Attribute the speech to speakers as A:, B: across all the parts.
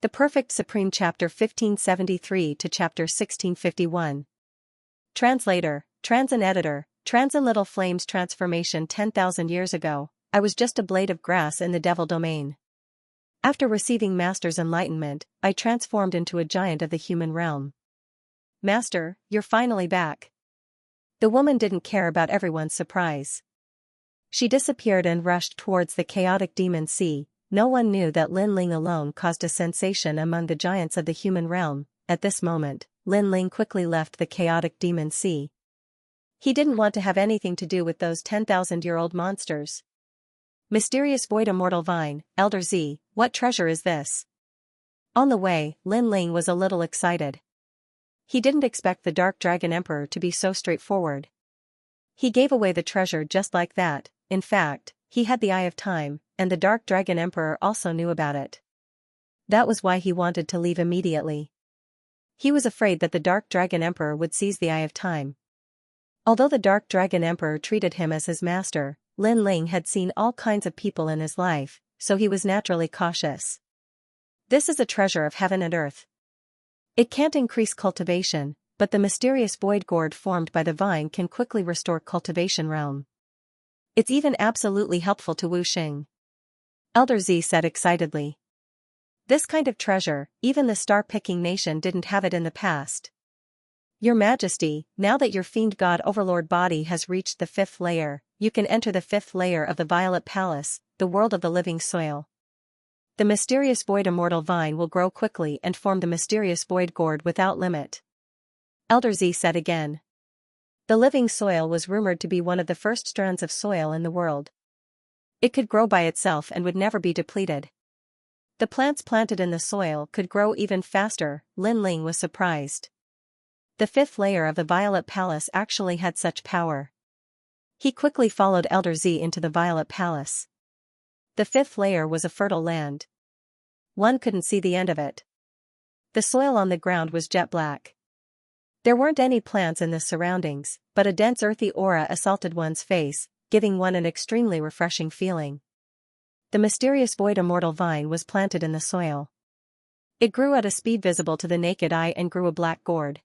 A: The Perfect Supreme Chapter 1573 to Chapter 1651. Translator, Transin Editor, Transin Little Flame's transformation 10,000 years ago, I was just a blade of grass in the devil domain. After receiving Master's enlightenment, I transformed into a giant of the human realm. Master, you're finally back. The woman didn't care about everyone's surprise. She disappeared and rushed towards the chaotic demon sea. No one knew that Lin Ling alone caused a sensation among the giants of the human realm. At this moment, Lin Ling quickly left the chaotic demon sea. He didn't want to have anything to do with those 10,000-year-old monsters. Mysterious Void Immortal Vine, Elder Z, what treasure is this? On the way, Lin Ling was a little excited. He didn't expect the Dark Dragon Emperor to be so straightforward. He gave away the treasure just like that. In fact, he had the Eye of Time, and the Dark Dragon Emperor also knew about it. That was why he wanted to leave immediately. He was afraid that the Dark Dragon Emperor would seize the Eye of Time. Although the Dark Dragon Emperor treated him as his master, Lin Ling had seen all kinds of people in his life, so he was naturally cautious. This is a treasure of heaven and earth. It can't increase cultivation, but the mysterious void gourd formed by the vine can quickly restore cultivation realm. It's even absolutely helpful to Wu Xing. Elder Z said excitedly. This kind of treasure, even the star-picking nation didn't have it in the past. Your Majesty, now that your fiend god overlord body has reached the 5th layer, you can enter the 5th layer of the Violet Palace, the world of the living soil. The mysterious void immortal vine will grow quickly and form the mysterious void gourd without limit. Elder Z said again. The living soil was rumored to be one of the first strands of soil in the world. It could grow by itself and would never be depleted. The plants planted in the soil could grow even faster. Lin Ling was surprised. The 5th layer of the Violet Palace actually had such power. He quickly followed Elder Z into the Violet Palace. The 5th layer was a fertile land. One couldn't see the end of it. The soil on the ground was jet black. There weren't any plants in the surroundings, but a dense earthy aura assaulted one's face, giving one an extremely refreshing feeling. The mysterious void immortal vine was planted in the soil. It grew at a speed visible to the naked eye and grew a black gourd.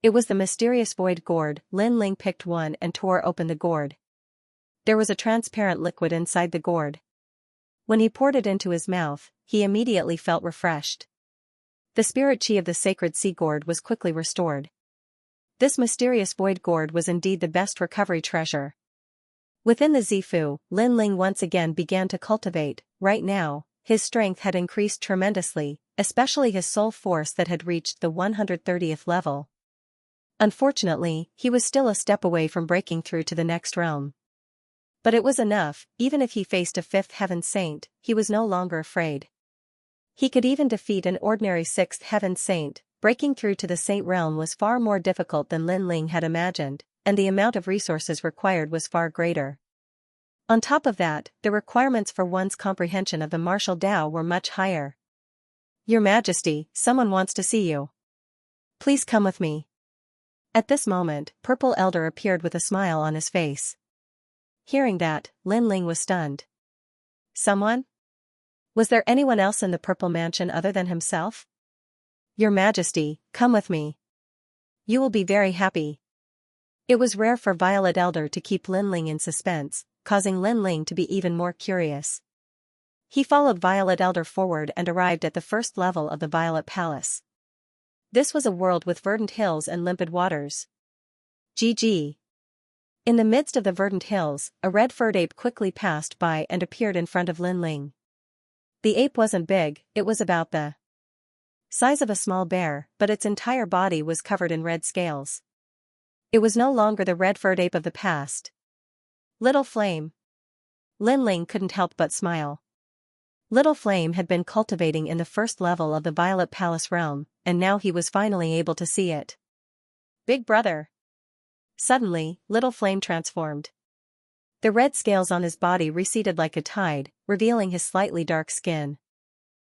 A: It was the mysterious void gourd. Lin Ling picked one and tore open the gourd. There was a transparent liquid inside the gourd. When he poured it into his mouth, he immediately felt refreshed. The spirit chi of the sacred sea gourd was quickly restored. This mysterious void gourd was indeed the best recovery treasure. Within the Zifu, Lin Ling once again began to cultivate. Right now, his strength had increased tremendously, especially his soul force that had reached the 130th level. Unfortunately, he was still a step away from breaking through to the next realm. But it was enough. Even if he faced a 5th heaven saint, he was no longer afraid. He could even defeat an ordinary 6th heaven saint. Breaking through to the saint realm was far more difficult than Lin Ling had imagined, and the amount of resources required was far greater. On top of that, the requirements for one's comprehension of the martial Tao were much higher. Your Majesty, someone wants to see you. Please come with me. At this moment, Purple Elder appeared with a smile on his face. Hearing that, Lin Ling was stunned. Someone? Was there anyone else in the Purple Mansion other than himself? Your Majesty, come with me. You will be very happy. It was rare for Violet Elder to keep Lin Ling in suspense, causing Lin Ling to be even more curious. He followed Violet Elder forward and arrived at the 1st level of the Violet Palace. This was a world with verdant hills and limpid waters. GG. In the midst of the verdant hills, a red-furred ape quickly passed by and appeared in front of Lin Ling. The ape wasn't big, it was about the size of a small bear, but its entire body was covered in red scales. It was no longer the red-furred ape of the past. Little Flame. Lin Ling couldn't help but smile. Little Flame had been cultivating in the 1st level of the Violet Palace realm, and now he was finally able to see it. Big brother. Suddenly, Little Flame transformed. The red scales on his body receded like a tide, revealing his slightly dark skin.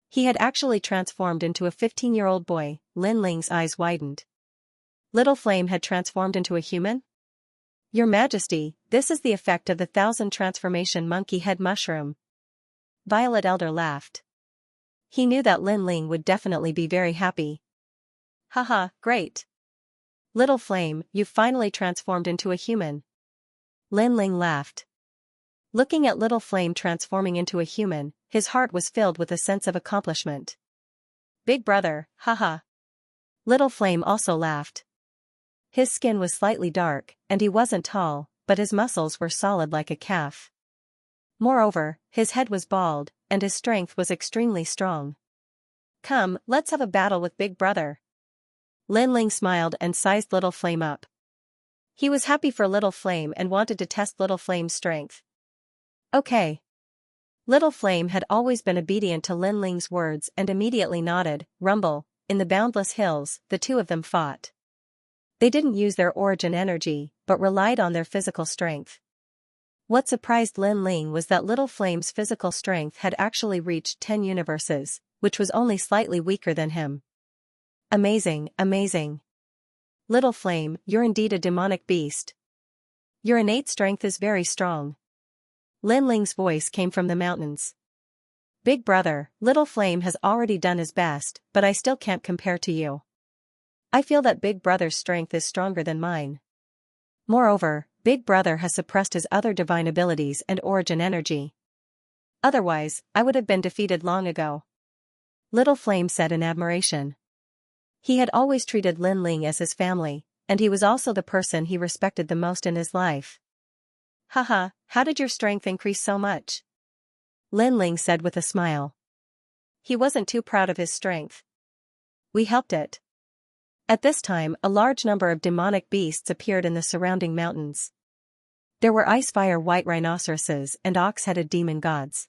A: He had actually transformed into a 15-year-old boy. Lin Ling's eyes widened. Little Flame had transformed into a human? Your Majesty, this is the effect of the 1000 transformation monkey head mushroom. Violet Elder laughed. He knew that Lin Ling would definitely be very happy. Haha, great. Little flame, you've finally transformed into a human. Lin Ling laughed. Looking at little flame transforming into a human, his heart was filled with a sense of accomplishment. Big brother, haha. Little flame also laughed. His skin was slightly dark, and he wasn't tall, but his muscles were solid like a calf. Moreover, his head was bald, and his strength was extremely strong. Come, let's have a battle with Big Brother. Lin Ling smiled and sized Little Flame up. He was happy for Little Flame and wanted to test Little Flame's strength. Okay. Little Flame had always been obedient to Lin Ling's words and immediately nodded. Rumble, in the boundless hills, the two of them fought. They didn't use their origin energy, but relied on their physical strength. What surprised Lin Ling was that Little Flame's physical strength had actually reached 10 universes, which was only slightly weaker than him. Amazing, amazing. Little Flame, you're indeed a demonic beast. Your innate strength is very strong. Lin Ling's voice came from the mountains. Big brother, Little Flame has already done his best, but I still can't compare to you. I feel that Big Brother's strength is stronger than mine. Moreover, Big Brother has suppressed his other divine abilities and origin energy. Otherwise, I would have been defeated long ago. Little Flame said in admiration. He had always treated Lin Ling as his family, and he was also the person he respected the most in his life. Haha, how did your strength increase so much? Lin Ling said with a smile. He wasn't too proud of his strength. We helped it. At this time, a large number of demonic beasts appeared in the surrounding mountains. There were ice-fire white rhinoceroses and ox-headed demon gods.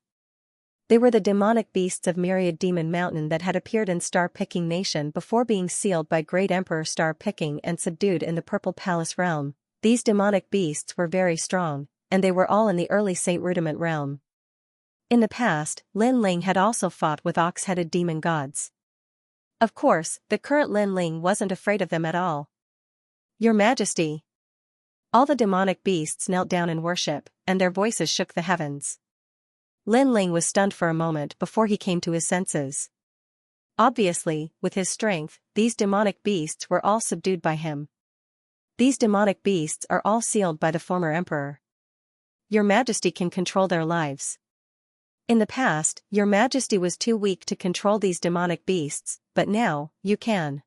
A: They were the demonic beasts of Myriad Demon Mountain that had appeared in Star-Picking Nation before being sealed by Great Emperor Star-Picking and subdued in the Purple Palace realm. These demonic beasts were very strong, and they were all in the early Saint Rudiment realm. In the past, Lin Ling had also fought with ox-headed demon gods. Of course, the current Lin Ling wasn't afraid of them at all. Your Majesty. All the demonic beasts knelt down in worship, and their voices shook the heavens. Lin Ling was stunned for a moment before he came to his senses. Obviously, with his strength, these demonic beasts were all subdued by him. These demonic beasts are all sealed by the former emperor. Your Majesty can control their lives. In the past, Your Majesty was too weak to control these demonic beasts, but now, you can.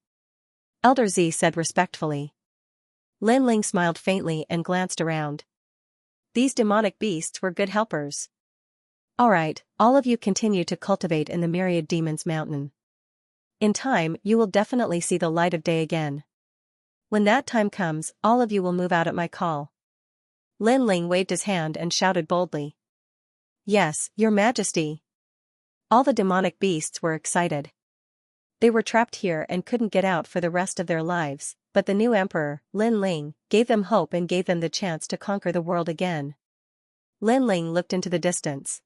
A: Elder Z said respectfully. Lin Ling smiled faintly and glanced around. These demonic beasts were good helpers. Alright, all of you continue to cultivate in the Myriad Demons Mountain. In time, you will definitely see the light of day again. When that time comes, all of you will move out at my call. Lin Ling waved his hand and shouted boldly. Yes, Your Majesty. All the demonic beasts were excited. They were trapped here and couldn't get out for the rest of their lives, but the new emperor, Lin Ling, gave them hope and gave them the chance to conquer the world again. Lin Ling looked into the distance.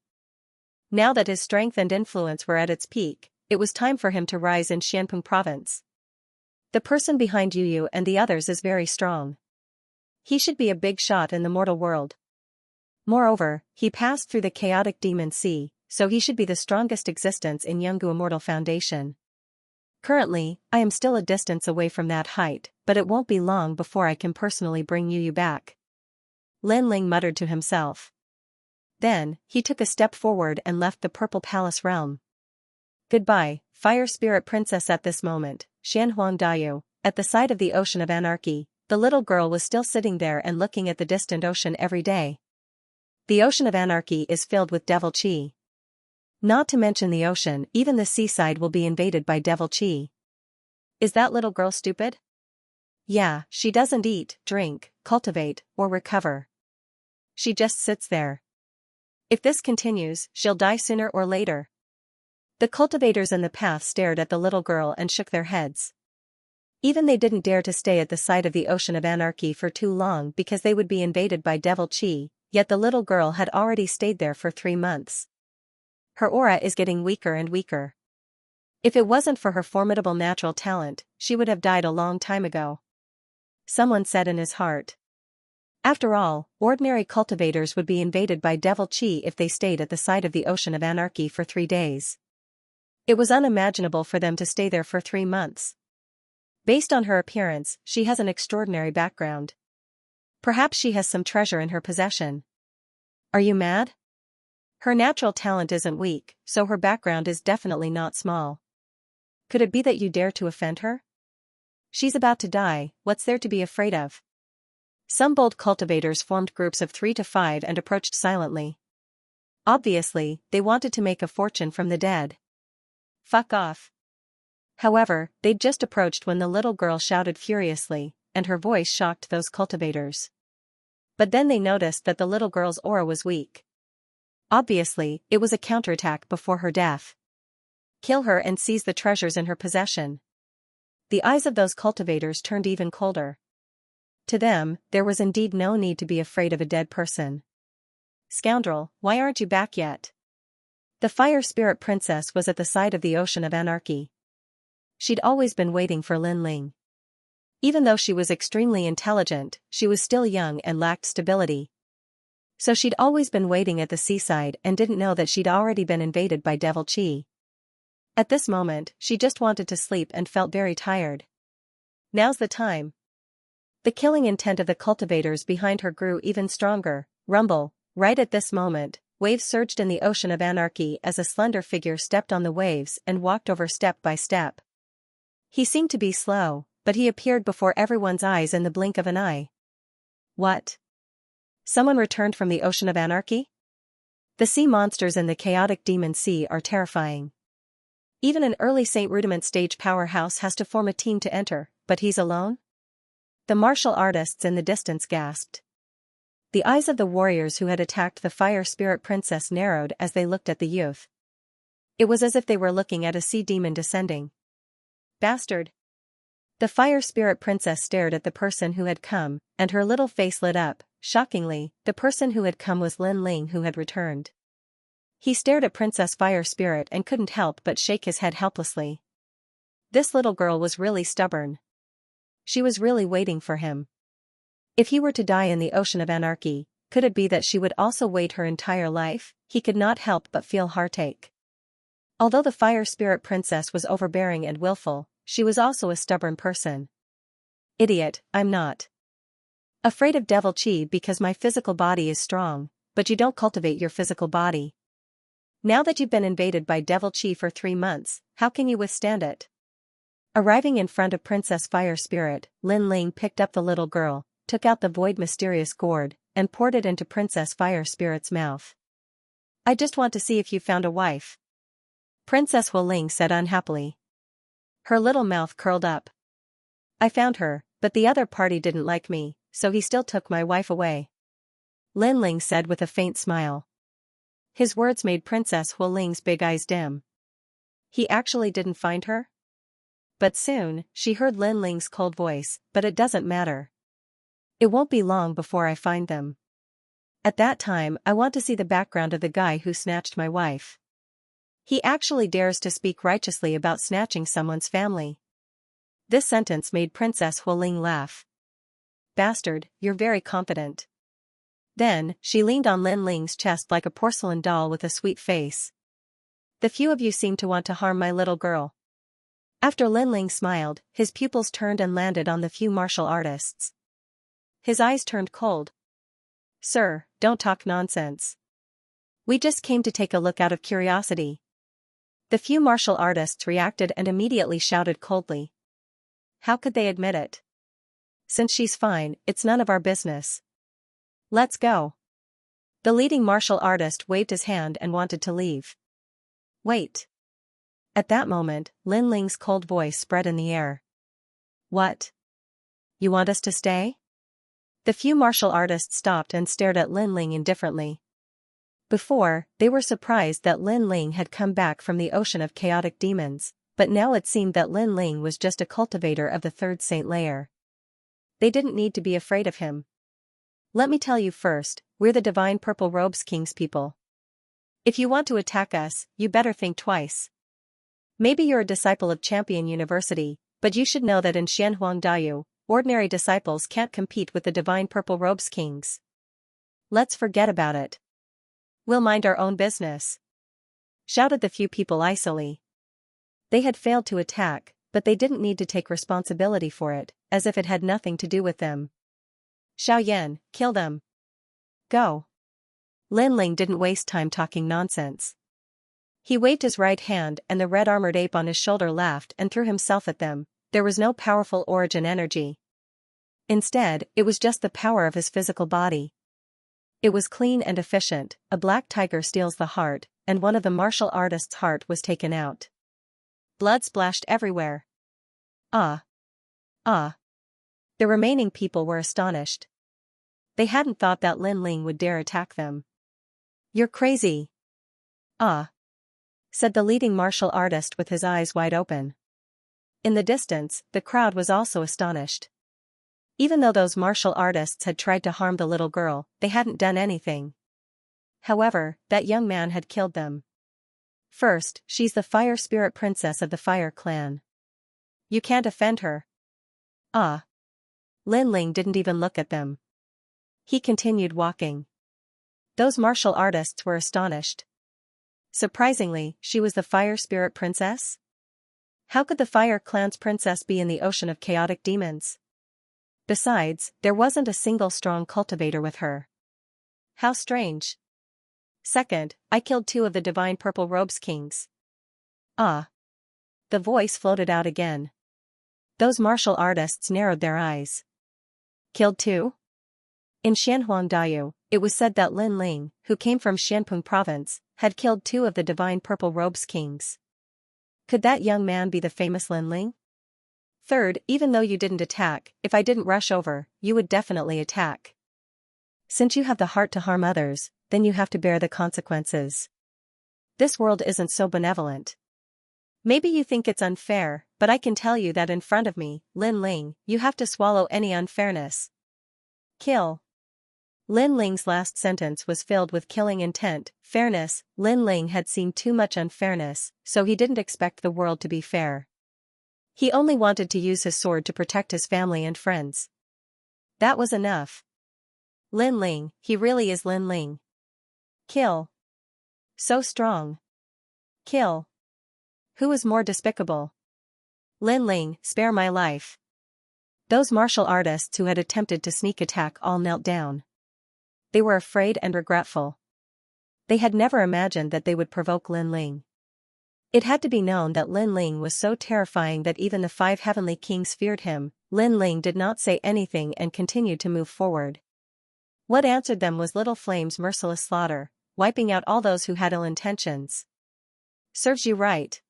A: Now that his strength and influence were at its peak, it was time for him to rise in Xianpeng province. The person behind Yu and the others is very strong. He should be a big shot in the mortal world. Moreover, he passed through the chaotic demon sea, so he should be the strongest existence in Yungu Immortal Foundation. Currently, I am still a distance away from that height, but it won't be long before I can personally bring Yu back. Lin Ling muttered to himself. Then, he took a step forward and left the Purple Palace realm. Goodbye, Fire Spirit Princess. At this moment, Shanhuang Dayu, at the side of the Ocean of Anarchy, the little girl was still sitting there and looking at the distant ocean every day. The Ocean of Anarchy is filled with devil chi. Not to mention the ocean, even the seaside will be invaded by devil chi. Is that little girl stupid? Yeah, she doesn't eat, drink, cultivate, or recover. She just sits there. If this continues, she'll die sooner or later. The cultivators in the path stared at the little girl and shook their heads. Even they didn't dare to stay at the side of the Ocean of Anarchy for too long because they would be invaded by devil chi, yet the little girl had already stayed there for 3 months. Her aura is getting weaker and weaker. If it wasn't for her formidable natural talent, she would have died a long time ago. Someone said in his heart. After all, ordinary cultivators would be invaded by devil chi if they stayed at the side of the Ocean of Anarchy for 3 days. It was unimaginable for them to stay there for 3 months. Based on her appearance, she has an extraordinary background. Perhaps she has some treasure in her possession. Are you mad? Her natural talent isn't weak, so her background is definitely not small. Could it be that you dare to offend her? She's about to die, what's there to be afraid of? Some bold cultivators formed groups of 3 to 5 and approached silently. Obviously, they wanted to make a fortune from the dead. Fuck off. However, they'd just approached when the little girl shouted furiously, and her voice shocked those cultivators. But then they noticed that the little girl's aura was weak. Obviously, it was a counterattack before her death. Kill her and seize the treasures in her possession. The eyes of those cultivators turned even colder. To them, there was indeed no need to be afraid of a dead person. Scoundrel, why aren't you back yet? The fire spirit princess was at the side of the ocean of anarchy. She'd always been waiting for Lin Ling. Even though she was extremely intelligent, she was still young and lacked stability. So she'd always been waiting at the seaside and didn't know that she'd already been invaded by Devil Chi. At this moment, she just wanted to sleep and felt very tired. Now's the time. The killing intent of the cultivators behind her grew even stronger. Rumble. Right at this moment, waves surged in the ocean of anarchy as a slender figure stepped on the waves and walked over step by step. He seemed to be slow, but he appeared before everyone's eyes in the blink of an eye. What? Someone returned from the ocean of anarchy? The sea monsters in the chaotic demon sea are terrifying. Even an early St. Rudiment stage powerhouse has to form a team to enter, but he's alone? The martial artists in the distance gasped. The eyes of the warriors who had attacked the fire spirit princess narrowed as they looked at the youth. It was as if they were looking at a sea demon descending. Bastard! The fire spirit princess stared at the person who had come, and her little face lit up. Shockingly, the person who had come was Lin Ling, who had returned. He stared at Princess Fire Spirit and couldn't help but shake his head helplessly. This little girl was really stubborn. She was really waiting for him. If he were to die in the ocean of anarchy, could it be that she would also wait her entire life? He could not help but feel heartache. Although the fire spirit princess was overbearing and willful, she was also a stubborn person. Idiot, I'm not afraid of Devil Chi because my physical body is strong, but you don't cultivate your physical body. Now that you've been invaded by Devil Chi for 3 months, how can you withstand it? Arriving in front of Princess Fire Spirit, Lin Ling picked up the little girl, took out the void mysterious gourd, and poured it into Princess Fire Spirit's mouth. I just want to see if you found a wife. Princess Hu Ling said unhappily. Her little mouth curled up. I found her, but the other party didn't like me, so he still took my wife away. Lin Ling said with a faint smile. His words made Princess Hu Ling's big eyes dim. He actually didn't find her? But soon, she heard Lin Ling's cold voice, but it doesn't matter. It won't be long before I find them. At that time, I want to see the background of the guy who snatched my wife. He actually dares to speak righteously about snatching someone's family. This sentence made Princess Hu Ling laugh. Bastard, you're very confident. Then, she leaned on Lin Ling's chest like a porcelain doll with a sweet face. The few of you seem to want to harm my little girl. After Lin Ling smiled, his pupils turned and landed on the few martial artists. His eyes turned cold. Sir, don't talk nonsense. We just came to take a look out of curiosity. The few martial artists reacted and immediately shouted coldly. How could they admit it? Since she's fine, it's none of our business. Let's go. The leading martial artist waved his hand and wanted to leave. Wait. At that moment, Lin Ling's cold voice spread in the air. What? You want us to stay? The few martial artists stopped and stared at Lin Ling indifferently. Before, they were surprised that Lin Ling had come back from the ocean of chaotic demons, but now it seemed that Lin Ling was just a cultivator of the third saint layer. They didn't need to be afraid of him. Let me tell you first, we're the Divine Purple Robes King's people. If you want to attack us, you better think twice. Maybe you're a disciple of Champion University, but you should know that in Xianhuang Dayu, ordinary disciples can't compete with the Divine Purple Robes Kings. Let's forget about it. We'll mind our own business. Shouted the few people icily. They had failed to attack, but they didn't need to take responsibility for it, as if it had nothing to do with them. Xiaoyan, kill them. Go. Lin Ling didn't waste time talking nonsense. He waved his right hand and the red-armored ape on his shoulder laughed and threw himself at them. There was no powerful origin energy. Instead, it was just the power of his physical body. It was clean and efficient. A black tiger steals the heart, and one of the martial artist's heart was taken out. Blood splashed everywhere. Ah. Ah. The remaining people were astonished. They hadn't thought that Lin Ling would dare attack them. You're crazy. Ah. Said the leading martial artist with his eyes wide open. In the distance, the crowd was also astonished. Even though those martial artists had tried to harm the little girl, they hadn't done anything. However, that young man had killed them. First, she's the fire spirit princess of the fire clan. You can't offend her. Ah. Lin Ling didn't even look at them. He continued walking. Those martial artists were astonished. Surprisingly, she was the fire spirit princess? How could the fire clan's princess be in the ocean of chaotic demons? Besides, there wasn't a single strong cultivator with her. How strange. Second, I killed 2 of the divine purple robes kings. Ah. The voice floated out again. Those martial artists narrowed their eyes. Killed 2? In Xianhuangdao, it was said that Lin Ling, who came from Xianpeng province, had killed 2 of the divine purple robes kings. Could that young man be the famous Lin Ling? Third, even though you didn't attack, if I didn't rush over, you would definitely attack. Since you have the heart to harm others, then you have to bear the consequences. This world isn't so benevolent. Maybe you think it's unfair, but I can tell you that in front of me, Lin Ling, you have to swallow any unfairness. Kill. Lin Ling's last sentence was filled with killing intent. Fairness. Lin Ling had seen too much unfairness, so he didn't expect the world to be fair. He only wanted to use his sword to protect his family and friends. That was enough. Lin Ling, he really is Lin Ling. Kill. So strong. Kill. Who is more despicable? Lin Ling, spare my life. Those martial artists who had attempted to sneak attack all knelt down. They were afraid and regretful. They had never imagined that they would provoke Lin Ling. It had to be known that Lin Ling was so terrifying that even the 5 heavenly kings feared him. Lin Ling did not say anything and continued to move forward. What answered them was Little Flame's merciless slaughter, wiping out all those who had ill intentions. Serves you right.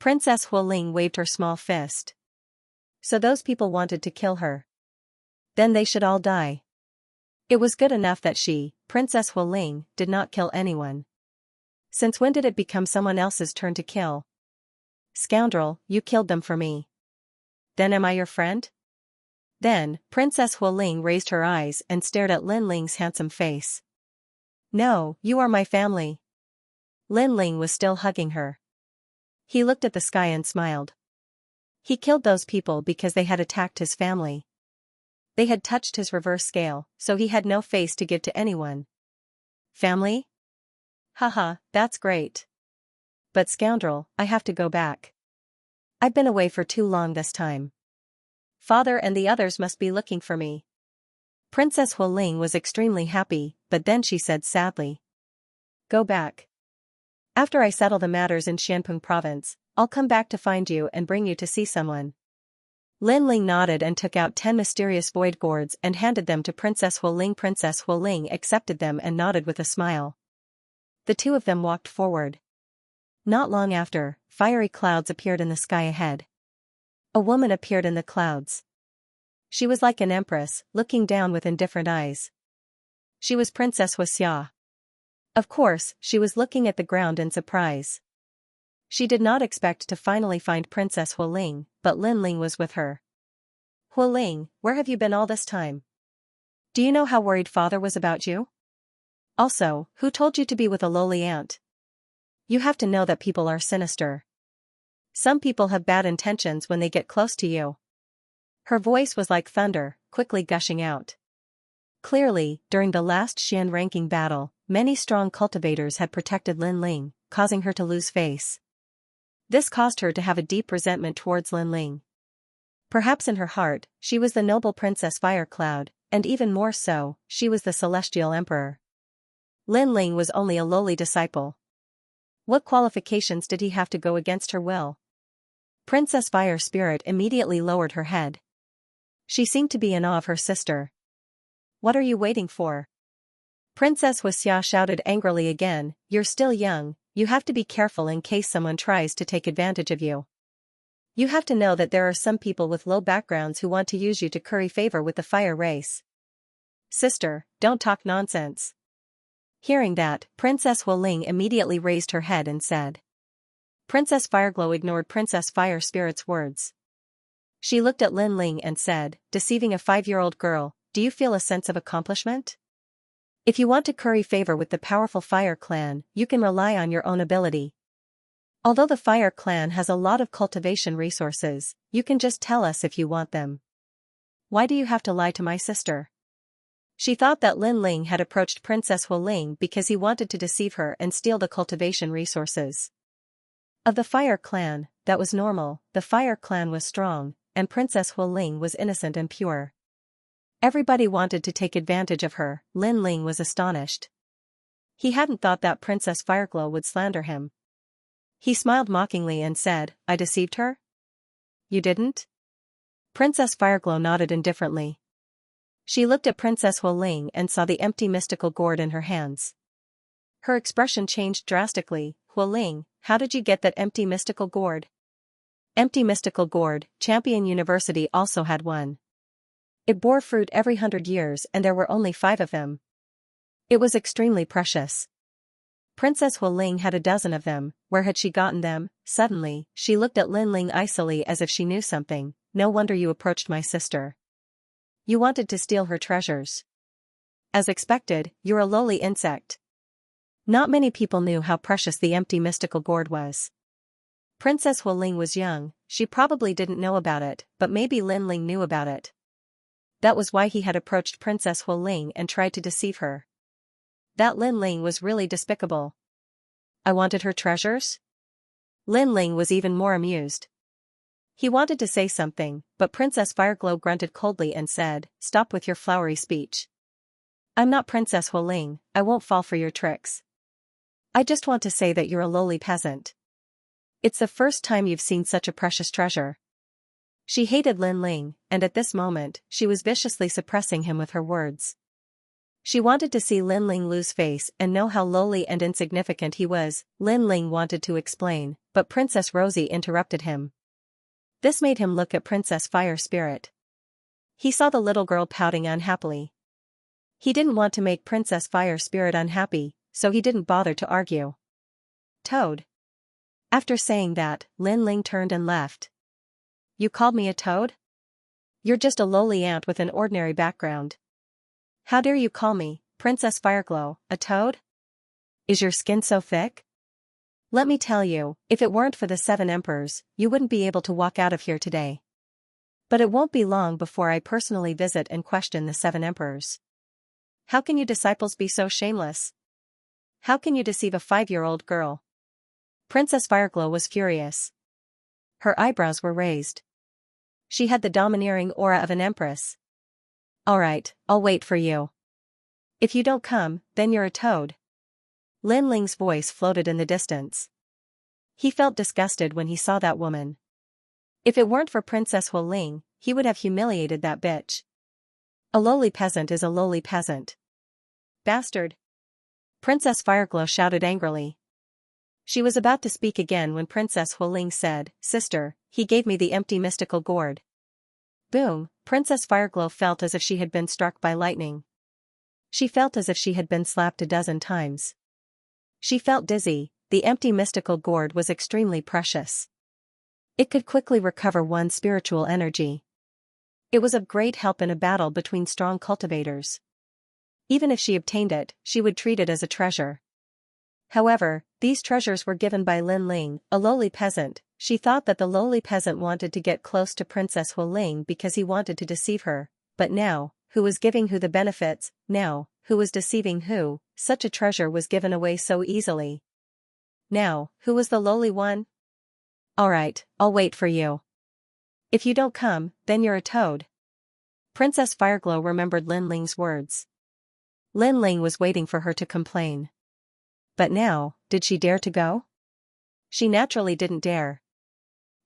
A: Princess Hualing waved her small fist. So those people wanted to kill her. Then they should all die. It was good enough that she, Princess Hualing, did not kill anyone. Since when did it become someone else's turn to kill? Scoundrel, you killed them for me. Then am I your friend? Then, Princess Hualing raised her eyes and stared at Lin Ling's handsome face. No, you are my family. Lin Ling was still hugging her. He looked at the sky and smiled. He killed those people because they had attacked his family. They had touched his reverse scale, so he had no face to give to anyone. Family? Haha, that's great. But scoundrel, I have to go back. I've been away for too long this time. Father and the others must be looking for me. Princess Hualing was extremely happy, but then she said sadly. Go back. After I settle the matters in Xianpeng province, I'll come back to find you and bring you to see someone. Lin Ling nodded and took out 10 mysterious void gourds and handed them to Princess Hualing. Princess Hualing accepted them and nodded with a smile. The 2 of them walked forward. Not long after, fiery clouds appeared in the sky ahead. A woman appeared in the clouds. She was like an empress, looking down with indifferent eyes. She was Princess Xianxia. Of course, she was looking at the ground in surprise. She did not expect to finally find Princess Hualing, but Lin Ling was with her. Hualing, where have you been all this time? Do you know how worried father was about you? Also, who told you to be with a lowly ant? You have to know that people are sinister. Some people have bad intentions when they get close to you. Her voice was like thunder, quickly gushing out. Clearly, during the last Xian ranking battle, many strong cultivators had protected Lin Ling, causing her to lose face. This caused her to have a deep resentment towards Lin Ling. Perhaps in her heart, she was the noble Princess Firecloud, and even more so, she was the celestial emperor. Lin Ling was only a lowly disciple. What qualifications did he have to go against her will? Princess Fire Spirit immediately lowered her head. She seemed to be in awe of her sister. What are you waiting for? Princess Xianxia shouted angrily again, you're still young, you have to be careful in case someone tries to take advantage of you. You have to know that there are some people with low backgrounds who want to use you to curry favor with the fire race. Sister, don't talk nonsense. Hearing that, Princess Hualing immediately raised her head and said. Princess Fireglow ignored Princess Fire Spirit's words. She looked at Lin Ling and said, deceiving a 5-year-old girl, do you feel a sense of accomplishment? If you want to curry favor with the powerful Fire Clan, you can rely on your own ability. Although the Fire Clan has a lot of cultivation resources, you can just tell us if you want them. Why do you have to lie to my sister? She thought that Lin Ling had approached Princess Hualing because he wanted to deceive her and steal the cultivation resources. Of the Fire Clan, that was normal, the Fire Clan was strong, and Princess Hualing was innocent and pure. Everybody wanted to take advantage of her. Lin Ling was astonished. He hadn't thought that Princess Fireglow would slander him. He smiled mockingly and said, I deceived her? You didn't? Princess Fireglow nodded indifferently. She looked at Princess Hualing and saw the empty mystical gourd in her hands. Her expression changed drastically. Hualing, how did you get that empty mystical gourd? Empty mystical gourd, Champion University also had one. It bore fruit every 100 years and there were only 5 of them. It was extremely precious. Princess Hualing had a dozen of them. Where had she gotten them? Suddenly, she looked at Lin Ling icily as if she knew something. No wonder you approached my sister. You wanted to steal her treasures. As expected, you're a lowly insect. Not many people knew how precious the empty mystical gourd was. Princess Hualing was young, she probably didn't know about it, but maybe Lin Ling knew about it. That was why he had approached Princess Hualing and tried to deceive her. That Lin Ling was really despicable. I wanted her treasures? Lin Ling was even more amused. He wanted to say something, but Princess Fireglow grunted coldly and said, stop with your flowery speech. I'm not Princess Hualing, I won't fall for your tricks. I just want to say that you're a lowly peasant. It's the first time you've seen such a precious treasure. She hated Lin Ling, and at this moment, she was viciously suppressing him with her words. She wanted to see Lin Ling lose face and know how lowly and insignificant he was. Lin Ling wanted to explain, but Princess Rosie interrupted him. This made him look at Princess Fire Spirit. He saw the little girl pouting unhappily. He didn't want to make Princess Fire Spirit unhappy, so he didn't bother to argue. Toad. After saying that, Lin Ling turned and left. You called me a toad? You're just a lowly ant with an ordinary background. How dare you call me, Princess Fireglow, a toad? Is your skin so thick? Let me tell you, if it weren't for the 7 emperors, you wouldn't be able to walk out of here today. But it won't be long before I personally visit and question the 7 emperors. How can you disciples be so shameless? How can you deceive a 5-year-old girl? Princess Fireglow was furious. Her eyebrows were raised. She had the domineering aura of an empress. All right, I'll wait for you. If you don't come, then you're a toad. Lin Ling's voice floated in the distance. He felt disgusted when he saw that woman. If it weren't for Princess Hualing, he would have humiliated that bitch. A lowly peasant is a lowly peasant. Bastard! Princess Fireglow shouted angrily. She was about to speak again when Princess Hualing said, Sister, he gave me the empty mystical gourd. Boom! Princess Fireglow felt as if she had been struck by lightning. She felt as if she had been slapped a dozen times. She felt dizzy. The empty mystical gourd was extremely precious. It could quickly recover one's spiritual energy. It was of great help in a battle between strong cultivators. Even if she obtained it, she would treat it as a treasure. However, these treasures were given by Lin Ling, a lowly peasant. She thought that the lowly peasant wanted to get close to Princess Hualing because he wanted to deceive her, but now, who was giving who the benefits? Now, who was deceiving who? Such a treasure was given away so easily. Now, who was the lowly one? Alright, I'll wait for you. If you don't come, then you're a toad. Princess Fireglow remembered Lin Ling's words. Lin Ling was waiting for her to complain. But now, did she dare to go? She naturally didn't dare.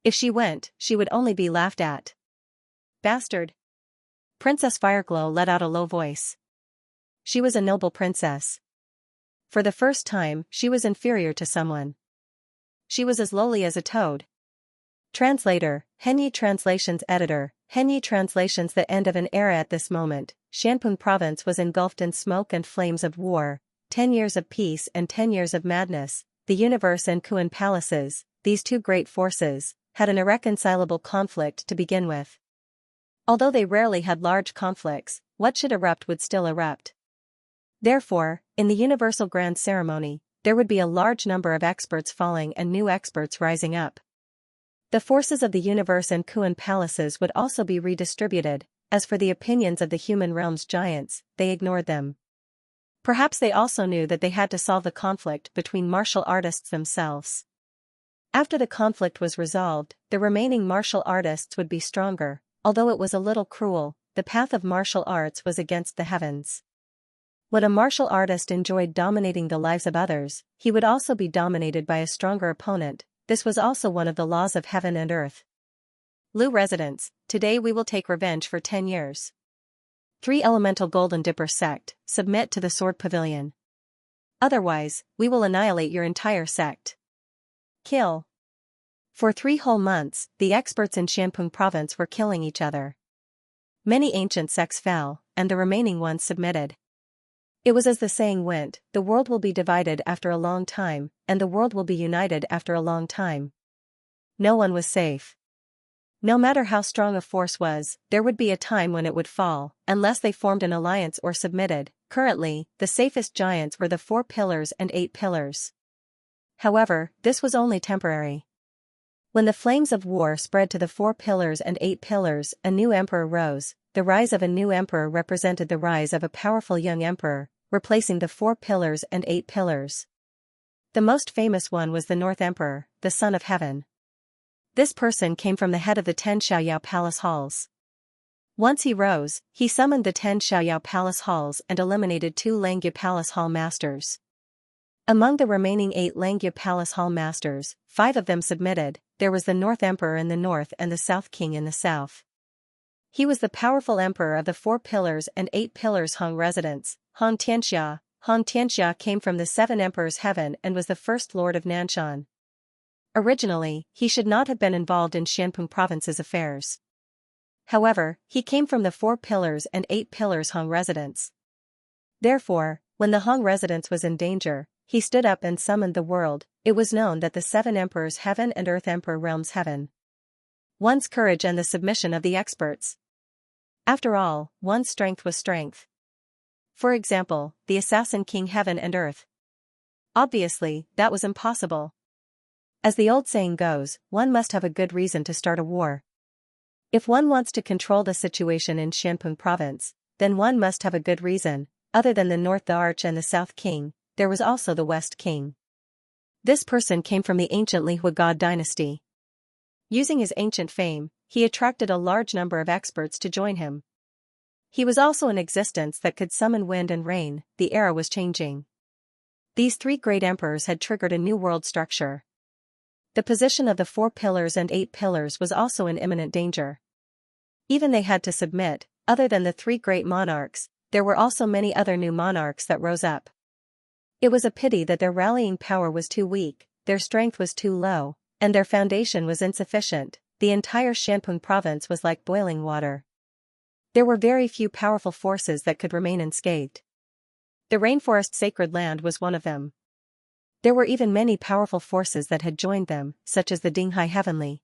A: If she went, she would only be laughed at. Bastard! Princess Fireglow let out a low voice. She was a noble princess. For the first time, she was inferior to someone. She was as lowly as a toad. Translator, Henyi Translations Editor, Henyi Translations. The end of an era. At this moment, Xianpeng province was engulfed in smoke and flames of war, 10 years of peace and 10 years of madness. The universe and Kuan palaces, these two great forces, had an irreconcilable conflict to begin with. Although they rarely had large conflicts, what should erupt would still erupt. Therefore, in the universal grand ceremony, there would be a large number of experts falling and new experts rising up. The forces of the universe and Kuan palaces would also be redistributed. As for the opinions of the human realm's giants, they ignored them. Perhaps they also knew that they had to solve the conflict between martial artists themselves. After the conflict was resolved, the remaining martial artists would be stronger. Although it was a little cruel, the path of martial arts was against the heavens. When a martial artist enjoyed dominating the lives of others, he would also be dominated by a stronger opponent. This was also one of the laws of heaven and earth. Lu residents, today we will take revenge for 10 years. 3 Elemental Golden Dipper sect, submit to the Sword Pavilion. Otherwise, we will annihilate your entire sect. Kill. For 3 whole months, the experts in Xianpeng province were killing each other. Many ancient sects fell, and the remaining ones submitted. It was as the saying went, the world will be divided after a long time, and the world will be united after a long time. No one was safe. No matter how strong a force was, there would be a time when it would fall, unless they formed an alliance or submitted. Currently, the safest giants were the 4 pillars and 8 pillars. However, this was only temporary. When the flames of war spread to the 4 pillars and 8 pillars, a new emperor rose. The rise of a new emperor represented the rise of a powerful young emperor, replacing the 4 pillars and 8 pillars. The most famous one was the North Emperor, the Son of Heaven. This person came from the head of the 10 Xiaoyao Palace Halls. Once he rose, he summoned the 10 Xiaoyao Palace Halls and eliminated 2 Langya Palace Hall Masters. Among the remaining 8 Langya Palace Hall Masters, 5 of them submitted. There was the North Emperor in the north and the South King in the south. He was the powerful emperor of the 4 pillars and 8 pillars Hong residents, Han Tianxia. Han Tianxia came from the 7 emperors heaven and was the first lord of Nanshan. Originally, he should not have been involved in Xianpeng province's affairs. However, he came from the 4 pillars and 8 pillars Hong residents. Therefore, when the Hong residence was in danger, he stood up and summoned the world. It was known that the 7 emperors heaven and earth emperor realms heaven. One's courage and the submission of the experts. After all, one's strength was strength. For example, the assassin king heaven and earth. Obviously, that was impossible. As the old saying goes, one must have a good reason to start a war. If one wants to control the situation in Xianpeng province, then one must have a good reason. Other than the North the Arch and the South King, there was also the West King. This person came from the ancient Lihua God dynasty. Using his ancient fame, he attracted a large number of experts to join him. He was also an existence that could summon wind and rain. The era was changing. These 3 great emperors had triggered a new world structure. The position of the 4 pillars and 8 pillars was also in imminent danger. Even they had to submit. Other than the 3 great monarchs, there were also many other new monarchs that rose up. It was a pity that their rallying power was too weak, their strength was too low, and their foundation was insufficient. The entire Xianpeng province was like boiling water. There were very few powerful forces that could remain unscathed. The rainforest sacred land was one of them. There were even many powerful forces that had joined them, such as the Dinghai Heavenly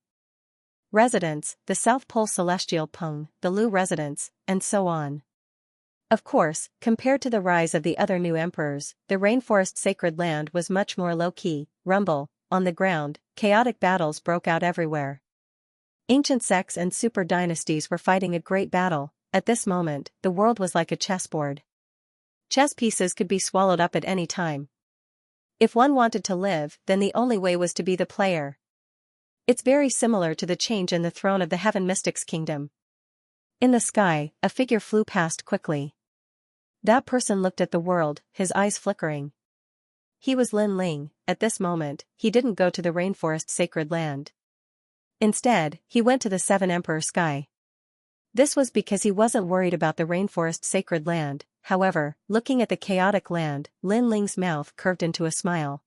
A: Residents, the South Pole Celestial Peng, the Lu Residents, and so on. Of course, compared to the rise of the other new emperors, the rainforest sacred land was much more low-key. Rumble, on the ground, chaotic battles broke out everywhere. Ancient sects and super dynasties were fighting a great battle. At this moment, the world was like a chessboard. Chess pieces could be swallowed up at any time. If one wanted to live, then the only way was to be the player. It's very similar to the change in the throne of the Heaven Mystics Kingdom. In the sky, a figure flew past quickly. That person looked at the world, his eyes flickering. He was Lin Ling. At this moment, he didn't go to the rainforest sacred land. Instead, he went to the Seven Emperor Sky. This was because he wasn't worried about the rainforest sacred land. However, looking at the chaotic land, Lin Ling's mouth curved into a smile.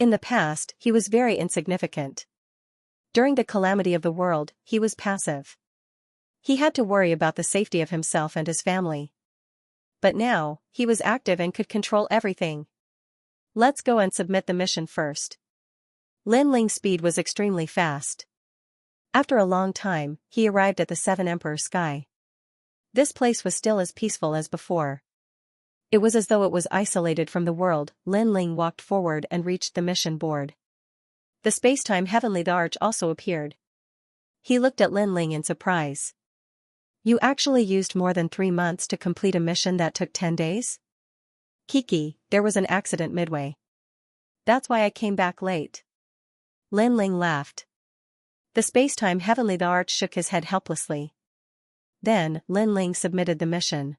A: In the past, he was very insignificant. During the calamity of the world, he was passive. He had to worry about the safety of himself and his family. But now, he was active and could control everything. Let's go and submit the mission first. Lin Ling's speed was extremely fast. After a long time, he arrived at the Seven Emperor Sky. This place was still as peaceful as before. It was as though it was isolated from the world. Lin Ling walked forward and reached the mission board. The space-time Heavenly Arch also appeared. He looked at Lin Ling in surprise. You actually used more than 3 months to complete a mission that took 10 days? Kiki, there was an accident midway. That's why I came back late. Lin Ling laughed. The space-time Heavenly Arch shook his head helplessly. Then, Lin Ling submitted the mission.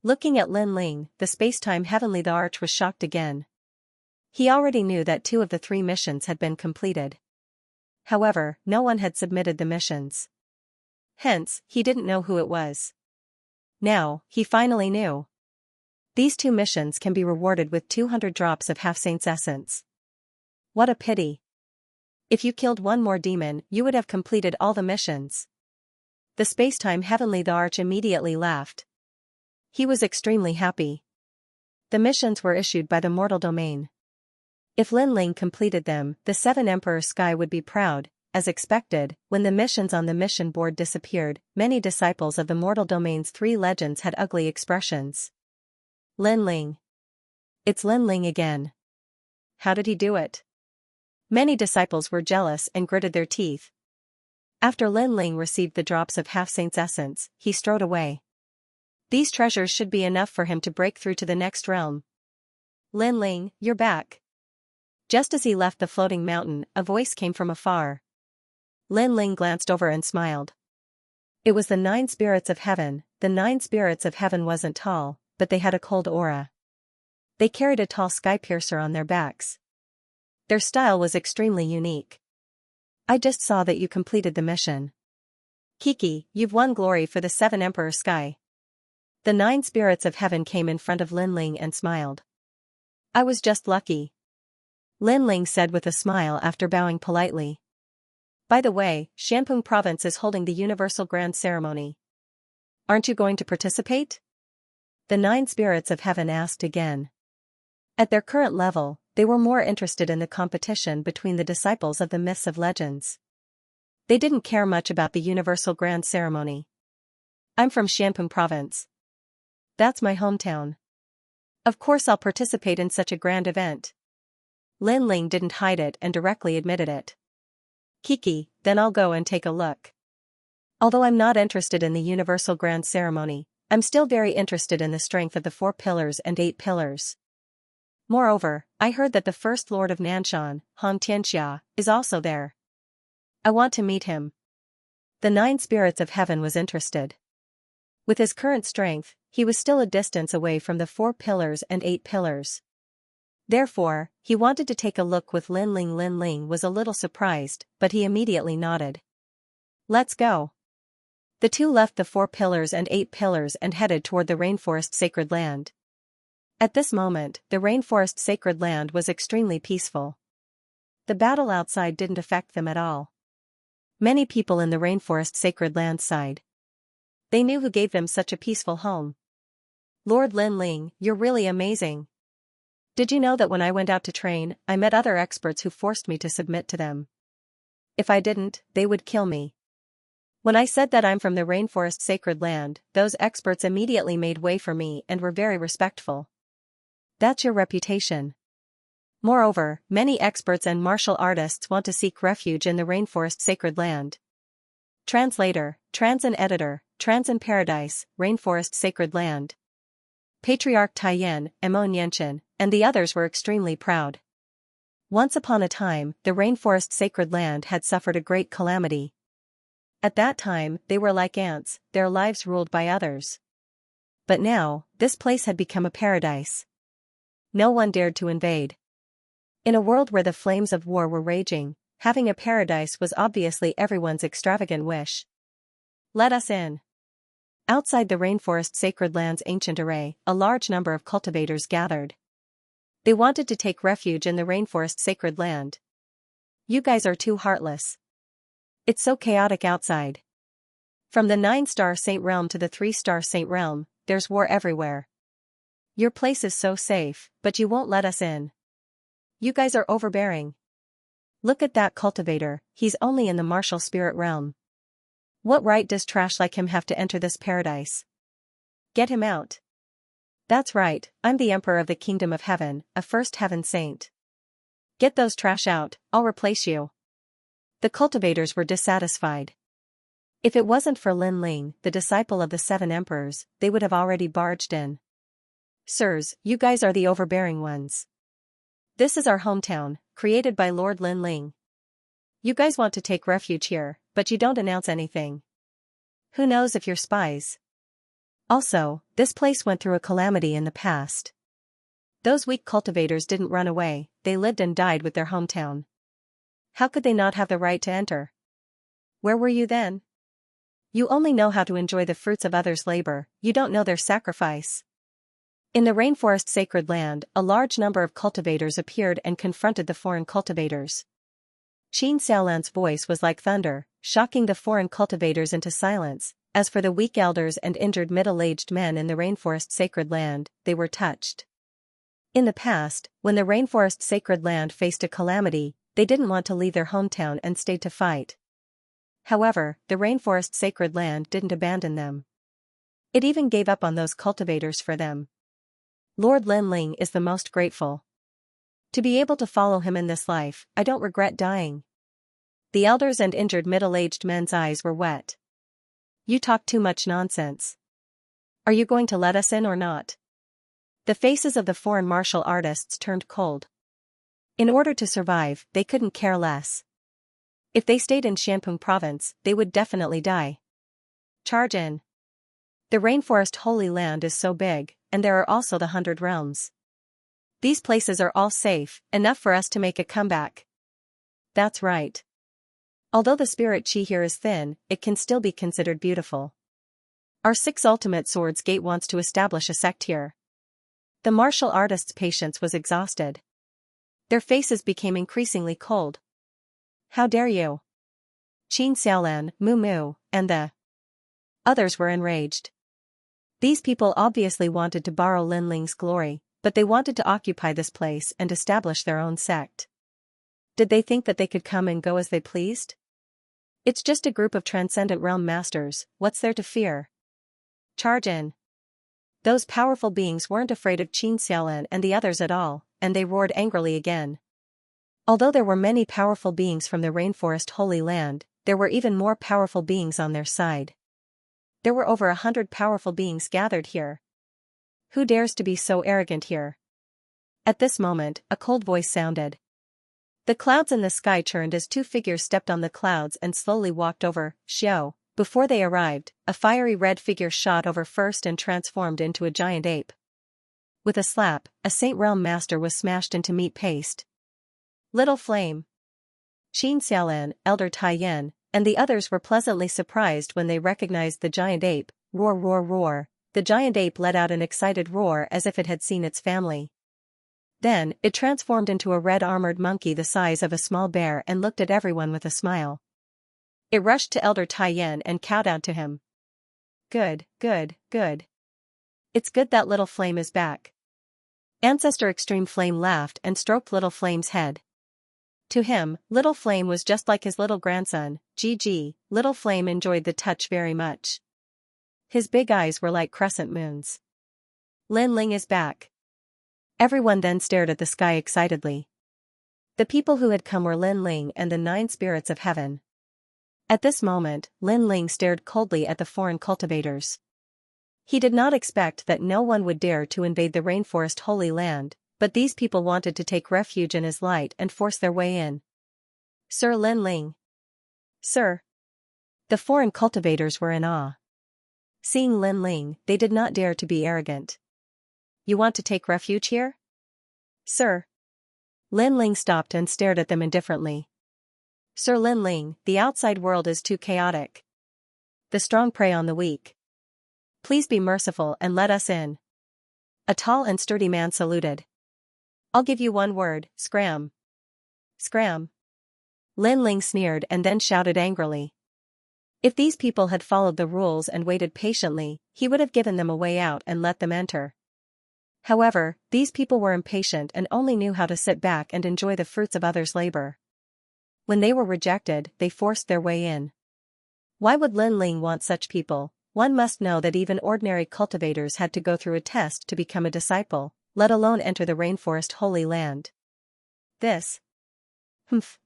A: Looking at Lin Ling, the space-time Heavenly Arch was shocked again. He already knew that 2 of the 3 missions had been completed. However, no one had submitted the missions. Hence, he didn't know who it was. Now, he finally knew. These 2 missions can be rewarded with 200 drops of Half-Saint's essence. What a pity. If you killed 1 more demon, you would have completed all the missions. The space-time Heavenly Arch immediately laughed. He was extremely happy. The missions were issued by the mortal domain. If Lin Ling completed them, the Seven Emperor Sky would be proud. As expected, when the missions on the mission board disappeared, many disciples of the mortal domain's 3 legends had ugly expressions. Lin Ling. It's Lin Ling again. How did he do it? Many disciples were jealous and gritted their teeth. After Lin Ling received the drops of Half-Saint's essence, he strode away. These treasures should be enough for him to break through to the next realm. Lin Ling, you're back. Just as he left the floating mountain, a voice came from afar. Lin Ling glanced over and smiled. It was the 9 spirits of heaven. The 9 spirits of heaven wasn't tall, but they had a cold aura. They carried a tall sky piercer on their backs. Their style was extremely unique. I just saw that you completed the mission. Kiki, you've won glory for the 7 Emperor Sky. The 9 spirits of heaven came in front of Lin Ling and smiled. I was just lucky. Lin Ling said with a smile after bowing politely. By the way, Xianpeng Province is holding the Universal Grand Ceremony. Aren't you going to participate? The 9 spirits of heaven asked again. At their current level, they were more interested in the competition between the disciples of the myths of legends. They didn't care much about the Universal Grand Ceremony. I'm from Xianpeng Province. That's my hometown. Of course I'll participate in such a grand event. Lin Ling didn't hide it and directly admitted it. Kiki, then I'll go and take a look. Although I'm not interested in the Universal Grand Ceremony, I'm still very interested in the strength of the 4 pillars and 8 pillars. Moreover, I heard that the First Lord of Nanshan, Xianxia, is also there. I want to meet him. The 9 spirits of heaven was interested. With his current strength, he was still a distance away from the 4 pillars and 8 pillars. Therefore, he wanted to take a look with Lin Ling. Lin Ling was a little surprised, but he immediately nodded. Let's go. The 2 left the 4 pillars and 8 pillars and headed toward the rainforest sacred land. At this moment, the rainforest sacred land was extremely peaceful. The battle outside didn't affect them at all. Many people in the rainforest sacred land sighed. They knew who gave them such a peaceful home. Lord Lin Ling, you're really amazing. Did you know that when I went out to train, I met other experts who forced me to submit to them? If I didn't, they would kill me. When I said that I'm from the rainforest sacred land, those experts immediately made way for me and were very respectful. That's your reputation. Moreover, many experts and martial artists want to seek refuge in the rainforest sacred land. Translator, Transin Editor, Transin Paradise, Rainforest Sacred Land. Patriarch Taiyan, Emo Nianchen, and the others were extremely proud. Once upon a time, the rainforest sacred land had suffered a great calamity. At that time, they were like ants, their lives ruled by others. But now, this place had become a paradise. No one dared to invade. In a world where the flames of war were raging, having a paradise was obviously everyone's extravagant wish. Let us in. Outside the rainforest sacred land's ancient array, a large number of cultivators gathered. They wanted to take refuge in the rainforest sacred land. You guys are too heartless. It's so chaotic outside. From the 9-star Saint Realm to the 3-star Saint Realm, there's war everywhere. Your place is so safe, but you won't let us in. You guys are overbearing. Look at that cultivator, he's only in the martial spirit realm. What right does trash like him have to enter this paradise? Get him out. That's right, I'm the Emperor of the Kingdom of Heaven, a first heaven saint. Get those trash out, I'll replace you. The cultivators were dissatisfied. If it wasn't for Lin Ling, the disciple of the 7 emperors, they would have already barged in. Sirs, you guys are the overbearing ones. This is our hometown, created by Lord Lin Ling. You guys want to take refuge here, but you don't announce anything. Who knows if you're spies? Also, this place went through a calamity in the past. Those weak cultivators didn't run away, they lived and died with their hometown. How could they not have the right to enter? Where were you then? You only know how to enjoy the fruits of others' labor, you don't know their sacrifice. In the rainforest sacred land, a large number of cultivators appeared and confronted the foreign cultivators. Xianxia's voice was like thunder, shocking the foreign cultivators into silence. As for the weak elders and injured middle-aged men in the rainforest sacred land, they were touched. In the past, when the rainforest sacred land faced a calamity, they didn't want to leave their hometown and stayed to fight. However, the rainforest sacred land didn't abandon them. It even gave up on those cultivators for them. Lord Lin Ling is the most grateful. To be able to follow him in this life, I don't regret dying. The elders and injured middle-aged men's eyes were wet. You talk too much nonsense. Are you going to let us in or not? The faces of the foreign martial artists turned cold. In order to survive, they couldn't care less. If they stayed in Shanping province, they would definitely die. Charge in. The rainforest holy land is so big, and there are also the 100 realms. These places are all safe, enough for us to make a comeback. That's right. Although the spirit chi here is thin, it can still be considered beautiful. Our 6 ultimate swords gate wants to establish a sect here. The martial artists' patience was exhausted. Their faces became increasingly cold. How dare you? Qin Xiaolan, Mu Mu, and the others were enraged. These people obviously wanted to borrow Lin Ling's glory, but they wanted to occupy this place and establish their own sect. Did they think that they could come and go as they pleased? It's just a group of transcendent realm masters, what's there to fear? Charge in. Those powerful beings weren't afraid of Qin Xiaolan and the others at all, and they roared angrily again. Although there were many powerful beings from the rainforest holy land, there were even more powerful beings on their side. There were over 100 powerful beings gathered here. Who dares to be so arrogant here? At this moment, a cold voice sounded. The clouds in the sky churned as 2 figures stepped on the clouds and slowly walked over Xiao. Before they arrived, a fiery red figure shot over first and transformed into a giant ape. With a slap, a Saint Realm Master was smashed into meat paste. Little Flame. Qin Xiaolan, Elder Tai Yan, and the others were pleasantly surprised when they recognized the giant ape. Roar, roar, roar. The giant ape let out an excited roar as if it had seen its family. Then, it transformed into a red-armored monkey the size of a small bear and looked at everyone with a smile. It rushed to Elder Tai Yan and kowtowed to him. Good, good, good. It's good that Little Flame is back. Ancestor Extreme Flame laughed and stroked Little Flame's head. To him, Little Flame was just like his little grandson, GG. Little Flame enjoyed the touch very much. His big eyes were like crescent moons. Lin Ling is back. Everyone then stared at the sky excitedly. The people who had come were Lin Ling and the 9 spirits of heaven. At this moment, Lin Ling stared coldly at the foreign cultivators. He did not expect that no one would dare to invade the rainforest holy land, but these people wanted to take refuge in his light and force their way in. Sir Lin Ling. Sir. The foreign cultivators were in awe. Seeing Lin Ling, they did not dare to be arrogant. You want to take refuge here? Sir. Lin Ling stopped and stared at them indifferently. Sir Lin Ling, the outside world is too chaotic. The strong prey on the weak. Please be merciful and let us in. A tall and sturdy man saluted. I'll give you one word, scram. Scram. Lin Ling sneered and then shouted angrily. If these people had followed the rules and waited patiently, he would have given them a way out and let them enter. However, these people were impatient and only knew how to sit back and enjoy the fruits of others' labor. When they were rejected, they forced their way in. Why would Lin Ling want such people? One must know that even ordinary cultivators had to go through a test to become a disciple, let alone enter the rainforest holy land. This. Humph.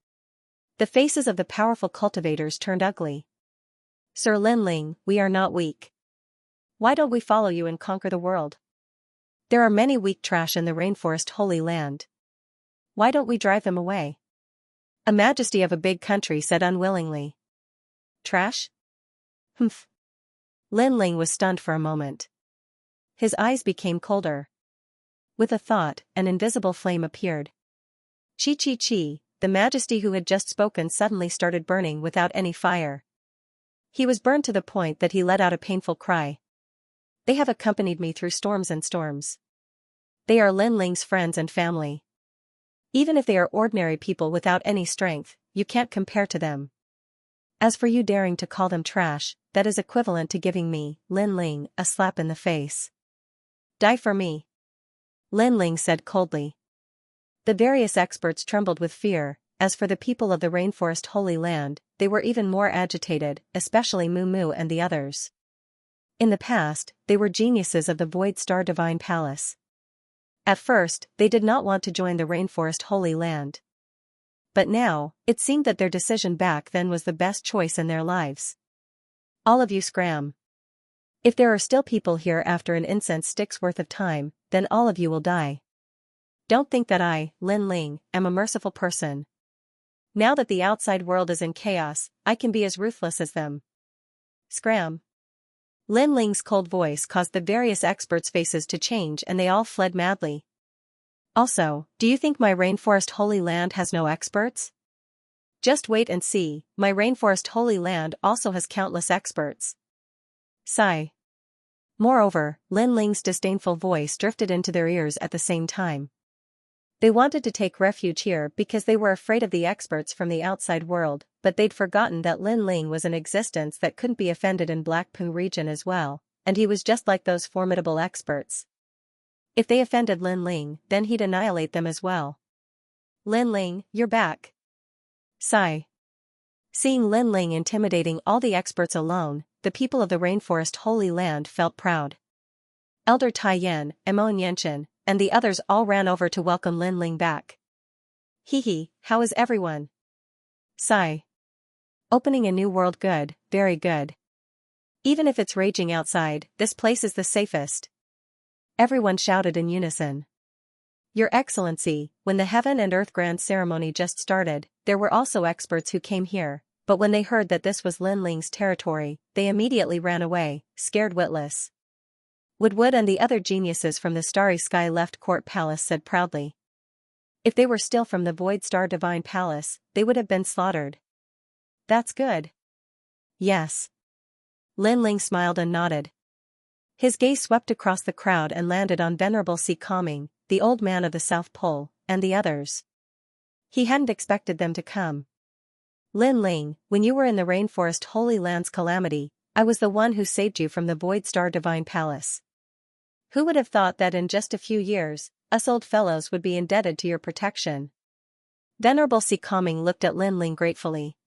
A: The faces of the powerful cultivators turned ugly. Sir Lin Ling, we are not weak. Why don't we follow you and conquer the world? There are many weak trash in the rainforest holy land. Why don't we drive them away? A majesty of a big country said unwillingly. Trash? Humph. Lin Ling was stunned for a moment. His eyes became colder. With a thought, an invisible flame appeared. Chi, the majesty who had just spoken suddenly started burning without any fire. He was burned to the point that he let out a painful cry. They have accompanied me through storms and storms. They are Lin Ling's friends and family. Even if they are ordinary people without any strength, you can't compare to them. As for you daring to call them trash, that is equivalent to giving me, Lin Ling, a slap in the face. Die for me. Lin Ling said coldly. The various experts trembled with fear. As for the people of the rainforest holy land, they were even more agitated, especially Mu Mu and the others. In the past, they were geniuses of the Void Star Divine Palace. At first, they did not want to join the rainforest holy land. But now, it seemed that their decision back then was the best choice in their lives. All of you scram. If there are still people here after an incense stick's worth of time, then all of you will die. Don't think that I, Lin Ling, am a merciful person. Now that the outside world is in chaos, I can be as ruthless as them. Scram. Lin Ling's cold voice caused the various experts' faces to change and they all fled madly. Also, do you think my rainforest holy land has no experts? Just wait and see, my rainforest holy land also has countless experts. Sigh. Moreover, Lin Ling's disdainful voice drifted into their ears at the same time. They wanted to take refuge here because they were afraid of the experts from the outside world, but they'd forgotten that Lin Ling was an existence that couldn't be offended in Blackpung region as well, and he was just like those formidable experts. If they offended Lin Ling, then he'd annihilate them as well. Lin Ling, you're back. Sigh. Seeing Lin Ling intimidating all the experts alone, the people of the rainforest holy land felt proud. Elder Tai Yan, Emon Yenshin, and the others all ran over to welcome Lin Ling back. Hee, how is everyone? Sigh. Opening a new world, good, very good. Even if it's raging outside, this place is the safest. Everyone shouted in unison. Your Excellency, when the Heaven and Earth Grand Ceremony just started, there were also experts who came here, but when they heard that this was Lin Ling's territory, they immediately ran away, scared witless. Woodwood and the other geniuses from the Starry Sky Left Court Palace said proudly. If they were still from the Void Star Divine Palace, they would have been slaughtered. That's good. Yes. Lin Ling smiled and nodded. His gaze swept across the crowd and landed on Venerable Si Calming, the old man of the South Pole, and the others. He hadn't expected them to come. Lin Ling, when you were in the rainforest holy land's calamity, I was the one who saved you from the Void Star Divine Palace. Who would have thought that in just a few years, us old fellows would be indebted to your protection? Venerable Si Calming looked at Lin Ling gratefully.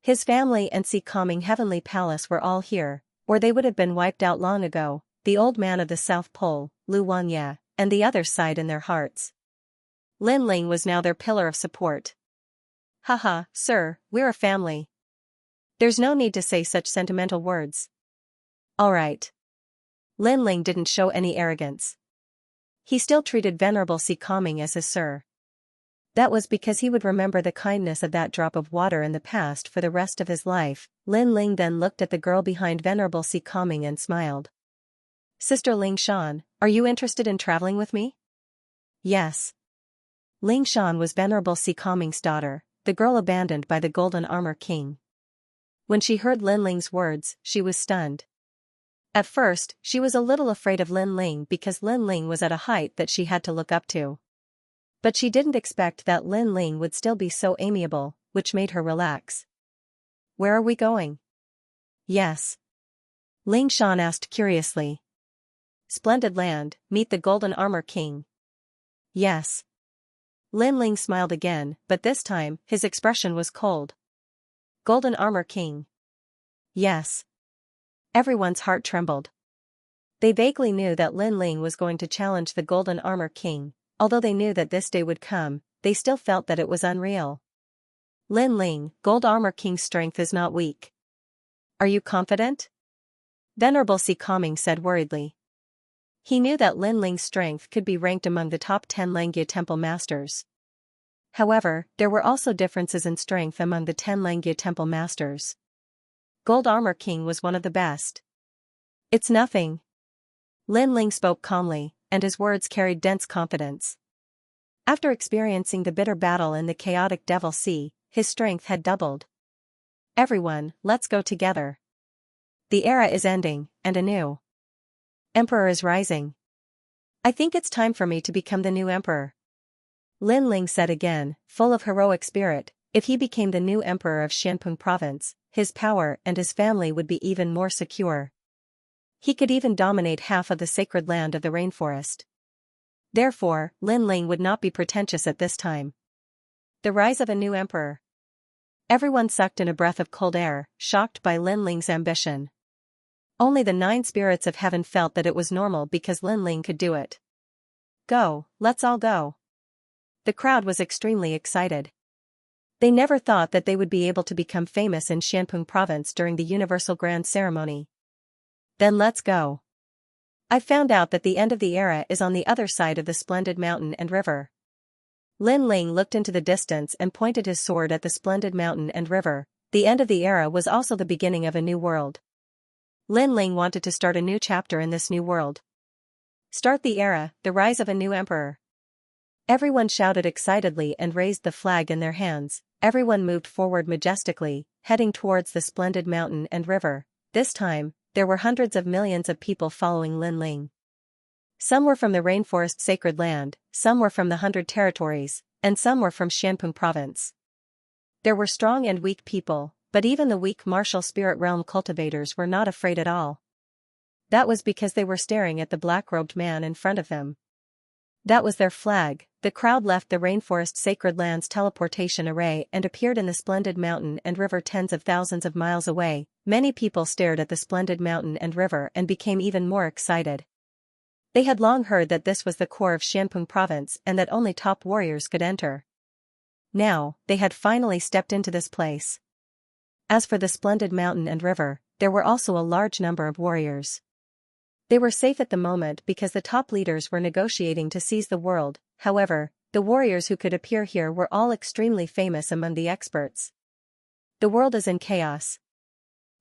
A: His family and Si Calming Heavenly Palace were all here, or they would have been wiped out long ago. The old man of the South Pole, Lu Wanya, and the others sighed in their hearts. Lin Ling was now their pillar of support. Haha, sir, we're a family. There's no need to say such sentimental words. All right. Lin Ling didn't show any arrogance. He still treated Venerable Coming as his sir. That was because he would remember the kindness of that drop of water in the past for the rest of his life. Lin Ling then looked at the girl behind Venerable Coming and smiled. Sister Ling Shan, are you interested in traveling with me? Yes. Ling Shan was Venerable Coming's daughter, the girl abandoned by the Golden Armor King. When she heard Lin Ling's words, she was stunned. At first, she was a little afraid of Lin Ling because Lin Ling was at a height that she had to look up to. But she didn't expect that Lin Ling would still be so amiable, which made her relax. Where are we going? Yes. Ling Shan asked curiously. Splendid land, meet the Golden Armor King. Yes. Lin Ling smiled again, but this time, his expression was cold. Golden Armor King. Yes. Everyone's heart trembled. They vaguely knew that Lin Ling was going to challenge the Golden Armor King, although they knew that this day would come, they still felt that it was unreal. Lin Ling, Gold Armor King's strength is not weak. Are you confident? Venerable Coming said worriedly. He knew that Lin Ling's strength could be ranked among the top 10 Langia Temple Masters. However, there were also differences in strength among the 10 Langia Temple Masters. Gold Armor King was one of the best. It's nothing. Lin Ling spoke calmly, and his words carried dense confidence. After experiencing the bitter battle in the chaotic Devil Sea, his strength had doubled. Everyone, let's go together. The era is ending, and a new emperor is rising. I think it's time for me to become the new emperor. Lin Ling said again, full of heroic spirit. If he became the new emperor of Xianpeng province, his power and his family would be even more secure. He could even dominate half of the sacred land of the rainforest. Therefore, Lin Ling would not be pretentious at this time. The rise of a new emperor. Everyone sucked in a breath of cold air, shocked by Lin Ling's ambition. Only the 9 spirits of heaven felt that it was normal because Lin Ling could do it. Go, let's all go. The crowd was extremely excited. They never thought that they would be able to become famous in Xianpeng province during the Universal Grand Ceremony. Then let's go. I found out that the end of the era is on the other side of the splendid mountain and river. Lin Ling looked into the distance and pointed his sword at the splendid mountain and river. The end of the era was also the beginning of a new world. Lin Ling wanted to start a new chapter in this new world. Start the era, the rise of a new emperor. Everyone shouted excitedly and raised the flag in their hands. Everyone moved forward majestically, heading towards the splendid mountain and river. This time, there were hundreds of millions of people following Lin Ling. Some were from the rainforest sacred land, some were from the 100 territories, and some were from Xianpeng province. There were strong and weak people, but even the weak martial spirit realm cultivators were not afraid at all. That was because they were staring at the black-robed man in front of them. That was their flag. The crowd left the rainforest sacred land's teleportation array and appeared in the splendid mountain and river tens of thousands of miles away. Many people stared at the splendid mountain and river and became even more excited. They had long heard that this was the core of Xianpeng province and that only top warriors could enter. Now, they had finally stepped into this place. As for the splendid mountain and river, there were also a large number of warriors. They were safe at the moment because the top leaders were negotiating to seize the world. However, the warriors who could appear here were all extremely famous among the experts. The world is in chaos.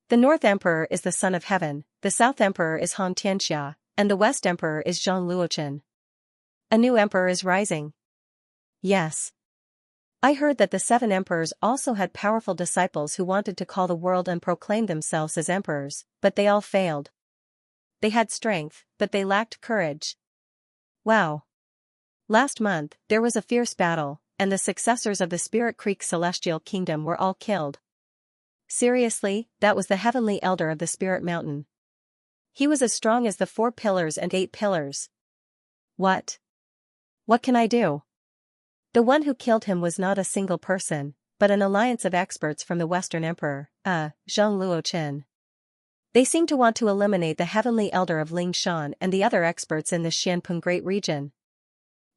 A: The North Emperor is the Son of Heaven, the South Emperor is Xianxia, and the West Emperor is Zhang Luochen. A new emperor is rising. Yes. I heard that the 7 emperors also had powerful disciples who wanted to call the world and proclaim themselves as emperors, but they all failed. They had strength, but they lacked courage. Wow. Last month, there was a fierce battle, and the successors of the Spirit Creek Celestial Kingdom were all killed. Seriously, that was the Heavenly Elder of the Spirit Mountain. He was as strong as the 4 pillars and 8 pillars. What? What can I do? The one who killed him was not a single person, but an alliance of experts from the Western Emperor, Zhang Luochen. They seem to want to eliminate the Heavenly Elder of Lingshan and the other experts in the Xianpeng Great Region.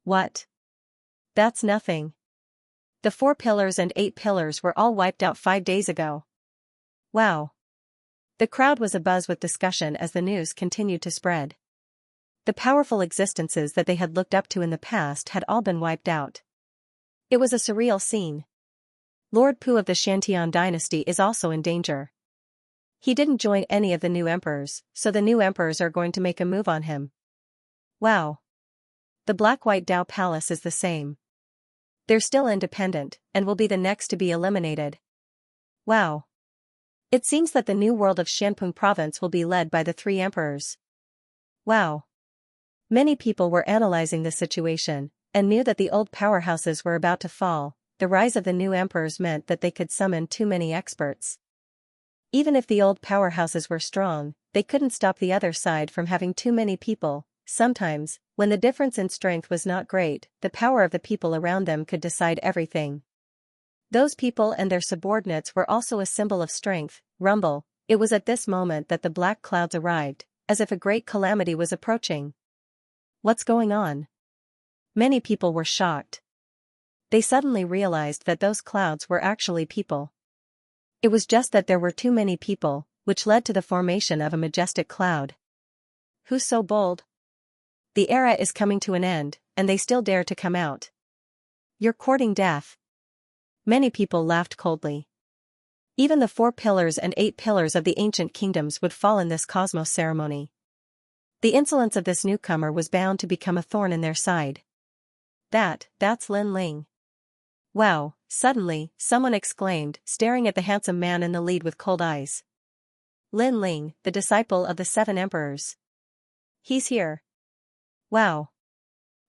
A: What? That's nothing. The 4 pillars and 8 pillars were all wiped out 5 days ago. Wow. The crowd was abuzz with discussion as the news continued to spread. The powerful existences that they had looked up to in the past had all been wiped out. It was a surreal scene. Lord Pu of the Xianxia dynasty is also in danger. He didn't join any of the new emperors, so the new emperors are going to make a move on him. Wow. The Black-White Dao Palace is the same. They're still independent, and will be the next to be eliminated. Wow. It seems that the new world of Xianpeng province will be led by the three emperors. Wow. Many people were analyzing the situation, and knew that the old powerhouses were about to fall. The rise of the new emperors meant that they could summon too many experts. Even if the old powerhouses were strong, they couldn't stop the other side from having too many people. Sometimes, when the difference in strength was not great, the power of the people around them could decide everything. Those people and their subordinates were also a symbol of strength. Rumble. It was at this moment that the black clouds arrived, as if a great calamity was approaching. What's going on? Many people were shocked. They suddenly realized that those clouds were actually people. It was just that there were too many people, which led to the formation of a majestic cloud. Who's so bold? The era is coming to an end, and they still dare to come out. You're courting death. Many people laughed coldly. Even the 4 pillars and 8 pillars of the ancient kingdoms would fall in this cosmos ceremony. The insolence of this newcomer was bound to become a thorn in their side. That's Lin Ling. Wow, suddenly, someone exclaimed, staring at the handsome man in the lead with cold eyes. Lin Ling, the disciple of the 7 emperors. He's here. Wow.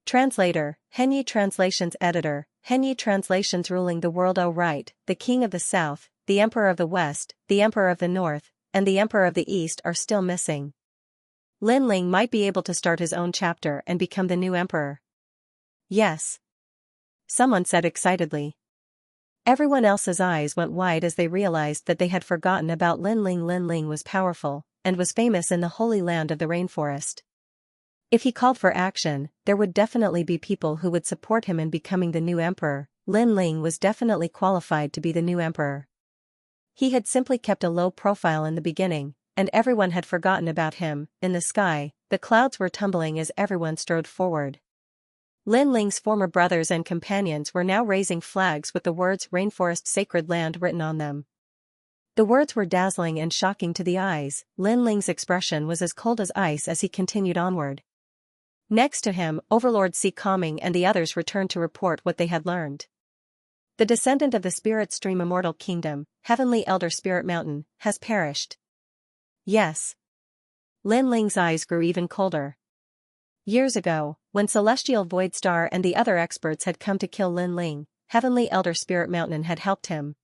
A: Translator, Henyi Translations Editor, Henyi Translations ruling the world. Oh right, the King of the South, the Emperor of the West, the Emperor of the North, and the Emperor of the East are still missing. Lin Ling might be able to start his own chapter and become the new emperor. Yes. Someone said excitedly. Everyone else's eyes went wide as they realized that they had forgotten about Lin Ling. Lin Ling was powerful, and was famous in the holy land of the rainforest. If he called for action, there would definitely be people who would support him in becoming the new emperor. Lin Ling was definitely qualified to be the new emperor. He had simply kept a low profile in the beginning, and everyone had forgotten about him. In the sky, the clouds were tumbling as everyone strode forward. Lin Ling's former brothers and companions were now raising flags with the words "Rainforest Sacred Land" written on them. The words were dazzling and shocking to the eyes. Lin Ling's expression was as cold as ice as he continued onward. Next to him, Overlord Si Kongming and the others returned to report what they had learned. The descendant of the Spirit Stream Immortal Kingdom, Heavenly Elder Spirit Mountain, has perished. Yes. Lin Ling's eyes grew even colder. Years ago, when Celestial Void Star and the other experts had come to kill Lin Ling, Heavenly Elder Spirit Mountain had helped him.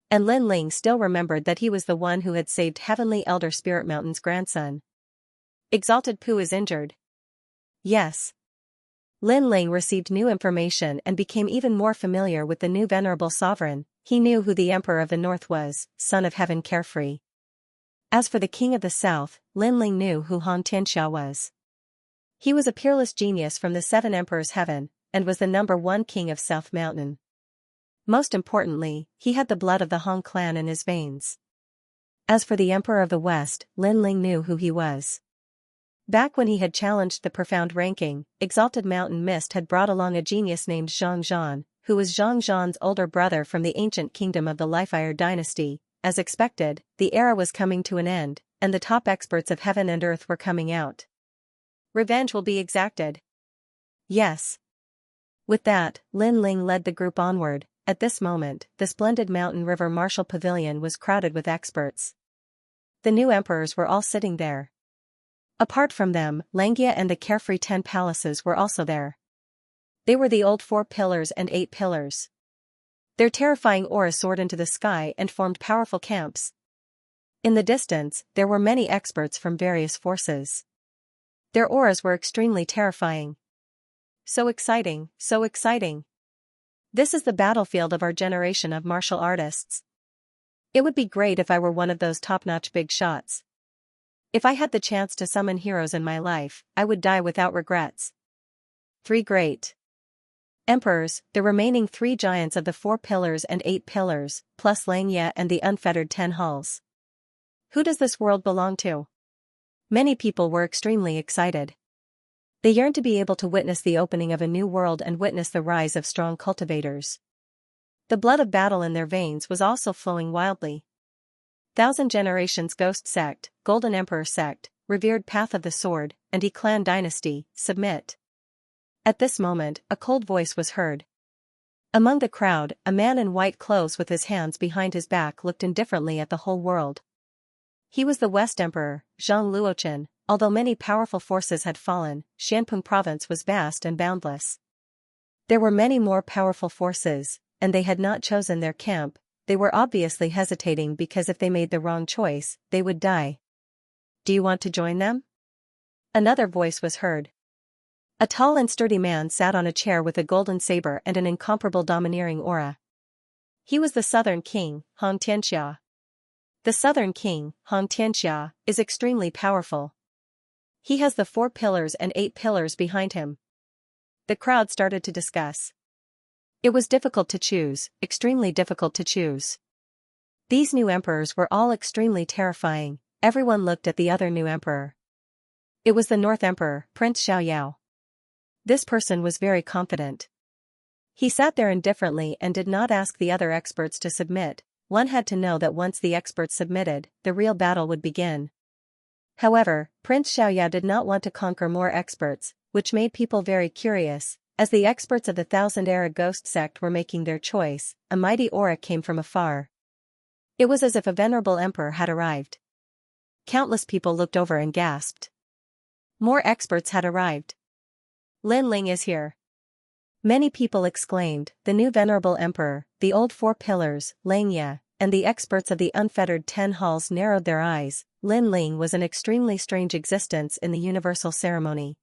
A: And Lin Ling still remembered that he was the one who had saved Heavenly Elder Spirit Mountain's grandson. Exalted Pu is injured. Yes. Lin Ling received new information and became even more familiar with the new venerable sovereign. He knew who the Emperor of the North was, son of Heaven Carefree. As for the King of the South, Lin Ling knew who Han Tianxia was. He was a peerless genius from the 7 Emperors' Heaven, and was the #1 king of South Mountain. Most importantly, he had the blood of the Han clan in his veins. As for the Emperor of the West, Lin Ling knew who he was. Back when he had challenged the profound ranking, Exalted Mountain Mist had brought along a genius named Xianxia, who was Zhangzhan's older brother from the ancient kingdom of the Lifeire dynasty. As expected, the era was coming to an end, and the top experts of heaven and earth were coming out. Revenge will be exacted. Yes. With that, Lin Ling led the group onward. At this moment, the splendid Mountain River Martial Pavilion was crowded with experts. The new emperors were all sitting there. Apart from them, Xianxia and the Carefree 10 Palaces were also there. They were the old 4 pillars and 8 pillars. Their terrifying auras soared into the sky and formed powerful camps. In the distance, there were many experts from various forces. Their auras were extremely terrifying. So exciting, so exciting. This is the battlefield of our generation of martial artists. It would be great if I were one of those top-notch big shots. If I had the chance to summon heroes in my life, I would die without regrets. 3 great emperors, the remaining 3 giants of the 4 pillars and 8 pillars, plus Xianxia and the unfettered 10 hulls. Who does this world belong to? Many people were extremely excited. They yearned to be able to witness the opening of a new world and witness the rise of strong cultivators. The blood of battle in their veins was also flowing wildly. Thousand Generations Ghost Sect, Golden Emperor Sect, Revered Path of the Sword, and E Clan Dynasty, submit. At this moment, a cold voice was heard. Among the crowd, a man in white clothes with his hands behind his back looked indifferently at the whole world. He was the West Emperor, Zhang Luochen. Although many powerful forces had fallen, Xianpeng province was vast and boundless. There were many more powerful forces, and they had not chosen their camp. They were obviously hesitating because if they made the wrong choice, they would die. Do you want to join them? Another voice was heard. A tall and sturdy man sat on a chair with a golden saber and an incomparable domineering aura. He was the Southern King, Xianxia. The Southern King, Xianxia, is extremely powerful. He has the 4 pillars and 8 pillars behind him. The crowd started to discuss. It was difficult to choose, extremely difficult to choose. These new emperors were all extremely terrifying. Everyone looked at the other new emperor. It was the North Emperor, Prince Xiaoyao. This person was very confident. He sat there indifferently and did not ask the other experts to submit. One had to know that once the experts submitted, the real battle would begin. However, Prince Xiaoyao did not want to conquer more experts, which made people very curious. As the experts of the Thousand-Era Ghost Sect were making their choice, a mighty aura came from afar. It was as if a venerable emperor had arrived. Countless people looked over and gasped. More experts had arrived. Lin Ling is here. Many people exclaimed, the new venerable emperor, the old 4 pillars, Xianxia, and the experts of the unfettered 10 halls narrowed their eyes. Lin Ling was an extremely strange existence in the universal ceremony.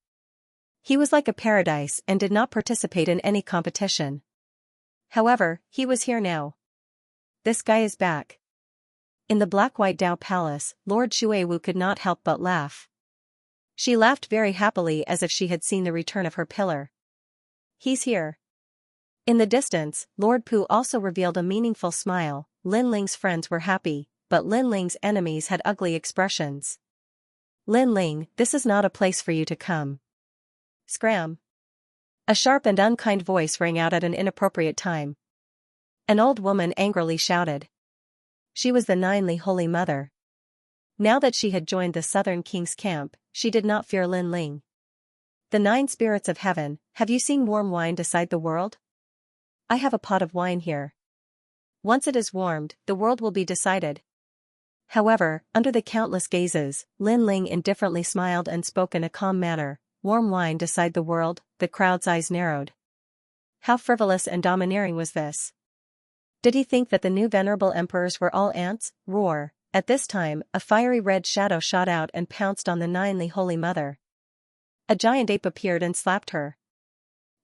A: He was like a paradise and did not participate in any competition. However, he was here now. This guy is back. In the Black-White Dao Palace, Lord Shuiwu could not help but laugh. She laughed very happily as if she had seen the return of her pillar. He's here. In the distance, Lord Pu also revealed a meaningful smile. Lin Ling's friends were happy, but Lin Ling's enemies had ugly expressions. Lin Ling, this is not a place for you to come. Scram. A sharp and unkind voice rang out at an inappropriate time. An old woman angrily shouted. She was the Ninely Holy Mother. Now that she had joined the Southern King's camp, she did not fear Lin Ling. The 9 spirits of heaven, have you seen warm wine decide the world? I have a pot of wine here. Once it is warmed, the world will be decided. However, under the countless gazes, Lin Ling indifferently smiled and spoke in a calm manner. Warm wine decide the world. The crowd's eyes narrowed. How frivolous and domineering was this? Did he think that the new venerable emperors were all ants? Roar. At this time, a fiery red shadow shot out and pounced on the Ninely Holy Mother. A giant ape appeared and slapped her.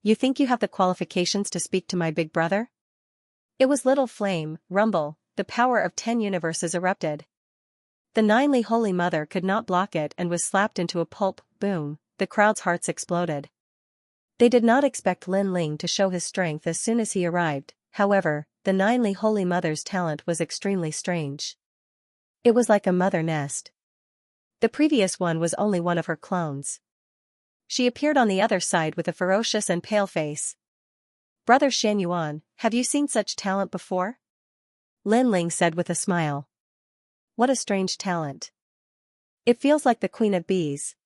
A: You think you have the qualifications to speak to my big brother? It was Little Flame, Rumble, the power of 10 universes erupted. The Ninely Holy Mother could not block it and was slapped into a pulp. Boom, the crowd's hearts exploded. They did not expect Lin Ling to show his strength as soon as he arrived. However, the Ninely Holy Mother's talent was extremely strange. It was like a mother nest. The previous one was only one of her clones. She appeared on the other side with a ferocious and pale face. Brother Shan Yuan, have you seen such talent before? Lin Ling said with a smile. What a strange talent. It feels like the Queen of Bees.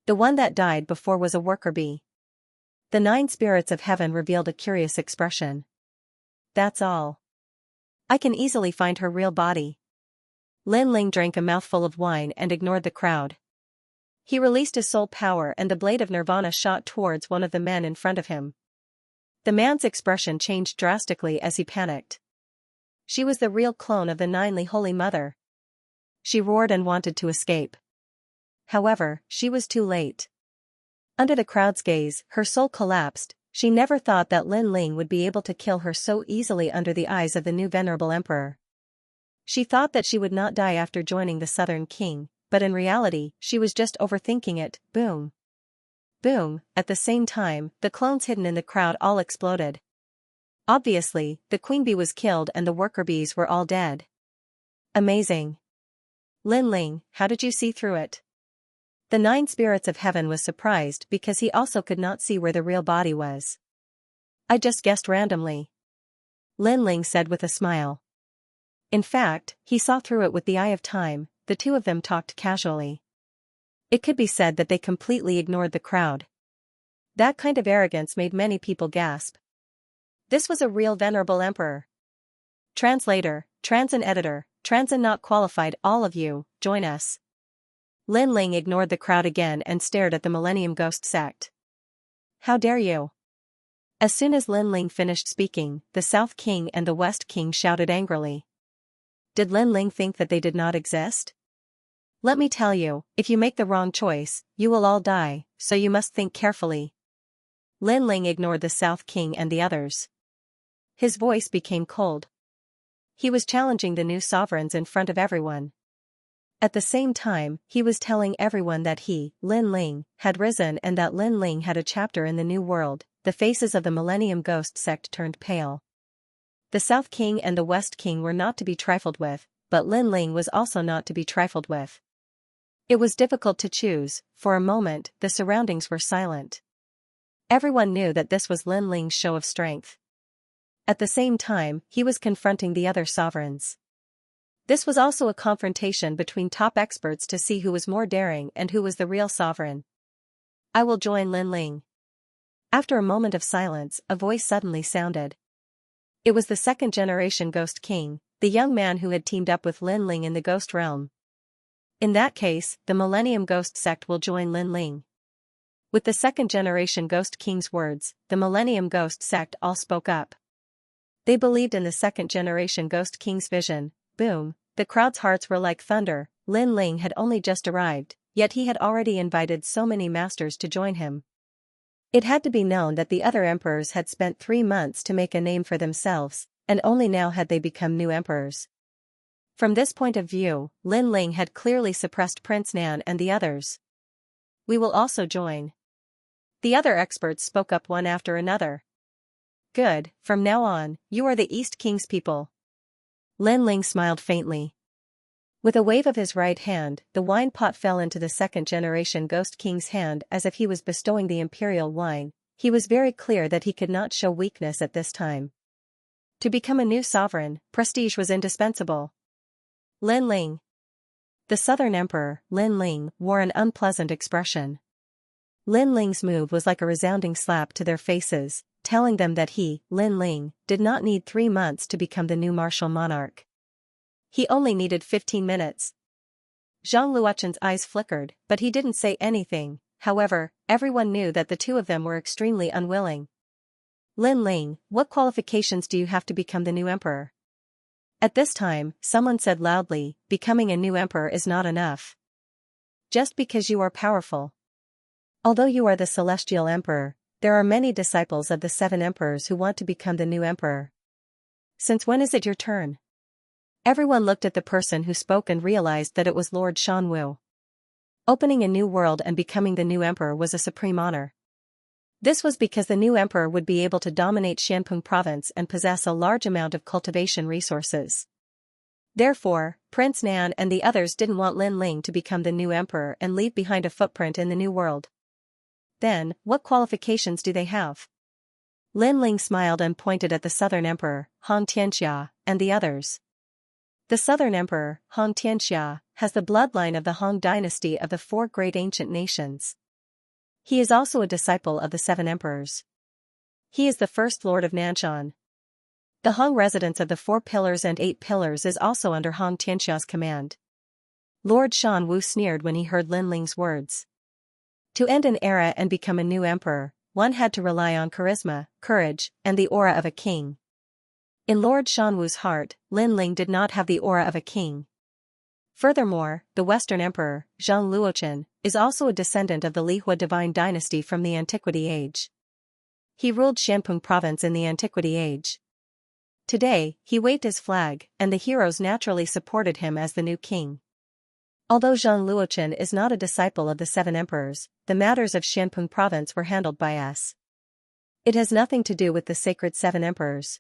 A: The one that died before was a worker bee. The 9 spirits of heaven revealed a curious expression. That's all. I can easily find her real body. Lin Ling drank a mouthful of wine and ignored the crowd. He released his soul power and the blade of Nirvana shot towards one of the men in front of him. The man's expression changed drastically as he panicked. She was the real clone of the Ninely Holy Mother. She roared and wanted to escape. However, she was too late. Under the crowd's gaze, her soul collapsed. She never thought that Lin Ling would be able to kill her so easily under the eyes of the new venerable emperor. She thought that she would not die after joining the Southern King, but in reality, she was just overthinking it. Boom. Boom, at the same time, the clones hidden in the crowd all exploded. Obviously, the queen bee was killed and the worker bees were all dead. Amazing. Lin Ling, how did you see through it? The 9 spirits of heaven was surprised because he also could not see where the real body was. I just guessed randomly, Lin Ling said with a smile. In fact, he saw through it with the eye of time. The two of them talked casually. It could be said that they completely ignored the crowd. That kind of arrogance made many people gasp. This was a real venerable emperor. Translator, Transin editor, Transin not qualified, all of you, join us. Lin Ling ignored the crowd again and stared at the Millennium Ghost sect. How dare you? As soon as Lin Ling finished speaking, the South King and the West King shouted angrily. Did Lin Ling think that they did not exist? Let me tell you, if you make the wrong choice, you will all die, so you must think carefully. Lin Ling ignored the South King and the others. His voice became cold. He was challenging the new sovereigns in front of everyone. At the same time, he was telling everyone that he, Lin Ling, had risen and that Lin Ling had a chapter in the new world. The faces of the Millennium Ghost sect turned pale. The South King and the West King were not to be trifled with, but Lin Ling was also not to be trifled with. It was difficult to choose. For a moment, the surroundings were silent. Everyone knew that this was Lin Ling's show of strength. At the same time, he was confronting the other sovereigns. This was also a confrontation between top experts to see who was more daring and who was the real sovereign. I will join Lin Ling. After a moment of silence, a voice suddenly sounded. It was the second-generation Ghost King, the young man who had teamed up with Lin Ling in the Ghost Realm. In that case, the Millennium Ghost sect will join Lin Ling. With the second-generation Ghost King's words, the Millennium Ghost sect all spoke up. They believed in the second-generation Ghost King's vision. Boom, the crowd's hearts were like thunder. Lin Ling had only just arrived, yet he had already invited so many masters to join him. It had to be known that the other emperors had spent 3 months to make a name for themselves, and only now had they become new emperors. From this point of view, Lin Ling had clearly suppressed Prince Nan and the others. We will also join. The other experts spoke up one after another. Good, from now on, you are the East King's people. Lin Ling smiled faintly. With a wave of his right hand, the wine pot fell into the second-generation Ghost King's hand as if he was bestowing the imperial wine. He was very clear that he could not show weakness at this time. To become a new sovereign, prestige was indispensable. Lin Ling. The Southern Emperor, Lin Ling, wore an unpleasant expression. Lin Ling's move was like a resounding slap to their faces, telling them that he, Lin Ling, did not need 3 months to become the new martial monarch. He only needed 15 minutes. Zhang Luoqin's eyes flickered, but he didn't say anything. However, everyone knew that the two of them were extremely unwilling. Lin Ling, what qualifications do you have to become the new emperor? At this time, someone said loudly, becoming a new emperor is not enough. Just because you are powerful. Although you are the celestial emperor, there are many disciples of the 7 emperors who want to become the new emperor. Since when is it your turn? Everyone looked at the person who spoke and realized that it was Lord Shanwu. Opening a new world and becoming the new emperor was a supreme honor. This was because the new emperor would be able to dominate Xianpeng province and possess a large amount of cultivation resources. Therefore, Prince Nan and the others didn't want Lin Ling to become the new emperor and leave behind a footprint in the new world. Then, what qualifications do they have? Lin Ling smiled and pointed at the Southern Emperor, Han Xianxia, and the others. The Southern Emperor, Han Xianxia, has the bloodline of the Han dynasty of the 4 great ancient nations. He is also a disciple of the 7 emperors. He is the first lord of Nanshan. The Han residence of the 4 pillars and 8 pillars is also under Han Xianxia's command. Lord Shan Wu sneered when he heard Lin Ling's words. To end an era and become a new emperor, one had to rely on charisma, courage, and the aura of a king. In Lord Shanwu's heart, Lin Ling did not have the aura of a king. Furthermore, the Western Emperor, Zhang Luoqin, is also a descendant of the Lihua divine dynasty from the Antiquity Age. He ruled Xianpeng province in the Antiquity Age. Today, he waved his flag, and the heroes naturally supported him as the new king. Although Zhang Luoqin is not a disciple of the 7 emperors, the matters of Xianpeng province were handled by us. It has nothing to do with the sacred 7 emperors.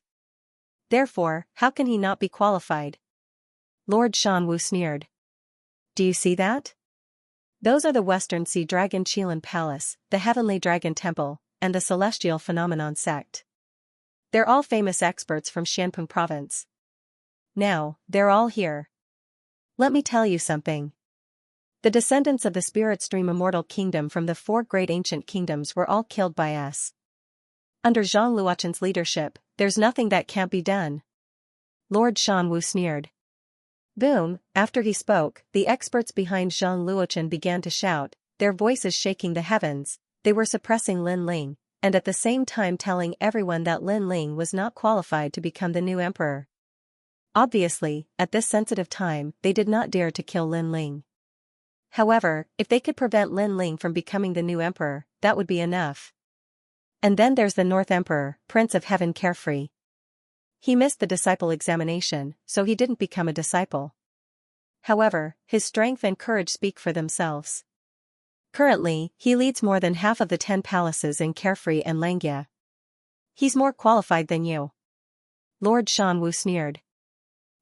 A: Therefore, how can he not be qualified? Lord Shan Wu sneered. Do you see that? Those are the Western Sea Dragon Qilan Palace, the Heavenly Dragon Temple, and the Celestial Phenomenon Sect. They're all famous experts from Xianpeng Province. Now, they're all here. Let me tell you something. The descendants of the Spirit Stream Immortal Kingdom from the 4 great ancient kingdoms were all killed by us. Under Zhang Luoqin's leadership, there's nothing that can't be done. Lord Shanwu sneered. Boom, after he spoke, the experts behind Zhang Luoqin began to shout, their voices shaking the heavens. They were suppressing Lin Ling, and at the same time telling everyone that Lin Ling was not qualified to become the new emperor. Obviously, at this sensitive time, they did not dare to kill Lin Ling. However, if they could prevent Lin Ling from becoming the new emperor, that would be enough. And then there's the North Emperor, Prince of Heaven Carefree. He missed the disciple examination, so he didn't become a disciple. However, his strength and courage speak for themselves. Currently, he leads more than half of the 10 palaces in Carefree and Xianxia. He's more qualified than you. Lord Shanwu sneered.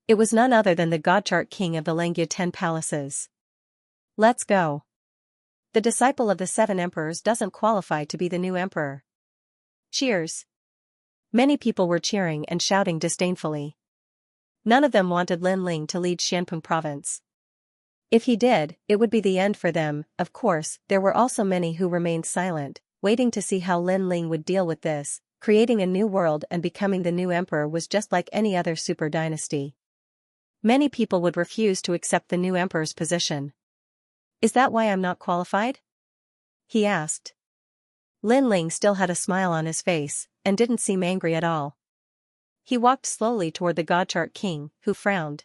A: It was none other than the Godchart King of the Xianxia 10 palaces. Let's go. The disciple of the 7 emperors doesn't qualify to be the new emperor. Cheers. Many people were cheering and shouting disdainfully. None of them wanted Lin Ling to lead Xianpeng Province. If he did, it would be the end for them. Of course, there were also many who remained silent, waiting to see how Lin Ling would deal with this. Creating a new world and becoming the new emperor was just like any other super dynasty. Many people would refuse to accept the new emperor's position. Is that why I'm not qualified? He asked. Lin Ling still had a smile on his face, and didn't seem angry at all. He walked slowly toward the Godchart King, who frowned.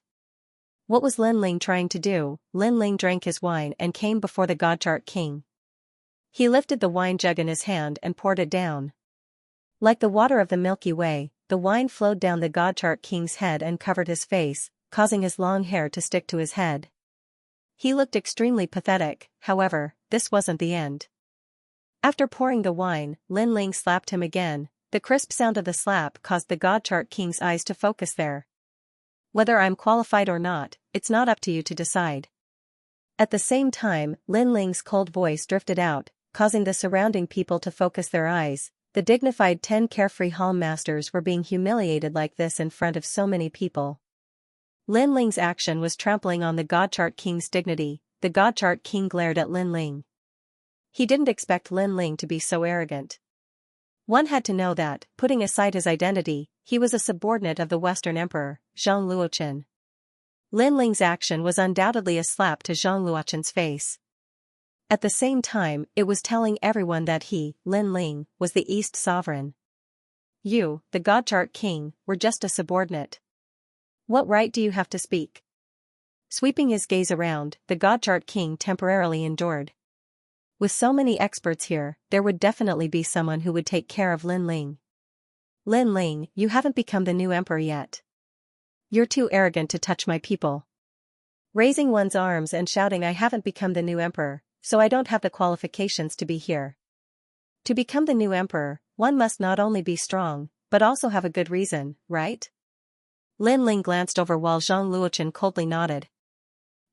A: What was Lin Ling trying to do? Lin Ling drank his wine and came before the Godchart King. He lifted the wine jug in his hand and poured it down. Like the water of the Milky Way, the wine flowed down the Godchart King's head and covered his face, causing his long hair to stick to his head. He looked extremely pathetic. However, this wasn't the end. After pouring the wine, Lin Ling slapped him again. The crisp sound of the slap caused the Godchart King's eyes to focus there. Whether I'm qualified or not, it's not up to you to decide. At the same time, Lin Ling's cold voice drifted out, causing the surrounding people to focus their eyes. The dignified 10 Carefree Hall Masters were being humiliated like this in front of so many people. Lin Ling's action was trampling on the Godchart King's dignity. The Godchart King glared at Lin Ling. He didn't expect Lin Ling to be so arrogant. One had to know that, putting aside his identity, he was a subordinate of the Western Emperor, Zhang Luoqin. Lin Ling's action was undoubtedly a slap to Zhang Luoqin's face. At the same time, it was telling everyone that he, Lin Ling, was the East Sovereign. You, the Godchart King, were just a subordinate. What right do you have to speak? Sweeping his gaze around, the Godchart King temporarily endured. With so many experts here, there would definitely be someone who would take care of Lin Ling. Lin Ling, you haven't become the new emperor yet. You're too arrogant to touch my people. Raising one's arms and shouting, I haven't become the new emperor, so I don't have the qualifications to be here. To become the new emperor, one must not only be strong, but also have a good reason, right? Lin Ling glanced over while Zhang Luoqin coldly nodded.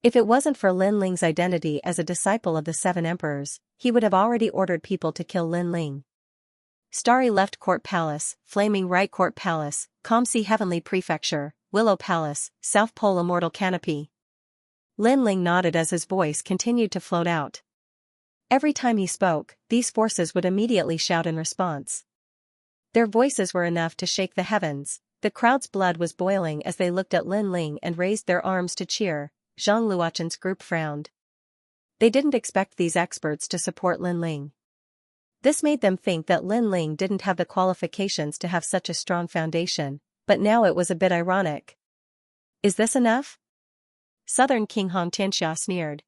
A: If it wasn't for Lin Ling's identity as a disciple of the 7 emperors, he would have already ordered people to kill Lin Ling. Starry Left Court Palace, Flaming Right Court Palace, Comsi Heavenly Prefecture, Willow Palace, South Pole Immortal Canopy. Lin Ling nodded as his voice continued to float out. Every time he spoke, these forces would immediately shout in response. Their voices were enough to shake the heavens. The crowd's blood was boiling as they looked at Lin Ling and raised their arms to cheer. Zhang Luoqin's group frowned. They didn't expect these experts to support Lin Ling. This made them think that Lin Ling didn't have the qualifications to have such a strong foundation, but now it was a bit ironic. Is this enough? Southern King Xianxia sneered.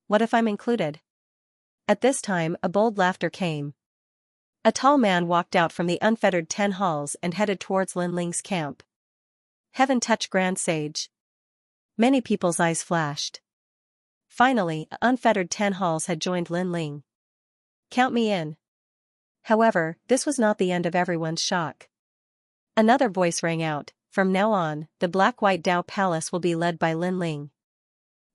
A: What if I'm included? At this time, a bold laughter came. A tall man walked out from the unfettered 10 halls and headed towards Lin Ling's camp. Heaven touch Grand Sage. Many people's eyes flashed. Finally, unfettered 10 halls had joined Lin Ling. Count me in. However, this was not the end of everyone's shock. Another voice rang out, from now on, the Black-White Dao Palace will be led by Lin Ling.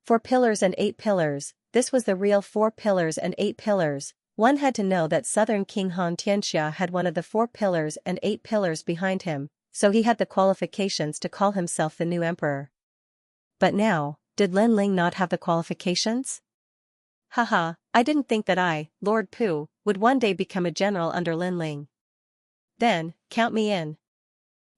A: 4 pillars and 8 pillars, this was the real 4 pillars and 8 pillars. One had to know that southern King Han Xianxia had one of the 4 pillars and 8 pillars behind him, so he had the qualifications to call himself the new emperor. But now, did Lin Ling not have the qualifications? Haha, I didn't think that I, Lord Pu, would one day become a general under Lin Ling. Then, count me in.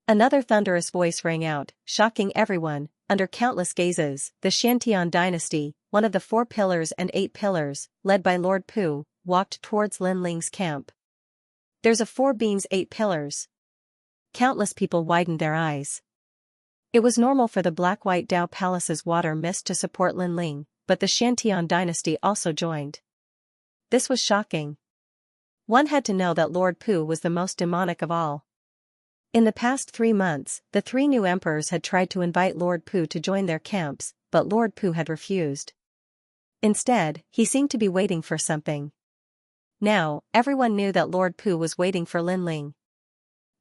A: Another thunderous voice rang out, shocking everyone. Under countless gazes, the Xiantian dynasty, one of the 4 pillars and 8 pillars, led by Lord Pu, walked towards Lin Ling's camp. There's a 4 beams 8 pillars. Countless people widened their eyes. It was normal for the black-white Dao Palace's water mist to support Lin Ling, but the Xiantian dynasty also joined. This was shocking. One had to know that Lord Pu was the most demonic of all. In the past 3 months, the 3 new emperors had tried to invite Lord Pu to join their camps, but Lord Pu had refused. Instead, he seemed to be waiting for something. Now, everyone knew that Lord Pu was waiting for Lin Ling.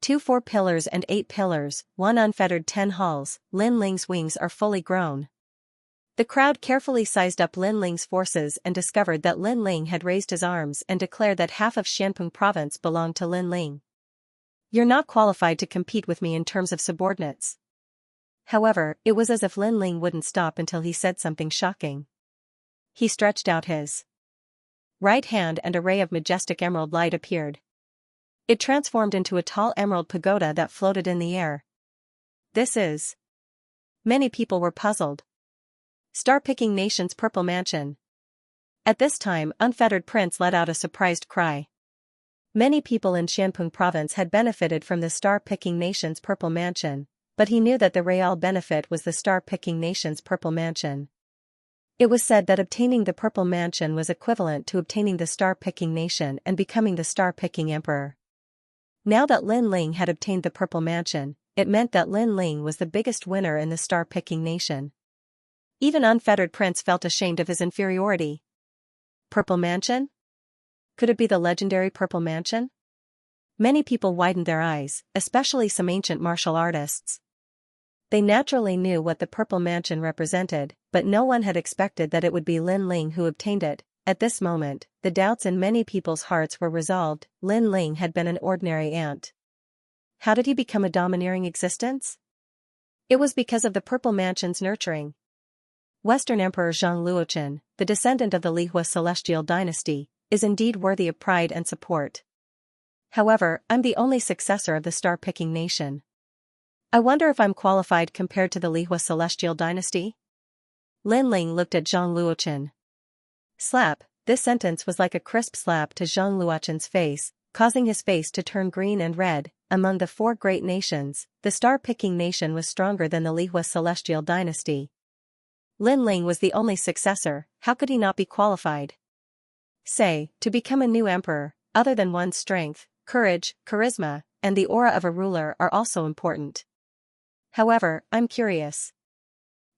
A: 2 4 pillars and 8 pillars, 1 unfettered 10 halls, Lin Ling's wings are fully grown. The crowd carefully sized up Lin Ling's forces and discovered that Lin Ling had raised his arms and declared that half of Xianpeng province belonged to Lin Ling. You're not qualified to compete with me in terms of subordinates. However, it was as if Lin Ling wouldn't stop until he said something shocking. He stretched out his right hand and a ray of majestic emerald light appeared. It transformed into a tall emerald pagoda that floated in the air. This is... Many people were puzzled. Star-picking nation's purple mansion. At this time, Unfettered Prince let out a surprised cry. Many people in Xianpeng province had benefited from the star-picking nation's purple mansion, but he knew that the real benefit was the star-picking nation's purple mansion. It was said that obtaining the purple mansion was equivalent to obtaining the star-picking nation and becoming the star-picking emperor. Now that Lin Ling had obtained the purple mansion, it meant that Lin Ling was the biggest winner in the star-picking nation. Even Unfettered Prince felt ashamed of his inferiority. Purple mansion? Could it be the legendary Purple Mansion? Many people widened their eyes, especially some ancient martial artists. They naturally knew what the Purple Mansion represented, but no one had expected that it would be Lin Ling who obtained it. At this moment, the doubts in many people's hearts were resolved. Lin Ling had been an ordinary ant. How did he become a domineering existence? It was because of the Purple Mansion's nurturing. Western Emperor Zhang Luochen, the descendant of the Lihua celestial dynasty, is indeed worthy of pride and support. However, I'm the only successor of the star-picking nation. I wonder if I'm qualified compared to the Lihua celestial dynasty? Lin Ling looked at Zhang Luochen. Slap, this sentence was like a crisp slap to Zhang Luochen's face, causing his face to turn green and red. Among the 4 great nations, the star-picking nation was stronger than the Lihua celestial dynasty. Lin Ling was the only successor, how could he not be qualified? Say, to become a new emperor, other than one's strength, courage, charisma, and the aura of a ruler are also important. However, I'm curious.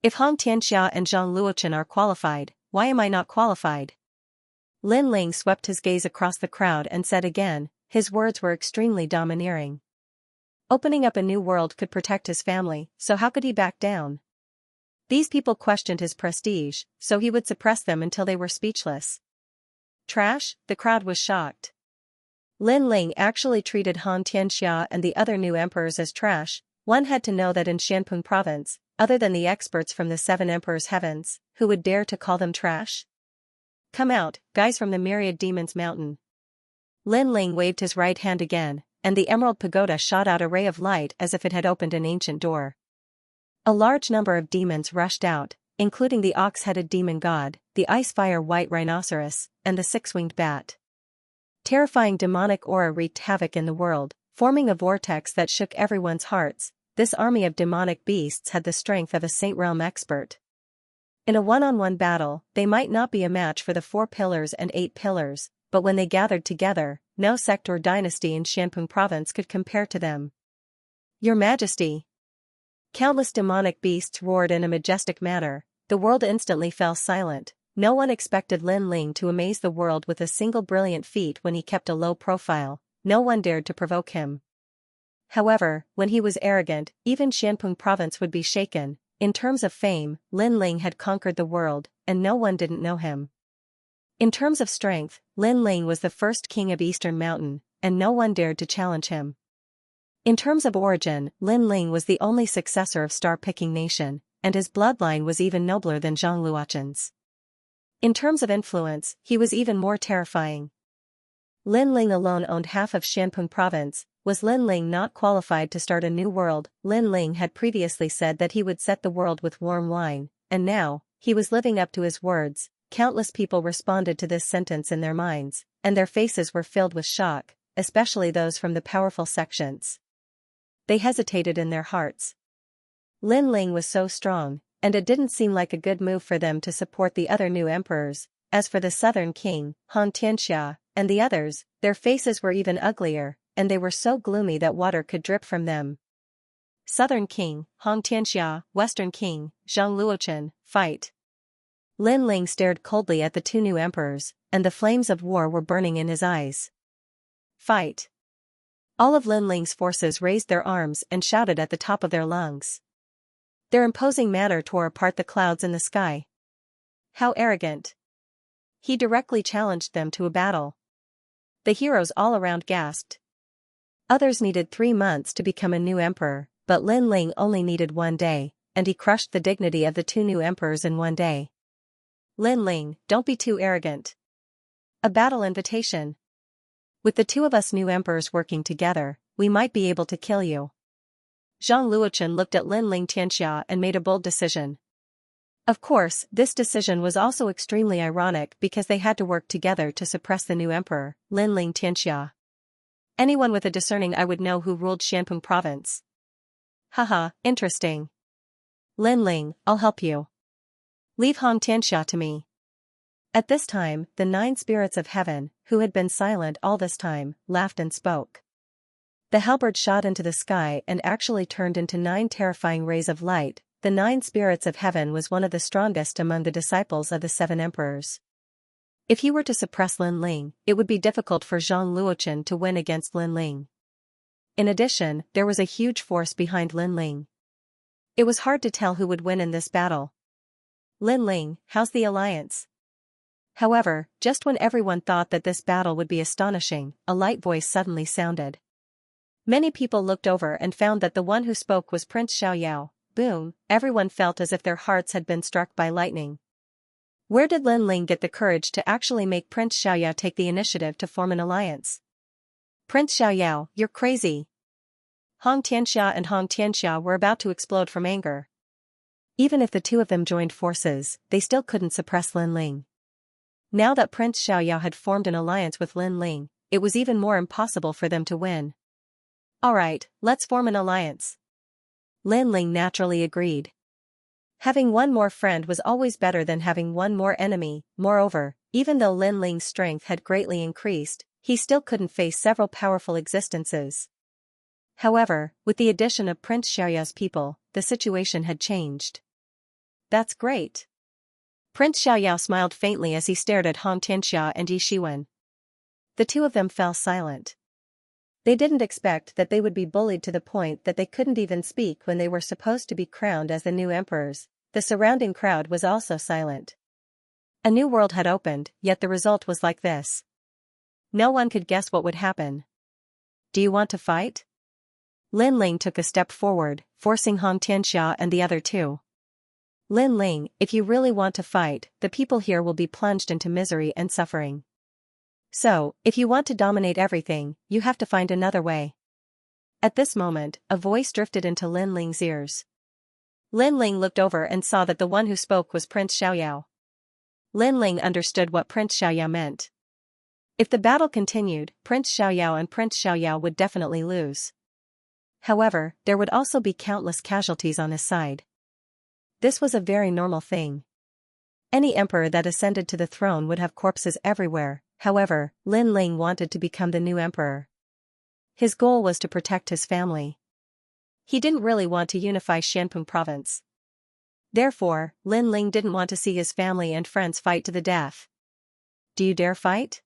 A: If Han Xianxia and Zhang Luochen are qualified, why am I not qualified? Lin Ling swept his gaze across the crowd and said again, his words were extremely domineering. Opening up a new world could protect his family, so how could he back down? These people questioned his prestige, so he would suppress them until they were speechless. Trash? The crowd was shocked. Lin Ling actually treated Han Xianxia and the other new emperors as trash. One had to know that in Xianpeng province, other than the experts from the 7 emperors' heavens, who would dare to call them trash? Come out, guys from the myriad demons mountain. Lin Ling waved his right hand again, and the emerald pagoda shot out a ray of light as if it had opened an ancient door. A large number of demons rushed out, including the ox-headed demon god, the ice-fire white rhinoceros, and the 6-winged bat. Terrifying demonic aura wreaked havoc in the world, forming a vortex that shook everyone's hearts. This army of demonic beasts had the strength of a Saint Realm expert. In a one-on-one battle, they might not be a match for the 4 pillars and 8 pillars, but when they gathered together, no sect or dynasty in Xianpeng province could compare to them. Your Majesty! Countless demonic beasts roared in a majestic manner. The world instantly fell silent. No one expected Lin Ling to amaze the world with a single brilliant feat when he kept a low profile. No one dared to provoke him. However, when he was arrogant, even Xianpeng province would be shaken. in terms of fame, Lin Ling had conquered the world, and no one didn't know him. In terms of strength, Lin Ling was the first king of Eastern Mountain, and no one dared to challenge him. In terms of origin, Lin Ling was the only successor of Star-Picking Nation, and his bloodline was even nobler than Zhang Luoqin's. In terms of influence, he was even more terrifying. Lin Ling alone owned half of Xianpeng province. Was Lin Ling not qualified to start a new world? Lin Ling had previously said that he would set the world with warm wine, and now, he was living up to his words. Countless people responded to this sentence in their minds, and their faces were filled with shock, especially those from the powerful sections. They hesitated in their hearts. Lin Ling was so strong, and it didn't seem like a good move for them to support the other new emperors. As for the southern king, Xianxia, and the others, their faces were even uglier, and they were so gloomy that water could drip from them. Southern king, Xianxia, western king, Zhang Luoqin, fight. Lin Ling stared coldly at the two new emperors, and the flames of war were burning in his eyes. Fight. All of Lin Ling's forces raised their arms and shouted at the top of their lungs. Their imposing manner tore apart the clouds in the sky. How arrogant. He directly challenged them to a battle. The heroes all around gasped. Others needed 3 months to become a new emperor, but Lin Ling only needed 1 day, and he crushed the dignity of the two new emperors in 1 day. Lin Ling, don't be too arrogant. A battle invitation. With the two of us new emperors working together, we might be able to kill you. Zhang Luoqin looked at Lin Ling Xianxia and made a bold decision. Of course, this decision was also extremely ironic because they had to work together to suppress the new emperor, Lin Ling Xianxia. Anyone with a discerning eye would know who ruled Xianpeng province. Haha, interesting. Lin Ling, I'll help you. Leave Xianxia to me. At this time, the 9 spirits of heaven, who had been silent all this time, laughed and spoke. The halberd shot into the sky and actually turned into 9 terrifying rays of light. The 9 spirits of heaven was one of the strongest among the disciples of the 7 emperors. If he were to suppress Lin Ling, it would be difficult for Zhang Luoqin to win against Lin Ling. In addition, there was a huge force behind Lin Ling. It was hard to tell who would win in this battle. Lin Ling, how's the alliance? However, just when everyone thought that this battle would be astonishing, a light voice suddenly sounded. Many people looked over and found that the one who spoke was Prince Xiaoyao. Boom, everyone felt as if their hearts had been struck by lightning. Where did Lin Ling get the courage to actually make Prince Xiaoyao take the initiative to form an alliance? Prince Xiaoyao, you're crazy. Xianxia and Xianxia were about to explode from anger. Even if the two of them joined forces, they still couldn't suppress Lin Ling. Now that Prince Xiaoyao had formed an alliance with Lin Ling, it was even more impossible for them to win. Alright, let's form an alliance. Lin Ling naturally agreed. Having one more friend was always better than having one more enemy. Moreover, even though Lin Ling's strength had greatly increased, he still couldn't face several powerful existences. However, with the addition of Prince Xiaoyao's people, the situation had changed. That's great. Prince Xiaoyao smiled faintly as he stared at Xianxia and Yi Shiwen. The two of them fell silent. They didn't expect that they would be bullied to the point that they couldn't even speak when they were supposed to be crowned as the new emperors. The surrounding crowd was also silent. A new world had opened, yet the result was like this. No one could guess what would happen. Do you want to fight? Lin Ling took a step forward, forcing Xianxia and the other two. Lin Ling, if you really want to fight, the people here will be plunged into misery and suffering. So, if you want to dominate everything, you have to find another way. At this moment, a voice drifted into Lin Ling's ears. Lin Ling looked over and saw that the one who spoke was Prince Xiaoyao. Lin Ling understood what Prince Xiaoyao meant. If the battle continued, Prince Xiaoyao would definitely lose. However, there would also be countless casualties on his side. This was a very normal thing. Any emperor that ascended to the throne would have corpses everywhere. However, Lin Ling wanted to become the new emperor. His goal was to protect his family. He didn't really want to unify Xianpeng province. Therefore, Lin Ling didn't want to see his family and friends fight to the death. Do you dare fight?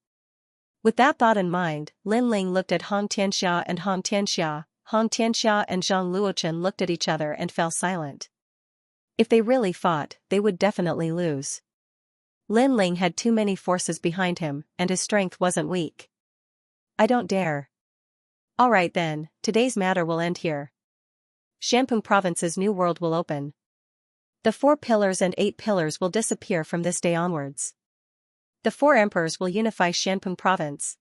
A: With that thought in mind, Lin Ling looked at Xianxia and Xianxia and Zhang Luoqin looked at each other and fell silent. If they really fought, they would definitely lose. Lin Ling had too many forces behind him, and his strength wasn't weak. I don't dare. Alright then, today's matter will end here. Xianpeng Province's new world will open. The 4 pillars and 8 pillars will disappear from this day onwards. The 4 emperors will unify Xianpeng Province.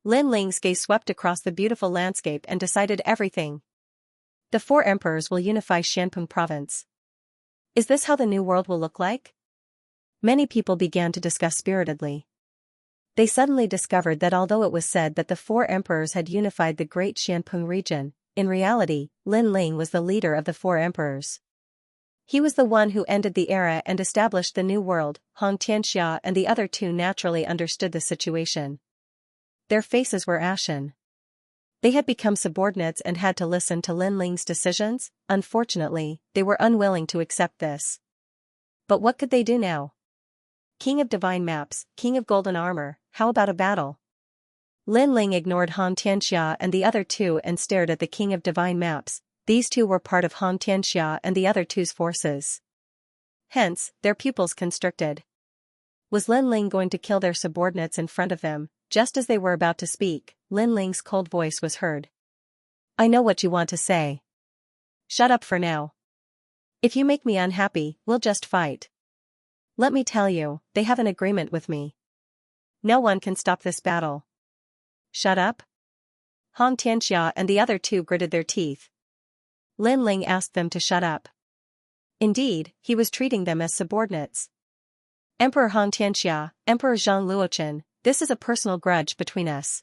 A: Lin Ling's gaze swept across the beautiful landscape and decided everything. The 4 emperors will unify Xianpeng Province. Is this how the new world will look like? Many people began to discuss spiritedly. They suddenly discovered that although it was said that the 4 emperors had unified the great Xianpeng region, in reality, Lin Ling was the leader of the 4 emperors. He was the one who ended the era and established the new world. Xianxia and the other 2 naturally understood the situation. Their faces were ashen. They had become subordinates and had to listen to Lin Ling's decisions. Unfortunately, they were unwilling to accept this. But what could they do now? King of Divine Maps, King of Golden Armor, how about a battle? Lin Ling ignored Xianxia and the other 2 and stared at the King of Divine Maps. These 2 were part of Xianxia and the other 2's forces. Hence, their pupils constricted. Was Lin Ling going to kill their subordinates in front of them? Just as they were about to speak, Lin Ling's cold voice was heard. I know what you want to say. Shut up for now. If you make me unhappy, we'll just fight. Let me tell you, they have an agreement with me. No one can stop this battle. Shut up? Xianxia and the other 2 gritted their teeth. Lin Ling asked them to shut up. Indeed, he was treating them as subordinates. Emperor Xianxia, Emperor Zhang Luochen, this is a personal grudge between us.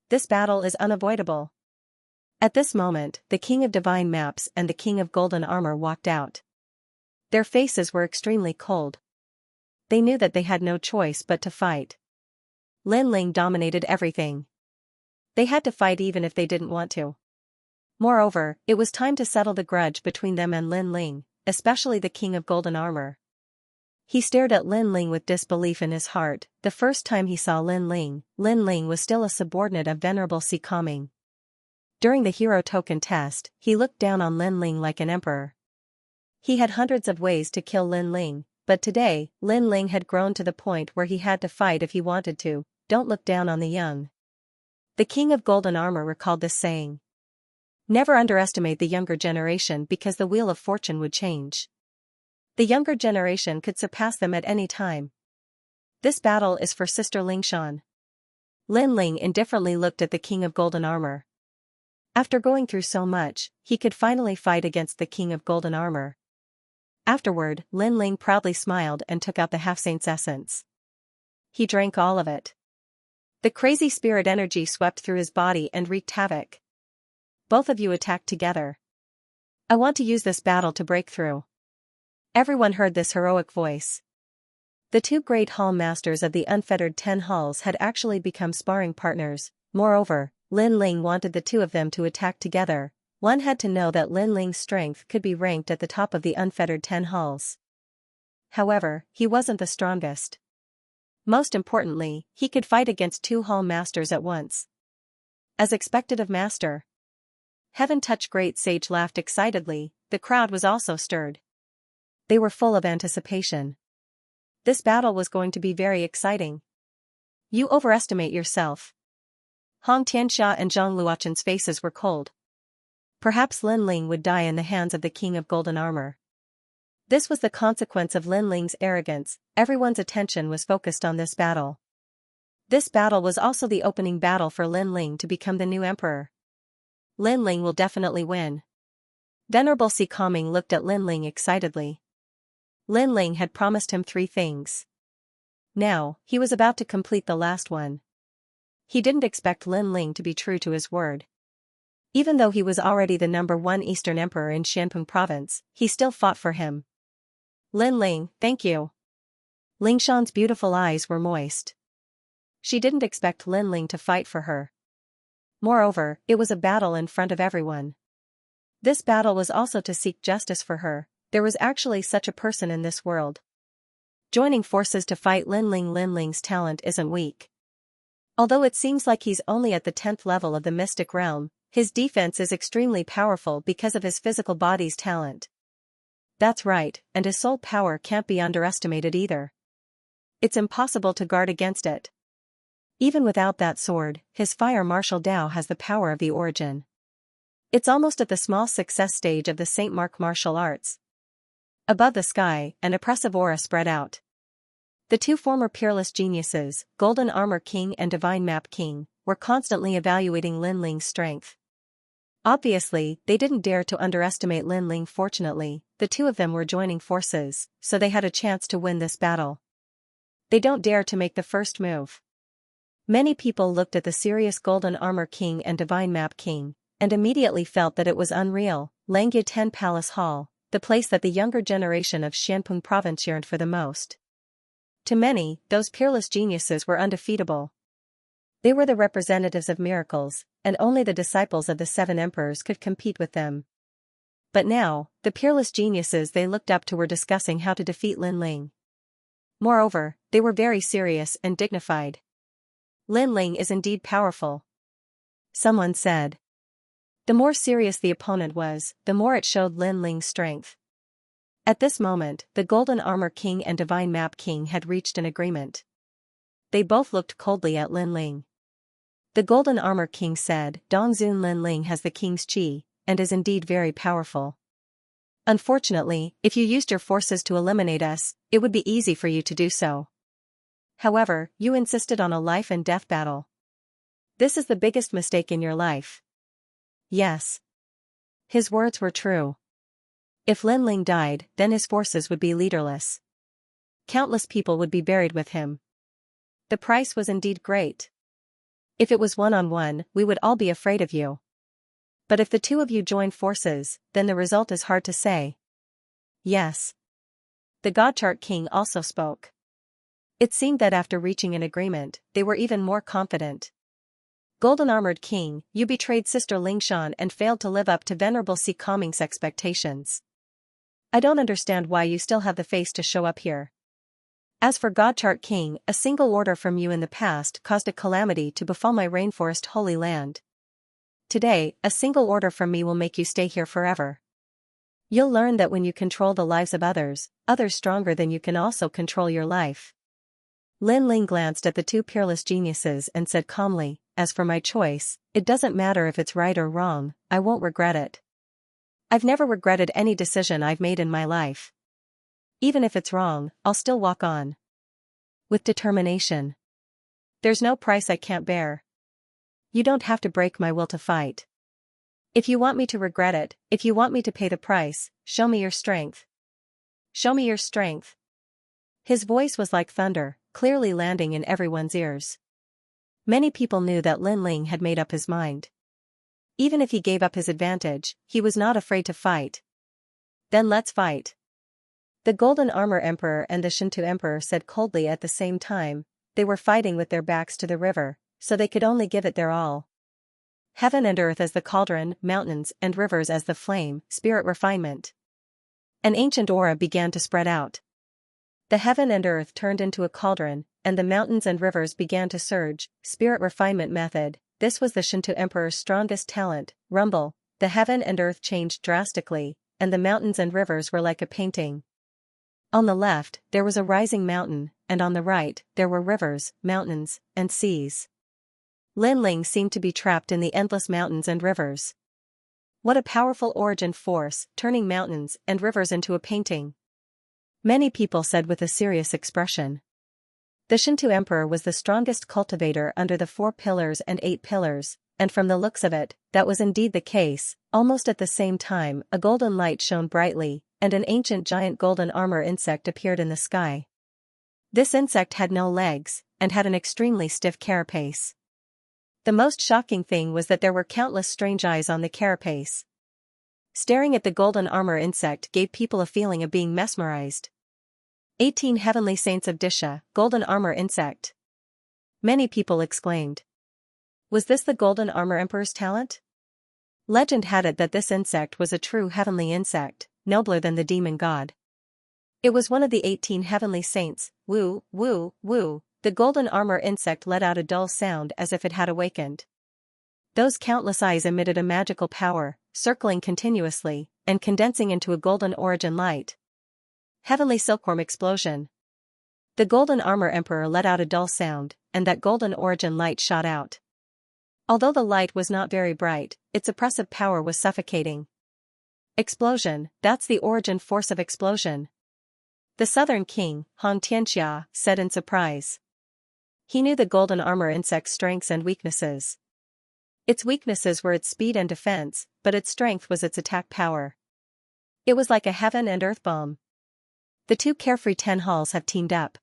A: This battle is unavoidable. At this moment, the King of Divine Maps and the King of Golden Armor walked out. Their faces were extremely cold. They knew that they had no choice but to fight. Lin Ling dominated everything. They had to fight even if they didn't want to. Moreover, it was time to settle the grudge between them and Lin Ling, especially the King of Golden Armor. He stared at Lin Ling with disbelief in his heart. The first time he saw Lin Ling was still a subordinate of Venerable Si Kaming. During the hero token test, he looked down on Lin Ling like an emperor. He had hundreds of ways to kill Lin Ling, but today, Lin Ling had grown to the point where he had to fight if he wanted to. Don't look down on the young. The King of Golden Armor recalled this saying. Never underestimate the younger generation because the wheel of fortune would change. The younger generation could surpass them at any time. This battle is for Sister Lingshan. Lin Ling indifferently looked at the King of Golden Armor. After going through so much, he could finally fight against the King of Golden Armor. Afterward, Lin Ling proudly smiled and took out the half-saint's essence. He drank all of it. The crazy spirit energy swept through his body and wreaked havoc. Both of you attacked together. I want to use this battle to break through. Everyone heard this heroic voice. The 2 great hall masters of the unfettered 10 halls had actually become sparring partners. Moreover, Lin Ling wanted the 2 of them to attack together. One had to know that Lin Ling's strength could be ranked at the top of the unfettered 10 halls. However, he wasn't the strongest. Most importantly, he could fight against 2 hall masters at once. As expected of Master. Heaven Touch Great Sage laughed excitedly. The crowd was also stirred. They were full of anticipation. This battle was going to be very exciting. You overestimate yourself. Xianxia and Zhang Luochen's faces were cold. Perhaps Lin Ling would die in the hands of the King of Golden Armor. This was the consequence of Lin Ling's arrogance. Everyone's attention was focused on this battle. This battle was also the opening battle for Lin Ling to become the new emperor. Lin Ling will definitely win. Venerable Si Kaming looked at Lin Ling excitedly. Lin Ling had promised him 3 things. Now, he was about to complete the last one. He didn't expect Lin Ling to be true to his word. Even though he was already the #1 Eastern Emperor in Xianpeng Province, he still fought for him. Lin Ling, thank you. Lingshan's beautiful eyes were moist. She didn't expect Lin Ling to fight for her. Moreover, it was a battle in front of everyone. This battle was also to seek justice for her. There was actually such a person in this world. Joining forces to fight Lin Ling. Lin Ling's talent isn't weak. Although it seems like he's only at the 10th level of the mystic realm, his defense is extremely powerful because of his physical body's talent. That's right, and his soul power can't be underestimated either. It's impossible to guard against it. Even without that sword, his fire martial Tao has the power of the origin. It's almost at the small success stage of the St. Mark martial arts. Above the sky, an oppressive aura spread out. The two former peerless geniuses, Golden Armor King and Divine Map King, were constantly evaluating Lin Ling's strength. Obviously, they didn't dare to underestimate Lin Ling. Fortunately, the two of them were joining forces, so they had a chance to win this battle. They don't dare to make the first move. Many people looked at the serious Golden Armor King and Divine Map King, and immediately felt that it was unreal. Langya 10 Palace Hall, the place that the younger generation of Xianpeng province yearned for the most. To many, those peerless geniuses were undefeatable. They were the representatives of miracles, and only the disciples of the seven emperors could compete with them. But now, the peerless geniuses they looked up to were discussing how to defeat Lin Ling. Moreover, they were very serious and dignified. Lin Ling is indeed powerful, someone said. The more serious the opponent was, the more it showed Lin Ling's strength. At this moment, the Golden Armor King and Divine Map King had reached an agreement. They both looked coldly at Lin Ling. The Golden Armor King said, Dongzun Lin Ling has the king's qi, and is indeed very powerful. Unfortunately, if you used your forces to eliminate us, it would be easy for you to do so. However, you insisted on a life and death battle. This is the biggest mistake in your life. Yes. His words were true. If Lin Ling died, then his forces would be leaderless. Countless people would be buried with him. The price was indeed great. If it was one-on-one, we would all be afraid of you. But if the two of you join forces, then the result is hard to say. Yes. The Godchart King also spoke. It seemed that after reaching an agreement, they were even more confident. Golden Armored King, you betrayed Sister Lingshan and failed to live up to Venerable Si Kongming's expectations. I don't understand why you still have the face to show up here. As for Godchart King, a single order from you in the past caused a calamity to befall my rainforest holy land. Today, a single order from me will make you stay here forever. You'll learn that when you control the lives of others, others stronger than you can also control your life. Lin Ling glanced at the two peerless geniuses and said calmly, as for my choice, it doesn't matter if it's right or wrong, I won't regret it. I've never regretted any decision I've made in my life. Even if it's wrong, I'll still walk on. With determination. There's no price I can't bear. You don't have to break my will to fight. If you want me to regret it, if you want me to pay the price, show me your strength. Show me your strength. His voice was like thunder, clearly landing in everyone's ears. Many people knew that Lin Ling had made up his mind. Even if he gave up his advantage, he was not afraid to fight. Then let's fight. The Golden Armor Emperor and the Shinto Emperor said coldly at the same time. They were fighting with their backs to the river, so they could only give it their all. Heaven and earth as the cauldron, mountains and rivers as the flame, spirit refinement. An ancient aura began to spread out. The heaven and earth turned into a cauldron, and the mountains and rivers began to surge, spirit refinement method. This was the Shinto Emperor's strongest talent, rumble. The heaven and earth changed drastically, and the mountains and rivers were like a painting. On the left, there was a rising mountain, and on the right, there were rivers, mountains, and seas. Lin Ling seemed to be trapped in the endless mountains and rivers. What a powerful origin force, turning mountains and rivers into a painting. Many people said with a serious expression. The Shinto Emperor was the strongest cultivator under the 4 pillars and 8 pillars, and from the looks of it, that was indeed the case. Almost at the same time, a golden light shone brightly, and an ancient giant golden armor insect appeared in the sky. This insect had no legs, and had an extremely stiff carapace. The most shocking thing was that there were countless strange eyes on the carapace. Staring at the golden armor insect gave people a feeling of being mesmerized. 18 Heavenly Saints of Disha, Golden Armor Insect. Many people exclaimed. Was this the Golden Armor Emperor's talent? Legend had it that this insect was a true heavenly insect, nobler than the demon god. It was one of the 18 heavenly saints. Woo, woo, woo. The golden armor insect let out a dull sound as if it had awakened. Those countless eyes emitted a magical power, circling continuously, and condensing into a golden origin light. Heavenly silkworm explosion. The golden armor emperor let out a dull sound, and that golden origin light shot out. Although the light was not very bright, its oppressive power was suffocating. Explosion, that's the origin force of explosion. The southern king, Xianxia, said in surprise. He knew the golden armor insect's strengths and weaknesses. Its weaknesses were its speed and defense, but its strength was its attack power. It was like a heaven and earth bomb. The two carefree 10 halls have teamed up.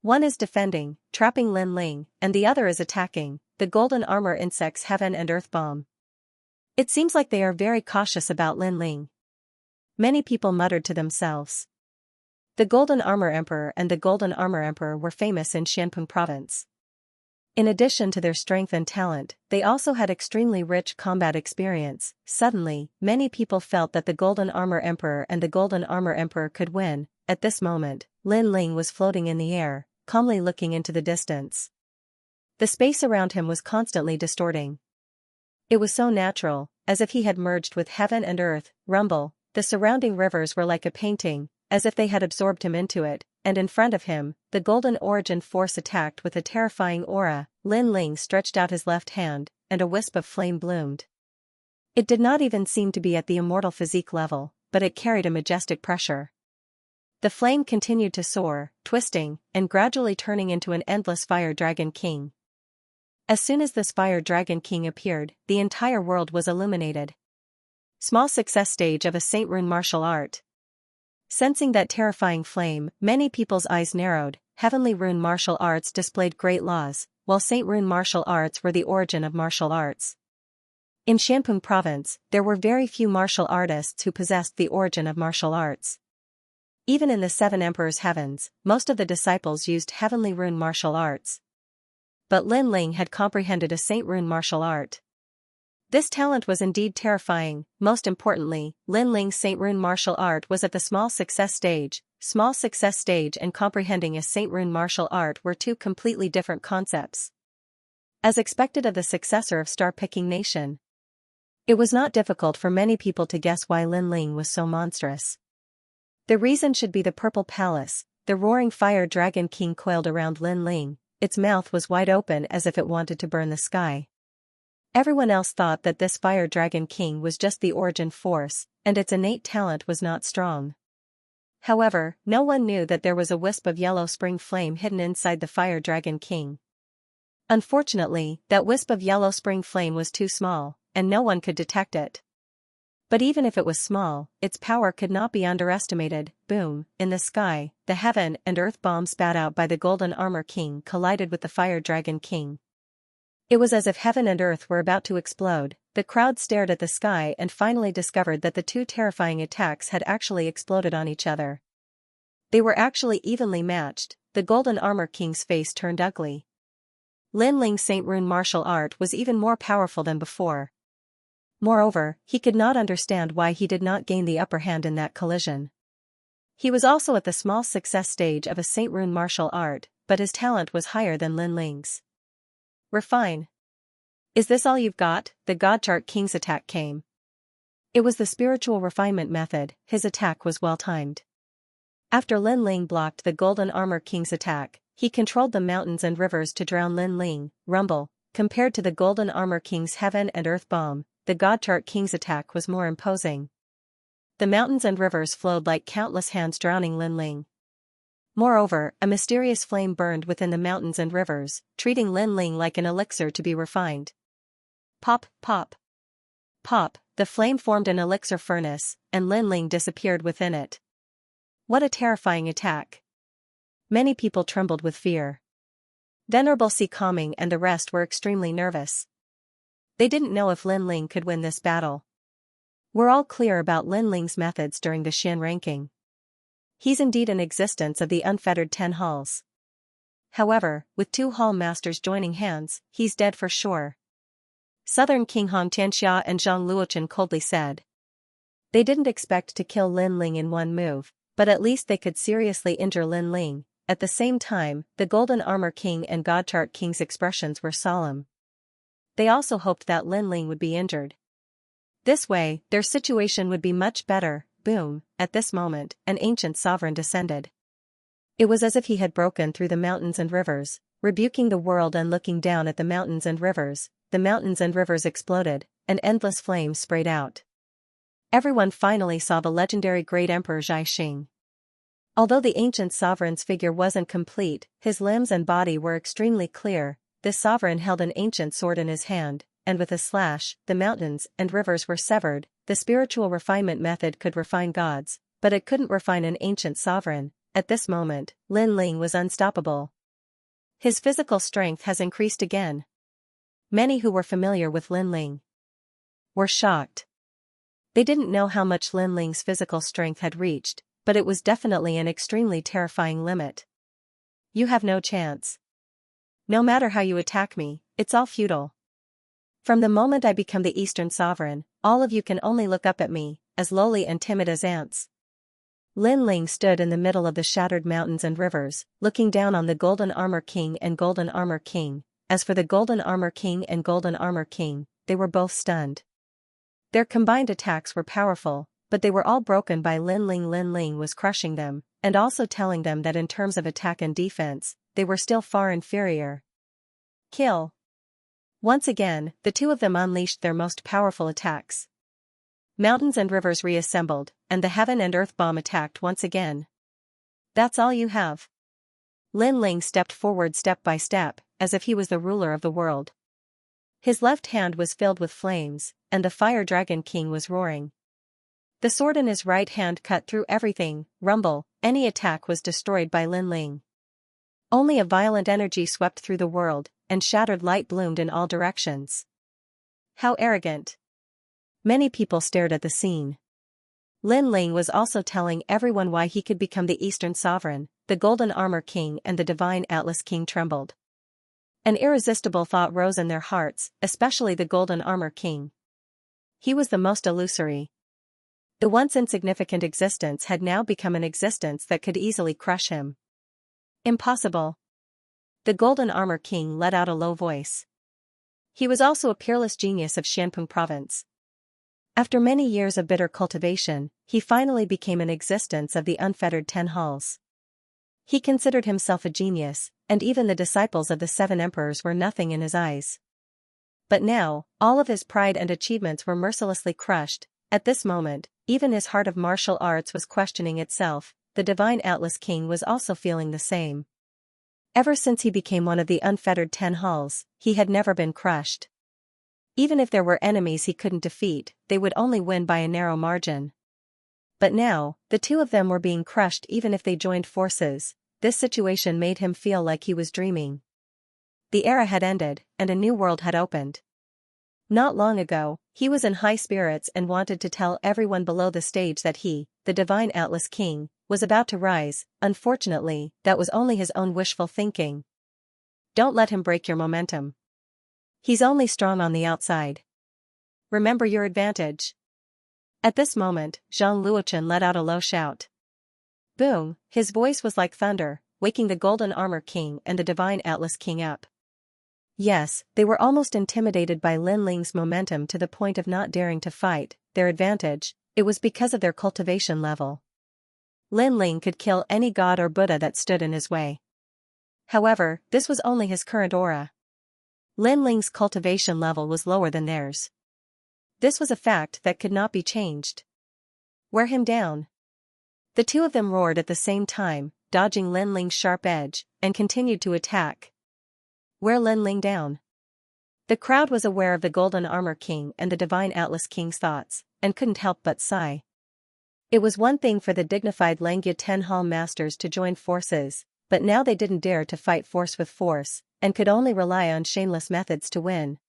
A: One is defending, trapping Lin Ling, and the other is attacking, the golden armor insect's heaven and earth bomb. It seems like they are very cautious about Lin Ling. Many people muttered to themselves. The Golden Armor Emperor and the Golden Armor Emperor were famous in Xianxia province. In addition to their strength and talent, they also had extremely rich combat experience. Suddenly, many people felt that the Golden Armor Emperor and the Golden Armor Emperor could win. At this moment, Lin Ling was floating in the air, calmly looking into the distance. The space around him was constantly distorting. It was so natural, as if he had merged with heaven and earth. Rumble, the surrounding rivers were like a painting, as if they had absorbed him into it, and in front of him, the golden origin force attacked with a terrifying aura. Lin Ling stretched out his left hand, and a wisp of flame bloomed. It did not even seem to be at the immortal physique level, but it carried a majestic pressure. The flame continued to soar, twisting, and gradually turning into an endless fire dragon king. As soon as this fire dragon king appeared, the entire world was illuminated. Small success stage of a Saint Rune martial art. Sensing that terrifying flame, many people's eyes narrowed. Heavenly Rune martial arts displayed great laws, while Saint Rune martial arts were the origin of martial arts. In Xianxia province, there were very few martial artists who possessed the origin of martial arts. Even in the Seven Emperors' heavens, most of the disciples used Heavenly Rune martial arts. But Lin Ling had comprehended a Saint Rune martial art. This talent was indeed terrifying. Most importantly, Lin Ling's Saint Rune martial art was at the small success stage. Small success stage and comprehending a Saint Rune martial art were two completely different concepts. As expected of the successor of star-picking nation, it was not difficult for many people to guess why Lin Ling was so monstrous. The reason should be the purple palace. The roaring fire dragon king coiled around Lin Ling. Its mouth was wide open as if it wanted to burn the sky. Everyone else thought that this fire dragon king was just the origin force, and its innate talent was not strong. However, no one knew that there was a wisp of yellow spring flame hidden inside the fire dragon king. Unfortunately, that wisp of yellow spring flame was too small, and no one could detect it. But even if it was small, its power could not be underestimated. Boom, in the sky, the heaven and earth bomb spat out by the Golden Armor King collided with the Fire Dragon King. It was as if heaven and earth were about to explode. The crowd stared at the sky and finally discovered that the two terrifying attacks had actually exploded on each other. They were actually evenly matched. The Golden Armor King's face turned ugly. Lin Ling's Saint Rune martial art was even more powerful than before. Moreover, he could not understand why he did not gain the upper hand in that collision. He was also at the small success stage of a Saint Rune martial art, but his talent was higher than Lin Ling's. Refine. Is this all you've got? The Godchart King's attack came. It was the spiritual refinement method. His attack was well timed. After Lin Ling blocked the Golden Armor King's attack, he controlled the mountains and rivers to drown Lin Ling. Rumble. Compared to the Golden Armor King's heaven and earth bomb, the Godchart King's attack was more imposing. The mountains and rivers flowed like countless hands drowning Lin Ling. Moreover, a mysterious flame burned within the mountains and rivers, treating Lin Ling like an elixir to be refined. Pop, pop. Pop, the flame formed an elixir furnace, and Lin Ling disappeared within it. What a terrifying attack. Many people trembled with fear. Venerable Si Calming and the rest were extremely nervous. They didn't know if Lin Ling could win this battle. We're all clear about Lin Ling's methods during the Xian ranking. He's indeed an existence of the unfettered 10 halls. However, with 2 hall masters joining hands, he's dead for sure. Southern King Xianxia and Zhang Luochen coldly said. They didn't expect to kill Lin Ling in one move, but at least they could seriously injure Lin Ling. At the same time, the Golden Armor King and Godchart King's expressions were solemn. They also hoped that Lin Ling would be injured. This way, their situation would be much better. Boom, at this moment, an ancient sovereign descended. It was as if he had broken through the mountains and rivers, rebuking the world and looking down at the mountains and rivers. The mountains and rivers exploded, and endless flames sprayed out. Everyone finally saw the legendary great Emperor Xianxia. Although the ancient sovereign's figure wasn't complete, his limbs and body were extremely clear. This sovereign held an ancient sword in his hand, and with a slash, the mountains and rivers were severed. The spiritual refinement method could refine gods, but it couldn't refine an ancient sovereign. At this moment, Lin Ling was unstoppable. His physical strength has increased again. Many who were familiar with Lin Ling were shocked. They didn't know how much Lin Ling's physical strength had reached, but it was definitely an extremely terrifying limit. You have no chance. No matter how you attack me, it's all futile. From the moment I become the Eastern Sovereign, all of you can only look up at me, as lowly and timid as ants. Lin Ling stood in the middle of the shattered mountains and rivers, looking down on the Golden Armor King and Golden Armor King. As for the Golden Armor King and Golden Armor King, they were both stunned. Their combined attacks were powerful, but they were all broken by Lin Ling. Lin Ling was crushing them, and also telling them that in terms of attack and defense, they were still far inferior. Kill. Once again, the two of them unleashed their most powerful attacks. Mountains and rivers reassembled, and the heaven and earth bomb attacked once again. That's all you have? Lin Ling stepped forward step by step, as if he was the ruler of the world. His left hand was filled with flames, and the Fire Dragon King was roaring. The sword in his right hand cut through everything. Rumble, any attack was destroyed by Lin Ling. Only a violent energy swept through the world, and shattered light bloomed in all directions. How arrogant. Many people stared at the scene. Lin Ling was also telling everyone why he could become the Eastern Sovereign. The Golden Armor King and the Divine Atlas King trembled. An irresistible thought rose in their hearts, especially the Golden Armor King. He was the most illusory. The once insignificant existence had now become an existence that could easily crush him. Impossible. The Golden Armor King let out a low voice. He was also a peerless genius of Xianpeng province. After many years of bitter cultivation, he finally became an existence of the unfettered 10 halls. He considered himself a genius, and even the disciples of the 7 emperors were nothing in his eyes. But now, all of his pride and achievements were mercilessly crushed. At this moment, even his heart of martial arts was questioning itself. The Divine Atlas King was also feeling the same. Ever since he became one of the unfettered 10 halls, he had never been crushed. Even if there were enemies he couldn't defeat, they would only win by a narrow margin. But now, the two of them were being crushed even if they joined forces. This situation made him feel like he was dreaming. The era had ended, and a new world had opened. Not long ago, he was in high spirits and wanted to tell everyone below the stage that he, the Divine Atlas King, was about to rise. Unfortunately, that was only his own wishful thinking. Don't let him break your momentum. He's only strong on the outside. Remember your advantage. At this moment, Zhang Luochen let out a low shout. Boom, his voice was like thunder, waking the Golden Armor King and the Divine Atlas King up. Yes, they were almost intimidated by Lin Ling's momentum to the point of not daring to fight. Their advantage, it was because of their cultivation level. Lin Ling could kill any god or Buddha that stood in his way. However, this was only his current aura. Lin Ling's cultivation level was lower than theirs. This was a fact that could not be changed. Wear him down. The two of them roared at the same time, dodging Lin Ling's sharp edge, and continued to attack. Wear Lin Ling down. The crowd was aware of the Golden Armor King and the Divine Atlas King's thoughts, and couldn't help but sigh. It was one thing for the dignified Langya 10 Hall masters to join forces, but now they didn't dare to fight force with force, and could only rely on shameless methods to win.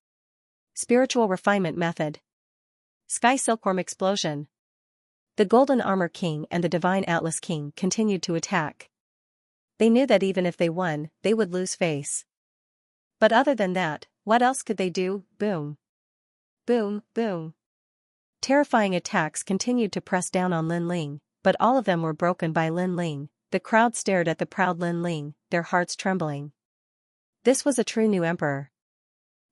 A: Spiritual refinement method. Sky Silkworm explosion. The Golden Armor King and the Divine Atlas King continued to attack. They knew that even if they won, they would lose face. But other than that, what else could they do? Boom. Boom, boom. Terrifying attacks continued to press down on Lin Ling, but all of them were broken by Lin Ling. The crowd stared at the proud Lin Ling, their hearts trembling. This was a true new emperor.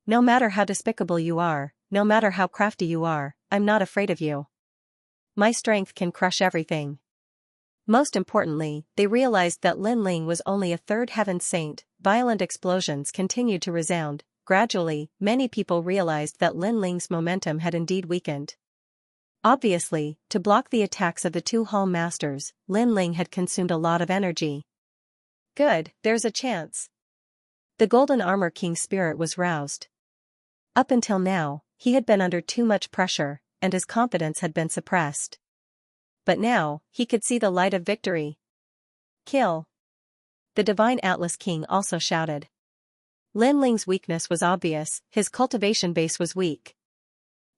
A: No matter how despicable you are, no matter how crafty you are, I'm not afraid of you. My strength can crush everything." Most importantly, they realized that Lin Ling was only a third heaven saint. Violent explosions continued to resound. Gradually, many people realized that Lin Ling's momentum had indeed weakened. Obviously, to block the attacks of the two hall masters, Lin Ling had consumed a lot of energy. Good, there's a chance. The Golden Armor King's spirit was roused. Up until now, he had been under too much pressure, and his confidence had been suppressed. But now, he could see the light of victory. Kill! The Divine Atlas King also shouted. Lin Ling's weakness was obvious, his cultivation base was weak.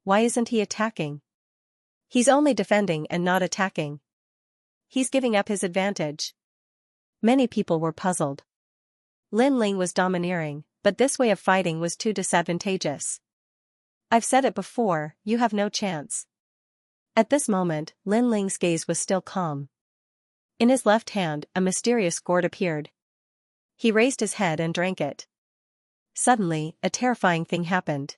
A: Why isn't he attacking? He's only defending and not attacking. He's giving up his advantage. Many people were puzzled. Lin Ling was domineering, but this way of fighting was too disadvantageous. I've said it before, you have no chance. At this moment, Lin Ling's gaze was still calm. In his left hand, a mysterious gourd appeared. He raised his head and drank it. Suddenly, a terrifying thing happened.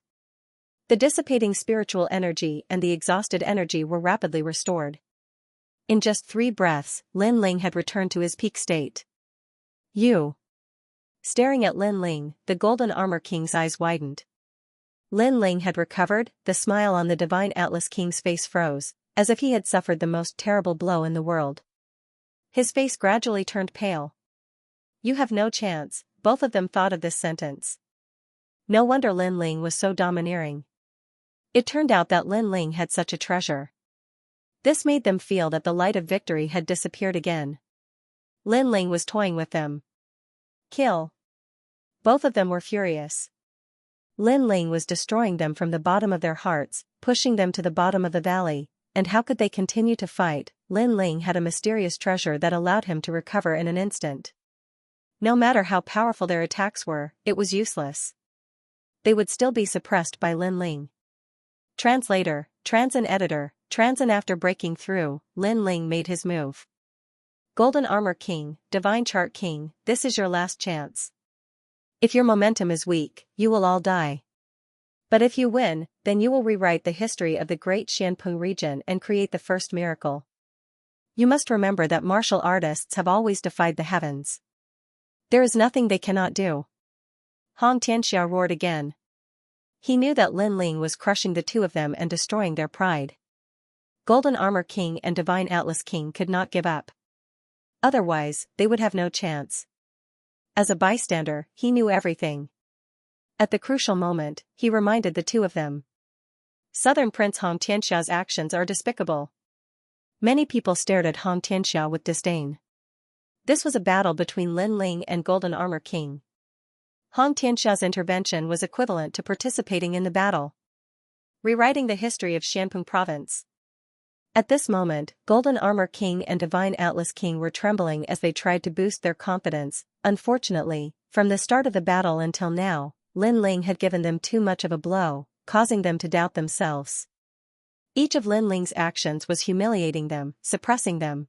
A: The dissipating spiritual energy and the exhausted energy were rapidly restored. In just 3 breaths, Lin Ling had returned to his peak state. You. Staring at Lin Ling, the Golden Armor King's eyes widened. Lin Ling had recovered, the smile on the Divine Atlas King's face froze, as if he had suffered the most terrible blow in the world. His face gradually turned pale. You have no chance, both of them thought of this sentence. No wonder Lin Ling was so domineering. It turned out that Lin Ling had such a treasure. This made them feel that the light of victory had disappeared again. Lin Ling was toying with them. Kill! Both of them were furious. Lin Ling was destroying them from the bottom of their hearts, pushing them to the bottom of the valley, and how could they continue to fight? Lin Ling had a mysterious treasure that allowed him to recover in an instant. No matter how powerful their attacks were, it was useless. They would still be suppressed by Lin Ling. Translator, Transin Editor, Transin. After breaking through, Lin Ling made his move. Golden Armor King, Divine Chart King, this is your last chance. If your momentum is weak, you will all die. But if you win, then you will rewrite the history of the great Xianpeng region and create the first miracle. You must remember that martial artists have always defied the heavens. There is nothing they cannot do. Xianxia roared again. He knew that Lin Ling was crushing the two of them and destroying their pride. Golden Armor King and Divine Atlas King could not give up. Otherwise, they would have no chance. As a bystander, he knew everything. At the crucial moment, he reminded the two of them. Southern Prince Xianxia's actions are despicable. Many people stared at Xianxia with disdain. This was a battle between Lin Ling and Golden Armor King. Xianxia's intervention was equivalent to participating in the battle, rewriting the history of Xianpeng province. At this moment, Golden Armor King and Divine Atlas King were trembling as they tried to boost their confidence. Unfortunately, from the start of the battle until now, Lin Ling had given them too much of a blow, causing them to doubt themselves. Each of Lin Ling's actions was humiliating them, suppressing them.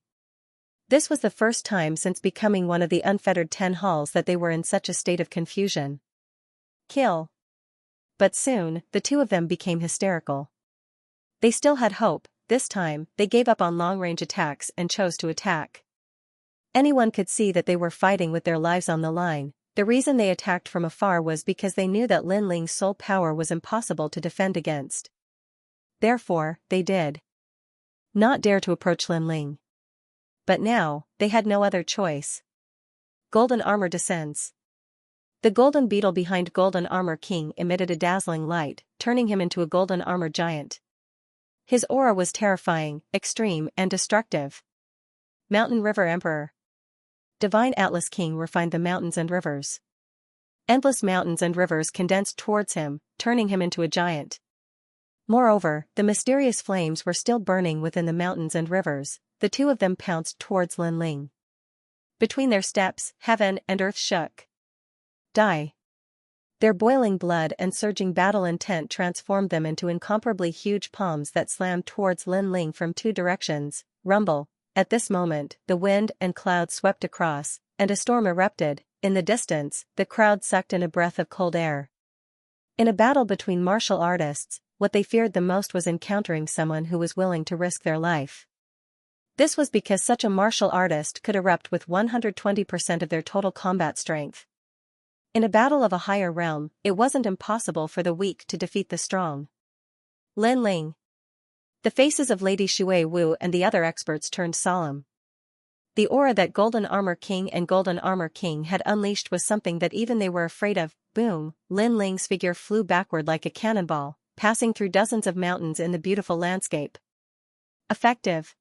A: This was the first time since becoming one of the unfettered 10 halls that they were in such a state of confusion. Kill! But soon, the two of them became hysterical. They still had hope. This time, they gave up on long-range attacks and chose to attack. Anyone could see that they were fighting with their lives on the line. The reason they attacked from afar was because they knew that Lin Ling's soul power was impossible to defend against. Therefore, they did not dare to approach Lin Ling. But now, they had no other choice. Golden Armor descends. The golden beetle behind Golden Armor King emitted a dazzling light, turning him into a golden armor giant. His aura was terrifying, extreme, and destructive. Mountain River Emperor. Divine Atlas King refined the mountains and rivers. Endless mountains and rivers condensed towards him, turning him into a giant. Moreover, the mysterious flames were still burning within the mountains and rivers. The two of them pounced towards Lin Ling. Between their steps, heaven and earth shook. Die! Their boiling blood and surging battle intent transformed them into incomparably huge palms that slammed towards Lin Ling from 2 directions. Rumble! At this moment, the wind and clouds swept across, and a storm erupted. In the distance, the crowd sucked in a breath of cold air. In a battle between martial artists, what they feared the most was encountering someone who was willing to risk their life. This was because such a martial artist could erupt with 120% of their total combat strength. In a battle of a higher realm, it wasn't impossible for the weak to defeat the strong. Lin Ling. The faces of Lady Shui Wu and the other experts turned solemn. The aura that Golden Armor King and Golden Armor King had unleashed was something that even they were afraid of. Boom! Lin Ling's figure flew backward like a cannonball, passing through dozens of mountains in the beautiful landscape. Effective.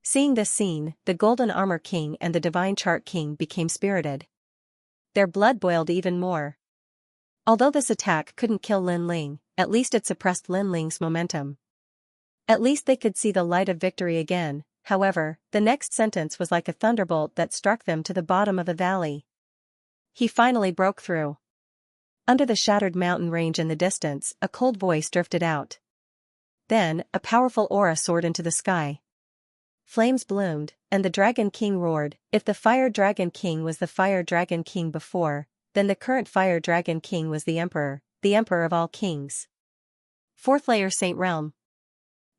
A: Seeing this scene, the Golden Armor King and the Divine Chart King became spirited. Their blood boiled even more. Although this attack couldn't kill Lin Ling, at least it suppressed Lin Ling's momentum. At least they could see the light of victory again. However, the next sentence was like a thunderbolt that struck them to the bottom of the valley. He finally broke through. Under the shattered mountain range in the distance, a cold voice drifted out. Then, a powerful aura soared into the sky. Flames bloomed, and the Dragon King roared. If the Fire Dragon King was the Fire Dragon King before, then the current Fire Dragon King was the Emperor of all kings. Fourth layer Saint Realm.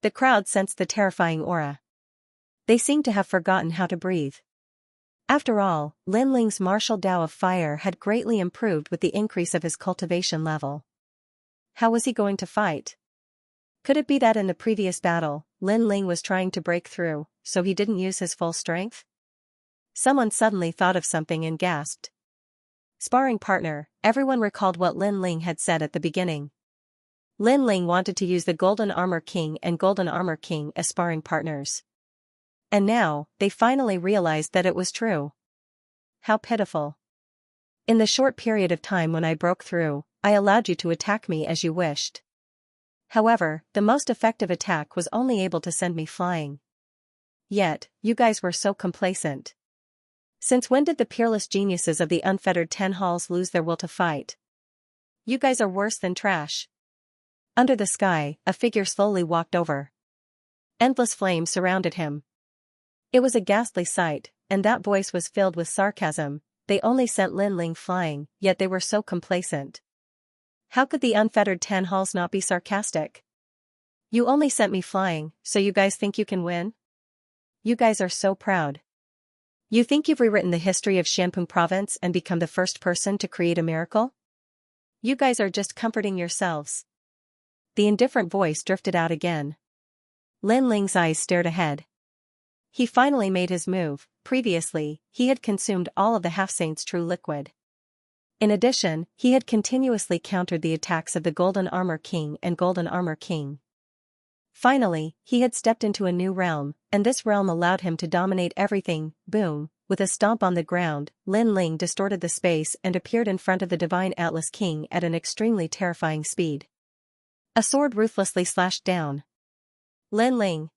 A: The crowd sensed the terrifying aura. They seemed to have forgotten how to breathe. After all, Lin Ling's martial Tao of fire had greatly improved with the increase of his cultivation level. How was he going to fight? Could it be that in the previous battle, Lin Ling was trying to break through, so he didn't use his full strength? Someone suddenly thought of something and gasped. Sparring partner. Everyone recalled what Lin Ling had said at the beginning. Lin Ling wanted to use the Golden Armor King and Golden Armor King as sparring partners. And now, they finally realized that it was true. How pitiful. In the short period of time when I broke through, I allowed you to attack me as you wished. However, the most effective attack was only able to send me flying. Yet, you guys were so complacent. Since when did the peerless geniuses of the unfettered 10 halls lose their will to fight? You guys are worse than trash. Under the sky, a figure slowly walked over. Endless flames surrounded him. It was a ghastly sight, and that voice was filled with sarcasm. They only sent Lin Ling flying, yet they were so complacent. How could the unfettered 10 halls not be sarcastic? You only sent me flying, so you guys think you can win? You guys are so proud. You think you've rewritten the history of Xianping province and become the first person to create a miracle? You guys are just comforting yourselves. The indifferent voice drifted out again. Lin Ling's eyes stared ahead. He finally made his move. Previously, he had consumed all of the Half-Saint's true liquid. In addition, he had continuously countered the attacks of the Golden Armor King and Golden Armor King. Finally, he had stepped into a new realm, and this realm allowed him to dominate everything. Boom! With a stomp on the ground, Lin Ling distorted the space and appeared in front of the Divine Atlas King at an extremely terrifying speed. A sword ruthlessly slashed down. Lin Ling!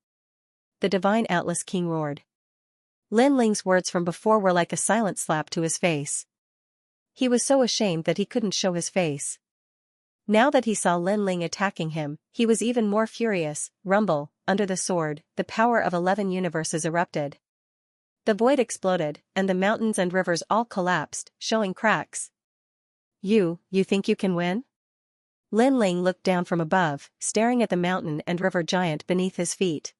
A: The Divine Atlas King roared. Lin Ling's words from before were like a silent slap to his face. He was so ashamed that he couldn't show his face. Now that he saw Lin Ling attacking him, he was even more furious. Rumble, under the sword, the power of 11 universes erupted. The void exploded, and the mountains and rivers all collapsed, showing cracks. You think you can win? Lin Ling looked down from above, staring at the mountain and river giant beneath his feet.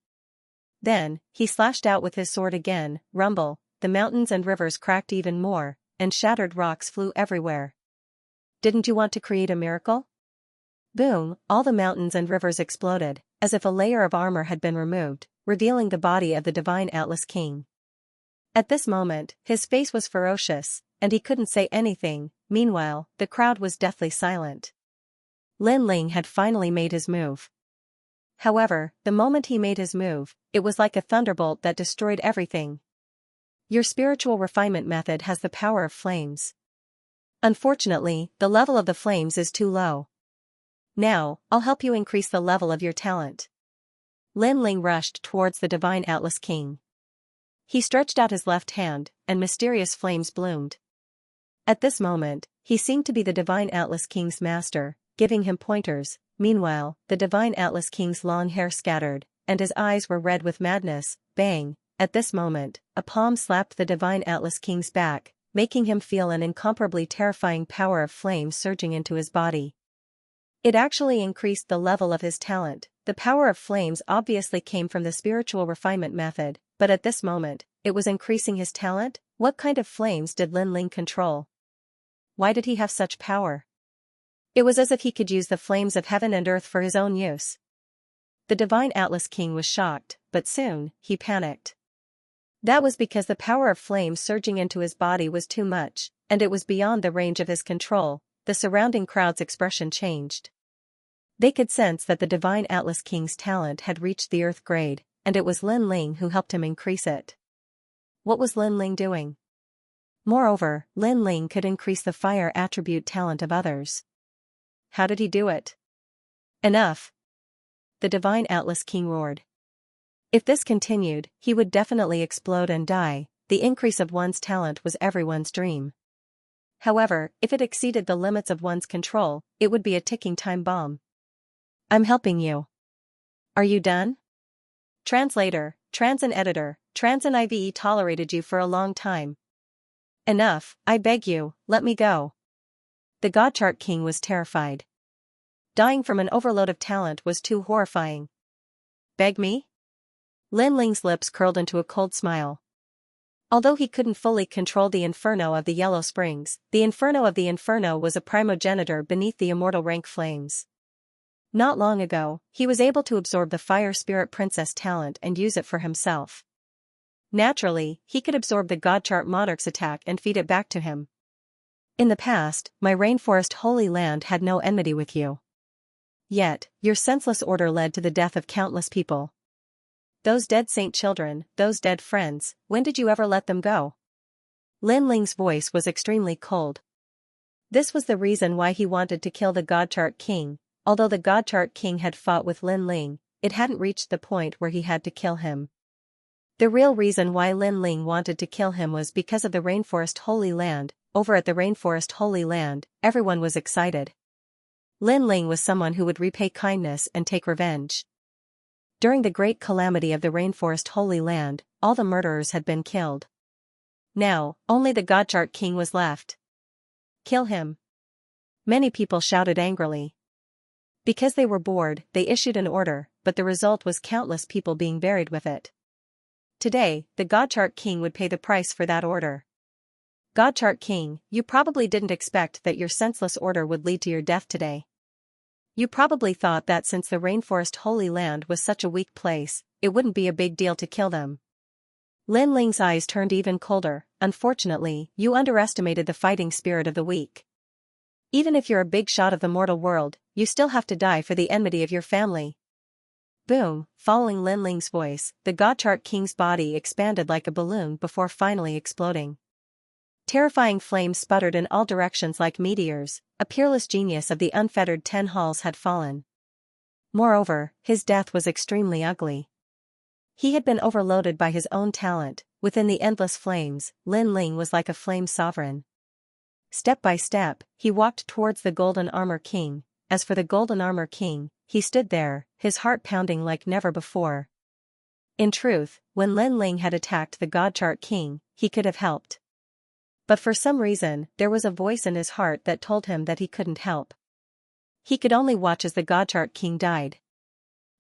A: Then, he slashed out with his sword again. Rumble, the mountains and rivers cracked even more, and shattered rocks flew everywhere. Didn't you want to create a miracle? Boom, all the mountains and rivers exploded, as if a layer of armor had been removed, revealing the body of the Divine Atlas King. At this moment, his face was ferocious, and he couldn't say anything. Meanwhile, the crowd was deathly silent. Lin Ling had finally made his move. However, the moment he made his move, it was like a thunderbolt that destroyed everything. Your spiritual refinement method has the power of flames. Unfortunately, the level of the flames is too low. Now, I'll help you increase the level of your talent. Lin Ling rushed towards the Divine Atlas King. He stretched out his left hand, and mysterious flames bloomed. At this moment, he seemed to be the Divine Atlas King's master, giving him pointers. Meanwhile, the Divine Atlas King's long hair scattered, and his eyes were red with madness. Bang! At this moment, a palm slapped the Divine Atlas King's back, making him feel an incomparably terrifying power of flame surging into his body. It actually increased the level of his talent. The power of flames obviously came from the spiritual refinement method, but at this moment, it was increasing his talent? What kind of flames did Lin Ling control? Why did he have such power? It was as if he could use the flames of heaven and earth for his own use. The Divine Atlas King was shocked, but soon, he panicked. That was because the power of flames surging into his body was too much, and it was beyond the range of his control. The surrounding crowd's expression changed. They could sense that the Divine Atlas King's talent had reached the earth grade, and it was Lin Ling who helped him increase it. What was Lin Ling doing? Moreover, Lin Ling could increase the fire attribute talent of others. How did he do it? Enough! The Divine Atlas King roared. If this continued, he would definitely explode and die. The increase of one's talent was everyone's dream. However, if it exceeded the limits of one's control, it would be a ticking time bomb. I'm helping you. Are you done? Translator, Transin editor, Transin IVE tolerated you for a long time. Enough, I beg you, let me go. The Godchart King was terrified. Dying from an overload of talent was too horrifying. Beg me? Lin Ling's lips curled into a cold smile. Although he couldn't fully control the Inferno of the Yellow Springs, the Inferno of the Inferno was a primogenitor beneath the immortal rank flames. Not long ago, he was able to absorb the Fire Spirit Princess talent and use it for himself. Naturally, he could absorb the Godchart Monarch's attack and feed it back to him. In the past, my Rainforest Holy Land had no enmity with you. Yet, your senseless order led to the death of countless people. Those dead saint children, those dead friends, when did you ever let them go? Lin Ling's voice was extremely cold. This was the reason why he wanted to kill the Godchart King. Although the Godchart King had fought with Lin Ling, it hadn't reached the point where he had to kill him. The real reason why Lin Ling wanted to kill him was because of the Rainforest Holy Land. Over at the Rainforest Holy Land, everyone was excited. Lin Ling was someone who would repay kindness and take revenge. During the great calamity of the Rainforest Holy Land, all the murderers had been killed. Now, only the Godchart King was left. Kill him. Many people shouted angrily. Because they were bored, they issued an order, but the result was countless people being buried with it. Today, the Godchart King would pay the price for that order. Godchart King, you probably didn't expect that your senseless order would lead to your death today. You probably thought that since the Rainforest Holy Land was such a weak place, it wouldn't be a big deal to kill them. Lin Ling's eyes turned even colder. Unfortunately, you underestimated the fighting spirit of the weak. Even if you're a big shot of the mortal world, you still have to die for the enmity of your family. Boom, following Lin Ling's voice, the Godchart King's body expanded like a balloon before finally exploding. Terrifying flames sputtered in all directions like meteors. A peerless genius of the unfettered 10 halls had fallen. Moreover, his death was extremely ugly. He had been overloaded by his own talent. Within the endless flames, Lin Ling was like a flame sovereign. Step by step, he walked towards the Golden Armor King. As for the Golden Armor King, he stood there, his heart pounding like never before. In truth, when Lin Ling had attacked the Godchart King, he could have helped. But for some reason, there was a voice in his heart that told him that he couldn't help. He could only watch as the Godchart King died.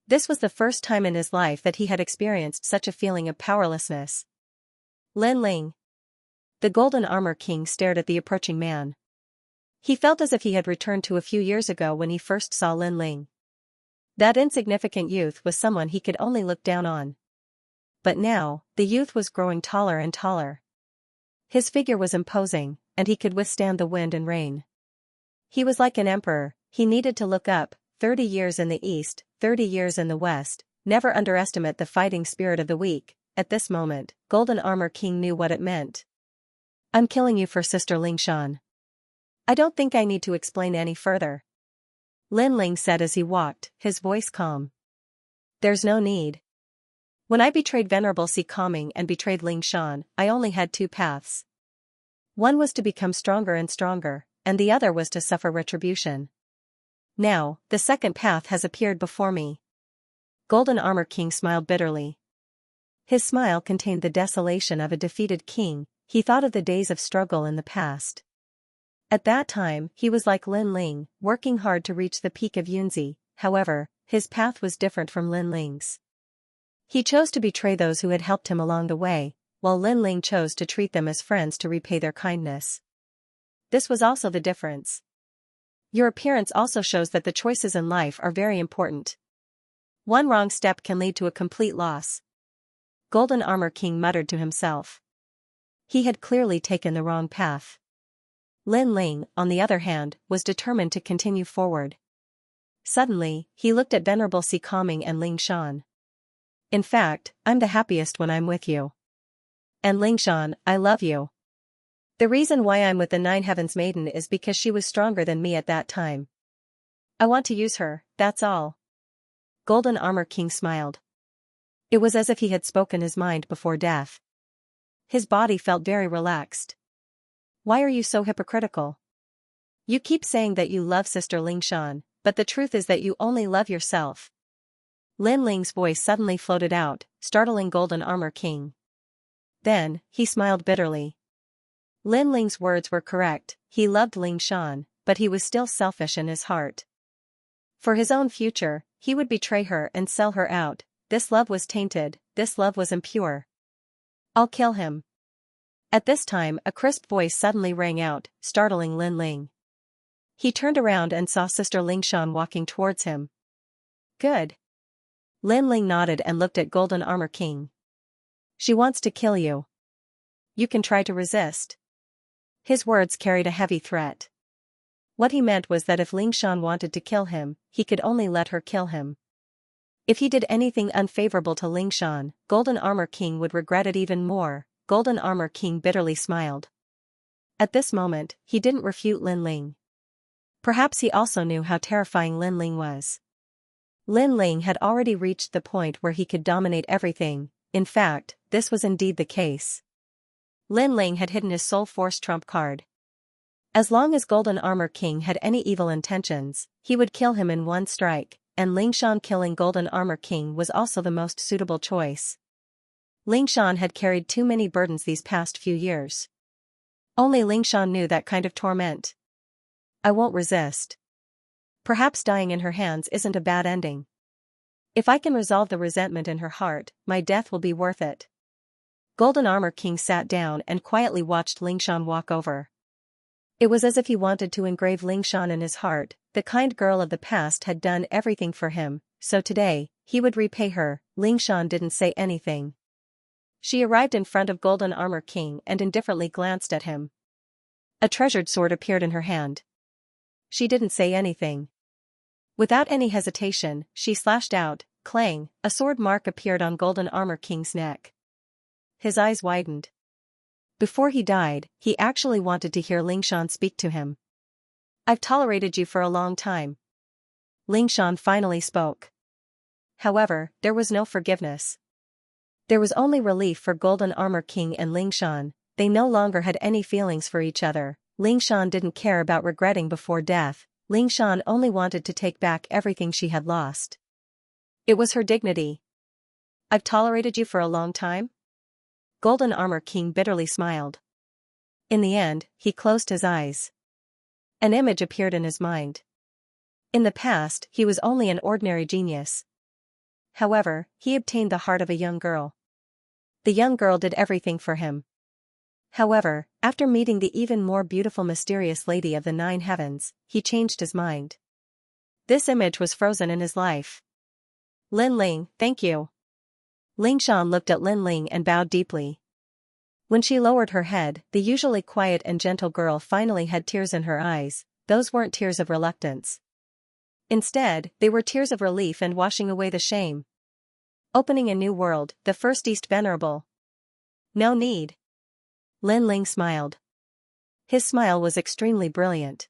A: This was the first time in his life that he had experienced such a feeling of powerlessness. Lin Ling. The Golden Armor King stared at the approaching man. He felt as if he had returned to a few years ago when he first saw Lin Ling. That insignificant youth was someone he could only look down on. But now, the youth was growing taller and taller. His figure was imposing, and he could withstand the wind and rain. He was like an emperor. He needed to look up. 30 years in the east, 30 years in the west. Never underestimate the fighting spirit of the weak. At this moment, Golden Armor King knew what it meant. I'm killing you for Sister Lingshan. I don't think I need to explain any further. Lin Ling said as he walked, his voice calm. There's no need. When I betrayed Venerable Si Kaming and betrayed Lingshan, I only had 2 paths. One was to become stronger and stronger, and the other was to suffer retribution. Now, the second path has appeared before me. Golden Armor King smiled bitterly. His smile contained the desolation of a defeated king. He thought of the days of struggle in the past. At that time, he was like Lin Ling, working hard to reach the peak of Yunzi. However, his path was different from Lin Ling's. He chose to betray those who had helped him along the way, while Lin Ling chose to treat them as friends to repay their kindness. This was also the difference. Your appearance also shows that the choices in life are very important. One wrong step can lead to a complete loss. Golden Armor King muttered to himself. He had clearly taken the wrong path. Lin Ling, on the other hand, was determined to continue forward. Suddenly, he looked at Venerable Si Calming and Ling Shan. In fact, I'm the happiest when I'm with you. And Ling Shan, I love you. The reason why I'm with the Nine Heavens Maiden is because she was stronger than me at that time. I want to use her, that's all. Golden Armor King smiled. It was as if he had spoken his mind before death. His body felt very relaxed. Why are you so hypocritical? You keep saying that you love Sister Ling Shan, but the truth is that you only love yourself. Lin Ling's voice suddenly floated out, startling Golden Armor King. Then, he smiled bitterly. Lin Ling's words were correct, he loved Ling Shan, but he was still selfish in his heart. For his own future, he would betray her and sell her out. This love was tainted, this love was impure. I'll kill him. At this time a crisp voice suddenly rang out, startling Lin Ling. He turned around and saw Sister Ling Shan walking towards him. Good. Lin Ling nodded and looked at Golden Armor King. She wants to kill you. You can try to resist. His words carried a heavy threat. What he meant was that if Ling Shan wanted to kill him, he could only let her kill him. If he did anything unfavorable to Ling Shan, Golden Armor King would regret it even more. Golden Armor King bitterly smiled. At this moment, he didn't refute Lin Ling. Perhaps he also knew how terrifying Lin Ling was. Lin Ling had already reached the point where he could dominate everything. In fact, this was indeed the case. Lin Ling had hidden his Soul Force trump card. As long as Golden Armor King had any evil intentions, he would kill him in one strike, and Ling Shan killing Golden Armor King was also the most suitable choice. Ling Shan had carried too many burdens these past few years. Only Ling Shan knew that kind of torment. I won't resist. Perhaps dying in her hands isn't a bad ending. If I can resolve the resentment in her heart, my death will be worth it. Golden Armor King sat down and quietly watched Ling Shan walk over. It was as if he wanted to engrave Ling Shan in his heart. The kind girl of the past had done everything for him, so today, he would repay her. Ling Shan didn't say anything. She arrived in front of Golden Armor King and indifferently glanced at him. A treasured sword appeared in her hand. She didn't say anything. Without any hesitation, she slashed out, clang, a sword mark appeared on Golden Armor King's neck. His eyes widened. Before he died, he actually wanted to hear Ling Shan speak to him. I've tolerated you for a long time. Ling Shan finally spoke. However, there was no forgiveness. There was only relief for Golden Armor King and Ling Shan. They no longer had any feelings for each other. Ling Shan didn't care about regretting before death. Ling Shan only wanted to take back everything she had lost. It was her dignity. I've tolerated you for a long time? Golden Armor King bitterly smiled. In the end, he closed his eyes. An image appeared in his mind. In the past, he was only an ordinary genius. However, he obtained the heart of a young girl. The young girl did everything for him. However, after meeting the even more beautiful mysterious lady of the Nine Heavens, he changed his mind. This image was frozen in his life. Lin Ling, thank you. Ling Shan looked at Lin Ling and bowed deeply. When she lowered her head, the usually quiet and gentle girl finally had tears in her eyes. Those weren't tears of reluctance. Instead, they were tears of relief and washing away the shame. Opening a new world, the first East Venerable. No need. Lin Ling smiled. His smile was extremely brilliant.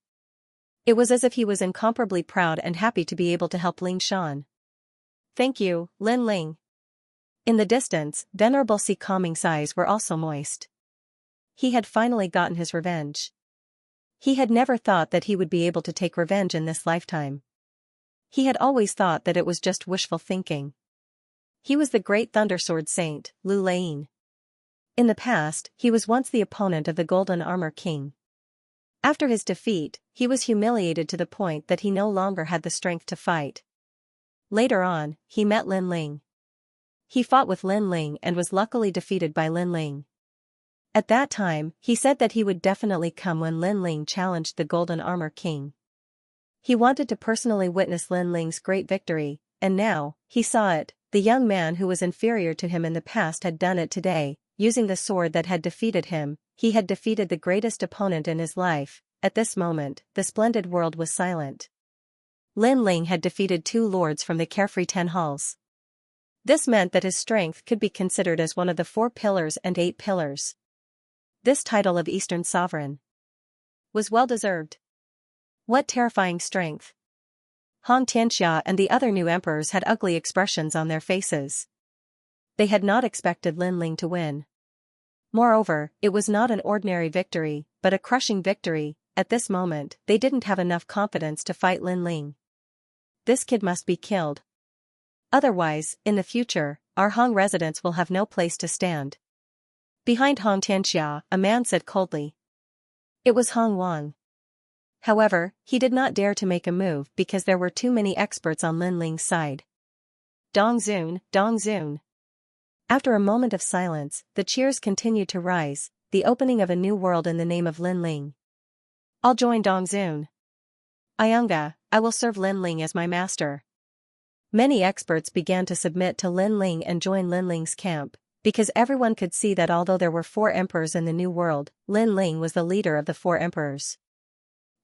A: It was as if he was incomparably proud and happy to be able to help Ling Shan. Thank you, Lin Ling. In the distance, Venerable Si Calming's eyes were also moist. He had finally gotten his revenge. He had never thought that he would be able to take revenge in this lifetime. He had always thought that it was just wishful thinking. He was the great Thundersword Saint, Lu Lain. In the past, he was once the opponent of the Golden Armor King. After his defeat, he was humiliated to the point that he no longer had the strength to fight. Later on, he met Lin Ling. He fought with Lin Ling and was luckily defeated by Lin Ling. At that time, he said that he would definitely come when Lin Ling challenged the Golden Armor King. He wanted to personally witness Lin Ling's great victory, and now, he saw it. The young man who was inferior to him in the past had done it today, using the sword that had defeated him. He had defeated the greatest opponent in his life. At this moment, the splendid world was silent. Lin Ling had defeated 2 lords from the Carefree 10 Halls. This meant that his strength could be considered as one of the 4 pillars and 8 pillars. This title of Eastern Sovereign was well deserved. What terrifying strength! Xianxia and the other new emperors had ugly expressions on their faces. They had not expected Lin Ling to win. Moreover, it was not an ordinary victory, but a crushing victory. At this moment, they didn't have enough confidence to fight Lin Ling. This kid must be killed. Otherwise, in the future, our Hong residents will have no place to stand. Behind Xianxia, a man said coldly. It was Hong Wang. However, he did not dare to make a move because there were too many experts on Lin Ling's side. Dong Zun, Dong Zun. After a moment of silence, the cheers continued to rise, the opening of a new world in the name of Lin Ling. I'll join Dong Zun. Iunga, I will serve Lin Ling as my master. Many experts began to submit to Lin Ling and join Lin Ling's camp, because everyone could see that although there were 4 emperors in the new world, Lin Ling was the leader of the 4 emperors.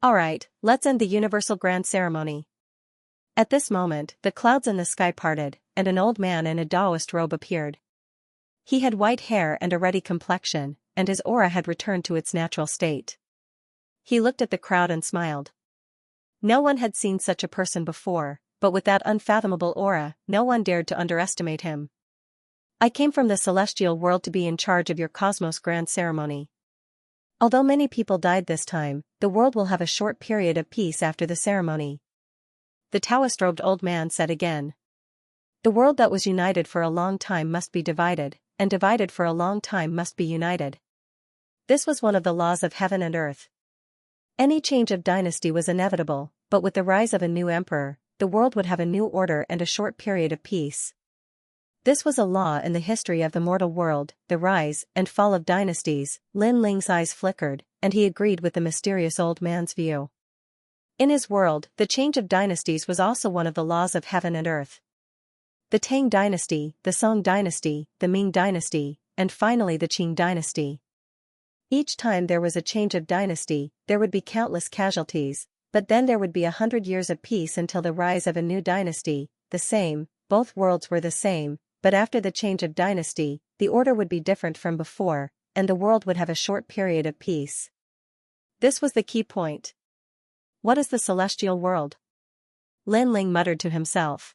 A: Alright, let's end the universal grand ceremony. At this moment, the clouds in the sky parted, and an old man in a Taoist robe appeared. He had white hair and a ruddy complexion, and his aura had returned to its natural state. He looked at the crowd and smiled. No one had seen such a person before, but with that unfathomable aura, no one dared to underestimate him. I came from the celestial world to be in charge of your cosmos grand ceremony. Although many people died this time, the world will have a short period of peace after the ceremony. The Taoist-robed old man said again. The world that was united for a long time must be divided, and divided for a long time must be united. This was one of the laws of heaven and earth. Any change of dynasty was inevitable, but with the rise of a new emperor, the world would have a new order and a short period of peace. This was a law in the history of the mortal world, the rise and fall of dynasties. Lin Ling's eyes flickered, and he agreed with the mysterious old man's view. In his world, the change of dynasties was also one of the laws of heaven and earth. The Tang dynasty, the Song dynasty, the Ming dynasty, and finally the Qing dynasty. Each time there was a change of dynasty, there would be countless casualties, but then there would be 100 years of peace until the rise of a new dynasty. Both worlds were the same, but after the change of dynasty, the order would be different from before, and the world would have a short period of peace. This was the key point. What is the celestial world? Lin Ling muttered to himself.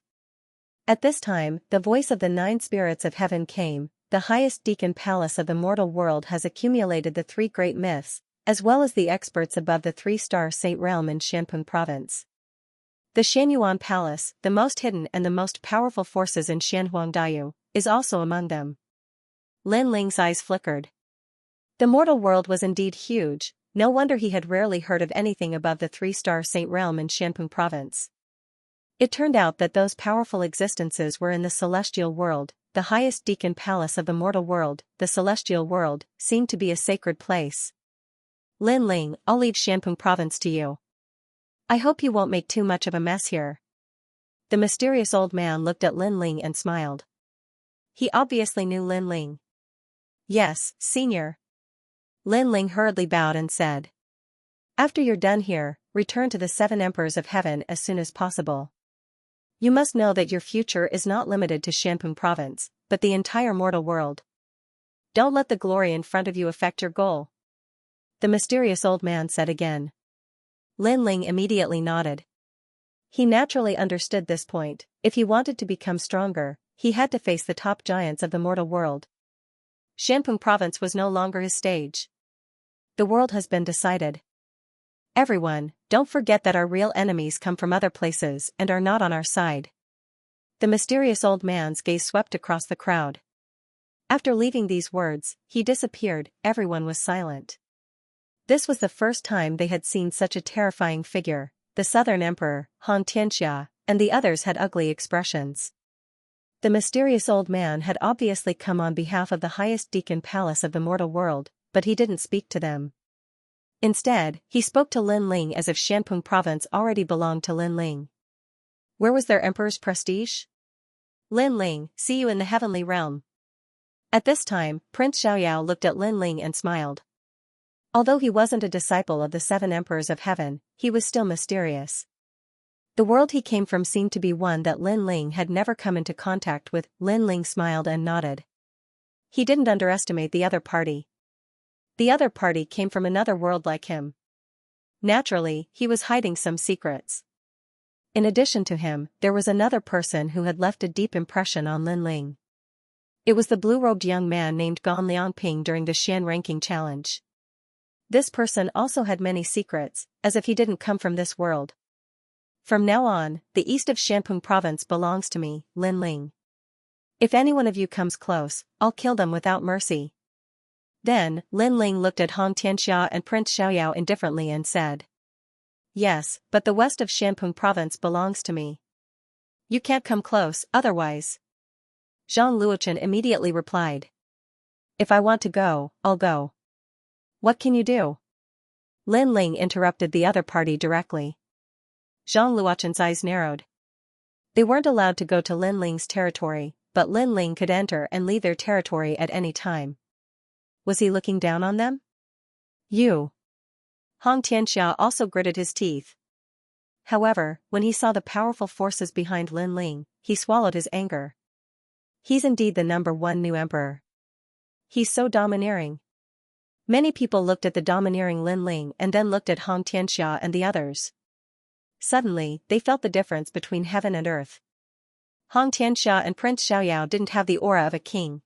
A: At this time, the voice of the 9 spirits of heaven came. The highest deacon palace of the mortal world has accumulated the 3 great myths, as well as the experts above the 3-star Saint realm in Shanpeng province. The Xianyuan Palace, the most hidden and the most powerful forces in Xianhuangdao, is also among them. Lin Ling's eyes flickered. The mortal world was indeed huge, no wonder he had rarely heard of anything above the 3-star Saint realm in Shanpeng province. It turned out that those powerful existences were in the celestial world. The highest deacon palace of the mortal world, the celestial world, seemed to be a sacred place. Lin Ling, I'll leave Shanpeng province to you. I hope you won't make too much of a mess here. The mysterious old man looked at Lin Ling and smiled. He obviously knew Lin Ling. Yes, senior. Lin Ling hurriedly bowed and said. After you're done here, return to the 7 emperors of heaven as soon as possible. You must know that your future is not limited to Shanpeng province, but the entire mortal world. Don't let the glory in front of you affect your goal. The mysterious old man said again. Lin Ling immediately nodded. He naturally understood this point. If he wanted to become stronger, he had to face the top giants of the mortal world. Shanpeng province was no longer his stage. The world has been decided. Everyone, don't forget that our real enemies come from other places and are not on our side. The mysterious old man's gaze swept across the crowd. After leaving these words, he disappeared. Everyone was silent. This was the first time they had seen such a terrifying figure. The southern emperor, Xianxia, and the others had ugly expressions. The mysterious old man had obviously come on behalf of the highest deacon palace of the mortal world, but he didn't speak to them. Instead, he spoke to Lin Ling as if Xianpeng province already belonged to Lin Ling. Where was their emperor's prestige? Lin Ling, see you in the heavenly realm. At this time, Prince Xiaoyao looked at Lin Ling and smiled. Although he wasn't a disciple of the seven emperors of heaven, he was still mysterious. The world he came from seemed to be one that Lin Ling had never come into contact with. Lin Ling smiled and nodded. He didn't underestimate the other party. The other party came from another world like him. Naturally, he was hiding some secrets. In addition to him, there was another person who had left a deep impression on Lin Ling. It was the blue-robed young man named Gan Liangping during the Xian ranking challenge. This person also had many secrets, as if he didn't come from this world. From now on, the east of Xianpeng province belongs to me, Lin Ling. If any one of you comes close, I'll kill them without mercy. Then, Lin Ling looked at Xianxia and Prince Xiaoyao indifferently and said. Yes, but the west of Xianpeng province belongs to me. You can't come close, otherwise. Zhang Luochen immediately replied. If I want to go, I'll go. What can you do? Lin Ling interrupted the other party directly. Zhang Luochen's eyes narrowed. They weren't allowed to go to Lin Ling's territory, but Lin Ling could enter and leave their territory at any time. Was he looking down on them? You. Hong Tianxia also gritted his teeth. However, when he saw the powerful forces behind Lin Ling, he swallowed his anger. He's indeed the #1 new emperor. He's so domineering. Many people looked at the domineering Lin Ling and then looked at Hong Tianxia and the others. Suddenly, they felt the difference between heaven and earth. Hong Tianxia and Prince Xiaoyao didn't have the aura of a king.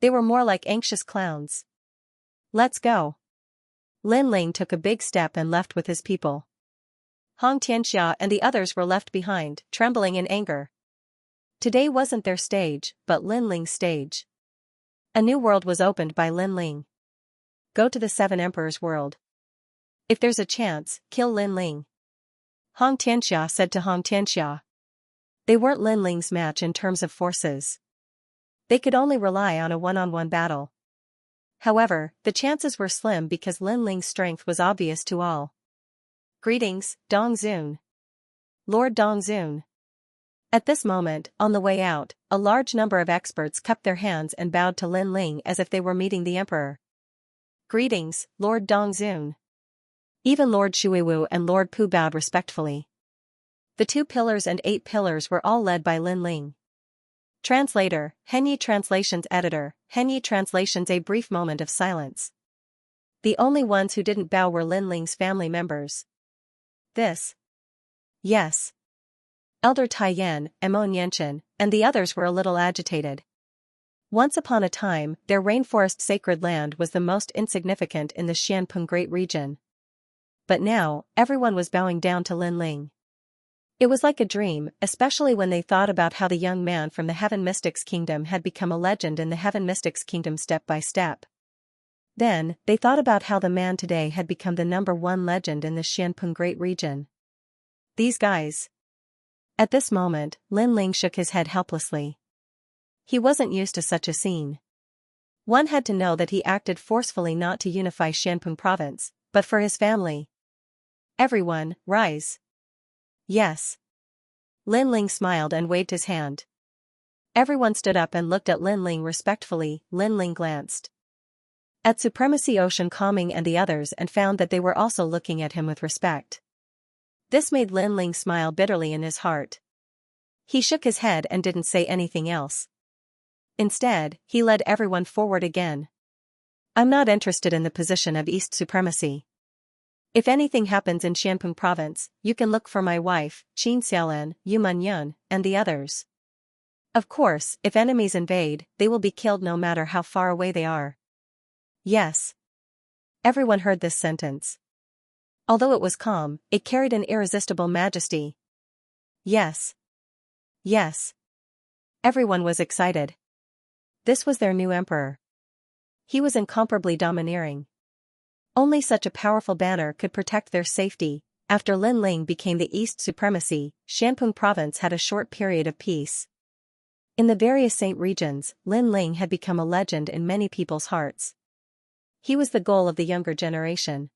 A: They were more like anxious clowns. Let's go. Lin Ling took a big step and left with his people. Hong Tianxia and the others were left behind, trembling in anger. Today wasn't their stage, but Lin Ling's stage. A new world was opened by Lin Ling. Go to the Seven Emperors world. If there's a chance, kill Lin Ling. Hong Tianxia said to Hong Tianxia. They weren't Lin Ling's match in terms of forces. They could only rely on a one-on-one battle. However, the chances were slim because Lin Ling's strength was obvious to all. Greetings, Dongzun. Lord Dongzun. At this moment, on the way out, a large number of experts cupped their hands and bowed to Lin Ling as if they were meeting the emperor. Greetings, Lord Dongzun. Even Lord Shuiwu and Lord Pu bowed respectfully. The 2 pillars and 8 pillars were all led by Lin Ling. Translator, Henyi Translations Editor, Henyi Translations. A brief moment of silence. The only ones who didn't bow were Lin Ling's family members. This. Yes. Elder Taiyan, Emon Yenshin, and the others were a little agitated. Once upon a time, their rainforest sacred land was the most insignificant in the Xianpeng Great Region. But now, everyone was bowing down to Lin Ling. It was like a dream, especially when they thought about how the young man from the Heaven Mystics Kingdom had become a legend in the Heaven Mystics Kingdom step by step. Then, they thought about how the man today had become the #1 legend in the Xianpeng Great Region. These guys. At this moment, Lin Ling shook his head helplessly. He wasn't used to such a scene. One had to know that he acted forcefully not to unify Xianpeng province, but for his family. Everyone, rise. Yes. Lin Ling smiled and waved his hand. Everyone stood up and looked at Lin Ling respectfully. Lin Ling glanced at Supremacy Ocean Calming and the others and found that they were also looking at him with respect. This made Lin Ling smile bitterly in his heart. He shook his head and didn't say anything else. Instead, he led everyone forward again. I'm not interested in the position of East Supremacy. If anything happens in Xianpeng province, you can look for my wife, Qin Xiaolan, Yu Menyun, and the others. Of course, if enemies invade, they will be killed no matter how far away they are. Yes. Everyone heard this sentence. Although it was calm, it carried an irresistible majesty. Yes. Yes. Everyone was excited. This was their new emperor. He was incomparably domineering. Only such a powerful banner could protect their safety. After Lin Ling became the East supremacy, Shanpeng province had a short period of peace. In the various saint regions, Lin Ling had become a legend in many people's hearts. He was the goal of the younger generation.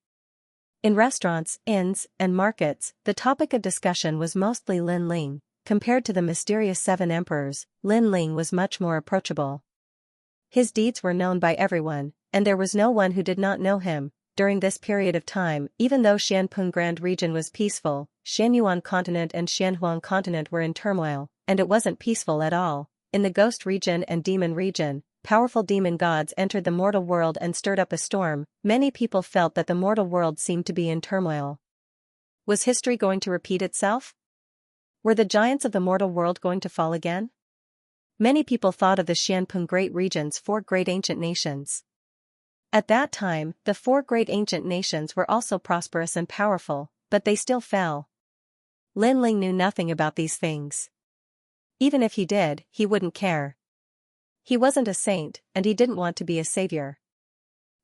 A: In restaurants, inns, and markets, the topic of discussion was mostly Lin Ling. Compared to the mysterious seven emperors, Lin Ling was much more approachable. His deeds were known by everyone, and there was no one who did not know him. During this period of time, even though Xianpeng Grand region was peaceful, Xianyuan continent and Xianhuang continent were in turmoil, and it wasn't peaceful at all. In the ghost region and demon region, powerful demon gods entered the mortal world and stirred up a storm. Many people felt that the mortal world seemed to be in turmoil. Was history going to repeat itself? Were the giants of the mortal world going to fall again? Many people thought of the Xianpeng Great Region's four great ancient nations. At that time, the four great ancient nations were also prosperous and powerful, but they still fell. Lin Ling knew nothing about these things. Even if he did, he wouldn't care. He wasn't a saint, and he didn't want to be a savior.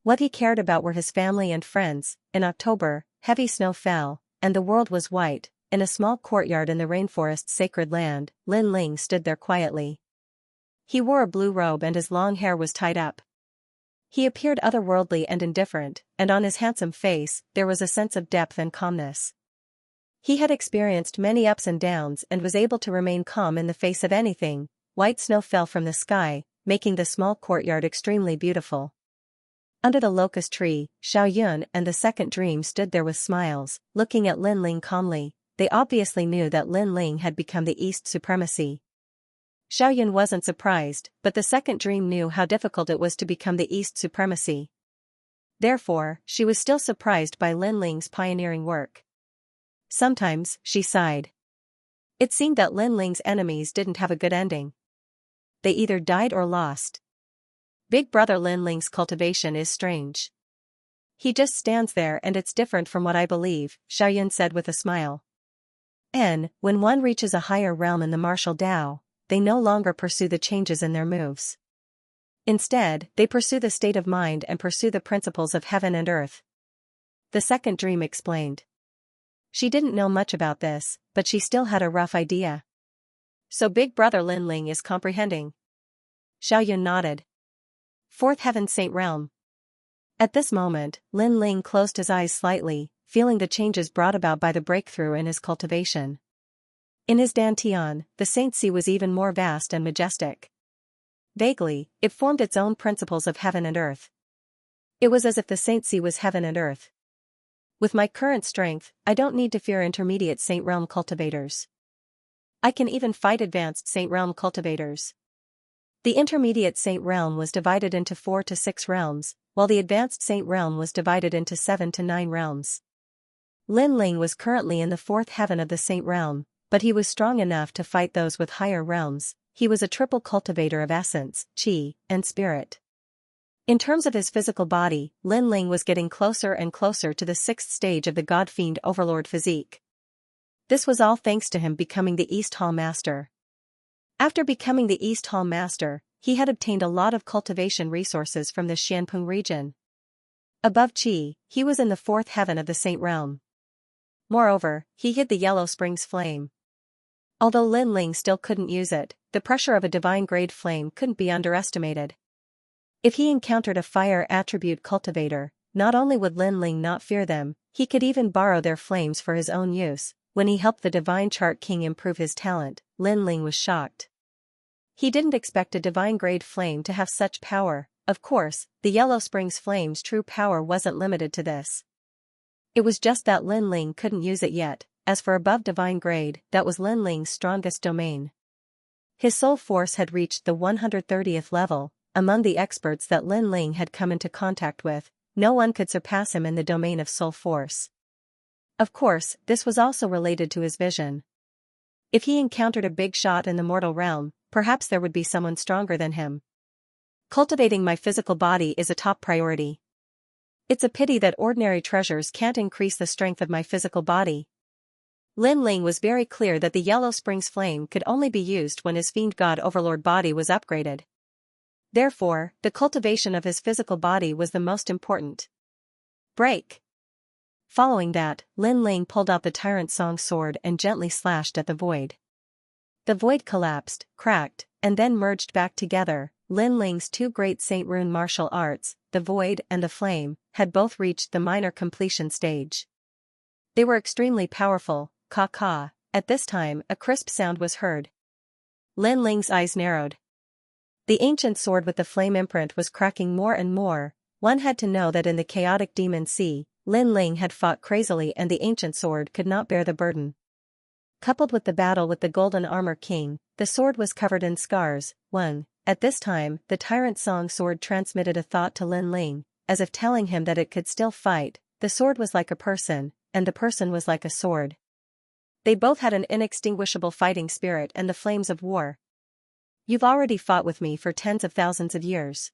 A: What he cared about were his family and friends. In October, heavy snow fell, and the world was white. In a small courtyard in the rainforest's sacred land, Lin Ling stood there quietly. He wore a blue robe and his long hair was tied up. He appeared otherworldly and indifferent, and on his handsome face, there was a sense of depth and calmness. He had experienced many ups and downs and was able to remain calm in the face of anything. White snow fell from the sky, making the small courtyard extremely beautiful. Under the locust tree, Xiaoyun and the second dream stood there with smiles, looking at Lin Ling calmly. They obviously knew that Lin Ling had become the East supremacy. Xiaoyun wasn't surprised, but the second dream knew how difficult it was to become the East supremacy. Therefore, she was still surprised by Lin Ling's pioneering work. Sometimes, she sighed. It seemed that Lin Ling's enemies didn't have a good ending. They either died or lost. Big brother Lin Ling's cultivation is strange. He just stands there and it's different from what I believe, Xiaoyun said with a smile. When one reaches a higher realm in the martial Tao, they no longer pursue the changes in their moves. Instead, they pursue the state of mind and pursue the principles of heaven and earth. The second dream explained. She didn't know much about this, but she still had a rough idea. So big brother Lin Ling is comprehending. Xiaoyun nodded. Fourth heaven saint realm. At this moment, Lin Ling closed his eyes slightly, feeling the changes brought about by the breakthrough in his cultivation. In his dantian, the Saint Sea was even more vast and majestic. Vaguely, it formed its own principles of heaven and earth. It was as if the Saint Sea was heaven and earth. With my current strength, I don't need to fear intermediate Saint Realm cultivators. I can even fight advanced Saint Realm cultivators. The intermediate Saint Realm was divided into 4 to 6 realms, while the advanced Saint Realm was divided into 7 to 9 realms. Lin Ling was currently in the 4th heaven of the Saint Realm, but he was strong enough to fight those with higher realms. He was a triple cultivator of essence, qi, and spirit. In terms of his physical body, Lin Ling was getting closer and closer to the 6th stage of the God-Fiend Overlord physique. This was all thanks to him becoming the East Hall Master. After becoming the East Hall Master, he had obtained a lot of cultivation resources from the Xianpeng region. Above qi, he was in the 4th heaven of the Saint Realm. Moreover, he hid the Yellow Springs flame. Although Lin Ling still couldn't use it, the pressure of a divine-grade flame couldn't be underestimated. If he encountered a fire attribute cultivator, not only would Lin Ling not fear them, he could even borrow their flames for his own use. When he helped the Divine Chart King improve his talent, Lin Ling was shocked. He didn't expect a divine-grade flame to have such power. Of course, the Yellow Springs flame's true power wasn't limited to this. It was just that Lin Ling couldn't use it yet. As for above divine grade, that was Lin Ling's strongest domain. His soul force had reached the 130th level. Among the experts that Lin Ling had come into contact with, no one could surpass him in the domain of soul force. Of course, this was also related to his vision. If he encountered a big shot in the mortal realm, perhaps there would be someone stronger than him. Cultivating my physical body is a top priority. It's a pity that ordinary treasures can't increase the strength of my physical body. Lin Ling was very clear that the Yellow Springs flame could only be used when his Fiend God Overlord body was upgraded. Therefore, the cultivation of his physical body was the most important. Break! Following that, Lin Ling pulled out the Tyrant Song sword and gently slashed at the void. The void collapsed, cracked, and then merged back together. Lin Ling's two great Saint Rune martial arts, the void and the flame, had both reached the minor completion stage. They were extremely powerful, ka-ka. At this time, a crisp sound was heard. Lin Ling's eyes narrowed. The ancient sword with the flame imprint was cracking more and more. One had to know that in the chaotic demon sea, Lin Ling had fought crazily and the ancient sword could not bear the burden. Coupled with the battle with the Golden Armor King, the sword was covered in scars. At this time, the Tyrant Song sword transmitted a thought to Lin Ling, as if telling him that it could still fight. The sword was like a person, and the person was like a sword. They both had an inextinguishable fighting spirit and the flames of war. You've already fought with me for tens of thousands of years.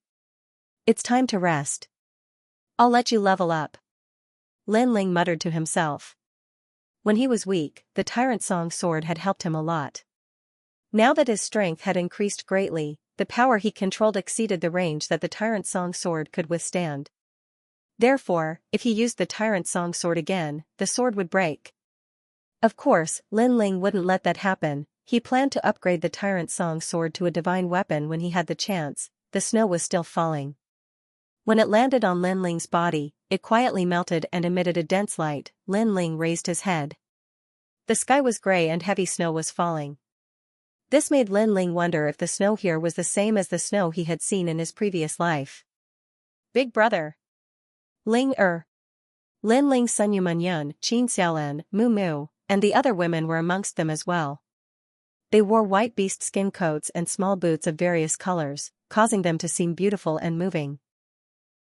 A: It's time to rest. I'll let you level up. Lin Ling muttered to himself. When he was weak, the Tyrant Song sword had helped him a lot. Now that his strength had increased greatly, the power he controlled exceeded the range that the Tyrant Song sword could withstand. Therefore, if he used the Tyrant Song sword again, the sword would break. Of course, Lin Ling wouldn't let that happen. He planned to upgrade the Tyrant Song sword to a divine weapon when he had the chance. The snow was still falling. When it landed on Lin Ling's body, it quietly melted and emitted a dense light. Lin Ling raised his head. The sky was gray and heavy snow was falling. This made Lin Ling wonder if the snow here was the same as the snow he had seen in his previous life. Big brother. Ling Lin Ling, Sun Yuman, Xianxia, Mu Mu, and the other women were amongst them as well. They wore white beast skin coats and small boots of various colors, causing them to seem beautiful and moving.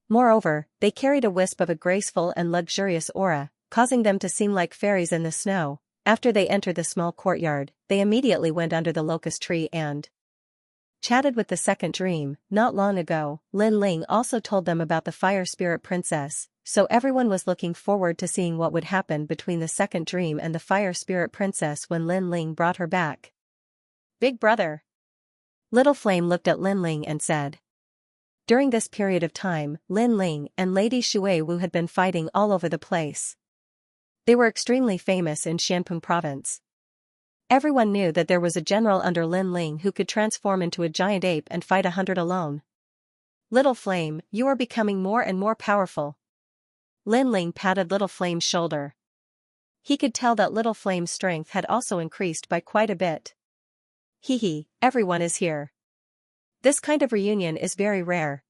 A: Moreover, they carried a wisp of a graceful and luxurious aura, causing them to seem like fairies in the snow. After they entered the small courtyard, they immediately went under the locust tree and chatted with the second dream. Not long ago, Lin Ling also told them about the Fire Spirit Princess, so everyone was looking forward to seeing what would happen between the second dream and the Fire Spirit Princess when Lin Ling brought her back. Big brother. Little Flame looked at Lin Ling and said. During this period of time, Lin Ling and Lady Shui Wu had been fighting all over the place. They were extremely famous in Xianpeng province. Everyone knew that there was a general under Lin Ling who could transform into a giant ape and fight 100 alone. Little Flame, you are becoming more and more powerful. Lin Ling patted Little Flame's shoulder. He could tell that Little Flame's strength had also increased by quite a bit. Hee, everyone is here. This kind of reunion is very rare.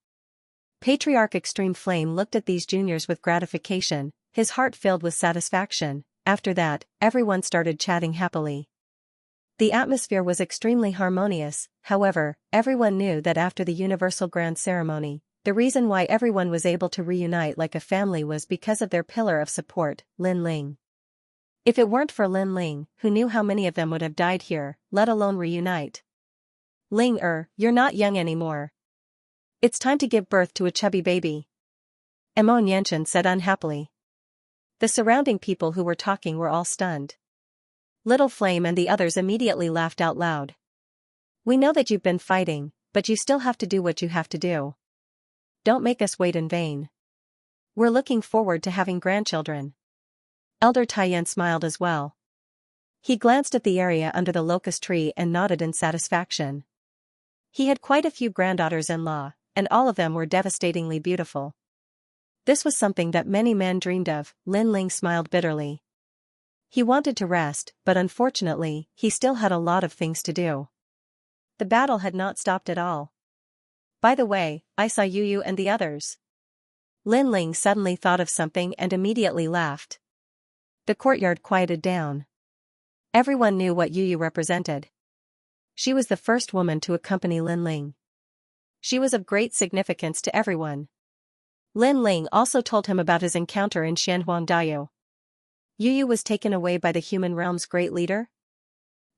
A: Patriarch Extreme Flame looked at these juniors with gratification, his heart filled with satisfaction. After that, everyone started chatting happily. The atmosphere was extremely harmonious. However, everyone knew that after the Universal Grand Ceremony, the reason why everyone was able to reunite like a family was because of their pillar of support, Lin Ling. If it weren't for Lin Ling, who knew how many of them would have died here, let alone reunite? Ling you're not young anymore. It's time to give birth to a chubby baby. Emon Yanshan said unhappily. The surrounding people who were talking were all stunned. Little Flame and the others immediately laughed out loud. We know that you've been fighting, but you still have to do what you have to do. Don't make us wait in vain. We're looking forward to having grandchildren. Elder Taiyan smiled as well. He glanced at the area under the locust tree and nodded in satisfaction. He had quite a few granddaughters-in-law, and all of them were devastatingly beautiful. This was something that many men dreamed of. Lin Ling smiled bitterly. He wanted to rest, but unfortunately, he still had a lot of things to do. The battle had not stopped at all. By the way, I saw Yu and the others. Lin Ling suddenly thought of something and immediately laughed. The courtyard quieted down. Everyone knew what Yu represented. She was the first woman to accompany Lin Ling. She was of great significance to everyone. Lin Ling also told him about his encounter in Xianhuangdao. Yu was taken away by the human realm's great leader?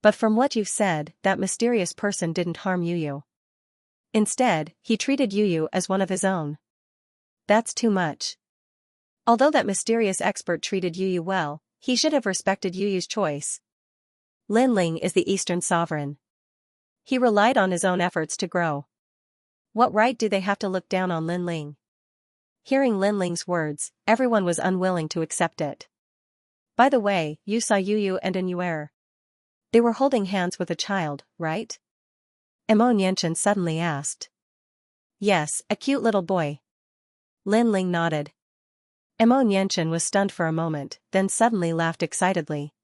A: But from what you've said, that mysterious person didn't harm Yu. Instead, he treated Yu as one of his own. That's too much. Although that mysterious expert treated Yu well, he should have respected Yu's choice. Lin Ling is the Eastern sovereign. He relied on his own efforts to grow. What right do they have to look down on Lin Ling? Hearing Lin Ling's words, everyone was unwilling to accept it. By the way, you saw Yu and Anuer. They were holding hands with a child, right? Xianxia suddenly asked. Yes, a cute little boy. Lin Ling nodded. Xianxia was stunned for a moment, then suddenly laughed excitedly.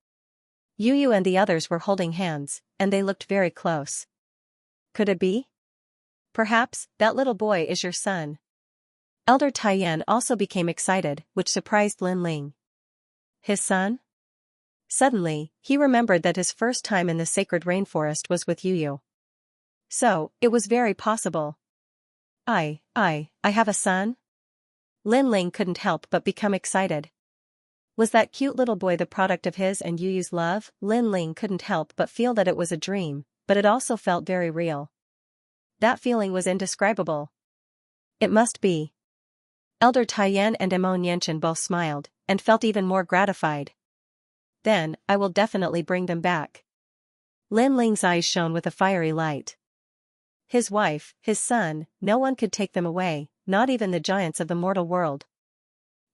A: Yu and the others were holding hands, and they looked very close. Could it be? Perhaps, that little boy is your son. Elder Taiyan also became excited, which surprised Lin Ling. His son? Suddenly, he remembered that his first time in the sacred rainforest was with Yu. So, it was very possible. I have a son? Lin Ling couldn't help but become excited. Was that cute little boy the product of his and Yu's love? Lin Ling couldn't help but feel that it was a dream, but it also felt very real. That feeling was indescribable. It must be. Elder Taiyan and Xianxia both smiled, and felt even more gratified. Then, I will definitely bring them back. Lin Ling's eyes shone with a fiery light. His wife, his son, no one could take them away, not even the giants of the mortal world.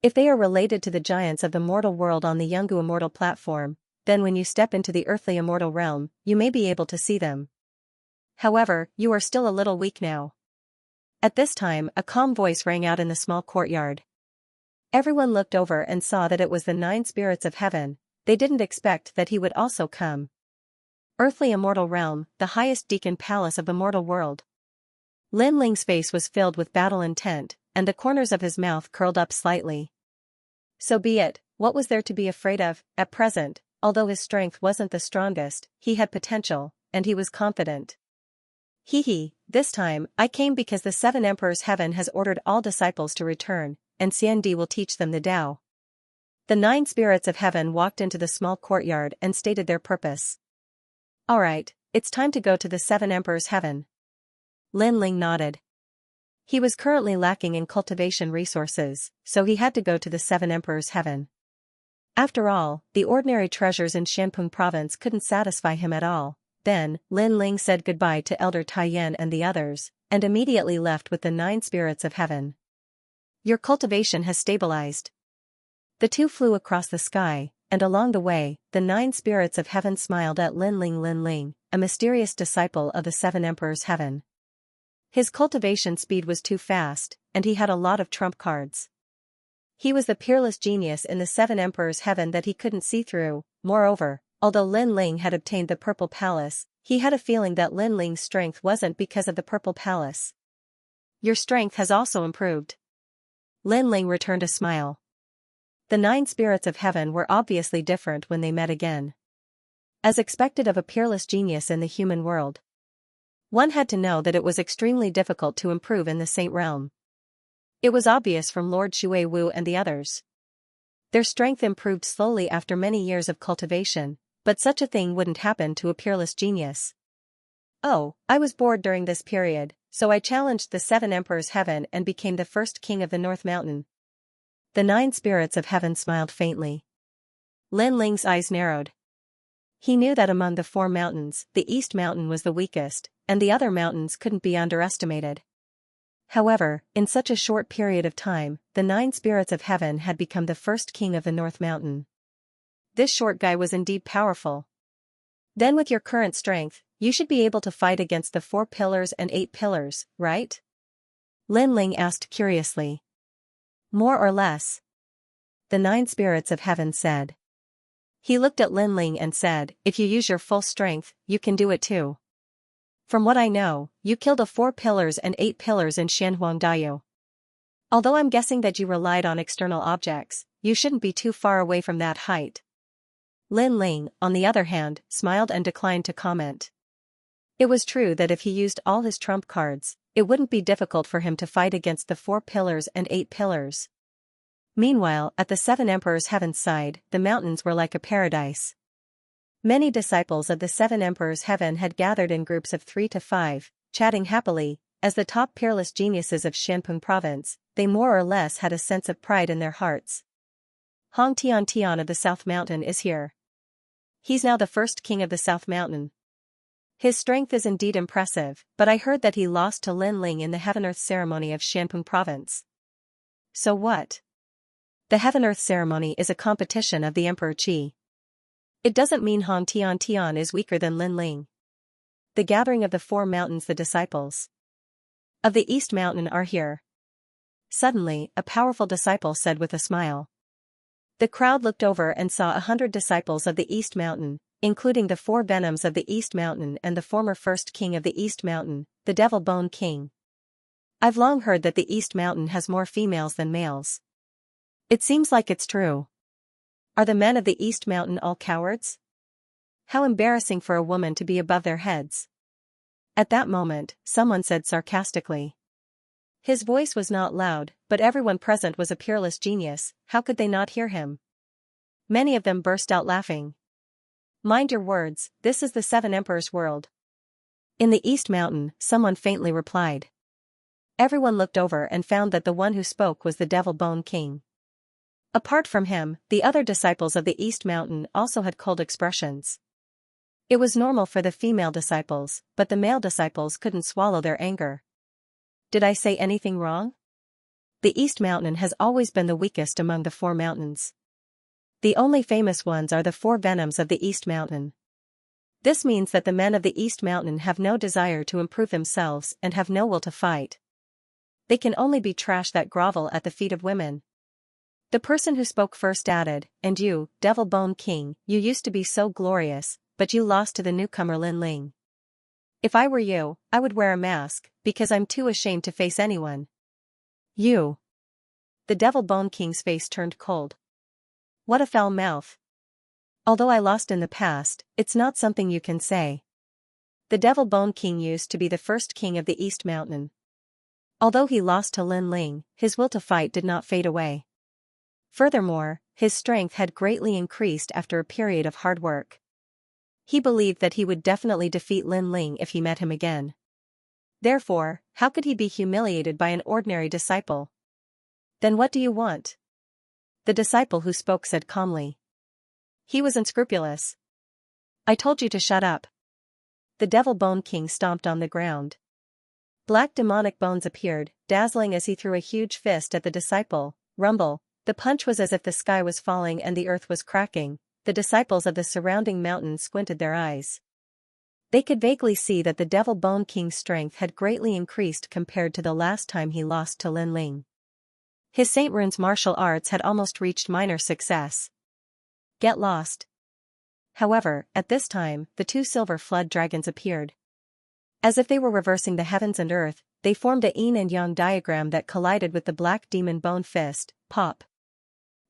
A: If they are related to the giants of the mortal world on the Yungu immortal platform, then when you step into the earthly immortal realm, you may be able to see them. However, you are still a little weak now. At this time, a calm voice rang out in the small courtyard. Everyone looked over and saw that it was the 9 spirits of heaven. They didn't expect that he would also come. Earthly immortal realm, the highest deacon palace of the mortal world. Lin Ling's face was filled with battle intent, and the corners of his mouth curled up slightly. So be it, what was there to be afraid of? At present, although his strength wasn't the strongest, he had potential, and he was confident. This time, I came because the 7 Emperors Heaven has ordered all disciples to return, and Xiandi will teach them the Tao. The 9 spirits of heaven walked into the small courtyard and stated their purpose. Alright, it's time to go to the 7 Emperors Heaven. Lin Ling nodded. He was currently lacking in cultivation resources, so he had to go to the 7 Emperors Heaven. After all, the ordinary treasures in Xianpeng province couldn't satisfy him at all. Then, Lin Ling said goodbye to Elder Taiyan and the others, and immediately left with the 9 spirits of heaven. Your cultivation has stabilized. The two flew across the sky, and along the way, the 9 spirits of heaven smiled at Lin Ling, a mysterious disciple of the 7 Emperors Heaven. His cultivation speed was too fast, and he had a lot of trump cards. He was the peerless genius in the 7 Emperors Heaven that he couldn't see through. Moreover, although Lin Ling had obtained the Purple Palace, he had a feeling that Lin Ling's strength wasn't because of the Purple Palace. Your strength has also improved. Lin Ling returned a smile. The 9 spirits of heaven were obviously different when they met again. As expected of a peerless genius in the human world, one had to know that it was extremely difficult to improve in the Saint Realm. It was obvious from Lord Shui Wu and the others. Their strength improved slowly after many years of cultivation, but such a thing wouldn't happen to a peerless genius. Oh, I was bored during this period, so I challenged the 7 Emperors Heaven and became the first king of the North Mountain. The 9 spirits of heaven smiled faintly. Lin Ling's eyes narrowed. He knew that among the 4 mountains, the East Mountain was the weakest, and the other mountains couldn't be underestimated. However, in such a short period of time, the 9 spirits of heaven had become the first king of the North Mountain. This short guy was indeed powerful. Then with your current strength, you should be able to fight against the 4 pillars and 8 pillars, right? Lin Ling asked curiously. More or less. The 9 spirits of heaven said. He looked at Lin Ling and said, if you use your full strength, you can do it too. From what I know, you killed the 4 pillars and 8 pillars in Xianhuangdao. Although I'm guessing that you relied on external objects, you shouldn't be too far away from that height. Lin Ling, on the other hand, smiled and declined to comment. It was true that if he used all his trump cards, it wouldn't be difficult for him to fight against the 4 pillars and 8 pillars. Meanwhile, at the 7 Emperors Heaven's side, the mountains were like a paradise. Many disciples of the 7 Emperors Heaven had gathered in groups of 3 to 5, chatting happily. As the top peerless geniuses of Xianpeng province, they more or less had a sense of pride in their hearts. Hong Tian of the South Mountain is here. He's now the first king of the South Mountain. His strength is indeed impressive, but I heard that he lost to Lin Ling in the Heaven-Earth ceremony of Xianpeng province. So what? The Heaven-Earth ceremony is a competition of the Emperor Qi. It doesn't mean Hong Tian Tian is weaker than Lin Ling. The gathering of the four mountains, the disciples of the East Mountain are here. Suddenly, a powerful disciple said with a smile. The crowd looked over and saw 100 disciples of the East Mountain, including the four venoms of the East Mountain and the former first king of the East Mountain, the Devil Bone King. I've long heard that the East Mountain has more females than males. It seems like it's true. Are the men of the East Mountain all cowards? How embarrassing for a woman to be above their heads. At that moment, someone said sarcastically. His voice was not loud, but everyone present was a peerless genius. How could they not hear him? Many of them burst out laughing. Mind your words, this is the Seven Emperors' world. In the East Mountain, someone faintly replied. Everyone looked over and found that the one who spoke was the Devil Bone King. Apart from him, the other disciples of the East Mountain also had cold expressions. It was normal for the female disciples, but the male disciples couldn't swallow their anger. Did I say anything wrong? The East Mountain has always been the weakest among the four mountains. The only famous ones are the four venoms of the East Mountain. This means that the men of the East Mountain have no desire to improve themselves and have no will to fight. They can only be trash that grovel at the feet of women. The person who spoke first added, and you, Devil Bone King, you used to be so glorious, but you lost to the newcomer Lin Ling. If I were you, I would wear a mask, because I'm too ashamed to face anyone. You. The Devil Bone King's face turned cold. What a foul mouth. Although I lost in the past, it's not something you can say. The Devil Bone King used to be the first king of the East Mountain. Although he lost to Lin Ling, his will to fight did not fade away. Furthermore, his strength had greatly increased after a period of hard work. He believed that he would definitely defeat Lin Ling if he met him again. Therefore, how could he be humiliated by an ordinary disciple? Then what do you want? The disciple who spoke said calmly. He was unscrupulous. I told you to shut up. The Devil Bone King stomped on the ground. Black demonic bones appeared, dazzling as he threw a huge fist at the disciple. Rumble. The punch was as if the sky was falling and the earth was cracking. The disciples of the surrounding mountains squinted their eyes. They could vaguely see that the Devil Bone King's strength had greatly increased compared to the last time he lost to Lin Ling. His Saint Rune's martial arts had almost reached minor success. Get lost. However, at this time, the two silver flood dragons appeared. As if they were reversing the heavens and earth, they formed a yin and yang diagram that collided with the black demon bone fist. Pop.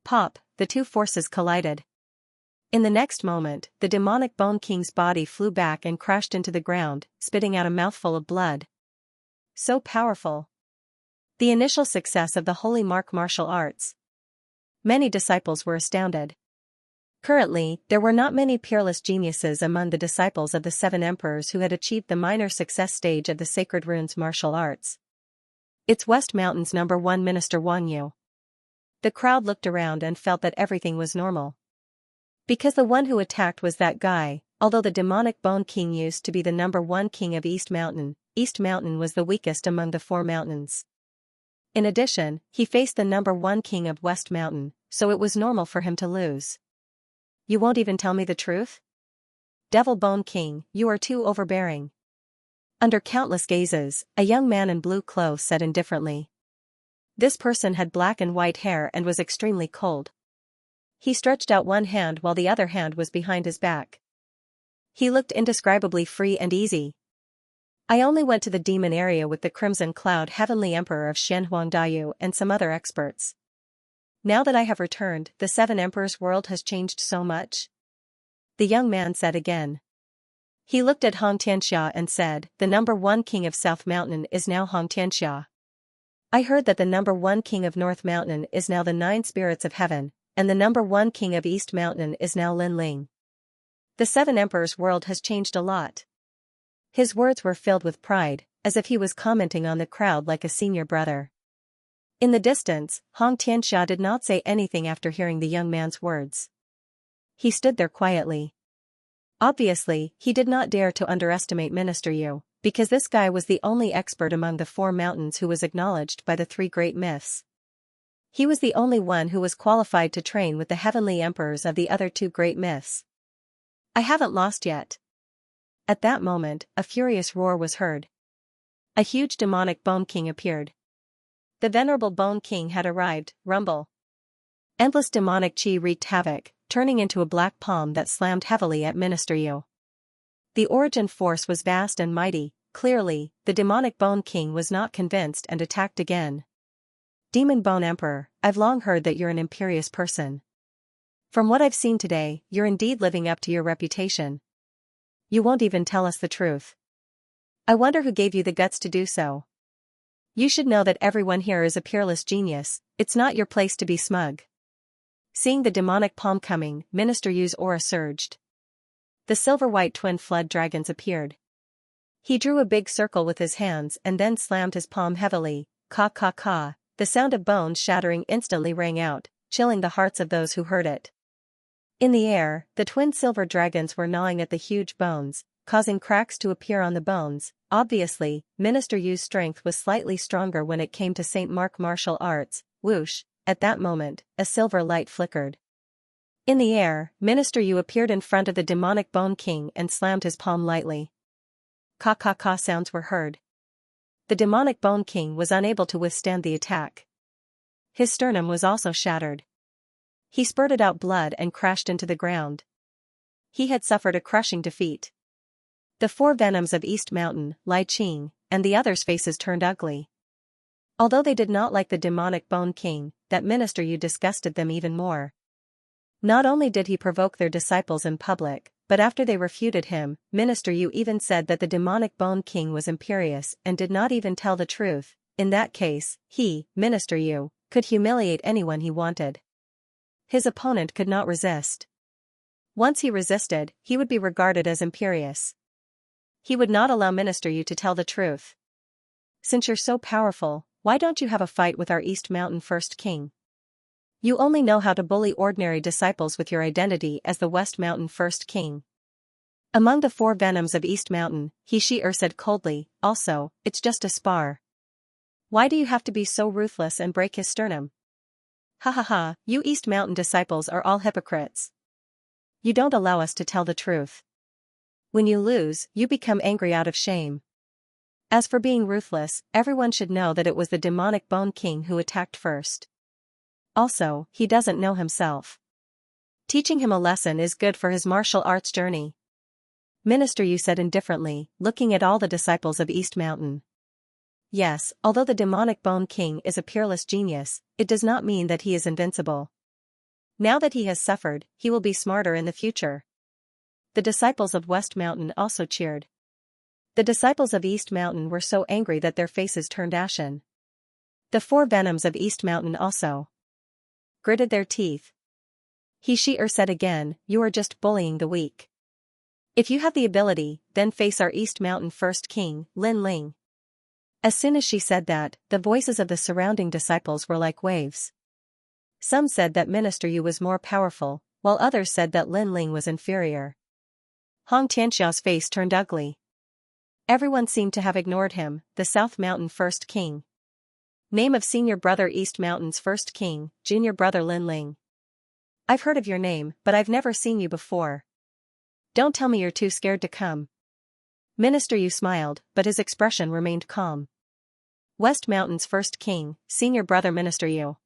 A: Pop, the two forces collided. In the next moment, the demonic Bone King's body flew back and crashed into the ground, spitting out a mouthful of blood. So powerful. The initial success of the Holy Mark martial arts. Many disciples were astounded. Currently, there were not many peerless geniuses among the disciples of the Seven Emperors who had achieved the minor success stage of the Sacred Runes martial arts. It's West Mountain's #1 Minister Wang Yu. The crowd looked around and felt that everything was normal. Because the one who attacked was that guy, although the demonic Bone King used to be the #1 king of East Mountain was the weakest among the four mountains. In addition, he faced the #1 king of West Mountain, so it was normal for him to lose. You won't even tell me the truth? Devil Bone King, you are too overbearing. Under countless gazes, a young man in blue clothes said indifferently. This person had black and white hair and was extremely cold. He stretched out one hand while the other hand was behind his back. He looked indescribably free and easy. I only went to the demon area with the Crimson Cloud Heavenly Emperor of Shenhuangdayu and some other experts. Now that I have returned, the Seven Emperors' world has changed so much. The young man said again. He looked at Xianxia and said, the #1 king of South Mountain is now Xianxia. I heard that the #1 king of North Mountain is now the 9 spirits of heaven, and the #1 king of East Mountain is now Lin Ling. The Seven Emperors' world has changed a lot. His words were filled with pride, as if he was commenting on the crowd like a senior brother. In the distance, Xianxia did not say anything after hearing the young man's words. He stood there quietly. Obviously, he did not dare to underestimate Minister Yu, because this guy was the only expert among the four mountains who was acknowledged by the 3 great myths. He was the only one who was qualified to train with the heavenly emperors of the other two great myths. I haven't lost yet. At that moment, a furious roar was heard. A huge demonic Bone King appeared. The venerable Bone King had arrived, rumble. Endless demonic chi wreaked havoc, turning into a black palm that slammed heavily at Minister Yu. The origin force was vast and mighty. Clearly, the demonic Bone King was not convinced and attacked again. Demon Bone Emperor, I've long heard that you're an imperious person. From what I've seen today, you're indeed living up to your reputation. You won't even tell us the truth. I wonder who gave you the guts to do so. You should know that everyone here is a peerless genius. It's not your place to be smug. Seeing the demonic palm coming, Minister Yu's aura surged. The silver-white twin flood dragons appeared. He drew a big circle with his hands and then slammed his palm heavily. Ka ka ka. The sound of bones shattering instantly rang out, chilling the hearts of those who heard it. In the air, the twin silver dragons were gnawing at the huge bones, causing cracks to appear on the bones. Obviously, Minister Yu's strength was slightly stronger when it came to St. Mark martial arts. Whoosh. At that moment, a silver light flickered. In the air, Minister Yu appeared in front of the demonic Bone King and slammed his palm lightly. Ka ka ka sounds were heard. The demonic Bone King was unable to withstand the attack. His sternum was also shattered. He spurted out blood and crashed into the ground. He had suffered a crushing defeat. The four venoms of East Mountain, Lai Qing, and the others' faces turned ugly. Although they did not like the demonic Bone King, that Minister Yu disgusted them even more. Not only did he provoke their disciples in public, but after they refuted him, Minister Yu even said that the demonic Bone King was imperious and did not even tell the truth. In that case, he, Minister Yu, could humiliate anyone he wanted. His opponent could not resist. Once he resisted, he would be regarded as imperious. He would not allow Minister Yu to tell the truth. Since you're so powerful, why don't you have a fight with our East Mountain First King? You only know how to bully ordinary disciples with your identity as the West Mountain First King. Among the four venoms of East Mountain, He said coldly, also, it's just a spar. Why do you have to be so ruthless and break his sternum? Ha ha ha, you East Mountain disciples are all hypocrites. You don't allow us to tell the truth. When you lose, you become angry out of shame. As for being ruthless, everyone should know that it was the demonic Bone King who attacked first. Also, he doesn't know himself. Teaching him a lesson is good for his martial arts journey. Minister Yu said indifferently, looking at all the disciples of East Mountain. Yes, although the demonic Bone King is a peerless genius, it does not mean that he is invincible. Now that he has suffered, he will be smarter in the future. The disciples of West Mountain also cheered. The disciples of East Mountain were so angry that their faces turned ashen. The four venoms of East Mountain also gritted their teeth. He said again, you are just bullying the weak. If you have the ability, then face our East Mountain First King, Lin Ling. As soon as she said that, the voices of the surrounding disciples were like waves. Some said that Minister Yu was more powerful, while others said that Lin Ling was inferior. Hong Tianxiao's face turned ugly. Everyone seemed to have ignored him, the South Mountain First King. Name of senior brother East Mountain's First King, junior brother Lin Ling. I've heard of your name, but I've never seen you before. Don't tell me you're too scared to come. Minister Yu smiled, but his expression remained calm. West Mountain's First King, senior brother Minister Yu.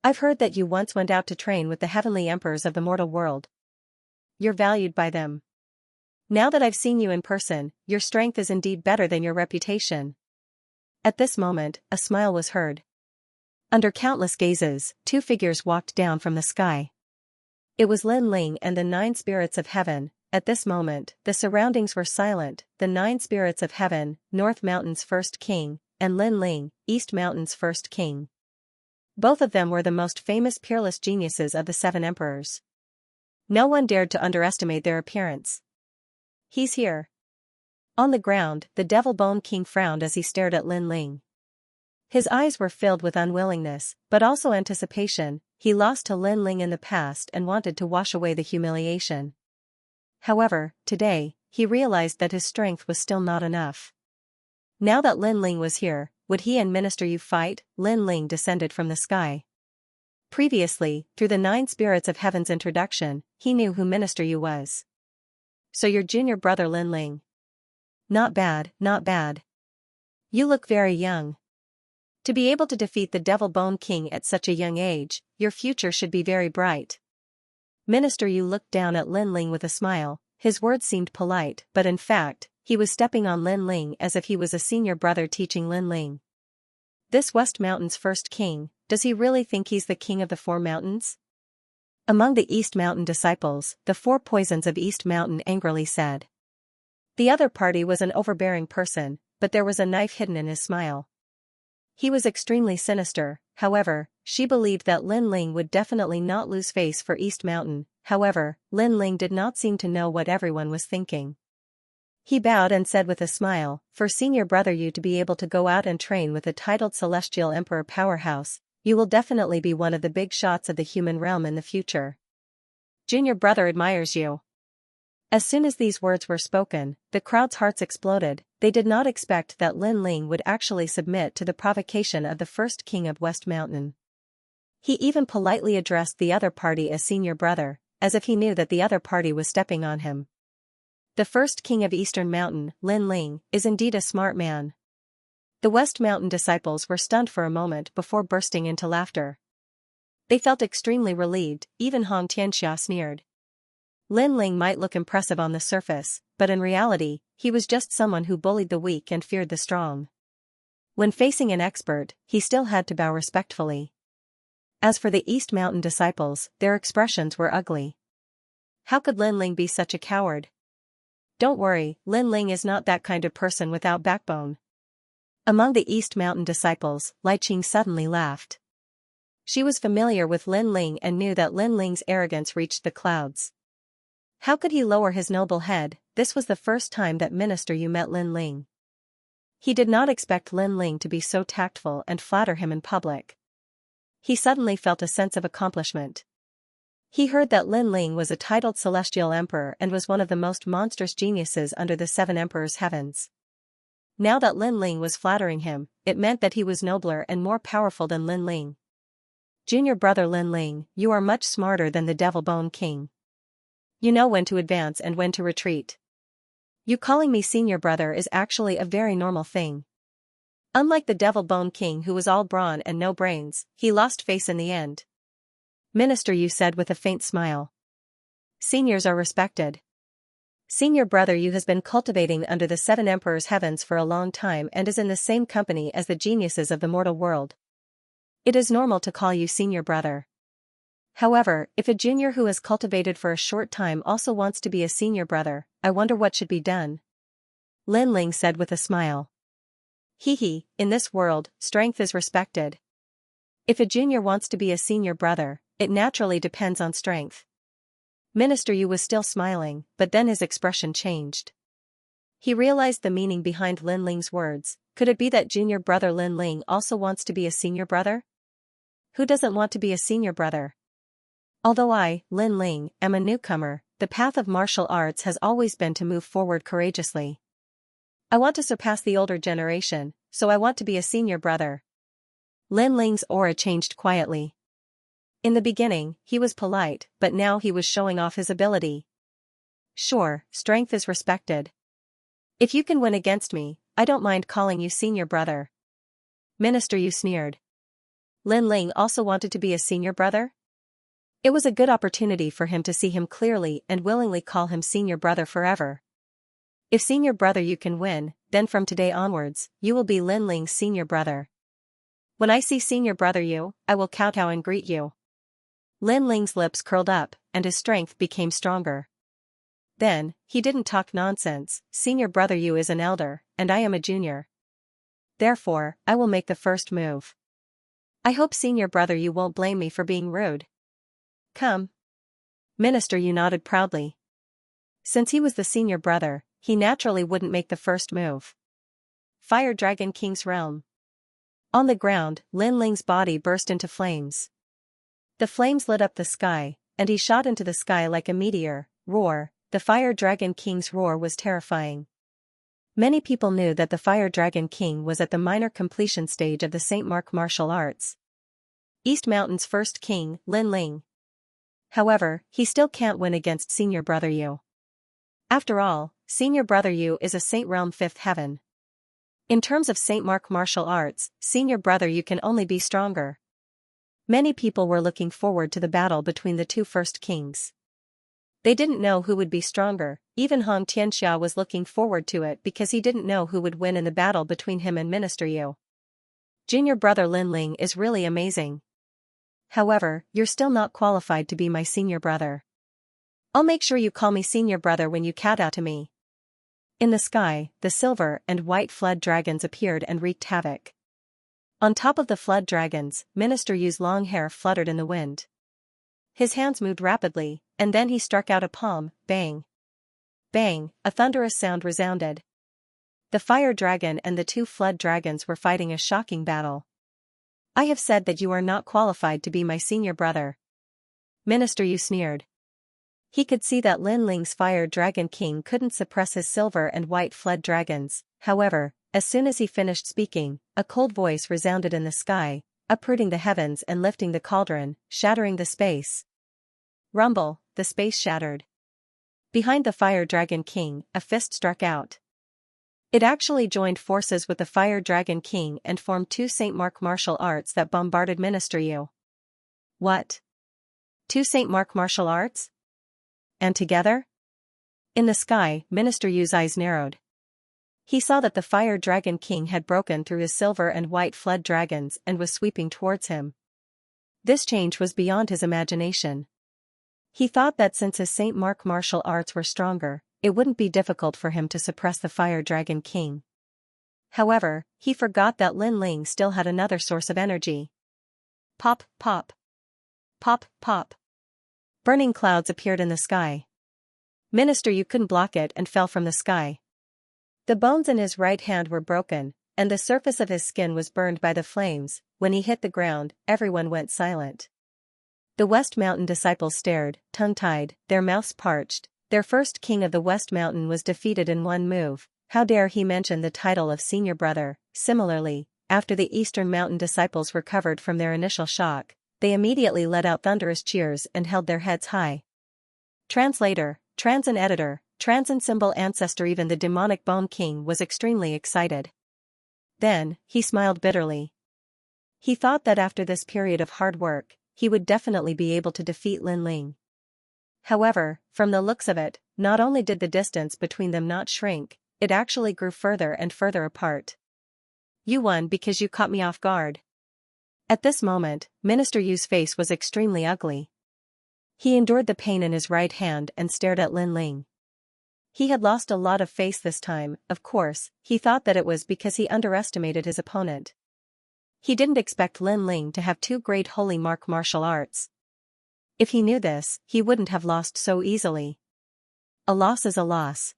A: I've heard that you once went out to train with the heavenly emperors of the mortal world. You're valued by them. Now that I've seen you in person, your strength is indeed better than your reputation. At this moment, a smile was heard. Under countless gazes, two figures walked down from the sky. It was Lin Ling and the 9 spirits of heaven. At this moment, the surroundings were silent. The 9 spirits of heaven, North Mountain's First King, and Lin Ling, East Mountain's First King. Both of them were the most famous peerless geniuses of the 7 emperors. No one dared to underestimate their appearance. He's here. On the ground, the Devil Bone King frowned as he stared at Lin Ling. His eyes were filled with unwillingness, but also anticipation. He lost to Lin Ling in the past and wanted to wash away the humiliation. However, today, he realized that his strength was still not enough. Now that Lin Ling was here, would he and Minister Yu fight? Lin Ling descended from the sky. Previously, through the 9 spirits of heaven's introduction, he knew who Minister Yu was. So your junior brother Lin Ling. Not bad, not bad. You look very young. To be able to defeat the Devil Bone King at such a young age, your future should be very bright. Minister Yu looked down at Lin Ling with a smile. His words seemed polite, but in fact, he was stepping on Lin Ling as if he was a senior brother teaching Lin Ling. This West Mountain's first king, does he really think he's the king of the 4 mountains? Among the East Mountain disciples, the 4 poisons of East Mountain angrily said. The other party was an overbearing person, but there was a knife hidden in his smile. He was extremely sinister. However, she believed that Lin Ling would definitely not lose face for East Mountain. However, Lin Ling did not seem to know what everyone was thinking. He bowed and said with a smile, for senior brother Yu to be able to go out and train with the titled Celestial Emperor powerhouse, you will definitely be one of the big shots of the human realm in the future. Junior brother admires you. As soon as these words were spoken, the crowd's hearts exploded. They did not expect that Lin Ling would actually submit to the provocation of the first king of West Mountain. He even politely addressed the other party as senior brother, as if he knew that the other party was stepping on him. The first king of Eastern Mountain, Lin Ling, is indeed a smart man. The West Mountain disciples were stunned for a moment before bursting into laughter. They felt extremely relieved. Even Xianxia sneered. Lin Ling might look impressive on the surface, but in reality, he was just someone who bullied the weak and feared the strong. When facing an expert, he still had to bow respectfully. As for the East Mountain disciples, their expressions were ugly. How could Lin Ling be such a coward? Don't worry, Lin Ling is not that kind of person without backbone. Among the East Mountain disciples, Lai Qing suddenly laughed. She was familiar with Lin Ling and knew that Lin Ling's arrogance reached the clouds. How could he lower his noble head? This was the first time that Minister Yu met Lin Ling. He did not expect Lin Ling to be so tactful and flatter him in public. He suddenly felt a sense of accomplishment. He heard that Lin Ling was a titled Celestial Emperor and was one of the most monstrous geniuses under the 7 Emperors' heavens. Now that Lin Ling was flattering him, it meant that he was nobler and more powerful than Lin Ling. Junior brother Lin Ling, you are much smarter than the Devil Bone King. You know when to advance and when to retreat. You calling me senior brother is actually a very normal thing. Unlike the Devil Bone King who was all brawn and no brains, he lost face in the end. Minister Yu said with a faint smile. Seniors are respected. Senior brother Yu has been cultivating under the 7 Emperors' heavens for a long time and is in the same company as the geniuses of the mortal world. It is normal to call you senior brother. However, if a junior who has cultivated for a short time also wants to be a senior brother, I wonder what should be done. Lin Ling said with a smile. Hee, in this world, strength is respected. If a junior wants to be a senior brother, it naturally depends on strength. Minister Yu was still smiling, but then his expression changed. He realized the meaning behind Lin Ling's words. Could it be that junior brother Lin Ling also wants to be a senior brother? Who doesn't want to be a senior brother? Although I, Lin Ling, am a newcomer, the path of martial arts has always been to move forward courageously. I want to surpass the older generation, so I want to be a senior brother. Lin Ling's aura changed quietly. In the beginning, he was polite, but now he was showing off his ability. Sure, strength is respected. If you can win against me, I don't mind calling you senior brother. Minister Yu sneered. Lin Ling also wanted to be a senior brother? It was a good opportunity for him to see him clearly and willingly call him senior brother forever. If senior brother you can win, then from today onwards, you will be Lin Ling's senior brother. When I see senior brother you, I will kowtow and greet you. Lin Ling's lips curled up, and his strength became stronger. Then, he didn't talk nonsense. Senior brother you is an elder, and I am a junior. Therefore, I will make the first move. I hope senior brother you won't blame me for being rude. Come. Minister Yu nodded proudly. Since he was the senior brother, he naturally wouldn't make the first move. Fire Dragon King's realm. On the ground, Lin Ling's body burst into flames. The flames lit up the sky, and he shot into the sky like a meteor. Roar. The Fire Dragon King's roar was terrifying. Many people knew that the Fire Dragon King was at the minor completion stage of the St. Mark martial arts. East Mountain's first king, Lin Ling. However, he still can't win against Senior Brother Yu. After all, Senior Brother Yu is a Saint Realm Fifth Heaven. In terms of Saint Mark martial arts, Senior Brother Yu can only be stronger. Many people were looking forward to the battle between the two first kings. They didn't know who would be stronger. Even Xianxia was looking forward to it because he didn't know who would win in the battle between him and Minister Yu. Junior brother Lin Ling is really amazing. However, you're still not qualified to be my senior brother. I'll make sure you call me senior brother when you kowtow to me. In the sky, the silver and white flood dragons appeared and wreaked havoc. On top of the flood dragons, Minister Yu's long hair fluttered in the wind. His hands moved rapidly, and then he struck out a palm. Bang! Bang! A thunderous sound resounded. The fire dragon and the two flood dragons were fighting a shocking battle. I have said that you are not qualified to be my senior brother. Minister Yu sneered. He could see that Lin Ling's fire dragon king couldn't suppress his silver and white flood dragons. However, as soon as he finished speaking, a cold voice resounded in the sky, uprooting the heavens and lifting the cauldron, shattering the space. Rumble, the space shattered. Behind the fire dragon king, a fist struck out. It actually joined forces with the Fire Dragon King and formed two Saint Mark martial arts that bombarded Minister Yu. What? Two Saint Mark martial arts? And together? In the sky, Minister Yu's eyes narrowed. He saw that the Fire Dragon King had broken through his silver and white flood dragons and was sweeping towards him. This change was beyond his imagination. He thought that since his Saint Mark martial arts were stronger, it wouldn't be difficult for him to suppress the Fire Dragon King. However, he forgot that Lin Ling still had another source of energy. Pop, pop. Pop, pop. Burning clouds appeared in the sky. Minister Yu couldn't block it and fell from the sky. The bones in his right hand were broken, and the surface of his skin was burned by the flames. When he hit the ground, everyone went silent. The West Mountain disciples stared, tongue-tied, their mouths parched. Their first king of the West Mountain was defeated in one move. How dare he mention the title of senior brother? Similarly, after the Eastern Mountain disciples recovered from their initial shock, they immediately let out thunderous cheers and held their heads high. Translator, Transin editor, Transin symbol ancestor. Even the demonic Bone King was extremely excited. Then, he smiled bitterly. He thought that after this period of hard work, he would definitely be able to defeat Lin Ling. However, from the looks of it, not only did the distance between them not shrink, it actually grew further and further apart. You won because you caught me off guard. At this moment, Minister Yu's face was extremely ugly. He endured the pain in his right hand and stared at Lin Ling. He had lost a lot of face this time. Of course, he thought that it was because he underestimated his opponent. He didn't expect Lin Ling to have two great holy mark martial arts. If he knew this, he wouldn't have lost so easily. A loss is a loss.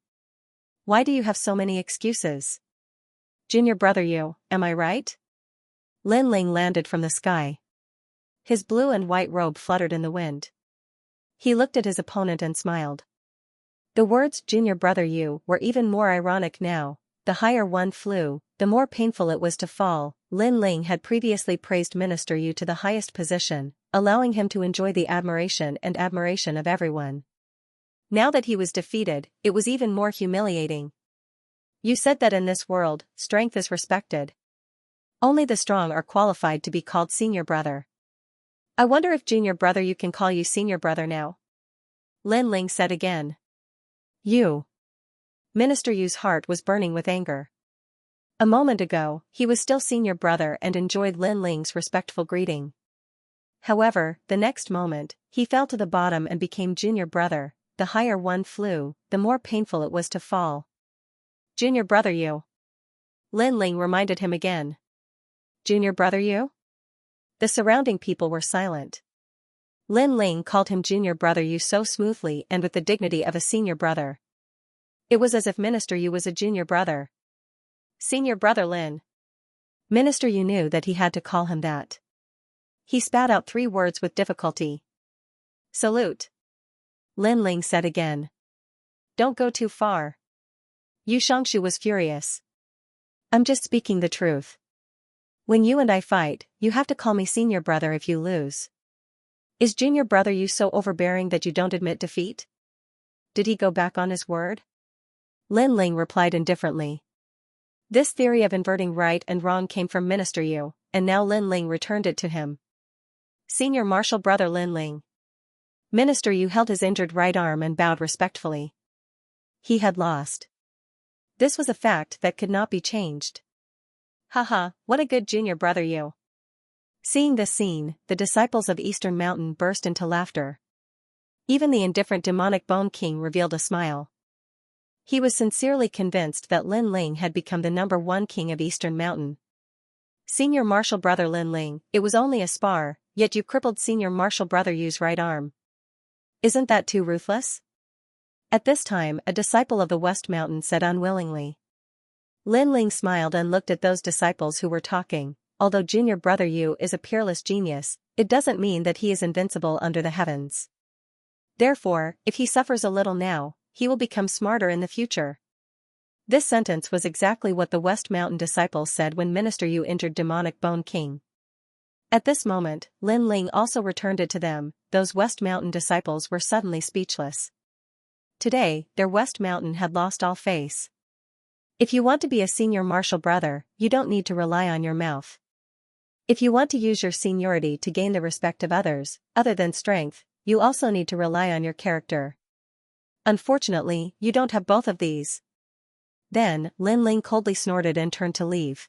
A: Why do you have so many excuses? Junior brother Yu, am I right? Lin Ling landed from the sky. His blue and white robe fluttered in the wind. He looked at his opponent and smiled. The words Junior brother Yu were even more ironic now. The higher one flew, the more painful it was to fall. Lin Ling had previously praised Minister Yu to the highest position, allowing him to enjoy the admiration of everyone. Now that he was defeated, it was even more humiliating. You said that in this world, strength is respected. Only the strong are qualified to be called senior brother. I wonder if Junior brother Yu can call you senior brother now. Lin Ling said again. You. Minister Yu's heart was burning with anger. A moment ago, he was still senior brother and enjoyed Lin Ling's respectful greeting. However, the next moment, he fell to the bottom and became junior brother. The higher one flew, the more painful it was to fall. Junior brother Yu. Lin Ling reminded him again. Junior brother Yu? The surrounding people were silent. Lin Ling called him junior brother Yu so smoothly and with the dignity of a senior brother. It was as if Minister Yu was a junior brother. Senior brother Lin. Minister Yu knew that he had to call him that. He spat out 3 words with difficulty. Salute. Lin Ling said again. Don't go too far. Xianxia was furious. I'm just speaking the truth. When you and I fight, you have to call me senior brother if you lose. Is junior brother you so overbearing that you don't admit defeat? Did he go back on his word? Lin Ling replied indifferently. This theory of inverting right and wrong came from Minister Yu, and now Lin Ling returned it to him. Senior martial brother Lin Ling. Minister Yu held his injured right arm and bowed respectfully. He had lost. This was a fact that could not be changed. Haha, what a good junior brother you. Seeing this scene, the disciples of Eastern Mountain burst into laughter. Even the indifferent demonic Bone King revealed a smile. He was sincerely convinced that Lin Ling had become the #1 king of Eastern Mountain. Senior martial brother Lin Ling, it was only a spar, yet you crippled senior martial brother Yu's right arm. Isn't that too ruthless? At this time, a disciple of the West Mountain said unwillingly. Lin Ling smiled and looked at those disciples who were talking. Although junior brother Yu is a peerless genius, it doesn't mean that he is invincible under the heavens. Therefore, if he suffers a little now, he will become smarter in the future. This sentence was exactly what the West Mountain disciples said when Minister Yu injured demonic Bone King. At this moment, Lin Ling also returned it to them. Those West Mountain disciples were suddenly speechless. Today, their West Mountain had lost all face. If you want to be a senior martial brother, you don't need to rely on your mouth. If you want to use your seniority to gain the respect of others, other than strength, you also need to rely on your character. Unfortunately, you don't have both of these. Then, Lin Ling coldly snorted and turned to leave.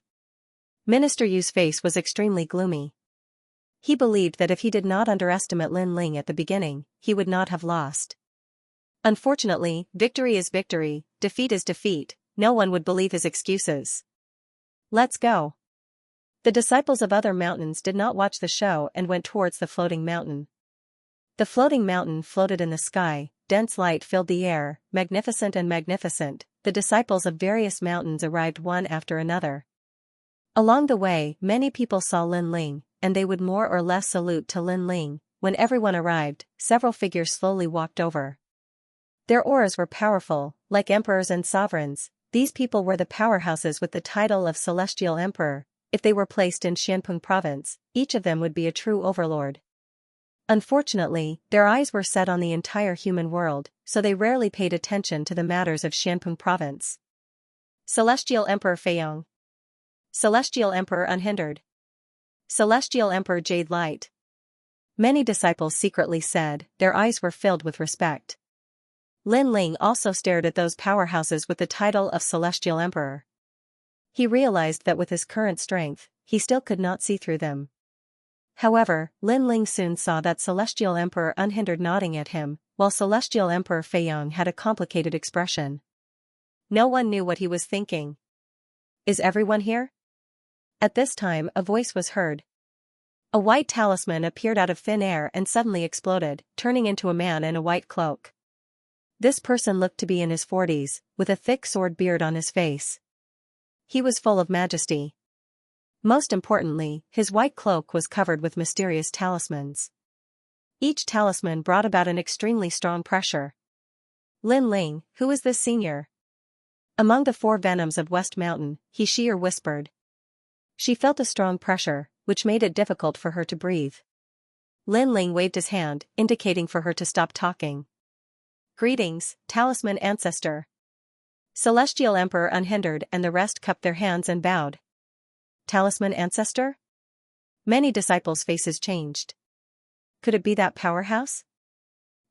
A: Minister Yu's face was extremely gloomy. He believed that if he did not underestimate Lin Ling at the beginning, he would not have lost. Unfortunately, victory is victory, defeat is defeat, no one would believe his excuses. Let's go. The disciples of other mountains did not watch the show and went towards the floating mountain. The floating mountain floated in the sky, dense light filled the air, magnificent and magnificent. The disciples of various mountains arrived one after another. Along the way, many people saw Lin Ling, and they would more or less salute to Lin Ling. When everyone arrived, several figures slowly walked over. Their auras were powerful, like emperors and sovereigns. These people were the powerhouses with the title of Celestial Emperor. If they were placed in Xianpeng province, each of them would be a true overlord. Unfortunately, their eyes were set on the entire human world, so they rarely paid attention to the matters of Xianpeng province. Celestial Emperor Feiyong. Celestial Emperor Unhindered. Celestial Emperor Jade Light. Many disciples secretly said, their eyes were filled with respect. Lin Ling also stared at those powerhouses with the title of Celestial Emperor. He realized that with his current strength, he still could not see through them. However, Lin Ling soon saw that Celestial Emperor Unhindered nodding at him, while Celestial Emperor Feiyong had a complicated expression. No one knew what he was thinking. Is everyone here? At this time, a voice was heard. A white talisman appeared out of thin air and suddenly exploded, turning into a man in a white cloak. This person looked to be in his 40s, with a thick sword beard on his face. He was full of majesty. Most importantly, his white cloak was covered with mysterious talismans. Each talisman brought about an extremely strong pressure. Lin Ling, who is this senior? Among the 4 venoms of West Mountain, Xianxia whispered. She felt a strong pressure, which made it difficult for her to breathe. Lin Ling waved his hand, indicating for her to stop talking. Greetings, Talisman Ancestor. Celestial Emperor Unhindered and the rest cupped their hands and bowed. Talisman Ancestor? Many disciples' faces changed. Could it be that powerhouse?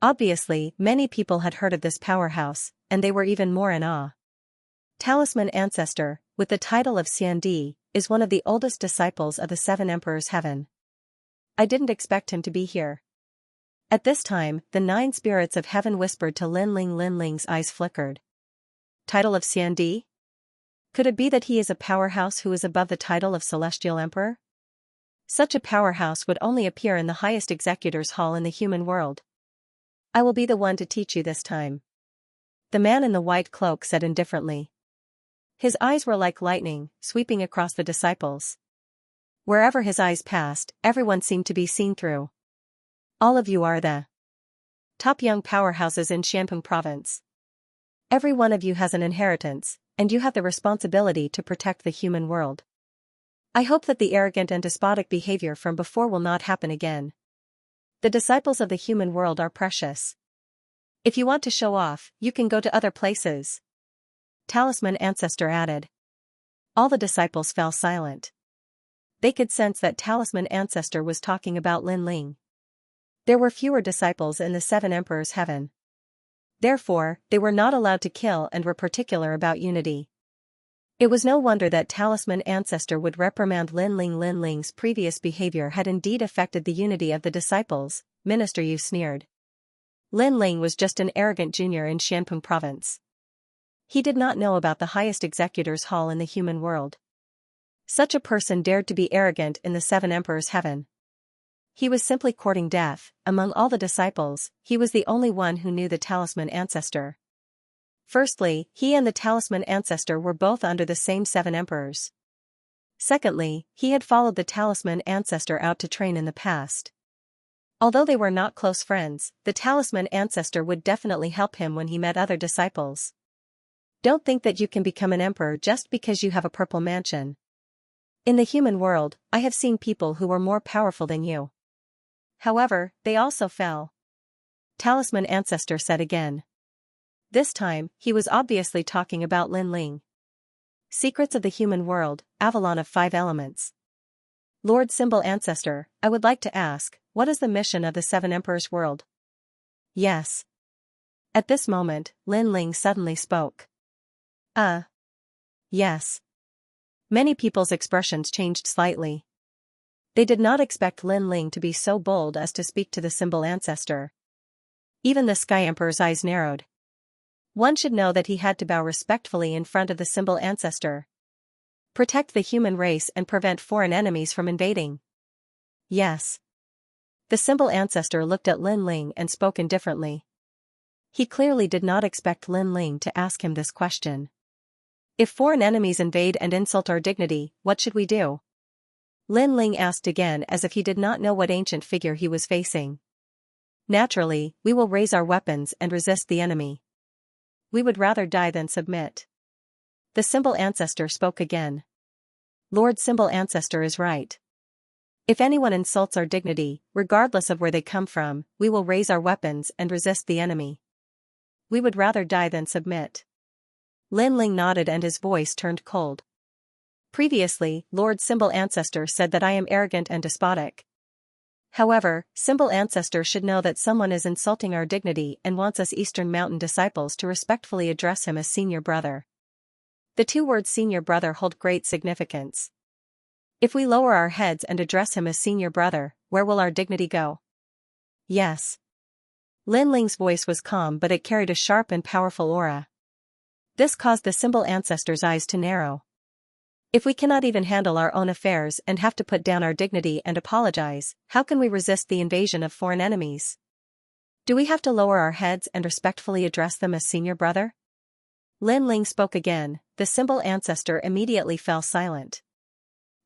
A: Obviously, many people had heard of this powerhouse, and they were even more in awe. Talisman Ancestor, with the title of Xiandi, is one of the oldest disciples of the 7 Emperors Heaven. I didn't expect him to be here. At this time, the 9 spirits of heaven whispered to Lin Ling. Lin Ling's eyes flickered. Title of Xiandi? Could it be that he is a powerhouse who is above the title of Celestial Emperor? Such a powerhouse would only appear in the highest executor's hall in the human world. I will be the one to teach you this time. The man in the white cloak said indifferently. His eyes were like lightning, sweeping across the disciples. Wherever his eyes passed, everyone seemed to be seen through. All of you are the top young powerhouses in Xianpeng province. Every one of you has an inheritance, and you have the responsibility to protect the human world. I hope that the arrogant and despotic behavior from before will not happen again. The disciples of the human world are precious. If you want to show off, you can go to other places. Talisman Ancestor added. All the disciples fell silent. They could sense that Talisman Ancestor was talking about Lin Ling. There were fewer disciples in the Seven Emperors' heaven. Therefore, they were not allowed to kill and were particular about unity. It was no wonder that Talisman Ancestor would reprimand Lin Ling. Lin Ling's previous behavior had indeed affected the unity of the disciples, Minister Yu sneered. Lin Ling was just an arrogant junior in Xianpeng province. He did not know about the highest executor's hall in the human world. Such a person dared to be arrogant in the Seven Emperors' heaven. He was simply courting death. Among all the disciples, he was the only one who knew the Talisman Ancestor. Firstly, he and the Talisman Ancestor were both under the same Seven Emperors. Secondly, he had followed the Talisman Ancestor out to train in the past. Although they were not close friends, the Talisman Ancestor would definitely help him when he met other disciples. Don't think that you can become an emperor just because you have a purple mansion. In the human world, I have seen people who were more powerful than you. However, they also fell. Talisman Ancestor said again. This time, he was obviously talking about Lin Ling. Secrets of the Human World, Avalon of 5 Elements. Lord Symbol Ancestor, I would like to ask, what is the mission of the Seven Emperors' world? Yes. At this moment, Lin Ling suddenly spoke. Yes. Many people's expressions changed slightly. They did not expect Lin Ling to be so bold as to speak to the Symbol Ancestor. Even the Sky Emperor's eyes narrowed. One should know that he had to bow respectfully in front of the Symbol Ancestor. Protect the human race and prevent foreign enemies from invading. Yes. The Symbol Ancestor looked at Lin Ling and spoke indifferently. He clearly did not expect Lin Ling to ask him this question. If foreign enemies invade and insult our dignity, what should we do? Lin Ling asked again as if he did not know what ancient figure he was facing. Naturally, we will raise our weapons and resist the enemy. We would rather die than submit. The Symbol Ancestor spoke again. Lord Symbol Ancestor is right. If anyone insults our dignity, regardless of where they come from, we will raise our weapons and resist the enemy. We would rather die than submit. Lin Ling nodded and his voice turned cold. Previously, Lord Symbol Ancestor said that I am arrogant and despotic. However, Symbol Ancestor should know that someone is insulting our dignity and wants us Eastern Mountain disciples to respectfully address him as senior brother. The 2 words senior brother hold great significance. If we lower our heads and address him as senior brother, where will our dignity go? Yes. Lin Ling's voice was calm, but it carried a sharp and powerful aura. This caused the Symbol Ancestor's eyes to narrow. If we cannot even handle our own affairs and have to put down our dignity and apologize, how can we resist the invasion of foreign enemies? Do we have to lower our heads and respectfully address them as senior brother? Lin Ling spoke again. The Symbol Ancestor immediately fell silent.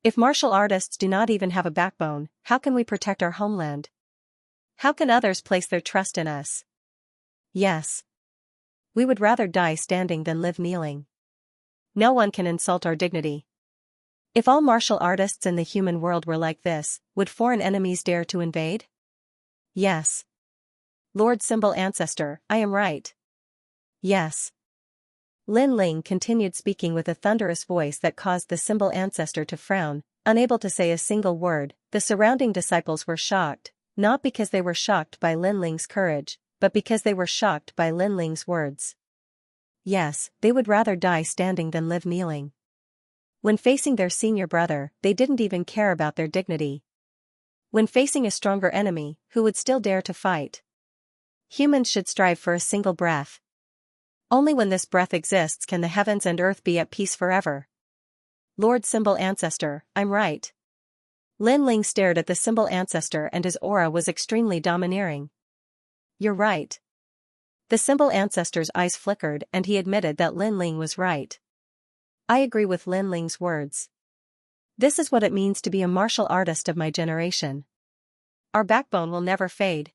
A: If martial artists do not even have a backbone, how can we protect our homeland? How can others place their trust in us? Yes. We would rather die standing than live kneeling. No one can insult our dignity. If all martial artists in the human world were like this, would foreign enemies dare to invade? Yes. Lord Symbol Ancestor, I am right. Yes. Lin Ling continued speaking with a thunderous voice that caused the Symbol Ancestor to frown, unable to say a single word. The surrounding disciples were shocked, not because they were shocked by Lin Ling's courage, but because they were shocked by Lin Ling's words. Yes, they would rather die standing than live kneeling. When facing their senior brother, they didn't even care about their dignity. When facing a stronger enemy, who would still dare to fight? Humans should strive for a single breath. Only when this breath exists can the heavens and earth be at peace forever. Lord Symbol Ancestor, I'm right. Lin Ling stared at the Symbol Ancestor and his aura was extremely domineering. You're right. The Symbol Ancestor's eyes flickered and he admitted that Lin Ling was right. I agree with Lin Ling's words. This is what it means to be a martial artist of my generation. Our backbone will never fade.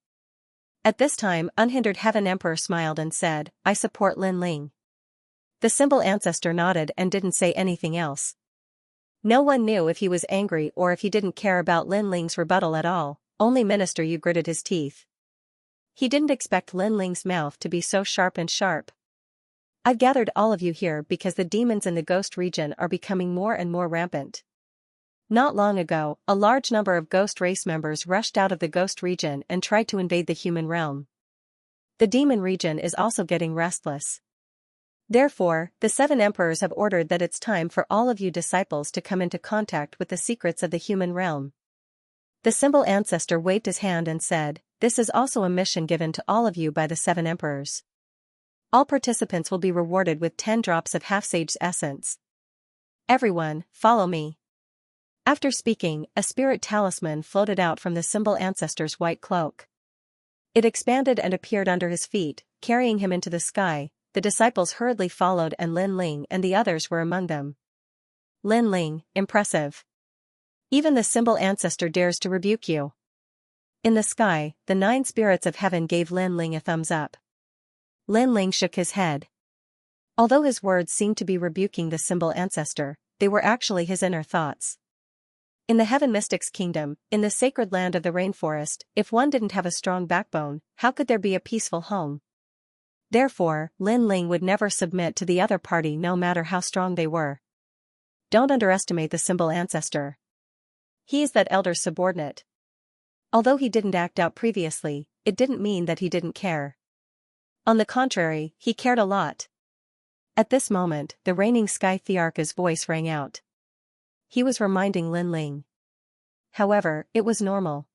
A: At this time, Unhindered Heaven Emperor smiled and said, I support Lin Ling. The Symbol Ancestor nodded and didn't say anything else. No one knew if he was angry or if he didn't care about Lin Ling's rebuttal at all. Only Minister Yu gritted his teeth. He didn't expect Lin Ling's mouth to be so sharp and sharp. I've gathered all of you here because the demons in the ghost region are becoming more and more rampant. Not long ago, a large number of ghost race members rushed out of the ghost region and tried to invade the human realm. The demon region is also getting restless. Therefore, the 7 emperors have ordered that it's time for all of you disciples to come into contact with the secrets of the human realm. The symbol ancestor waved his hand and said, "This is also a mission given to all of you by the 7 emperors. All participants will be rewarded with 10 drops of half-sage essence. Everyone, follow me." After speaking, a spirit talisman floated out from the symbol ancestor's white cloak. It expanded and appeared under his feet, carrying him into the sky. The disciples hurriedly followed and Lin Ling and the others were among them. Lin Ling, impressive. Even the symbol ancestor dares to rebuke you. In the sky, the 9 spirits of heaven gave Lin Ling a thumbs up. Lin Ling shook his head. Although his words seemed to be rebuking the symbol ancestor, they were actually his inner thoughts. In the Heaven Mystics Kingdom, in the sacred land of the rainforest, if one didn't have a strong backbone, how could there be a peaceful home? Therefore, Lin Ling would never submit to the other party no matter how strong they were. Don't underestimate the symbol ancestor. He is that elder's subordinate. Although he didn't act out previously, it didn't mean that he didn't care. On the contrary, he cared a lot. At this moment, the reigning Sky Thearcha's voice rang out. He was reminding Lin Ling. However, it was normal.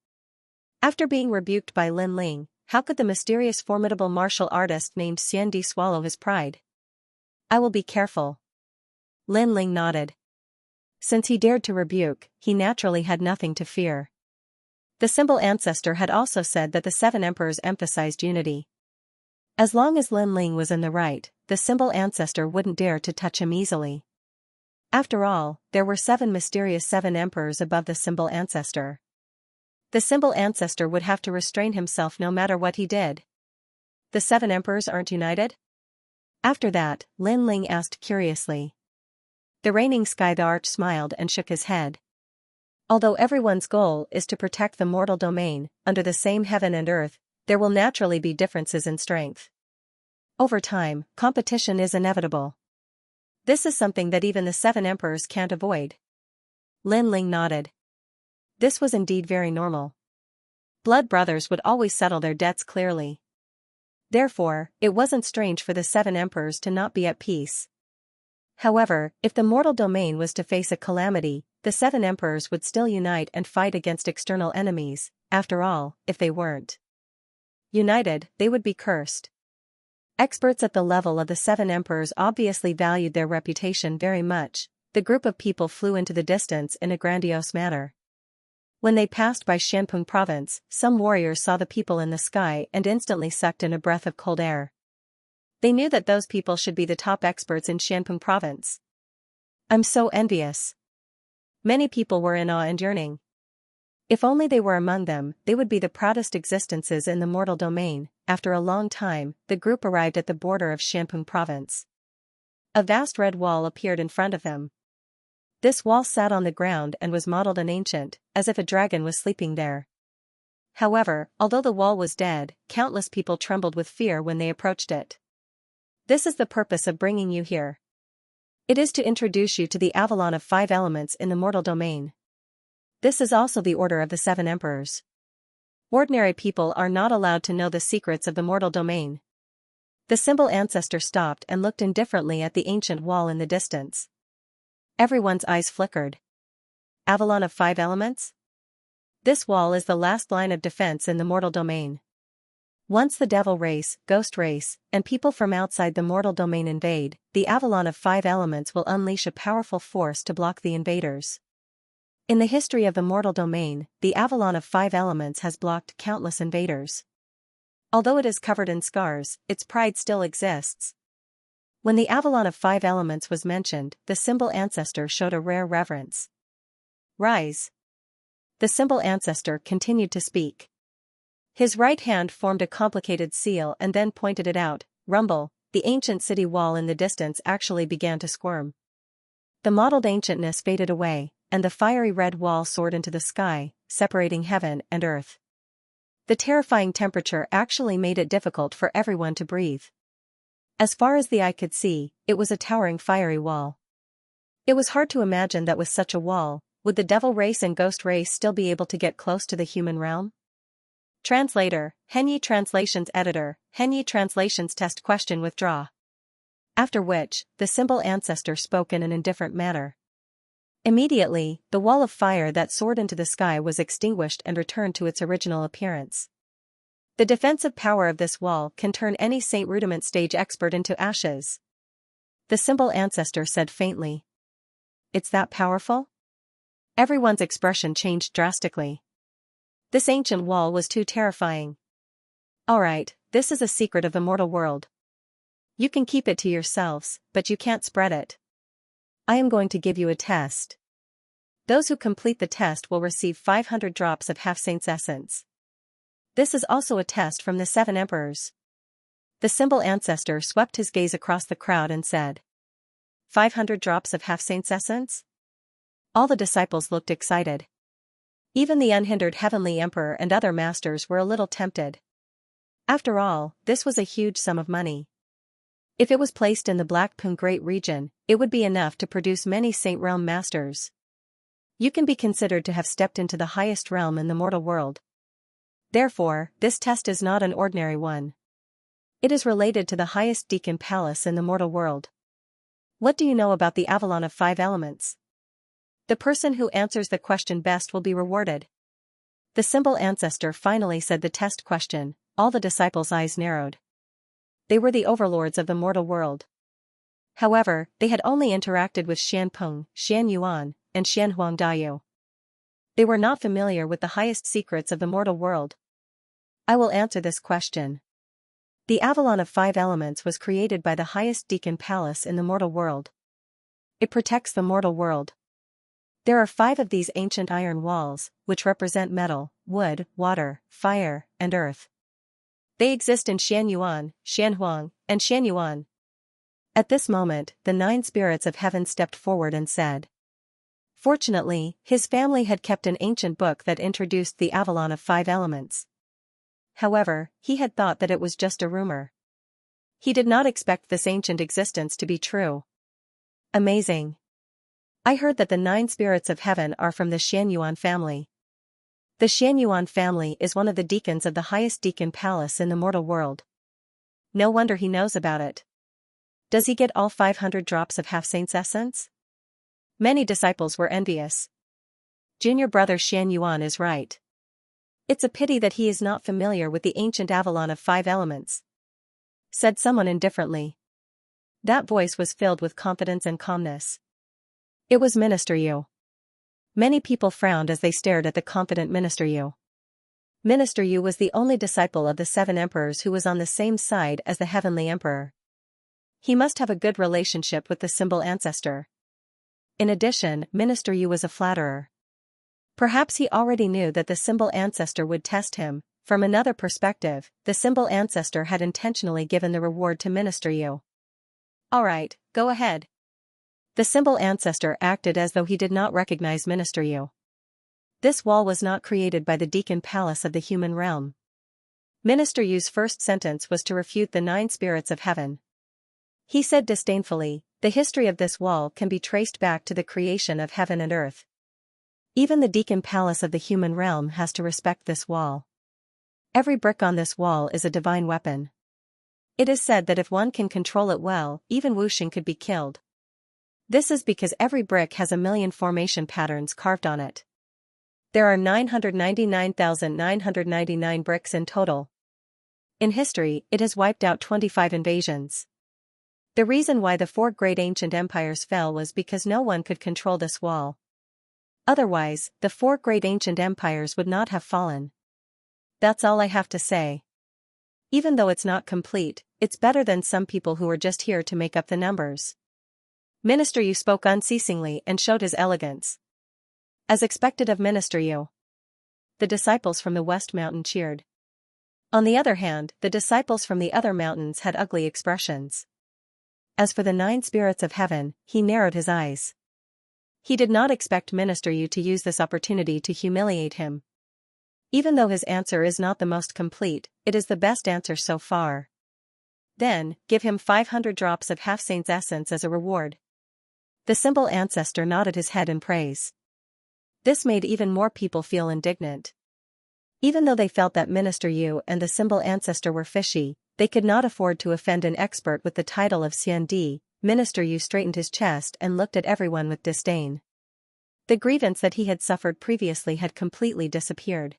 A: After being rebuked by Lin Ling, how could the mysterious formidable martial artist named Xianxia swallow his pride? I will be careful. Lin Ling nodded. Since he dared to rebuke, he naturally had nothing to fear. The symbol ancestor had also said that the 7 emperors emphasized unity. As long as Lin Ling was in the right, the symbol ancestor wouldn't dare to touch him easily. After all, there were 7 mysterious 7 emperors above the symbol ancestor. The symbol ancestor would have to restrain himself no matter what he did. The 7 emperors aren't united? After that, Lin Ling asked curiously. The reigning Sky Thearch smiled and shook his head. Although everyone's goal is to protect the mortal domain, under the same heaven and earth, there will naturally be differences in strength. Over time, competition is inevitable. This is something that even the 7 emperors can't avoid. Lin Ling nodded. This was indeed very normal. Blood brothers would always settle their debts clearly. Therefore, it wasn't strange for the 7 emperors to not be at peace. However, if the mortal domain was to face a calamity, the 7 emperors would still unite and fight against external enemies. After all, if they weren't united, they would be cursed. Experts at the level of the 7 emperors obviously valued their reputation very much. The group of people flew into the distance in a grandiose manner. When they passed by Xianpeng province, some warriors saw the people in the sky and instantly sucked in a breath of cold air. They knew that those people should be the top experts in Xianpeng province. I'm so envious. Many people were in awe and yearning. If only they were among them, they would be the proudest existences in the mortal domain. After a long time, the group arrived at the border of Xianpeng province. A vast red wall appeared in front of them. This wall sat on the ground and was modeled and ancient, as if a dragon was sleeping there. However, although the wall was dead, countless people trembled with fear when they approached it. This is the purpose of bringing you here. It is to introduce you to the Avalon of 5 elements in the mortal domain. This is also the order of the 7 emperors. Ordinary people are not allowed to know the secrets of the mortal domain. The symbol ancestor stopped and looked indifferently at the ancient wall in the distance. Everyone's eyes flickered. Avalon of 5 elements? This wall is the last line of defense in the mortal domain. Once the devil race, ghost race, and people from outside the mortal domain invade, the Avalon of 5 elements will unleash a powerful force to block the invaders. In the history of the mortal domain, the Avalon of 5 elements has blocked countless invaders. Although it is covered in scars, its pride still exists. When the Avalon of 5 elements was mentioned, the symbol ancestor showed a rare reverence. Rise. The symbol ancestor continued to speak. His right hand formed a complicated seal and then pointed it out. Rumble, the ancient city wall in the distance actually began to squirm. The mottled ancientness faded away, and the fiery red wall soared into the sky, separating heaven and earth. The terrifying temperature actually made it difficult for everyone to breathe. As far as the eye could see, it was a towering fiery wall. It was hard to imagine that with such a wall, would the devil race and ghost race still be able to get close to the human realm? Translator, Henyi Translations Editor, Henyi Translations Test Question Withdraw. After which, the symbol ancestor spoke in an indifferent manner. Immediately, the wall of fire that soared into the sky was extinguished and returned to its original appearance. The defensive power of this wall can turn any Saint Rudiment stage expert into ashes. The symbol ancestor said faintly. It's that powerful? Everyone's expression changed drastically. This ancient wall was too terrifying. Alright, this is a secret of the mortal world. You can keep it to yourselves, but you can't spread it. I am going to give you a test. Those who complete the test will receive 500 drops of half-saint's essence. This is also a test from the 7 emperors. The symbol ancestor swept his gaze across the crowd and said, 500 drops of half-saint's essence? All the disciples looked excited. Even the unhindered heavenly emperor and other masters were a little tempted. After all, this was a huge sum of money. If it was placed in the Black Pung Great region, it would be enough to produce many Saint Realm masters. You can be considered to have stepped into the highest realm in the mortal world. Therefore, this test is not an ordinary one. It is related to the highest Deacon Palace in the mortal world. What do you know about the Avalon of 5 elements? The person who answers the question best will be rewarded. The symbol ancestor finally said the test question. All the disciples' eyes narrowed. They were the overlords of the mortal world. However, they had only interacted with Xianpeng, Xianyuan, and Xianhuang Dayu. They were not familiar with the highest secrets of the mortal world. I will answer this question. The Avalon of 5 elements was created by the highest Deacon Palace in the mortal world. It protects the mortal world. There are 5 of these ancient iron walls, which represent metal, wood, water, fire, and earth. They exist in Xianyuan, Xianhuang, and Xianyuan. At this moment, the 9 spirits of heaven stepped forward and said. Fortunately, his family had kept an ancient book that introduced the Avalon of 5 elements. However, he had thought that it was just a rumor. He did not expect this ancient existence to be true. Amazing. I heard that the 9 spirits of heaven are from the Xianyuan family. The Xianyuan family is one of the deacons of the highest Deacon Palace in the mortal world. No wonder he knows about it. Does he get all 500 drops of half-saint's essence? Many disciples were envious. Junior brother Xianyuan is right. It's a pity that he is not familiar with the ancient Avalon of 5 elements, said someone indifferently. That voice was filled with confidence and calmness. It was Minister Yu. Many people frowned as they stared at the confident Minister Yu. Minister Yu was the only disciple of the 7 emperors who was on the same side as the heavenly emperor. He must have a good relationship with the symbol ancestor. In addition, Minister Yu was a flatterer. Perhaps he already knew that the symbol ancestor would test him. From another perspective, the symbol ancestor had intentionally given the reward to Minister Yu. Alright, go ahead. The symbol ancestor acted as though he did not recognize Minister Yu. This wall was not created by the Deacon Palace of the human realm. Minister Yu's first sentence was to refute the 9 spirits of heaven. He said disdainfully, the history of this wall can be traced back to the creation of heaven and earth. Even the Deacon Palace of the human realm has to respect this wall. Every brick on this wall is a divine weapon. It is said that if one can control it well, even Wuxing could be killed. This is because every brick has a million formation patterns carved on it. There are 999,999 bricks in total. In history, it has wiped out 25 invasions. The reason why the 4 great ancient empires fell was because no one could control this wall. Otherwise, the 4 great ancient empires would not have fallen. That's all I have to say. Even though it's not complete, it's better than some people who are just here to make up the numbers. Minister Yu spoke unceasingly and showed his elegance. As expected of Minister Yu. The disciples from the West Mountain cheered. On the other hand, the disciples from the other mountains had ugly expressions. As for the 9 spirits of heaven, he narrowed his eyes. He did not expect Minister Yu to use this opportunity to humiliate him. Even though his answer is not the most complete, it is the best answer so far. Then, give him 500 drops of half-saint's essence as a reward. The simple ancestor nodded his head in praise. This made even more people feel indignant. Even though they felt that Minister Yu and the symbol ancestor were fishy, they could not afford to offend an expert with the title of Xian. Minister Yu straightened his chest and looked at everyone with disdain. The grievance that he had suffered previously had completely disappeared.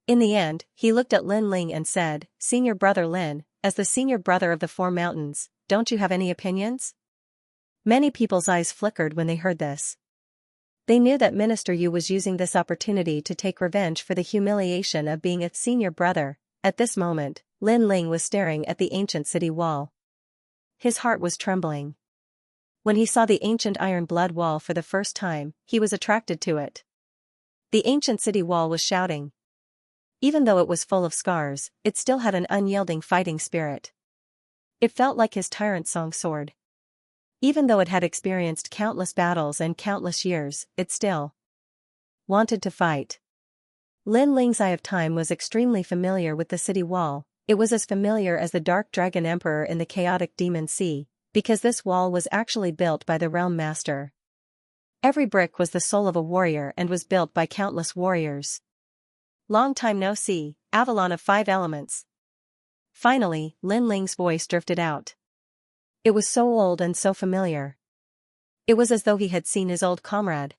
A: In the end, he looked at Lin Ling and said, "Senior brother Lin, as the senior brother of the Four Mountains, don't you have any opinions?" Many people's eyes flickered when they heard this. They knew that Minister Yu was using this opportunity to take revenge for the humiliation of being its senior brother. At this moment, Lin Ling was staring at the ancient city wall. His heart was trembling. When he saw the ancient iron blood wall for the first time, he was attracted to it. The ancient city wall was shouting. Even though it was full of scars, it still had an unyielding fighting spirit. It felt like his tyrant song sword. Even though it had experienced countless battles and countless years, it still wanted to fight. Lin Ling's Eye of Time was extremely familiar with the city wall. It was as familiar as the Dark Dragon Emperor in the chaotic Demon Sea, because this wall was actually built by the Realm Master. Every brick was the soul of a warrior and was built by countless warriors. Long time no see, Avalon of 5 Elements. Finally, Lin Ling's voice drifted out. It was so old and so familiar. It was as though he had seen his old comrade.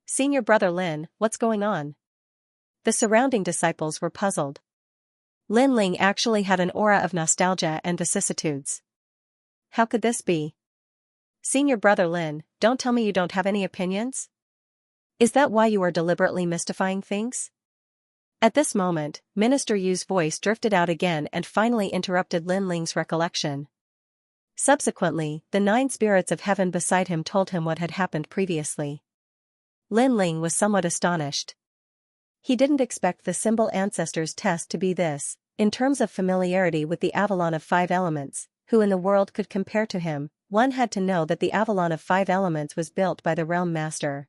A: "Senior brother Lin, what's going on?" The surrounding disciples were puzzled. Lin Ling actually had an aura of nostalgia and vicissitudes. How could this be? "Senior brother Lin, don't tell me you don't have any opinions? Is that why you are deliberately mystifying things?" At this moment, Minister Yu's voice drifted out again and finally interrupted Lin Ling's recollection. Subsequently, the 9 spirits of heaven beside him told him what had happened previously. Lin Ling was somewhat astonished. He didn't expect the symbol ancestor's test to be this. In terms of familiarity with the Avalon of 5 Elements, who in the world could compare to him, one had to know that the Avalon of 5 Elements was built by the Realm Master.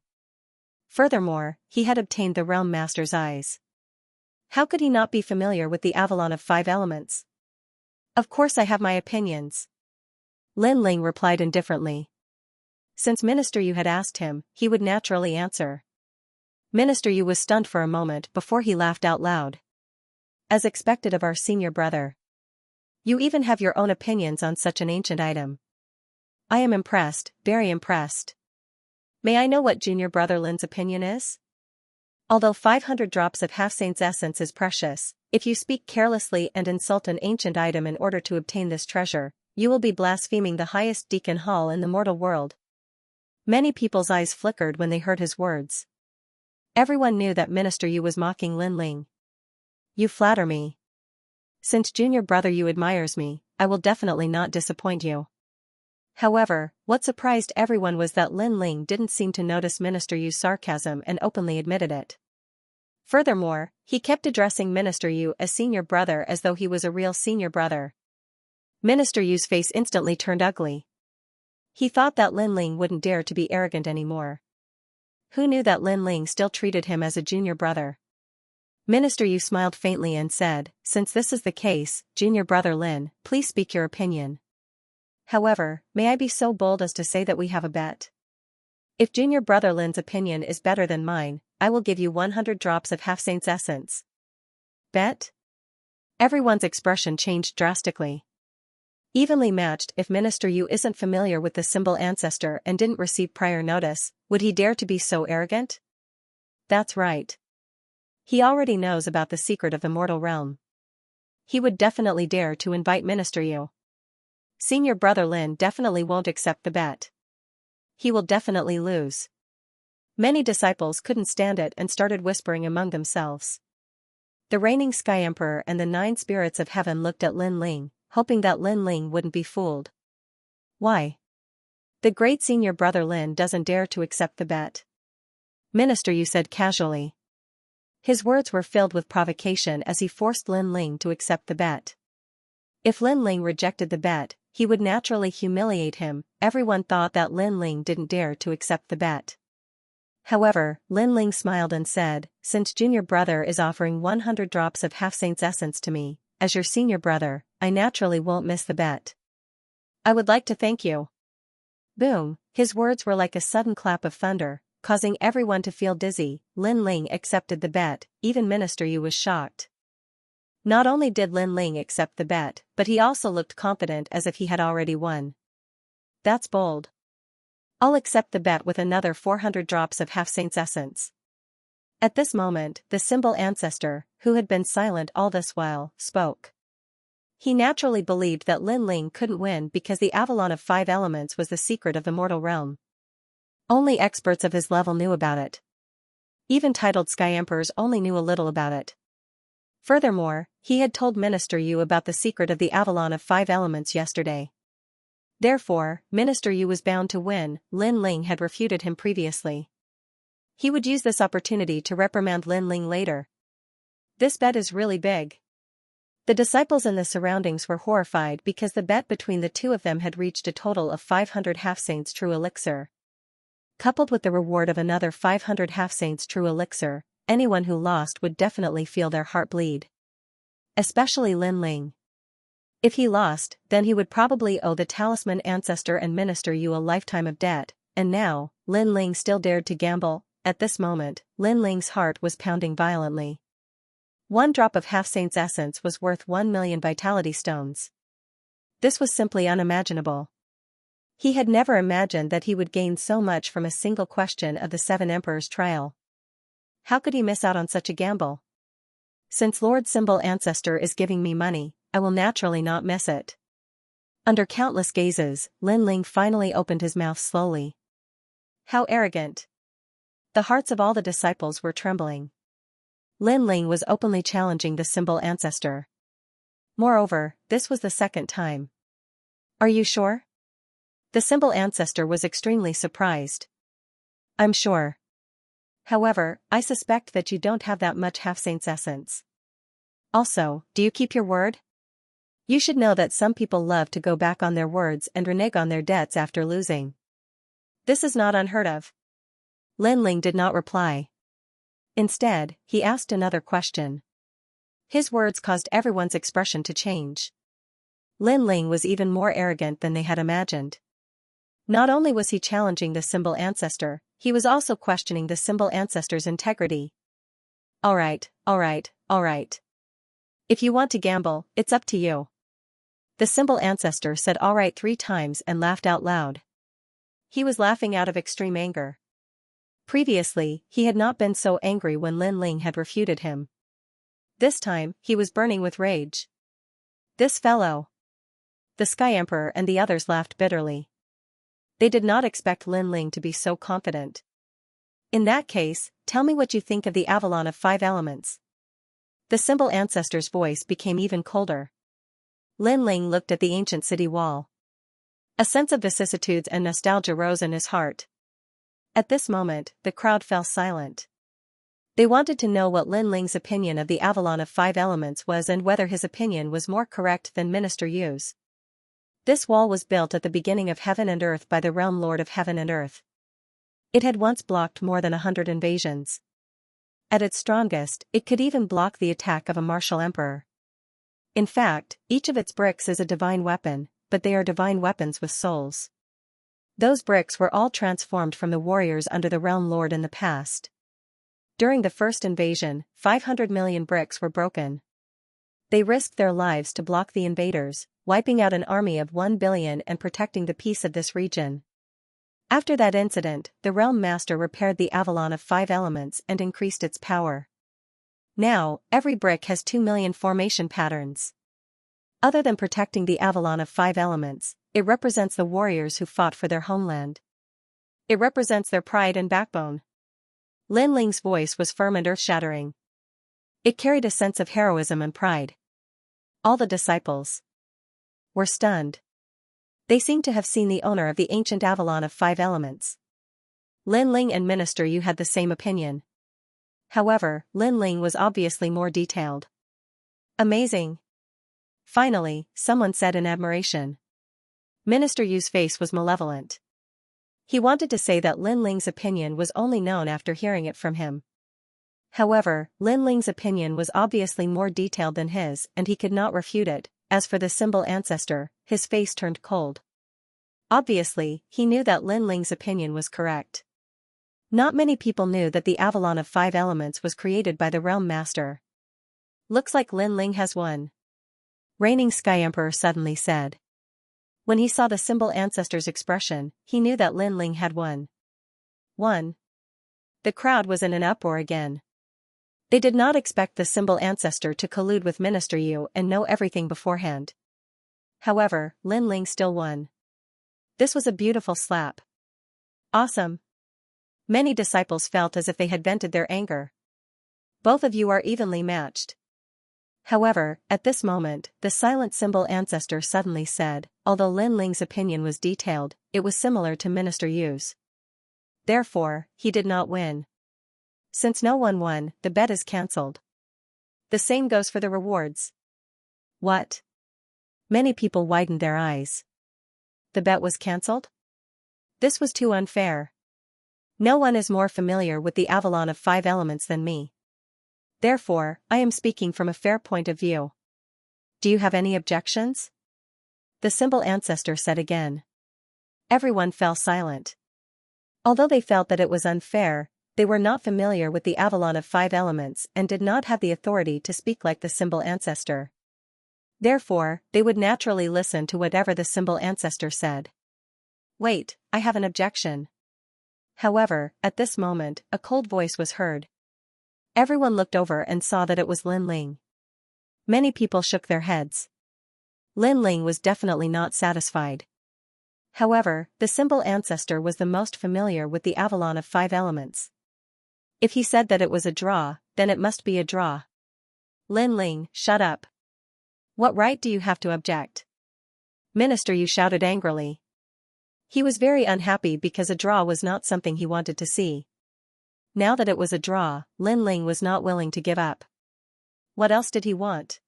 A: Furthermore, he had obtained the Realm Master's eyes. How could he not be familiar with the Avalon of 5 Elements? "Of course I have my opinions," Lin Ling replied indifferently. Since Minister Yu had asked him, he would naturally answer. Minister Yu was stunned for a moment before he laughed out loud. "As expected of our senior brother. You even have your own opinions on such an ancient item. I am impressed, very impressed. May I know what junior brother Lin's opinion is?" Although 500 drops of half-saint's essence is precious, if you speak carelessly and insult an ancient item in order to obtain this treasure, you will be blaspheming the highest deacon hall in the mortal world. Many people's eyes flickered when they heard his words. Everyone knew that Minister Yu was mocking Lin Ling. "You flatter me. Since junior brother Yu admires me, I will definitely not disappoint you." However, what surprised everyone was that Lin Ling didn't seem to notice Minister Yu's sarcasm and openly admitted it. Furthermore, he kept addressing Minister Yu as senior brother as though he was a real senior brother. Minister Yu's face instantly turned ugly. He thought that Lin Ling wouldn't dare to be arrogant anymore. Who knew that Lin Ling still treated him as a junior brother? Minister Yu smiled faintly and said, "Since this is the case, junior brother Lin, please speak your opinion. However, may I be so bold as to say that we have a bet? If junior brother Lin's opinion is better than mine, I will give you 100 drops of half-saint's essence." Bet? Everyone's expression changed drastically. Evenly matched. If Minister Yu isn't familiar with the symbol ancestor and didn't receive prior notice, would he dare to be so arrogant? That's right. He already knows about the secret of the mortal realm. He would definitely dare to invite Minister Yu. Senior brother Lin definitely won't accept the bet. He will definitely lose. Many disciples couldn't stand it and started whispering among themselves. The reigning Sky Emperor and the 9 spirits of heaven looked at Lin Ling, hoping that Lin Ling wouldn't be fooled. Why? The great senior brother Lin doesn't dare to accept the bet. Minister Yu said casually. His words were filled with provocation as he forced Lin Ling to accept the bet. If Lin Ling rejected the bet, he would naturally humiliate him. Everyone thought that Lin Ling didn't dare to accept the bet. However, Lin Ling smiled and said, "Since junior brother is offering 100 drops of half-saint's essence to me, as your senior brother, I naturally won't miss the bet. I would like to thank you." Boom, his words were like a sudden clap of thunder, causing everyone to feel dizzy. Lin Ling accepted the bet, even Minister Yu was shocked. Not only did Lin Ling accept the bet, but he also looked confident as if he had already won. That's bold. I'll accept the bet with another 400 drops of half-saint's essence. At this moment, the symbol ancestor, who had been silent all this while, spoke. He naturally believed that Lin Ling couldn't win because the Avalon of 5 elements was the secret of the mortal realm. Only experts of his level knew about it. Even titled Sky Emperors only knew a little about it. Furthermore, he had told Minister Yu about the secret of the Avalon of 5 elements yesterday. Therefore, Minister Yu was bound to win. Lin Ling had refuted him previously. He would use this opportunity to reprimand Lin Ling later. This bet is really big. The disciples in the surroundings were horrified because the bet between the two of them had reached a total of 500 half-saint's true elixir. Coupled with the reward of another 500 half-saint's true elixir, anyone who lost would definitely feel their heart bleed. Especially Lin Ling. If he lost, then he would probably owe the talisman ancestor and Minister Yu a lifetime of debt, and now, Lin Ling still dared to gamble. At this moment, Lin Ling's heart was pounding violently. 1 drop of half-saint's essence was worth 1 million vitality stones. This was simply unimaginable. He had never imagined that he would gain so much from a single question of the 7 Emperors' trial. How could he miss out on such a gamble? Since Lord Symbol Ancestor is giving me money, I will naturally not miss it. Under countless gazes, Lin Ling finally opened his mouth slowly. How arrogant. The hearts of all the disciples were trembling. Lin Ling was openly challenging the Symbol Ancestor. Moreover, this was the second time. Are you sure? The Symbol Ancestor was extremely surprised. I'm sure. However, I suspect that you don't have that much half-saint's essence. Also, do you keep your word? You should know that some people love to go back on their words and renege on their debts after losing. This is not unheard of. Lin Ling did not reply. Instead, he asked another question. His words caused everyone's expression to change. Lin Ling was even more arrogant than they had imagined. Not only was he challenging the Symbol Ancestor, he was also questioning the Symbol Ancestor's integrity. Alright. If you want to gamble, it's up to you. The Symbol Ancestor said alright 3 times and laughed out loud. He was laughing out of extreme anger. Previously, he had not been so angry when Lin Ling had refuted him. This time, he was burning with rage. This fellow. The Sky Emperor and the others laughed bitterly. They did not expect Lin Ling to be so confident. In that case, tell me what you think of the Avalon of 5 elements. The Symbol Ancestor's voice became even colder. Lin Ling looked at the ancient city wall. A sense of vicissitudes and nostalgia rose in his heart. At this moment, the crowd fell silent. They wanted to know what Lin Ling's opinion of the Avalon of 5 elements was and whether his opinion was more correct than Minister Yu's. This wall was built at the beginning of heaven and earth by the realm lord of heaven and earth. It had once blocked more than 100 invasions. At its strongest, it could even block the attack of a martial emperor. In fact, each of its bricks is a divine weapon, but they are divine weapons with souls. Those bricks were all transformed from the warriors under the realm lord in the past. During the first invasion, 500 million bricks were broken. They risked their lives to block the invaders, wiping out an army of 1 billion and protecting the peace of this region. After that incident, the Realm Master repaired the Avalon of 5 elements and increased its power. Now, every brick has 2 million formation patterns. Other than protecting the Avalon of 5 elements, it represents the warriors who fought for their homeland. It represents their pride and backbone. Lin Ling's voice was firm and earth-shattering. It carried a sense of heroism and pride. All the disciples were stunned. They seemed to have seen the owner of the ancient Avalon of 5 elements. Lin Ling and Minister Yu had the same opinion. However, Lin Ling was obviously more detailed. Amazing. Finally, someone said in admiration. Minister Yu's face was malevolent. He wanted to say that Lin Ling's opinion was only known after hearing it from him. However, Lin Ling's opinion was obviously more detailed than his and he could not refute it. As for the symbol ancestor, his face turned cold. Obviously, he knew that Lin Ling's opinion was correct. Not many people knew that the Avalon of 5 elements was created by the Realm Master. Looks like Lin Ling has won. Reigning Sky Emperor suddenly said. When he saw the symbol ancestor's expression, he knew that Lin Ling had won. The crowd was in an uproar again. They did not expect the symbol ancestor to collude with Minister Yu and know everything beforehand. However, Lin Ling still won. This was a beautiful slap. Awesome. Many disciples felt as if they had vented their anger. Both of you are evenly matched. However, at this moment, the silent symbol ancestor suddenly said, although Lin Ling's opinion was detailed, it was similar to Minister Yu's. Therefore, he did not win. Since no one won, the bet is cancelled. The same goes for the rewards. What? Many people widened their eyes. The bet was cancelled? This was too unfair. No one is more familiar with the Avalon of 5 elements than me. Therefore, I am speaking from a fair point of view. Do you have any objections? The symbol ancestor said again. Everyone fell silent. Although they felt that it was unfair, they were not familiar with the Avalon of 5 elements and did not have the authority to speak like the symbol ancestor. Therefore, they would naturally listen to whatever the symbol ancestor said. Wait, I have an objection. However, at this moment, a cold voice was heard. Everyone looked over and saw that it was Lin Ling. Many people shook their heads. Lin Ling was definitely not satisfied. However, the symbol ancestor was the most familiar with the Avalon of 5 elements. If he said that it was a draw, then it must be a draw. Lin Ling, shut up. What right do you have to object? Minister Yu shouted angrily. He was very unhappy because a draw was not something he wanted to see. Now that it was a draw, Lin Ling was not willing to give up. What else did he want?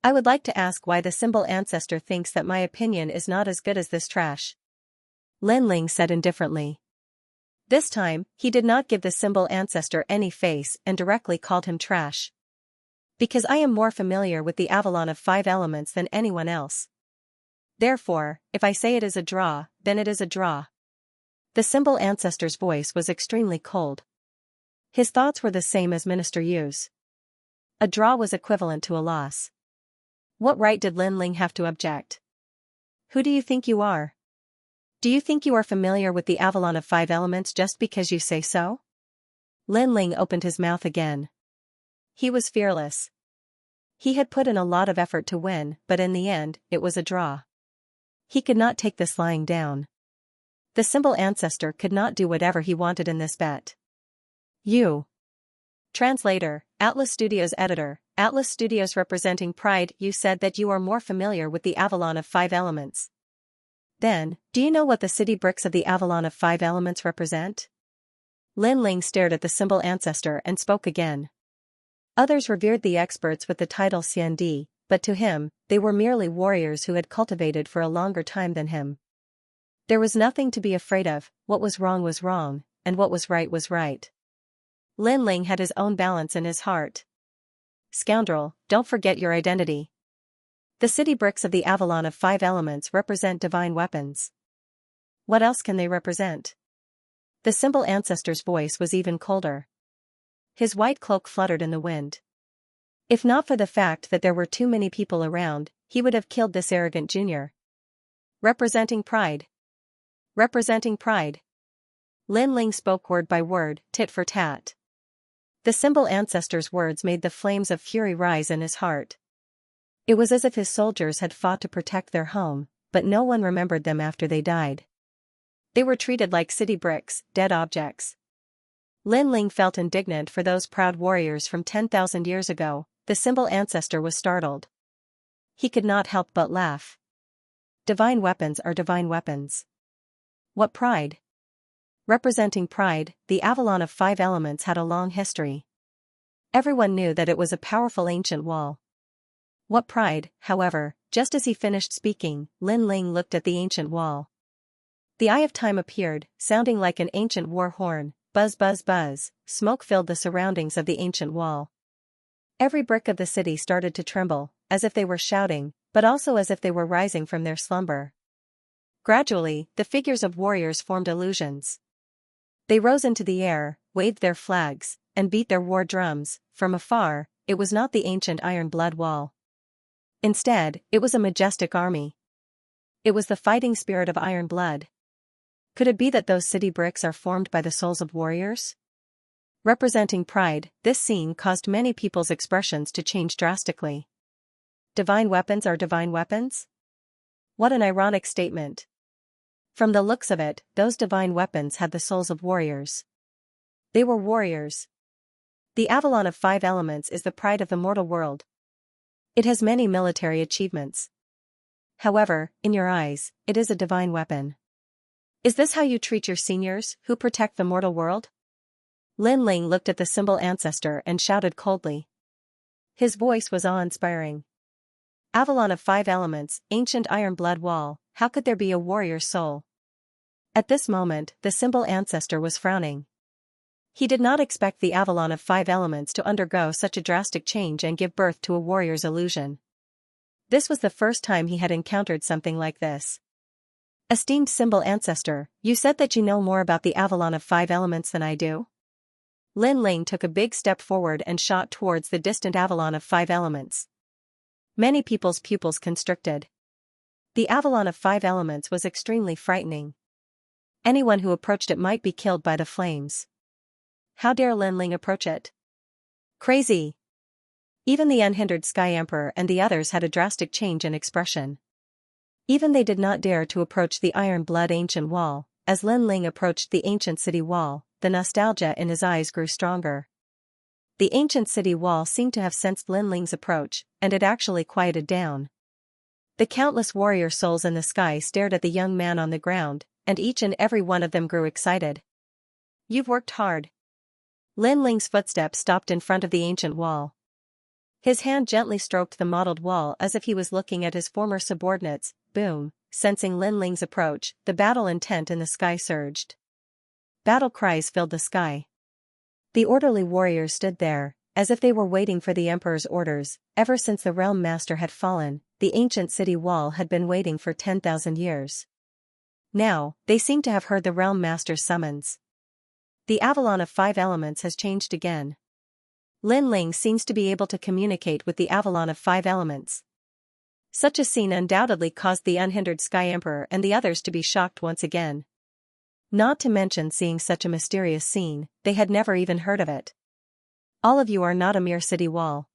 A: I would like to ask why the symbol ancestor thinks that my opinion is not as good as this trash. Lin Ling said indifferently. This time, he did not give the symbol ancestor any face and directly called him trash. Because I am more familiar with the Avalon of 5 elements than anyone else. Therefore, if I say it is a draw, then it is a draw. The symbol ancestor's voice was extremely cold. His thoughts were the same as Minister Yu's. A draw was equivalent to a loss. What right did Lin Ling have to object? Who do you think you are? Do you think you are familiar with the Avalon of 5 elements just because you say so? Lin Ling opened his mouth again. He was fearless. He had put in a lot of effort to win, but in the end, it was a draw. He could not take this lying down. The symbol ancestor could not do whatever he wanted in this bet. You. Translator, Atlas Studios editor, Atlas Studios representing Pride, you said that you are more familiar with the Avalon of 5 elements. Then, do you know what the city bricks of the Avalon of 5 elements represent? Lin Ling stared at the symbol ancestor and spoke again. Others revered the experts with the title Xiandi, but to him, they were merely warriors who had cultivated for a longer time than him. There was nothing to be afraid of, what was wrong, and what was right. Lin Ling had his own balance in his heart. Scoundrel, don't forget your identity. The city bricks of the Avalon of 5 elements represent divine weapons. What else can they represent? The symbol ancestor's voice was even colder. His white cloak fluttered in the wind. If not for the fact that there were too many people around, he would have killed this arrogant junior. Representing pride. Representing pride. Lin Ling spoke word by word, tit for tat. The symbol ancestor's words made the flames of fury rise in his heart. It was as if his soldiers had fought to protect their home, but no one remembered them after they died. They were treated like city bricks, dead objects. Lin Ling felt indignant for those proud warriors from 10,000 years ago. The symbol ancestor was startled. He could not help but laugh. Divine weapons are divine weapons. What pride? Representing pride, the Avalon of 5 elements had a long history. Everyone knew that it was a powerful ancient wall. What pride, however, just as he finished speaking, Lin Ling looked at the ancient wall. The eye of time appeared, sounding like an ancient war horn. Buzz buzz buzz, smoke filled the surroundings of the ancient wall. Every brick of the city started to tremble, as if they were shouting, but also as if they were rising from their slumber. Gradually, the figures of warriors formed illusions. They rose into the air, waved their flags, and beat their war drums. From afar, it was not the ancient iron blood wall. Instead, it was a majestic army. It was the fighting spirit of iron blood. Could it be that those city bricks are formed by the souls of warriors? Representing pride, this scene caused many people's expressions to change drastically. Divine weapons are divine weapons? What an ironic statement. From the looks of it, those divine weapons had the souls of warriors. They were warriors. The Avalon of 5 Elements is the pride of the mortal world. It has many military achievements. However, in your eyes, it is a divine weapon. Is this how you treat your seniors, who protect the mortal world? Lin Ling looked at the symbol ancestor and shouted coldly. His voice was awe-inspiring. Avalon of 5 Elements, ancient iron blood wall, how could there be a warrior's soul? At this moment, the symbol ancestor was frowning. He did not expect the Avalon of 5 Elements to undergo such a drastic change and give birth to a warrior's illusion. This was the first time he had encountered something like this. Esteemed symbol ancestor, you said that you know more about the Avalon of 5 Elements than I do? Lin Ling took a big step forward and shot towards the distant Avalon of 5 Elements. Many people's pupils constricted. The Avalon of 5 Elements was extremely frightening. Anyone who approached it might be killed by the flames. How dare Lin Ling approach it? Crazy! Even the unhindered Sky Emperor and the others had a drastic change in expression. Even they did not dare to approach the iron blood ancient wall. As Lin Ling approached the ancient city wall, the nostalgia in his eyes grew stronger. The ancient city wall seemed to have sensed Lin Ling's approach, and it actually quieted down. The countless warrior souls in the sky stared at the young man on the ground, and each and every one of them grew excited. You've worked hard. Lin Ling's footsteps stopped in front of the ancient wall. His hand gently stroked the mottled wall as if he was looking at his former subordinates. Boom, sensing Lin Ling's approach, the battle intent in the sky surged. Battle cries filled the sky. The orderly warriors stood there, as if they were waiting for the emperor's orders. Ever since the realm master had fallen, the ancient city wall had been waiting for 10,000 years. Now, they seemed to have heard the realm master's summons. The Avalon of 5 Elements has changed again. Lin Ling seems to be able to communicate with the Avalon of 5 Elements. Such a scene undoubtedly caused the unhindered Sky Emperor and the others to be shocked once again. Not to mention seeing such a mysterious scene, they had never even heard of it. All of you are not a mere city wall.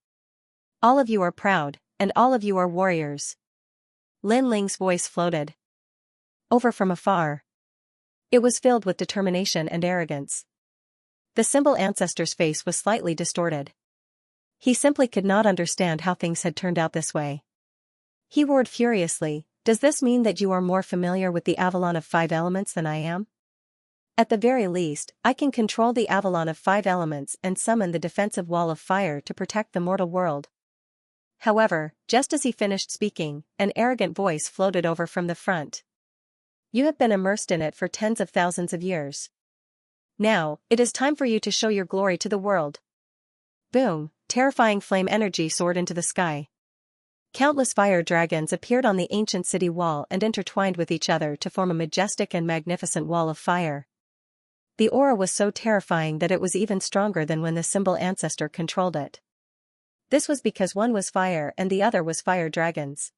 A: All of you are proud, and all of you are warriors. Lin Ling's voice floated over from afar. It was filled with determination and arrogance. The symbol ancestor's face was slightly distorted. He simply could not understand how things had turned out this way. He roared furiously, "Does this mean that you are more familiar with the Avalon of 5 Elements than I am? At the very least, I can control the Avalon of 5 Elements and summon the defensive wall of fire to protect the mortal world." However, just as he finished speaking, an arrogant voice floated over from the front. "You have been immersed in it for tens of thousands of years. Now, it is time for you to show your glory to the world." Boom, terrifying flame energy soared into the sky. Countless fire dragons appeared on the ancient city wall and intertwined with each other to form a majestic and magnificent wall of fire. The aura was so terrifying that it was even stronger than when the symbol ancestor controlled it. This was because one was fire and the other was fire dragons.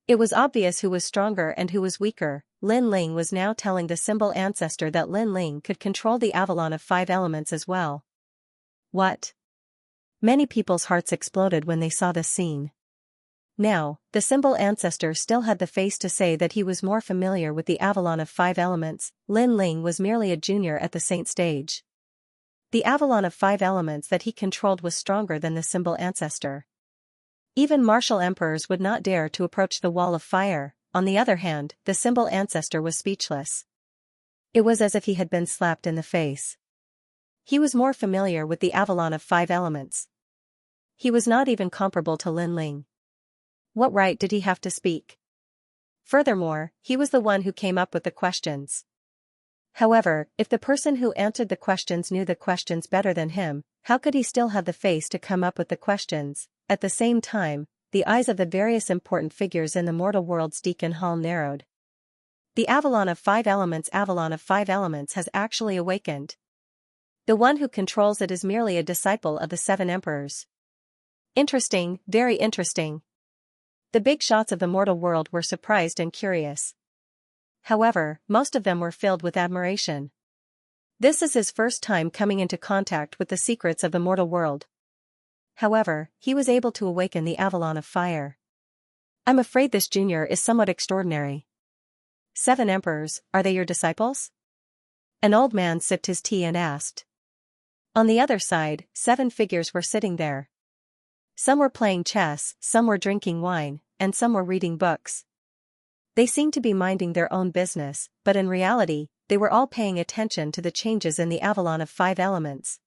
A: It was obvious who was stronger and who was weaker. Lin Ling was now telling the symbol ancestor that Lin Ling could control the Avalon of 5 Elements as well. What? Many people's hearts exploded when they saw this scene. Now, the symbol ancestor still had the face to say that he was more familiar with the Avalon of 5 Elements. Lin Ling was merely a junior at the saint stage. The Avalon of 5 Elements that he controlled was stronger than the symbol ancestor. Even martial emperors would not dare to approach the wall of fire. On the other hand, the symbol ancestor was speechless. It was as if he had been slapped in the face. He was more familiar with the Avalon of 5 Elements. He was not even comparable to Lin Ling. What right did he have to speak? Furthermore, he was the one who came up with the questions. However, if the person who answered the questions knew the questions better than him, how could he still have the face to come up with the questions? At the same time, the eyes of the various important figures in the mortal world's Deacon Hall narrowed. The Avalon of Five Elements has actually awakened. The one who controls it is merely a disciple of the seven emperors. Interesting, very interesting. The big shots of the mortal world were surprised and curious. However, most of them were filled with admiration. This is his first time coming into contact with the secrets of the mortal world. However, he was able to awaken the Avalon of Fire. I'm afraid this junior is somewhat extraordinary. Seven emperors, are they your disciples? An old man sipped his tea and asked. On the other side, 7 figures were sitting there. Some were playing chess, some were drinking wine, and some were reading books. They seemed to be minding their own business, but in reality, they were all paying attention to the changes in the Avalon of 5 elements.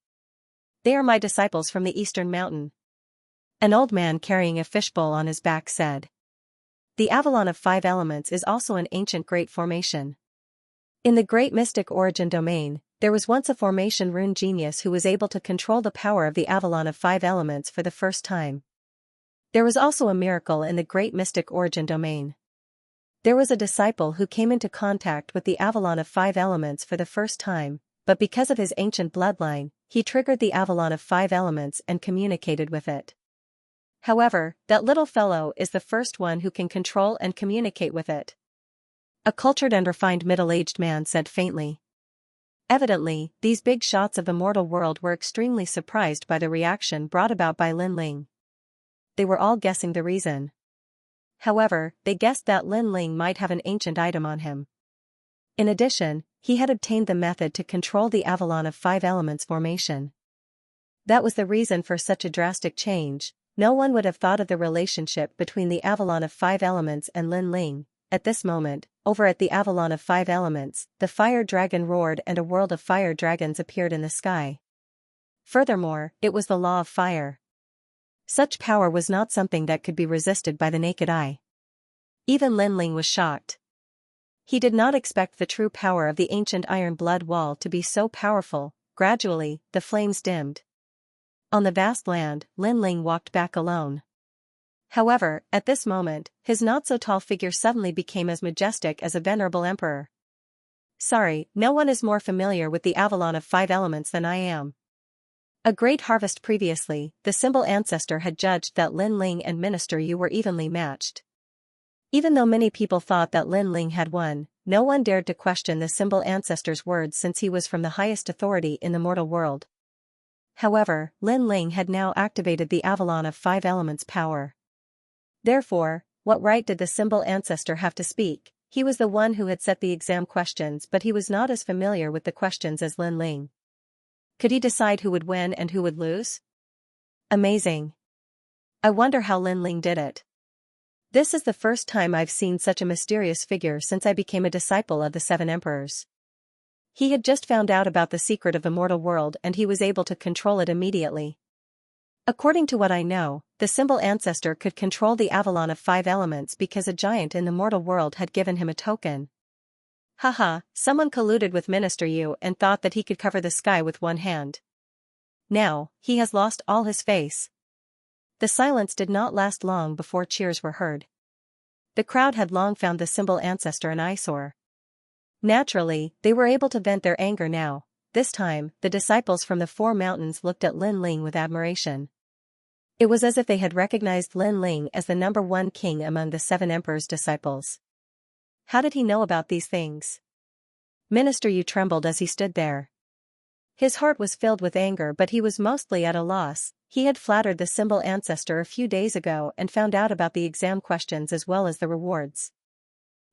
A: They are my disciples from the Eastern Mountain. An old man carrying a fishbowl on his back said. The Avalon of 5 elements is also an ancient great formation. In the great mystic origin domain, there was once a formation rune genius who was able to control the power of the Avalon of 5 elements for the first time. There was also a miracle in the great mystic origin domain. There was a disciple who came into contact with the Avalon of 5 elements for the first time, but because of his ancient bloodline, he triggered the Avalon of 5 elements and communicated with it. However, that little fellow is the first one who can control and communicate with it. A cultured and refined middle-aged man said faintly. Evidently, these big shots of the mortal world were extremely surprised by the reaction brought about by Lin Ling. They were all guessing the reason. However, they guessed that Lin Ling might have an ancient item on him. In addition, he had obtained the method to control the Avalon of 5 elements formation. That was the reason for such a drastic change. No one would have thought of the relationship between the Avalon of 5 elements and Lin Ling. At this moment, over at the Avalon of 5 elements, the fire dragon roared and a world of fire dragons appeared in the sky. Furthermore, it was the law of fire. Such power was not something that could be resisted by the naked eye. Even Lin Ling was shocked. He did not expect the true power of the ancient iron blood wall to be so powerful. Gradually, the flames dimmed. On the vast land, Lin Ling walked back alone. However, at this moment, his not-so-tall figure suddenly became as majestic as a venerable emperor. Sorry, no one is more familiar with the Avalon of 5 elements than I am. A great harvest previously, the symbol ancestor had judged that Lin Ling and Minister Yu were evenly matched. Even though many people thought that Lin Ling had won, no one dared to question the symbol ancestor's words since he was from the highest authority in the mortal world. However, Lin Ling had now activated the Avalon of 5 elements power. Therefore, what right did the symbol ancestor have to speak? He was the one who had set the exam questions, but he was not as familiar with the questions as Lin Ling. Could he decide who would win and who would lose? Amazing. I wonder how Lin Ling did it. This is the first time I've seen such a mysterious figure since I became a disciple of the 7 emperors. He had just found out about the secret of the mortal world and he was able to control it immediately. According to what I know, the symbol ancestor could control the Avalon of 5 elements because a giant in the mortal world had given him a token. Haha, someone colluded with Minister Yu and thought that he could cover the sky with one hand. Now, he has lost all his face. The silence did not last long before cheers were heard. The crowd had long found the symbol ancestor an eyesore. Naturally, they were able to vent their anger now. This time, the disciples from the 4 mountains looked at Lin Ling with admiration. It was as if they had recognized Lin Ling as the #1 king among the 7 emperors' disciples. How did he know about these things? Minister Yu trembled as he stood there. His heart was filled with anger, but he was mostly at a loss. He had flattered the symbol ancestor a few days ago and found out about the exam questions as well as the rewards.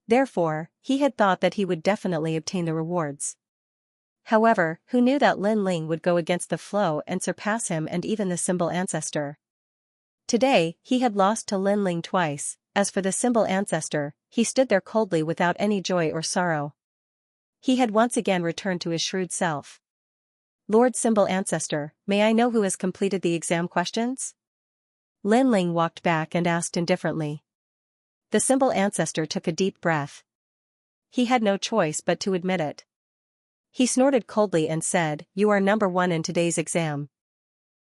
A: Therefore, he had thought that he would definitely obtain the rewards. However, who knew that Lin Ling would go against the flow and surpass him and even the symbol ancestor? Today, he had lost to Lin Ling twice. As for the symbol ancestor, he stood there coldly without any joy or sorrow. He had once again returned to his shrewd self. Lord Symbol Ancestor, may I know who has completed the exam questions? Lin Ling walked back and asked indifferently. The symbol ancestor took a deep breath. He had no choice but to admit it. He snorted coldly and said, "You are number 1 in today's exam.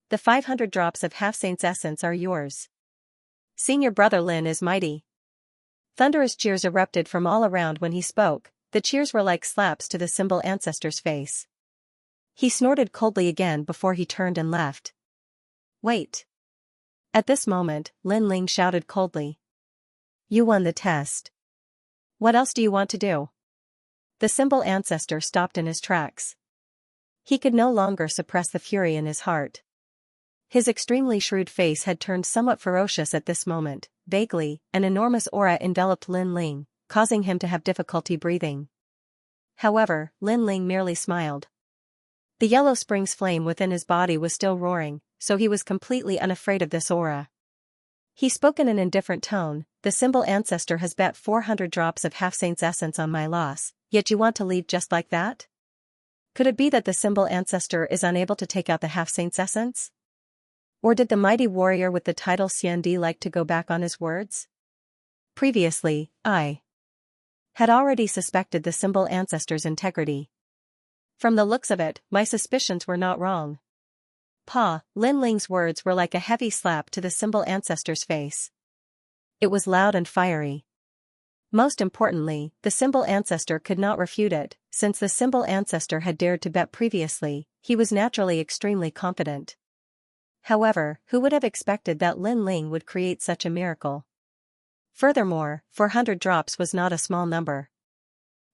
A: The 500 drops of half-saint's essence are yours. Senior brother Lin is mighty." Thunderous cheers erupted from all around when he spoke. The cheers were like slaps to the symbol ancestor's face. He snorted coldly again before he turned and left. "Wait." At this moment, Lin Ling shouted coldly. "You won the test. What else do you want to do?" The symbol ancestor stopped in his tracks. He could no longer suppress the fury in his heart. His extremely shrewd face had turned somewhat ferocious at this moment. Vaguely, an enormous aura enveloped Lin Ling, causing him to have difficulty breathing. However, Lin Ling merely smiled. The Yellow Springs flame within his body was still roaring, so he was completely unafraid of this aura. He spoke in an indifferent tone, "The symbol ancestor has bet 400 drops of half-saint's essence on my loss, yet you want to leave just like that? Could it be that the symbol ancestor is unable to take out the half-saint's essence? Or did the mighty warrior with the title Xianxia like to go back on his words? Previously, I had already suspected the symbol ancestor's integrity. From the looks of it, my suspicions were not wrong." Lin Ling's words were like a heavy slap to the symbol ancestor's face. It was loud and fiery. Most importantly, the symbol ancestor could not refute it. Since the symbol ancestor had dared to bet previously, he was naturally extremely confident. However, who would have expected that Lin Ling would create such a miracle? Furthermore, 400 drops was not a small number.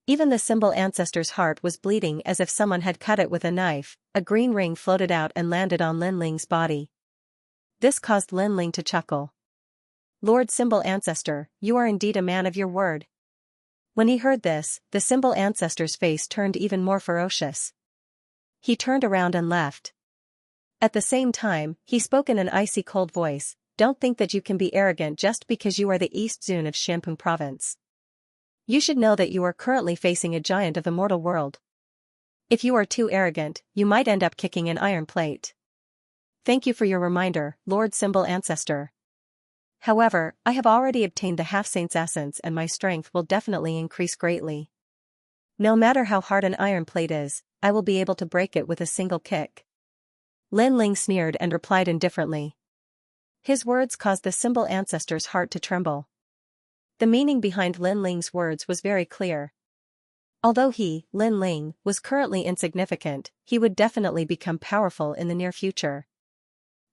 A: Even the symbol ancestor's heart was bleeding as if someone had cut it with a knife. A green ring floated out and landed on Lin Ling's body. This caused Lin Ling to chuckle. "Lord Symbol Ancestor, you are indeed a man of your word." When he heard this, the symbol ancestor's face turned even more ferocious. He turned around and left. At the same time, he spoke in an icy cold voice, "Don't think that you can be arrogant just because you are the East Zone of Xianpeng Province. You should know that you are currently facing a giant of the mortal world. If you are too arrogant, you might end up kicking an iron plate. Thank you for your reminder, Lord Symbol Ancestor. However, I have already obtained the half-saint's essence and my strength will definitely increase greatly. No matter how hard an iron plate is, I will be able to break it with a single kick." Lin Ling sneered and replied indifferently. His words caused the symbol ancestor's heart to tremble. The meaning behind Lin Ling's words was very clear. Although he, Lin Ling, was currently insignificant, he would definitely become powerful in the near future.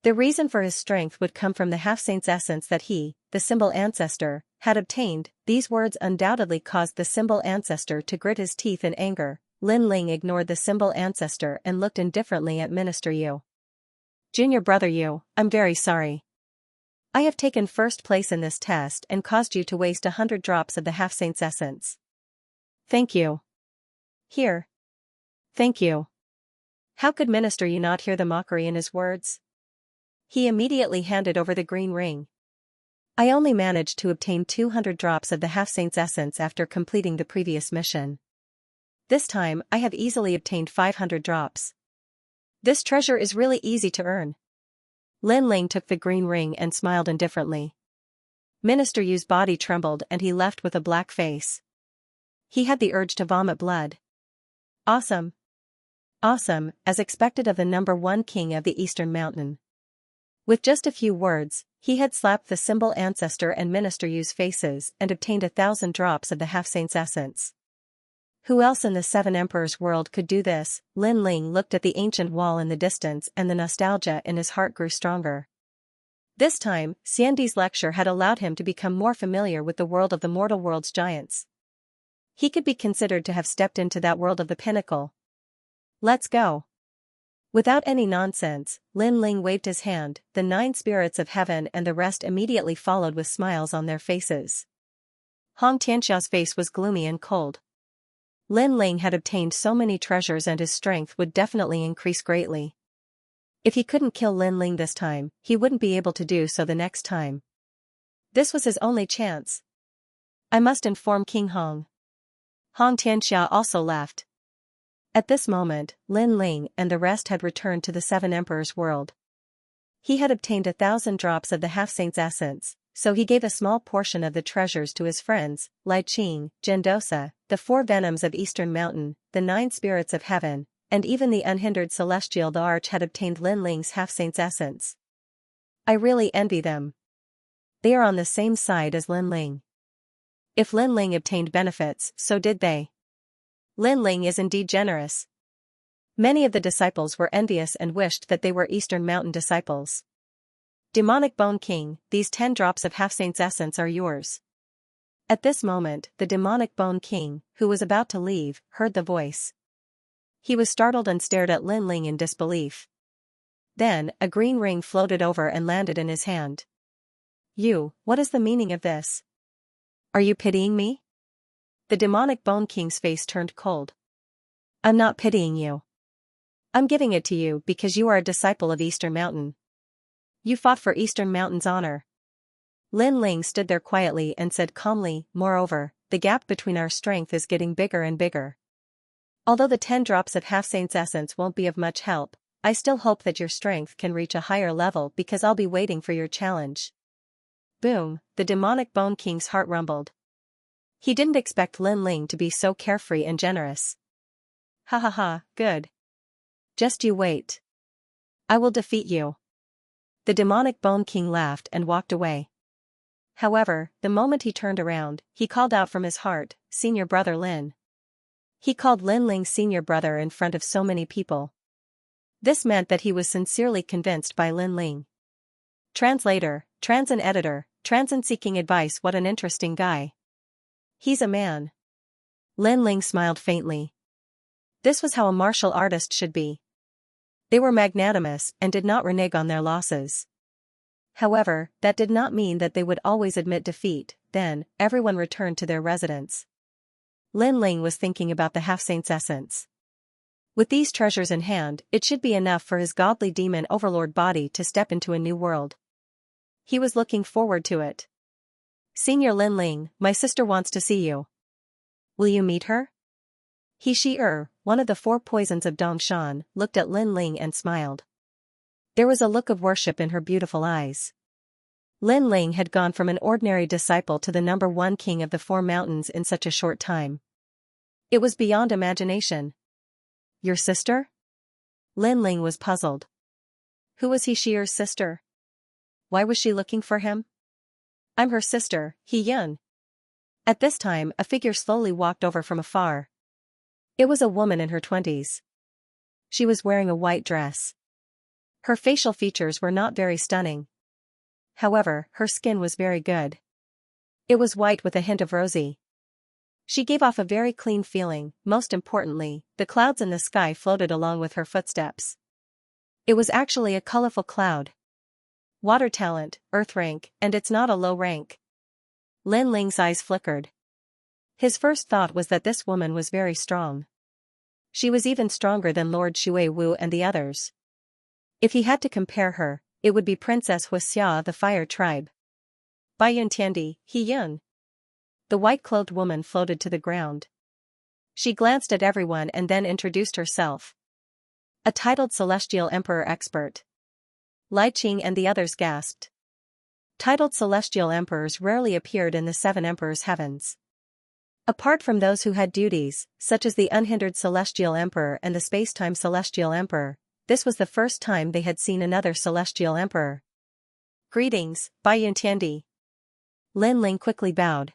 A: The reason for his strength would come from the half-saint's essence that he, the symbol ancestor, had obtained. These words undoubtedly caused the symbol ancestor to grit his teeth in anger. Lin Ling ignored the symbol ancestor and looked indifferently at Minister Yu. "Junior brother Yu, I'm very sorry. I have taken first place in this test and caused you to waste 100 drops of the half-saint's essence. Thank you." "Here. Thank you." How could Minister Yu not hear the mockery in his words? He immediately handed over the green ring. "I only managed to obtain 200 drops of the half-saint's essence after completing the previous mission. This time, I have easily obtained 500 drops. This treasure is really easy to earn." Lin Ling took the green ring and smiled indifferently. Minister Yu's body trembled and he left with a black face. He had the urge to vomit blood. Awesome. Awesome, as expected of the number 1 king of the Eastern Mountain. With just a few words, he had slapped the symbol ancestor and Minister Yu's faces and obtained 1,000 drops of the half-saint's essence. Who else in the Seven Emperors world could do this? Lin Ling looked at the ancient wall in the distance and the nostalgia in his heart grew stronger. This time, Xiandi's lecture had allowed him to become more familiar with the world of the mortal world's giants. He could be considered to have stepped into that world of the pinnacle. "Let's go." Without any nonsense, Lin Ling waved his hand, the 9 spirits of heaven and the rest immediately followed with smiles on their faces. Hong Tianxiao's face was gloomy and cold. Lin Ling had obtained so many treasures and his strength would definitely increase greatly. If he couldn't kill Lin Ling this time, he wouldn't be able to do so the next time. This was his only chance. "I must inform King Hong." Hong Tianxia also left. At this moment, Lin Ling and the rest had returned to the Seven Emperors world. He had obtained 1,000 drops of the half-saint's essence, so he gave a small portion of the treasures to his friends, Li Qing, Gendosa, the 4 venoms of Eastern Mountain, the 9 spirits of heaven, and even the unhindered celestial. The arch had obtained Lin Ling's half-saint's essence. I really envy them. They are on the same side as Lin Ling. If Lin Ling obtained benefits, so did they. Lin Ling is indeed generous. Many of the disciples were envious and wished that they were Eastern Mountain disciples. Demonic Bone King, these 10 drops of half-saint's essence are yours. At this moment, the Demonic Bone King, who was about to leave, heard the voice. He was startled and stared at Lin Ling in disbelief. Then, a green ring floated over and landed in his hand. What is the meaning of this? Are you pitying me? The Demonic Bone King's face turned cold. I'm not pitying you. I'm giving it to you because you are a disciple of Eastern Mountain. You fought for Eastern Mountain's honor. Lin Ling stood there quietly and said calmly, moreover, the gap between our strength is getting bigger and bigger. Although the 10 drops of half-saint's essence won't be of much help, I still hope that your strength can reach a higher level because I'll be waiting for your challenge. Boom, the Demonic Bone King's heart rumbled. He didn't expect Lin Ling to be so carefree and generous. Ha ha ha, good. Just you wait. I will defeat you. The Demonic Bone King laughed and walked away. However, the moment he turned around, he called out from his heart, Senior Brother Lin. He called Lin Ling Senior Brother in front of so many people. This meant that he was sincerely convinced by Lin Ling. Translator, Transin Editor, Transin seeking advice. What an interesting guy. He's a man. Lin Ling smiled faintly. This was how a martial artist should be. They were magnanimous and did not renege on their losses. However, that did not mean that they would always admit defeat. Then, everyone returned to their residence. Lin Ling was thinking about the half-saint's essence. With these treasures in hand, it should be enough for his godly demon overlord body to step into a new world. He was looking forward to it. Senior Lin Ling, my sister wants to see you. Will you meet her? One of the 4 poisons of Dongshan, looked at Lin Ling and smiled. There was a look of worship in her beautiful eyes. Lin Ling had gone from an ordinary disciple to the number 1 king of the 4 mountains in such a short time. It was beyond imagination. Your sister? Lin Ling was puzzled. Who was Shi'er's sister? Why was she looking for him? I'm her sister, He Yun. At this time, a figure slowly walked over from afar. It was a woman in her 20s. She was wearing a white dress. Her facial features were not very stunning. However, her skin was very good. It was white with a hint of rosy. She gave off a very clean feeling. Most importantly, the clouds in the sky floated along with her footsteps. It was actually a colorful cloud. Water talent, earth rank, and it's not a low rank. Lin Ling's eyes flickered. His first thought was that this woman was very strong. She was even stronger than Lord Shui Wu and the others. If he had to compare her, it would be Princess Huixia of the Fire Tribe. Baiyun Tiandi, He Yun. The white-clothed woman floated to the ground. She glanced at everyone and then introduced herself. A titled Celestial Emperor expert. Li Qing and the others gasped. Titled Celestial Emperors rarely appeared in the 7 Emperors' heavens. Apart from those who had duties, such as the Unhindered Celestial Emperor and the Spacetime Celestial Emperor, this was the first time they had seen another Celestial Emperor. Greetings, Baiyun Tiandi. Lin Ling quickly bowed.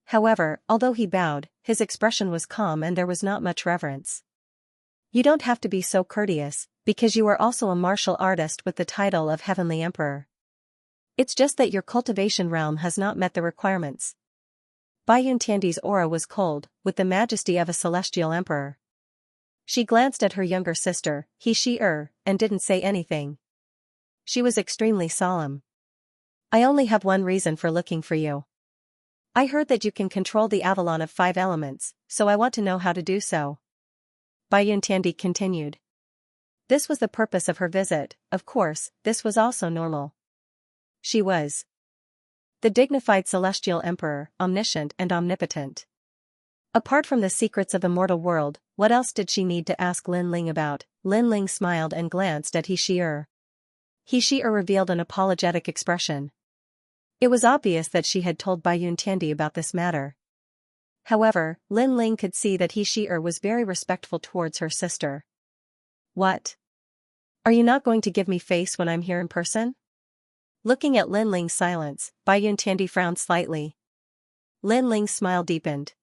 A: However, although he bowed, his expression was calm and there was not much reverence. You don't have to be so courteous, because you are also a martial artist with the title of Heavenly Emperor. It's just that your cultivation realm has not met the requirements. Baiyun Tiandi's aura was cold, with the majesty of a celestial emperor. She glanced at her younger sister, Shi'er, and didn't say anything. She was extremely solemn. I only have one reason for looking for you. I heard that you can control the Avalon of 5 elements, so I want to know how to do so. Baiyun Tiandi continued. This was the purpose of her visit. Of course, this was also normal. She was the dignified celestial emperor, omniscient and omnipotent. Apart from the secrets of the mortal world, what else did she need to ask Lin Ling about? Lin Ling smiled and glanced at Shi'er. Shi'er revealed an apologetic expression. It was obvious that she had told Bai Yuntiandi about this matter. However, Lin Ling could see that she was very respectful towards her sister. What? Are you not going to give me face when I'm here in person? Looking at Lin Ling's silence, Bai Yuntiandi frowned slightly. Lin Ling's smile deepened.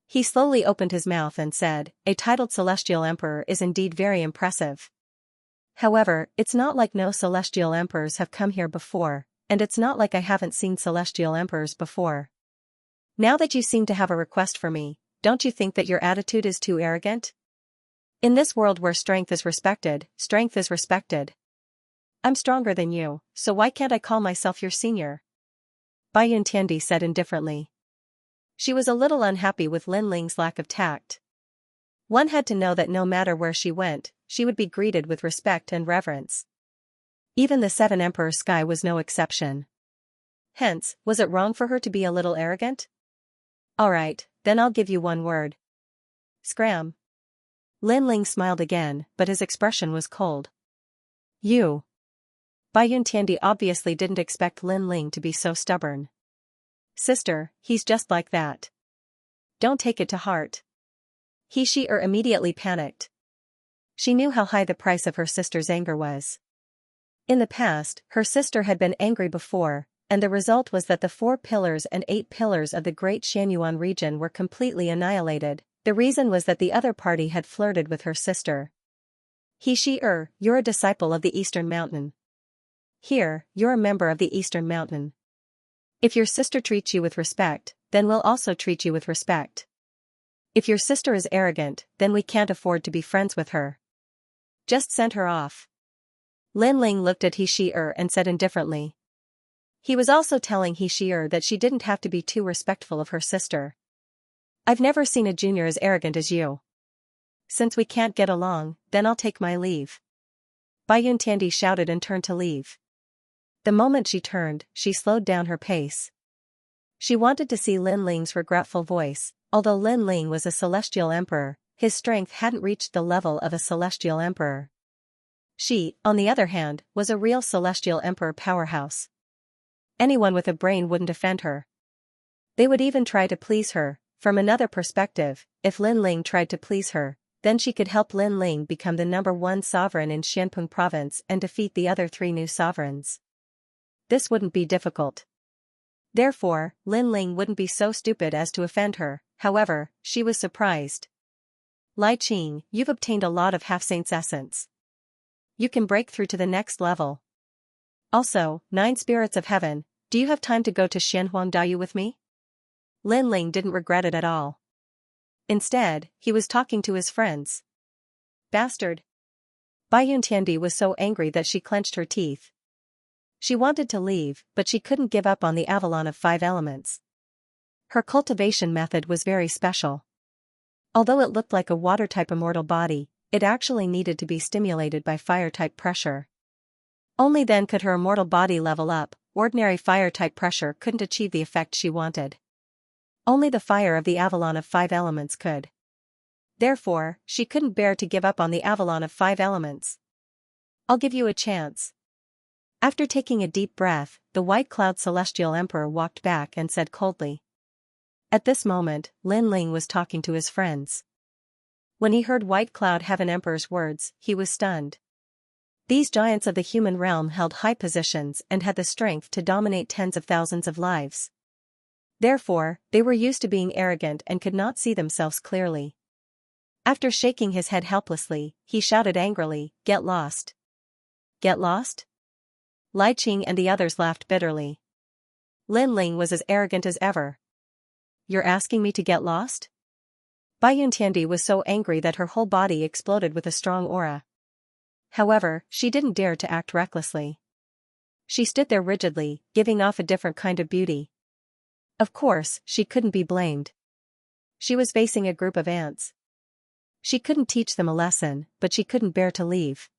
A: He slowly opened his mouth and said, "A titled celestial emperor is indeed very impressive. However, it's not like no celestial emperors have come here before, and it's not like I haven't seen celestial emperors before. Now that you seem to have a request for me, don't you think that your attitude is too arrogant? In this world where strength is respected, strength is respected. I'm stronger than you, so why can't I call myself your senior?" Bai Yuntiandi said indifferently. She was a little unhappy with Lin Ling's lack of tact. One had to know that no matter where she went, she would be greeted with respect and reverence. Even the Seven Emperors' sky was no exception. Hence, was it wrong for her to be a little arrogant? Alright, then I'll give you one word. Scram. Lin Ling smiled again, but his expression was cold. You. Bai Yuntiandi obviously didn't expect Lin Ling to be so stubborn. Sister, he's just like that. Don't take it to heart. She immediately panicked. She knew how high the price of her sister's anger was. In the past, her sister had been angry before, and the result was that the 4 pillars and 8 pillars of the Great Xianyuan region were completely annihilated. The reason was that the other party had flirted with her sister. You're a disciple of the Eastern Mountain. Here, you're a member of the Eastern Mountain. If your sister treats you with respect, then we'll also treat you with respect. If your sister is arrogant, then we can't afford to be friends with her. Just send her off. Lin Ling looked at and said indifferently. He was also telling that she didn't have to be too respectful of her sister. I've never seen a junior as arrogant as you. Since we can't get along, then I'll take my leave. Bai Yuntiandi shouted and turned to leave. The moment she turned, she slowed down her pace. She wanted to see Lin Ling's regretful voice. Although Lin Ling was a celestial emperor, his strength hadn't reached the level of a celestial emperor. She, on the other hand, was a real celestial emperor powerhouse. Anyone with a brain wouldn't offend her. They would even try to please her. From another perspective, if Lin Ling tried to please her, then she could help Lin Ling become the #1 sovereign in Xianpeng province and defeat the other 3 new sovereigns. This wouldn't be difficult. Therefore, Lin Ling wouldn't be so stupid as to offend her. However, she was surprised. Lai Qing, you've obtained a lot of half-saint's essence. You can break through to the next level. Also, 9 spirits of heaven, do you have time to go to Xianhuangdayu with me? Lin Ling didn't regret it at all. Instead, he was talking to his friends. Bastard. Bai Yuntiandi was so angry that she clenched her teeth. She wanted to leave, but she couldn't give up on the Avalon of 5 elements. Her cultivation method was very special. Although it looked like a water-type immortal body, it actually needed to be stimulated by fire-type pressure. Only then could her immortal body level up. Ordinary fire-type pressure couldn't achieve the effect she wanted. Only the fire of the Avalon of 5 elements could. Therefore, she couldn't bear to give up on the Avalon of 5 elements. I'll give you a chance. After taking a deep breath, the White Cloud Celestial Emperor walked back and said coldly. At this moment, Lin Ling was talking to his friends. When he heard White Cloud Heaven Emperor's words, he was stunned. These giants of the human realm held high positions and had the strength to dominate tens of thousands of lives. Therefore, they were used to being arrogant and could not see themselves clearly. After shaking his head helplessly, he shouted angrily, "Get lost." Get lost? Lai Qing and the others laughed bitterly. Lin Ling was as arrogant as ever. You're asking me to get lost? Bai Yuntiandi was so angry that her whole body exploded with a strong aura. However, she didn't dare to act recklessly. She stood there rigidly, giving off a different kind of beauty. Of course, she couldn't be blamed. She was facing a group of ants. She couldn't teach them a lesson, but she couldn't bear to leave.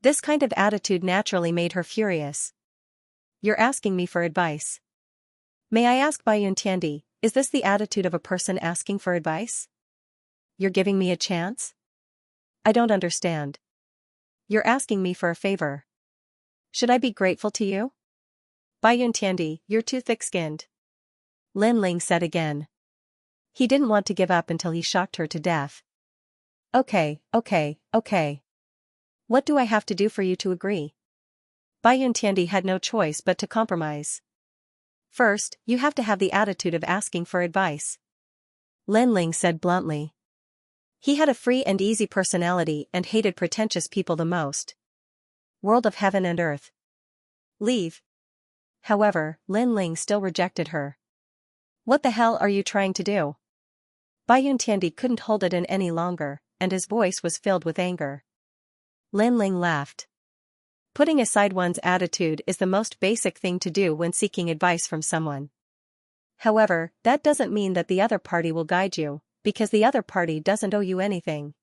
A: This kind of attitude naturally made her furious. You're asking me for advice. May I ask Bai Yuntiandi, is this the attitude of a person asking for advice? You're giving me a chance? I don't understand. You're asking me for a favor. Should I be grateful to you? Bai Yuntiandi, you're too thick-skinned. Lin Ling said again. He didn't want to give up until he shocked her to death. Okay. What do I have to do for you to agree? Bai Yuntiandi had no choice but to compromise. First, you have to have the attitude of asking for advice. Lin Ling said bluntly. He had a free and easy personality and hated pretentious people the most. World of heaven and earth. Leave. However, Lin Ling still rejected her. What the hell are you trying to do? Bai Yuntiandi couldn't hold it in any longer, and his voice was filled with anger. Lin Ling laughed. Putting aside one's attitude is the most basic thing to do when seeking advice from someone. However, that doesn't mean that the other party will guide you, because the other party doesn't owe you anything.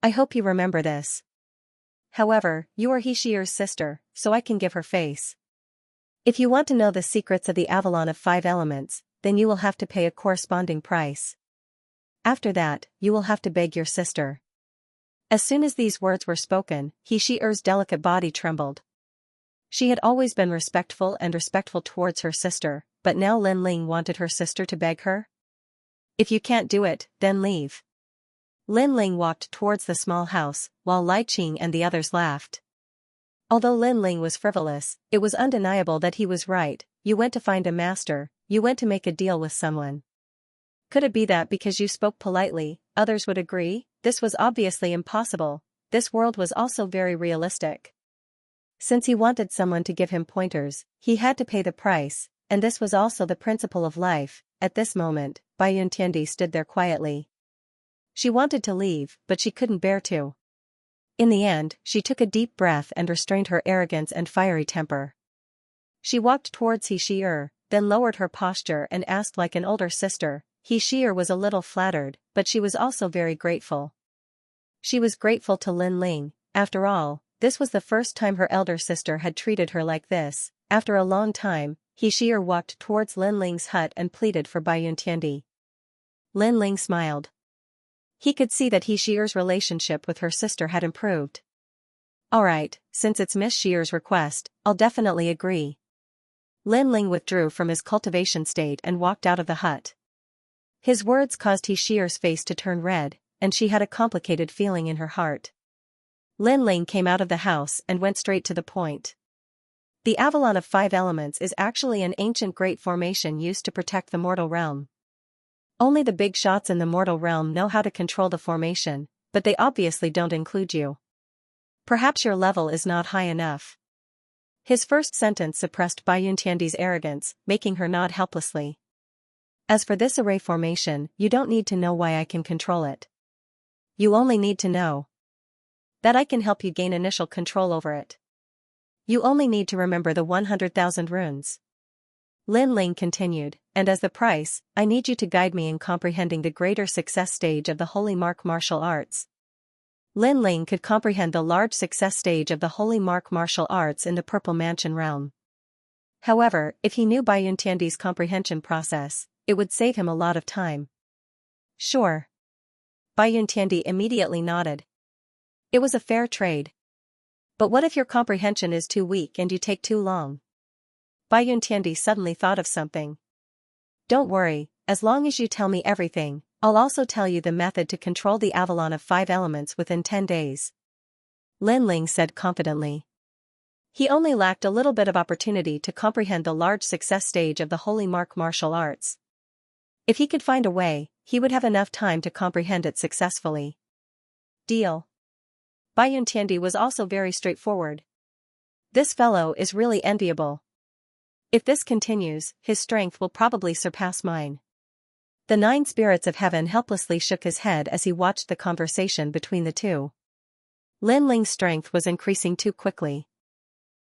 A: I hope you remember this. However, you are Xianxia's sister, so I can give her face. If you want to know the secrets of the Avalon of 5 elements, then you will have to pay a corresponding price. After that, you will have to beg your sister. As soon as these words were spoken, Xianxia's delicate body trembled. She had always been respectful towards her sister, but now Lin Ling wanted her sister to beg her? If you can't do it, then leave. Lin Ling walked towards the small house, while Lai Qing and the others laughed. Although Lin Ling was frivolous, it was undeniable that he was right. You went to find a master, you went to make a deal with someone. Could it be that because you spoke politely, others would agree? This was obviously impossible. This world was also very realistic. Since he wanted someone to give him pointers, he had to pay the price, and this was also the principle of life. At this moment, Bai Yuntiandi stood there quietly. She wanted to leave, but she couldn't bear to. In the end, she took a deep breath and restrained her arrogance and fiery temper. She walked towards Xianxia, then lowered her posture and asked like an older sister. Xianxia was a little flattered, but she was also very grateful. She was grateful to Lin Ling. After all, this was the first time her elder sister had treated her like this. After a long time, Xianxia walked towards Lin Ling's hut and pleaded for Bai Yuntiandi. Lin Ling smiled. He could see that Xianxia's relationship with her sister had improved. Alright, since it's Miss Xia's request, I'll definitely agree. Lin Ling withdrew from his cultivation state and walked out of the hut. His words caused Xia's face to turn red, and she had a complicated feeling in her heart. Lin Ling came out of the house and went straight to the point. The Avalon of 5 elements is actually an ancient great formation used to protect the mortal realm. Only the big shots in the mortal realm know how to control the formation, but they obviously don't include you. Perhaps your level is not high enough. His first sentence suppressed Bai Yuntiandi's arrogance, making her nod helplessly. As for this array formation, you don't need to know why I can control it. You only need to know that I can help you gain initial control over it. You only need to remember the 100,000 runes. Lin Ling continued, and as the price, I need you to guide me in comprehending the greater success stage of the Holy Mark martial arts. Lin Ling could comprehend the large success stage of the Holy Mark martial arts in the Purple Mansion realm. However, if he knew Bai Yuntiandi's comprehension process, it would save him a lot of time. Sure. Bai Yuntiandi immediately nodded. It was a fair trade. But what if your comprehension is too weak and you take too long? Bai Yuntiandi suddenly thought of something. Don't worry, as long as you tell me everything, I'll also tell you the method to control the Avalon of 5 elements within 10 days. Lin Ling said confidently. He only lacked a little bit of opportunity to comprehend the large success stage of the Holy Mark martial arts. If he could find a way, he would have enough time to comprehend it successfully. Deal. Bai Yuntiandi was also very straightforward. This fellow is really enviable. If this continues, his strength will probably surpass mine. The 9 spirits of heaven helplessly shook his head as he watched the conversation between the two. Lin Ling's strength was increasing too quickly.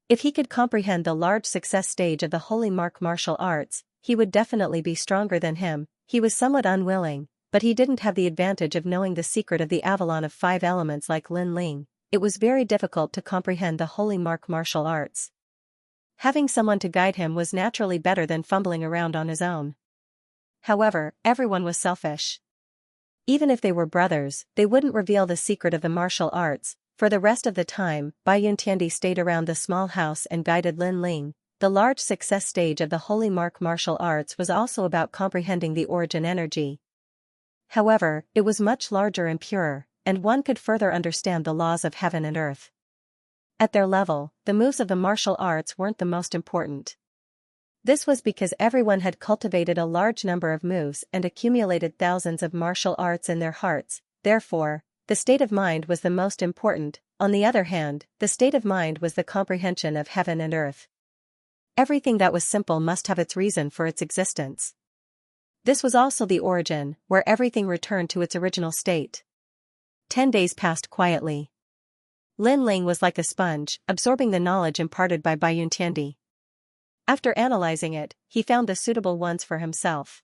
A: If he could comprehend the large success stage of the Holy Mark martial arts, he would definitely be stronger than him. He was somewhat unwilling, but he didn't have the advantage of knowing the secret of the Avalon of 5 elements like Lin Ling. It was very difficult to comprehend the Holy Mark martial arts. Having someone to guide him was naturally better than fumbling around on his own. However, everyone was selfish. Even if they were brothers, they wouldn't reveal the secret of the martial arts. For the rest of the time, Bai Yuntiandi stayed around the small house and guided Lin Ling. the large success stage of the Holy Mark martial arts was also about comprehending the origin energy. However, it was much larger and purer, and one could further understand the laws of heaven and earth. At their level, the moves of the martial arts weren't the most important. This was because everyone had cultivated a large number of moves and accumulated thousands of martial arts in their hearts. Therefore, the state of mind was the most important. On the other hand, the state of mind was the comprehension of heaven and earth. Everything that was simple must have its reason for its existence. This was also the origin, where everything returned to its original state. 10 days passed quietly. Lin Ling was like a sponge, absorbing the knowledge imparted by Baiyun Tiandi. After analyzing it, he found the suitable ones for himself.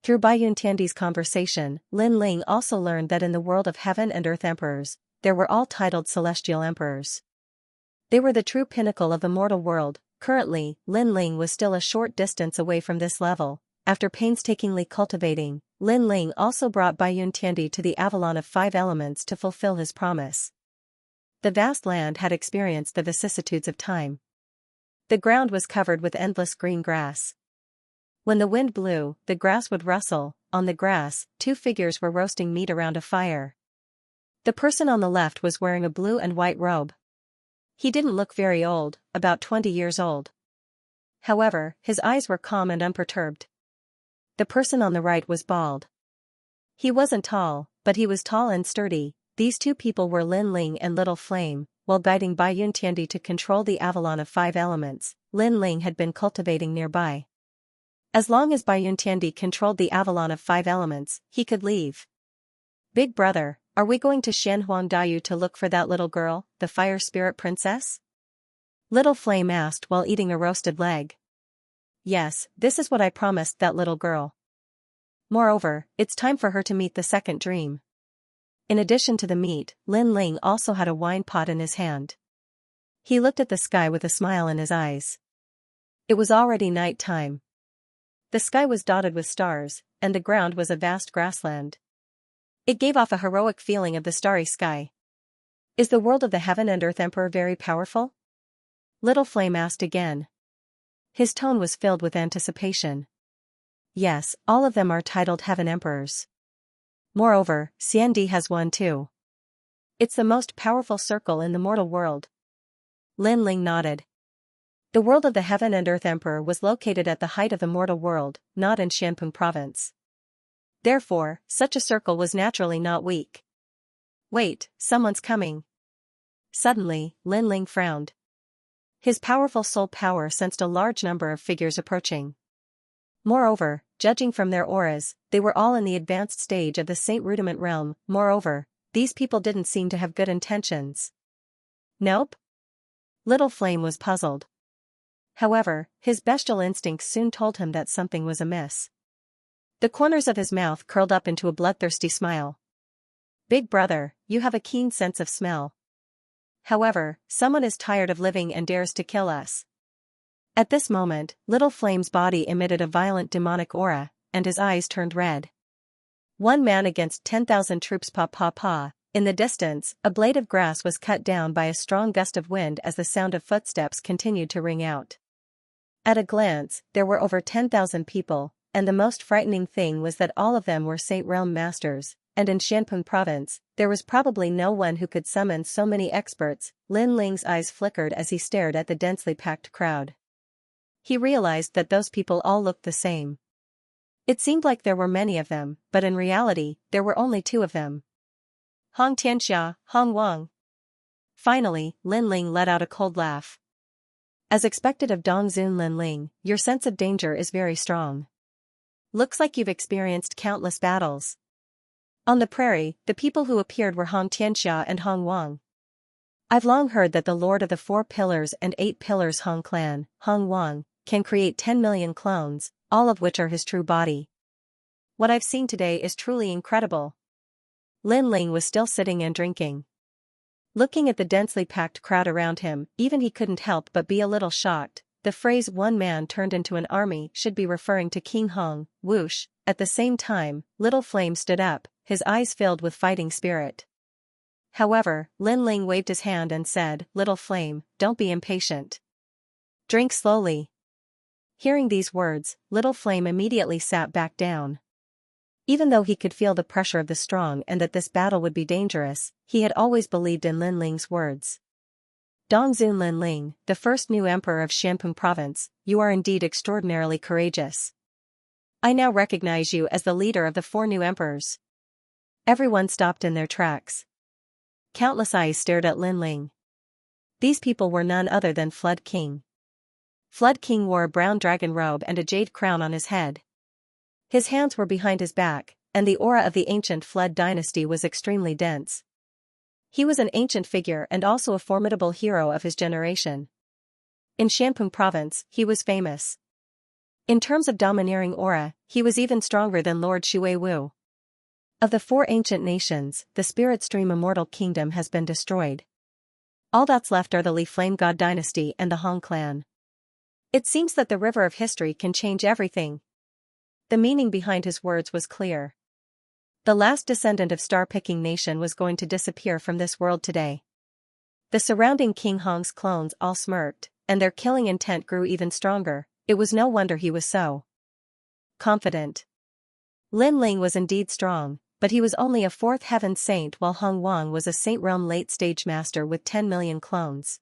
A: Through Baiyun Tiandi's conversation, Lin Ling also learned that in the world of heaven and earth emperors, there were all titled celestial emperors. They were the true pinnacle of the mortal world. Currently, Lin Ling was still a short distance away from this level. After painstakingly cultivating, Lin Ling also brought Baiyun Tiandi to the Avalon of 5 elements to fulfill his promise. The vast land had experienced the vicissitudes of time. The ground was covered with endless green grass. When the wind blew, the grass would rustle. On the grass, 2 figures were roasting meat around a fire. The person on the left was wearing a blue and white robe. He didn't look very old, about 20 years old. However, his eyes were calm and unperturbed. The person on the right was bald. He wasn't tall, but he was tall and sturdy. These 2 people were Lin Ling and Little Flame. While guiding Baiyun Tiandi to control the Avalon of 5 elements, Lin Ling had been cultivating nearby. As long as Baiyun Tiandi controlled the Avalon of 5 elements, he could leave. "Big brother, are we going to Shanhuangdayu to look for that little girl, the fire spirit princess?" Little Flame asked while eating a roasted leg. "Yes, this is what I promised that little girl. Moreover, it's time for her to meet the second dream." In addition to the meat, Lin Ling also had a wine pot in his hand. He looked at the sky with a smile in his eyes. It was already night time. The sky was dotted with stars, and the ground was a vast grassland. It gave off a heroic feeling of the starry sky. "Is the world of the heaven and earth emperor very powerful?" Little Flame asked again. His tone was filled with anticipation. "Yes, all of them are titled heaven emperors. Moreover, Xiandi has one too. It's the most powerful circle in the mortal world." Lin Ling nodded. The world of the heaven and earth emperor was located at the height of the mortal world, not in Xianpeng province. Therefore, such a circle was naturally not weak. "Wait, someone's coming." Suddenly, Lin Ling frowned. His powerful soul power sensed a large number of figures approaching. Moreover, judging from their auras, they were all in the advanced stage of the Saint Rudiment realm. Moreover, these people didn't seem to have good intentions. "Nope?" Little Flame was puzzled. However, his bestial instincts soon told him that something was amiss. The corners of his mouth curled up into a bloodthirsty smile. "Big brother, you have a keen sense of smell. However, someone is tired of living and dares to kill us." At this moment, Little Flame's body emitted a violent demonic aura, and his eyes turned red. 1 man against 10,000 troops. Pa pa pa. In the distance, a blade of grass was cut down by a strong gust of wind as the sound of footsteps continued to ring out. At a glance, there were over 10,000 people, and the most frightening thing was that all of them were Saint Realm masters, and in Xianpeng province, there was probably no one who could summon so many experts. Lin Ling's eyes flickered as he stared at the densely packed crowd. He realized that those people all looked the same. It seemed like there were many of them, but in reality, there were only 2 of them. "Hong Tianxia, Hong Wang." Finally, Lin Ling let out a cold laugh. "As expected of Dongzun Lin Ling, your sense of danger is very strong. Looks like you've experienced countless battles." On the prairie, the people who appeared were Hong Tianxia and Hong Wang. "I've long heard that the Lord of the 4 Pillars and 8 Pillars Hong Clan, Hong Wang, can create 10 million clones, all of which are his true body. What I've seen today is truly incredible." Lin Ling was still sitting and drinking. Looking at the densely packed crowd around him, even he couldn't help but be a little shocked. The phrase "one man turned into an army" should be referring to King Hong. Whoosh. At the same time, Little Flame stood up, his eyes filled with fighting spirit. However, Lin Ling waved his hand and said, "Little Flame, don't be impatient. Drink slowly. Hearing these words, Little Flame immediately sat back down. Even though he could feel the pressure of the strong and that this battle would be dangerous, he had always believed in Lin Ling's words. Dongzun Lin Ling, the first new emperor of Xianping province, you are indeed extraordinarily courageous. I now recognize you as the leader of the 4 new emperors. Everyone stopped in their tracks. Countless eyes stared at Lin Ling. These people were none other than Flood King. Flood King wore a brown dragon robe and a jade crown on his head. His hands were behind his back, and the aura of the ancient Flood dynasty was extremely dense. He was an ancient figure and also a formidable hero of his generation. In Xianping province, he was famous. In terms of domineering aura, he was even stronger than Lord Shui Wu. Of the 4 ancient nations, the Spirit Stream Immortal Kingdom has been destroyed. All that's left are the Li Flame God dynasty and the Hong clan. It seems that the river of history can change everything. The meaning behind his words was clear. The last descendant of star-picking nation was going to disappear from this world today. The surrounding King Hong's clones all smirked, and their killing intent grew even stronger. It was no wonder he was so confident. Lin Ling was indeed strong, but he was only a 4th heaven saint while Hong Wang was a Saint Realm late-stage master with 10 million clones.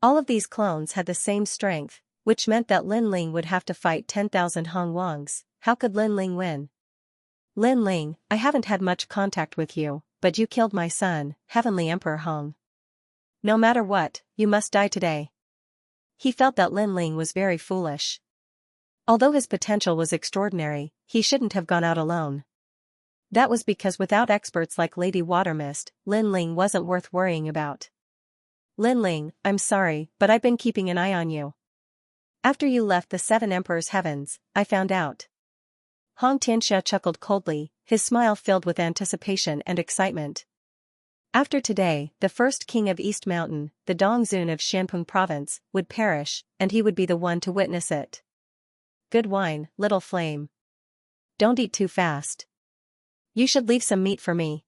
A: All of these clones had the same strength, which meant that Lin Ling would have to fight 10,000 Hong Wangs. How could Lin Ling win? Lin Ling, I haven't had much contact with you, but you killed my son, Heavenly Emperor Hong. No matter what, you must die today. He felt that Lin Ling was very foolish. Although his potential was extraordinary, he shouldn't have gone out alone. That was because without experts like Lady Watermist, Lin Ling wasn't worth worrying about. Lin Ling, I'm sorry, but I've been keeping an eye on you. After you left the 7 Emperors' heavens, I found out. Hong Xianxia chuckled coldly, his smile filled with anticipation and excitement. After today, the first king of East Mountain, the Dongzun of Xianping province, would perish, and he would be the one to witness it. Good wine, Little Flame. Don't eat too fast. You should leave some meat for me.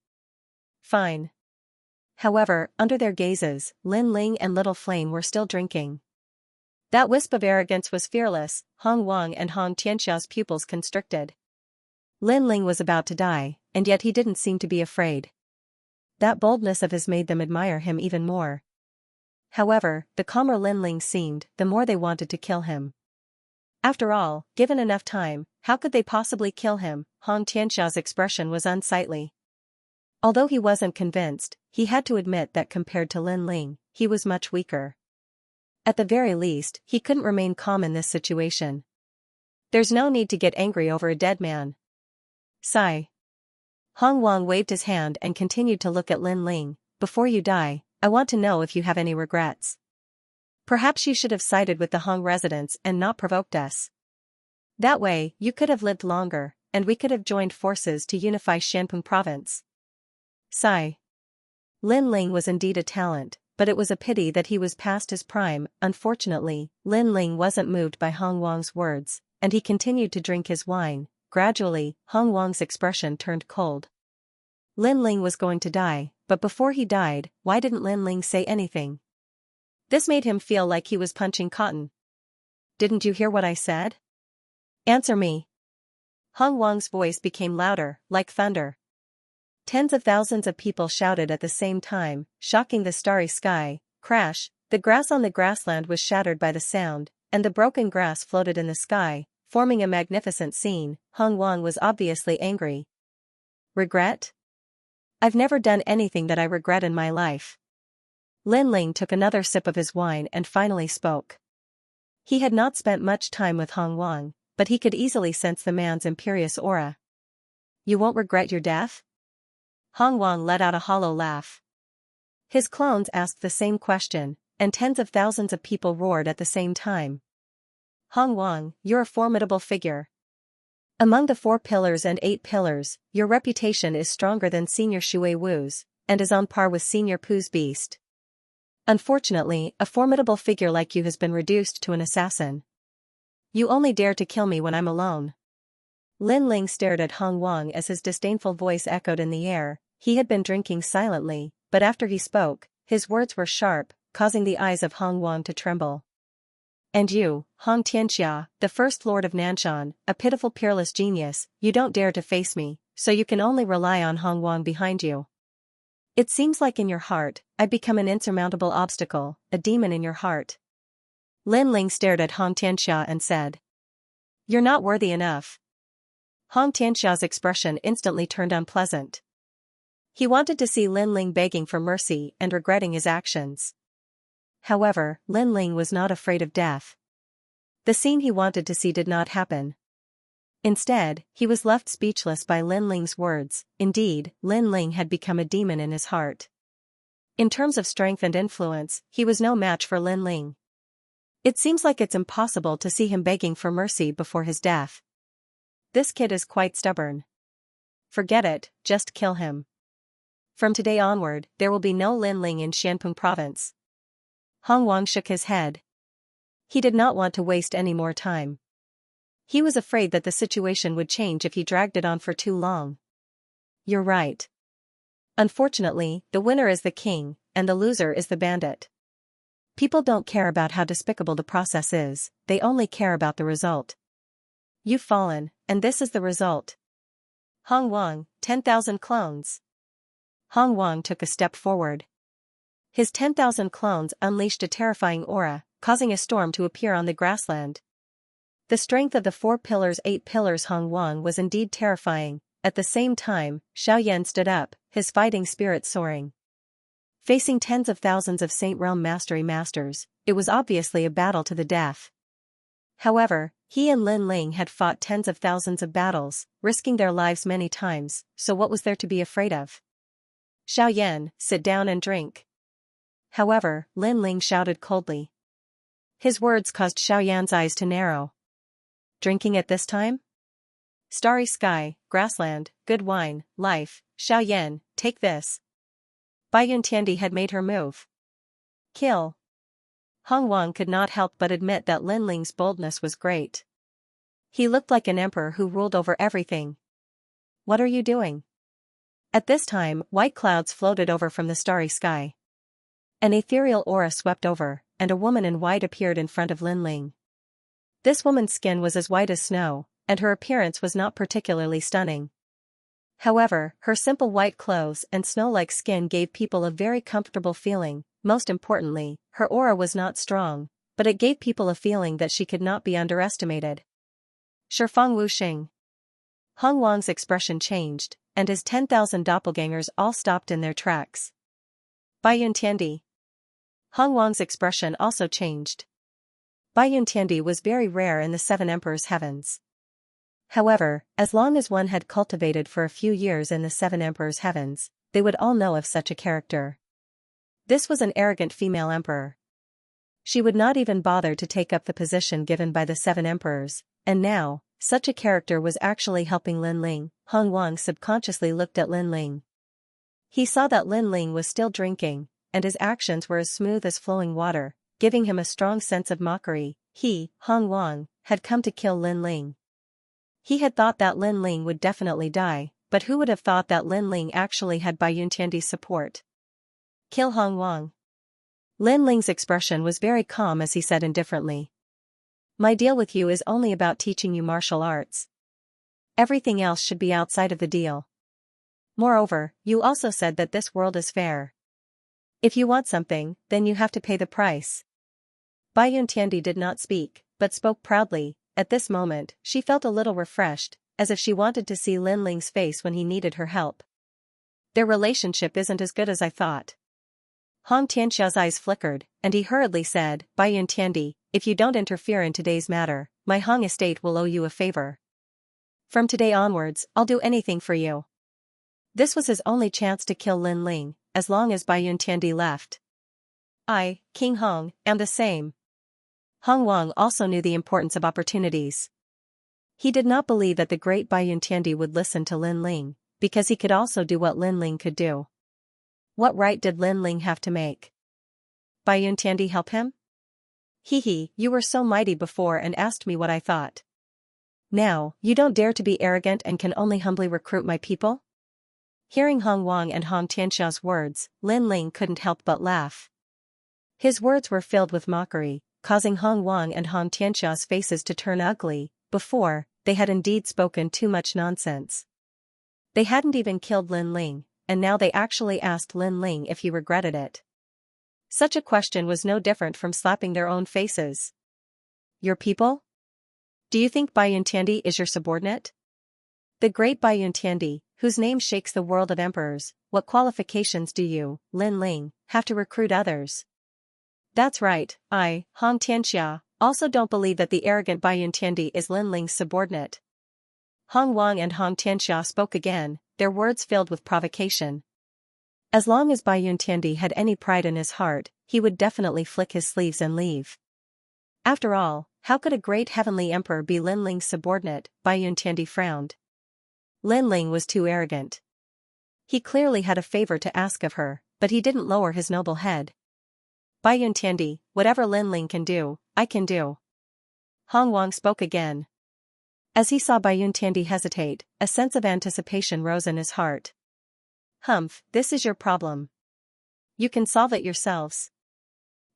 A: Fine. However, under their gazes, Lin Ling and Little Flame were still drinking. That wisp of arrogance was fearless. Hong Wang and Hong Tianxia's pupils constricted. Lin Ling was about to die, and yet he didn't seem to be afraid. That boldness of his made them admire him even more. However, the calmer Lin Ling seemed, the more they wanted to kill him. After all, given enough time, how could they possibly kill him? Hong Tianxia's expression was unsightly. Although he wasn't convinced, he had to admit that compared to Lin Ling, he was much weaker. At the very least, he couldn't remain calm in this situation. There's no need to get angry over a dead man. Sigh. Hong Wang waved his hand and continued to look at Lin Ling. Before you die, I want to know if you have any regrets. Perhaps you should have sided with the Hong residents and not provoked us. That way, you could have lived longer, and we could have joined forces to unify Xianping province. Sigh. Lin Ling was indeed a talent, but it was a pity that he was past his prime. Unfortunately, Lin Ling wasn't moved by Hong Wang's words, and he continued to drink his wine. Gradually, Hong Wang's expression turned cold. Lin Ling was going to die, but before he died, why didn't Lin Ling say anything? This made him feel like he was punching cotton. Didn't you hear what I said? Answer me. Hong Wang's voice became louder, like thunder. Tens of thousands of people shouted at the same time, shocking the starry sky. Crash, the grass on the grassland was shattered by the sound, and the broken grass floated in the sky, forming a magnificent scene. Hong Wang was obviously angry. Regret? I've never done anything that I regret in my life. Lin Ling took another sip of his wine and finally spoke. He had not spent much time with Hong Wang, but he could easily sense the man's imperious aura. You won't regret your death? Hong Wang let out a hollow laugh. His clones asked the same question, and tens of thousands of people roared at the same time. Hong Wang, you're a formidable figure. Among the 4 pillars and 8 pillars, your reputation is stronger than Senior Shui Wu's, and is on par with Senior Pu's beast. Unfortunately, a formidable figure like you has been reduced to an assassin. You only dare to kill me when I'm alone. Lin Ling stared at Hong Wang as his disdainful voice echoed in the air. He had been drinking silently, but after he spoke, his words were sharp, causing the eyes of Hong Wang to tremble. And you, Hong Xianxia, the first lord of Nanshan, a pitiful peerless genius, you don't dare to face me, so you can only rely on Hong Wang behind you. It seems like in your heart, I've become an insurmountable obstacle, a demon in your heart. Lin Ling stared at Hong Xianxia and said. You're not worthy enough. Hong Xianxia's expression instantly turned unpleasant. He wanted to see Lin Ling begging for mercy and regretting his actions. However, Lin Ling was not afraid of death. The scene he wanted to see did not happen. Instead, he was left speechless by Lin Ling's words. Indeed, Lin Ling had become a demon in his heart. In terms of strength and influence, he was no match for Lin Ling. It seems like it's impossible to see him begging for mercy before his death. This kid is quite stubborn. Forget it, just kill him. From today onward, there will be no Lin Ling in Xianpeng province. Hong Wang shook his head. He did not want to waste any more time. He was afraid that the situation would change if he dragged it on for too long. You're right. Unfortunately, the winner is the king, and the loser is the bandit. People don't care about how despicable the process is, they only care about the result. You've fallen, and this is the result. Hong Wang, 10,000 clones. Hong Wang took a step forward. His 10,000 clones unleashed a terrifying aura, causing a storm to appear on the grassland. The strength of the 8 pillars Hong Wang was indeed terrifying. At the same time, Xiaoyan stood up, his fighting spirit soaring. Facing tens of thousands of Saint Realm Mastery Masters, it was obviously a battle to the death. However, he and Lin Ling had fought tens of thousands of battles, risking their lives many times, so what was there to be afraid of? Xiaoyan, sit down and drink. However, Lin Ling shouted coldly. His words caused Xiaoyan's eyes to narrow. Drinking at this time? Starry sky, grassland, good wine, life, Xiaoyan, take this. Bai Yuntiandi had made her move. Kill. Hong Wang could not help but admit that Lin Ling's boldness was great. He looked like an emperor who ruled over everything. What are you doing? At this time, white clouds floated over from the starry sky. An ethereal aura swept over, and a woman in white appeared in front of Lin Ling. This woman's skin was as white as snow, and her appearance was not particularly stunning. However, her simple white clothes and snow-like skin gave people a very comfortable feeling. Most importantly, her aura was not strong, but it gave people a feeling that she could not be underestimated. Shifeng Wuxing. Hong Wang's expression changed, and his 10,000 doppelgangers all stopped in their tracks. Bai Yuntiandi. Hong Wang's expression also changed. Bai Yuntiandi was very rare in the 7 Emperors' heavens. However, as long as one had cultivated for a few years in the 7 Emperors' heavens, they would all know of such a character. This was an arrogant female emperor. She would not even bother to take up the position given by the 7 emperors, and now, such a character was actually helping Lin Ling. Hong Wang subconsciously looked at Lin Ling. He saw that Lin Ling was still drinking, and his actions were as smooth as flowing water, giving him a strong sense of mockery. He, Hong Wang, had come to kill Lin Ling. He had thought that Lin Ling would definitely die, but who would have thought that Lin Ling actually had Bai Yuntiandi's support? Kill Hong Wang. Lin Ling's expression was very calm as he said indifferently. My deal with you is only about teaching you martial arts. Everything else should be outside of the deal. Moreover, you also said that this world is fair. If you want something, then you have to pay the price. Bai Yuntiandi did not speak, but spoke proudly. At this moment, she felt a little refreshed, as if she wanted to see Lin Ling's face when he needed her help. Their relationship isn't as good as I thought. Hong Tianxia's eyes flickered, and he hurriedly said, Bai Yuntiandi, if you don't interfere in today's matter, my Hong estate will owe you a favor. From today onwards, I'll do anything for you. This was his only chance to kill Lin Ling, as long as Bai Yuntiandi left. I, King Hong, am the same. Hong Wang also knew the importance of opportunities. He did not believe that the great Bai Yuntiandi would listen to Lin Ling, because he could also do what Lin Ling could do. What right did Lin Ling have to make? Bai Yuntiandi help him? Hee, you were so mighty before and asked me what I thought. Now, you don't dare to be arrogant and can only humbly recruit my people? Hearing Hong Wang and Hong Tianxia's words, Lin Ling couldn't help but laugh. His words were filled with mockery, causing Hong Wang and Han Tianxia's faces to turn ugly. Before, they had indeed spoken too much nonsense. They hadn't even killed Lin Ling, and now they actually asked Lin Ling if he regretted it. Such a question was no different from slapping their own faces. Your people? Do you think Bai Yuntiandi is your subordinate? The great Bai Yuntiandi, whose name shakes the world of emperors, what qualifications do you, Lin Ling, have to recruit others? That's right, I, Han Tianxia, also don't believe that the arrogant Bai Yuntiandi is Lin Ling's subordinate. Hong Wang and Han Tianxia spoke again, their words filled with provocation. As long as Bai Yuntiandi had any pride in his heart, he would definitely flick his sleeves and leave. After all, how could a great heavenly emperor be Lin Ling's subordinate? Bai Yuntiandi frowned. Lin Ling was too arrogant. He clearly had a favor to ask of her, but he didn't lower his noble head. Bai Yuntiandi, whatever Lin Ling can do, I can do. Hong Wang spoke again. As he saw Bai Yuntiandi hesitate, a sense of anticipation rose in his heart. Humph, this is your problem. You can solve it yourselves.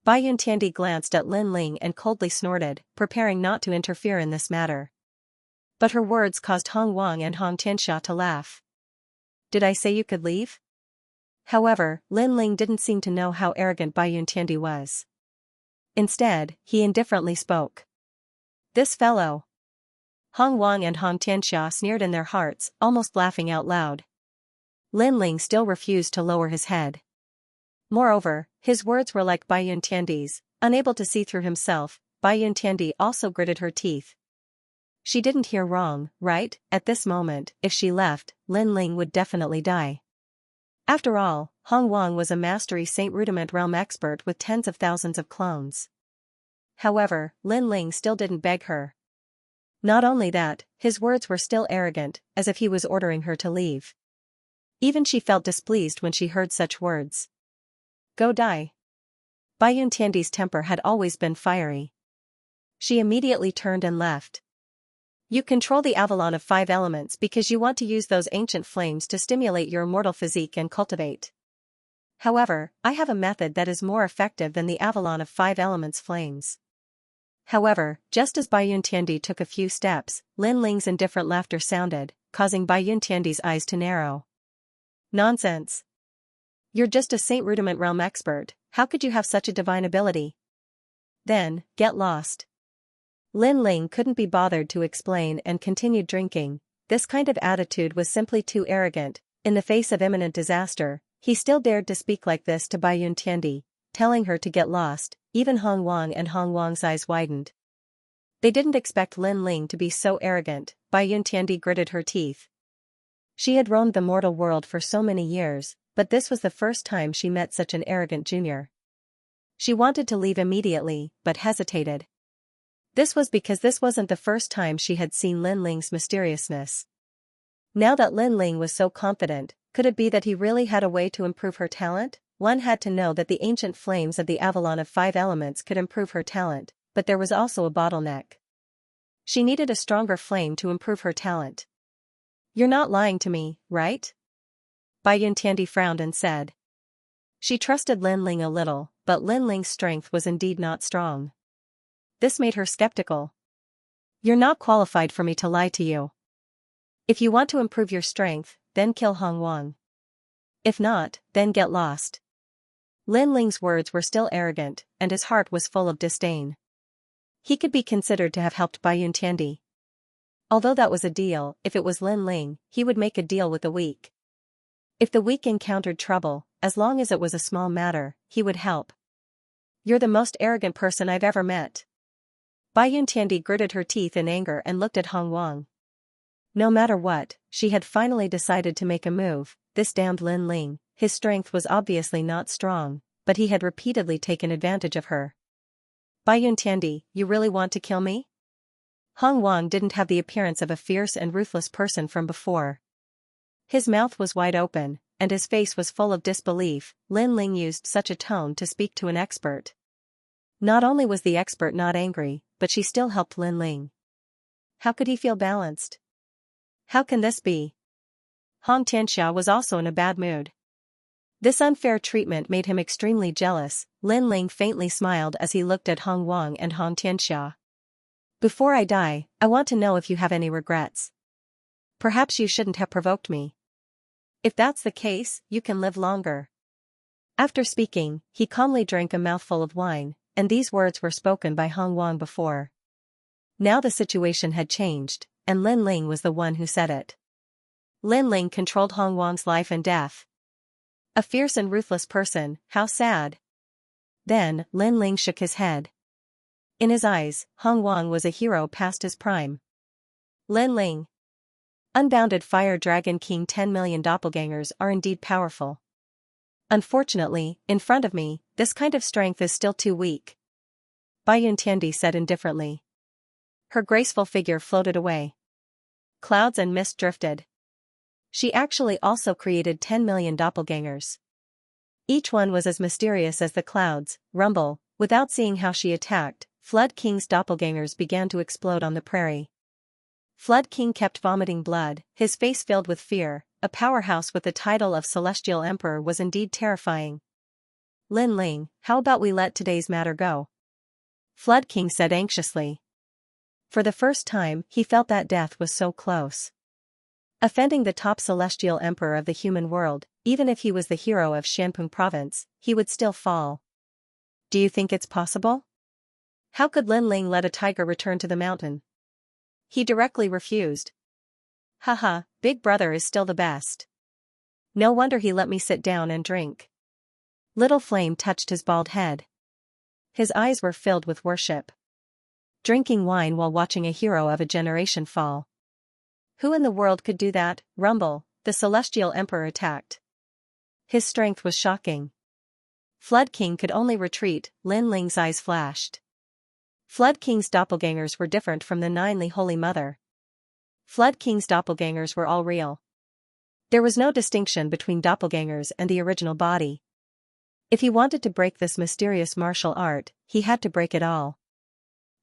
A: Bai Yuntiandi glanced at Lin Ling and coldly snorted, preparing not to interfere in this matter. But her words caused Hong Wang and Han Tianxia to laugh. Did I say you could leave? However, Lin Ling didn't seem to know how arrogant Bai Yuntiandi was. Instead, he indifferently spoke. This fellow. Hong Wang and Han Tianxia sneered in their hearts, almost laughing out loud. Lin Ling still refused to lower his head. Moreover, his words were like Bai Yuntiandi's, unable to see through himself. Bai Yuntiandi also gritted her teeth. She didn't hear wrong, right? At this moment, if she left, Lin Ling would definitely die. After all, Hong Wang was a mastery Saint Rudiment realm expert with tens of thousands of clones. However, Lin Ling still didn't beg her. Not only that, his words were still arrogant, as if he was ordering her to leave. Even she felt displeased when she heard such words. Go die. Bai Yuntiandi's temper had always been fiery. She immediately turned and left. You control the Avalon of 5 elements because you want to use those ancient flames to stimulate your immortal physique and cultivate. However, I have a method that is more effective than the Avalon of 5 elements flames. However, just as Bai Yuntiandi took a few steps, Lin Ling's indifferent laughter sounded, causing Bai Yuntiandi's eyes to narrow. Nonsense. You're just a Saint Rudiment realm expert, how could you have such a divine ability? Then, get lost. Lin Ling couldn't be bothered to explain and continued drinking. This kind of attitude was simply too arrogant. In the face of imminent disaster, he still dared to speak like this to Bai Yuntiandi, telling her to get lost. Even Hong Wang and Hong Wang's eyes widened. They didn't expect Lin Ling to be so arrogant. Bai Yuntiandi gritted her teeth. She had roamed the mortal world for so many years, but this was the first time she met such an arrogant junior. She wanted to leave immediately, but hesitated. This was because this wasn't the first time she had seen Lin Ling's mysteriousness. Now that Lin Ling was so confident, could it be that he really had a way to improve her talent? One had to know that the ancient flames of the Avalon of 5 elements could improve her talent, but there was also a bottleneck. She needed a stronger flame to improve her talent. You're not lying to me, right? Bai Yuntiandi frowned and said. She trusted Lin Ling a little, but Lin Ling's strength was indeed not strong. This made her skeptical. You're not qualified for me to lie to you. If you want to improve your strength, then kill Hong Wang. If not, then get lost. Lin Ling's words were still arrogant, and his heart was full of disdain. He could be considered to have helped Bai Yuntiandi. Although that was a deal, if it was Lin Ling, he would make a deal with the weak. If the weak encountered trouble, as long as it was a small matter, he would help. You're the most arrogant person I've ever met. Bai Yuntiandi gritted her teeth in anger and looked at Hong Wang. No matter what, she had finally decided to make a move. This damned Lin Ling, his strength was obviously not strong, but he had repeatedly taken advantage of her. Bai Yuntiandi, you really want to kill me? Hong Wang didn't have the appearance of a fierce and ruthless person from before. His mouth was wide open, and his face was full of disbelief. Lin Ling used such a tone to speak to an expert. Not only was the expert not angry, but she still helped Lin Ling. How could he feel balanced? How can this be? Han Tianxia was also in a bad mood. This unfair treatment made him extremely jealous. Lin Ling faintly smiled as he looked at Hong Wang and Han Tianxia. Before I die, I want to know if you have any regrets. Perhaps you shouldn't have provoked me. If that's the case, you can live longer. After speaking, he calmly drank a mouthful of wine, and these words were spoken by Hong Wang before. Now the situation had changed, and Lin Ling was the one who said it. Lin Ling controlled Hong Wang's life and death. A fierce and ruthless person, how sad. Then, Lin Ling shook his head. In his eyes, Hong Wang was a hero past his prime. Lin Ling. Unbounded Fire Dragon King 10 million doppelgangers are indeed powerful. Unfortunately, in front of me, this kind of strength is still too weak. Bai Yuntiandi said indifferently. Her graceful figure floated away. Clouds and mist drifted. She actually also created 10 million doppelgangers. Each one was as mysterious as the clouds. Rumble, without seeing how she attacked, Flood King's doppelgangers began to explode on the prairie. Flood King kept vomiting blood, his face filled with fear. A powerhouse with the title of Celestial Emperor was indeed terrifying. Lin Ling, how about we let today's matter go? Flood King said anxiously. For the first time, he felt that death was so close. Offending the top Celestial Emperor of the human world, even if he was the hero of Xianpeng province, he would still fall. Do you think it's possible? How could Lin Ling let a tiger return to the mountain? He directly refused. Haha, Big Brother is still the best. No wonder he let me sit down and drink. Little Flame touched his bald head. His eyes were filled with worship. Drinking wine while watching a hero of a generation fall. Who in the world could do that? Rumble, the Celestial Emperor attacked. His strength was shocking. Flood King could only retreat. Lin Ling's eyes flashed. Flood King's doppelgangers were different from the Ninely Holy Mother. Flood King's doppelgangers were all real. There was no distinction between doppelgangers and the original body. If he wanted to break this mysterious martial art, he had to break it all.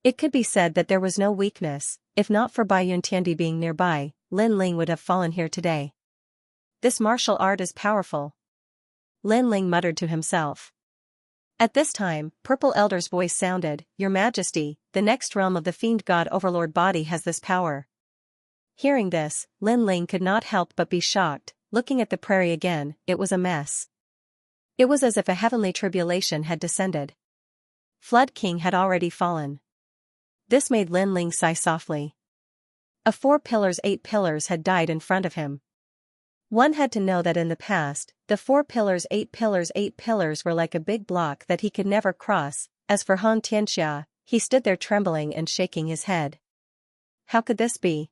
A: It could be said that there was no weakness. If not for Bai Yuntiandi being nearby, Lin Ling would have fallen here today. This martial art is powerful. Lin Ling muttered to himself. At this time, Purple Elder's voice sounded, Your Majesty, the next realm of the Fiend God Overlord body has this power. Hearing this, Lin Ling could not help but be shocked. Looking at the prairie again, it was a mess. It was as if a heavenly tribulation had descended. Flood King had already fallen. This made Lin Ling sigh softly. Of 4 pillars 8 pillars had died in front of him. One had to know that in the past, the 4 pillars 8 pillars were like a big block that he could never cross. As for Han Tianxia, he stood there trembling and shaking his head. How could this be?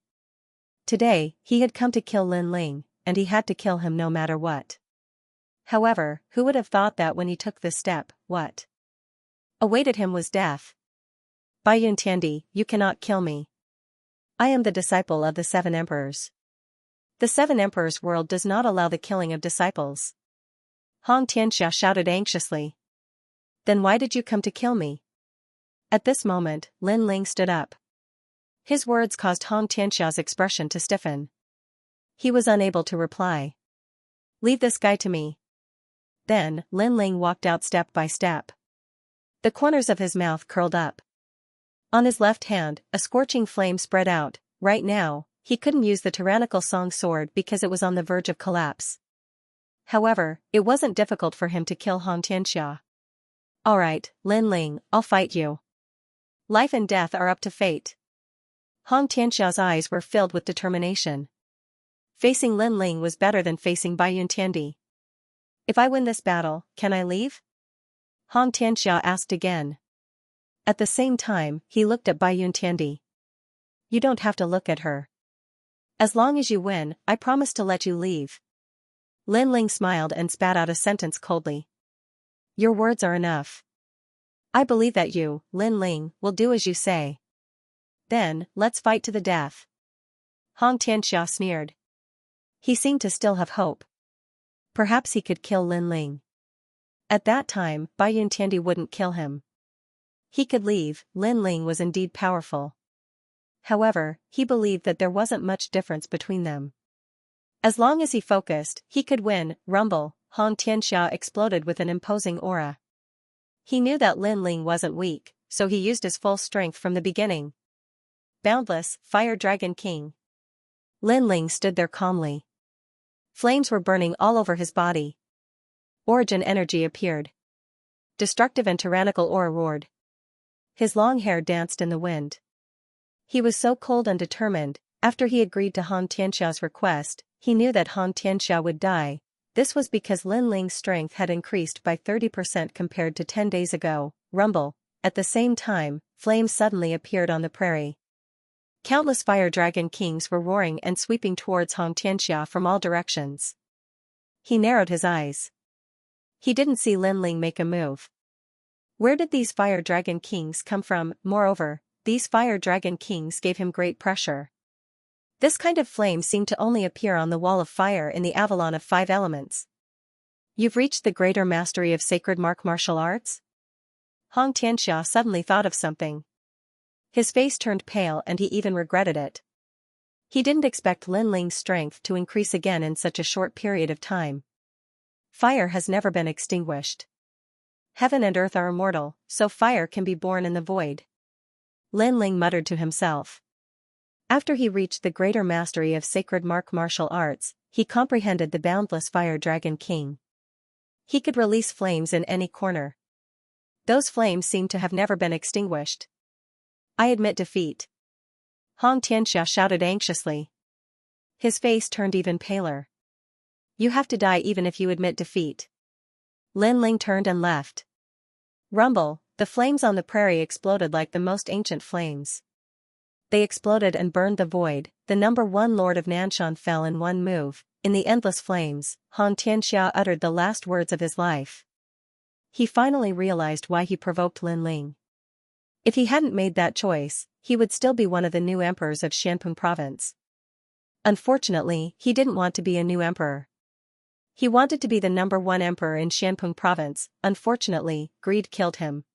A: Today, he had come to kill Lin Ling, and he had to kill him no matter what. However, who would have thought that when he took this step, what awaited him was death? Bai Yuntiandi, you cannot kill me. I am the disciple of the 7 emperors. The 7 emperors' world does not allow the killing of disciples. Han Tianxia shouted anxiously. Then why did you come to kill me? At this moment, Lin Ling stood up. His words caused Han Tianxia's expression to stiffen. He was unable to reply. Leave this guy to me. Then, Lin Ling walked out step by step. The corners of his mouth curled up. On his left hand, a scorching flame spread out. Right now, he couldn't use the tyrannical song sword because it was on the verge of collapse. However, it wasn't difficult for him to kill Han Tianxia. Alright, Lin Ling, I'll fight you. Life and death are up to fate. Han Tianxia's eyes were filled with determination. Facing Lin Ling was better than facing Bai Yuntiandi. If I win this battle, can I leave? Han Tianxia asked again. At the same time, he looked at Bai Yuntiandi. You don't have to look at her. As long as you win, I promise to let you leave. Lin Ling smiled and spat out a sentence coldly. Your words are enough. I believe that you, Lin Ling, will do as you say. Then, let's fight to the death. Han Tianxia sneered. He seemed to still have hope. Perhaps he could kill Lin Ling. At that time, Bai Yuntiandi wouldn't kill him. He could leave. Lin Ling was indeed powerful. However, he believed that there wasn't much difference between them. As long as he focused, he could win. Rumble, Hong Tianxia exploded with an imposing aura. He knew that Lin Ling wasn't weak, so he used his full strength from the beginning. Boundless, Fire Dragon King. Lin Ling stood there calmly. Flames were burning all over his body. Origin energy appeared. Destructive and tyrannical aura roared. His long hair danced in the wind. He was so cold and determined. After he agreed to Han Tianxia's request, he knew that Han Tianxia would die. This was because Lin Ling's strength had increased by 30% compared to 10 days ago. Rumble. At the same time, flames suddenly appeared on the prairie. Countless fire dragon kings were roaring and sweeping towards Han Tianxia from all directions. He narrowed his eyes. He didn't see Lin Ling make a move. Where did these fire dragon kings come from? Moreover, these fire dragon kings gave him great pressure. This kind of flame seemed to only appear on the wall of fire in the Avalon of 5 elements. You've reached the greater mastery of sacred martial arts? Hong Tianxia suddenly thought of something. His face turned pale and he even regretted it. He didn't expect Lin Ling's strength to increase again in such a short period of time. Fire has never been extinguished. Heaven and earth are immortal, so fire can be born in the void. Lin Ling muttered to himself. After he reached the greater mastery of sacred martial arts, he comprehended the boundless Fire Dragon King. He could release flames in any corner. Those flames seemed to have never been extinguished. I admit defeat. Hong Tianxia shouted anxiously. His face turned even paler. You have to die even if you admit defeat. Lin Ling turned and left. Rumble, the flames on the prairie exploded like the most ancient flames. They exploded and burned the void. The number 1 Lord of Nanshan fell in one move. In the endless flames, Han Tianxia uttered the last words of his life. He finally realized why he provoked Lin Ling. If he hadn't made that choice, he would still be one of the new emperors of Xianpeng province. Unfortunately, he didn't want to be a new emperor. He wanted to be the number 1 emperor in Xianpeng province. Unfortunately, greed killed him.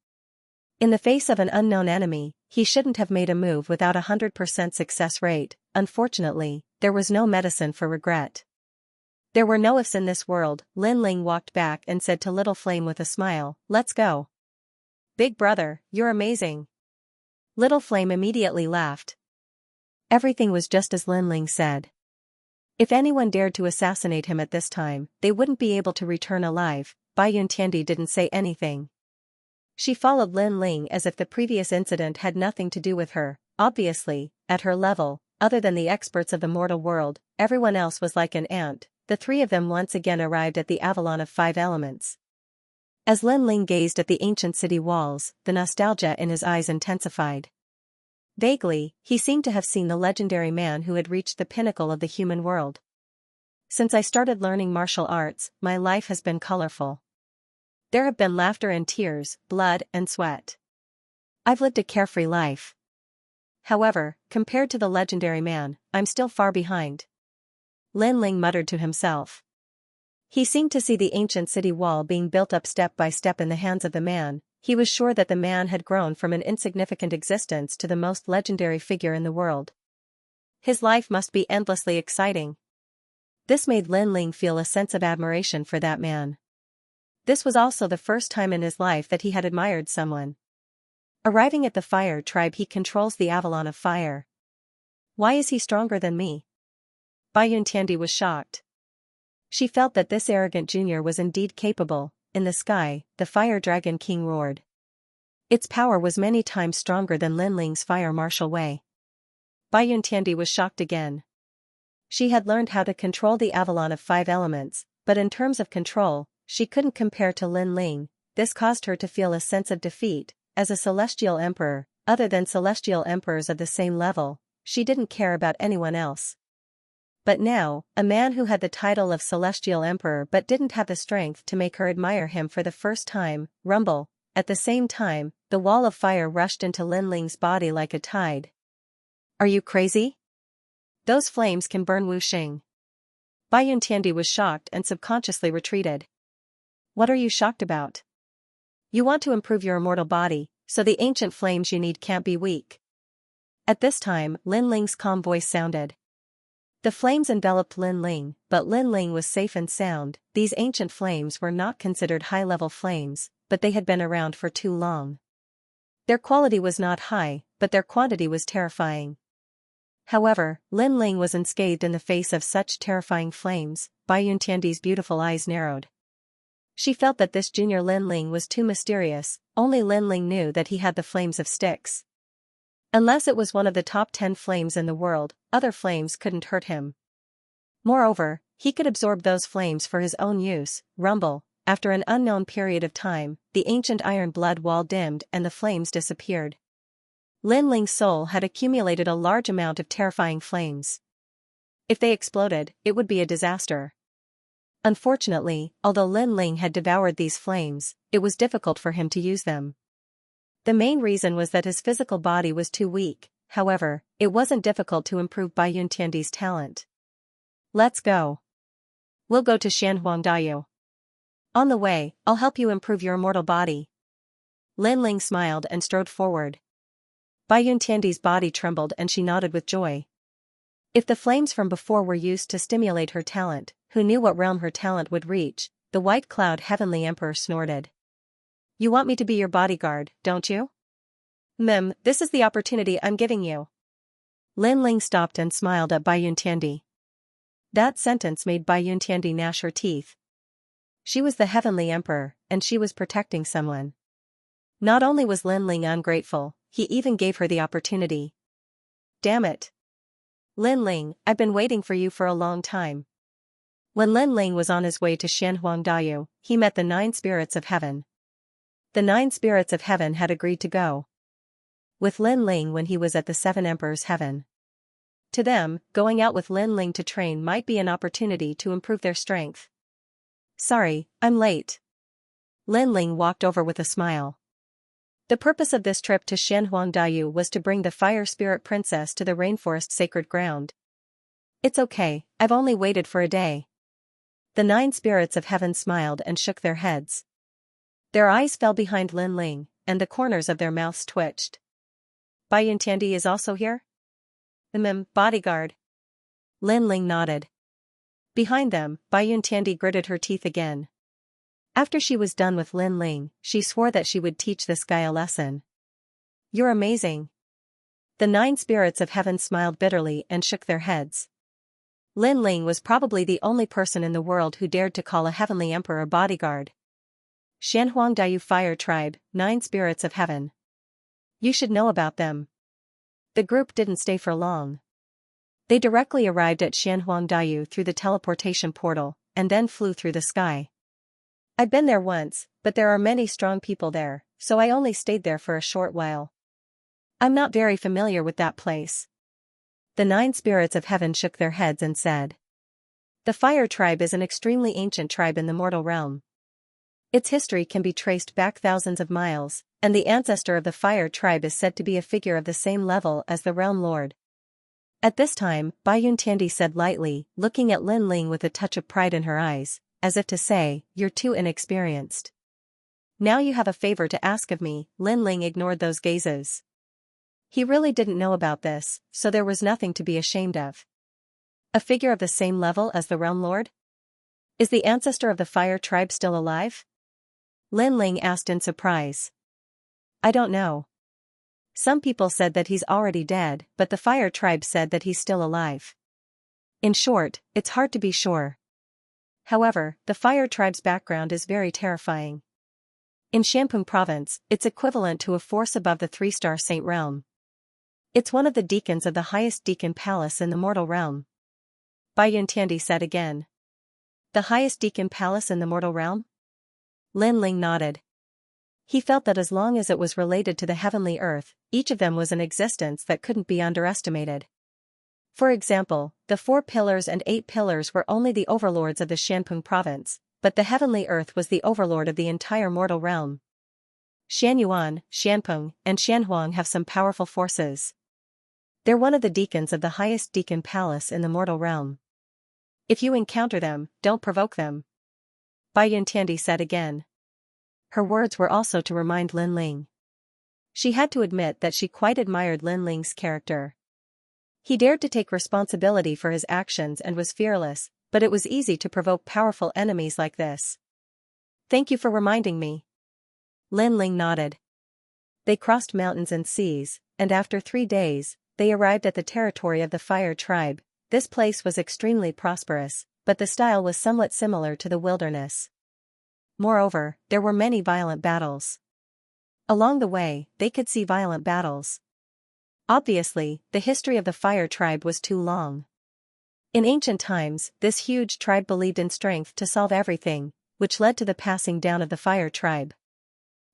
A: In the face of an unknown enemy, he shouldn't have made a move without a 100% success rate. Unfortunately, there was no medicine for regret. There were no ifs in this world. Lin Ling walked back and said to Little Flame with a smile, "Let's go. Big brother, you're amazing." Little Flame immediately laughed. Everything was just as Lin Ling said. If anyone dared to assassinate him at this time, they wouldn't be able to return alive. Bai Yuntiandi didn't say anything. She followed Lin Ling as if the previous incident had nothing to do with her. Obviously, at her level, other than the experts of the mortal world, everyone else was like an ant. The 3 of them once again arrived at the Avalon of 5 elements. As Lin Ling gazed at the ancient city walls, the nostalgia in his eyes intensified. Vaguely, he seemed to have seen the legendary man who had reached the pinnacle of the human world. Since I started learning martial arts, my life has been colorful. There have been laughter and tears, blood and sweat. I've lived a carefree life. However, compared to the legendary man, I'm still far behind. Lin Ling muttered to himself. He seemed to see the ancient city wall being built up step by step in the hands of the man. He was sure that the man had grown from an insignificant existence to the most legendary figure in the world. His life must be endlessly exciting. This made Lin Ling feel a sense of admiration for that man. This was also the first time in his life that he had admired someone. Arriving at the fire tribe, he controls the Avalon of Fire. Why is he stronger than me? Bai Yuntiandi was shocked. She felt that this arrogant junior was indeed capable. In the sky, the Fire Dragon King roared. Its power was many times stronger than Lin Ling's fire martial way. Bai Yuntiandi was shocked again. She had learned how to control the Avalon of 5 elements, but in terms of control, she couldn't compare to Lin Ling. This caused her to feel a sense of defeat. As a celestial emperor, other than celestial emperors of the same level, she didn't care about anyone else. But now, a man who had the title of celestial emperor but didn't have the strength to make her admire him for the first time. Rumble. At the same time, the wall of fire rushed into Lin Ling's body like a tide. Are you crazy? Those flames can burn Wuxing. Bai Yuntiandi was shocked and subconsciously retreated. What are you shocked about? You want to improve your immortal body, so the ancient flames you need can't be weak. At this time, Lin Ling's calm voice sounded. The flames enveloped Lin Ling, but Lin Ling was safe and sound. These ancient flames were not considered high-level flames, but they had been around for too long. Their quality was not high, but their quantity was terrifying. However, Lin Ling was unscathed in the face of such terrifying flames. Bai Yuntiandi's beautiful eyes narrowed. She felt that this junior Lin Ling was too mysterious. Only Lin Ling knew that he had the flames of Styx. Unless it was one of the top 10 flames in the world, other flames couldn't hurt him. Moreover, he could absorb those flames for his own use. Rumble. After an unknown period of time, the ancient iron blood wall dimmed and the flames disappeared. Lin Ling's soul had accumulated a large amount of terrifying flames. If they exploded, it would be a disaster. Unfortunately, although Lin Ling had devoured these flames, it was difficult for him to use them. The main reason was that his physical body was too weak. However, it wasn't difficult to improve Bai Yuntiandi's talent. Let's go. We'll go to Xianhuangdayu. On the way, I'll help you improve your immortal body. Lin Ling smiled and strode forward. Bai Yuntiandi's body trembled and she nodded with joy. If the flames from before were used to stimulate her talent, who knew what realm her talent would reach? The white cloud heavenly emperor snorted. You want me to be your bodyguard, don't you? This is the opportunity I'm giving you. Lin Ling stopped and smiled at Bai Yuntiandi. That sentence made Bai Yuntiandi gnash her teeth. She was the heavenly emperor, and she was protecting someone. Not only was Lin Ling ungrateful, he even gave her the opportunity. Damn it. Lin Ling, I've been waiting for you for a long time. When Lin Ling was on his way to Xianhuangdayu, he met the 9 spirits of heaven. The 9 spirits of heaven had agreed to go with Lin Ling when he was at the 7 emperors' heaven. To them, going out with Lin Ling to train might be an opportunity to improve their strength. Sorry, I'm late. Lin Ling walked over with a smile. The purpose of this trip to Xianhuangdayu was to bring the fire spirit princess to the rainforest sacred ground. It's okay, I've only waited for a day. The 9 spirits of heaven smiled and shook their heads. Their eyes fell behind Lin Ling, and the corners of their mouths twitched. Bai Yuntiandi is also here? Bodyguard. Lin Ling nodded. Behind them, Bai Yuntiandi gritted her teeth again. After she was done with Lin Ling, she swore that she would teach this guy a lesson. You're amazing. The 9 spirits of heaven smiled bitterly and shook their heads. Lin Ling was probably the only person in the world who dared to call a heavenly emperor a bodyguard. Xianhuangdayu Fire Tribe, 9 spirits of heaven. You should know about them. The group didn't stay for long. They directly arrived at Xianhuangdayu through the teleportation portal, and then flew through the sky. I've been there once, but there are many strong people there, so I only stayed there for a short while. I'm not very familiar with that place. The 9 spirits of heaven shook their heads and said. The Fire Tribe is an extremely ancient tribe in the mortal realm. Its history can be traced back thousands of miles, and the ancestor of the Fire Tribe is said to be a figure of the same level as the Realm Lord. At this time, Bai Yuntiandi said lightly, looking at Lin Ling with a touch of pride in her eyes, as if to say, you're too inexperienced. Now you have a favor to ask of me. Lin Ling ignored those gazes. He really didn't know about this, so there was nothing to be ashamed of. A figure of the same level as the Realm Lord? Is the ancestor of the Fire Tribe still alive? Lin Ling asked in surprise. I don't know. Some people said that he's already dead, but the Fire Tribe said that he's still alive. In short, it's hard to be sure. However, the Fire Tribe's background is very terrifying. In Shampung Province, it's equivalent to a force above the 3-star Saint Realm. It's one of the deacons of the highest deacon palace in the mortal realm. Bai Yuntiandi said again. The highest deacon palace in the mortal realm? Lin Ling nodded. He felt that as long as it was related to the heavenly earth, each of them was an existence that couldn't be underestimated. For example, the 4 pillars and 8 pillars were only the overlords of the Shampung province, but the heavenly earth was the overlord of the entire mortal realm. Xianyuan, Xianpeng, and Xianhuang have some powerful forces. They're one of the deacons of the highest deacon palace in the mortal realm. If you encounter them, don't provoke them. Bai Yuntiandi said again. Her words were also to remind Lin Ling. She had to admit that she quite admired Lin Ling's character. He dared to take responsibility for his actions and was fearless, but it was easy to provoke powerful enemies like this. Thank you for reminding me. Lin Ling nodded. They crossed mountains and seas, and after 3 days, they arrived at the territory of the Fire Tribe. This place was extremely prosperous, but the style was somewhat similar to the wilderness. Moreover, there were many violent battles. Along the way, they could see violent battles. Obviously, the history of the Fire Tribe was too long. In ancient times, this huge tribe believed in strength to solve everything, which led to the passing down of the Fire Tribe.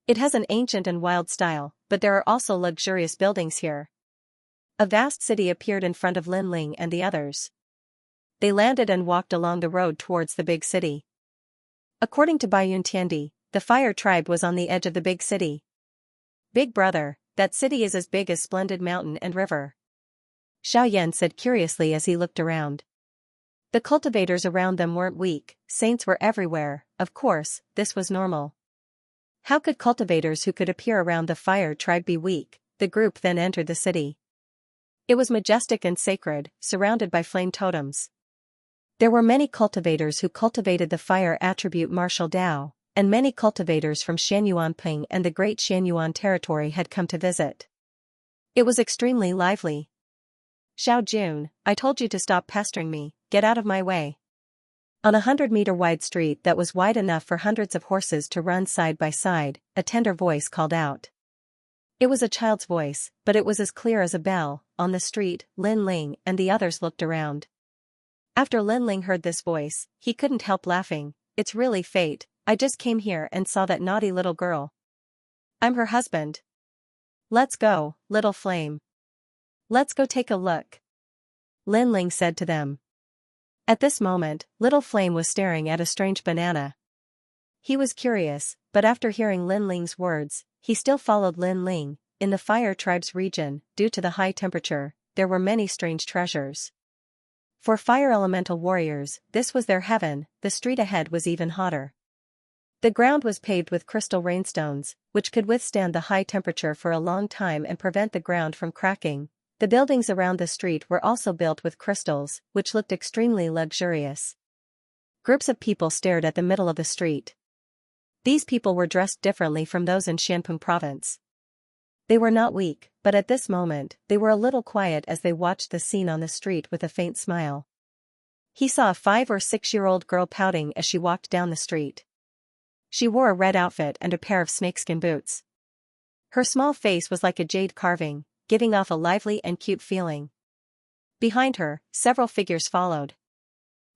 A: It has an ancient and wild style, but there are also luxurious buildings here. A vast city appeared in front of Lin Ling and the others. They landed and walked along the road towards the big city. According to Baiyun Tiandi, the Fire Tribe was on the edge of the big city. Big brother, that city is as big as splendid mountain and river. Xiao Yan said curiously as he looked around. The cultivators around them weren't weak, saints were everywhere. Of course, this was normal. How could cultivators who could appear around the Fire Tribe be weak? The group then entered the city. It was majestic and sacred, surrounded by flame totems. There were many cultivators who cultivated the fire attribute martial Dao, and many cultivators from Xianyuanping and the Great Xianyuan territory had come to visit. It was extremely lively. Xiao Jun, I told you to stop pestering me, get out of my way. On a 100-meter wide street that was wide enough for hundreds of horses to run side by side, a tender voice called out. It was a child's voice, but it was as clear as a bell. On the street, Lin Ling and the others looked around. After Lin Ling heard this voice, he couldn't help laughing. It's really fate, I just came here and saw that naughty little girl. I'm her husband. Let's go, little flame. Let's go take a look. Lin Ling said to them. At this moment, little flame was staring at a strange banana. He was curious, but after hearing Lin Ling's words, he still followed Lin Ling. In the Fire Tribe's region, due to the high temperature, there were many strange treasures. For fire elemental warriors, this was their heaven. The street ahead was even hotter. The ground was paved with crystal rainstones, which could withstand the high temperature for a long time and prevent the ground from cracking. The buildings around the street were also built with crystals, which looked extremely luxurious. Groups of people stared at the middle of the street. These people were dressed differently from those in Xianpeng province. They were not weak, but at this moment, they were a little quiet as they watched the scene on the street with a faint smile. He saw a 5 or 6-year-old girl pouting as she walked down the street. She wore a red outfit and a pair of snakeskin boots. Her small face was like a jade carving, giving off a lively and cute feeling. Behind her, several figures followed.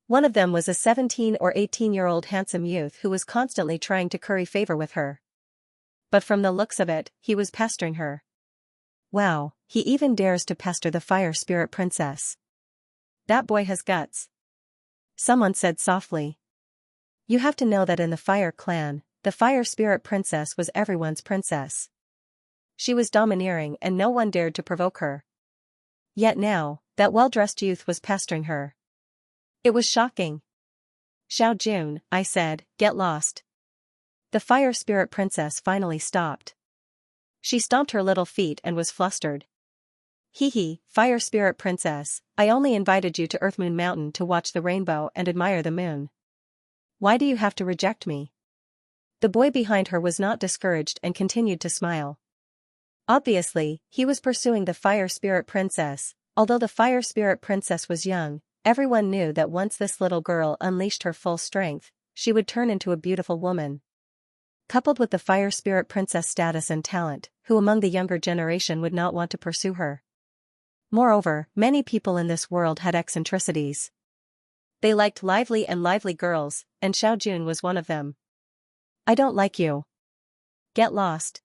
A: One of them was a 17 or 18-year-old handsome youth who was constantly trying to curry favor with her. But from the looks of it, he was pestering her. Wow, he even dares to pester the Fire Spirit Princess. That boy has guts. Someone said softly. You have to know that in the Fire Clan, the Fire Spirit Princess was everyone's princess. She was domineering and no one dared to provoke her. Yet now, that well-dressed youth was pestering her. It was shocking. Xiao Jun, I said, get lost. The Fire Spirit Princess finally stopped. She stomped her little feet and was flustered. Hee hee, Fire Spirit Princess, I only invited you to Earthmoon Mountain to watch the rainbow and admire the moon. Why do you have to reject me? The boy behind her was not discouraged and continued to smile. Obviously, he was pursuing the Fire Spirit Princess. Although the Fire Spirit Princess was young, everyone knew that once this little girl unleashed her full strength, she would turn into a beautiful woman. Coupled with the Fire Spirit Princess status and talent, who among the younger generation would not want to pursue her? Moreover, many people in this world had eccentricities. They liked lively girls, and Xiao Jun was one of them. I don't like you. Get lost.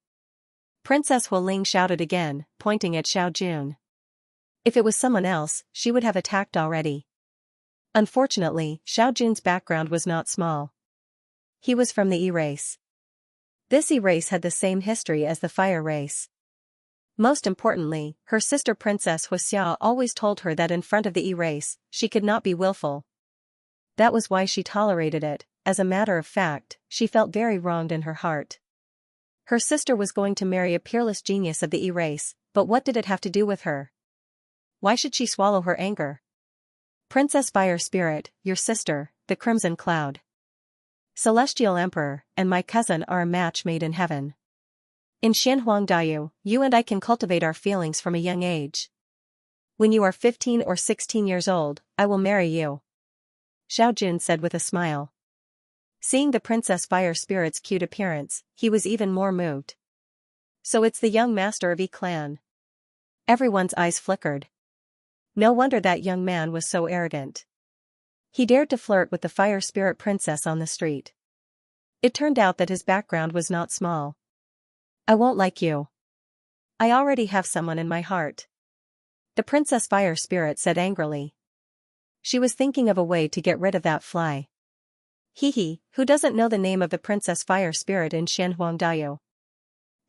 A: Princess Hualing shouted again, pointing at Xiao Jun. If it was someone else, she would have attacked already. Unfortunately, Xiao Jun's background was not small. He was from the E race. This E race had the same history as the Fire race. Most importantly, her sister Princess Huaxia always told her that in front of the E race, she could not be willful. That was why she tolerated it. As a matter of fact, she felt very wronged in her heart. Her sister was going to marry a peerless genius of the E race, but what did it have to do with her? Why should she swallow her anger? Princess Fire Spirit, your sister, the Crimson Cloud, Celestial Emperor, and my cousin are a match made in heaven. In Xianxia, you and I can cultivate our feelings from a young age. When you are 15 or 16 years old, I will marry you. Xiaojun said with a smile. Seeing the Princess Fire Spirit's cute appearance, he was even more moved. So it's the young master of clan. Everyone's eyes flickered. No wonder that young man was so arrogant. He dared to flirt with the Fire Spirit Princess on the street. It turned out that his background was not small. I won't like you. I already have someone in my heart. The Princess Fire Spirit said angrily. She was thinking of a way to get rid of that fly. Hee, who doesn't know the name of the Princess Fire Spirit in Xianxia?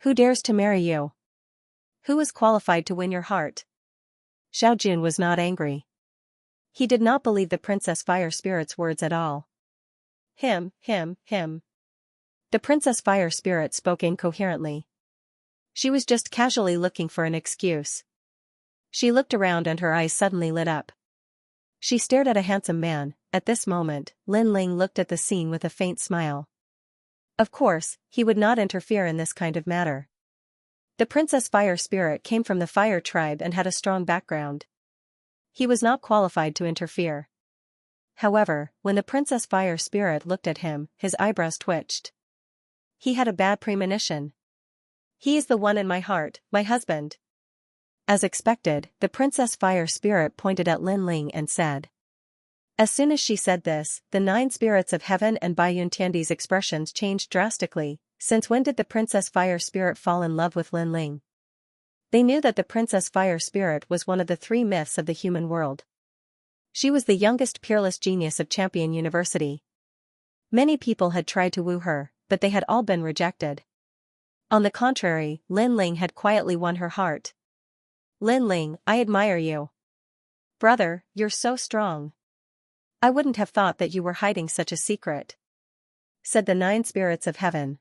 A: Who dares to marry you? Who is qualified to win your heart? Xiaojun was not angry. He did not believe the Princess Fire Spirit's words at all. Him. The Princess Fire Spirit spoke incoherently. She was just casually looking for an excuse. She looked around and her eyes suddenly lit up. She stared at a handsome man. At this moment, Lin Ling looked at the scene with a faint smile. Of course, he would not interfere in this kind of matter. The Princess Fire Spirit came from the Fire Tribe and had a strong background. He was not qualified to interfere. However, when the Princess Fire Spirit looked at him, his eyebrows twitched. He had a bad premonition. He is the one in my heart, my husband. As expected, the Princess Fire Spirit pointed at Lin Ling and said. As soon as she said this, the 9 spirits of heaven and Bai Yuntiandi's expressions changed drastically. Since when did the Princess Fire Spirit fall in love with Lin Ling? They knew that the Princess Fire Spirit was one of the 3 myths of the human world. She was the youngest peerless genius of Champion University. Many people had tried to woo her, but they had all been rejected. On the contrary, Lin Ling had quietly won her heart. Lin Ling, I admire you. Brother, you're so strong. I wouldn't have thought that you were hiding such a secret, said the 9 spirits of heaven.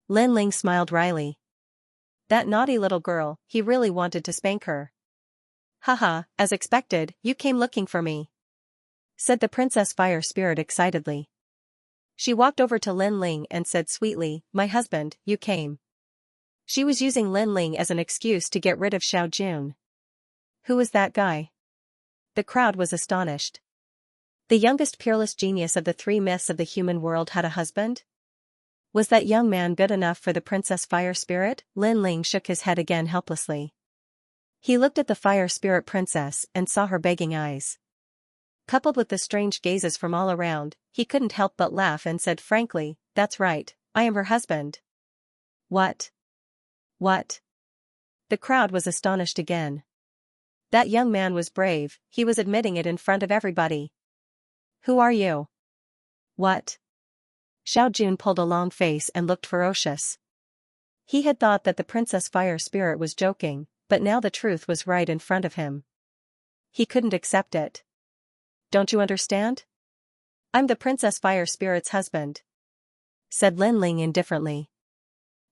A: Lin Ling smiled wryly. That naughty little girl, he really wanted to spank her. Haha, as expected, you came looking for me, said the Princess Fire Spirit excitedly. She walked over to Lin Ling and said sweetly, my husband, you came. She was using Lin Ling as an excuse to get rid of Xiaojun. Who was that guy? The crowd was astonished. The youngest peerless genius of the 3 myths of the human world had a husband? Was that young man good enough for the Princess Fire Spirit? Lin Ling shook his head again helplessly. He looked at the Fire Spirit Princess and saw her begging eyes. Coupled with the strange gazes from all around, he couldn't help but laugh and said frankly, that's right, I am her husband. What? What? The crowd was astonished again. That young man was brave, he was admitting it in front of everybody. Who are you? What? Xiaojun pulled a long face and looked ferocious. He had thought that the Princess Fire Spirit was joking, but now the truth was right in front of him. He couldn't accept it. Don't you understand? I'm the Princess Fire Spirit's husband, said Lin Ling indifferently.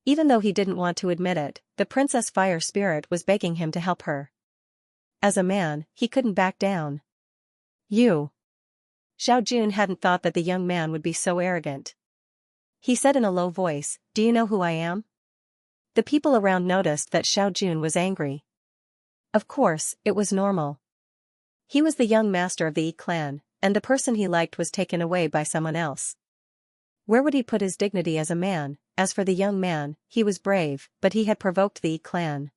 A: Even though he didn't want to admit it, the Princess Fire Spirit was begging him to help her. As a man, he couldn't back down. You. Xiaojun hadn't thought that the young man would be so arrogant. He said in a low voice, do you know who I am? The people around noticed that Xiaojun was angry. Of course, it was normal. He was the young master of the Yi clan, and the person he liked was taken away by someone else. Where would he put his dignity as a man? As for the young man, he was brave, but he had provoked the Yi clan.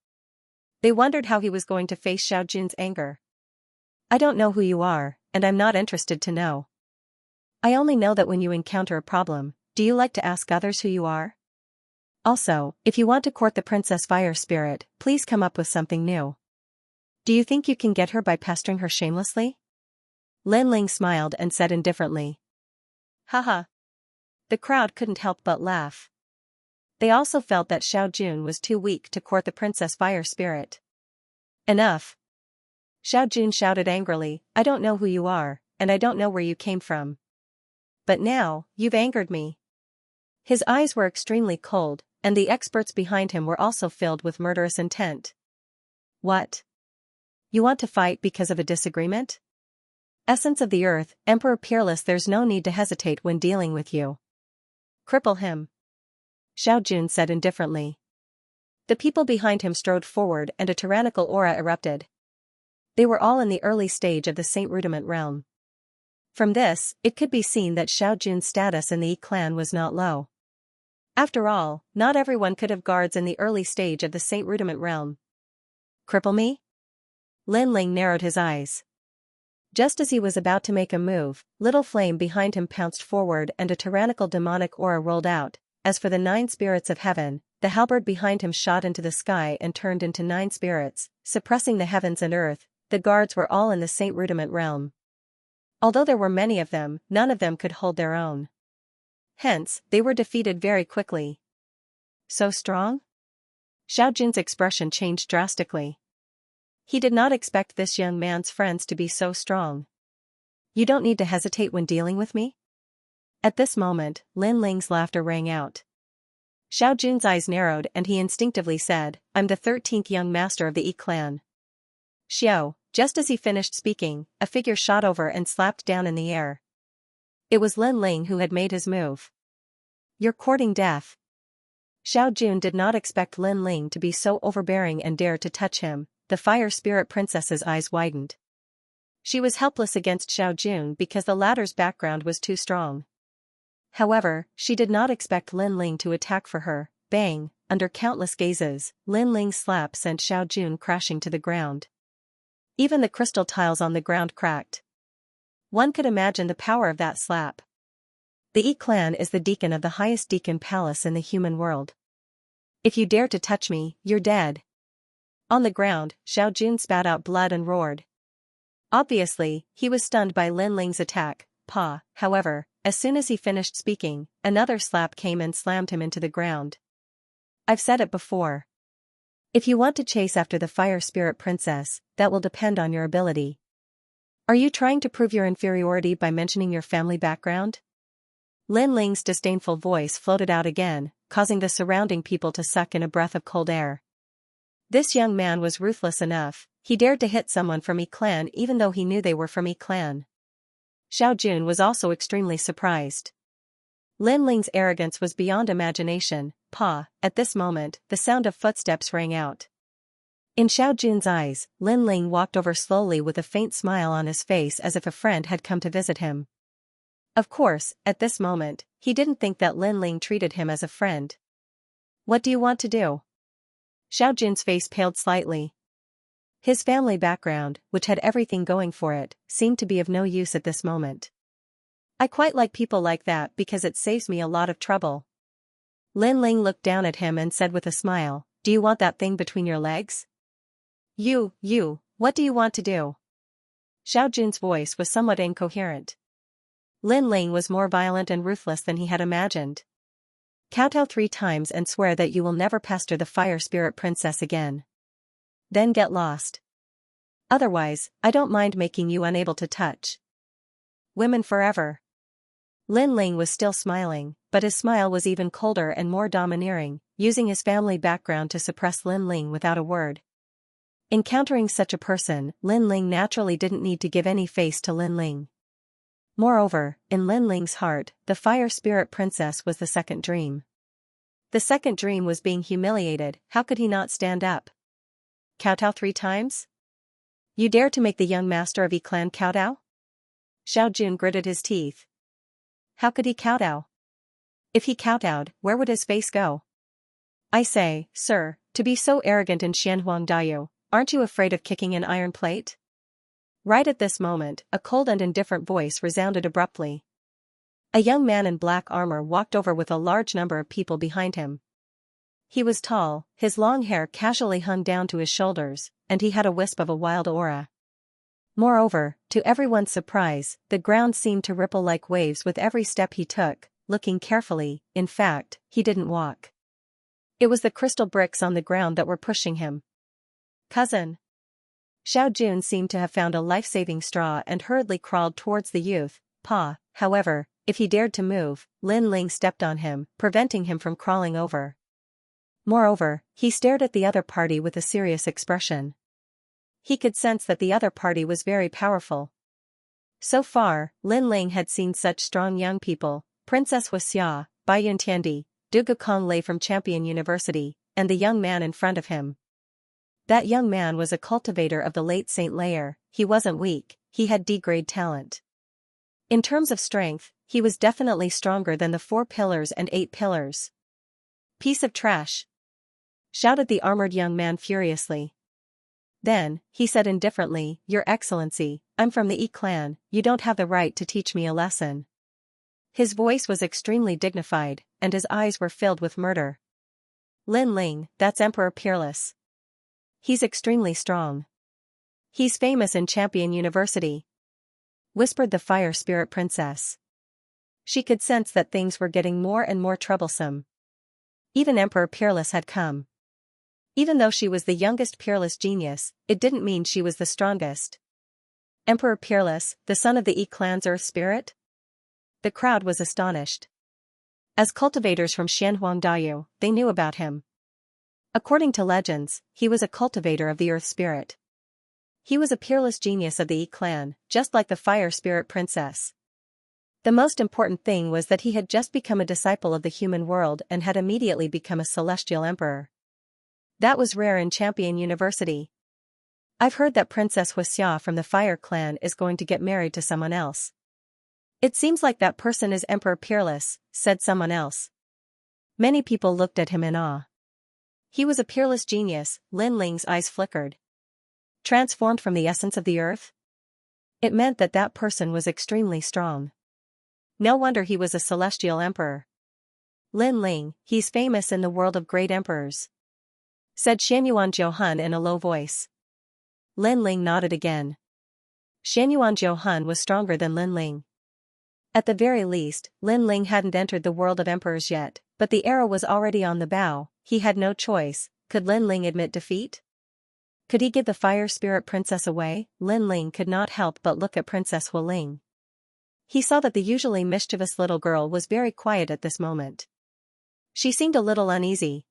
A: They wondered how he was going to face Xiaojun's anger. I don't know who you are, and I'm not interested to know. I only know that when you encounter a problem, do you like to ask others who you are? Also, if you want to court the Princess Fire Spirit, please come up with something new. Do you think you can get her by pestering her shamelessly? Lin Ling smiled and said indifferently. Haha. The crowd couldn't help but laugh. They also felt that Xiaojun was too weak to court the Princess Fire Spirit. Enough. Xiaojun shouted angrily, I don't know who you are, and I don't know where you came from. But now, you've angered me. His eyes were extremely cold, and the experts behind him were also filled with murderous intent. What? You want to fight because of a disagreement? Essence of the earth, Emperor Peerless, there's no need to hesitate when dealing with you. Cripple him. Xiao Jun said indifferently. The people behind him strode forward and a tyrannical aura erupted. They were all in the early stage of the Saint Rudiment realm. From this, it could be seen that Xiao Jun's status in the Yi clan was not low. After all, not everyone could have guards in the early stage of the Saint Rudiment realm. Cripple me? Lin Ling narrowed his eyes. Just as he was about to make a move, little flame behind him pounced forward and a tyrannical demonic aura rolled out. As for the 9 spirits of heaven, the halberd behind him shot into the sky and turned into 9 spirits, suppressing the heavens and earth. The guards were all in the Saint Rudiment realm. Although there were many of them, none of them could hold their own. Hence, they were defeated very quickly. So strong? Xiao Jun's expression changed drastically. He did not expect this young man's friends to be so strong. You don't need to hesitate when dealing with me? At this moment, Lin Ling's laughter rang out. Xiao Jun's eyes narrowed and he instinctively said, I'm the 13th young master of the Yi clan. Xiao, just as he finished speaking, a figure shot over and slapped down in the air. It was Lin Ling who had made his move. You're courting death. Xiao Jun did not expect Lin Ling to be so overbearing and dare to touch him. The fire spirit princess's eyes widened. She was helpless against Xiao Jun because the latter's background was too strong. However, she did not expect Lin Ling to attack for her. Bang, under countless gazes, Lin Ling's slap sent Xiao Jun crashing to the ground. Even the crystal tiles on the ground cracked. One could imagine the power of that slap. The Yi clan is the deacon of the highest deacon palace in the human world. If you dare to touch me, you're dead. On the ground, Xiao Jun spat out blood and roared. Obviously, he was stunned by Lin Ling's attack. However, as soon as he finished speaking, another slap came and slammed him into the ground. I've said it before. If you want to chase after the fire spirit princess, that will depend on your ability. Are you trying to prove your inferiority by mentioning your family background? Lin Ling's disdainful voice floated out again, causing the surrounding people to suck in a breath of cold air. This young man was ruthless enough. He dared to hit someone from Yi clan even though he knew they were from Yi clan. Xiao Jun was also extremely surprised. Lin Ling's arrogance was beyond imagination. At this moment, the sound of footsteps rang out. In Xiao Jun's eyes, Lin Ling walked over slowly with a faint smile on his face as if a friend had come to visit him. Of course, at this moment, he didn't think that Lin Ling treated him as a friend. What do you want to do? Xiao Jun's face paled slightly. His family background, which had everything going for it, seemed to be of no use at this moment. I quite like people like that because it saves me a lot of trouble. Lin Ling looked down at him and said with a smile, do you want that thing between your legs? What do you want to do? Xiao Jun's voice was somewhat incoherent. Lin Ling was more violent and ruthless than he had imagined. Kowtow 3 times and swear that you will never pester the fire spirit princess again. Then get lost. Otherwise, I don't mind making you unable to touch. Women forever. Lin Ling was still smiling, but his smile was even colder and more domineering, using his family background to suppress Lin Ling without a word. Encountering such a person, Lin Ling naturally didn't need to give any face to Lin Ling. Moreover, in Lin Ling's heart, the fire spirit princess was the second dream. The second dream was being humiliated. How could he not stand up? Kowtow 3 times? You dare to make the young master of Yi clan kowtow? Xiao Jun gritted his teeth. How could he kowtow? If he kowtowed, where would his face go? I say, sir, to be so arrogant in Xianhuang Dayu, aren't you afraid of kicking an iron plate? Right at this moment, a cold and indifferent voice resounded abruptly. A young man in black armor walked over with a large number of people behind him. He was tall, his long hair casually hung down to his shoulders, and he had a wisp of a wild aura. Moreover, to everyone's surprise, the ground seemed to ripple like waves with every step he took. Looking carefully, in fact, he didn't walk. It was the crystal bricks on the ground that were pushing him. Cousin. Xiao Jun seemed to have found a life-saving straw and hurriedly crawled towards the youth. However, if he dared to move, Lin Ling stepped on him, preventing him from crawling over. Moreover, he stared at the other party with a serious expression. He could sense that the other party was very powerful. So far, Lin Ling had seen such strong young people: Princess Xianxia, Bai Yuntiandi, Du Gukong Lei from Champion University, and the young man in front of him. That young man was a cultivator of the late Saint Layer. He wasn't weak, he had D-grade talent. In terms of strength, he was definitely stronger than the 4 pillars and 8 pillars. "Piece of trash!" shouted the armored young man furiously. Then, he said indifferently, "Your Excellency, I'm from the Yi clan, you don't have the right to teach me a lesson." His voice was extremely dignified, and his eyes were filled with murder. "Lin Ling, that's Emperor Peerless. He's extremely strong. He's famous in Champion University," whispered the Fire Spirit Princess. She could sense that things were getting more and more troublesome. Even Emperor Peerless had come. Even though she was the youngest Peerless genius, it didn't mean she was the strongest. Emperor Peerless, the son of the Yi clan's Earth Spirit? The crowd was astonished. As cultivators from Xianhuangdao, they knew about him. According to legends, he was a cultivator of the Earth Spirit. He was a peerless genius of the Yi clan, just like the Fire Spirit Princess. The most important thing was that he had just become a disciple of the human world and had immediately become a celestial emperor. That was rare in Champion University. "I've heard that Princess Xianxia from the Fire Clan is going to get married to someone else." "It seems like that person is Emperor Peerless," said someone else. Many people looked at him in awe. He was a peerless genius. Lin Ling's eyes flickered. Transformed from the essence of the earth? It meant that that person was extremely strong. No wonder he was a celestial emperor. "Lin Ling, he's famous in the world of great emperors," said Xianyuan Johan in a low voice. Lin Ling nodded again. Xianyuan Johan was stronger than Lin Ling. At the very least, Lin Ling hadn't entered the world of emperors yet, but the arrow was already on the bow. He had no choice. Could Lin Ling admit defeat? Could he give the Fire Spirit Princess away? Lin Ling could not help but look at Princess Hu Ling. He saw that the usually mischievous little girl was very quiet at this moment. She seemed a little uneasy.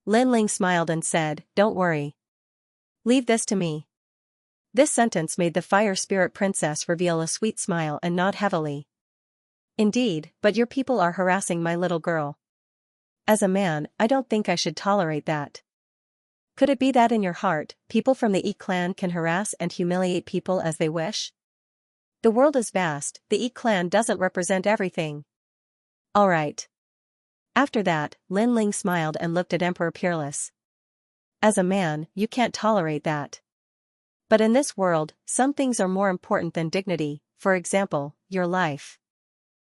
A: Lin Ling smiled and said, "Don't worry. Leave this to me." This sentence made the Fire Spirit Princess reveal a sweet smile and nod heavily. "Indeed, but your people are harassing my little girl. As a man, I don't think I should tolerate that." "Could it be that in your heart, people from the Yi clan can harass and humiliate people as they wish? The world is vast, the Yi clan doesn't represent everything." "All right." After that, Lin Ling smiled and looked at Emperor Peerless. "As a man, you can't tolerate that. But in this world, some things are more important than dignity, for example, your life.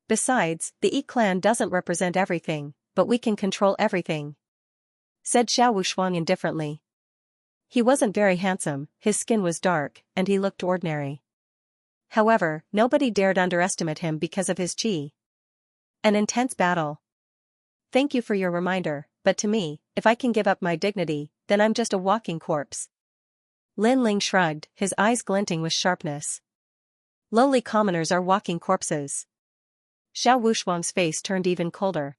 A: Besides, the Yi clan doesn't represent everything, but we can control everything," said Xiao Wushuang indifferently. He wasn't very handsome, his skin was dark, and he looked ordinary. However, nobody dared underestimate him because of his qi. An intense battle. "Thank you for your reminder, but to me, if I can give up my dignity, then I'm just a walking corpse." Lin Ling shrugged, his eyes glinting with sharpness. "Lowly commoners are walking corpses." Xiao Wushuang's face turned even colder.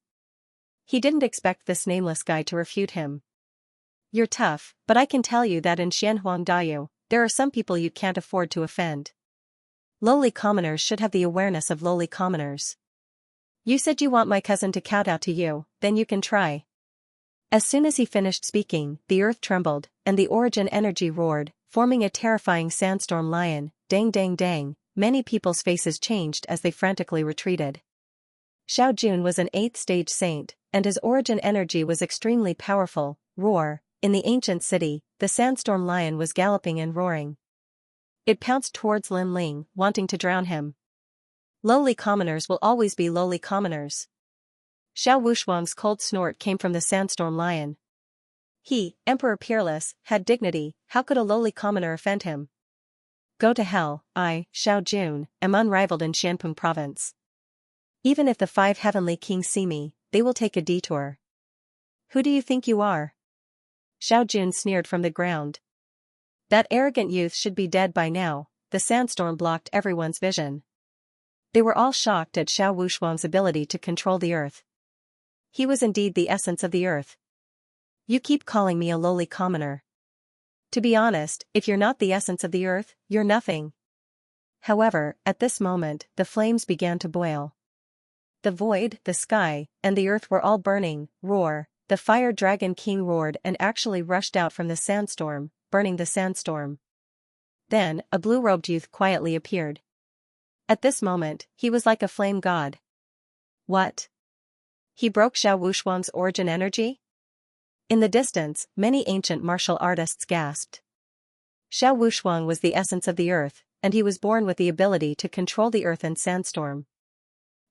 A: He didn't expect this nameless guy to refute him. "You're tough, but I can tell you that in Xianhuangdao, there are some people you can't afford to offend. Lowly commoners should have the awareness of lowly commoners. You said you want my cousin to kowtow to you, then you can try." As soon as he finished speaking, the earth trembled, and the origin energy roared, forming a terrifying sandstorm lion. Dang dang dang, many people's faces changed as they frantically retreated. Xiao Jun was an 8th stage saint, and his origin energy was extremely powerful. Roar. In the ancient city, the sandstorm lion was galloping and roaring. It pounced towards Lin Ling, wanting to drown him. Lowly commoners will always be lowly commoners. Xiao Wushuang's cold snort came from the sandstorm lion. He, Emperor Peerless, had dignity. How could a lowly commoner offend him? "Go to hell. I, Xiao Jun, am unrivaled in Xianpeng province. Even if the 5 heavenly kings see me, they will take a detour." "Who do you think you are?" Xiao Jun sneered from the ground. That arrogant youth should be dead by now. The sandstorm blocked everyone's vision. They were all shocked at Xiao Wushuang's ability to control the earth. He was indeed the essence of the earth. "You keep calling me a lowly commoner. To be honest, if you're not the essence of the earth, you're nothing. However, at this moment, the flames began to boil. The void, the sky, and the earth were all burning. Roar! The fire dragon king roared and actually rushed out from the sandstorm, burning the sandstorm. Then, a blue-robed youth quietly appeared. At this moment, he was like a flame god. What? He broke Xiao Wushuang's origin energy? In the distance, many ancient martial artists gasped. Xiao Wushuang was the essence of the earth, and he was born with the ability to control the earth and sandstorm.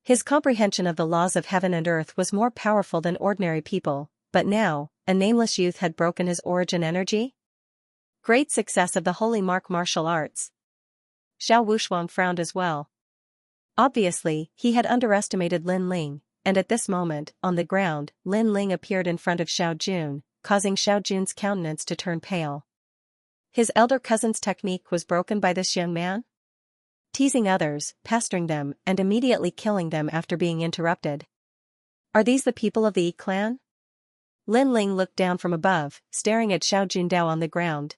A: His comprehension of the laws of heaven and earth was more powerful than ordinary people, but now, a nameless youth had broken his origin energy? Great success of the holy martial arts. Xiao Wushuang frowned as well. Obviously, he had underestimated Lin Ling, and at this moment, on the ground, Lin Ling appeared in front of Xiao Jun, causing Xiao Jun's countenance to turn pale. His elder cousin's technique was broken by this young man? Teasing others, pestering them, and immediately killing them after being interrupted. Are these the people of the Yi clan? Lin Ling looked down from above, staring at Xiao Jundao on the ground.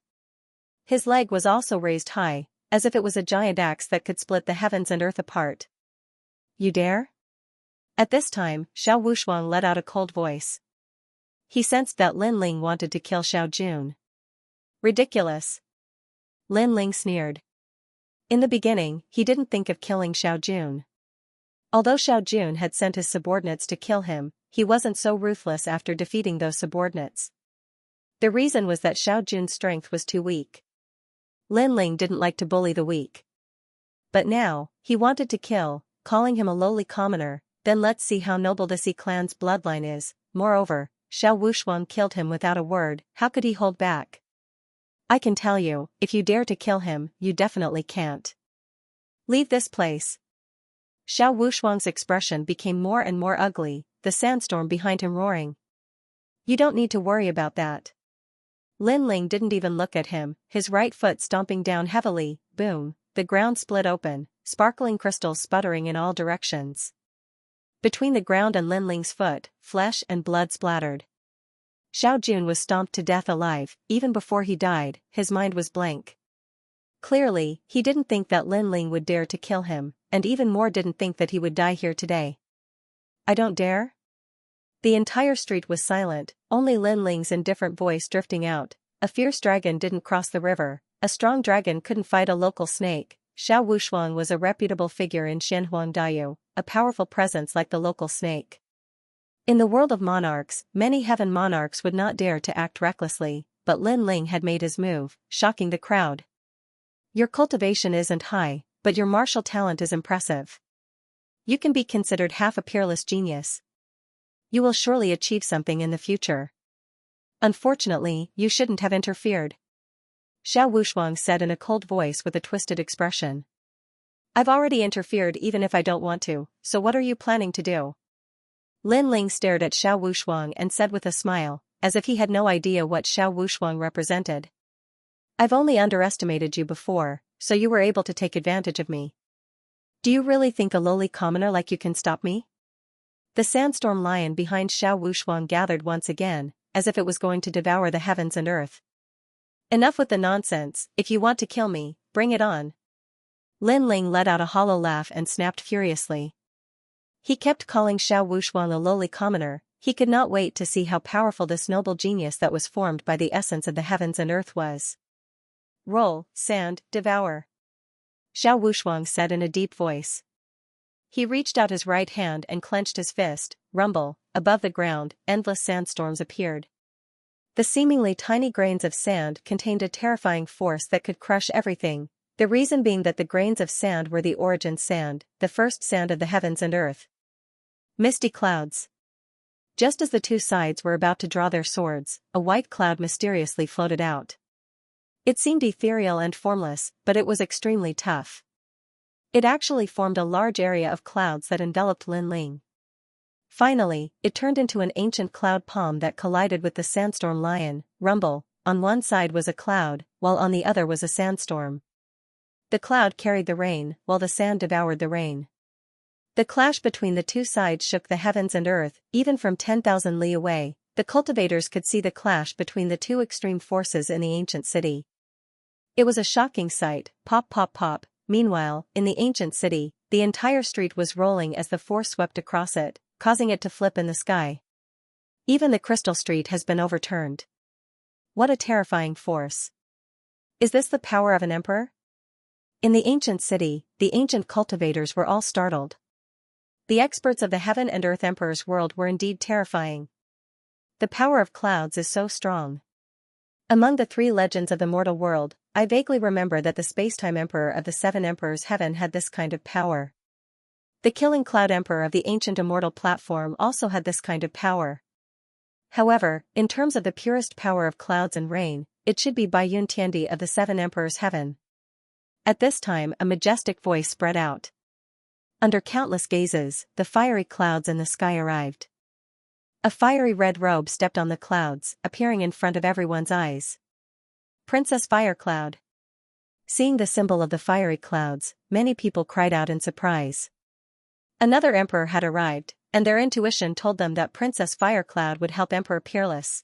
A: His leg was also raised high, as if it was a giant axe that could split the heavens and earth apart. You dare? At this time, Xiao Wushuang let out a cold voice. He sensed that Lin Ling wanted to kill Xiao Jun. Ridiculous. Lin Ling sneered. In the beginning, he didn't think of killing Xiao Jun. Although Xiao Jun had sent his subordinates to kill him, he wasn't so ruthless after defeating those subordinates. The reason was that Xiao Jun's strength was too weak. Lin Ling didn't like to bully the weak. But now, he wanted to kill, calling him a lowly commoner. Then let's see how noble this Yi clan's bloodline is. Moreover, Xiao Wushuang killed him without a word. How could he hold back? I can tell you, if you dare to kill him, you definitely can't. Leave this place. Xiao Wushuang's expression became more and more ugly, the sandstorm behind him roaring. You don't need to worry about that. Lin Ling didn't even look at him, his right foot stomping down heavily. Boom, the ground split open, sparkling crystals sputtering in all directions. Between the ground and Lin Ling's foot, flesh and blood splattered. Xiao Jun was stomped to death alive. Even before he died, his mind was blank. Clearly, he didn't think that Lin Ling would dare to kill him, and even more didn't think that he would die here today. I don't dare? The entire street was silent, only Lin Ling's indifferent voice drifting out. A fierce dragon didn't cross the river, a strong dragon couldn't fight a local snake. Xiao Wushuang was a reputable figure in Shenhuang Daiyu, a powerful presence like the local snake. In the world of monarchs, many heaven monarchs would not dare to act recklessly, but Lin Ling had made his move, shocking the crowd. Your cultivation isn't high, but your martial talent is impressive. You can be considered half a peerless genius. You will surely achieve something in the future. Unfortunately, you shouldn't have interfered. Xiao Wushuang said in a cold voice with a twisted expression. I've already interfered even if I don't want to, so what are you planning to do? Lin Ling stared at Xiao Wushuang and said with a smile, as if he had no idea what Xiao Wushuang represented. I've only underestimated you before, so you were able to take advantage of me. Do you really think a lowly commoner like you can stop me? The sandstorm lion behind Xiao Wushuang gathered once again, as if it was going to devour the heavens and earth. Enough with the nonsense. If you want to kill me, bring it on. Lin Ling let out a hollow laugh and snapped furiously. He kept calling Xiao Wushuang a lowly commoner. He could not wait to see how powerful this noble genius that was formed by the essence of the heavens and earth was. Roll, sand, devour. Xiao Wushuang said in a deep voice. He reached out his right hand and clenched his fist. Rumble, above the ground, endless sandstorms appeared. The seemingly tiny grains of sand contained a terrifying force that could crush everything, the reason being that the grains of sand were the origin sand, the first sand of the heavens and earth. Misty clouds. Just as the two sides were about to draw their swords, a white cloud mysteriously floated out. It seemed ethereal and formless, but it was extremely tough. It actually formed a large area of clouds that enveloped Lin Ling. Finally, it turned into an ancient cloud palm that collided with the sandstorm lion. Rumble, on one side was a cloud, while on the other was a sandstorm. The cloud carried the rain, while the sand devoured the rain. The clash between the two sides shook the heavens and earth. Even from 10,000 li away, The cultivators could see the clash between the two extreme forces in the ancient city. It was a shocking sight, pop pop pop. Meanwhile, in the ancient city, the entire street was rolling as the force swept across it, causing it to flip in the sky. Even the crystal street has been overturned. What a terrifying force. Is this the power of an emperor? In the ancient city, the ancient cultivators were all startled. The experts of the heaven and earth emperor's world were indeed terrifying. The power of clouds is so strong. Among the 3 legends of the mortal world, I vaguely remember that the spacetime emperor of the 7 emperors heaven had this kind of power. The killing cloud emperor of the ancient immortal platform also had this kind of power. However, in terms of the purest power of clouds and rain, it should be Baiyun Tiandi of the 7 emperors heaven. At this time a majestic voice spread out. Under countless gazes, the fiery clouds in the sky arrived. A fiery red robe stepped on the clouds, appearing in front of everyone's eyes. Princess Firecloud. Seeing the symbol of the fiery clouds, many people cried out in surprise. Another emperor had arrived, and their intuition told them that Princess Firecloud would help Emperor Peerless.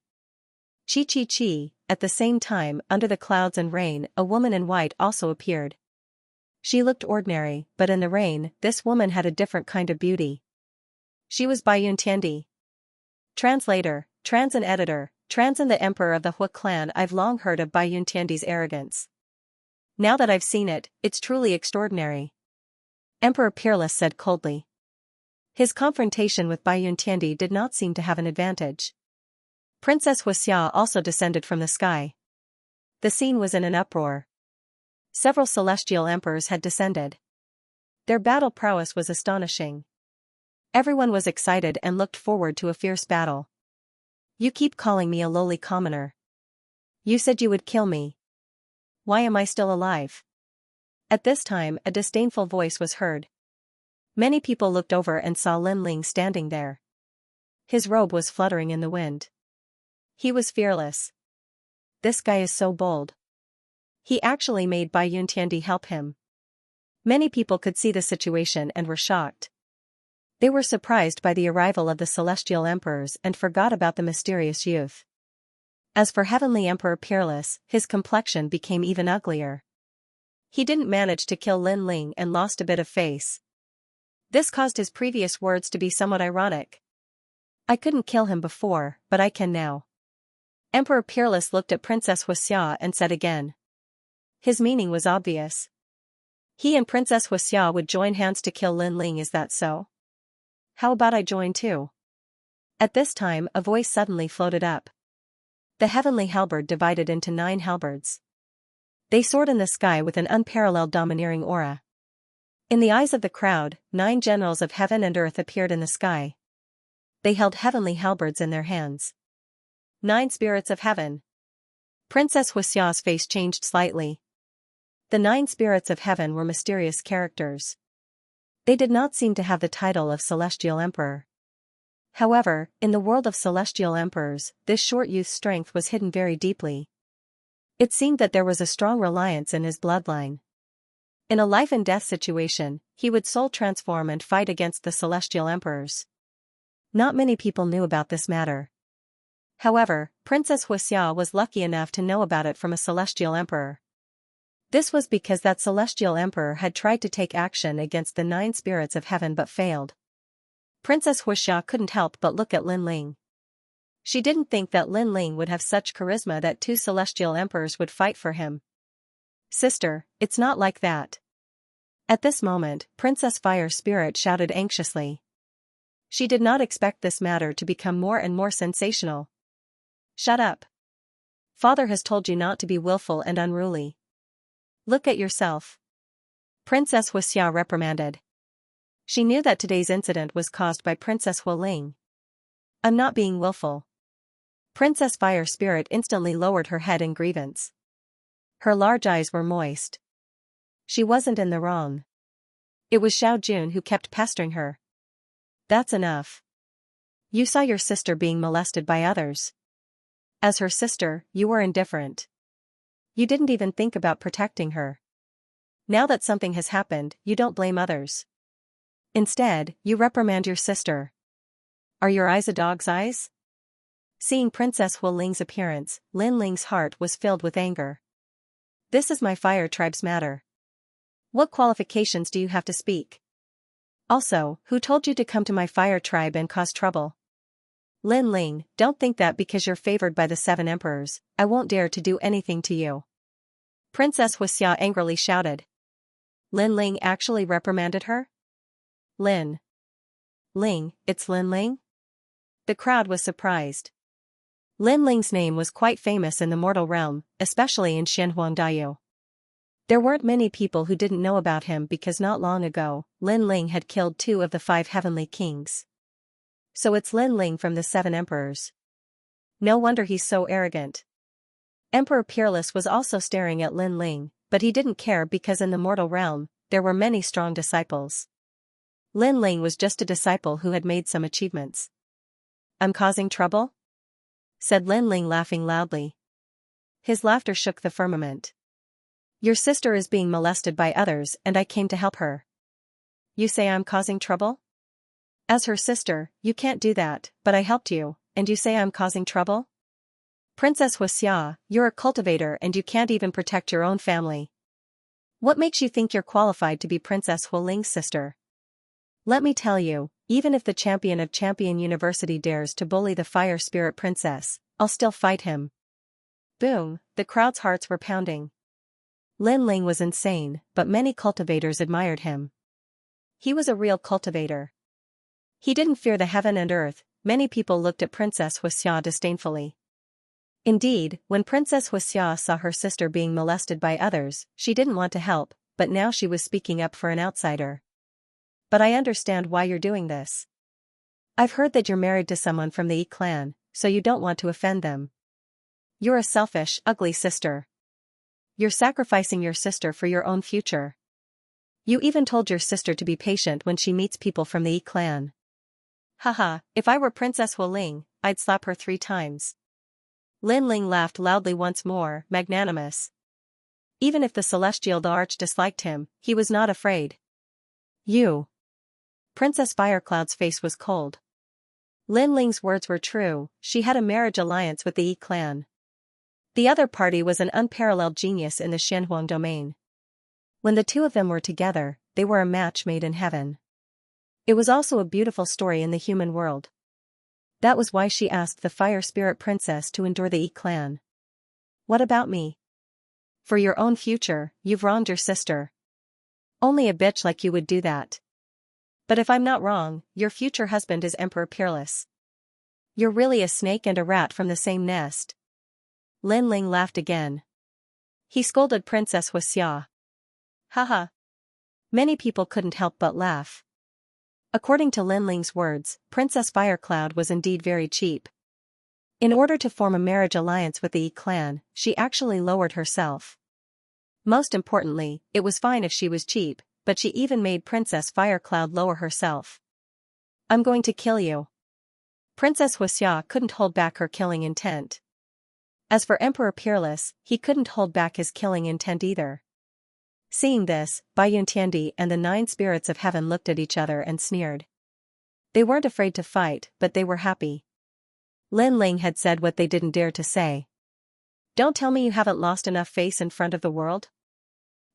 A: Chi chi chi. At the same time, under the clouds and rain, a woman in white also appeared. She looked ordinary, but in the rain, this woman had a different kind of beauty. She was Baiyun Tiandi. Translator, Transin editor, Transin the emperor of the Hui clan. I've long heard of Baiyun Tiandi's arrogance. Now that I've seen it, it's truly extraordinary. Emperor Peerless said coldly. His confrontation with Baiyun Tiandi did not seem to have an advantage. Princess Xianxia also descended from the sky. The scene was in an uproar. Several celestial emperors had descended. Their battle prowess was astonishing. Everyone was excited and looked forward to a fierce battle. You keep calling me a lowly commoner. You said you would kill me. Why am I still alive? At this time, a disdainful voice was heard. Many people looked over and saw Lin Ling standing there. His robe was fluttering in the wind. He was fearless. This guy is so bold. He actually made Baiyun Tiandi help him. Many people could see the situation and were shocked. They were surprised by the arrival of the celestial emperors and forgot about the mysterious youth. As for Heavenly Emperor Peerless, his complexion became even uglier. He didn't manage to kill Lin Ling and lost a bit of face. This caused his previous words to be somewhat ironic. I couldn't kill him before, but I can now. Emperor Peerless looked at Princess Xianxia and said again. His meaning was obvious. He and Princess Xianxia would join hands to kill Lin Ling, is that so? How about I join too? At this time a voice suddenly floated up. The heavenly halberd divided into 9 halberds. They soared in the sky with an unparalleled domineering aura. In the eyes of the crowd, 9 generals of heaven and earth appeared in the sky. They held heavenly halberds in their hands. 9 spirits of heaven. Princess Xiao's face changed slightly. The 9 spirits of heaven were mysterious characters. They did not seem to have the title of Celestial Emperor. However, in the world of Celestial Emperors, this short youth's strength was hidden very deeply. It seemed that there was a strong reliance in his bloodline. In a life-and-death situation, he would soul transform and fight against the Celestial Emperors. Not many people knew about this matter. However, Princess Xiao was lucky enough to know about it from a Celestial Emperor. This was because that Celestial Emperor had tried to take action against the 9 spirits of heaven but failed. Princess Xiao couldn't help but look at Lin Ling. She didn't think that Lin Ling would have such charisma that 2 Celestial Emperors would fight for him. Sister, it's not like that. At this moment, Princess Fire Spirit shouted anxiously. She did not expect this matter to become more and more sensational. Shut up. Father has told you not to be willful and unruly. Look at yourself. Princess Xiao reprimanded. She knew that today's incident was caused by Princess Ling. I'm not being willful. Princess Fire Spirit instantly lowered her head in grievance. Her large eyes were moist. She wasn't in the wrong. It was Xiao Jun who kept pestering her. That's enough. You saw your sister being molested by others. As her sister, you were indifferent. You didn't even think about protecting her. Now that something has happened, you don't blame others. Instead, you reprimand your sister. Are your eyes a dog's eyes? Seeing Princess Hu Ling's appearance, Lin Ling's heart was filled with anger. This is my fire tribe's matter. What qualifications do you have to speak? Also, who told you to come to my fire tribe and cause trouble? Lin Ling, don't think that because you're favored by the 7 emperors, I won't dare to do anything to you. Princess Xianxia angrily shouted. Lin Ling actually reprimanded her? Lin Ling, it's Lin Ling? The crowd was surprised. Lin Ling's name was quite famous in the mortal realm, especially in Xinhuangdao. There weren't many people who didn't know about him because not long ago, Lin Ling had killed 2 of the 5 heavenly kings. So it's Lin Ling from the 7 emperors. No wonder he's so arrogant. Emperor Peerless was also staring at Lin Ling, but he didn't care because in the mortal realm, there were many strong disciples. Lin Ling was just a disciple who had made some achievements. I'm causing trouble? Said Lin Ling laughing loudly. His laughter shook the firmament. Your sister is being molested by others and I came to help her. You say I'm causing trouble? As her sister, you can't do that, but I helped you, and you say I'm causing trouble? Princess Xianxia, you're a cultivator and you can't even protect your own family. What makes you think you're qualified to be Princess Hu Ling's sister? Let me tell you, even if the champion of Champion University dares to bully the Fire Spirit Princess, I'll still fight him. Boom, the crowd's hearts were pounding. Lin Ling was insane, but many cultivators admired him. He was a real cultivator. He didn't fear the heaven and earth. Many people looked at Princess Xianxia disdainfully. Indeed, when Princess Xianxia saw her sister being molested by others, she didn't want to help, but now she was speaking up for an outsider. But I understand why you're doing this. I've heard that you're married to someone from the Yi clan, so you don't want to offend them. You're a selfish, ugly sister. You're sacrificing your sister for your own future. You even told your sister to be patient when she meets people from the Yi clan. Haha, if I were Princess Hu Ling, I'd slap her 3 times. Lin Ling laughed loudly once more, magnanimous. Even if the celestial arch disliked him, he was not afraid. You. Princess Firecloud's face was cold. Lin Ling's words were true, she had a marriage alliance with the Yi clan. The other party was an unparalleled genius in the Xinhuang domain. When the 2 of them were together, they were a match made in heaven. It was also a beautiful story in the human world. That was why she asked the Fire Spirit Princess to endure the Yi clan. What about me? For your own future, you've wronged your sister. Only a bitch like you would do that. But if I'm not wrong, your future husband is Emperor Peerless. You're really a snake and a rat from the same nest. Lin Ling laughed again. He scolded Princess Xianxia. Haha. Many people couldn't help but laugh. According to Lin Ling's words, Princess Firecloud was indeed very cheap. In order to form a marriage alliance with the Yi clan, she actually lowered herself. Most importantly, it was fine if she was cheap, but she even made Princess Firecloud lower herself. I'm going to kill you. Princess Xianxia couldn't hold back her killing intent. As for Emperor Peerless, he couldn't hold back his killing intent either. Seeing this, Bai Yuntiandi and the 9 spirits of heaven looked at each other and sneered. They weren't afraid to fight, but they were happy. Lin Ling had said what they didn't dare to say. Don't tell me you haven't lost enough face in front of the world?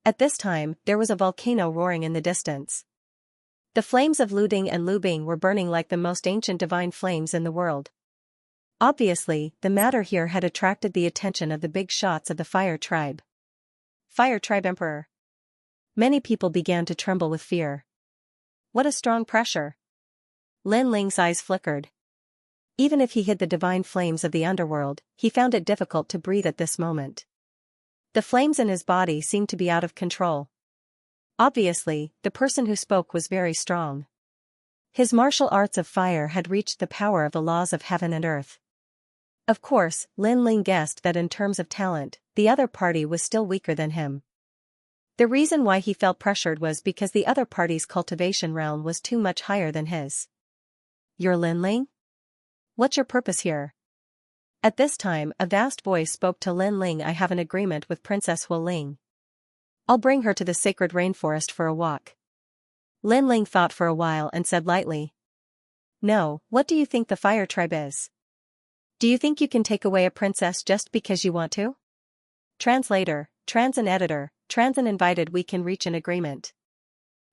A: At this time, there was a volcano roaring in the distance. The flames of Luding and Lubing were burning like the most ancient divine flames in the world. Obviously, the matter here had attracted the attention of the big shots of the Fire Tribe. Fire Tribe Emperor. Many people began to tremble with fear. What a strong pressure. Lin Ling's eyes flickered. Even if he hid the divine flames of the underworld, he found it difficult to breathe at this moment. The flames in his body seemed to be out of control. Obviously, the person who spoke was very strong. His martial arts of fire had reached the power of the laws of heaven and earth. Of course, Lin Ling guessed that in terms of talent, the other party was still weaker than him. The reason why he felt pressured was because the other party's cultivation realm was too much higher than his. You're Lin Ling? What's your purpose here? At this time, a vast voice spoke to Lin Ling. I have an agreement with Princess Hu Ling. I'll bring her to the sacred rainforest for a walk. Lin Ling thought for a while and said lightly. No, what do you think the Fire Tribe is? Do you think you can take away a princess just because you want to? Translator, Transan editor, Transan invited we can reach an agreement.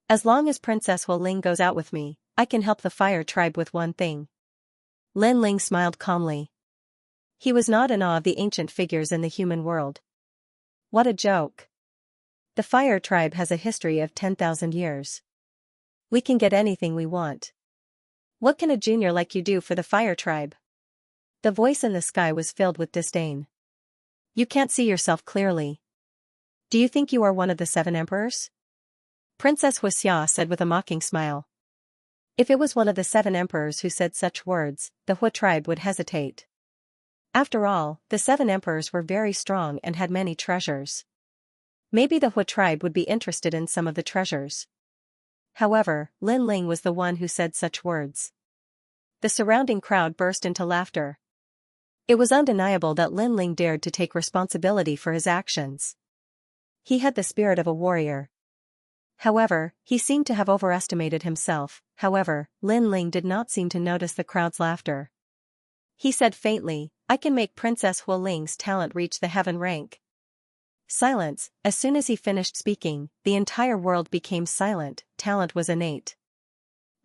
A: As long as Princess Hu Ling goes out with me, I can help the fire tribe with one thing. Lin Ling smiled calmly. He was not in awe of the ancient figures in the human world. What a joke. The fire tribe has a history of 10,000 years. We can get anything we want. What can a junior like you do for the fire tribe? The voice in the sky was filled with disdain. You can't see yourself clearly. Do you think you are one of the 7 emperors? Princess Xianxia said with a mocking smile. If it was one of the 7 emperors who said such words, the Hu tribe would hesitate. After all, the 7 emperors were very strong and had many treasures. Maybe the Hu tribe would be interested in some of the treasures. However, Lin Ling was the one who said such words. The surrounding crowd burst into laughter. It was undeniable that Lin Ling dared to take responsibility for his actions. He had the spirit of a warrior. However, he seemed to have overestimated himself. However, Lin Ling did not seem to notice the crowd's laughter. He said faintly, I can make Princess Hu Ling's talent reach the heaven rank. Silence. As soon as he finished speaking, the entire world became silent. Talent was innate.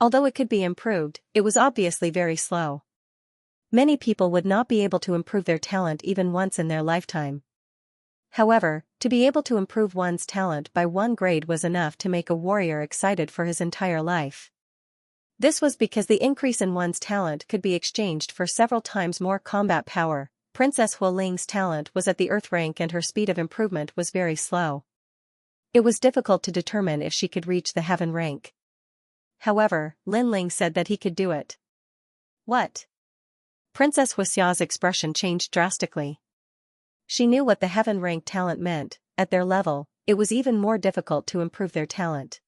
A: Although it could be improved, it was obviously very slow. Many people would not be able to improve their talent even once in their lifetime. However, to be able to improve one's talent by 1 grade was enough to make a warrior excited for his entire life. This was because the increase in one's talent could be exchanged for several times more combat power. Princess Hu Ling's talent was at the earth rank and her speed of improvement was very slow. It was difficult to determine if she could reach the heaven rank. However, Lin Ling said that he could do it. What? Princess Xia's expression changed drastically. She knew what the heaven rank talent meant. At their level, it was even more difficult to improve their talent.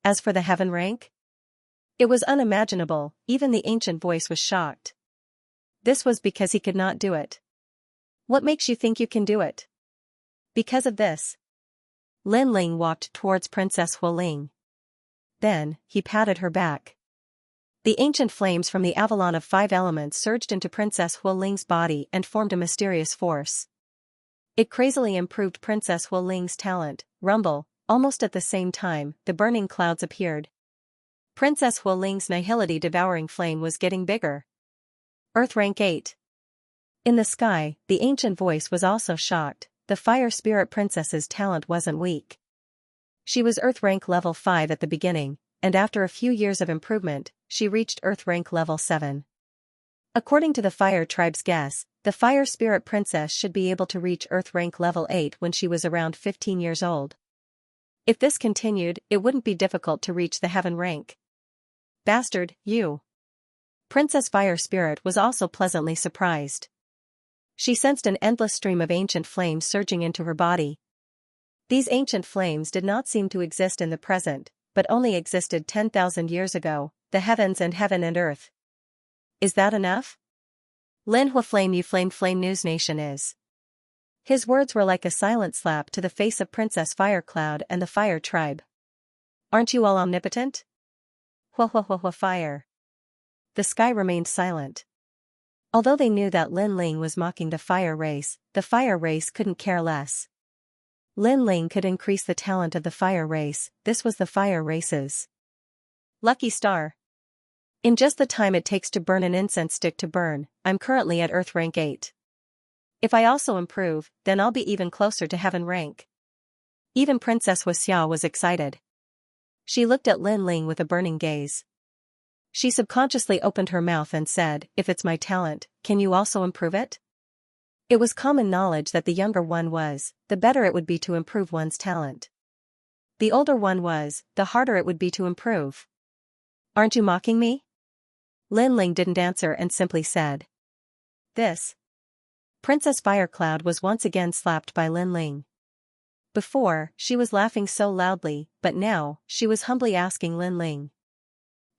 A: As for the heaven rank? It was unimaginable. Even the ancient voice was shocked. This was because he could not do it. What makes you think you can do it? Because of this. Lin Ling walked towards Princess Hu Ling. Then, he patted her back. The ancient flames from the Avalon of 5 elements surged into Princess Hu Ling's body and formed a mysterious force. It crazily improved Princess Hu Ling's talent. Rumble. Almost at the same time, the burning clouds appeared. Princess Hu Ling's nihility-devouring flame was getting bigger. Earth rank 8. In the sky, the ancient voice was also shocked. The fire spirit princess's talent wasn't weak. She was Earth rank level 5 at the beginning, and after a few years of improvement, she reached Earth rank level 7. According to the fire tribe's guess, the fire spirit princess should be able to reach Earth rank level 8 when she was around 15 years old. If this continued, it wouldn't be difficult to reach the heaven rank. Bastard, you! Princess Fire Spirit was also pleasantly surprised. She sensed an endless stream of ancient flames surging into her body. These ancient flames did not seem to exist in the present, but only existed 10,000 years ago, the heavens and heaven and earth. Is that enough? Lin Hu Flame you flame News Nation is. His words were like a silent slap to the face of Princess Firecloud and the Fire Tribe. Aren't you all omnipotent? Fire. The sky remained silent. Although they knew that Lin Ling was mocking the fire race couldn't care less. Lin Ling could increase the talent of the fire race. This was the fire race's lucky star. In just the time it takes to burn an incense stick to burn, I'm currently at Earth rank 8. If I also improve, then I'll be even closer to heaven rank. Even Princess Xiao was excited. She looked at Lin Ling with a burning gaze. She subconsciously opened her mouth and said, if it's my talent, can you also improve it? It was common knowledge that the younger one was, the better it would be to improve one's talent. The older one was, the harder it would be to improve. Aren't you mocking me? Lin Ling didn't answer and simply said. This. Princess Firecloud was once again slapped by Lin Ling. Before, she was laughing so loudly, but now, she was humbly asking Lin Ling.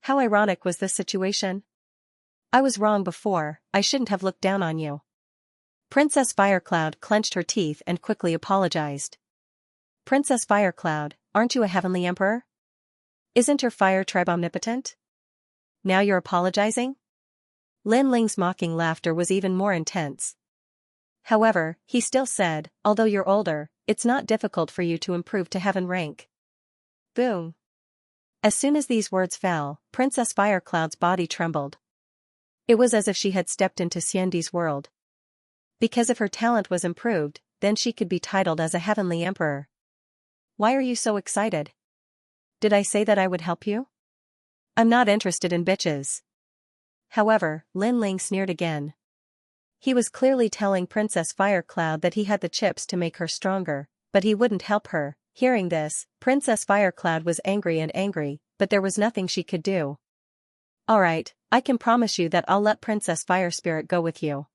A: How ironic was this situation? I was wrong before, I shouldn't have looked down on you. Princess Firecloud clenched her teeth and quickly apologized. Princess Firecloud, aren't you a heavenly emperor? Isn't your fire tribe omnipotent? Now you're apologizing? Lin Ling's mocking laughter was even more intense. However, he still said, although you're older, it's not difficult for you to improve to heaven rank. Boom. As soon as these words fell, Princess Firecloud's body trembled. It was as if she had stepped into Xiandi's world. Because if her talent was improved, then she could be titled as a heavenly emperor. Why are you so excited? Did I say that I would help you? I'm not interested in bitches. However, Lin Ling sneered again. He was clearly telling Princess Firecloud that he had the chips to make her stronger, but he wouldn't help her. Hearing this, Princess Firecloud was angry, but there was nothing she could do. Alright, I can promise you that I'll let Princess Fire Spirit go with you.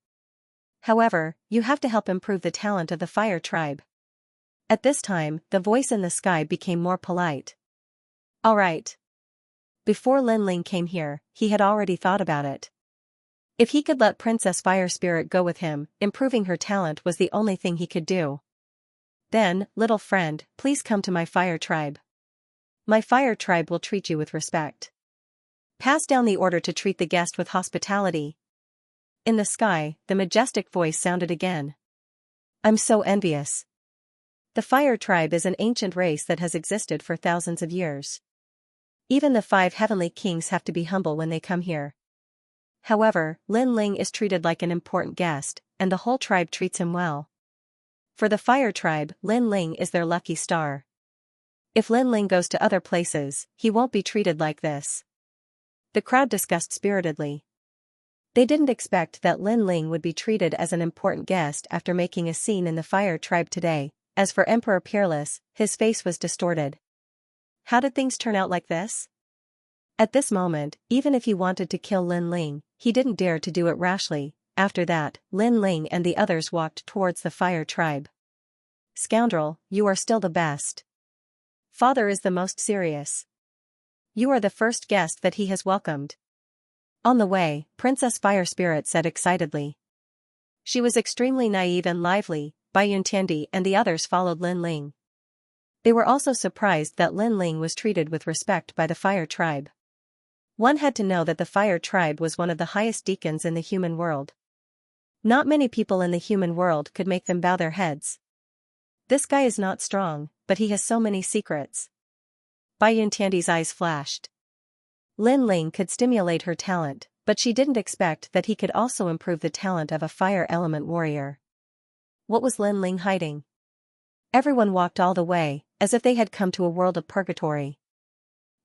A: However, you have to help improve the talent of the Fire Tribe. At this time, the voice in the sky became more polite. Alright. Before Lin Ling came here, he had already thought about it. If he could let Princess Fire Spirit go with him, improving her talent was the only thing he could do. Then, little friend, please come to my Fire Tribe. My Fire Tribe will treat you with respect. Pass down the order to treat the guest with hospitality. In the sky, the majestic voice sounded again. I'm so envious. The Fire Tribe is an ancient race that has existed for thousands of years. Even the 5 heavenly kings have to be humble when they come here. However, Lin Ling is treated like an important guest, and the whole tribe treats him well. For the Fire Tribe, Lin Ling is their lucky star. If Lin Ling goes to other places, he won't be treated like this. The crowd discussed spiritedly. They didn't expect that Lin Ling would be treated as an important guest after making a scene in the Fire Tribe today. As for Emperor Peerless, his face was distorted. How did things turn out like this? At this moment, even if he wanted to kill Lin Ling, he didn't dare to do it rashly. After that, Lin Ling and the others walked towards the Fire Tribe. Scoundrel, you are still the best. Father is the most serious. You are the first guest that he has welcomed. On the way, Princess Fire Spirit said excitedly. She was extremely naive and lively. Bai Yuntiandi and the others followed Lin Ling. They were also surprised that Lin Ling was treated with respect by the Fire Tribe. One had to know that the Fire Tribe was one of the highest deacons in the human world. Not many people in the human world could make them bow their heads. This guy is not strong, but he has so many secrets. Bai Yuntiandi's eyes flashed. Lin Ling could stimulate her talent, but she didn't expect that he could also improve the talent of a fire element warrior. What was Lin Ling hiding? Everyone walked all the way, as if they had come to a world of purgatory.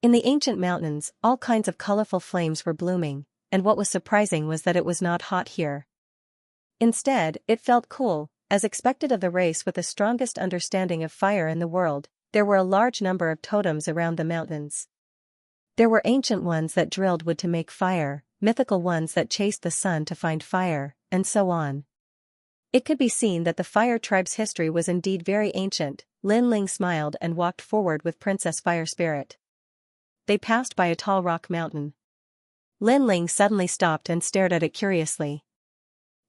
A: In the ancient mountains, all kinds of colorful flames were blooming, and what was surprising was that it was not hot here. Instead, it felt cool. As expected of the race with the strongest understanding of fire in the world, there were a large number of totems around the mountains. There were ancient ones that drilled wood to make fire, mythical ones that chased the sun to find fire, and so on. It could be seen that the Fire Tribe's history was indeed very ancient. Lin Ling smiled and walked forward with Princess Fire Spirit. They passed by a tall rock mountain. Lin Ling suddenly stopped and stared at it curiously.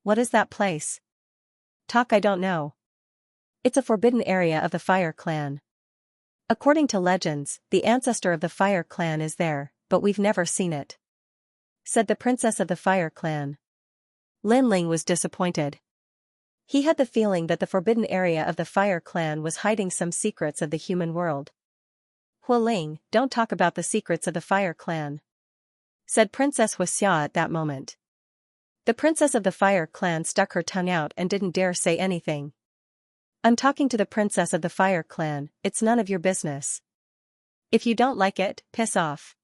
A: What is that place? I don't know. It's a forbidden area of the Fire Clan. According to legends, the ancestor of the Fire Clan is there, but we've never seen it. Said the princess of the Fire Clan. Lin Ling was disappointed. He had the feeling that the forbidden area of the Fire Clan was hiding some secrets of the human world. Hualing, don't talk about the secrets of the Fire Clan. Said Princess Xianxia at that moment. The princess of the Fire Clan stuck her tongue out and didn't dare say anything. I'm talking to the princess of the Fire Clan, it's none of your business. If you don't like it, piss off.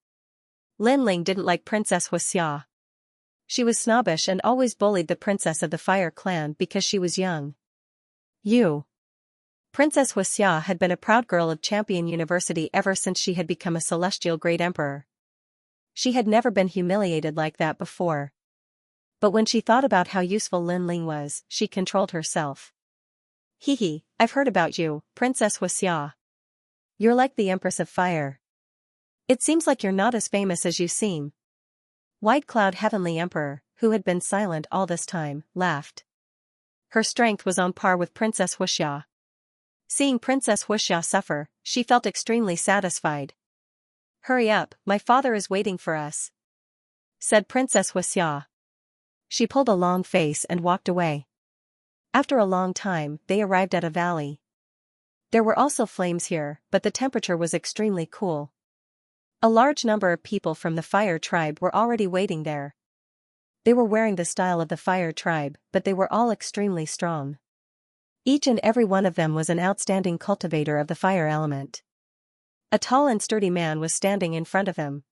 A: Lin Ling didn't like Princess Xianxia. She was snobbish and always bullied the princess of the Fire Clan because she was young. Princess Xianxia had been a proud girl of Champion University ever since she had become a celestial great emperor. She had never been humiliated like that before. But when she thought about how useful Lin Ling was, she controlled herself. Hee, I've heard about you, Princess Xianxia. You're like the Empress of Fire. It seems like you're not as famous as you seem. White Cloud Heavenly Emperor, who had been silent all this time, laughed. Her strength was on par with Princess Xianxia. Seeing Princess Xianxia suffer, she felt extremely satisfied. Hurry up, my father is waiting for us. Said Princess Xianxia. She pulled a long face and walked away. After a long time, they arrived at a valley. There were also flames here, but the temperature was extremely cool. A large number of people from the fire tribe were already waiting there. They were wearing the style of the fire tribe, but they were all extremely strong. Each and every one of them was an outstanding cultivator of the fire element. A tall and sturdy man was standing in front of him.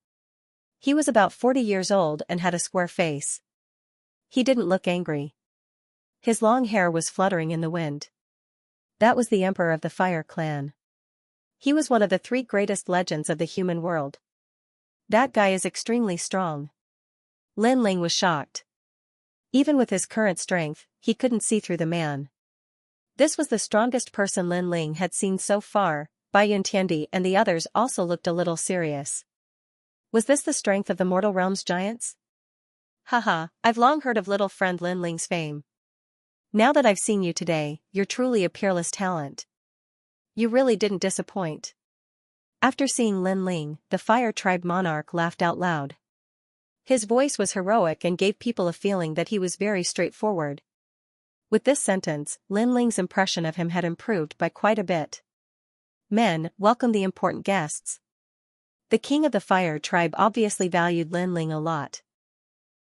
A: He was about 40 years old and had a square face. He didn't look angry. His long hair was fluttering in the wind. That was the emperor of the fire clan. He was one of the 3 greatest legends of the human world. That guy is extremely strong. Lin Ling was shocked. Even with his current strength, he couldn't see through the man. This was the strongest person Lin Ling had seen so far. Bai Yuntiandi and the others also looked a little serious. Was this the strength of the mortal realm's giants? Haha, I've long heard of little friend Lin Ling's fame. Now that I've seen you today, you're truly a peerless talent. You really didn't disappoint. After seeing Lin Ling, the fire tribe monarch laughed out loud. His voice was heroic and gave people a feeling that he was very straightforward. With this sentence, Lin Ling's impression of him had improved by quite a bit. Men, welcome the important guests. The king of the fire tribe obviously valued Lin Ling a lot.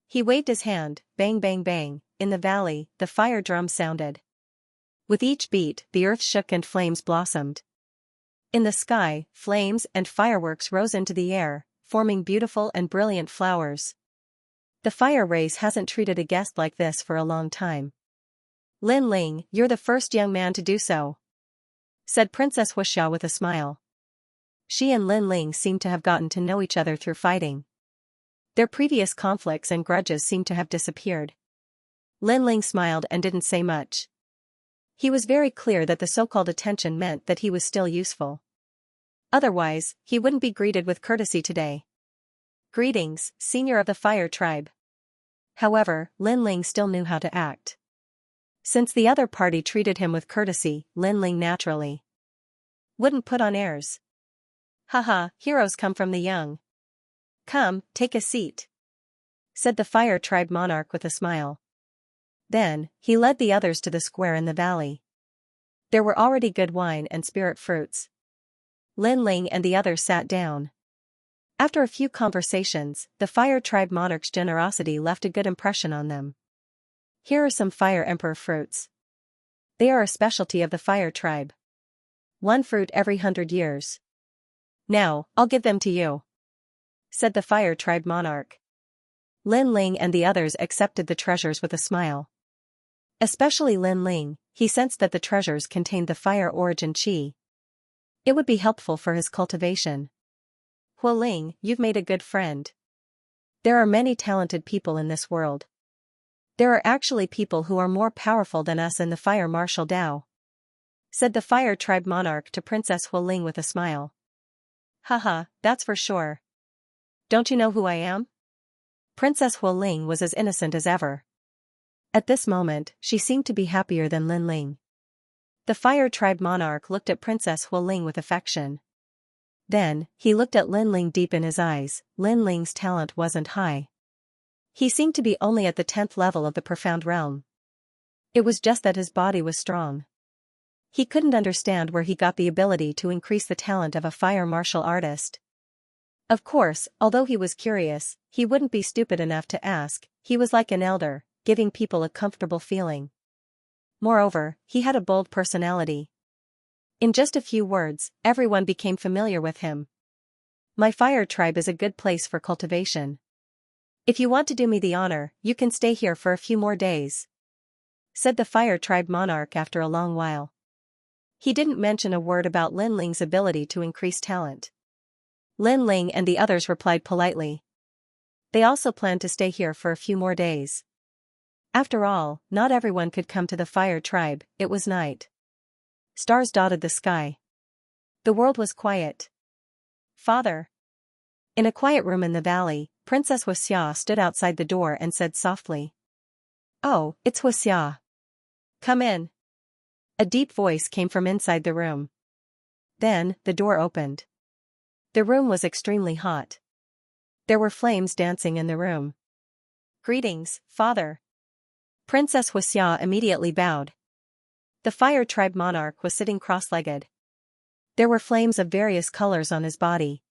A: He waved his hand, bang bang bang, in the valley, the fire drum sounded. With each beat, the earth shook and flames blossomed. In the sky, flames and fireworks rose into the air, forming beautiful and brilliant flowers. The fire race hasn't treated a guest like this for a long time. Lin Ling, you're the first young man to do so, said Princess Xianxia with a smile. She and Lin Ling seemed to have gotten to know each other through fighting. Their previous conflicts and grudges seemed to have disappeared. Lin Ling smiled and didn't say much. He was very clear that the so-called attention meant that he was still useful. Otherwise, he wouldn't be greeted with courtesy today. Greetings, senior of the fire tribe. However, Lin Ling still knew how to act. Since the other party treated him with courtesy, Lin Ling naturally wouldn't put on airs. Haha, heroes come from the young. Come, take a seat, said the fire tribe monarch with a smile. Then, he led the others to the square in the valley. There were already good wine and spirit fruits. Lin Ling and the others sat down. After a few conversations, the fire tribe monarch's generosity left a good impression on them. Here are some fire emperor fruits. They are a specialty of the fire tribe. 1 fruit every 100 years. Now, I'll give them to you, said the fire tribe monarch. Lin Ling and the others accepted the treasures with a smile. Especially Lin Ling, he sensed that the treasures contained the fire origin qi. It would be helpful for his cultivation. Hu Ling, you've made a good friend. There are many talented people in this world. There are actually people who are more powerful than us in the fire martial Dao, said the fire tribe monarch to Princess Hu Ling with a smile. Haha, that's for sure. Don't you know who I am? Princess Hu Ling was as innocent as ever. At this moment, she seemed to be happier than Lin Ling. The fire tribe monarch looked at Princess Hu Ling with affection. Then, he looked at Lin Ling deep in his eyes. Lin Ling's talent wasn't high. He seemed to be only at the 10th level of the profound realm. It was just that his body was strong. He couldn't understand where he got the ability to increase the talent of a fire martial artist. Of course, although he was curious, he wouldn't be stupid enough to ask. He was like an elder, giving people a comfortable feeling. Moreover, he had a bold personality. In just a few words, everyone became familiar with him. My fire tribe is a good place for cultivation. If you want to do me the honor, you can stay here for a few more days, said the fire tribe monarch after a long while. He didn't mention a word about Lin Ling's ability to increase talent. Lin Ling and the others replied politely. They also planned to stay here for a few more days. After all, not everyone could come to the fire tribe. It was night. Stars dotted the sky. The world was quiet. Father. In a quiet room in the valley, Princess Xianxia stood outside the door and said softly. Oh, it's Xianxia. Come in. A deep voice came from inside the room. Then, the door opened. The room was extremely hot. There were flames dancing in the room. Greetings, Father. Princess Xianxia immediately bowed. The fire tribe monarch was sitting cross-legged. There were flames of various colors on his body.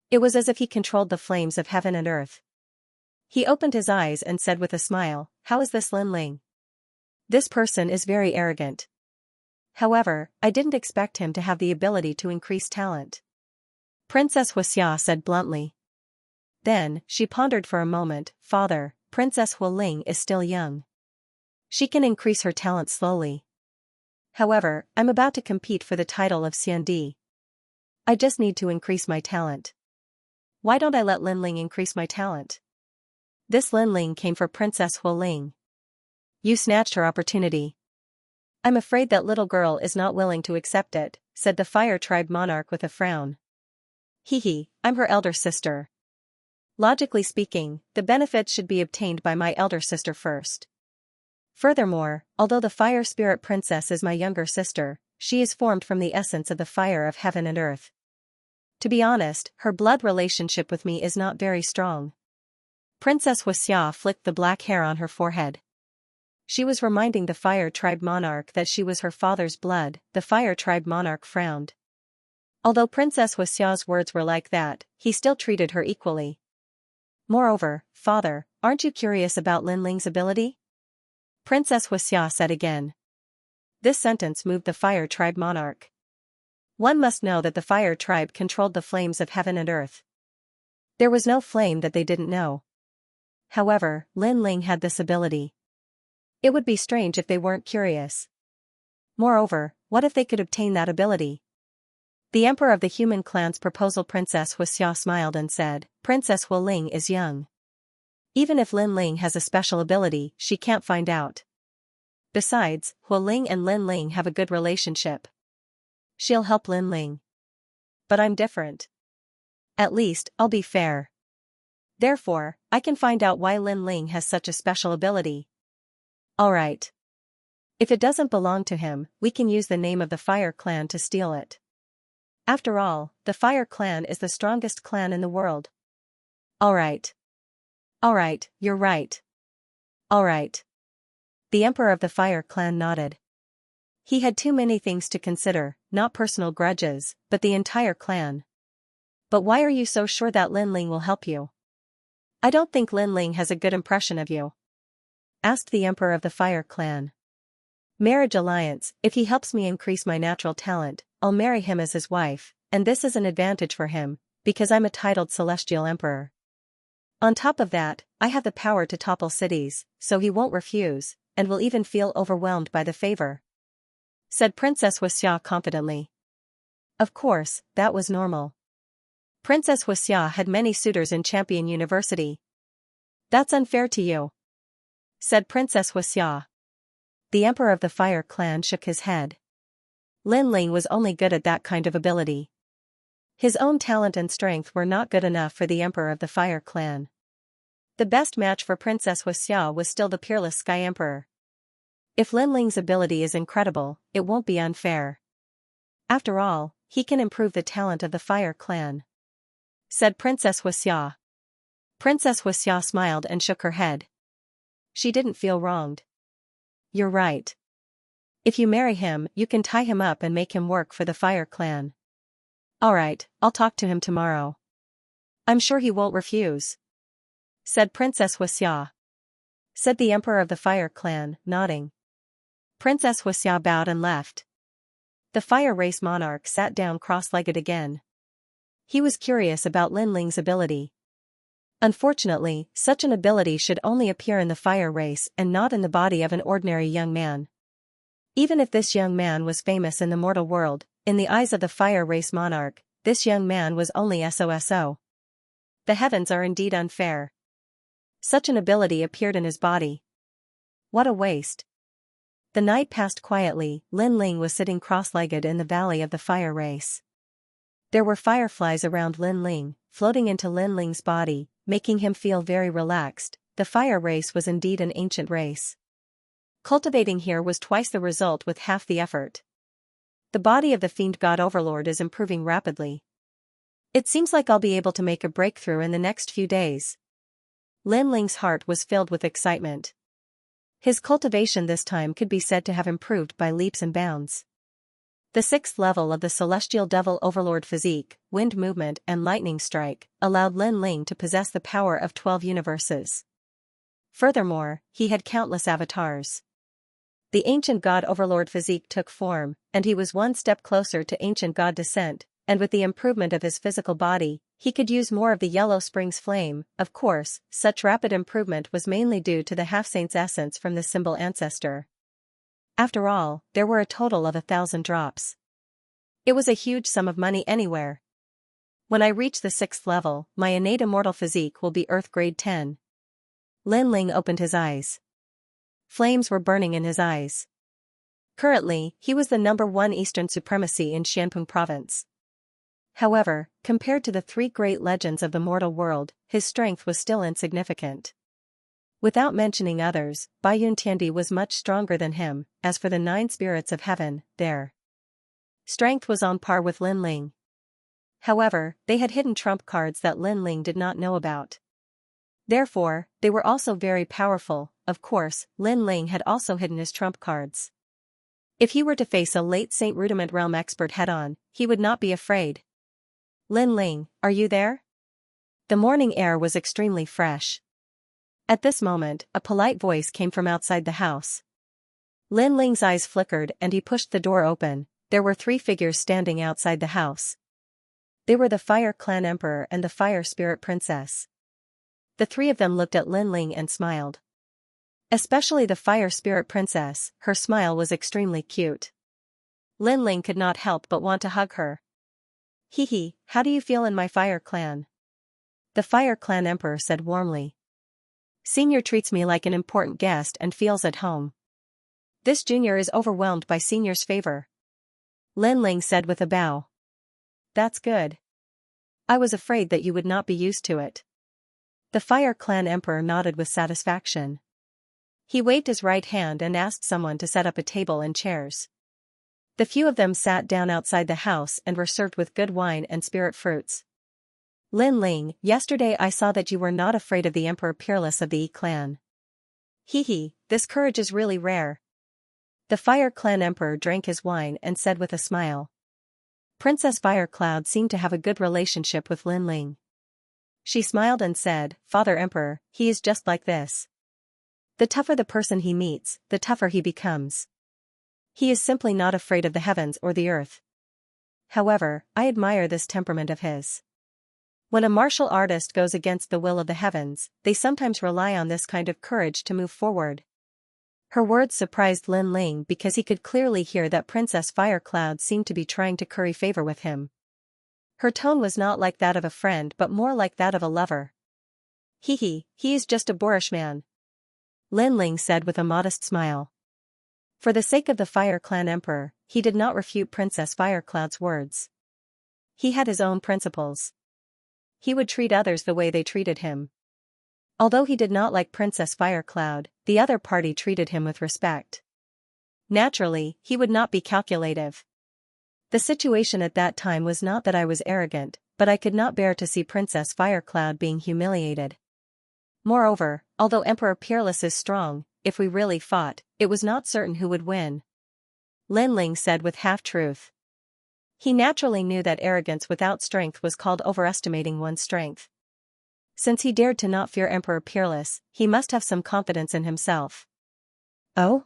A: It was as if he controlled the flames of heaven and earth. He opened his eyes and said with a smile, "How is this Lin Ling? This person is very arrogant. However, I didn't expect him to have the ability to increase talent." Princess Xianxia said bluntly. Then, she pondered for a moment. "Father, Princess Ling is still young. She can increase her talent slowly. However, I'm about to compete for the title of Xiandi. I just need to increase my talent. Why don't I let Lin Ling increase my talent?" This Lin Ling came for Princess Ling. "You snatched her opportunity. I'm afraid that little girl is not willing to accept it," said the fire tribe monarch with a frown. "Hee, I'm her elder sister. Logically speaking, the benefits should be obtained by my elder sister first. Furthermore, although the fire spirit princess is my younger sister, she is formed from the essence of the fire of heaven and earth. To be honest, her blood relationship with me is not very strong." Princess Xianxia flicked the black hair on her forehead. She was reminding the fire tribe monarch that she was her father's blood. The fire tribe monarch frowned. Although Princess Xiao's words were like that, he still treated her equally. "Moreover, father, aren't you curious about Lin Ling's ability?" Princess Xiao said again. This sentence moved the fire tribe monarch. One must know that the fire tribe controlled the flames of heaven and earth. There was no flame that they didn't know. However, Lin Ling had this ability. It would be strange if they weren't curious. Moreover, what if they could obtain that ability? The emperor of the human clan's proposal. Princess Xiao smiled and said, "Princess Ling is young. Even if Lin Ling has a special ability, she can't find out. Besides, Ling and Lin Ling have a good relationship. She'll help Lin Ling. But I'm different. At least, I'll be fair. Therefore, I can find out why Lin Ling has such a special ability. Alright. If it doesn't belong to him, we can use the name of the Fire Clan to steal it. After all, the Fire Clan is the strongest clan in the world." Alright, you're right. Alright. The emperor of the Fire Clan nodded. He had too many things to consider, not personal grudges, but the entire clan. "But why are you so sure that Lin Ling will help you? I don't think Lin Ling has a good impression of you," asked the emperor of the Fire Clan. "Marriage alliance. If he helps me increase my natural talent, I'll marry him as his wife, and this is an advantage for him, because I'm a titled celestial emperor. On top of that, I have the power to topple cities, so he won't refuse, and will even feel overwhelmed by the favor," said Princess Xiao confidently. Of course, that was normal. Princess Xiao had many suitors in Champion University. "That's unfair to you," said Princess Xiao. The emperor of the Fire Clan shook his head. Lin Ling was only good at that kind of ability. His own talent and strength were not good enough for the emperor of the Fire Clan. The best match for Princess Xiao was still the peerless Sky Emperor. If Lin Ling's ability is incredible, it won't be unfair. After all, he can improve the talent of the Fire Clan, said Princess Xiao. Princess Xiao smiled and shook her head. She didn't feel wronged. "You're right. If you marry him, you can tie him up and make him work for the Fire Clan." "Alright, I'll talk to him tomorrow. I'm sure he won't refuse," said Princess Xiao. Said the Emperor of the Fire Clan, nodding. Princess Xiao bowed and left. The Fire Race Monarch sat down cross-legged again. He was curious about Lin Ling's ability. Unfortunately, such an ability should only appear in the Fire Race and not in the body of an ordinary young man. Even if this young man was famous in the mortal world, in the eyes of the Fire Race Monarch, this young man was only SOSO. The heavens are indeed unfair. Such an ability appeared in his body. What a waste. The night passed quietly. Lin Ling was sitting cross-legged in the valley of the Fire Race. There were fireflies around Lin Ling, floating into Lin Ling's body, making him feel very relaxed. The Fire Race was indeed an ancient race. Cultivating here was twice the result with half the effort. The body of the Fiend God Overlord is improving rapidly. It seems like I'll be able to make a breakthrough in the next few days. Lin Ling's heart was filled with excitement. His cultivation this time could be said to have improved by leaps and bounds. The sixth level of the celestial devil overlord physique, wind movement and lightning strike, allowed Lin Ling to possess the power of 12 universes. Furthermore, he had countless avatars. The ancient god overlord physique took form, and he was one step closer to ancient god descent, and with the improvement of his physical body, he could use more of the Yellow Springs flame. Of course, such rapid improvement was mainly due to the half-saint's essence from the symbol ancestor. After all, there were a total of 1,000 drops. It was a huge sum of money anywhere. When I reach the 6th level, my innate immortal physique will be Earth Grade 10. Lin Ling opened his eyes. Flames were burning in his eyes. Currently, he was the #1 Eastern supremacy in Xianpeng province. However, compared to the 3 great legends of the mortal world, his strength was still insignificant. Without mentioning others, Bai Yuntiandi was much stronger than him. As for the 9 spirits of heaven, their strength was on par with Lin Ling. However, they had hidden trump cards that Lin Ling did not know about. Therefore, they were also very powerful. Of course, Lin Ling had also hidden his trump cards. If he were to face a late Saint Rudiment Realm expert head-on, he would not be afraid. Lin Ling, are you there? The morning air was extremely fresh. At this moment, a polite voice came from outside the house. Lin Ling's eyes flickered and he pushed the door open. There were 3 figures standing outside the house. They were the Fire Clan Emperor and the Fire Spirit Princess. The 3 of them looked at Lin Ling and smiled. Especially the Fire Spirit Princess, her smile was extremely cute. Lin Ling could not help but want to hug her. Hee, how do you feel in my Fire Clan? The Fire Clan Emperor said warmly. Senior treats me like an important guest and feels at home. This junior is overwhelmed by Senior's favor. Lin Ling said with a bow. That's good. I was afraid that you would not be used to it. The Fire Clan Emperor nodded with satisfaction. He waved his right hand and asked someone to set up a table and chairs. The few of them sat down outside the house and were served with good wine and spirit fruits. Lin Ling, yesterday I saw that you were not afraid of the Emperor Peerless of the Yi clan. Hee, this courage is really rare. The Fire Clan Emperor drank his wine and said with a smile. Princess Firecloud seemed to have a good relationship with Lin Ling. She smiled and said, Father Emperor, he is just like this. The tougher the person he meets, the tougher he becomes. He is simply not afraid of the heavens or the earth. However, I admire this temperament of his. When a martial artist goes against the will of the heavens, they sometimes rely on this kind of courage to move forward. Her words surprised Lin Ling because he could clearly hear that Princess Firecloud seemed to be trying to curry favor with him. Her tone was not like that of a friend but more like that of a lover. He is just a boorish man. Lin Ling said with a modest smile. For the sake of the Fire Clan Emperor, he did not refute Princess Firecloud's words. He had his own principles. He would treat others the way they treated him. Although he did not like Princess Firecloud, the other party treated him with respect. Naturally, he would not be calculative. The situation at that time was not that I was arrogant, but I could not bear to see Princess Firecloud being humiliated. Moreover, although Emperor Peerless is strong, if we really fought, it was not certain who would win. Lin Ling said with half-truth. He naturally knew that arrogance without strength was called overestimating one's strength. Since he dared to not fear Emperor Peerless, he must have some confidence in himself. Oh?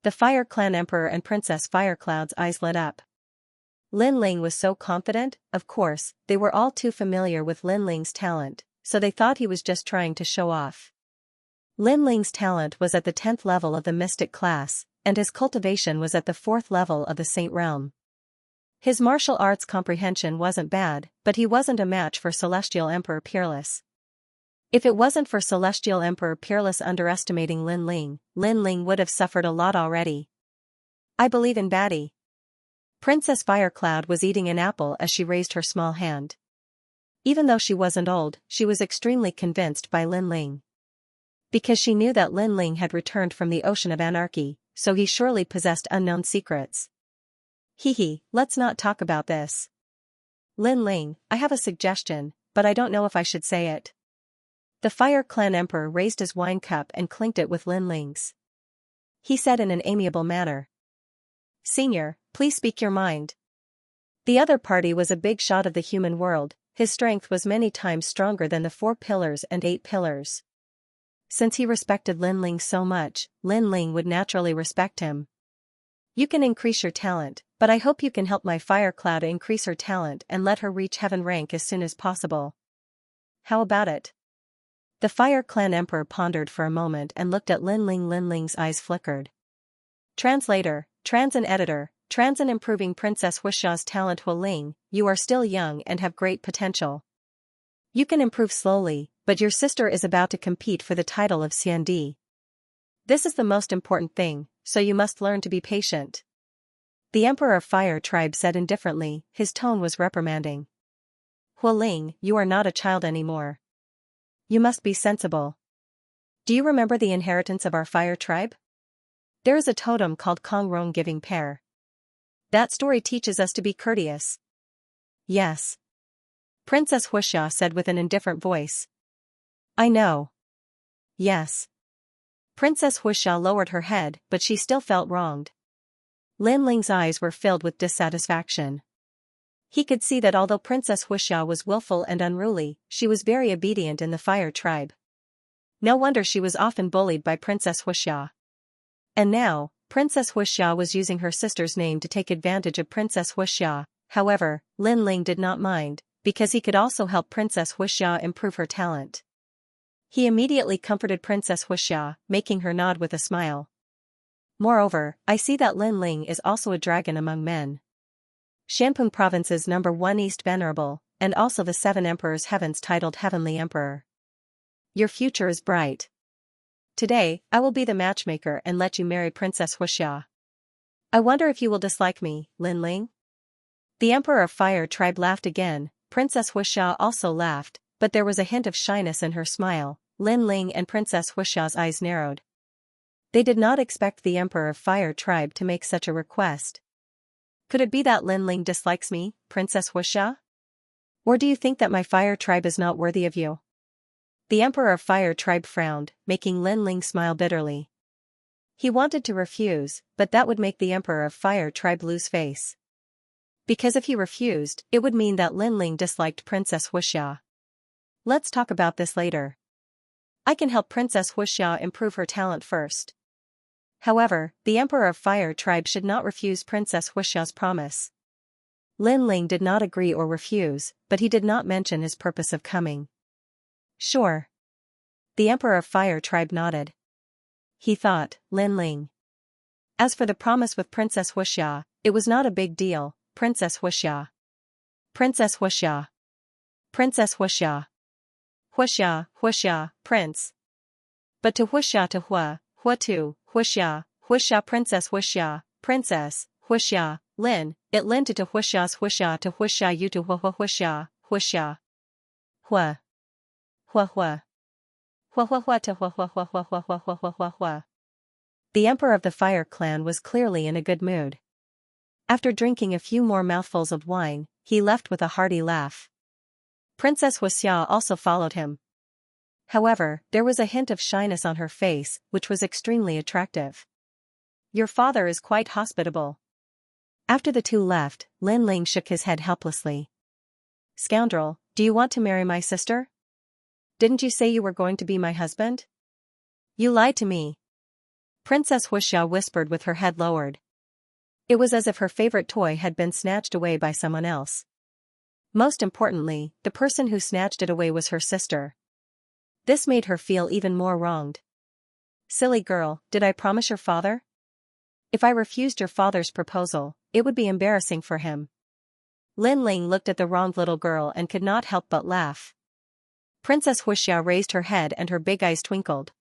A: The Fire Clan Emperor and Princess Firecloud's eyes lit up. Lin Ling was so confident. Of course, they were all too familiar with Lin Ling's talent, so they thought he was just trying to show off. Lin Ling's talent was at the 10th level of the Mystic class, and his cultivation was at the 4th level of the Saint realm. His martial arts comprehension wasn't bad, but he wasn't a match for Celestial Emperor Peerless. If it wasn't for Celestial Emperor Peerless underestimating Lin Ling would have suffered a lot already. I believe in Batty. Princess Firecloud was eating an apple as she raised her small hand. Even though she wasn't old, she was extremely convinced by Lin Ling. Because she knew that Lin Ling had returned from the Ocean of Anarchy, so he surely possessed unknown secrets. Let's not talk about this. Lin Ling, I have a suggestion, but I don't know if I should say it. The Fire Clan Emperor raised his wine cup and clinked it with Lin Ling's. he said in an amiable manner. Senior, please speak your mind. The other party was a big shot of the human world. His strength was many times stronger than the 4 pillars and 8 pillars. Since he respected Lin Ling so much, Lin Ling would naturally respect him. You can increase your talent, but I hope you can help my fire cloud increase her talent and let her reach heaven rank as soon as possible. How about it? The Fire Clan Emperor pondered for a moment and looked at Lin Ling. Lin Ling's eyes flickered. Translator, Transan Editor, Transan improving Princess Huixia's talent. Hu Ling, you are still young and have great potential. You can improve slowly, but your sister is about to compete for the title of Xiandi. This is the most important thing, so you must learn to be patient. The Emperor of Fire Tribe said indifferently, his tone was reprimanding. Hu Ling, you are not a child anymore. You must be sensible. Do you remember the inheritance of our Fire Tribe? There is a totem called Kong Rong giving pair. That story teaches us to be courteous. Yes. Princess Huixia said with an indifferent voice. I know. Yes. Princess Huixia lowered her head, but she still felt wronged. Lin Ling's eyes were filled with dissatisfaction. He could see that although Princess Huixia was willful and unruly, she was very obedient in the Fire Tribe. No wonder she was often bullied by Princess Huixia. And now, Princess Huixia was using her sister's name to take advantage of Princess Huixia. However, Lin Ling did not mind, because he could also help Princess Huixia improve her talent. He immediately comforted Princess Huixia, making her nod with a smile. Moreover, I see that Lin Ling is also a dragon among men. Shanpeng Province's number 1 East Venerable, and also the 7 Emperors Heavens titled Heavenly Emperor. Your future is bright. Today, I will be the matchmaker and let you marry Princess Huixia. I wonder if you will dislike me, Lin Ling? The Emperor of Fire Tribe laughed again. Princess Huixia also laughed, but there was a hint of shyness in her smile. Lin Ling and Princess Huixia's eyes narrowed. They did not expect the Emperor of Fire Tribe to make such a request. Could it be that Lin Ling dislikes me, Princess Huixia? Or do you think that my Fire Tribe is not worthy of you? The Emperor of Fire Tribe frowned, making Lin Ling smile bitterly. He wanted to refuse, but that would make the Emperor of Fire Tribe lose face. Because if he refused, it would mean that Lin Ling disliked Princess Huixia. Let's talk about this later. I can help Princess Huixia improve her talent first. However, the Emperor of Fire Tribe should not refuse Princess Huixia's promise. Lin Ling did not agree or refuse, but he did not mention his purpose of coming. Sure. The Emperor of Fire Tribe nodded. He thought, Lin Ling. As for the promise with Princess Huixia, it was not a big deal. Princess Huixia. Princess Huixia. Princess Huixia. Huixia, Huixia, Prince. But to Huixia to Hua, Hua to, Huixia, Huixia Princess Huixia, Princess, Huixia, Lin, it Lin to Huixia's Huixia to Huixia you to Hua Hua Huixia, Huixia. Hua. Hua Hua. Hua Hua Hua to Hua Hua Hua Hua Hua Hua Hua Hua Hua Hua. The Emperor of the Fire Clan was clearly in a good mood. After drinking a few more mouthfuls of wine, he left with a hearty laugh. Princess Huixia also followed him. However, there was a hint of shyness on her face, which was extremely attractive. Your father is quite hospitable. After the two left, Lin Ling shook his head helplessly. Scoundrel, do you want to marry my sister? Didn't you say you were going to be my husband? You lied to me. Princess Huixia whispered with her head lowered. It was as if her favorite toy had been snatched away by someone else. Most importantly, the person who snatched it away was her sister. This made her feel even more wronged. Silly girl, did I promise your father? If I refused your father's proposal, it would be embarrassing for him. Lin Ling looked at the wronged little girl and could not help but laugh. Princess Huixia raised her head and her big eyes twinkled.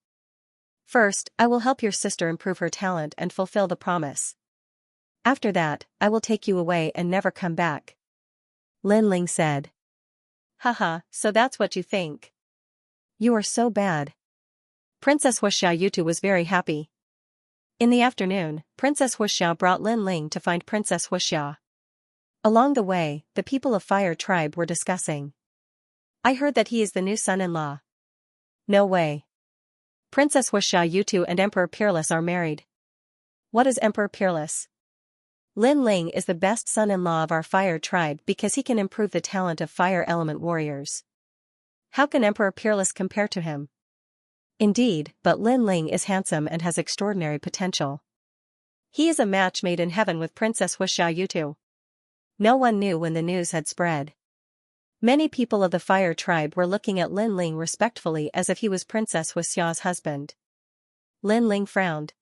A: First, I will help your sister improve her talent and fulfill the promise. After that, I will take you away and never come back. Lin Ling said. Haha, so that's what you think. You are so bad. Princess Huixia Yutu was very happy. In the afternoon, Princess Huixia brought Lin Ling to find Princess Huixia. Along the way, the people of Fire Tribe were discussing. I heard that he is the new son-in-law. No way. Princess Huixia Yutu and Emperor Peerless are married. What is Emperor Peerless? Lin Ling is the best son-in-law of our fire tribe because he can improve the talent of fire element warriors. How can Emperor Peerless compare to him? Indeed, but Lin Ling is handsome and has extraordinary potential. He is a match made in heaven with Princess Xiaoyu. No one knew when the news had spread. Many people of the fire tribe were looking at Lin Ling respectfully as if he was Princess Xiao's husband. Lin Ling frowned.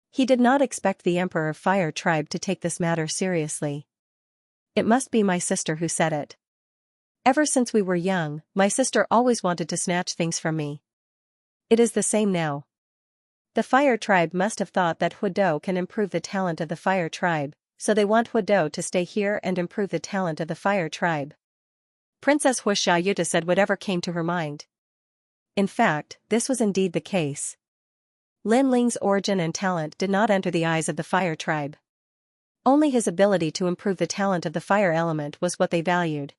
A: He did not expect the Emperor of Fire tribe to take this matter seriously. It must be my sister who said it. Ever since we were young, my sister always wanted to snatch things from me. It is the same now. The Fire tribe must have thought that Hudo can improve the talent of the Fire tribe, so they want Hudo to stay here and improve the talent of the Fire tribe. Princess Xiaoyu said whatever came to her mind. In fact, this was indeed the case. Lin Ling's origin and talent did not enter the eyes of the Fire tribe. Only his ability to improve the talent of the fire element was what they valued.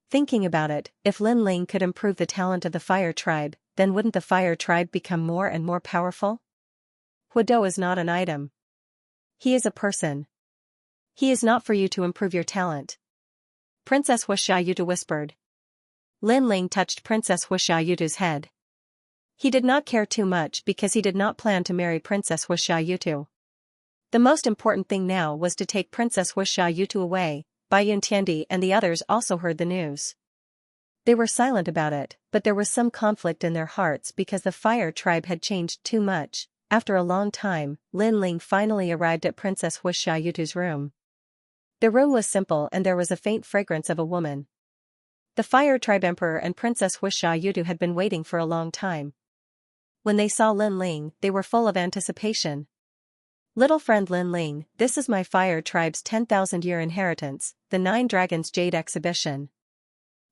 A: Thinking about it, if Lin Ling could improve the talent of the Fire tribe, then wouldn't the Fire tribe become more and more powerful? Hudo is not an item. He is a person. He is not for you to improve your talent. Princess Xiaoyu whispered. Lin Ling touched Princess Xiaoyu's head. He did not care too much because he did not plan to marry Princess Xiaoyu. The most important thing now was to take Princess Xiaoyu away. Bai Yuntiandi and the others also heard the news. They were silent about it, but there was some conflict in their hearts because the Fire tribe had changed too much. After a long time, Lin Ling finally arrived at Princess Xiaoyu's room. The room was simple and there was a faint fragrance of a woman. The Fire tribe Emperor and Princess Xiaoyu had been waiting for a long time. When they saw Lin Ling, they were full of anticipation. Little friend Lin Ling, this is my Fire tribe's 10,000-year inheritance, the 9 Dragons Jade Exhibition.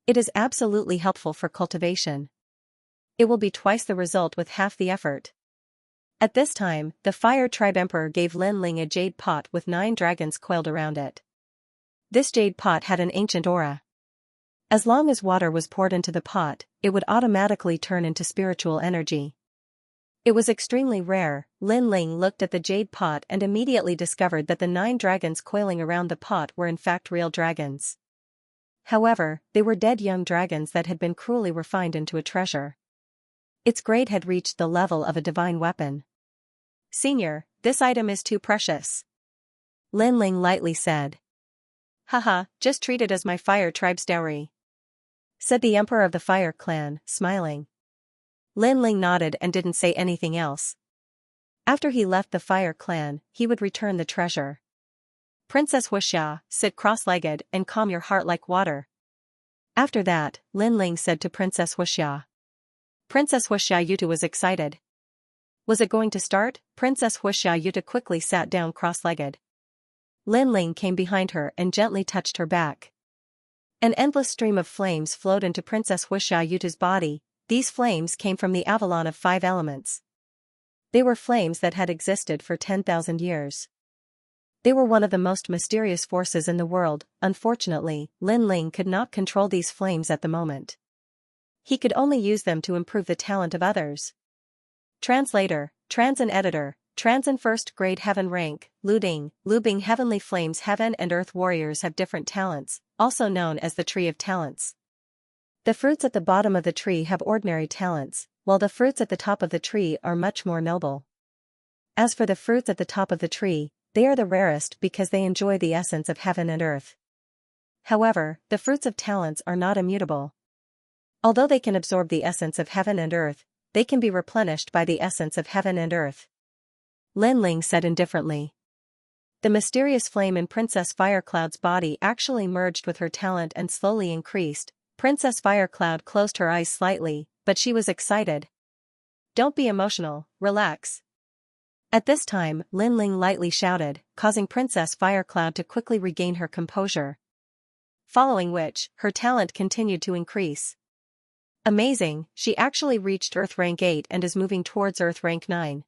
A: It is absolutely helpful for cultivation. It will be twice the result with half the effort. At this time, the Fire tribe Emperor gave Lin Ling a jade pot with 9 dragons coiled around it. This jade pot had an ancient aura. As long as water was poured into the pot, it would automatically turn into spiritual energy. It was extremely rare. Lin Ling looked at the jade pot and immediately discovered that the 9 dragons coiling around the pot were in fact real dragons. However, they were dead young dragons that had been cruelly refined into a treasure. Its grade had reached the level of a divine weapon. Senior, this item is too precious. Lin Ling lightly said. Haha, just treat it as my Fire tribe's dowry, said the Emperor of the Fire clan, smiling. Lin Ling nodded and didn't say anything else. After he left the Fire clan, he would return the treasure. Princess Xia, sit cross-legged and calm your heart like water. After that, Lin Ling said to Princess Xia. Princess Xiaoyu was excited. Was it going to start? Princess Xiaoyu quickly sat down cross-legged. Lin Ling came behind her and gently touched her back. An endless stream of flames flowed into Princess Xiaoyu's body. These flames came from the Avalon of 5 elements. They were flames that had existed for 10,000 years. They were one of the most mysterious forces in the world. Unfortunately, Lin Ling could not control these flames at the moment. He could only use them to improve the talent of others. Translator, Transin Editor, Transin First Grade Heaven Rank, Lubing Heavenly Flames. Heaven and Earth warriors have different talents, also known as the Tree of Talents. The fruits at the bottom of the tree have ordinary talents, while the fruits at the top of the tree are much more noble. As for the fruits at the top of the tree, they are the rarest because they enjoy the essence of heaven and earth. However, the fruits of talents are not immutable. Although they can absorb the essence of heaven and earth, they can be replenished by the essence of heaven and earth. Lin Ling said indifferently. The mysterious flame in Princess Firecloud's body actually merged with her talent and slowly increased. Princess Firecloud closed her eyes slightly, but she was excited. Don't be emotional, relax. At this time, Lin Ling lightly shouted, causing Princess Firecloud to quickly regain her composure. Following which, her talent continued to increase. Amazing, she actually reached Earth Rank 8 and is moving towards Earth Rank 9.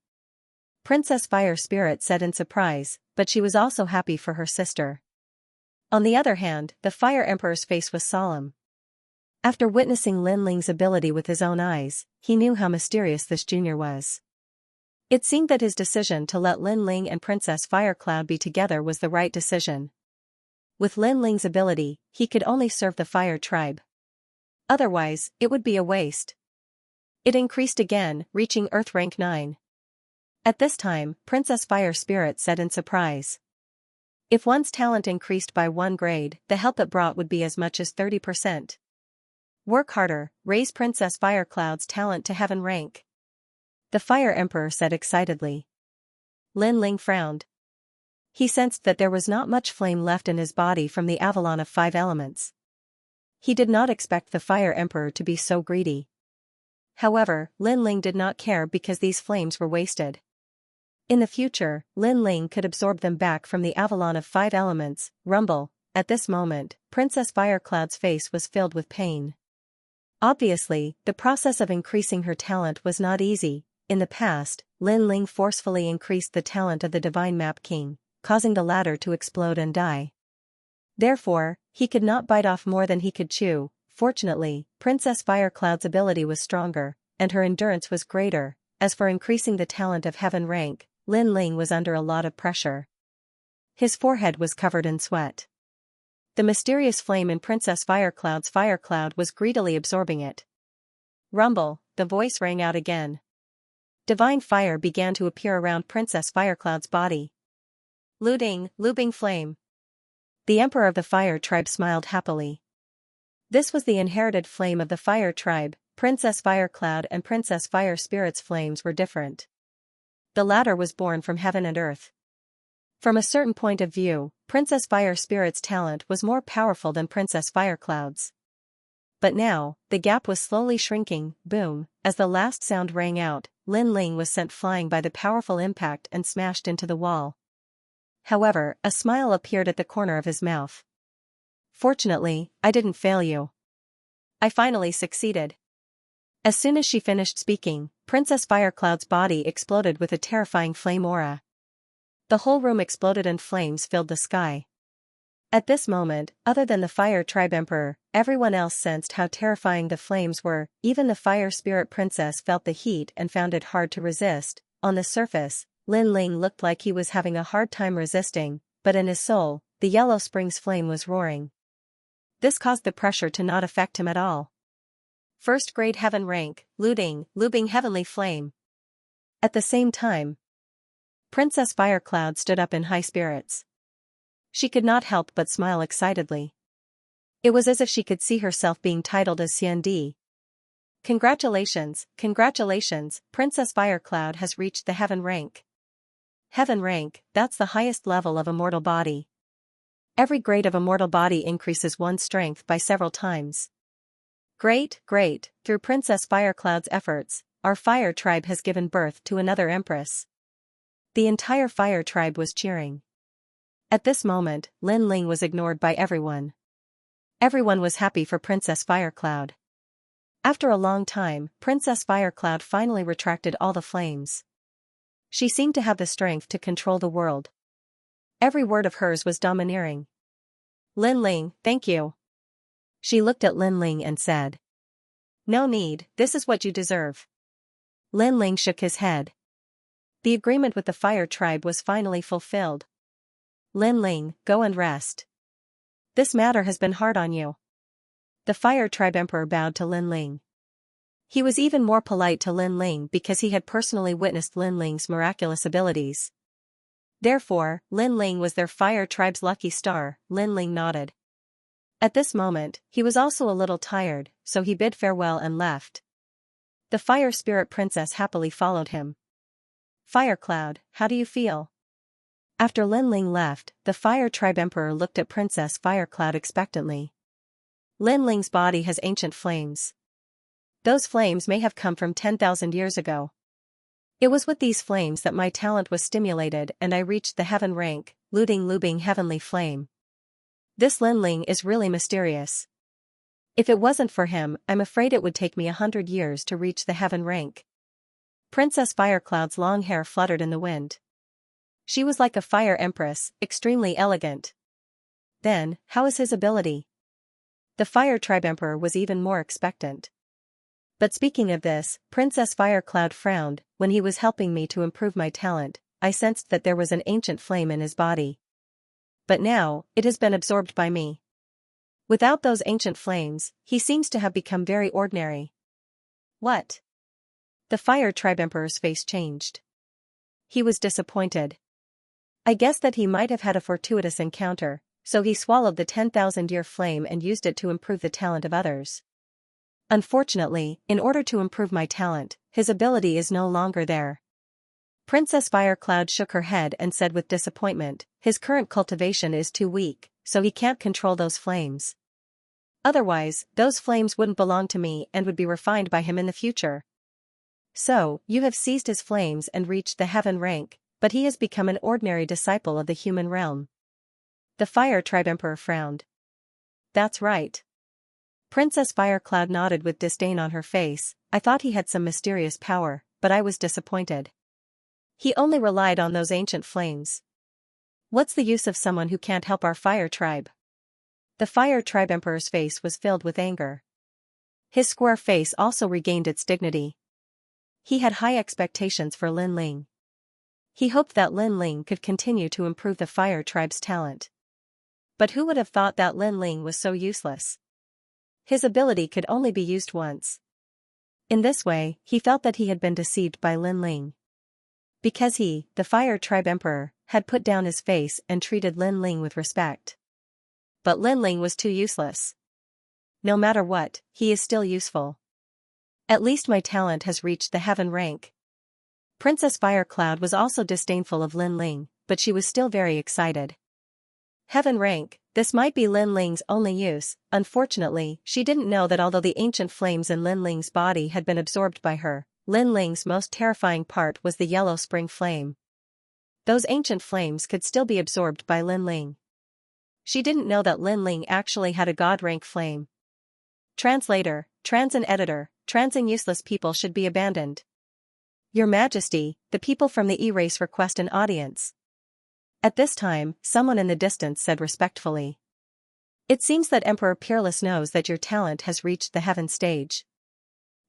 A: Princess Fire Spirit said in surprise, but she was also happy for her sister. On the other hand, the Fire Emperor's face was solemn. After witnessing Lin Ling's ability with his own eyes, he knew how mysterious this junior was. It seemed that his decision to let Lin Ling and Princess Firecloud be together was the right decision. With Lin Ling's ability, he could only serve the fire tribe. Otherwise, it would be a waste. It increased again, reaching Earth rank 9. At this time, Princess Fire Spirit said in surprise. If one's talent increased by 1 grade, the help it brought would be as much as 30%. Work harder, raise Princess Firecloud's talent to heaven rank. The Fire Emperor said excitedly. Lin Ling frowned. He sensed that there was not much flame left in his body from the Avalon of 5 elements. He did not expect the Fire Emperor to be so greedy. However, Lin Ling did not care because these flames were wasted. In the future, Lin Ling could absorb them back from the Avalon of 5 elements. Rumble. At this moment, Princess Firecloud's face was filled with pain. Obviously, the process of increasing her talent was not easy. In the past, Lin Ling forcefully increased the talent of the Divine Map King, causing the latter to explode and die. Therefore, he could not bite off more than he could chew. Fortunately, Princess Firecloud's ability was stronger, and her endurance was greater. As for increasing the talent of heaven rank, Lin Ling was under a lot of pressure. His forehead was covered in sweat. The mysterious flame in Princess Firecloud's firecloud was greedily absorbing it. Rumble, the voice rang out again. Divine fire began to appear around Princess Firecloud's body. Looping flame. The Emperor of the Fire Tribe smiled happily. This was the inherited flame of the Fire Tribe. Princess Firecloud and Princess Fire Spirit's flames were different. The latter was born from heaven and earth. From a certain point of view, Princess Fire Spirit's talent was more powerful than Princess Firecloud's. But now, the gap was slowly shrinking. Boom, as the last sound rang out, Lin Ling was sent flying by the powerful impact and smashed into the wall. However, a smile appeared at the corner of his mouth. Fortunately, I didn't fail you. I finally succeeded. As soon as she finished speaking, Princess Firecloud's body exploded with a terrifying flame aura. The whole room exploded and flames filled the sky. At this moment, other than the Fire Tribe Emperor, everyone else sensed how terrifying the flames were. Even the Fire Spirit Princess felt the heat and found it hard to resist. On the surface, Lin Ling looked like he was having a hard time resisting, but in his soul, the Yellow Springs flame was roaring. This caused the pressure to not affect him at all. First grade heaven rank, looping heavenly flame. At the same time, Princess Firecloud stood up in high spirits. She could not help but smile excitedly. It was as if she could see herself being titled as Xianxia. Congratulations, Princess Firecloud has reached the heaven rank. Heaven rank, that's the highest level of a mortal body. Every grade of a mortal body increases one's strength by several times. Great, through Princess Firecloud's efforts, our Fire Tribe has given birth to another Empress. The entire Fire Tribe was cheering. At this moment, Lin Ling was ignored by everyone. Everyone was happy for Princess Firecloud. After a long time, Princess Firecloud finally retracted all the flames. She seemed to have the strength to control the world. Every word of hers was domineering. Lin Ling, thank you. She looked at Lin Ling and said. No need, this is what you deserve. Lin Ling shook his head. The agreement with the Fire Tribe was finally fulfilled. Lin Ling, go and rest. This matter has been hard on you. The Fire Tribe Emperor bowed to Lin Ling. He was even more polite to Lin Ling because he had personally witnessed Lin Ling's miraculous abilities. Therefore, Lin Ling was their Fire Tribe's lucky star. Lin Ling nodded. At this moment, he was also a little tired, so he bid farewell and left. The Fire Spirit Princess happily followed him. Firecloud, how do you feel? After Lin Ling left, the Fire Tribe Emperor looked at Princess Firecloud expectantly. Lin Ling's body has ancient flames. Those flames may have come from 10,000 years ago. It was with these flames that my talent was stimulated and I reached the heaven rank, looping heavenly flame. This Lin Ling is really mysterious. If it wasn't for him, I'm afraid it would take me 100 years to reach the heaven rank. Princess Firecloud's long hair fluttered in the wind. She was like a fire empress, extremely elegant. Then, how is his ability? The Fire Tribe Emperor was even more expectant. But speaking of this, Princess Firecloud frowned. When he was helping me to improve my talent, I sensed that there was an ancient flame in his body. But now, it has been absorbed by me. Without those ancient flames, he seems to have become very ordinary. What? The Fire Tribe Emperor's face changed. He was disappointed. I guessed that he might have had a fortuitous encounter, so he swallowed the 10,000-year flame and used it to improve the talent of others. Unfortunately, in order to improve my talent, his ability is no longer there. Princess Firecloud shook her head and said with disappointment, his current cultivation is too weak, so he can't control those flames. Otherwise, those flames wouldn't belong to me and would be refined by him in the future. So, you have seized his flames and reached the heaven rank, but he has become an ordinary disciple of the human realm. The Fire Tribe Emperor frowned. That's right. Princess Firecloud nodded with disdain on her face. I thought he had some mysterious power, but I was disappointed. He only relied on those ancient flames. What's the use of someone who can't help our fire tribe? The Fire Tribe Emperor's face was filled with anger. His square face also regained its dignity. He had high expectations for Lin Ling. He hoped that Lin Ling could continue to improve the Fire Tribe's talent. But who would have thought that Lin Ling was so useless? His ability could only be used once. In this way, he felt that he had been deceived by Lin Ling. Because he, the Fire Tribe Emperor, had put down his face and treated Lin Ling with respect. But Lin Ling was too useless. No matter what, he is still useful. At least my talent has reached the heaven rank. Princess Firecloud was also disdainful of Lin Ling, but she was still very excited. Heaven rank, this might be Lin Ling's only use. Unfortunately, she didn't know that although the ancient flames in Lin Ling's body had been absorbed by her, Lin Ling's most terrifying part was the yellow spring flame. Those ancient flames could still be absorbed by Lin Ling. She didn't know that Lin Ling actually had a god rank flame. Translator, trans and editor, transing useless people should be abandoned. Your Majesty, the people from the E-race request an audience. At this time, someone in the distance said respectfully. It seems that Emperor Peerless knows that your talent has reached the heaven stage.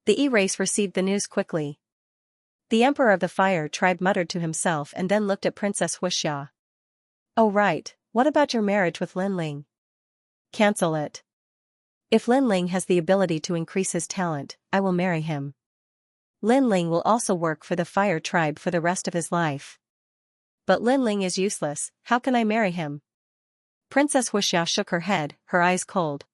A: The E-race received the news quickly. The Emperor of the Fire Tribe muttered to himself and then looked at Princess Xianxia. Oh right, what about your marriage with Lin Ling? Cancel it. If Lin Ling has the ability to increase his talent, I will marry him. Lin Ling will also work for the Fire Tribe for the rest of his life. But Lin Ling is useless, how can I marry him? Princess Xianxia shook her head, her eyes cold.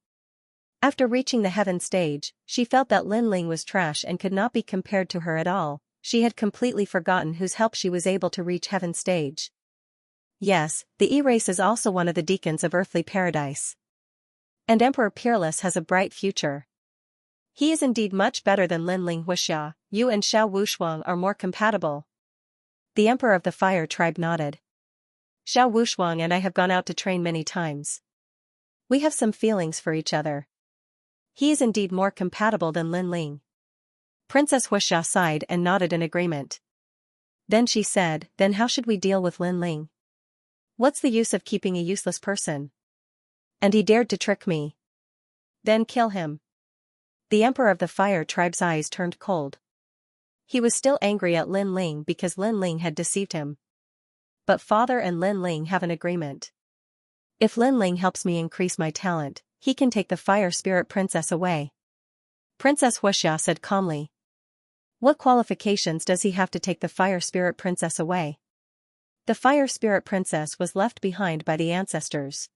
A: After reaching the heaven stage, she felt that Lin Ling was trash and could not be compared to her at all. She had completely forgotten whose help she was able to reach heaven stage. Yes, the E-race is also one of the deacons of earthly paradise. And Emperor Peerless has a bright future. He is indeed much better than Lin Ling Xianxia. You and Xiao Wushuang are more compatible. The Emperor of the Fire Tribe nodded. Xiao Wushuang and I have gone out to train many times. We have some feelings for each other. He is indeed more compatible than Lin Ling. Princess Xianxia sighed and nodded in agreement. Then she said, then how should we deal with Lin Ling? What's the use of keeping a useless person? And he dared to trick me. Then kill him. The Emperor of the Fire Tribe's eyes turned cold. He was still angry at Lin Ling because Lin Ling had deceived him. But father and Lin Ling have an agreement. If Lin Ling helps me increase my talent, he can take the Fire Spirit Princess away. Princess Xianxia said calmly. What qualifications does he have to take the Fire Spirit Princess away? The Fire Spirit Princess was left behind by the ancestors.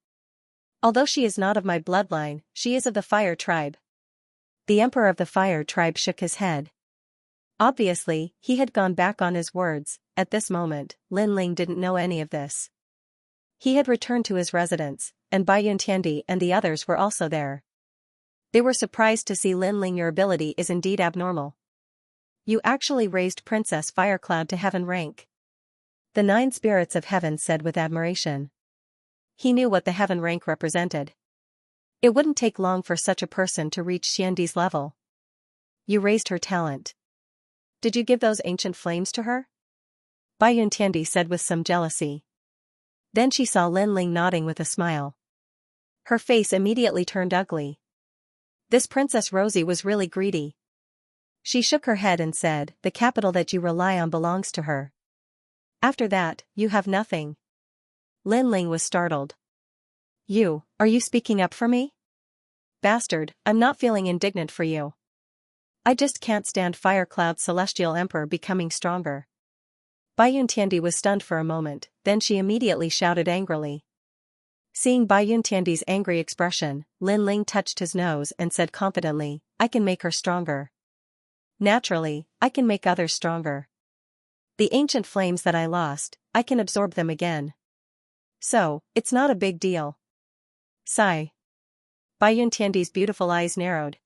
A: Although she is not of my bloodline, she is of the Fire Tribe. The Emperor of the Fire Tribe shook his head. Obviously, he had gone back on his words. At this moment, Lin Ling didn't know any of this. He had returned to his residence, and Bai Yuntiandi and the others were also there. They were surprised to see Lin Ling. Your ability is indeed abnormal. You actually raised Princess Firecloud to heaven rank. The 9 spirits of heaven said with admiration. He knew what the heaven rank represented. It wouldn't take long for such a person to reach Xiandi's level. You raised her talent. Did you give those ancient flames to her? Bai Yuntiandi said with some jealousy. Then she saw Lin Ling nodding with a smile. Her face immediately turned ugly. This Princess Rosie was really greedy. She shook her head and said, the capital that you rely on belongs to her. After that, you have nothing. Lin Ling was startled. Are you speaking up for me? Bastard, I'm not feeling indignant for you. I just can't stand Firecloud's celestial emperor becoming stronger. Bai Yuntiandi was stunned for a moment, then she immediately shouted angrily. Seeing Bai Yuntiandi's angry expression, Lin Ling touched his nose and said confidently, I can make her stronger. Naturally, I can make others stronger. The ancient flames that I lost, I can absorb them again. So, it's not a big deal. Sigh. Bai Yuntiandi's beautiful eyes narrowed.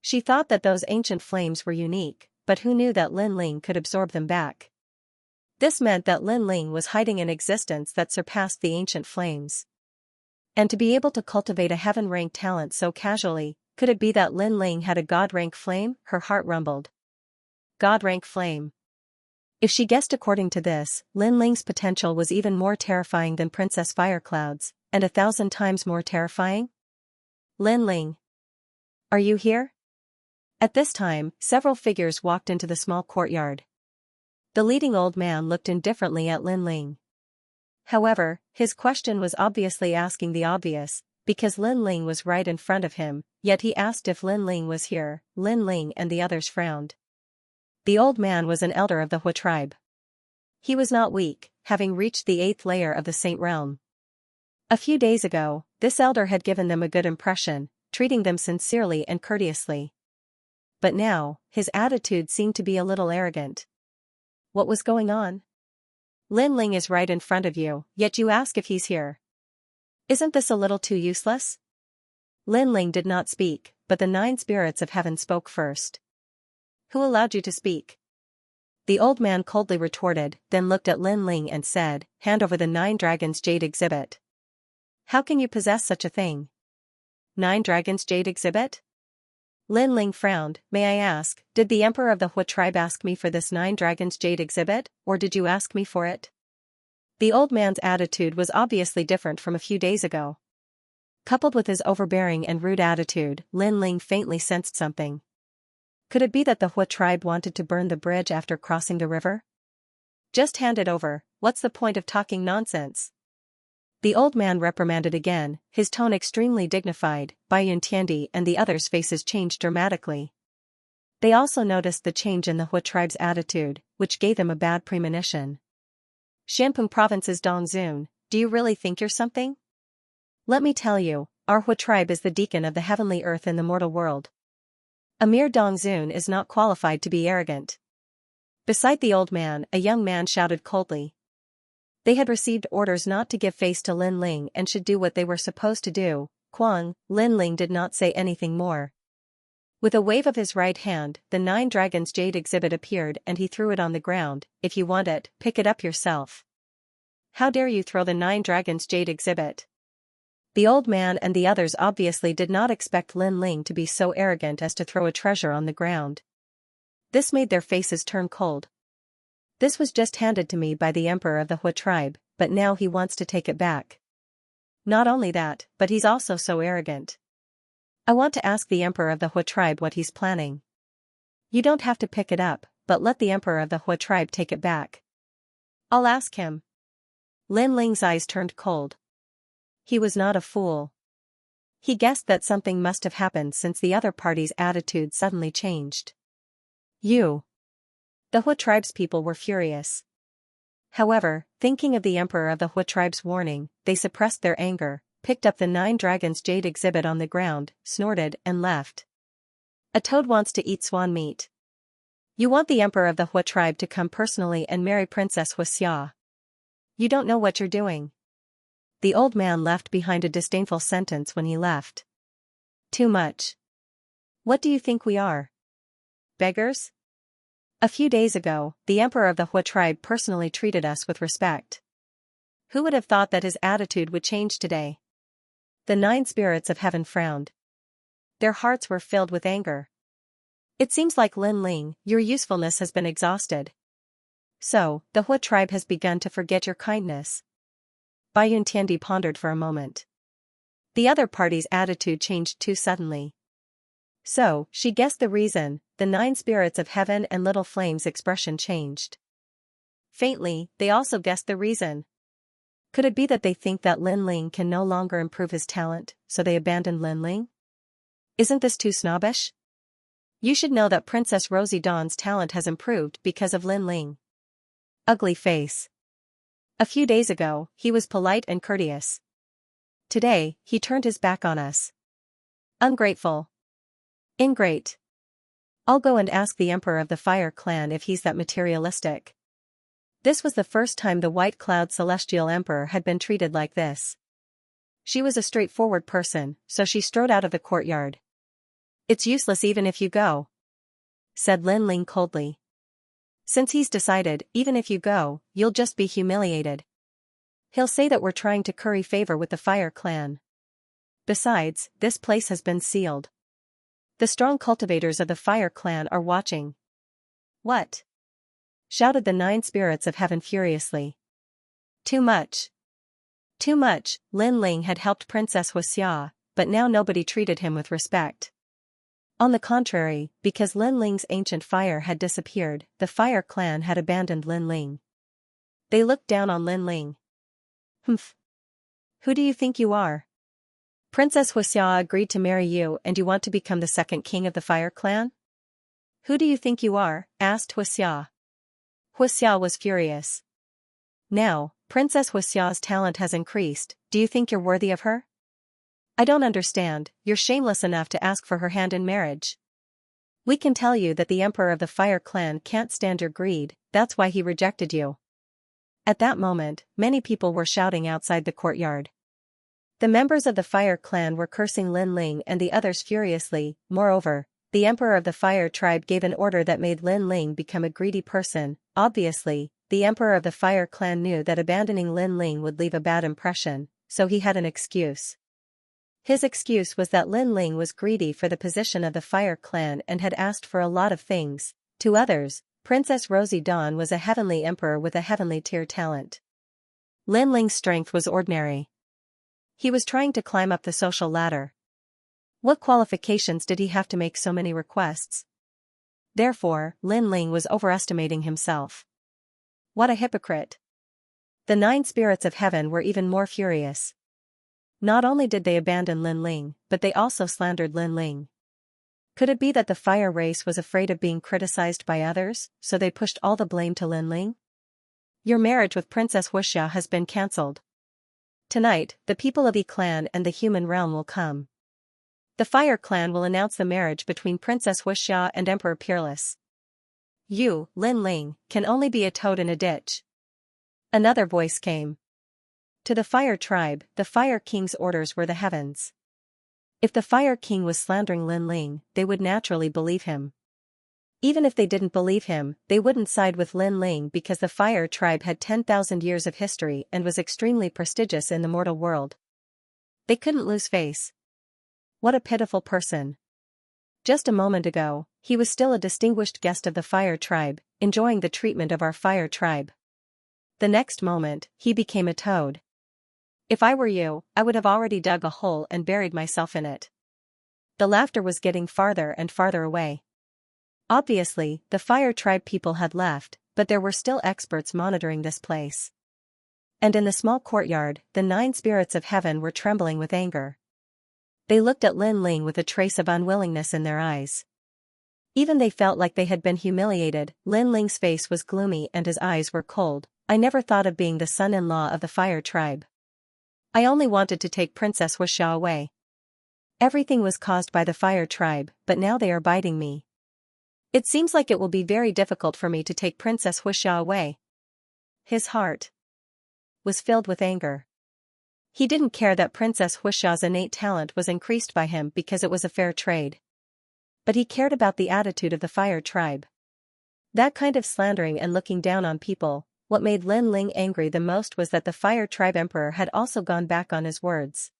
A: She thought that those ancient flames were unique, but who knew that Lin Ling could absorb them back? This meant that Lin Ling was hiding an existence that surpassed the ancient flames. And to be able to cultivate a heaven-rank talent so casually, could it be that Lin Ling had a god-rank flame? Her heart rumbled. God-rank flame. If she guessed according to this, Lin Ling's potential was even more terrifying than Princess Firecloud's, and 1,000 times more terrifying? Lin Ling. Are you here? At this time, several figures walked into the small courtyard. The leading old man looked indifferently at Lin Ling. However, his question was obviously asking the obvious, because Lin Ling was right in front of him, yet he asked if Lin Ling was here. Lin Ling and the others frowned. The old man was an elder of the Hua tribe. He was not weak, having reached the 8th layer of the Saint Realm. A few days ago, this elder had given them a good impression, treating them sincerely and courteously. But now, his attitude seemed to be a little arrogant. What was going on? Lin Ling is right in front of you, yet you ask if he's here. Isn't this a little too useless? Lin Ling did not speak, but the 9 spirits of heaven spoke first. Who allowed you to speak? The old man coldly retorted, then looked at Lin Ling and said, hand over the 9 dragons jade exhibit. How can you possess such a thing? 9 dragons jade exhibit? Lin Ling frowned. May I ask, did the emperor of the Hua tribe ask me for this 9 dragons jade exhibit, or did you ask me for it? The old man's attitude was obviously different from a few days ago. Coupled with his overbearing and rude attitude, Lin Ling faintly sensed something. Could it be that the Hua tribe wanted to burn the bridge after crossing the river? Just hand it over, what's the point of talking nonsense? The old man reprimanded again, his tone extremely dignified. Bai Yuntiandi and the others' faces changed dramatically. They also noticed the change in the Hua tribe's attitude, which gave them a bad premonition. Shanpeng Province's Dongzun, do you really think you're something? Let me tell you, our Hua tribe is the deacon of the heavenly earth in the mortal world. A mere Dongzun is not qualified to be arrogant. Beside the old man, a young man shouted coldly. They had received orders not to give face to Lin Ling and should do what they were supposed to do. Quang. Lin Ling did not say anything more. With a wave of his right hand, the 9 dragons jade exhibit appeared and he threw it on the ground. If you want it, pick it up yourself. How dare you throw the 9 dragons jade exhibit? The old man and the others obviously did not expect Lin Ling to be so arrogant as to throw a treasure on the ground. This made their faces turn cold. This was just handed to me by the emperor of the Hua tribe, but now he wants to take it back. Not only that, but he's also so arrogant. I want to ask the emperor of the Hua tribe what he's planning. You don't have to pick it up, but let the emperor of the Hua tribe take it back. I'll ask him. Lin Ling's eyes turned cold. He was not a fool. He guessed that something must have happened since the other party's attitude suddenly changed. The Hua tribe's people were furious. However, thinking of the emperor of the Hua tribe's warning, they suppressed their anger, picked up the 9 dragons jade exhibit on the ground, snorted, and left. A toad wants to eat swan meat. You want the emperor of the Hua tribe to come personally and marry Princess Xianxia. You don't know what you're doing. The old man left behind a disdainful sentence when he left. Too much. What do you think we are? Beggars? A few days ago, the emperor of the Hua tribe personally treated us with respect. Who would have thought that his attitude would change today? The 9 spirits of heaven frowned. Their hearts were filled with anger. It seems like Lin Ling, your usefulness has been exhausted. So, the Hua tribe has begun to forget your kindness. Bai Yuntiandi pondered for a moment. The other party's attitude changed too suddenly. So, she guessed the reason. the 9 spirits of heaven and Little Flame's expression changed. Faintly, they also guessed the reason. Could it be that they think that Lin Ling can no longer improve his talent, so they abandoned Lin Ling? Isn't this too snobbish? You should know that Princess Rosie Dawn's talent has improved because of Lin Ling. Ugly face. A few days ago, he was polite and courteous. Today, he turned his back on us. Ungrateful. Ingrate. I'll go and ask the Emperor of the Fire Clan if he's that materialistic. This was the first time the White Cloud Celestial Emperor had been treated like this. She was a straightforward person, so she strode out of the courtyard. It's useless even if you go, said Lin Ling coldly. Since he's decided, even if you go, you'll just be humiliated. He'll say that we're trying to curry favor with the Fire Clan. Besides, this place has been sealed. The strong cultivators of the Fire Clan are watching. What? Shouted the 9 spirits of heaven furiously. Too much. Too much. Lin Ling had helped Princess Xianxia, but now nobody treated him with respect. On the contrary, because Lin Ling's ancient fire had disappeared, the Fire Clan had abandoned Lin Ling. They looked down on Lin Ling. Humph. Who do you think you are? Princess Xianxia agreed to marry you and you want to become the second king of the Fire Clan? Who do you think you are? Asked Xianxia. Xianxia was furious. Now, Princess Xiao's talent has increased, do you think you're worthy of her? I don't understand, you're shameless enough to ask for her hand in marriage. We can tell you that the Emperor of the Fire Clan can't stand your greed, that's why he rejected you. At that moment, many people were shouting outside the courtyard. The members of the Fire Clan were cursing Lin Ling and the others furiously. Moreover, the Emperor of the Fire Tribe gave an order that made Lin Ling become a greedy person. Obviously, the Emperor of the Fire Clan knew that abandoning Lin Ling would leave a bad impression, so he had an excuse. His excuse was that Lin Ling was greedy for the position of the Fire Clan and had asked for a lot of things. To others, Princess Rosie Dawn was a heavenly emperor with a heavenly tier talent. Lin Ling's strength was ordinary. He was trying to climb up the social ladder. What qualifications did he have to make so many requests? Therefore, Lin Ling was overestimating himself. What a hypocrite. The 9 spirits of heaven were even more furious. Not only did they abandon Lin Ling, but they also slandered Lin Ling. Could it be that the fire race was afraid of being criticized by others, so they pushed all the blame to Lin Ling? Your marriage with Princess Xianxia has been cancelled. Tonight, the people of Yi Clan and the human realm will come. The Fire Clan will announce the marriage between Princess Xianxia and Emperor Peerless. You, Lin Ling, can only be a toad in a ditch. Another voice came. To the Fire Tribe, the Fire King's orders were the heavens. If the Fire King was slandering Lin Ling, they would naturally believe him. Even if they didn't believe him, they wouldn't side with Lin Ling because the Fire Tribe had 10,000 years of history and was extremely prestigious in the mortal world. They couldn't lose face. What a pitiful person. Just a moment ago, he was still a distinguished guest of the Fire Tribe, enjoying the treatment of our Fire Tribe. The next moment, he became a toad. If I were you, I would have already dug a hole and buried myself in it. The laughter was getting farther and farther away. Obviously, the Fire Tribe people had left, but there were still experts monitoring this place. And in the small courtyard, the 9 spirits of heaven were trembling with anger. They looked at Lin Ling with a trace of unwillingness in their eyes. Even they felt like they had been humiliated. Lin Ling's face was gloomy and his eyes were cold. I never thought of being the son-in-law of the Fire Tribe. I only wanted to take Princess Xianxia away. Everything was caused by the Fire Tribe, but now they are biting me. It seems like it will be very difficult for me to take Princess Xianxia away. His heart was filled with anger. He didn't care that Princess Xianxia's innate talent was increased by him because it was a fair trade. But he cared about the attitude of the Fire Tribe. That kind of slandering and looking down on people. What made Lin Ling angry the most was that the Fire Tribe Emperor had also gone back on his words.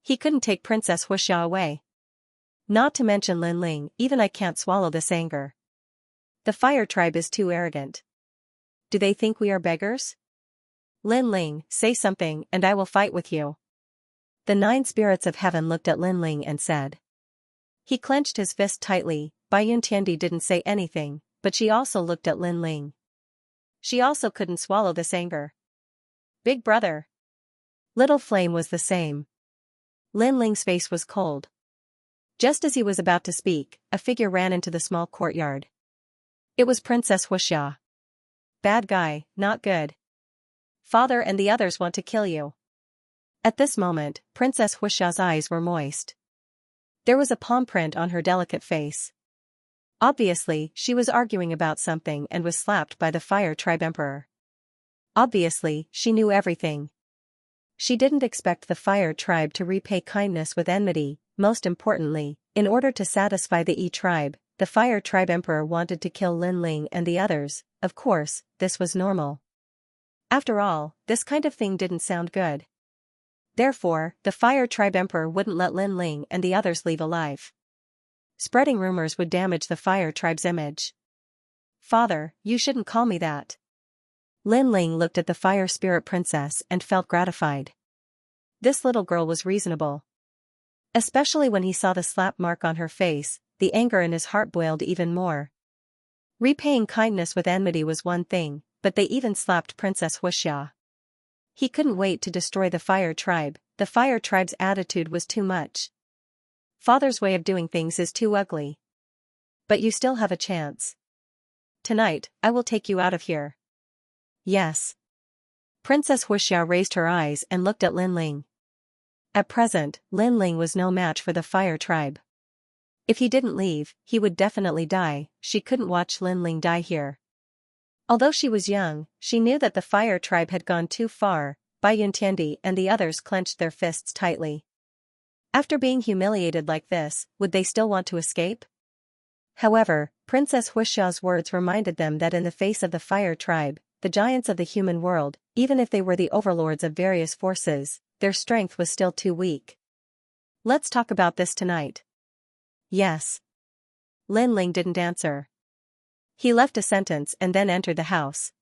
A: He couldn't take Princess Xianxia away. Not to mention Lin Ling, even I can't swallow this anger. The Fire Tribe is too arrogant. Do they think we are beggars? Lin Ling, say something and I will fight with you. The 9 spirits of heaven looked at Lin Ling and said. He clenched his fist tightly. Bai Yuntiandi didn't say anything, but she also looked at Lin Ling. She also couldn't swallow this anger. Big brother. Little Flame was the same. Lin Ling's face was cold. Just as he was about to speak, a figure ran into the small courtyard. It was Princess Wuxia. Bad guy, not good. Father and the others want to kill you. At this moment, Princess Wuxia's eyes were moist. There was a palm print on her delicate face. Obviously, she was arguing about something and was slapped by the Fire Tribe Emperor. Obviously, she knew everything. She didn't expect the Fire Tribe to repay kindness with enmity. Most importantly, in order to satisfy the Yi tribe, the Fire Tribe Emperor wanted to kill Lin Ling and the others. Of course, this was normal. After all, this kind of thing didn't sound good. Therefore, the Fire Tribe Emperor wouldn't let Lin Ling and the others leave alive. Spreading rumors would damage the Fire Tribe's image. Father, you shouldn't call me that. Lin Ling looked at the Fire Spirit Princess and felt gratified. This little girl was reasonable. Especially when he saw the slap mark on her face, the anger in his heart boiled even more. Repaying kindness with enmity was one thing, but they even slapped Princess Wuxia. He couldn't wait to destroy the Fire Tribe. The Fire Tribe's attitude was too much. Father's way of doing things is too ugly. But you still have a chance. Tonight, I will take you out of here. Yes. Princess Wuxia raised her eyes and looked at Lin Ling. At present, Lin Ling was no match for the Fire Tribe. If he didn't leave, he would definitely die. She couldn't watch Lin Ling die here. Although she was young, she knew that the Fire Tribe had gone too far. Bai Yuntiandi and the others clenched their fists tightly. After being humiliated like this, would they still want to escape? However, Princess Wuxia's words reminded them that in the face of the Fire Tribe, the giants of the human world, even if they were the overlords of various forces, their strength was still too weak. Let's talk about this tonight. Yes. Lin Ling didn't answer. He left a sentence and then entered the house.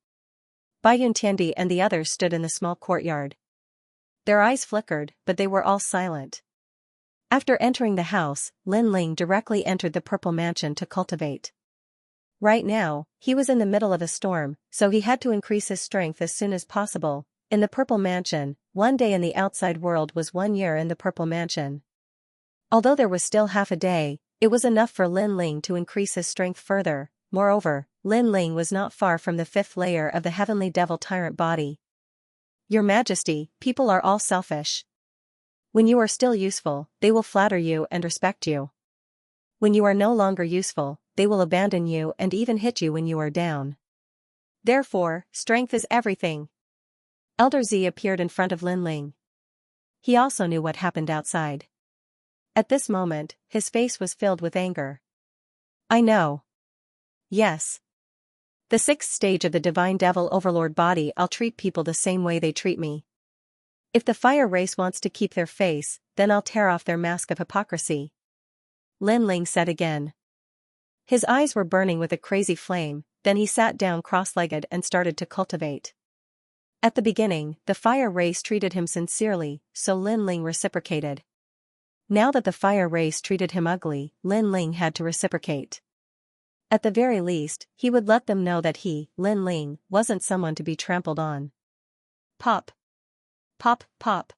A: Bai Yuntiandi and the others stood in the small courtyard. Their eyes flickered, but they were all silent. After entering the house, Lin Ling directly entered the Purple Mansion to cultivate. Right now, he was in the middle of a storm, so he had to increase his strength as soon as possible. In the Purple Mansion, 1 day in the outside world was 1 year in the Purple Mansion. Although there was still half a day, it was enough for Lin Ling to increase his strength further. Moreover, Lin Ling was not far from the 5th layer of the Heavenly Devil Tyrant body. Your Majesty, people are all selfish. When you are still useful, they will flatter you and respect you. When you are no longer useful, they will abandon you and even hit you when you are down. Therefore, strength is everything. Elder Z appeared in front of Lin Ling. He also knew what happened outside. At this moment, his face was filled with anger. I know. Yes. The 6th stage of the Divine Devil Overlord body, I'll treat people the same way they treat me. If the fire race wants to keep their face, then I'll tear off their mask of hypocrisy. Lin Ling said again. His eyes were burning with a crazy flame, then he sat down cross-legged and started to cultivate. At the beginning, the fire race treated him sincerely, so Lin Ling reciprocated. Now that the fire race treated him ugly, Lin Ling had to reciprocate. At the very least, he would let them know that he, Lin Ling, wasn't someone to be trampled on. Pop. Pop, pop.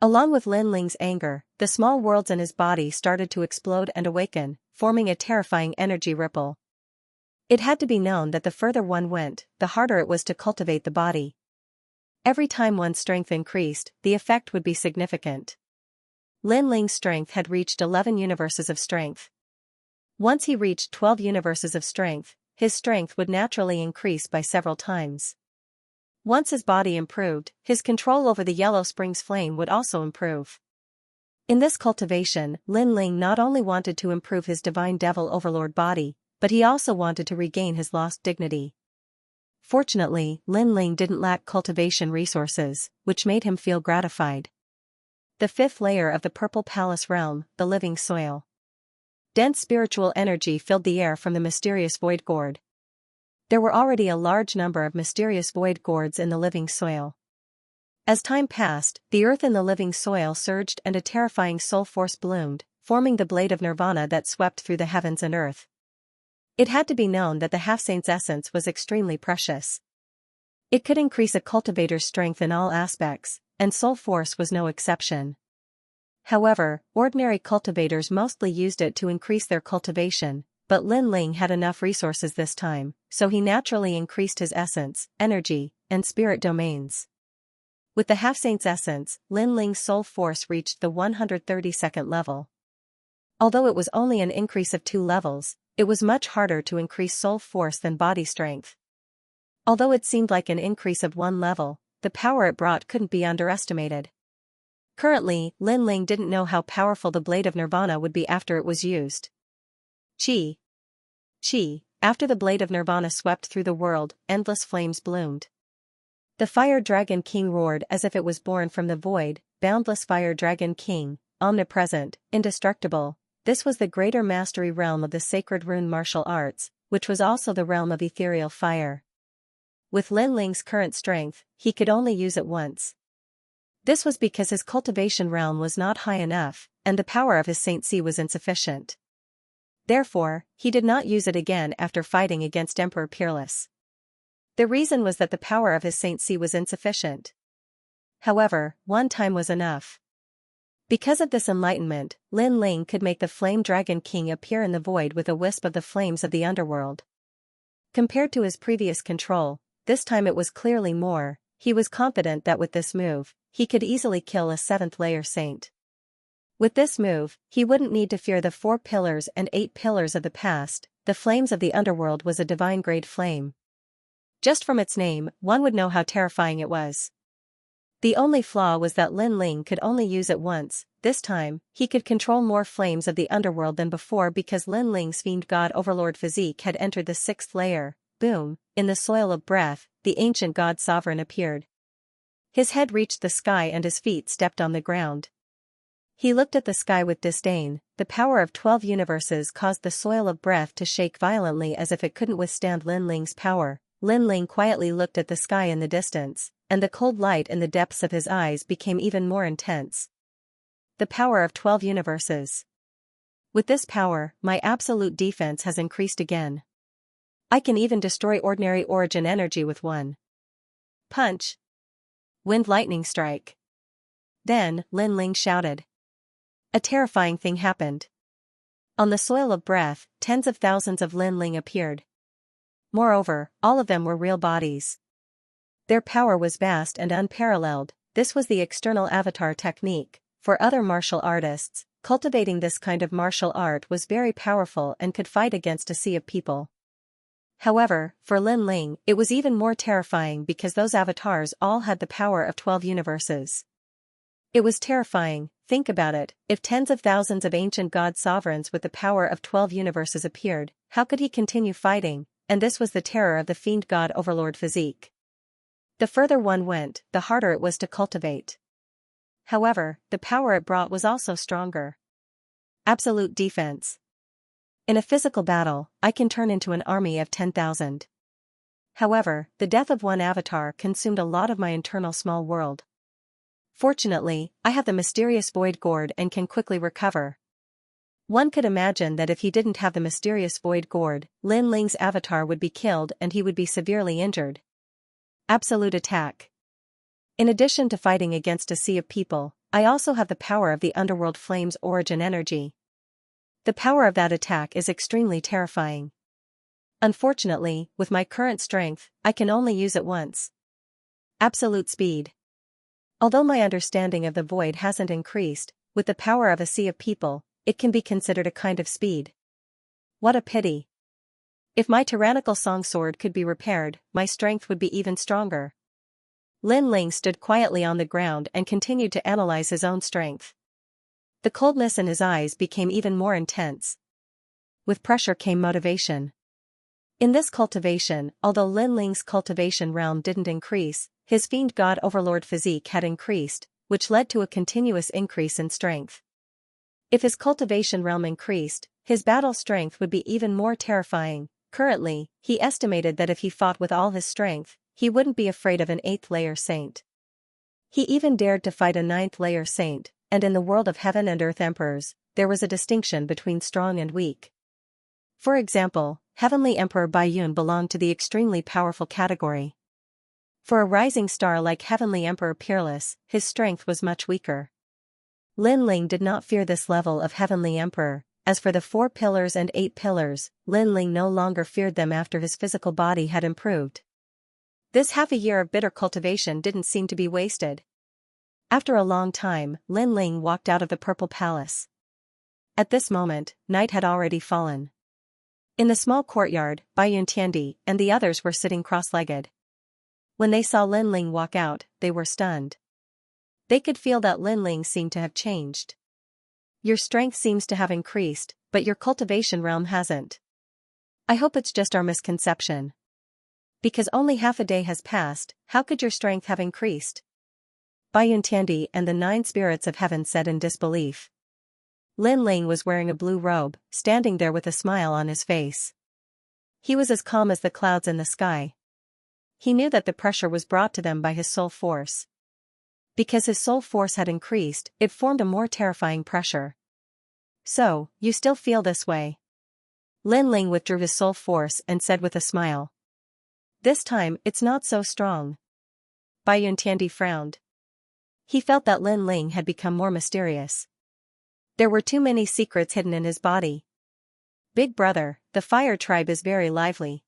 A: Along with Lin Ling's anger, the small worlds in his body started to explode and awaken, forming a terrifying energy ripple. It had to be known that the further one went, the harder it was to cultivate the body. Every time one's strength increased, the effect would be significant. Lin Ling's strength had reached 11 universes of strength. Once he reached 12 universes of strength, his strength would naturally increase by several times. Once his body improved, his control over the Yellow Springs flame would also improve. In this cultivation, Lin Ling not only wanted to improve his Divine Devil Overlord body, but he also wanted to regain his lost dignity. Fortunately, Lin Ling didn't lack cultivation resources, which made him feel gratified. The 5th layer of the Purple Palace realm, the living soil. Dense spiritual energy filled the air from the mysterious void gourd. There were already a large number of mysterious void gourds in the living soil. As time passed, the earth in the living soil surged and a terrifying soul force bloomed, forming the blade of nirvana that swept through the heavens and earth. It had to be known that the half-saint's essence was extremely precious. It could increase a cultivator's strength in all aspects, and soul force was no exception. However, ordinary cultivators mostly used it to increase their cultivation, but Lin Ling had enough resources this time, so he naturally increased his essence, energy, and spirit domains. With the half-saint's essence, Lin Ling's soul force reached the 132nd level. Although it was only an increase of 2 levels, it was much harder to increase soul force than body strength. Although it seemed like an increase of 1 level, the power it brought couldn't be underestimated. Currently, Lin Ling didn't know how powerful the blade of nirvana would be after it was used. Chi. After the blade of nirvana swept through the world, endless flames bloomed. The Fire Dragon King roared as if it was born from the void, boundless Fire Dragon King, omnipresent, indestructible. This was the greater mastery realm of the sacred rune martial arts, which was also the realm of ethereal fire. With Lin Ling's current strength, he could only use it once. This was because his cultivation realm was not high enough, and the power of his Xianxia was insufficient. Therefore, he did not use it again after fighting against Emperor Peerless. The reason was that the power of his Xianxia was insufficient. However, one time was enough. Because of this enlightenment, Lin Ling could make the Flame Dragon King appear in the void with a wisp of the flames of the underworld. Compared to his previous control, this time it was clearly more. He was confident that with this move, he could easily kill a 7th-layer saint. With this move, he wouldn't need to fear the 4 pillars and 8 pillars of the past. The flames of the underworld was a divine-grade flame. Just from its name, one would know how terrifying it was. The only flaw was that Lin Ling could only use it once. This time, he could control more flames of the underworld than before because Lin Ling's fiend god overlord physique had entered the 6th layer. Boom, in the soil of breath, the ancient god sovereign appeared. His head reached the sky and his feet stepped on the ground. He looked at the sky with disdain. The power of 12 universes caused the soil of breath to shake violently as if it couldn't withstand Lin Ling's power. Lin Ling quietly looked at the sky in the distance, and the cold light in the depths of his eyes became even more intense. The power of 12 universes. With this power, my absolute defense has increased again. I can even destroy ordinary origin energy with one punch. Wind lightning strike. Then, Lin Ling shouted. A terrifying thing happened. On the soil of breath, tens of thousands of Lin Ling appeared. Moreover, all of them were real bodies. Their power was vast and unparalleled. This was the external avatar technique. For other martial artists, cultivating this kind of martial art was very powerful and could fight against a sea of people. However, for Lin Ling, it was even more terrifying because those avatars all had the power of 12 universes. It was terrifying. Think about it, if tens of thousands of ancient god sovereigns with the power of 12 universes appeared, how could he continue fighting? And this was the terror of the fiend god overlord physique. The further one went, the harder it was to cultivate. However, the power it brought was also stronger. Absolute defense. In a physical battle, I can turn into an army of 10,000. However, the death of one avatar consumed a lot of my internal small world. Fortunately, I have the mysterious void gourd and can quickly recover. One could imagine that if he didn't have the mysterious void gourd, Lin Ling's avatar would be killed and he would be severely injured. Absolute attack. In addition to fighting against a sea of people, I also have the power of the underworld flame's origin energy. The power of that attack is extremely terrifying. Unfortunately, with my current strength, I can only use it once. Absolute speed. Although my understanding of the void hasn't increased, with the power of a sea of people, it can be considered a kind of speed. What a pity. If my tyrannical song sword could be repaired, my strength would be even stronger. Lin Ling stood quietly on the ground and continued to analyze his own strength. The coldness in his eyes became even more intense. With pressure came motivation. In this cultivation, although Lin Ling's cultivation realm didn't increase, his fiend god overlord physique had increased, which led to a continuous increase in strength. If his cultivation realm increased, his battle strength would be even more terrifying. Currently, he estimated that if he fought with all his strength, he wouldn't be afraid of an 8th-layer saint. He even dared to fight a 9th-layer saint, and in the world of heaven and earth emperors, there was a distinction between strong and weak. For example, Heavenly Emperor Baiyun belonged to the extremely powerful category. For a rising star like Heavenly Emperor Peerless, his strength was much weaker. Lin Ling did not fear this level of Heavenly Emperor. As for the 4 pillars and 8 pillars, Lin Ling no longer feared them after his physical body had improved. This half a year of bitter cultivation didn't seem to be wasted. After a long time, Lin Ling walked out of the Purple Palace. At this moment, night had already fallen. In the small courtyard, Baiyun Tiandi and the others were sitting cross-legged. When they saw Lin Ling walk out, they were stunned. They could feel that Lin Ling seemed to have changed. Your strength seems to have increased, but your cultivation realm hasn't. I hope it's just our misconception. Because only half a day has passed, how could your strength have increased? Baiyun Tiandi and the 9 spirits of heaven said in disbelief. Lin Ling was wearing a blue robe, standing there with a smile on his face. He was as calm as the clouds in the sky. He knew that the pressure was brought to them by his soul force. Because his soul force had increased, it formed a more terrifying pressure. So, you still feel this way? Lin Ling withdrew his soul force and said with a smile. This time, it's not so strong. Baiyun Tiandi frowned. He felt that Lin Ling had become more mysterious. There were too many secrets hidden in his body. Big brother, the fire tribe is very lively.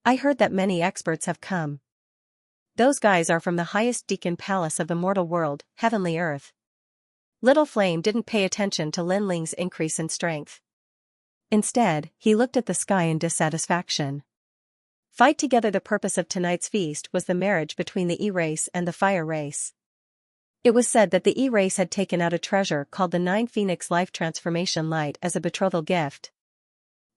A: I heard that many experts have come. Those guys are from the highest Deacon Palace of the mortal world, Heavenly Earth. Little Flame didn't pay attention to Lin Ling's increase in strength. Instead, he looked at the sky in dissatisfaction. Fight together. The purpose of tonight's feast was the marriage between the E-race and the fire race. It was said that the E-race had taken out a treasure called the 9 Phoenix Life Transformation Light as a betrothal gift.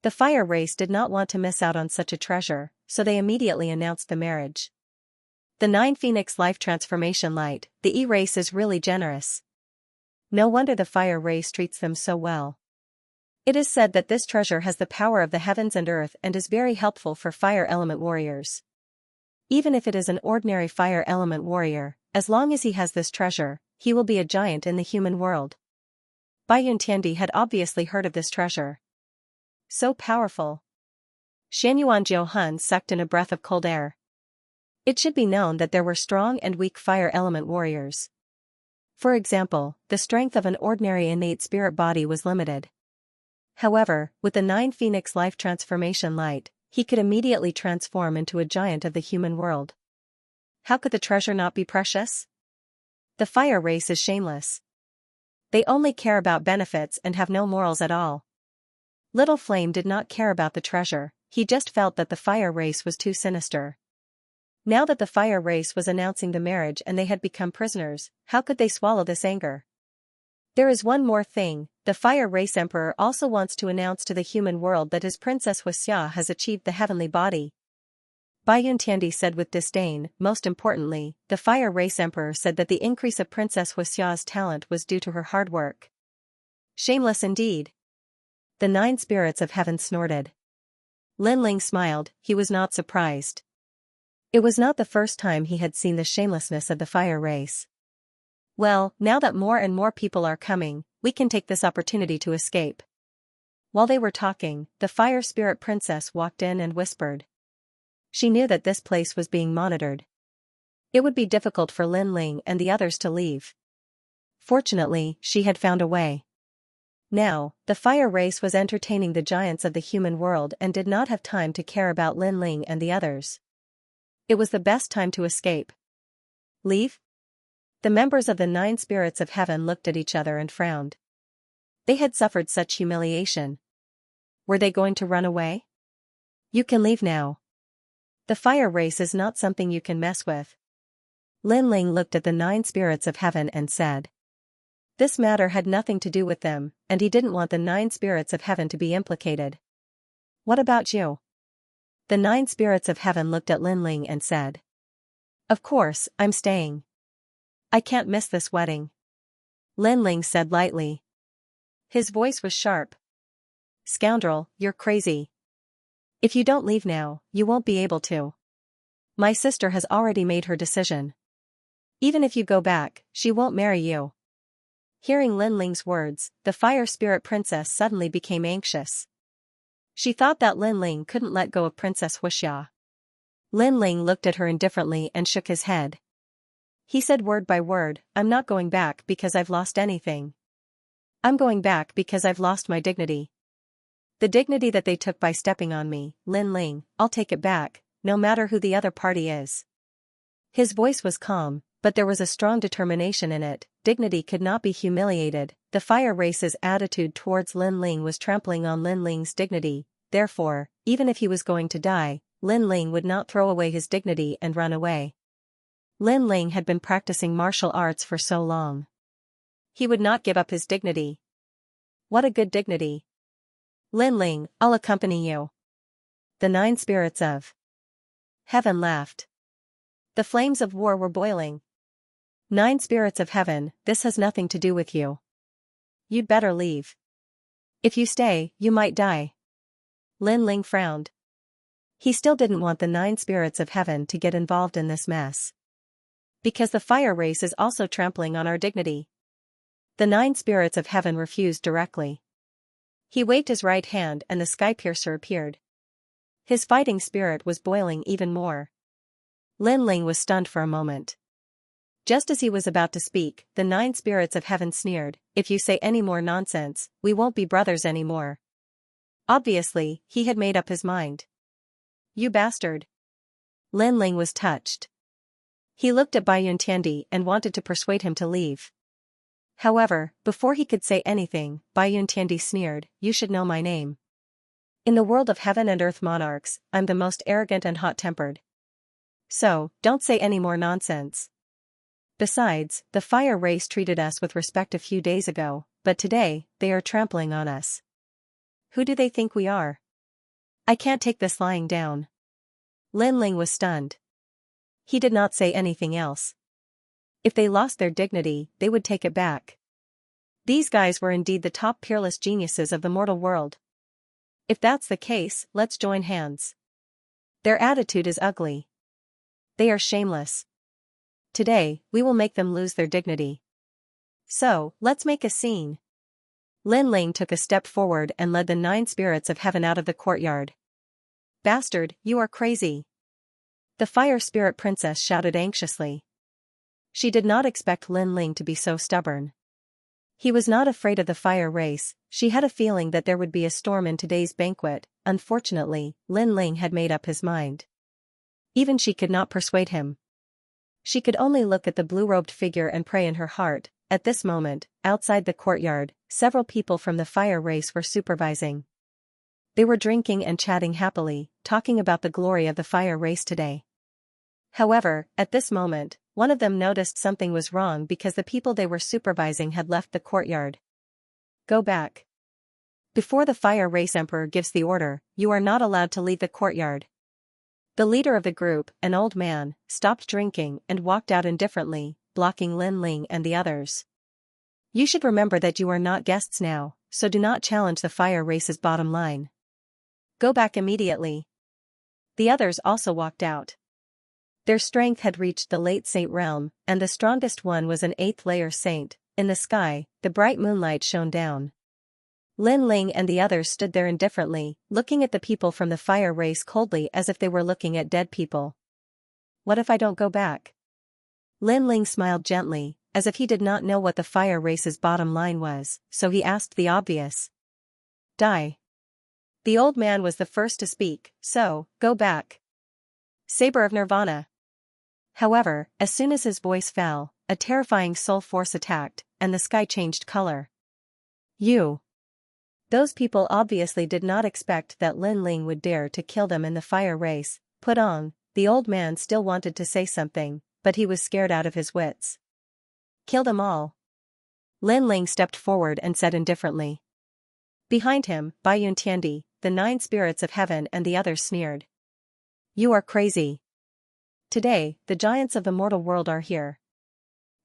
A: The fire race did not want to miss out on such a treasure, so they immediately announced the marriage. The 9 Phoenix Life Transformation Light, the E-race is really generous. No wonder the fire race treats them so well. It is said that this treasure has the power of the heavens and earth and is very helpful for fire element warriors. Even if it is an ordinary fire element warrior, as long as he has this treasure, he will be a giant in the human world. Baiyun Tiandi had obviously heard of this treasure. So powerful. Xianyuan Jiuhun sucked in a breath of cold air. It should be known that there were strong and weak fire element warriors. For example, the strength of an ordinary innate spirit body was limited. However, with the 9 Phoenix Life Transformation Light, he could immediately transform into a giant of the human world. How could the treasure not be precious? The fire race is shameless. They only care about benefits and have no morals at all. Little Flame did not care about the treasure, he just felt that the fire race was too sinister. Now that the fire race was announcing the marriage and they had become prisoners, how could they swallow this anger? There is one more thing, the fire race emperor also wants to announce to the human world that his princess Xianxia has achieved the heavenly body. Baiyun Tiandi said with disdain. Most importantly, the fire race emperor said that the increase of Princess Xiaxia's talent was due to her hard work. Shameless indeed. The 9 spirits of heaven snorted. Lin Ling smiled, he was not surprised. It was not the first time he had seen the shamelessness of the fire race. Well, now that more and more people are coming, we can take this opportunity to escape. While they were talking, the fire spirit princess walked in and whispered. She knew that this place was being monitored. It would be difficult for Lin Ling and the others to leave. Fortunately, she had found a way. Now, the fire race was entertaining the giants of the human world and did not have time to care about Lin Ling and the others. It was the best time to escape. Leave? The members of the 9 spirits of heaven looked at each other and frowned. They had suffered such humiliation. Were they going to run away? You can leave now. The fire race is not something you can mess with. Lin Ling looked at the 9 spirits of heaven and said. This matter had nothing to do with them, and he didn't want the 9 spirits of heaven to be implicated. What about you? The 9 spirits of heaven looked at Lin Ling and said. Of course, I'm staying. I can't miss this wedding. Lin Ling said lightly. His voice was sharp. Scoundrel, you're crazy. If you don't leave now, you won't be able to. My sister has already made her decision. Even if you go back, she won't marry you. Hearing Lin Ling's words, the fire spirit princess suddenly became anxious. She thought that Lin Ling couldn't let go of Princess Wuxia. Lin Ling looked at her indifferently and shook his head. He said word by word, "I'm not going back because I've lost anything. I'm going back because I've lost my dignity. The dignity that they took by stepping on me, Lin Ling, I'll take it back, no matter who the other party is." His voice was calm, but there was a strong determination in it. Dignity could not be humiliated. The fire race's attitude towards Lin Ling was trampling on Lin Ling's dignity. Therefore, even if he was going to die, Lin Ling would not throw away his dignity and run away. Lin Ling had been practicing martial arts for so long. He would not give up his dignity. What a good dignity. "Lin Ling, I'll accompany you." The 9 spirits of heaven laughed. The flames of war were boiling. "9 spirits of heaven, this has nothing to do with you. You'd better leave. If you stay, you might die." Lin Ling frowned. He still didn't want the 9 spirits of heaven to get involved in this mess. "Because the fire race is also trampling on our dignity." The 9 spirits of heaven refused directly. He waved his right hand and the sky piercer appeared. His fighting spirit was boiling even more. Lin Ling was stunned for a moment. Just as he was about to speak, the 9 spirits of heaven sneered, "If you say any more nonsense, we won't be brothers anymore." Obviously, he had made up his mind. "You bastard." Lin Ling was touched. He looked at Bai Yuntiandi and wanted to persuade him to leave. However, before he could say anything, Bai Yuntiandi sneered, "You should know my name. In the world of heaven and earth monarchs, I'm the most arrogant and hot-tempered. So, don't say any more nonsense. Besides, the fire race treated us with respect a few days ago, but today, they are trampling on us. Who do they think we are? I can't take this lying down." Lin Ling was stunned. He did not say anything else. If they lost their dignity, they would take it back. These guys were indeed the top peerless geniuses of the mortal world. If that's the case, let's join hands. Their attitude is ugly. They are shameless. Today, we will make them lose their dignity. So, let's make a scene. Lin Ling took a step forward and led the 9 spirits of heaven out of the courtyard. "Bastard, you are crazy." The fire spirit princess shouted anxiously. She did not expect Lin Ling to be so stubborn. He was not afraid of the fire race. She had a feeling that there would be a storm in today's banquet. Unfortunately, Lin Ling had made up his mind. Even she could not persuade him. She could only look at the blue-robed figure and pray in her heart. At this moment, outside the courtyard, several people from the fire race were supervising. They were drinking and chatting happily, talking about the glory of the fire race today. However, at this moment, one of them noticed something was wrong because the people they were supervising had left the courtyard. "Go back. Before the fire race emperor gives the order, you are not allowed to leave the courtyard." The leader of the group, an old man, stopped drinking and walked out indifferently, blocking Lin Ling and the others. "You should remember that you are not guests now, so do not challenge the fire race's bottom line. Go back immediately." The others also walked out. Their strength had reached the late saint realm, and the strongest one was an 8th-layer saint. In the sky, the bright moonlight shone down. Lin Ling and the others stood there indifferently, looking at the people from the fire race coldly as if they were looking at dead people. "What if I don't go back?" Lin Ling smiled gently, as if he did not know what the fire race's bottom line was, so he asked the obvious. "Die." The old man was the first to speak, "So, go back. Saber of Nirvana." However, as soon as his voice fell, a terrifying soul force attacked, and the sky changed color. "You." Those people obviously did not expect that Lin Ling would dare to kill them in the fire race. "Put on." The old man still wanted to say something, but he was scared out of his wits. "Kill them all." Lin Ling stepped forward and said indifferently. Behind him, Bai Yuntiandi, the 9 spirits of heaven and the others sneered. "You are crazy. Today, the giants of the mortal world are here.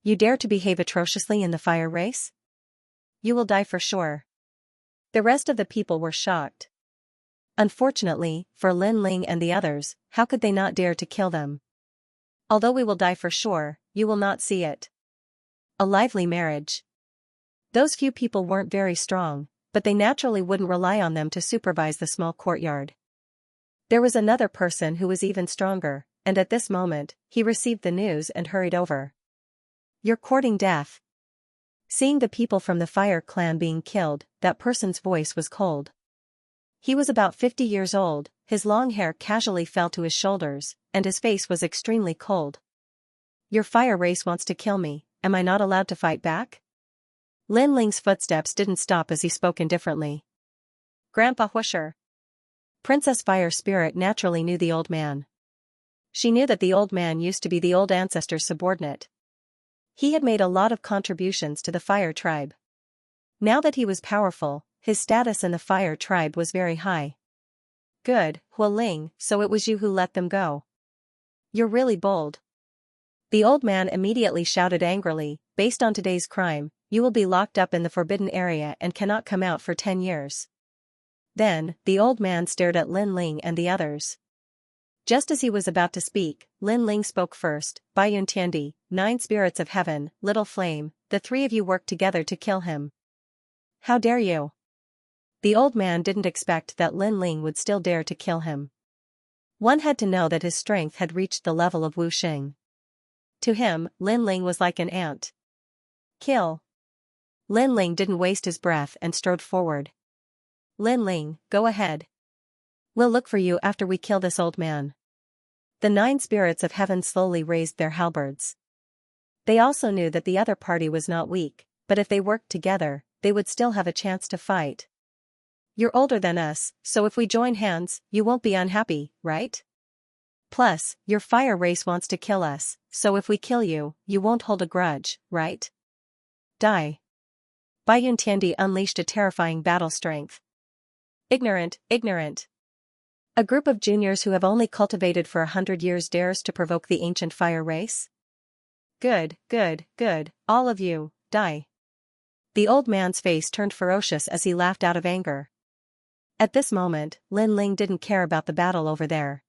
A: You dare to behave atrociously in the fire race? You will die for sure." The rest of the people were shocked. Unfortunately, for Lin Ling and the others, how could they not dare to kill them? "Although we will die for sure, you will not see it. A lively marriage." Those few people weren't very strong, but they naturally wouldn't rely on them to supervise the small courtyard. There was another person who was even stronger, and at this moment, he received the news and hurried over. "You're courting death." Seeing the people from the Fire clan being killed, that person's voice was cold. He was about 50 years old, his long hair casually fell to his shoulders, and his face was extremely cold. "Your Fire race wants to kill me, am I not allowed to fight back?" Lin Ling's footsteps didn't stop as he spoke indifferently. "Grandpa Whoosher." Princess Fire Spirit naturally knew the old man. She knew that the old man used to be the old ancestor's subordinate. He had made a lot of contributions to the Fire tribe. Now that he was powerful, his status in the Fire tribe was very high. "Good, Hua Ling, so it was you who let them go. You're really bold." The old man immediately shouted angrily, "Based on today's crime, you will be locked up in the forbidden area and cannot come out for 10 years. Then, the old man stared at Lin Ling and the others. Just as he was about to speak, Lin Ling spoke first. "Bai Yun Tiandi, 9 spirits of heaven, Little Flame, the 3 of you worked together to kill him. How dare you?" The old man didn't expect that Lin Ling would still dare to kill him. One had to know that his strength had reached the level of Wu Xing. To him, Lin Ling was like an ant. "Kill." Lin Ling didn't waste his breath and strode forward. "Lin Ling, go ahead. We'll look for you after we kill this old man." The 9 spirits of heaven slowly raised their halberds. They also knew that the other party was not weak, but if they worked together, they would still have a chance to fight. "You're older than us, so if we join hands, you won't be unhappy, right? Plus, your Fire race wants to kill us, so if we kill you, you won't hold a grudge, right? Die." Bai Yun Tiandi unleashed a terrifying battle strength. "Ignorant, ignorant." A group of juniors who have only cultivated for 100 years dares to provoke the ancient Fire race? Good, good, good, all of you, die." The old man's face turned ferocious as he laughed out of anger. At this moment, Lin Ling didn't care about the battle over there.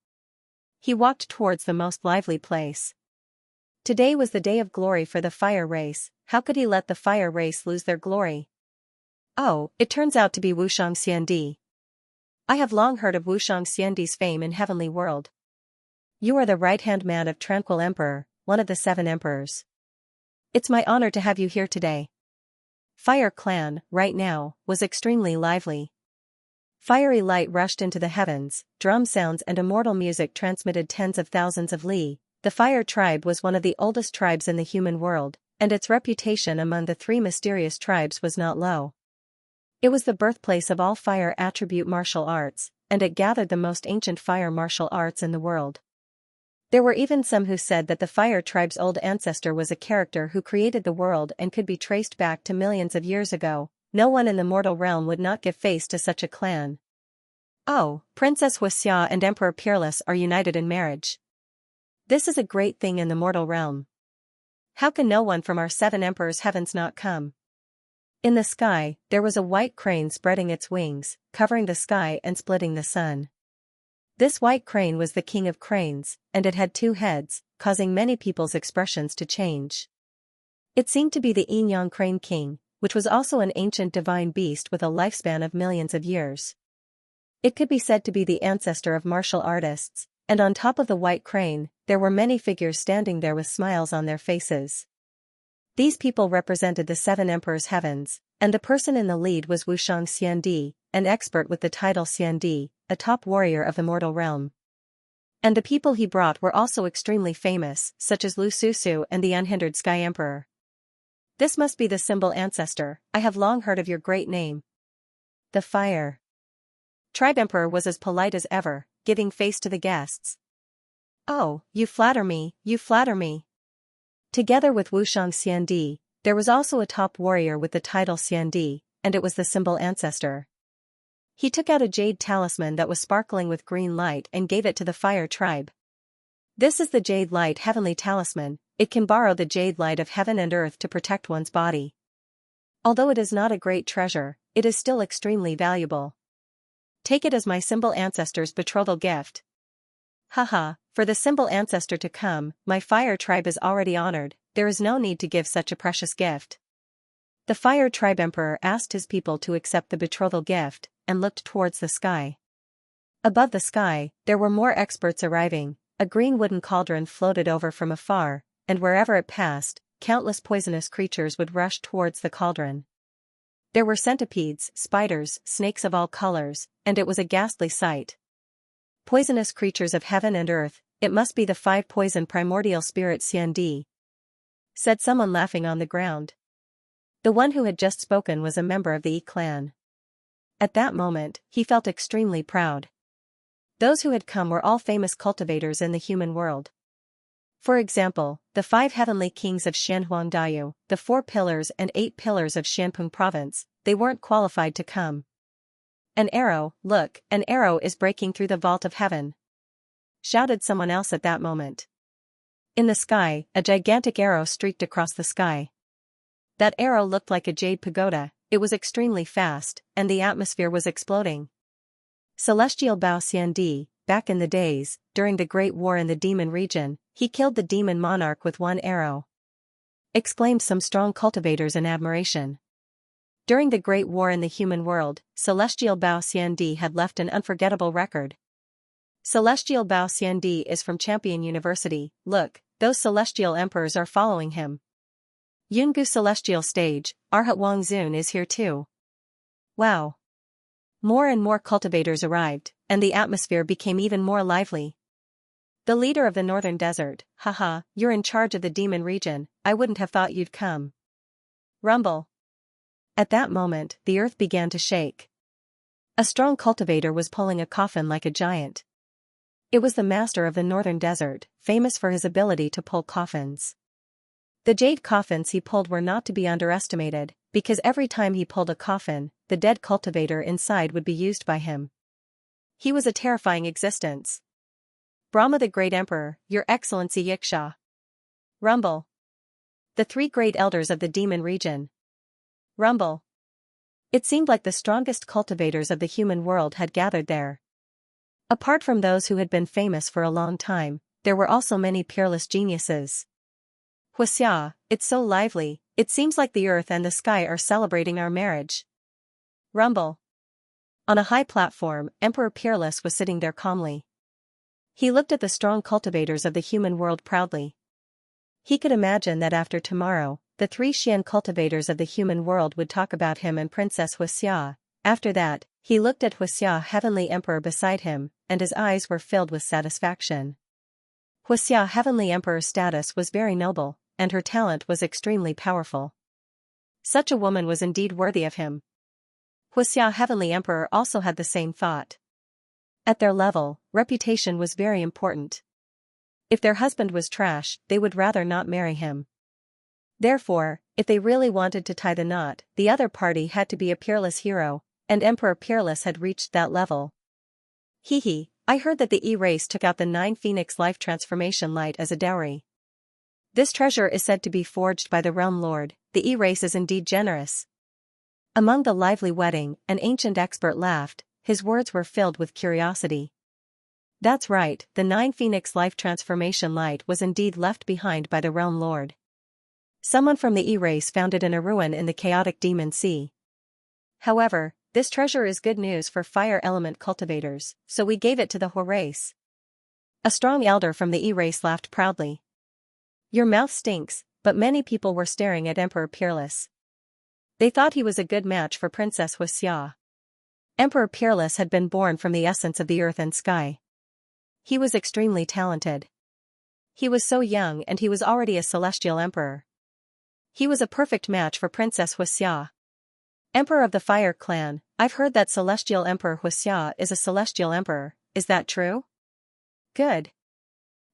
A: He walked towards the most lively place. Today was the day of glory for the Fire race. How could he let the Fire race lose their glory? "Oh, it turns out to be Wu Xianxia. I have long heard of Wu Xianxia's fame in Heavenly World. You are the right-hand man of Tranquil Emperor, one of the 7 emperors. It's my honor to have you here today." Fire clan, right now, was extremely lively. Fiery light rushed into the heavens, drum sounds and immortal music transmitted tens of thousands of li. The Fire tribe was one of the oldest tribes in the human world, and its reputation among the 3 mysterious tribes was not low. It was the birthplace of all fire attribute martial arts, and it gathered the most ancient fire martial arts in the world. There were even some who said that the Fire tribe's old ancestor was a character who created the world and could be traced back to millions of years ago. No one in the mortal realm would not give face to such a clan. "Oh, Princess Xianxia and Emperor Peerless are united in marriage. This is a great thing in the mortal realm. How can no one from our 7 emperors' heavens not come?" In the sky, there was a white crane spreading its wings, covering the sky and splitting the sun. This white crane was the king of cranes, and it had 2 heads, causing many people's expressions to change. It seemed to be the Yin-Yang Crane King, which was also an ancient divine beast with a lifespan of millions of years. It could be said to be the ancestor of martial artists, and on top of the white crane, there were many figures standing there with smiles on their faces. These people represented the 7 emperors' heavens, and the person in the lead was Wu Xianxia, an expert with the title Xiandi, a top warrior of the mortal realm. And the people he brought were also extremely famous, such as Lu Susu and the unhindered Sky Emperor. "This must be the symbol ancestor, I have long heard of your great name." The Fire Tribe Emperor was as polite as ever, giving face to the guests. "Oh, you flatter me, you flatter me." Together with Wu Xianxia, there was also a top warrior with the title Xiandi, and it was the symbol ancestor. He took out a jade talisman that was sparkling with green light and gave it to the Fire tribe. "This is the Jade Light Heavenly Talisman, it can borrow the jade light of heaven and earth to protect one's body. Although it is not a great treasure, it is still extremely valuable. Take it as my symbol ancestor's betrothal gift." "Haha, for the symbol ancestor to come, my Fire tribe is already honored, there is no need to give such a precious gift." The Fire Tribe Emperor asked his people to accept the betrothal gift, and looked towards the sky. Above the sky, there were more experts arriving. A green wooden cauldron floated over from afar, and wherever it passed, countless poisonous creatures would rush towards the cauldron. There were centipedes, spiders, snakes of all colors, and it was a ghastly sight. Poisonous creatures of heaven and earth, it must be the 5 poison primordial spirits Xianxia, said someone laughing on the ground. The one who had just spoken was a member of the Yi clan. At that moment, he felt extremely proud. Those who had come were all famous cultivators in the human world. For example, the 5 heavenly kings of Shanhuangdayu, the 4 pillars and 8 pillars of Shanpeng province, they weren't qualified to come. An arrow, look, an arrow is breaking through the vault of heaven, shouted someone else at that moment. In the sky, a gigantic arrow streaked across the sky. That arrow looked like a jade pagoda, it was extremely fast, and the atmosphere was exploding. Celestial Bao Xiandi, back in the days, during the Great War in the demon region, he killed the demon monarch with 1 arrow, exclaimed some strong cultivators in admiration. During the Great War in the human world, Celestial Bao Xiandi had left an unforgettable record. Celestial Bao Xiandi is from Champion University. Look, those celestial emperors are following him. Yungu Celestial Stage, Arhat Wangzun is here too. Wow. More and more cultivators arrived, and the atmosphere became even more lively. The leader of the northern desert, haha, you're in charge of the demon region, I wouldn't have thought you'd come. Rumble. At that moment, the earth began to shake. A strong cultivator was pulling a coffin like a giant. It was the master of the northern desert, famous for his ability to pull coffins. The jade coffins he pulled were not to be underestimated, because every time he pulled a coffin, the dead cultivator inside would be used by him. He was a terrifying existence. Brahma the Great Emperor, Your Excellency Xianxia. Rumble. The 3 great elders of the demon region. Rumble. It seemed like the strongest cultivators of the human world had gathered there. Apart from those who had been famous for a long time, there were also many peerless geniuses. Xianxia, it's so lively, it seems like the earth and the sky are celebrating our marriage. Rumble. On a high platform, Emperor Peerless was sitting there calmly. He looked at the strong cultivators of the human world proudly. He could imagine that after tomorrow, the 3 Xian cultivators of the human world would talk about him and Princess Xianxia. After that, he looked at Xianxia Heavenly Emperor beside him, and his eyes were filled with satisfaction. Xianxia Heavenly Emperor's status was very noble, and her talent was extremely powerful. Such a woman was indeed worthy of him. Xianxia Heavenly Emperor also had the same thought. At their level, reputation was very important. If their husband was trash, they would rather not marry him. Therefore, if they really wanted to tie the knot, the other party had to be a peerless hero, and Emperor Peerless had reached that level. Hee, I heard that the E-race took out the 9 Phoenix Life Transformation Light as a dowry. This treasure is said to be forged by the Realm Lord. The E-race is indeed generous. Among the lively wedding, an ancient expert laughed, his words were filled with curiosity. That's right, the 9 Phoenix Life Transformation Light was indeed left behind by the Realm Lord. Someone from the E-race found it in a ruin in the chaotic demon sea. However, this treasure is good news for fire element cultivators, so we gave it to the race. A strong elder from the E-race laughed proudly. Your mouth stinks, but many people were staring at Emperor Peerless. They thought he was a good match for Princess Xianxia. Emperor Peerless had been born from the essence of the earth and sky. He was extremely talented. He was so young and he was already a celestial emperor. He was a perfect match for Princess Xianxia. Emperor of the Fire Clan, I've heard that Celestial Emperor Xianxia is a celestial emperor, is that true? Good.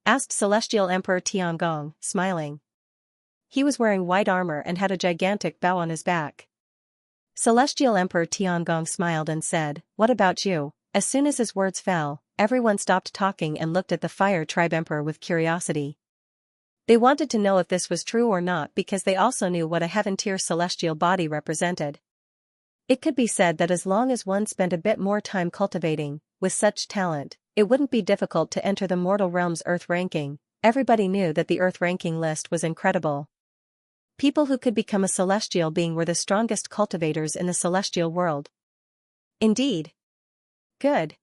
A: Asked Celestial Emperor Tiangong, smiling. He was wearing white armor and had a gigantic bow on his back. Celestial Emperor Tiangong smiled and said, What about you? As soon as his words fell, everyone stopped talking and looked at the Fire Tribe Emperor with curiosity. They wanted to know if this was true or not because they also knew what a heaven-tier celestial body represented. It could be said that as long as one spent a bit more time cultivating, with such talent, it wouldn't be difficult to enter the mortal realm's Earth ranking. Everybody knew that the Earth ranking list was incredible. People who could become a celestial being were the strongest cultivators in the celestial world. Indeed. Good,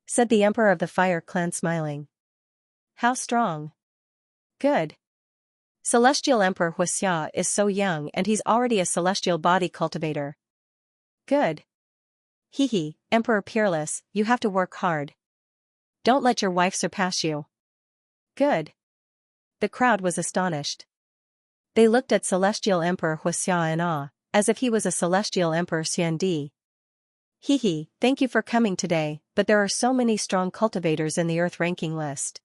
A: said the Emperor of the Fire Clan, smiling. How strong? Good. Celestial Emperor Xianxia is so young and he's already a celestial body cultivator. Good. Hehe, Emperor Peerless, you have to work hard. Don't let your wife surpass you. Good. The crowd was astonished. They looked at Celestial Emperor Xianxia in awe, as if he was a Celestial Emperor Xiandi. Hehe, thank you for coming today, but there are so many strong cultivators in the Earth ranking list.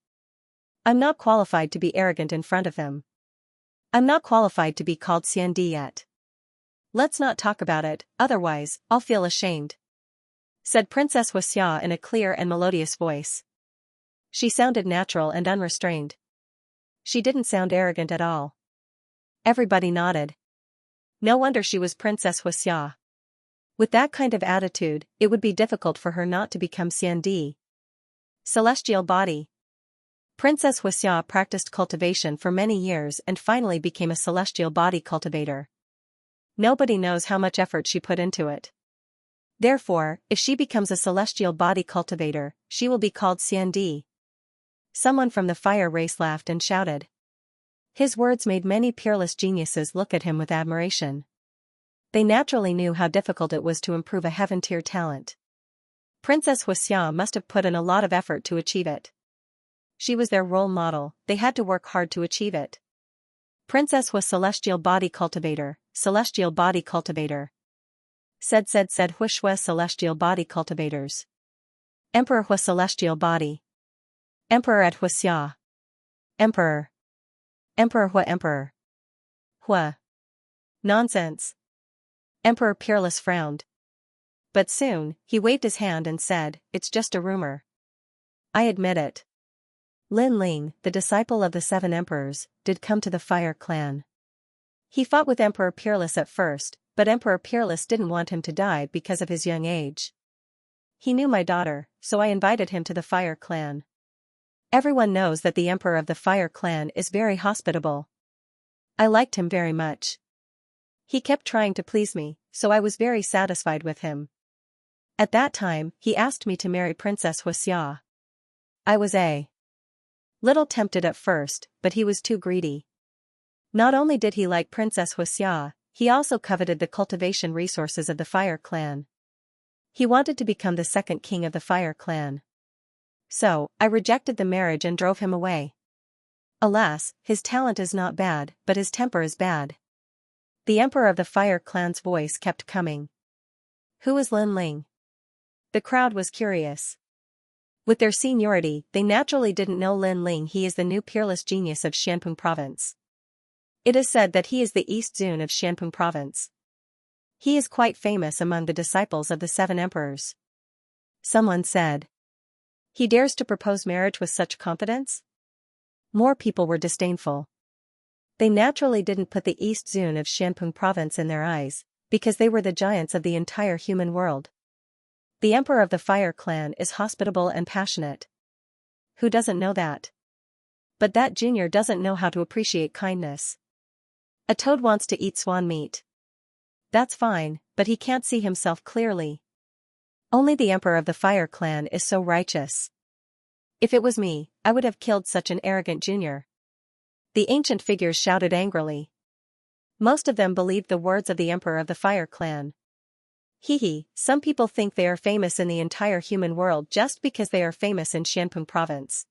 A: I'm not qualified to be arrogant in front of them. I'm not qualified to be called Xiandi yet. Let's not talk about it, otherwise, I'll feel ashamed, said Princess Xianxia in a clear and melodious voice. She sounded natural and unrestrained. She didn't sound arrogant at all. Everybody nodded. No wonder she was Princess Xianxia. With that kind of attitude, it would be difficult for her not to become Xiandi. Celestial body. Princess Xianxia practiced cultivation for many years and finally became a celestial body cultivator. Nobody knows how much effort she put into it. Therefore, if she becomes a celestial body cultivator, she will be called Xiandi. Someone from the fire race laughed and shouted. His words made many peerless geniuses look at him with admiration. They naturally knew how difficult it was to improve a heaven-tier talent. Princess Xianxia must have put in a lot of effort to achieve it. She was their role model, they had to work hard to achieve it. Princess was celestial body cultivator, celestial body cultivator. Said Huishua celestial body cultivators. Emperor Hua celestial body. Emperor at Xianxia. Emperor. Emperor Hua emperor. Hua. Nonsense. Emperor Peerless frowned. But soon, he waved his hand and said, it's just a rumor. I admit it. Lin Ling, the disciple of the 7 emperors, did come to the Fire Clan. He fought with Emperor Peerless at first, but Emperor Peerless didn't want him to die because of his young age. He knew my daughter, so I invited him to the Fire Clan. Everyone knows that the Emperor of the Fire Clan is very hospitable. I liked him very much. He kept trying to please me, so I was very satisfied with him. At that time, he asked me to marry Princess Xianxia. I was a little tempted at first, but he was too greedy. Not only did he like Princess Xianxia, he also coveted the cultivation resources of the Fire Clan. He wanted to become the 2nd king of the Fire Clan. So, I rejected the marriage and drove him away. Alas, his talent is not bad, but his temper is bad. The Emperor of the Fire Clan's voice kept coming. Who is Lin Ling? The crowd was curious. With their seniority, they naturally didn't know Lin Ling. He is the new peerless genius of Xianping Province. It is said that he is the East Zun of Xianping Province. He is quite famous among the disciples of the 7 emperors. Someone said. He dares to propose marriage with such confidence? More people were disdainful. They naturally didn't put the East Zun of Xianping Province in their eyes, because they were the giants of the entire human world. The Emperor of the Fire Clan is hospitable and passionate. Who doesn't know that? But that junior doesn't know how to appreciate kindness. A toad wants to eat swan meat. That's fine, but he can't see himself clearly. Only the Emperor of the Fire Clan is so righteous. If it was me, I would have killed such an arrogant junior. The ancient figures shouted angrily. Most of them believed the words of the Emperor of the Fire Clan. Hehe, some people think they are famous in the entire human world just because they are famous in Xianping Province.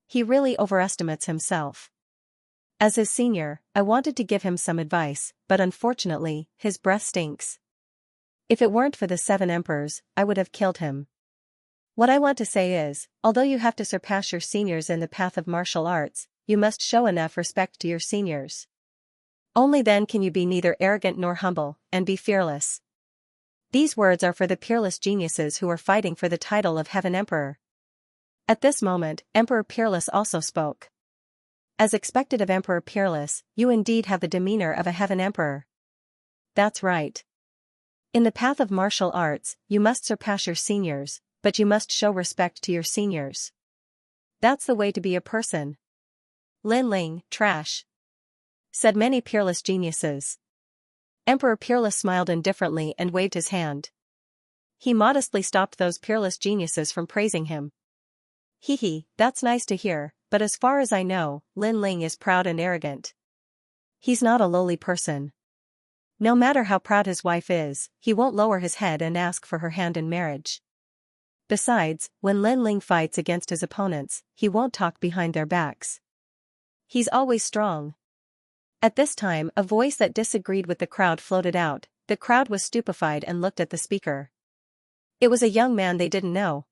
A: He really overestimates himself. As his senior, I wanted to give him some advice, but unfortunately, his breath stinks. If it weren't for the 7 emperors, I would have killed him. What I want to say is, although you have to surpass your seniors in the path of martial arts, you must show enough respect to your seniors. Only then can you be neither arrogant nor humble, and be fearless. These words are for the peerless geniuses who are fighting for the title of Heaven Emperor. At this moment, Emperor Peerless also spoke. As expected of Emperor Peerless, you indeed have the demeanor of a Heaven Emperor. That's right. In the path of martial arts, you must surpass your seniors, but you must show respect to your seniors. That's the way to be a person. Lin Ling, trash. said many peerless geniuses. Emperor Peerless smiled indifferently and waved his hand. He modestly stopped those peerless geniuses from praising him. Hee, that's nice to hear, but as far as I know, Lin Ling is proud and arrogant. He's not a lowly person. No matter how proud his wife is, he won't lower his head and ask for her hand in marriage. Besides, when Lin Ling fights against his opponents, he won't talk behind their backs. He's always strong. At this time, a voice that disagreed with the crowd floated out. The crowd was stupefied and looked at the speaker. It was a young man they didn't know.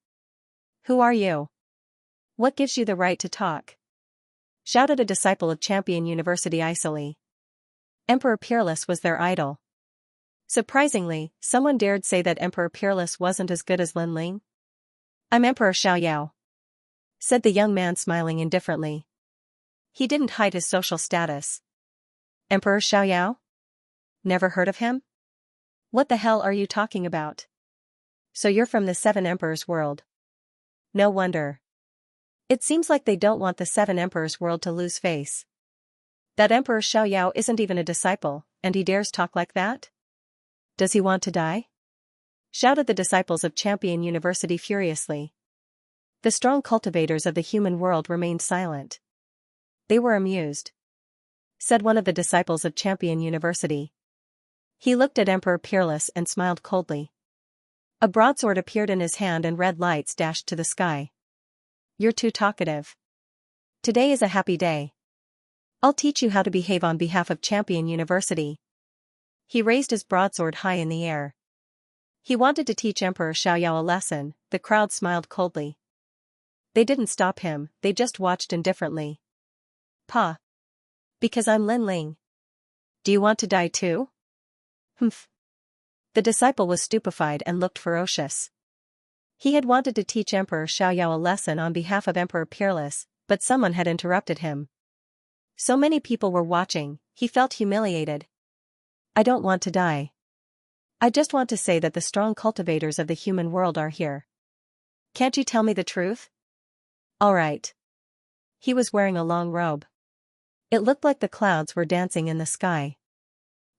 A: Who are you? What gives you the right to talk? Shouted a disciple of Champion University icily. Emperor Peerless was their idol. Surprisingly, someone dared say that Emperor Peerless wasn't as good as Lin Ling. I'm Emperor Xiaoyao, said the young man smiling indifferently. He didn't hide his social status. Emperor Xiaoyao? Never heard of him? What the hell are you talking about? So you're from the Seven Emperors world. No wonder. It seems like they don't want the Seven Emperors world to lose face. That Emperor Xiaoyao isn't even a disciple, and he dares talk like that? Does he want to die? Shouted the disciples of Champion University furiously. The strong cultivators of the human world remained silent. They were amused, said one of the disciples of Champion University. He looked at Emperor Peerless and smiled coldly. A broadsword appeared in his hand and red lights dashed to the sky. You're too talkative. Today is a happy day. I'll teach you how to behave on behalf of Champion University. He raised his broadsword high in the air. He wanted to teach Emperor Xiaoyao a lesson. The crowd smiled coldly. They didn't stop him, they just watched indifferently. Pa. Because I'm Lin Ling. Do you want to die too? Humph. The disciple was stupefied and looked ferocious. He had wanted to teach Emperor Xiaoyao a lesson on behalf of Emperor Peerless, but someone had interrupted him. So many people were watching, he felt humiliated. I don't want to die. I just want to say that the strong cultivators of the human world are here. Can't you tell me the truth? All right. He was wearing a long robe. It looked like the clouds were dancing in the sky.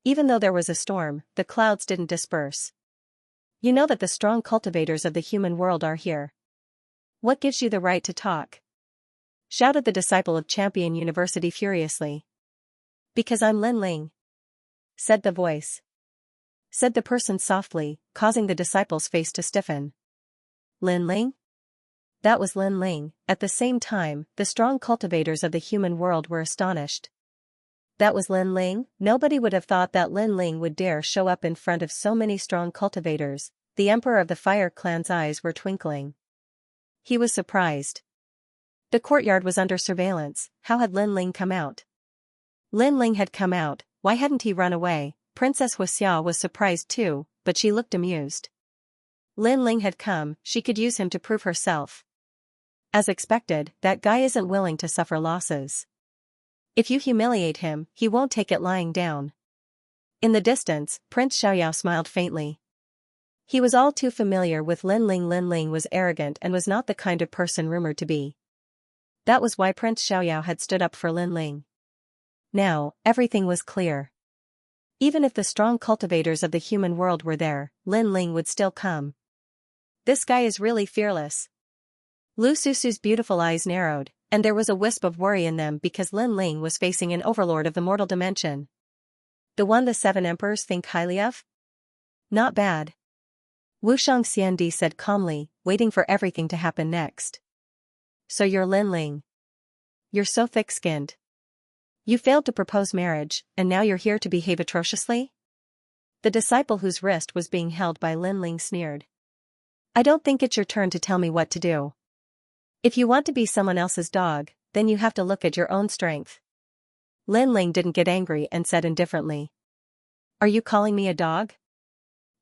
A: Even though there was a storm, the clouds didn't disperse. You know that the strong cultivators of the human world are here. What gives you the right to talk? Shouted the disciple of Champion University furiously. Because I'm Lin Ling, said the voice. Said the person softly, causing the disciple's face to stiffen. Lin Ling? That was Lin Ling. At the same time, the strong cultivators of the human world were astonished. That was Lin Ling? Nobody would have thought that Lin Ling would dare show up in front of so many strong cultivators. The Emperor of the Fire Clan's eyes were twinkling. He was surprised. The courtyard was under surveillance. How had Lin Ling come out? Lin Ling had come out. Why hadn't he run away? Princess Huixia was surprised too, but she looked amused. Lin Ling had come, she could use him to prove herself. As expected, that guy isn't willing to suffer losses. If you humiliate him, he won't take it lying down. In the distance, Prince Xiaoyao smiled faintly. He was all too familiar with Lin Ling. Lin Ling was arrogant and was not the kind of person rumored to be. That was why Prince Xiaoyao had stood up for Lin Ling. Now, everything was clear. Even if the strong cultivators of the human world were there, Lin Ling would still come. This guy is really fearless. Lu Susu's beautiful eyes narrowed, and there was a wisp of worry in them because Lin Ling was facing an overlord of the mortal dimension. The one the seven emperors think highly of? Not bad. Wu Xianxia said calmly, waiting for everything to happen next. So you're Lin Ling. You're so thick-skinned. You failed to propose marriage, and now you're here to behave atrociously? The disciple whose wrist was being held by Lin Ling sneered. I don't think it's your turn to tell me what to do. If you want to be someone else's dog, then you have to look at your own strength. Lin Ling didn't get angry and said indifferently. Are you calling me a dog?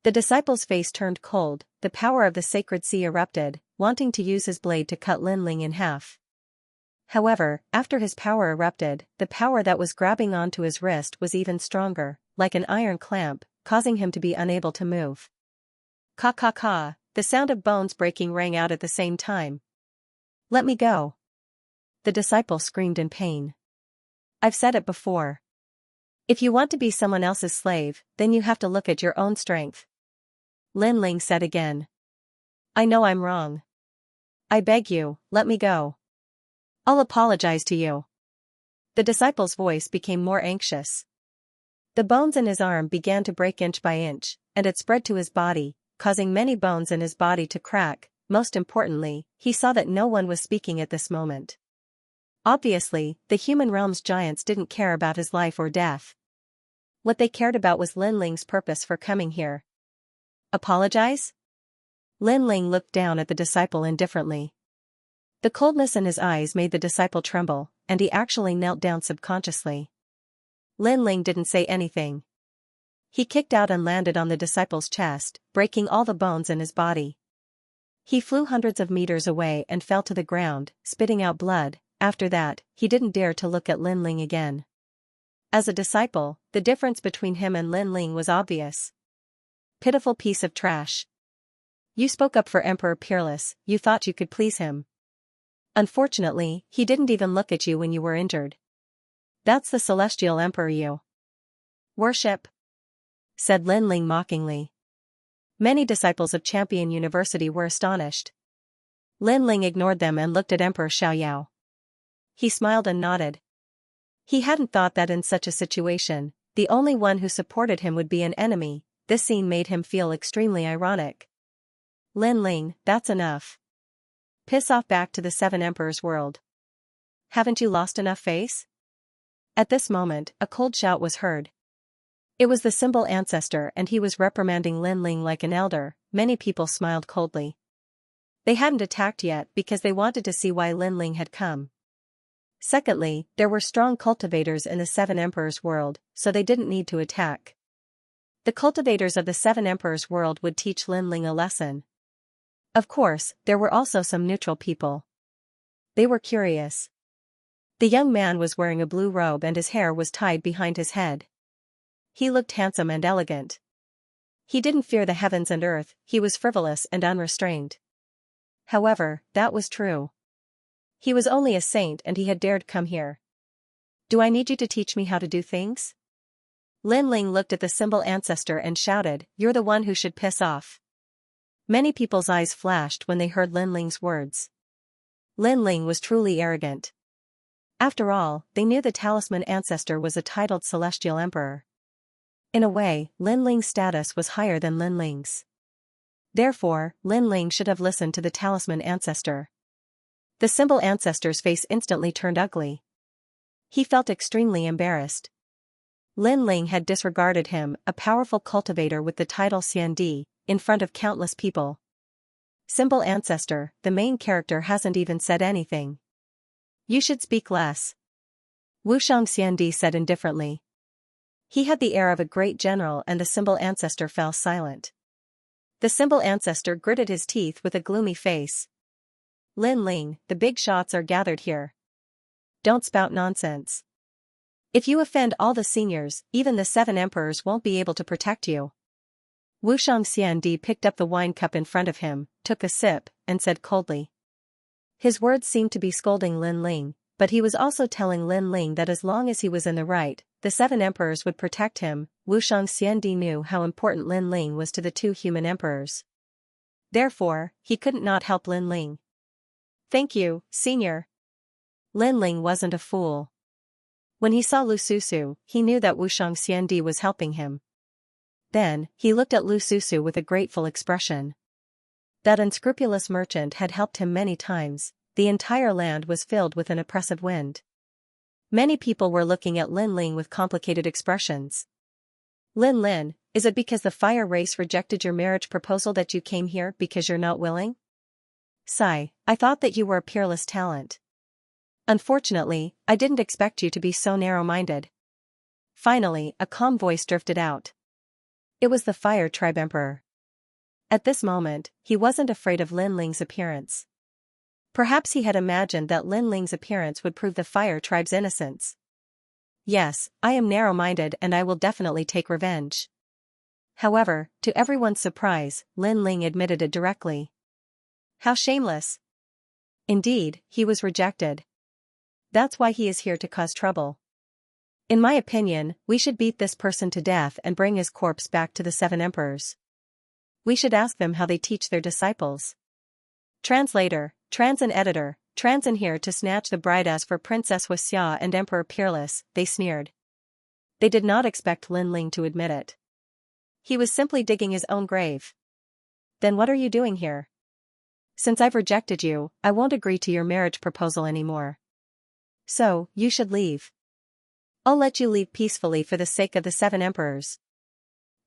A: The disciple's face turned cold, the power of the sacred sea erupted, wanting to use his blade to cut Lin Ling in half. However, after his power erupted, the power that was grabbing onto his wrist was even stronger, like an iron clamp, causing him to be unable to move. Ka ka ka, the sound of bones breaking rang out at the same time. Let me go. The disciple screamed in pain. I've said it before. If you want to be someone else's slave, then you have to look at your own strength. Lin Ling said again. I know I'm wrong. I beg you, let me go. I'll apologize to you. The disciple's voice became more anxious. The bones in his arm began to break inch by inch, and it spread to his body, causing many bones in his body to crack. Most importantly, he saw that no one was speaking at this moment. Obviously, the human realm's giants didn't care about his life or death. What they cared about was Lin Ling's purpose for coming here. Apologize? Lin Ling looked down at the disciple indifferently. The coldness in his eyes made the disciple tremble, and he actually knelt down subconsciously. Lin Ling didn't say anything. He kicked out and landed on the disciple's chest, breaking all the bones in his body. He flew hundreds of meters away and fell to the ground, spitting out blood. After that, he didn't dare to look at Lin Ling again. As a disciple, the difference between him and Lin Ling was obvious. Pitiful piece of trash. You spoke up for Emperor Peerless, you thought you could please him. Unfortunately, he didn't even look at you when you were injured. That's the Celestial Emperor you worship, said Lin Ling mockingly. Many disciples of Champion University were astonished. Lin Ling ignored them and looked at Emperor Xiaoyao. He smiled and nodded. He hadn't thought that in such a situation, the only one who supported him would be an enemy. This scene made him feel extremely ironic. Lin Ling, that's enough. Piss off back to the Seven Emperors world. Haven't you lost enough face? At this moment, a cold shout was heard. It was the symbol ancestor and he was reprimanding Lin Ling like an elder. Many people smiled coldly. They hadn't attacked yet because they wanted to see why Lin Ling had come. Secondly, there were strong cultivators in the Seven Emperors world, so they didn't need to attack. The cultivators of the Seven Emperors world would teach Lin Ling a lesson. Of course, there were also some neutral people. They were curious. The young man was wearing a blue robe and his hair was tied behind his head. He looked handsome and elegant. He didn't fear the heavens and earth, he was frivolous and unrestrained. However, that was true. He was only a saint and he had dared come here. Do I need you to teach me how to do things? Lin Ling looked at the symbol ancestor and shouted, You're the one who should piss off. Many people's eyes flashed when they heard Lin Ling's words. Lin Ling was truly arrogant. After all, they knew the talisman ancestor was a titled celestial emperor. In a way, Lin Ling's status was higher than Lin Ling's. Therefore, Lin Ling should have listened to the talisman ancestor. The symbol ancestor's face instantly turned ugly. He felt extremely embarrassed. Lin Ling had disregarded him, a powerful cultivator with the title Xiandi, in front of countless people. Symbol ancestor, the main character hasn't even said anything. You should speak less. Wushang Xiandi said indifferently. He had the air of a great general and the symbol ancestor fell silent. The symbol ancestor gritted his teeth with a gloomy face. Lin Ling, the big shots are gathered here. Don't spout nonsense. If you offend all the seniors, even the Seven Emperors won't be able to protect you. Wushang Xiandi picked up the wine cup in front of him, took a sip, and said coldly. His words seemed to be scolding Lin Ling, but he was also telling Lin Ling that as long as he was in the right, the Seven Emperors would protect him. Wushang Xiandi knew how important Lin Ling was to the two human emperors. Therefore, he couldn't not help Lin Ling. Thank you, senior. Lin Ling wasn't a fool. When he saw Lu Susu, he knew that Wushang Xiandi was helping him. Then, he looked at Lu Susu with a grateful expression. That unscrupulous merchant had helped him many times. The entire land was filled with an oppressive wind. Many people were looking at Lin Ling with complicated expressions. Lin, is it because the fire race rejected your marriage proposal that you came here because you're not willing? Sigh, I thought that you were a peerless talent. Unfortunately, I didn't expect you to be so narrow-minded. Finally, a calm voice drifted out. It was the Fire Tribe Emperor. At this moment, he wasn't afraid of Lin Ling's appearance. Perhaps he had imagined that Lin Ling's appearance would prove the Fire Tribe's innocence. Yes, I am narrow-minded and I will definitely take revenge. However, to everyone's surprise, Lin Ling admitted it directly. How shameless. Indeed, he was rejected. That's why he is here to cause trouble. In my opinion, we should beat this person to death and bring his corpse back to the 7 emperors. We should ask them how they teach their disciples. Translator, Transin editor, Transin here to snatch the bride. As for Princess Xianxia and Emperor Peerless, they sneered. They did not expect Lin Ling to admit it. He was simply digging his own grave. Then what are you doing here? Since I've rejected you, I won't agree to your marriage proposal anymore. So, you should leave. I'll let you leave peacefully for the sake of the 7 emperors.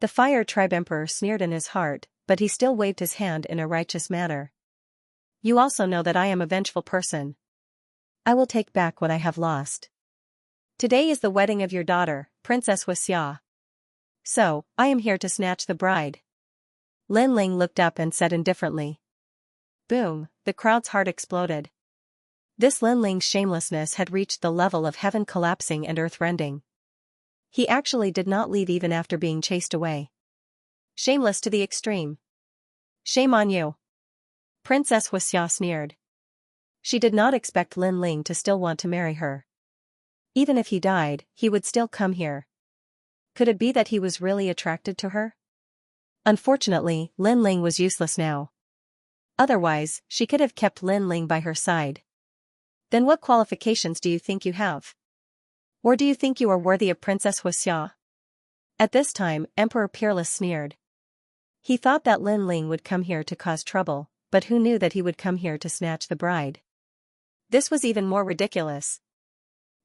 A: The Fire Tribe Emperor sneered in his heart, but he still waved his hand in a righteous manner. You also know that I am a vengeful person. I will take back what I have lost. Today is the wedding of your daughter, Princess Xianxia. So, I am here to snatch the bride. Lin Ling looked up and said indifferently. Boom, the crowd's heart exploded. This Lin Ling's shamelessness had reached the level of heaven collapsing and earth rending. He actually did not leave even after being chased away. Shameless to the extreme. Shame on you. Princess Xianxia sneered. She did not expect Lin Ling to still want to marry her. Even if he died, he would still come here. Could it be that he was really attracted to her? Unfortunately, Lin Ling was useless now. Otherwise, she could have kept Lin Ling by her side. Then what qualifications do you think you have? Or do you think you are worthy of Princess Xianxia? At this time, Emperor Peerless sneered. He thought that Lin Ling would come here to cause trouble, but who knew that he would come here to snatch the bride? This was even more ridiculous.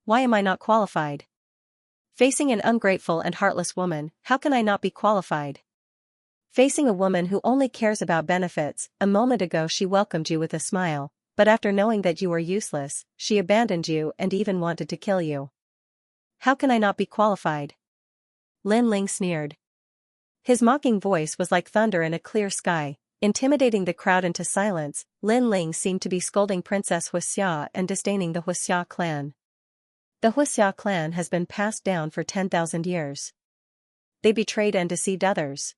A: Why am I not qualified? Facing an ungrateful and heartless woman, how can I not be qualified? Facing a woman who only cares about benefits, a moment ago she welcomed you with a smile, but after knowing that you were useless, she abandoned you and even wanted to kill you. How can I not be qualified? Lin Ling sneered. His mocking voice was like thunder in a clear sky, intimidating the crowd into silence. Lin Ling seemed to be scolding Princess Xianxia and disdaining the Xianxia clan. The Xianxia clan has been passed down for 10,000 years. They betrayed and deceived others.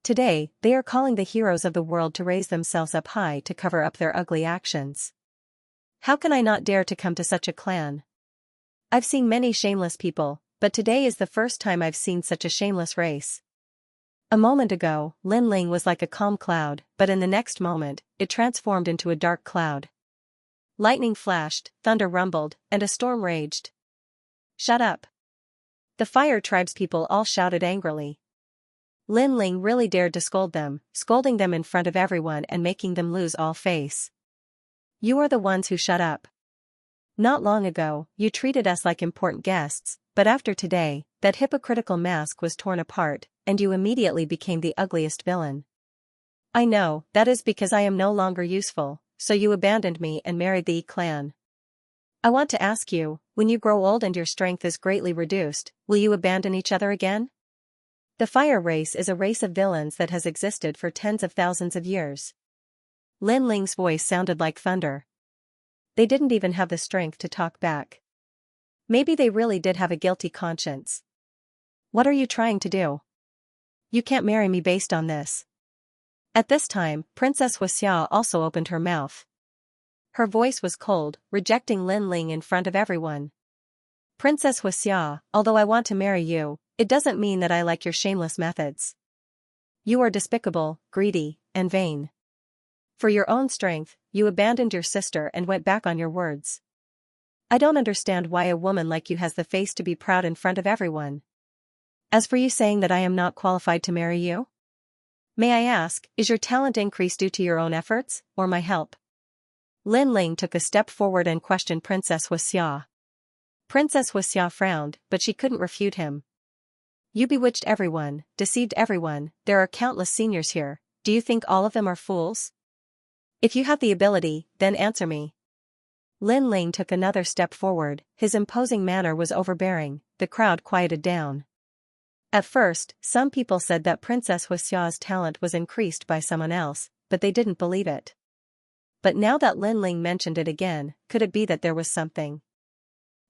A: Today, they are calling the heroes of the world to raise themselves up high to cover up their ugly actions. How can I not dare to come to such a clan? I've seen many shameless people, but today is the first time I've seen such a shameless race. A moment ago, Lin Ling was like a calm cloud, but in the next moment, it transformed into a dark cloud. Lightning flashed, thunder rumbled, and a storm raged. Shut up! The Fire Tribe's people all shouted angrily. Lin Ling really dared to scold them, scolding them in front of everyone and making them lose all face. You are the ones who shut up. Not long ago, you treated us like important guests, but after today, that hypocritical mask was torn apart, and you immediately became the ugliest villain. I know, that is because I am no longer useful, so you abandoned me and married the Yi clan. I want to ask you, when you grow old and your strength is greatly reduced, will you abandon each other again? The fire race is a race of villains that has existed for tens of thousands of years. Lin Ling's voice sounded like thunder. They didn't even have the strength to talk back. Maybe they really did have a guilty conscience. What are you trying to do? You can't marry me based on this. At this time, Princess Xianxia also opened her mouth. Her voice was cold, rejecting Lin Ling in front of everyone. Princess Xianxia, although I want to marry you, it doesn't mean that I like your shameless methods. You are despicable, greedy, and vain. For your own strength, you abandoned your sister and went back on your words. I don't understand why a woman like you has the face to be proud in front of everyone. As for you saying that I am not qualified to marry you? May I ask, is your talent increase due to your own efforts, or my help? Lin Ling took a step forward and questioned Princess Xianxia. Princess Xianxia frowned, but she couldn't refute him. You bewitched everyone, deceived everyone, there are countless seniors here, do you think all of them are fools? If you have the ability, then answer me. Lin Ling took another step forward, his imposing manner was overbearing, the crowd quieted down. At first, some people said that Princess Xiao's talent was increased by someone else, but they didn't believe it. But now that Lin Ling mentioned it again, could it be that there was something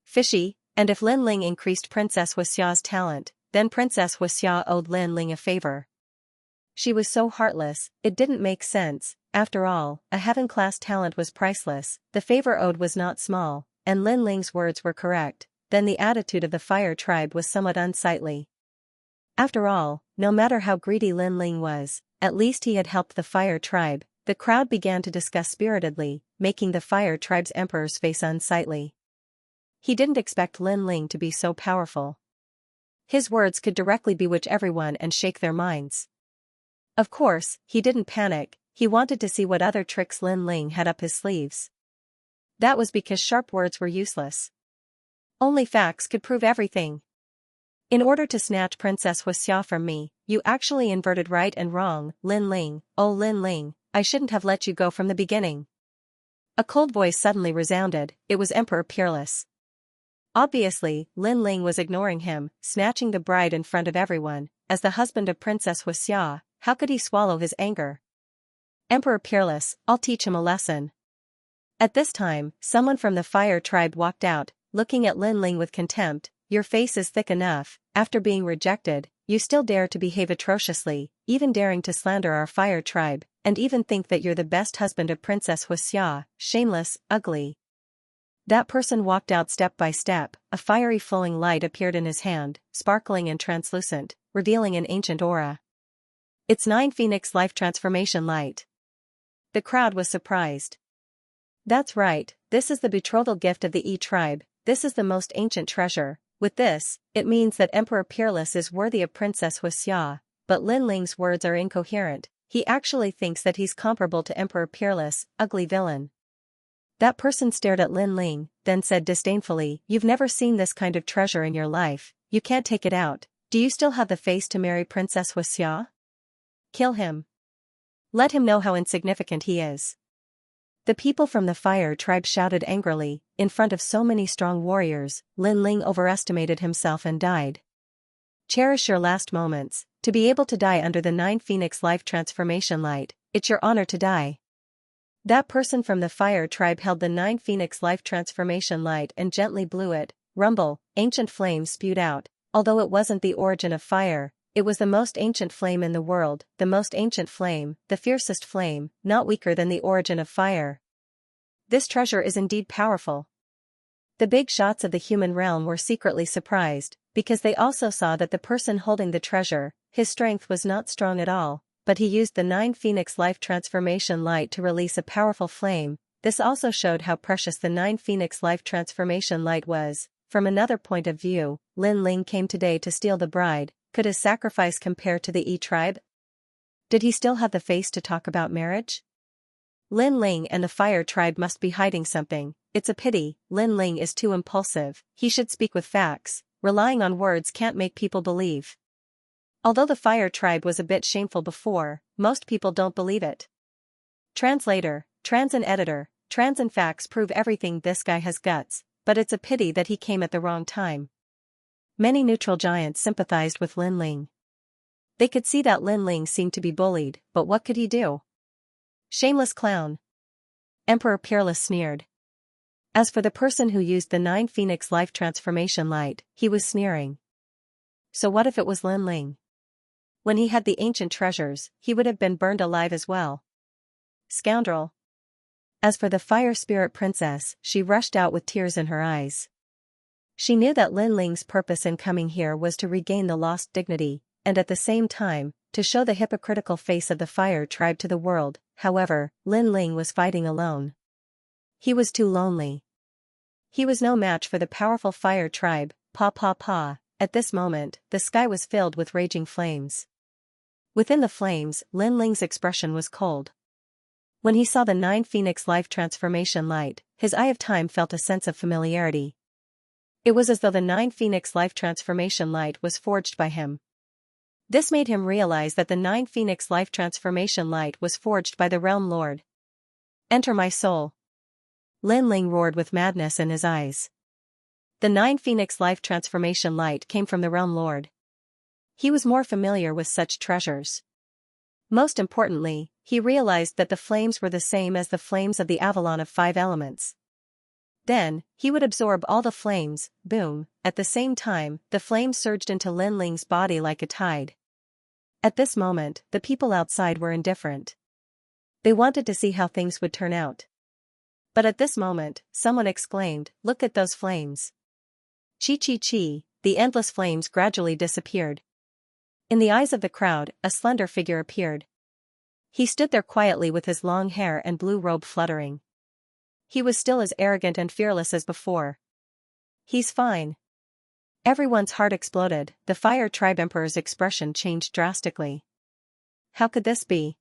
A: fishy? And if Lin Ling increased Princess Xiao's talent, then Princess Xiao owed Lin Ling a favor. She was so heartless, it didn't make sense. After all, a heaven-class talent was priceless, the favor owed was not small, and Lin Ling's words were correct. then the attitude of the fire tribe was somewhat unsightly. After all, no matter how greedy Lin Ling was, at least he had helped the fire tribe. The crowd began to discuss spiritedly, making the fire tribe's emperor's face unsightly. He didn't expect Lin Ling to be so powerful. His words could directly bewitch everyone and shake their minds. Of course, he didn't panic. He wanted to see what other tricks Lin Ling had up his sleeves. That was because sharp words were useless. Only facts could prove everything. In order to snatch Princess Xianxia from me, you actually inverted right and wrong, Lin Ling. Oh Lin Ling, I shouldn't have let you go from the beginning. A cold voice suddenly resounded. It was Emperor Peerless. Obviously, Lin Ling was ignoring him, snatching the bride in front of everyone. As the husband of Princess Xianxia, how could he swallow his anger? Emperor Peerless, I'll teach him a lesson. At this time, someone from the fire tribe walked out, looking at Lin Ling with contempt. Your face is thick enough. After being rejected, you still dare to behave atrociously, even daring to slander our fire tribe, and even think that you're the best husband of Princess Xianxia. Shameless, ugly. That person walked out step by step. A fiery flowing light appeared in his hand, sparkling and translucent, revealing an ancient aura. It's 9 Phoenix Life Transformation Light. The crowd was surprised. That's right, this is the betrothal gift of the E tribe. This is the most ancient treasure. With this, it means that Emperor Peerless is worthy of Princess Xianxia, but Lin Ling's words are incoherent. He actually thinks that he's comparable to Emperor Peerless, ugly villain. That person stared at Lin Ling, then said disdainfully, you've never seen this kind of treasure in your life, you can't take it out. Do you still have the face to marry Princess Xianxia? Kill him. Let him know how insignificant he is. The people from the fire tribe shouted angrily. In front of so many strong warriors, Lin Ling overestimated himself and died. Cherish your last moments. To be able to die under the 9 Phoenix Life Transformation Light, it's your honor to die. That person from the fire tribe held the 9 Phoenix Life Transformation Light and gently blew it. Rumble, ancient flames spewed out. Although it wasn't the origin of fire, it was the most ancient flame in the world, the most ancient flame, the fiercest flame, not weaker than the origin of fire. This treasure is indeed powerful. The big shots of the human realm were secretly surprised, because they also saw that the person holding the treasure, his strength was not strong at all, but he used the 9 Phoenix Life Transformation Light to release a powerful flame. This also showed how precious the 9 Phoenix Life Transformation Light was. From another point of view, Lin Ling came today to steal the bride. Could his sacrifice compare to the E tribe? Did he still have the face to talk about marriage? Lin Ling and the fire tribe must be hiding something. It's a pity, Lin Ling is too impulsive. He should speak with facts. Relying on words can't make people believe. Although the fire tribe was a bit shameful before, most people don't believe it. Translator, trans and editor, trans and facts prove everything. This guy has guts, but it's a pity that he came at the wrong time. Many neutral giants sympathized with Lin Ling. They could see that Lin Ling seemed to be bullied, but what could he do? Shameless clown. Emperor Peerless sneered. As for the person who used the 9 Phoenix Life Transformation Light, he was sneering. So what if it was Lin Ling? When he had the ancient treasures, he would have been burned alive as well. Scoundrel. As for the fire spirit princess, she rushed out with tears in her eyes. She knew that Lin Ling's purpose in coming here was to regain the lost dignity, and at the same time, to show the hypocritical face of the fire tribe to the world. However, Lin Ling was fighting alone. He was too lonely. He was no match for the powerful fire tribe. Pa pa pa. At this moment, the sky was filled with raging flames. Within the flames, Lin Ling's expression was cold. When he saw the 9 Phoenix Life Transformation Light, his eye of time felt a sense of familiarity. It was as though the 9 Phoenix Life Transformation Light was forged by him. This made him realize that the 9 Phoenix Life Transformation Light was forged by the Realm Lord. Enter my soul. Lin Ling roared with madness in his eyes. The 9 Phoenix Life Transformation Light came from the Realm Lord. He was more familiar with such treasures. Most importantly, he realized that the flames were the same as the flames of the Avalon of 5 elements. Then, he would absorb all the flames. Boom. At the same time, the flames surged into Lin Ling's body like a tide. At this moment, the people outside were indifferent. They wanted to see how things would turn out. But at this moment, someone exclaimed, "Look at those flames." Chi chi chi, the endless flames gradually disappeared. In the eyes of the crowd, a slender figure appeared. He stood there quietly with his long hair and blue robe fluttering. He was still as arrogant and fearless as before. He's fine. Everyone's heart exploded. The Fire Tribe Emperor's expression changed drastically. How could this be?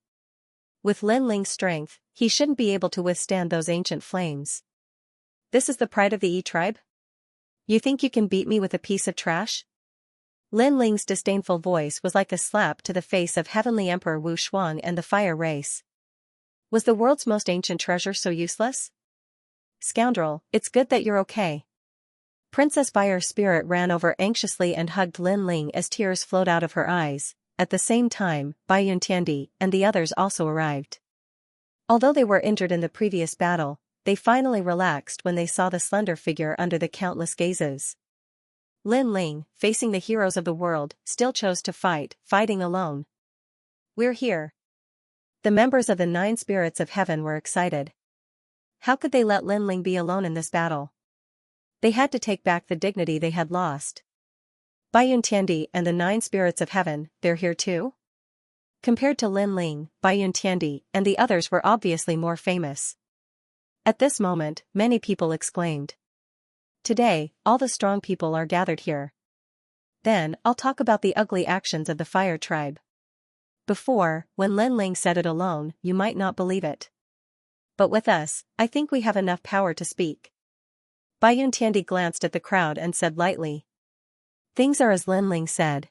A: With Lin Ling's strength, he shouldn't be able to withstand those ancient flames. This is the pride of the E tribe? You think you can beat me with a piece of trash? Lin Ling's disdainful voice was like a slap to the face of Heavenly Emperor Wu Shuang and the fire race. Was the world's most ancient treasure so useless? Scoundrel, it's good that you're okay. Princess Fire Spirit ran over anxiously and hugged Lin Ling as tears flowed out of her eyes. At the same time, Bai Yuntiandi and the others also arrived. Although they were injured in the previous battle, they finally relaxed when they saw the slender figure under the countless gazes. Lin Ling, facing the heroes of the world, still chose to fight, fighting alone. We're here. The members of the 9 spirits of heaven were excited. How could they let Lin Ling be alone in this battle? They had to take back the dignity they had lost. Bai Yuntiandi and the 9 spirits of heaven, they're here too? Compared to Lin Ling, Bai Yuntiandi and the others were obviously more famous. At this moment, many people exclaimed. Today, all the strong people are gathered here. Then, I'll talk about the ugly actions of the Fire Tribe. Before, when Lin Ling said it alone, you might not believe it. But with us, I think we have enough power to speak. Bai Yuntiandi glanced at the crowd and said lightly. Things are as Lin Ling said.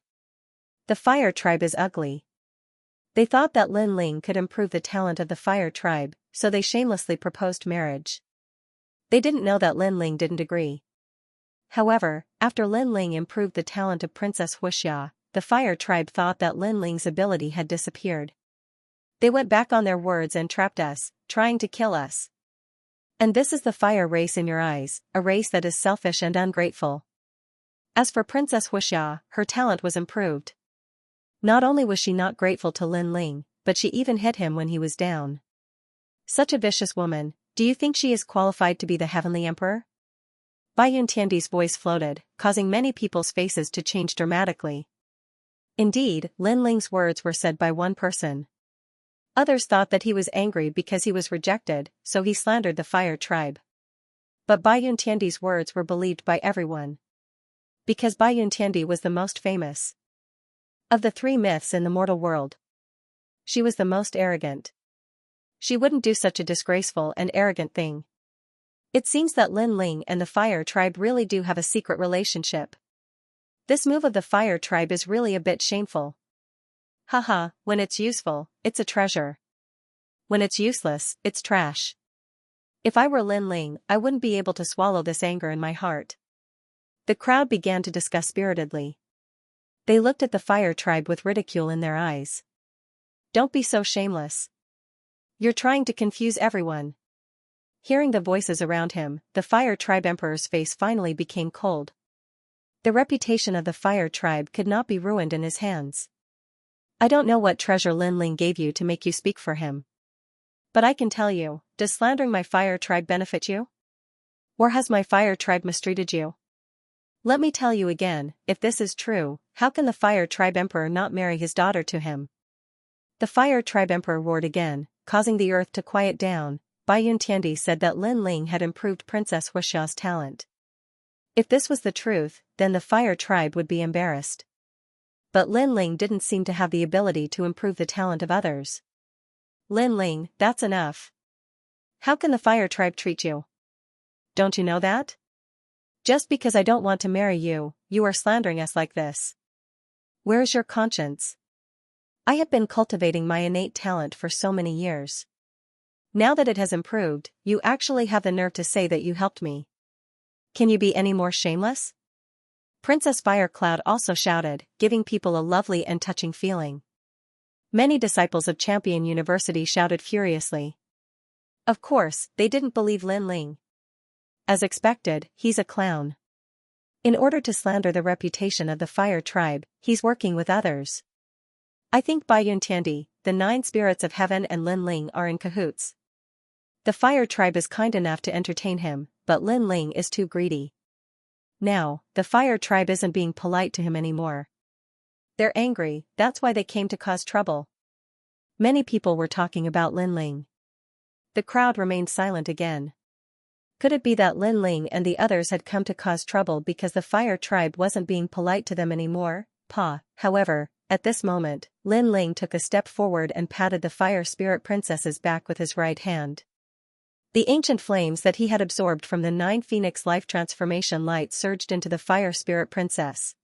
A: The Fire Tribe is ugly. They thought that Lin Ling could improve the talent of the Fire Tribe, so they shamelessly proposed marriage. They didn't know that Lin Ling didn't agree. However, after Lin Ling improved the talent of Princess Xianxia, the Fire Tribe thought that Lin Ling's ability had disappeared. They went back on their words and trapped us, trying to kill us. And this is the fire race in your eyes, a race that is selfish and ungrateful. As for Princess Xianxia, her talent was improved. Not only was she not grateful to Lin Ling, but she even hit him when he was down. Such a vicious woman, do you think she is qualified to be the Heavenly Emperor? Bai Yuntiandi's voice floated, causing many people's faces to change dramatically. Indeed, Lin Ling's words were said by one person. Others thought that he was angry because he was rejected, so he slandered the Fire Tribe. But Bai Yuntiandi's words were believed by everyone. Because Bai Yuntiandi was the most famous. Of the 3 myths in the mortal world, she was the most arrogant. She wouldn't do such a disgraceful and arrogant thing. It seems that Lin Ling and the Fire Tribe really do have a secret relationship. This move of the Fire Tribe is really a bit shameful. Haha, when it's useful, it's a treasure. When it's useless, it's trash. If I were Lin Ling, I wouldn't be able to swallow this anger in my heart. The crowd began to discuss spiritedly. They looked at the Fire Tribe with ridicule in their eyes. Don't be so shameless. You're trying to confuse everyone. Hearing the voices around him, the Fire Tribe Emperor's face finally became cold. The reputation of the Fire Tribe could not be ruined in his hands. I don't know what treasure Lin Ling gave you to make you speak for him. But I can tell you, does slandering my Fire Tribe benefit you? Or has my Fire Tribe mistreated you? Let me tell you again, if this is true, how can the Fire Tribe Emperor not marry his daughter to him? The Fire Tribe Emperor roared again, causing the earth to quiet down. Bai Yuntiandi said that Lin Ling had improved Princess Xiaoxia's talent. If this was the truth, then the Fire Tribe would be embarrassed. But Lin Ling didn't seem to have the ability to improve the talent of others. Lin Ling, that's enough. How can the Fire Tribe treat you? Don't you know that? Just because I don't want to marry you, you are slandering us like this. Where is your conscience? I have been cultivating my innate talent for so many years. Now that it has improved, you actually have the nerve to say that you helped me. Can you be any more shameless? Princess Firecloud also shouted, giving people a lovely and touching feeling. Many disciples of Champion University shouted furiously. Of course, they didn't believe Lin Ling. As expected, he's a clown. In order to slander the reputation of the Fire Tribe, he's working with others. I think Bai Yuntiandi, the 9 spirits of heaven and Lin Ling are in cahoots. The Fire Tribe is kind enough to entertain him, but Lin Ling is too greedy. Now, the fire tribe isn't being polite to him anymore. They're angry, that's why they came to cause trouble. Many people were talking about Lin Ling. The crowd remained silent again. Could it be that Lin Ling and the others had come to cause trouble because the fire tribe wasn't being polite to them anymore? However, at this moment, Lin Ling took a step forward and patted the fire spirit princess's back with his right hand. The ancient flames that he had absorbed from the 9 Phoenix life transformation light surged into the fire spirit princess.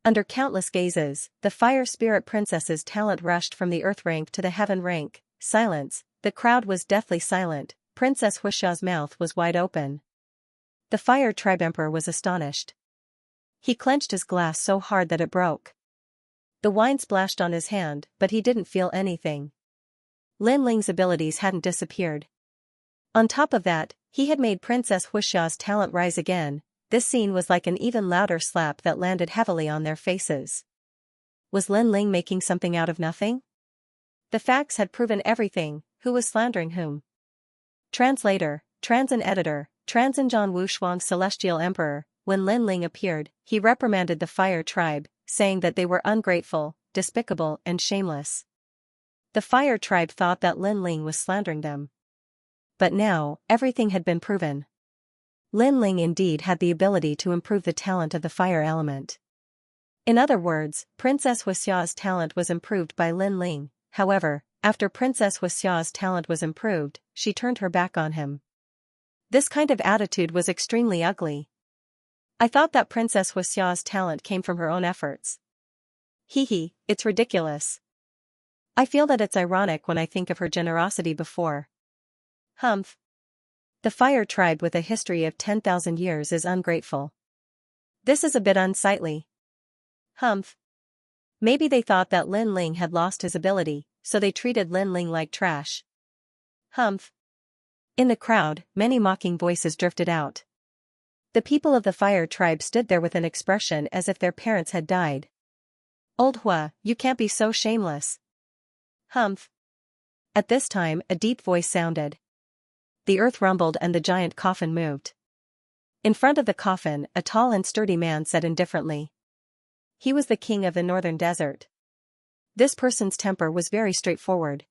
A: Under countless gazes, the fire spirit princess's talent rushed from the earth rank to the heaven rank. Silence. The crowd was deathly silent. Princess Huixia's mouth was wide open. The fire tribe emperor was astonished. He clenched his glass so hard that it broke. The wine splashed on his hand, but he didn't feel anything. Lin Ling's abilities hadn't disappeared. On top of that, he had made Princess Huixia's talent rise again. This scene was like an even louder slap that landed heavily on their faces. Was Lin Ling making something out of nothing? The facts had proven everything. Who was slandering whom? Translator, Transin Editor, Transin John Wushuang Celestial Emperor. When Lin Ling appeared, he reprimanded the fire tribe, saying that they were ungrateful, despicable, and shameless. The fire tribe thought that Lin Ling was slandering them. But now, everything had been proven. Lin Ling indeed had the ability to improve the talent of the fire element. In other words, Princess Huixia's talent was improved by Lin Ling. However, after Princess Huixia's talent was improved, she turned her back on him. This kind of attitude was extremely ugly. I thought that Princess Huixia's talent came from her own efforts. It's ridiculous. I feel that it's ironic when I think of her generosity before. Humph. The fire tribe with a history of 10,000 years is ungrateful. This is a bit unsightly. Humph. Maybe they thought that Lin Ling had lost his ability, so they treated Lin Ling like trash. Humph. In the crowd, many mocking voices drifted out. The people of the fire tribe stood there with an expression as if their parents had died. Old Hua, you can't be so shameless. Humph. At this time, a deep voice sounded. The earth rumbled and the giant coffin moved. In front of the coffin, a tall and sturdy man said indifferently. He was the king of the northern desert. This person's temper was very straightforward.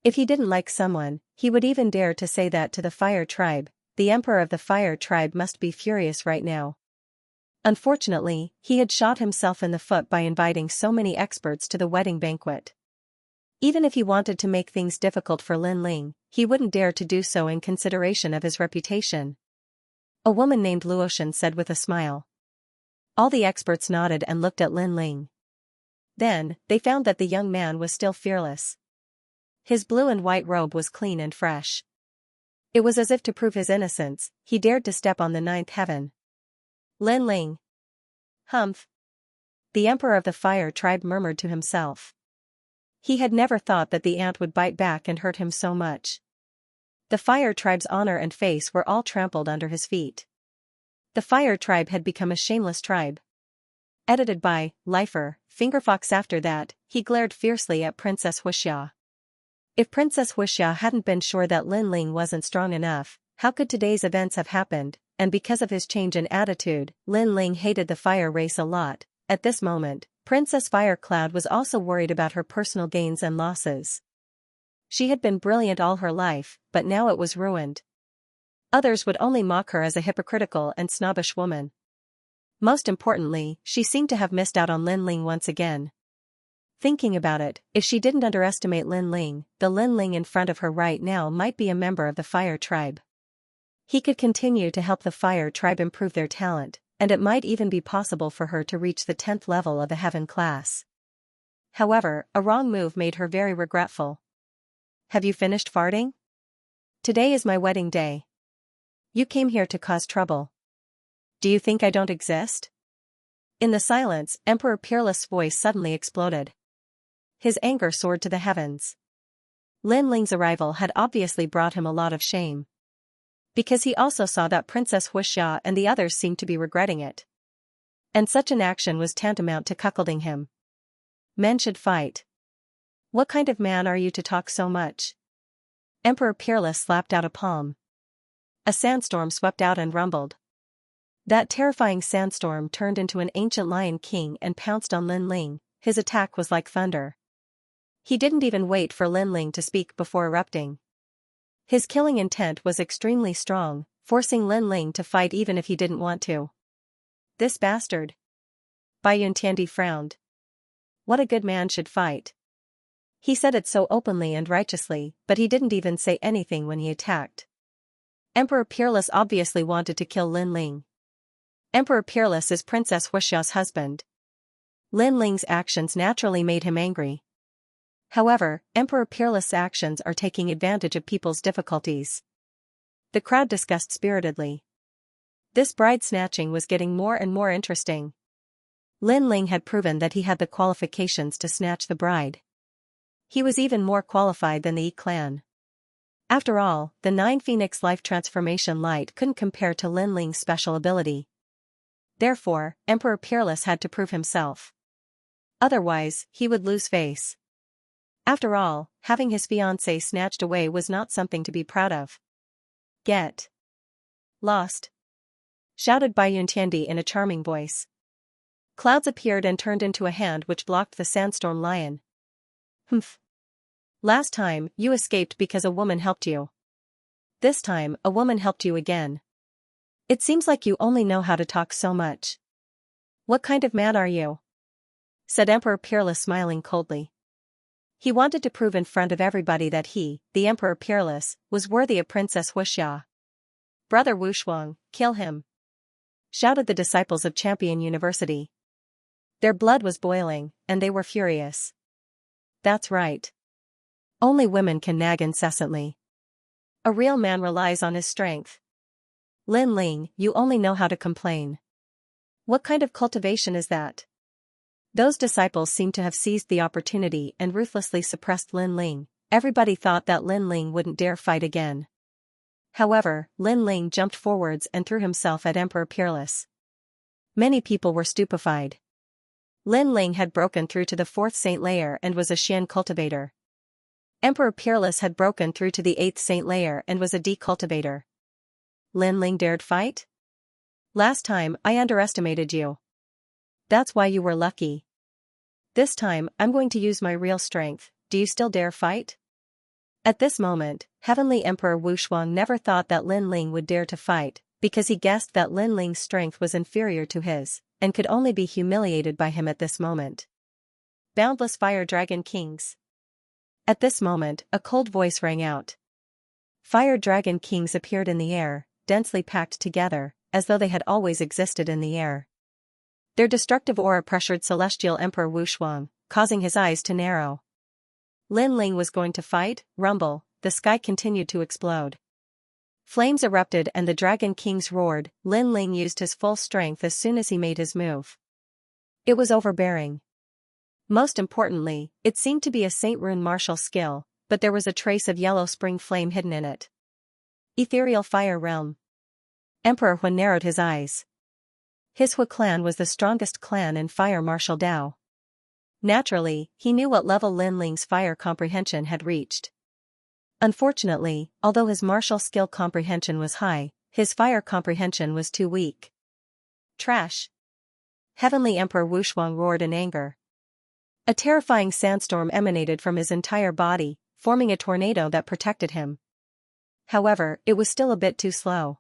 A: If he didn't like someone, he would even dare to say that to the fire tribe. The emperor of the fire tribe must be furious right now. Unfortunately, he had shot himself in the foot by inviting so many experts to the wedding banquet. Even if he wanted to make things difficult for Lin Ling, he wouldn't dare to do so in consideration of his reputation. A woman named Luotian said with a smile. All the experts nodded and looked at Lin Ling. Then, they found that the young man was still fearless. His blue and white robe was clean and fresh. It was as if to prove his innocence, he dared to step on the 9th heaven. Lin Ling. Humph. The emperor of the fire tribe murmured to himself. He had never thought that the ant would bite back and hurt him so much. The fire tribe's honor and face were all trampled under his feet. The fire tribe had become a shameless tribe. Edited by Lifer, Fingerfox. After that, he glared fiercely at Princess Huixia. If Princess Huixia hadn't been sure that Lin Ling wasn't strong enough, how could today's events have happened? And because of his change in attitude, Lin Ling hated the fire race a lot. At this moment, Princess Firecloud was also worried about her personal gains and losses. She had been brilliant all her life, but now it was ruined. Others would only mock her as a hypocritical and snobbish woman. Most importantly, she seemed to have missed out on Lin Ling once again. Thinking about it, if she didn't underestimate Lin Ling, the Lin Ling in front of her right now might be a member of the fire tribe. He could continue to help the fire tribe improve their talent, and it might even be possible for her to reach the 10th level of the heaven class. However, a wrong move made her very regretful. Have you finished farting? Today is my wedding day. You came here to cause trouble. Do you think I don't exist? In the silence, Emperor Peerless' voice suddenly exploded. His anger soared to the heavens. Lin Ling's arrival had obviously brought him a lot of shame. Because he also saw that Princess Huixia and the others seemed to be regretting it. And such an action was tantamount to cuckolding him. Men should fight. What kind of man are you to talk so much? Emperor Peerless slapped out a palm. A sandstorm swept out and rumbled. That terrifying sandstorm turned into an ancient lion king and pounced on Lin Ling. His attack was like thunder. He didn't even wait for Lin Ling to speak before erupting. His killing intent was extremely strong, forcing Lin Ling to fight even if he didn't want to. This bastard. Bai Yuntiandi frowned. What a good man should fight. He said it so openly and righteously, but he didn't even say anything when he attacked. Emperor Peerless obviously wanted to kill Lin Ling. Emperor Peerless is Princess Wuxia's husband. Lin Ling's actions naturally made him angry. However, Emperor Peerless' actions are taking advantage of people's difficulties. The crowd discussed spiritedly. This bride snatching was getting more and more interesting. Lin Ling had proven that he had the qualifications to snatch the bride. He was even more qualified than the Yi clan. After all, the 9 Phoenix Life Transformation Light couldn't compare to Lin Ling's special ability. Therefore, Emperor Peerless had to prove himself. Otherwise, he would lose face. After all, having his fiancée snatched away was not something to be proud of. Get lost, shouted Bai Yuntiandi in a charming voice. Clouds appeared and turned into a hand which blocked the sandstorm lion. Humph. Last time, you escaped because a woman helped you. This time, a woman helped you again. It seems like you only know how to talk so much. What kind of man are you? Said Emperor Peerless, smiling coldly. He wanted to prove in front of everybody that he, the Emperor Peerless, was worthy of Princess Wuxia. Brother Wushuang, kill him! Shouted the disciples of Champion University. Their blood was boiling, and they were furious. That's right. Only women can nag incessantly. A real man relies on his strength. Lin Ling, you only know how to complain. What kind of cultivation is that? Those disciples seemed to have seized the opportunity and ruthlessly suppressed Lin Ling. Everybody thought that Lin Ling wouldn't dare fight again. However, Lin Ling jumped forwards and threw himself at Emperor Peerless. Many people were stupefied. Lin Ling had broken through to the 4th Saint Layer and was a Xian cultivator. Emperor Peerless had broken through to the 8th Saint Layer and was a D cultivator. Lin Ling dared fight? Last time, I underestimated you. That's why you were lucky. This time, I'm going to use my real strength. Do you still dare fight? At this moment, Heavenly Emperor Wushuang never thought that Lin Ling would dare to fight, because he guessed that Lin Ling's strength was inferior to his, and could only be humiliated by him at this moment. Boundless Fire Dragon Kings. At this moment, a cold voice rang out. Fire Dragon Kings appeared in the air, densely packed together, as though they had always existed in the air. Their destructive aura pressured Celestial Emperor Wushuang, causing his eyes to narrow. Lin Ling was going to fight, rumble, the sky continued to explode. Flames erupted and the Dragon Kings roared. Lin Ling used his full strength as soon as he made his move. It was overbearing. Most importantly, it seemed to be a Saint Rune martial skill, but there was a trace of yellow spring flame hidden in it. Ethereal Fire Realm. Emperor Huan narrowed his eyes. His Hui clan was the strongest clan in Fire Martial Dao. Naturally, he knew what level Lin Ling's fire comprehension had reached. Unfortunately, although his martial skill comprehension was high, his fire comprehension was too weak. Trash! Heavenly Emperor Wushuang roared in anger. A terrifying sandstorm emanated from his entire body, forming a tornado that protected him. However, it was still a bit too slow.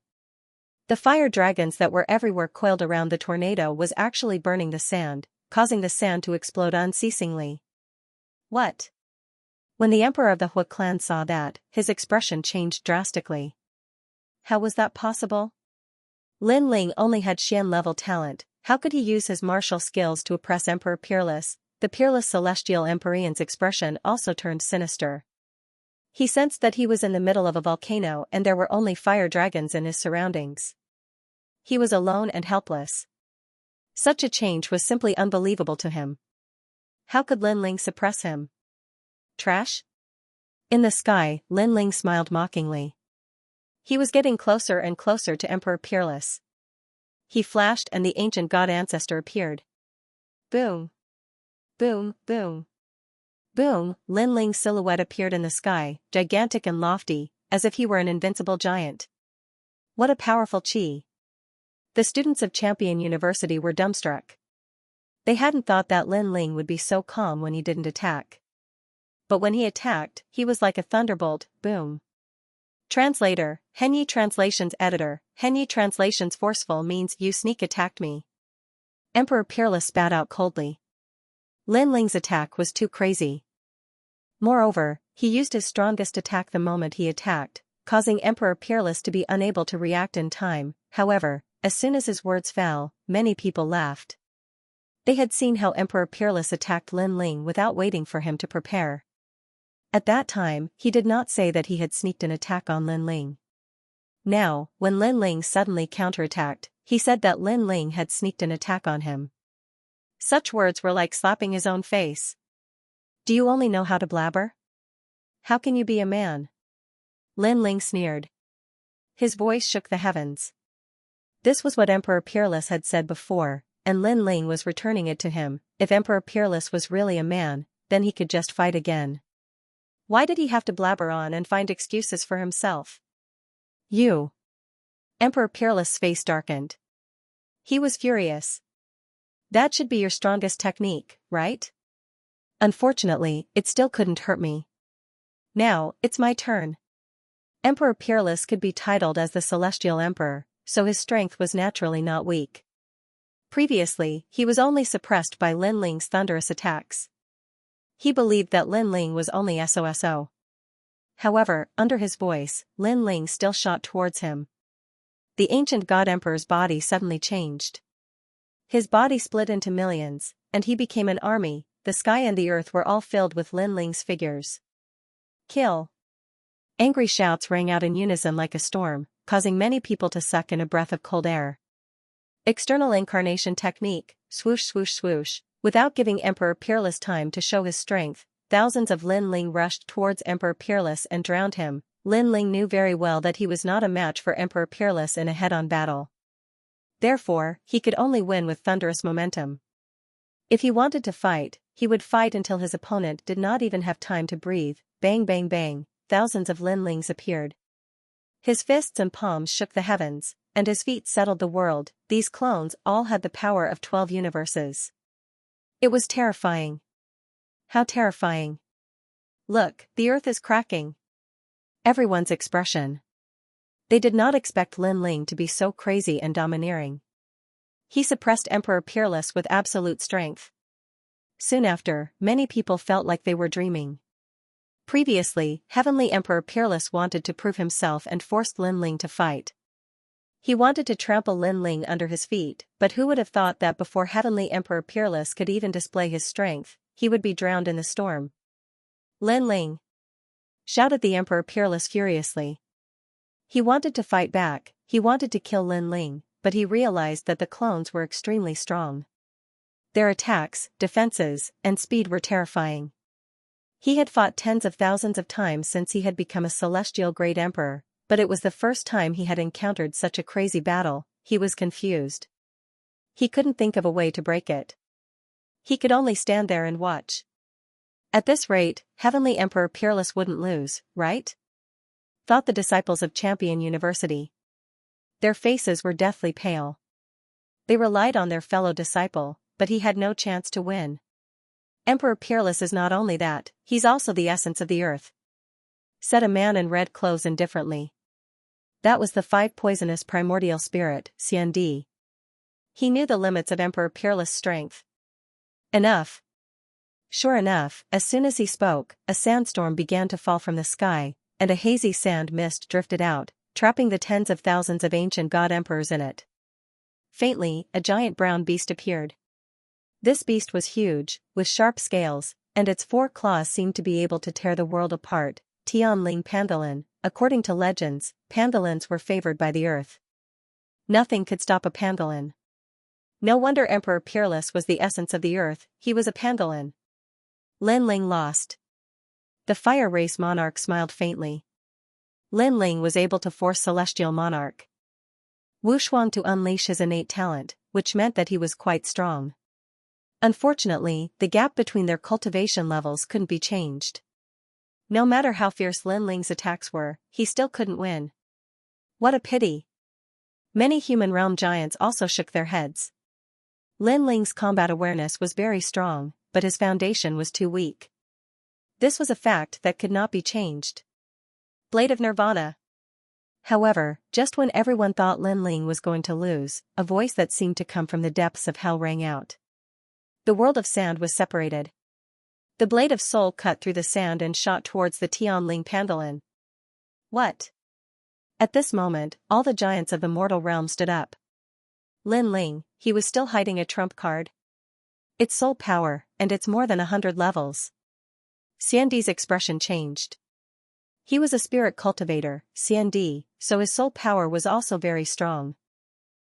A: The fire dragons that were everywhere coiled around the tornado was actually burning the sand, causing the sand to explode unceasingly. What? When the Emperor of the Hui clan saw that, his expression changed drastically. How was that possible? Lin Ling only had Xian-level talent. How could he use his martial skills to oppress Emperor Peerless? The peerless Celestial Emperor's expression also turned sinister. He sensed that he was in the middle of a volcano and there were only fire dragons in his surroundings. He was alone and helpless. Such a change was simply unbelievable to him. How could Lin Ling suppress him? Trash? In the sky, Lin Ling smiled mockingly. He was getting closer and closer to Emperor Peerless. He flashed and the ancient god ancestor appeared. Boom! Boom, boom. Boom, Lin Ling's silhouette appeared in the sky, gigantic and lofty, as if he were an invincible giant. What a powerful chi! The students of Champion University were dumbstruck. They hadn't thought that Lin Ling would be so calm when he didn't attack. But when he attacked, he was like a thunderbolt, boom. Translator, Henyi Translations Editor, Henyi Translations Forceful means you sneak attacked me. Emperor Peerless spat out coldly. Lin Ling's attack was too crazy. Moreover, he used his strongest attack the moment he attacked, causing Emperor Peerless to be unable to react in time. However, as soon as his words fell, many people laughed. They had seen how Emperor Peerless attacked Lin Ling without waiting for him to prepare. At that time, he did not say that he had sneaked an attack on Lin Ling. Now, when Lin Ling suddenly counterattacked, he said that Lin Ling had sneaked an attack on him. Such words were like slapping his own face. Do you only know how to blabber? How can you be a man? Lin Ling sneered. His voice shook the heavens. This was what Emperor Peerless had said before, and Lin Ling was returning it to him. If Emperor Peerless was really a man, then he could just fight again. Why did he have to blabber on and find excuses for himself? You. Emperor Peerless' face darkened. He was furious. That should be your strongest technique, right? Unfortunately, it still couldn't hurt me. Now, it's my turn. Emperor Peerless could be titled as the Celestial Emperor, so his strength was naturally not weak. Previously, he was only suppressed by Lin Ling's thunderous attacks. He believed that Lin Ling was only SOSO. However, under his voice, Lin Ling still shot towards him. The ancient god emperor's body suddenly changed. His body split into millions, and he became an army. The sky and the earth were all filled with Lin Ling's figures. Kill! Angry shouts rang out in unison like a storm, causing many people to suck in a breath of cold air. External incarnation technique, swoosh swoosh swoosh. Without giving Emperor Peerless time to show his strength, thousands of Lin Ling rushed towards Emperor Peerless and drowned him. Lin Ling knew very well that he was not a match for Emperor Peerless in a head-on battle. Therefore, he could only win with thunderous momentum. If he wanted to fight, he would fight until his opponent did not even have time to breathe. Bang bang bang, thousands of Lin Lings appeared. His fists and palms shook the heavens, and his feet settled the world. These clones all had the power of 12 universes. It was terrifying. How terrifying. Look, the earth is cracking. Everyone's expression. They did not expect Lin Ling to be so crazy and domineering. He suppressed Emperor Peerless with absolute strength. Soon after, many people felt like they were dreaming. Previously, Heavenly Emperor Peerless wanted to prove himself and forced Lin Ling to fight. He wanted to trample Lin Ling under his feet, but who would have thought that before Heavenly Emperor Peerless could even display his strength, he would be drowned in the storm. Lin Ling! Shouted the Emperor Peerless furiously. He wanted to fight back, he wanted to kill Lin Ling, but he realized that the clones were extremely strong. Their attacks, defenses, and speed were terrifying. He had fought tens of thousands of times since he had become a celestial great emperor, but it was the first time he had encountered such a crazy battle. He was confused. He couldn't think of a way to break it. He could only stand there and watch. At this rate, Heavenly Emperor Peerless wouldn't lose, right? Thought the disciples of Champion University. Their faces were deathly pale. They relied on their fellow disciple, but he had no chance to win. Emperor Peerless is not only that, he's also the essence of the earth. Said a man in red clothes indifferently. That was the 5 poisonous primordial spirit, Xianxia. He knew the limits of Emperor Peerless' strength. Enough. Sure enough, as soon as he spoke, a sandstorm began to fall from the sky, and a hazy sand mist drifted out, trapping the tens of thousands of ancient god emperors in it. Faintly, a giant brown beast appeared. This beast was huge, with sharp scales, and its 4 claws seemed to be able to tear the world apart. Tianling Pangolin. According to legends, pangolins were favored by the earth. Nothing could stop a pangolin. No wonder Emperor Peerless was the essence of the earth, he was a pangolin. Lin Ling lost. The Fire Race Monarch smiled faintly. Lin Ling was able to force Celestial Monarch Wu Shuang to unleash his innate talent, which meant that he was quite strong. Unfortunately, the gap between their cultivation levels couldn't be changed. No matter how fierce Lin Ling's attacks were, he still couldn't win. What a pity. Many human realm giants also shook their heads. Lin Ling's combat awareness was very strong, but his foundation was too weak. This was a fact that could not be changed. Blade of Nirvana. However, just when everyone thought Lin Ling was going to lose, a voice that seemed to come from the depths of hell rang out. The world of sand was separated. The blade of soul cut through the sand and shot towards the Tianling Pandalin. What? At this moment, all the giants of the mortal realm stood up. Lin Ling, he was still hiding a trump card. It's soul power, and it's more than 100 levels. Xiandi's expression changed. He was a spirit cultivator, Xiandi, so his soul power was also very strong.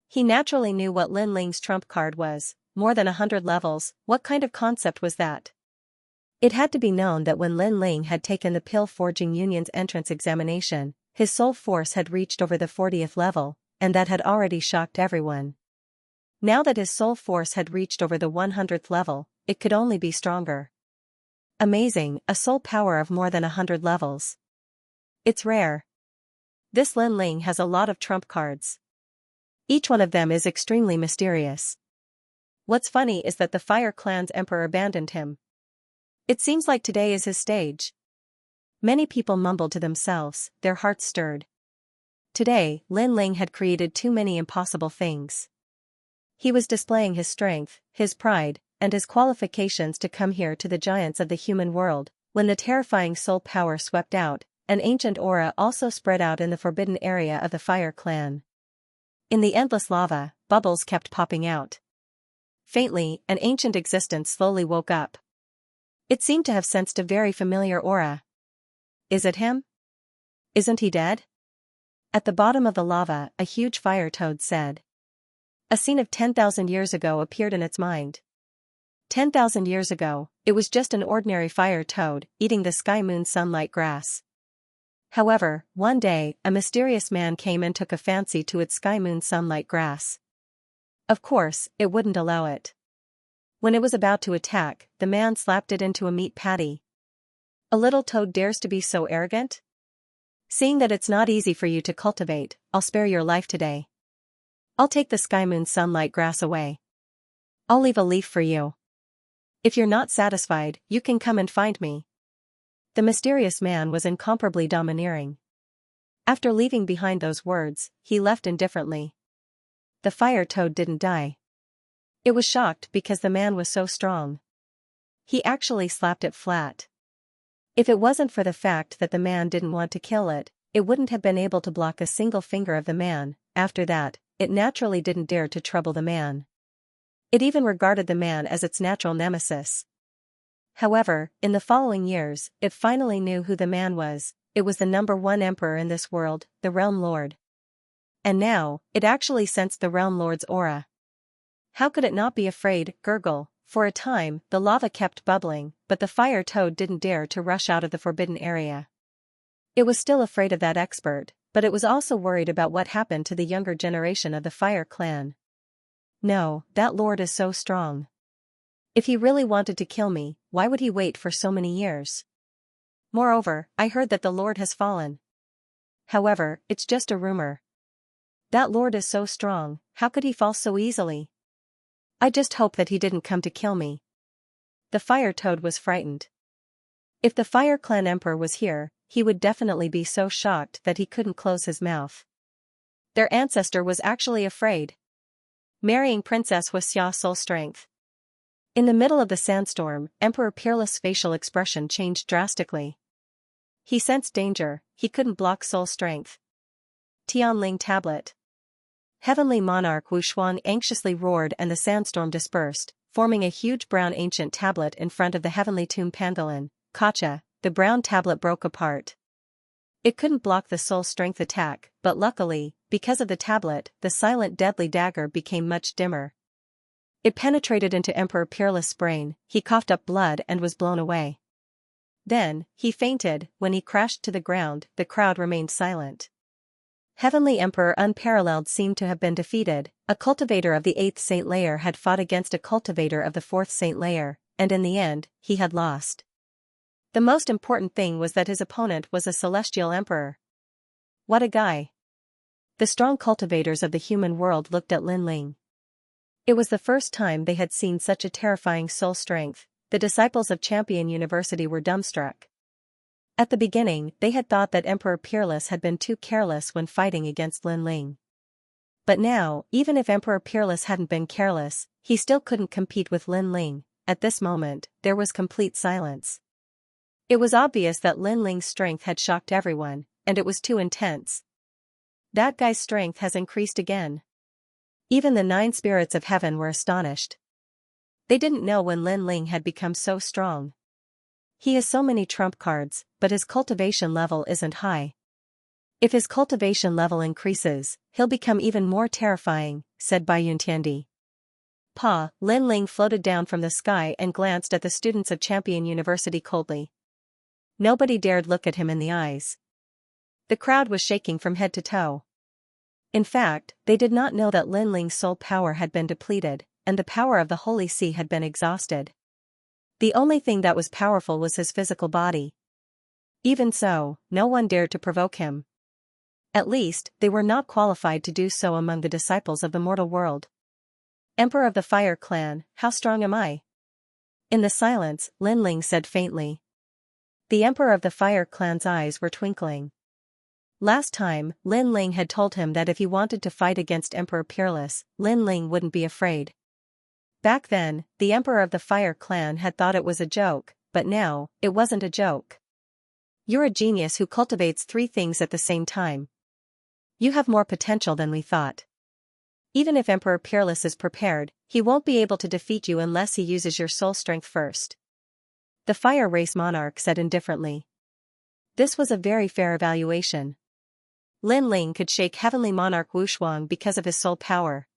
A: He naturally knew what Lin Ling's trump card was. More than 100 levels, what kind of concept was that? It had to be known that when Lin Ling had taken the Pill Forging Union's entrance examination, his soul force had reached over the 40th level, and that had already shocked everyone. Now that his soul force had reached over the 100th level, it could only be stronger. Amazing, a soul power of more than 100 levels. It's rare. This Lin Ling has a lot of trump cards. Each one of them is extremely mysterious. What's funny is that the Fire Clan's emperor abandoned him. It seems like today is his stage. Many people mumbled to themselves, their hearts stirred. Today, Lin Ling had created too many impossible things. He was displaying his strength, his pride, and his qualifications to come here to the giants of the human world, when the terrifying soul power swept out, an ancient aura also spread out in the forbidden area of the Fire Clan. In the endless lava, bubbles kept popping out. Faintly, an ancient existence slowly woke up. It seemed to have sensed a very familiar aura. Is it him? Isn't he dead? At the bottom of the lava, a huge fire toad said. A scene of 10,000 years ago appeared in its mind. 10,000 years ago, it was just an ordinary fire toad, eating the sky moon sunlight grass. However, one day, a mysterious man came and took a fancy to its sky moon sunlight grass. Of course, it wouldn't allow it. When it was about to attack, the man slapped it into a meat patty. A little toad dares to be so arrogant? Seeing that it's not easy for you to cultivate, I'll spare your life today. I'll take the sky moon sunlight grass away. I'll leave a leaf for you. If you're not satisfied, you can come and find me. The mysterious man was incomparably domineering. After leaving behind those words, he left indifferently. The fire toad didn't die. It was shocked because the man was so strong. He actually slapped it flat. If it wasn't for the fact that the man didn't want to kill it, it wouldn't have been able to block a single finger of the man. After that, it naturally didn't dare to trouble the man. It even regarded the man as its natural nemesis. However, in the following years, it finally knew who the man was. It was the #1 emperor in this world, the Realm Lord. And now, it actually sensed the Realm Lord's aura. How could it not be afraid? Gurgle. For a time, the lava kept bubbling, but the fire toad didn't dare to rush out of the forbidden area. It was still afraid of that expert, but it was also worried about what happened to the younger generation of the Fire Clan. No, that lord is so strong. If he really wanted to kill me, why would he wait for so many years? Moreover, I heard that the lord has fallen. However, it's just a rumor. That lord is so strong, how could he fall so easily? I just hope that he didn't come to kill me. The fire toad was frightened. If the Fire Clan Emperor was here, he would definitely be so shocked that he couldn't close his mouth. Their ancestor was actually afraid. Marrying Princess Xianxia's soul strength. In the middle of the sandstorm, Emperor Peerless' facial expression changed drastically. He sensed danger, he couldn't block soul strength. Tianling Tablet. Heavenly Monarch Wu Xuan anxiously roared and the sandstorm dispersed, forming a huge brown ancient tablet in front of the Heavenly Tomb Pandalin. Gotcha, the brown tablet broke apart. It couldn't block the soul strength attack, but luckily, because of the tablet, the silent deadly dagger became much dimmer. It penetrated into Emperor Peerless' brain, he coughed up blood and was blown away. Then, he fainted. When he crashed to the ground, the crowd remained silent. Heavenly Emperor Unparalleled seemed to have been defeated. A cultivator of the 8th Saint Layer had fought against a cultivator of the 4th Saint Layer, and in the end, he had lost. The most important thing was that his opponent was a celestial emperor. What a guy. The strong cultivators of the human world looked at Lin Ling. It was the first time they had seen such a terrifying soul strength. The disciples of Champion University were dumbstruck. At the beginning, they had thought that Emperor Peerless had been too careless when fighting against Lin Ling. But now, even if Emperor Peerless hadn't been careless, he still couldn't compete with Lin Ling. At this moment, there was complete silence. It was obvious that Lin Ling's strength had shocked everyone, and it was too intense. That guy's strength has increased again. Even the 9 spirits of heaven were astonished. They didn't know when Lin Ling had become so strong. He has so many trump cards, but his cultivation level isn't high. If his cultivation level increases, he'll become even more terrifying, said Bai Yuntiandi. Lin Ling floated down from the sky and glanced at the students of Champion University coldly. Nobody dared look at him in the eyes. The crowd was shaking from head to toe. In fact, they did not know that Lin Ling's soul power had been depleted, and the power of the Holy See had been exhausted. The only thing that was powerful was his physical body. Even so, no one dared to provoke him. At least, they were not qualified to do so among the disciples of the mortal world. Emperor of the Fire Clan, how strong am I? In the silence, Lin Ling said faintly. The Emperor of the Fire Clan's eyes were twinkling. Last time, Lin Ling had told him that if he wanted to fight against Emperor Peerless, Lin Ling wouldn't be afraid. Back then, the Emperor of the Fire Clan had thought it was a joke, but now, it wasn't a joke. You're a genius who cultivates 3 things at the same time. You have more potential than we thought. Even if Emperor Peerless is prepared, he won't be able to defeat you unless he uses your soul strength first. The Fire Race Monarch said indifferently. This was a very fair evaluation. Lin Ling could shake Heavenly Monarch Wushuang because of his soul power.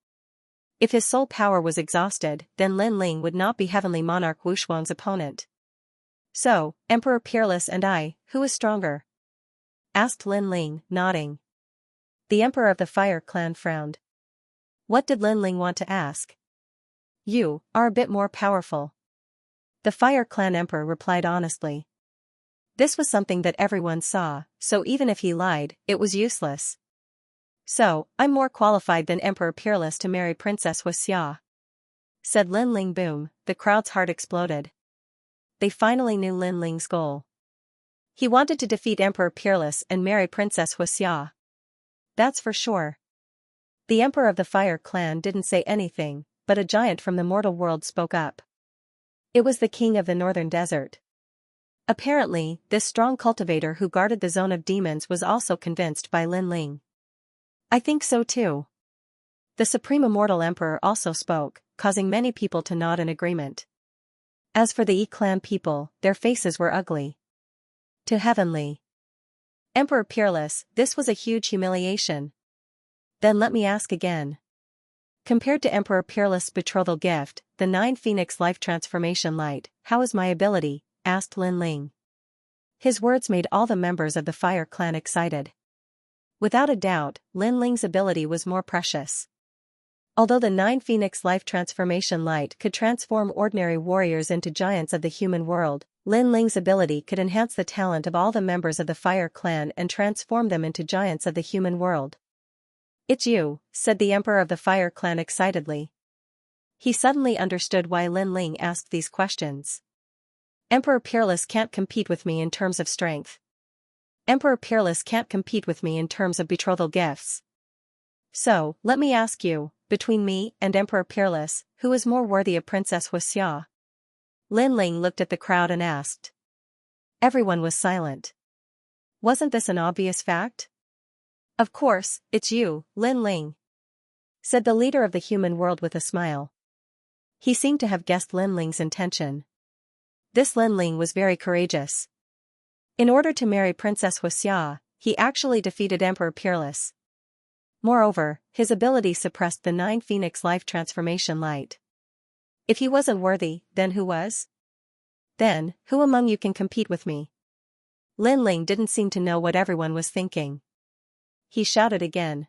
A: If his soul power was exhausted, then Lin Ling would not be Heavenly Monarch Wushuang's opponent. So, Emperor Peerless and I, who is stronger? Asked Lin Ling, nodding. The Emperor of the Fire Clan frowned. What did Lin Ling want to ask? You are a bit more powerful. The Fire Clan Emperor replied honestly. This was something that everyone saw, so even if he lied, it was useless. So, I'm more qualified than Emperor Peerless to marry Princess Xianxia. Said Lin Ling. Boom, the crowd's heart exploded. They finally knew Lin Ling's goal. He wanted to defeat Emperor Peerless and marry Princess Xianxia. That's for sure. The Emperor of the Fire Clan didn't say anything, but a giant from the mortal world spoke up. It was the king of the northern desert. Apparently, this strong cultivator who guarded the zone of demons was also convinced by Lin Ling. I think so too. The Supreme Immortal Emperor also spoke, causing many people to nod in agreement. As for the Yi-clan people, their faces were ugly. To Heavenly Emperor Peerless, this was a huge humiliation. Then let me ask again. Compared to Emperor Peerless' betrothal gift, the 9 Phoenix Life Transformation Light, how is my ability? Asked Lin Ling. His words made all the members of the Fire Clan excited. Without a doubt, Lin Ling's ability was more precious. Although the 9 Phoenix Life Transformation Light could transform ordinary warriors into giants of the human world, Lin Ling's ability could enhance the talent of all the members of the Fire Clan and transform them into giants of the human world. It's you, said the Emperor of the Fire Clan excitedly. He suddenly understood why Lin Ling asked these questions. Emperor Peerless can't compete with me in terms of strength. Emperor Peerless can't compete with me in terms of betrothal gifts. So, let me ask you, between me and Emperor Peerless, who is more worthy of Princess Xianxia? Lin Ling looked at the crowd and asked. Everyone was silent. Wasn't this an obvious fact? Of course, it's you, Lin Ling, said the leader of the human world with a smile. He seemed to have guessed Lin Ling's intention. This Lin Ling was very courageous. In order to marry Princess Xianxia, he actually defeated Emperor Peerless. Moreover, his ability suppressed the 9 Phoenix Life Transformation Light. If he wasn't worthy, then who was? Then, who among you can compete with me? Lin Ling didn't seem to know what everyone was thinking. He shouted again.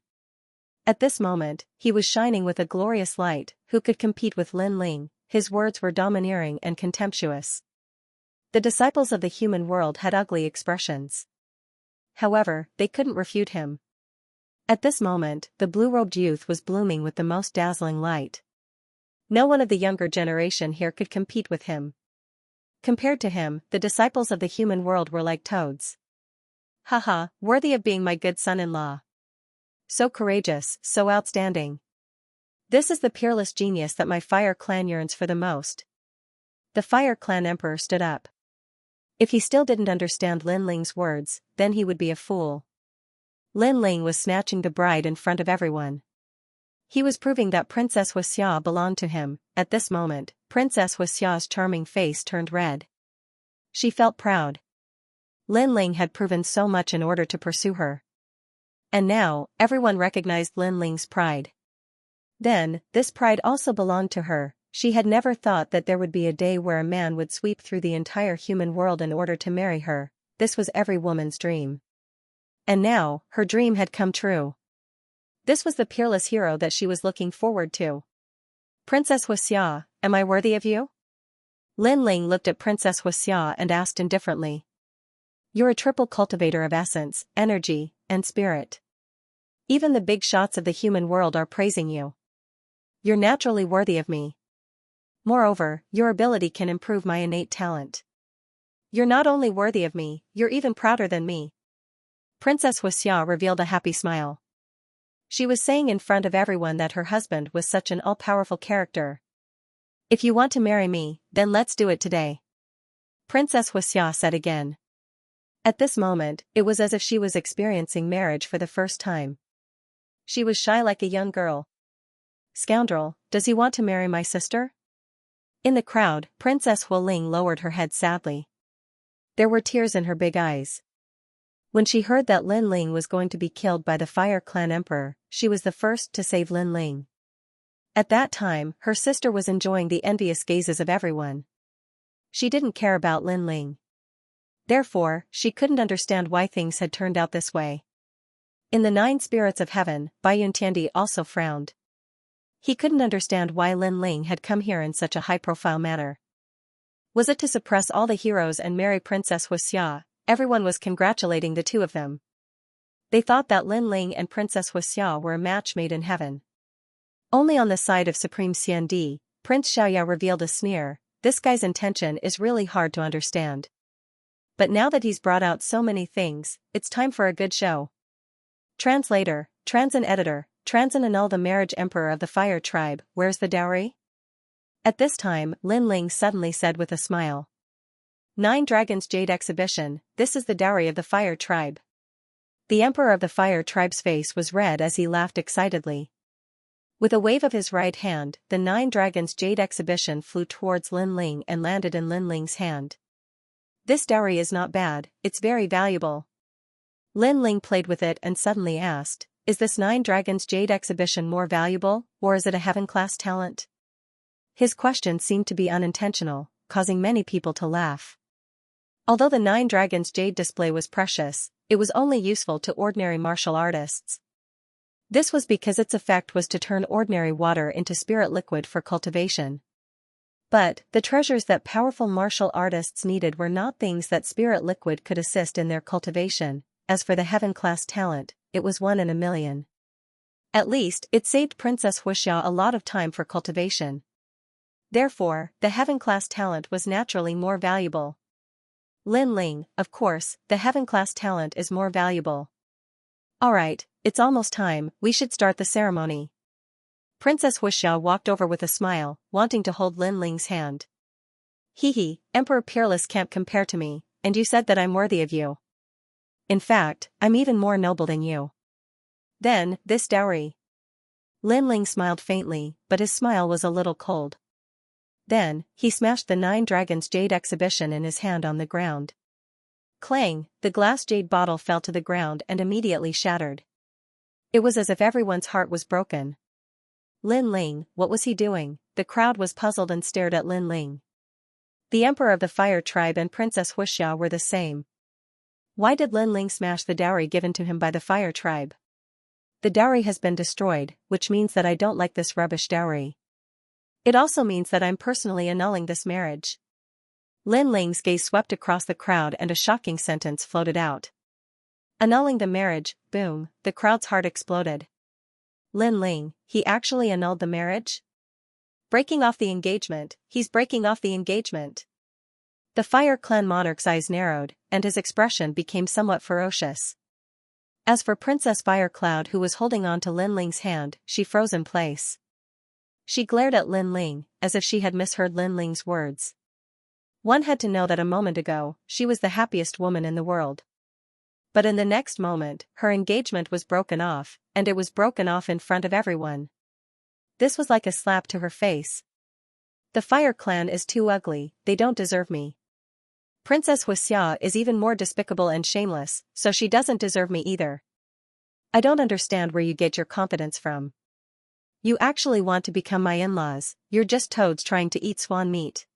A: At this moment, he was shining with a glorious light. Who could compete with Lin Ling? His words were domineering and contemptuous. The disciples of the human world had ugly expressions. However, they couldn't refute him. At this moment, the blue-robed youth was blooming with the most dazzling light. No one of the younger generation here could compete with him. Compared to him, the disciples of the human world were like toads. Haha, worthy of being my good son-in-law. So courageous, so outstanding. This is the peerless genius that my Fire Clan yearns for the most. The Fire Clan Emperor stood up. If he still didn't understand Lin Ling's words, then he would be a fool. Lin Ling was snatching the bride in front of everyone. He was proving that Princess Xianxia belonged to him. At this moment, Princess Xianxia's charming face turned red. She felt proud. Lin Ling had proven so much in order to pursue her. And now, everyone recognized Lin Ling's pride. Then, this pride also belonged to her. She had never thought that there would be a day where a man would sweep through the entire human world in order to marry her. This was every woman's dream. And now, her dream had come true. This was the peerless hero that she was looking forward to. Princess Xianxia, am I worthy of you? Lin Ling looked at Princess Xianxia and asked indifferently. You're a triple cultivator of essence, energy, and spirit. Even the big shots of the human world are praising you. You're naturally worthy of me. Moreover, your ability can improve my innate talent. You're not only worthy of me, you're even prouder than me. Princess Xianxia revealed a happy smile. She was saying in front of everyone that her husband was such an all-powerful character. If you want to marry me, then let's do it today. Princess Xianxia said again. At this moment, it was as if she was experiencing marriage for the first time. She was shy like a young girl. Scoundrel, does he want to marry my sister? In the crowd, Princess Hualing lowered her head sadly. There were tears in her big eyes. When she heard that Lin Ling was going to be killed by the Fire Clan Emperor, she was the first to save Lin Ling. At that time, her sister was enjoying the envious gazes of everyone. She didn't care about Lin Ling. Therefore, she couldn't understand why things had turned out this way. In the 9 spirits of heaven, Bai Yuntiandi also frowned. He couldn't understand why Lin Ling had come here in such a high-profile manner. Was it to suppress all the heroes and marry Princess Xianxia? Everyone was congratulating the two of them. They thought that Lin Ling and Princess Xianxia were a match made in heaven. Only on the side of Supreme Xiandi, Prince Xiaoya revealed a sneer. This guy's intention is really hard to understand. But now that he's brought out so many things, it's time for a good show. Translator, Transin Editor, Transin annul the marriage Emperor of the Fire Tribe, where's the dowry? At this time, Lin Ling suddenly said with a smile. 9 Dragons Jade Exhibition, this is the dowry of the Fire Tribe. The Emperor of the Fire Tribe's face was red as he laughed excitedly. With a wave of his right hand, the 9 Dragons Jade Exhibition flew towards Lin Ling and landed in Lin Ling's hand. This dowry is not bad, it's very valuable. Lin Ling played with it and suddenly asked, is this 9 Dragons Jade Exhibition more valuable, or is it a heaven-class talent? His question seemed to be unintentional, causing many people to laugh. Although the 9 Dragons Jade display was precious, it was only useful to ordinary martial artists. This was because its effect was to turn ordinary water into spirit liquid for cultivation. But, the treasures that powerful martial artists needed were not things that spirit liquid could assist in their cultivation. As for the heaven-class talent, it was 1 in a million. At least, it saved Princess Xianxia a lot of time for cultivation. Therefore, the heaven-class talent was naturally more valuable. Lin Ling, of course, the heaven-class talent is more valuable. Alright, it's almost time, we should start the ceremony. Princess Xianxia walked over with a smile, wanting to hold Lin Ling's hand. Hee, Emperor Peerless can't compare to me, and you said that I'm worthy of you. In fact, I'm even more noble than you. Then, this dowry. Lin Ling smiled faintly, but his smile was a little cold. Then, he smashed the 9 Dragons Jade Exhibition in his hand on the ground. Clang, the glass jade bottle fell to the ground and immediately shattered. It was as if everyone's heart was broken. Lin Ling, what was he doing? The crowd was puzzled and stared at Lin Ling. The Emperor of the Fire Tribe and Princess Xianxia were the same. Why did Lin Ling smash the dowry given to him by the Fire Tribe? The dowry has been destroyed, which means that I don't like this rubbish dowry. It also means that I'm personally annulling this marriage. Lin Ling's gaze swept across the crowd and a shocking sentence floated out. Annulling the marriage, boom, the crowd's heart exploded. Lin Ling, he actually annulled the marriage? Breaking off the engagement, he's breaking off the engagement. The Fire Clan monarch's eyes narrowed, and his expression became somewhat ferocious. As for Princess Firecloud, who was holding on to Lin Ling's hand, she froze in place. She glared at Lin Ling, as if she had misheard Lin Ling's words. One had to know that a moment ago, she was the happiest woman in the world. But in the next moment, her engagement was broken off, and it was broken off in front of everyone. This was like a slap to her face. The Fire Clan is too ugly, they don't deserve me. Princess Xianxia is even more despicable and shameless, so she doesn't deserve me either. I don't understand where you get your confidence from. You actually want to become my in-laws, you're just toads trying to eat swan meat.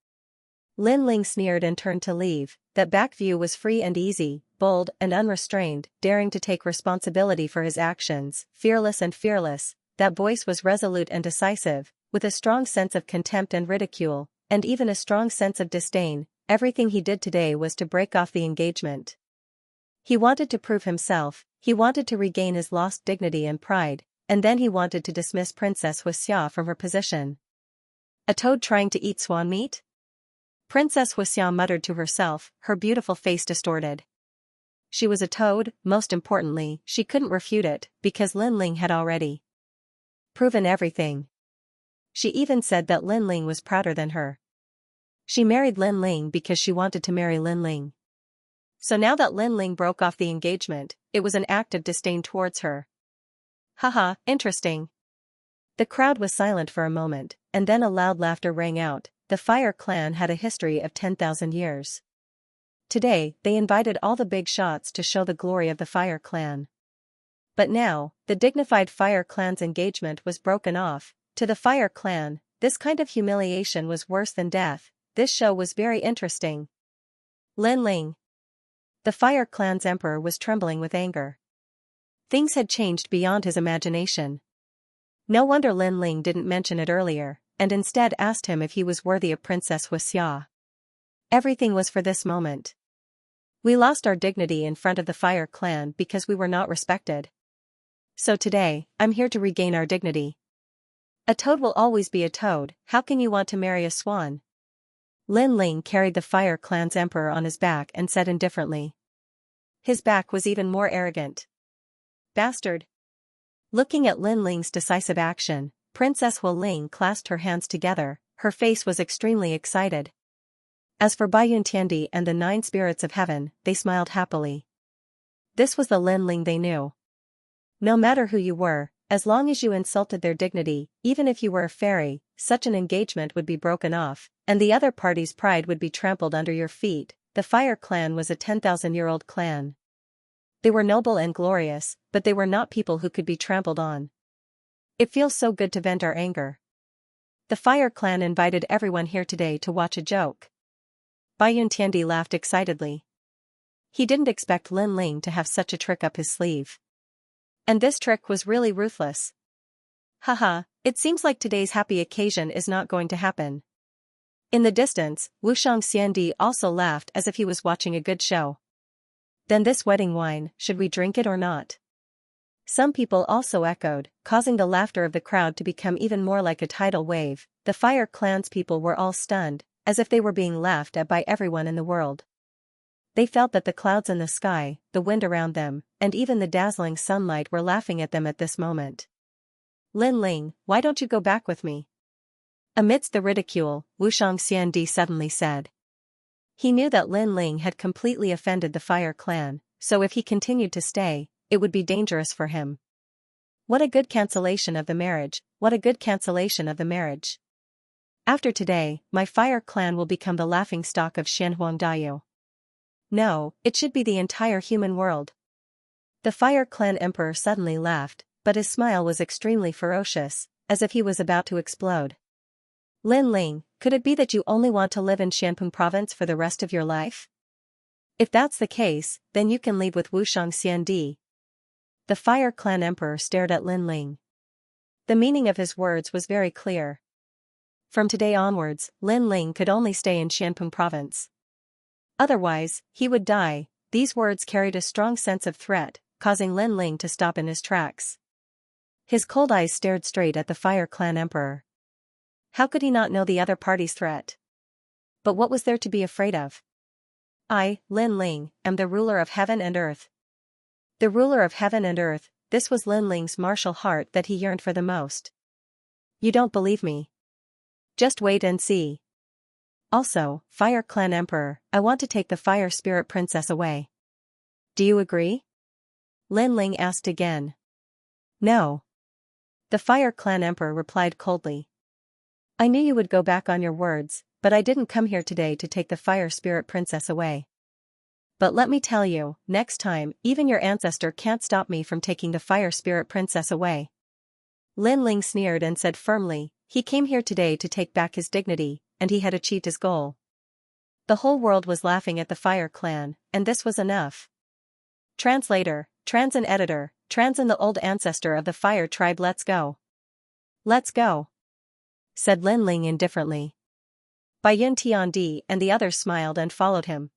A: Lin Ling sneered and turned to leave. That back view was free and easy, bold and unrestrained, daring to take responsibility for his actions, fearless and fearless. That voice was resolute and decisive, with a strong sense of contempt and ridicule, and even a strong sense of disdain. Everything he did today was to break off the engagement. He wanted to prove himself, he wanted to regain his lost dignity and pride, and then he wanted to dismiss Princess Xianxia from her position. A toad trying to eat swan meat? Princess Xianxia muttered to herself, her beautiful face distorted. She was a toad. Most importantly, she couldn't refute it, because Lin Ling had already proven everything. She even said that Lin Ling was prouder than her. She married Lin Ling because she wanted to marry Lin Ling. So now that Lin Ling broke off the engagement, it was an act of disdain towards her. Haha, interesting. The crowd was silent for a moment, and then a loud laughter rang out. The Fire Clan had a history of 10,000 years. Today, they invited all the big shots to show the glory of the Fire Clan. But now, the dignified Fire Clan's engagement was broken off. To the Fire Clan, this kind of humiliation was worse than death. This show was very interesting. Lin Ling. The Fire Clan's emperor was trembling with anger. Things had changed beyond his imagination. No wonder Lin Ling didn't mention it earlier, and instead asked him if he was worthy of Princess Xianxia. Everything was for this moment. We lost our dignity in front of the Fire Clan because we were not respected. So today, I'm here to regain our dignity. A toad will always be a toad. How can you want to marry a swan? Lin Ling carried the Fire Clan's emperor on his back and said indifferently. His back was even more arrogant. Bastard. Looking at Lin Ling's decisive action, Princess Hu Ling clasped her hands together. Her face was extremely excited. As for Bai Yuntiandi and the 9 spirits of heaven, they smiled happily. This was the Lin Ling they knew. No matter who you were, as long as you insulted their dignity, even if you were a fairy, such an engagement would be broken off, and the other party's pride would be trampled under your feet. The Fire Clan was a 10,000-year-old clan. They were noble and glorious, but they were not people who could be trampled on. It feels so good to vent our anger. The Fire Clan invited everyone here today to watch a joke. Bai Yuntiandi laughed excitedly. He didn't expect Lin Ling to have such a trick up his sleeve. And this trick was really ruthless. Haha, it seems like today's happy occasion is not going to happen. In the distance, Wushang Xiandi also laughed as if he was watching a good show. Then this wedding wine, should we drink it or not? Some people also echoed, causing the laughter of the crowd to become even more like a tidal wave. The Fire Clan's people were all stunned, as if they were being laughed at by everyone in the world. They felt that the clouds in the sky, the wind around them, and even the dazzling sunlight were laughing at them at this moment. Lin Ling, why don't you go back with me? Amidst the ridicule, Wushang Xiandi suddenly said. He knew that Lin Ling had completely offended the Fire Clan, so if he continued to stay, it would be dangerous for him. What a good cancellation of the marriage, what a good cancellation of the marriage. After today, my Fire Clan will become the laughingstock of Xianhuangdao. No, it should be the entire human world. The Fire Clan emperor suddenly laughed, but his smile was extremely ferocious, as if he was about to explode. Lin Ling, could it be that you only want to live in Xianpeng province for the rest of your life? If that's the case, then you can leave with Wushang Xiandi. The Fire Clan emperor stared at Lin Ling. The meaning of his words was very clear. From today onwards, Lin Ling could only stay in Xianpeng province. Otherwise, he would die. These words carried a strong sense of threat, causing Lin Ling to stop in his tracks. His cold eyes stared straight at the Fire Clan Emperor. How could he not know the other party's threat? But what was there to be afraid of? I, Lin Ling, am the ruler of heaven and earth. The ruler of heaven and earth, this was Lin Ling's martial heart that he yearned for the most. You don't believe me? Just wait and see. Also, Fire Clan Emperor, I want to take the Fire Spirit Princess away. Do you agree? Lin Ling asked again. No. The Fire Clan Emperor replied coldly. I knew you would go back on your words, but I didn't come here today to take the Fire Spirit Princess away. But let me tell you, next time, even your ancestor can't stop me from taking the Fire Spirit Princess away. Lin Ling sneered and said firmly, he came here today to take back his dignity, and he had achieved his goal. The whole world was laughing at the Fire Clan, and this was enough. Translator, Transin editor, Transin the old ancestor of the Fire tribe, let's go. Let's go, said Lin Ling indifferently. Bai Yun Tiandi and the others smiled and followed him.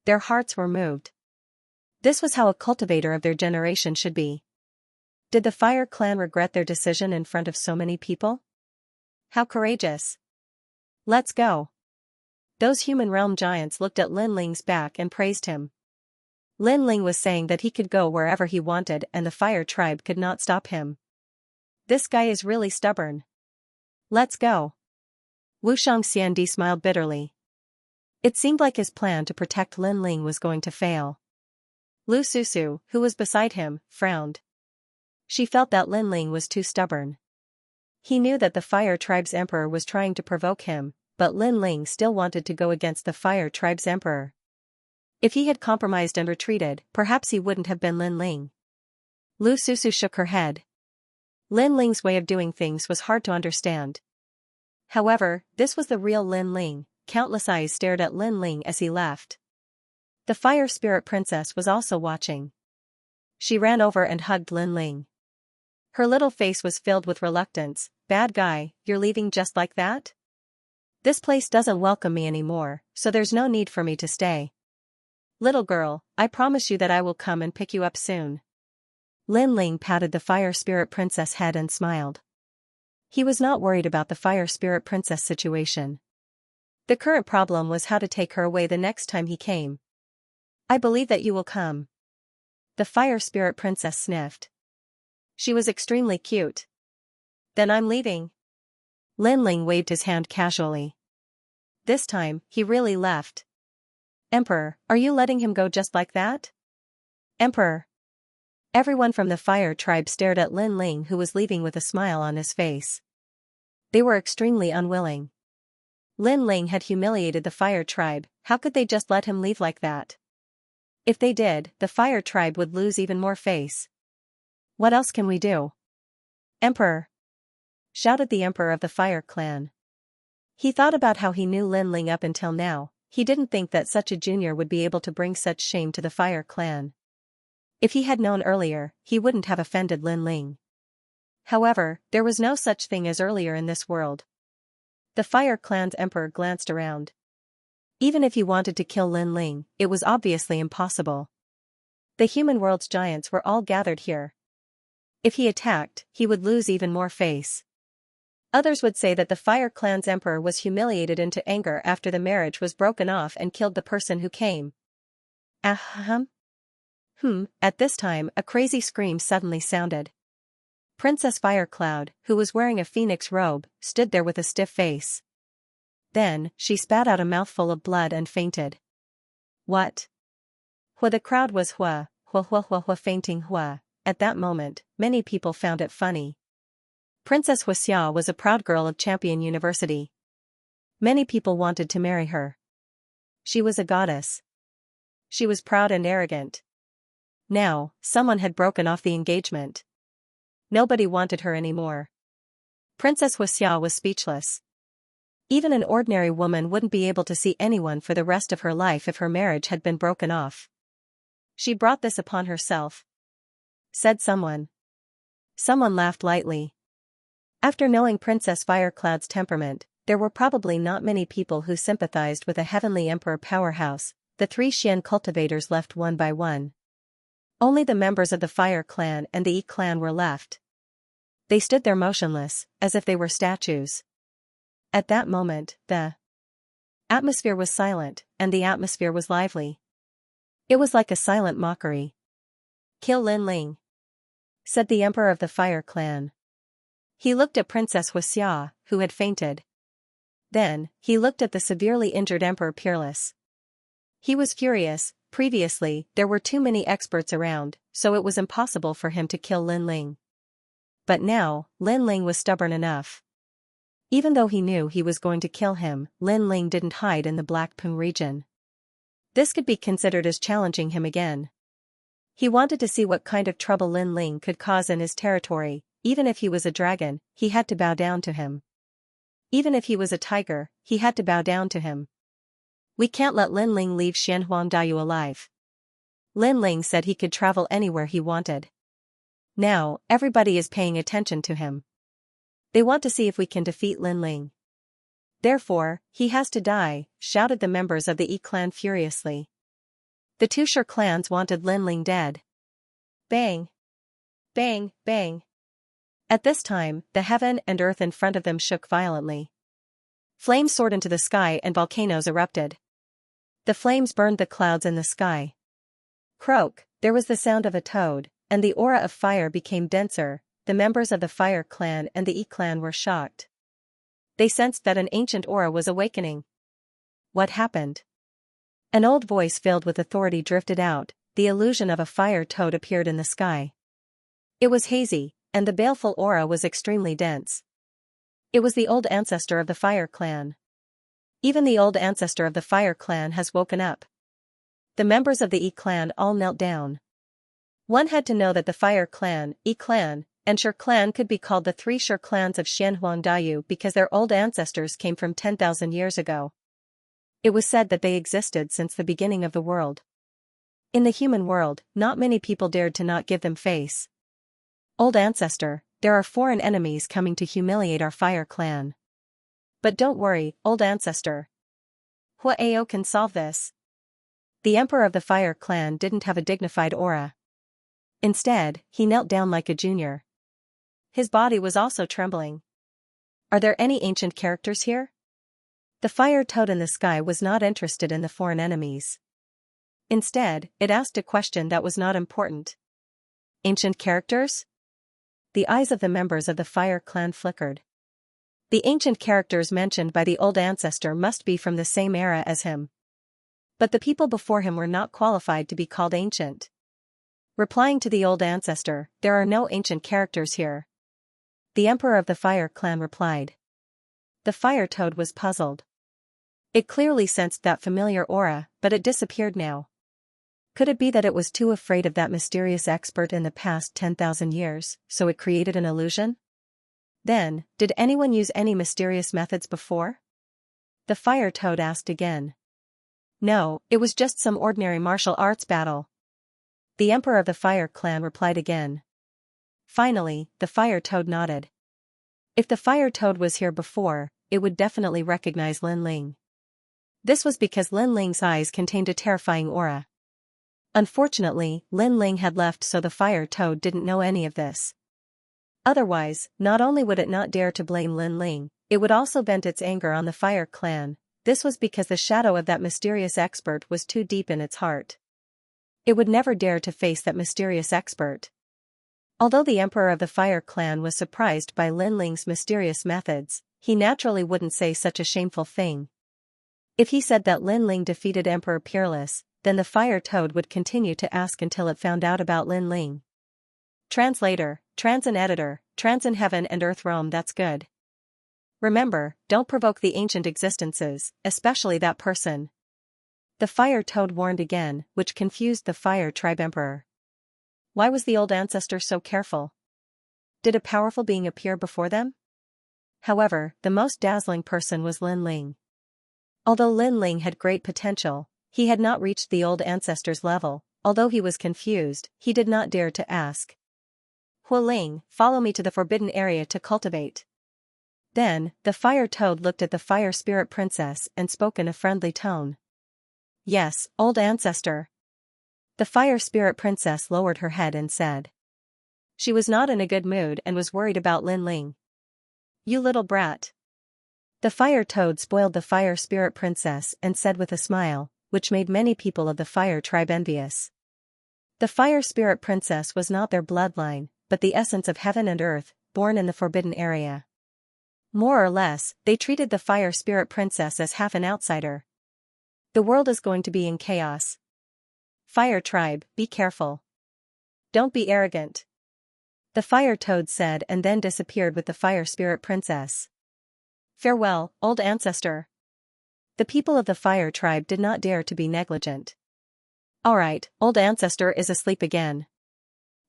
A: Their hearts were moved. This was how a cultivator of their generation should be. Did the Fire Clan regret their decision in front of so many people? How courageous. Let's go. Those human realm giants looked at Lin Ling's back and praised him. Lin Ling was saying that he could go wherever he wanted and the Fire tribe could not stop him. This guy is really stubborn. Let's go. Wu Xianxia smiled bitterly. It seemed like his plan to protect Lin Ling was going to fail. Lu Susu, who was beside him, frowned. She felt that Lin Ling was too stubborn. He knew that the Fire Tribe's emperor was trying to provoke him, but Lin Ling still wanted to go against the Fire Tribe's emperor. If he had compromised and retreated, perhaps he wouldn't have been Lin Ling. Lu Susu shook her head. Lin Ling's way of doing things was hard to understand. However, this was the real Lin Ling. Countless eyes stared at Lin Ling as he left. The Fire Spirit Princess was also watching. She ran over and hugged Lin Ling. Her little face was filled with reluctance. Bad guy, you're leaving just like that? This place doesn't welcome me anymore, so there's no need for me to stay. Little girl, I promise you that I will come and pick you up soon. Lin Ling patted the Fire Spirit Princess' head and smiled. He was not worried about the Fire Spirit Princess situation. The current problem was how to take her away the next time he came. I believe that you will come. The Fire Spirit Princess sniffed. She was extremely cute. Then I'm leaving. Lin Ling waved his hand casually. This time, he really left. Emperor, are you letting him go just like that? Emperor. Everyone from the Fire tribe stared at Lin Ling, who was leaving with a smile on his face. They were extremely unwilling. Lin Ling had humiliated the Fire tribe, how could they just let him leave like that? If they did, the Fire tribe would lose even more face. What else can we do? Emperor! Shouted the Emperor of the Fire Clan. He thought about how he knew Lin Ling up until now. He didn't think that such a junior would be able to bring such shame to the Fire Clan. If he had known earlier, he wouldn't have offended Lin Ling. However, there was no such thing as earlier in this world. The Fire Clan's emperor glanced around. Even if he wanted to kill Lin Ling, it was obviously impossible. The human world's giants were all gathered here. If he attacked, he would lose even more face. Others would say that the Fire Clan's emperor was humiliated into anger after the marriage was broken off and killed the person who came. Ahem. At this time, a crazy scream suddenly sounded. Princess Firecloud, who was wearing a phoenix robe, stood there with a stiff face. Then, she spat out a mouthful of blood and fainted. What? The crowd was fainting. At that moment, many people found it funny. Princess Xianxia was a proud girl of Champion University. Many people wanted to marry her. She was a goddess. She was proud and arrogant. Now, someone had broken off the engagement. Nobody wanted her anymore. Princess Xianxia was speechless. Even an ordinary woman wouldn't be able to see anyone for the rest of her life if her marriage had been broken off. She brought this upon herself, said someone. Someone laughed lightly. After knowing Princess Firecloud's temperament, there were probably not many people who sympathized with a heavenly emperor powerhouse, the 3 Xian cultivators left one by one. Only the members of the Fire Clan and the Yi Clan were left. They stood there motionless, as if they were statues. At that moment, the atmosphere was silent, and the atmosphere was lively. It was like a silent mockery. "Kill Lin Ling," said the emperor of the Fire Clan. He looked at Princess Xianxia, who had fainted. Then, he looked at the severely injured Emperor Peerless. He was furious. Previously, there were too many experts around, so it was impossible for him to kill Lin Ling. But now, Lin Ling was stubborn enough. Even though he knew he was going to kill him, Lin Ling didn't hide in the Black Pung region. This could be considered as challenging him again. He wanted to see what kind of trouble Lin Ling could cause in his territory. Even if he was a dragon, he had to bow down to him. Even if he was a tiger, he had to bow down to him. "We can't let Lin Ling leave Xianhuangdao alive." Lin Ling said he could travel anywhere he wanted. Now, everybody is paying attention to him. They want to see if we can defeat Lin Ling. Therefore, he has to die, shouted the members of the Yi clan furiously. The 2 Shi clans wanted Lin Ling dead. Bang! Bang, bang! At this time, the heaven and earth in front of them shook violently. Flames soared into the sky and volcanoes erupted. The flames burned the clouds in the sky. Croak, there was the sound of a toad, and the aura of fire became denser. The members of the Fire Clan and the Yi Clan were shocked. They sensed that an ancient aura was awakening. What happened? An old voice filled with authority drifted out. The illusion of a fire toad appeared in the sky. It was hazy, and the baleful aura was extremely dense. It was the old ancestor of the Fire Clan. Even the old ancestor of the Fire Clan has woken up. The members of the Yi Clan all knelt down. One had to know that the Fire Clan, Yi Clan, and Shi Clan could be called the 3 Shi clans of Xianhuangdao because their old ancestors came from 10,000 years ago. It was said that they existed since the beginning of the world. In the human world, not many people dared to not give them face. "Old ancestor, there are foreign enemies coming to humiliate our Fire Clan. But don't worry, old ancestor. Huao can solve this." The emperor of the Fire Clan didn't have a dignified aura. Instead, he knelt down like a junior. His body was also trembling. "Are there any ancient characters here?" The fire toad in the sky was not interested in the foreign enemies. Instead, it asked a question that was not important. "Ancient characters?" The eyes of the members of the Fire Clan flickered. The ancient characters mentioned by the old ancestor must be from the same era as him. But the people before him were not qualified to be called ancient. Replying to the old ancestor, "There are no ancient characters here." The emperor of the Fire Clan replied. The fire toad was puzzled. It clearly sensed that familiar aura, but it disappeared now. Could it be that it was too afraid of that mysterious expert in the past 10,000 years, so it created an illusion? Then, did anyone use any mysterious methods before? The fire toad asked again. No, it was just some ordinary martial arts battle. The emperor of the Fire Clan replied again. Finally, the fire toad nodded. If the fire toad was here before, it would definitely recognize Lin Ling. This was because Lin Ling's eyes contained a terrifying aura. Unfortunately, Lin Ling had left, so the fire toad didn't know any of this. Otherwise, not only would it not dare to blame Lin Ling, it would also vent its anger on the Fire Clan. This was because the shadow of that mysterious expert was too deep in its heart. It would never dare to face that mysterious expert. Although the emperor of the Fire Clan was surprised by Lin Ling's mysterious methods, he naturally wouldn't say such a shameful thing. If he said that Lin Ling defeated Emperor Peerless, then the fire toad would continue to ask until it found out about Lin Ling. Translator, trans and editor, trans in heaven and earth realm. That's good. Remember, don't provoke the ancient existences, especially that person. The fire toad warned again, which confused the fire tribe emperor. Why was the old ancestor so careful? Did a powerful being appear before them? However, the most dazzling person was Lin Ling. Although Lin Ling had great potential, he had not reached the old ancestor's level. Although he was confused, he did not dare to ask. Hualing, follow me to the forbidden area to cultivate. Then, the fire toad looked at the fire spirit princess and spoke in a friendly tone. Yes, old ancestor. The fire spirit princess lowered her head and said. She was not in a good mood and was worried about Lin Ling. You little brat. The fire toad spoiled the fire spirit princess and said with a smile, which made many people of the fire tribe envious. The fire spirit princess was not their bloodline, but the essence of heaven and earth, born in the forbidden area. More or less, they treated the fire spirit princess as half an outsider. The world is going to be in chaos. Fire tribe, be careful. Don't be arrogant. The fire toad said and then disappeared with the fire spirit princess. Farewell, old ancestor. The people of the fire tribe did not dare to be negligent. Alright, old ancestor is asleep again.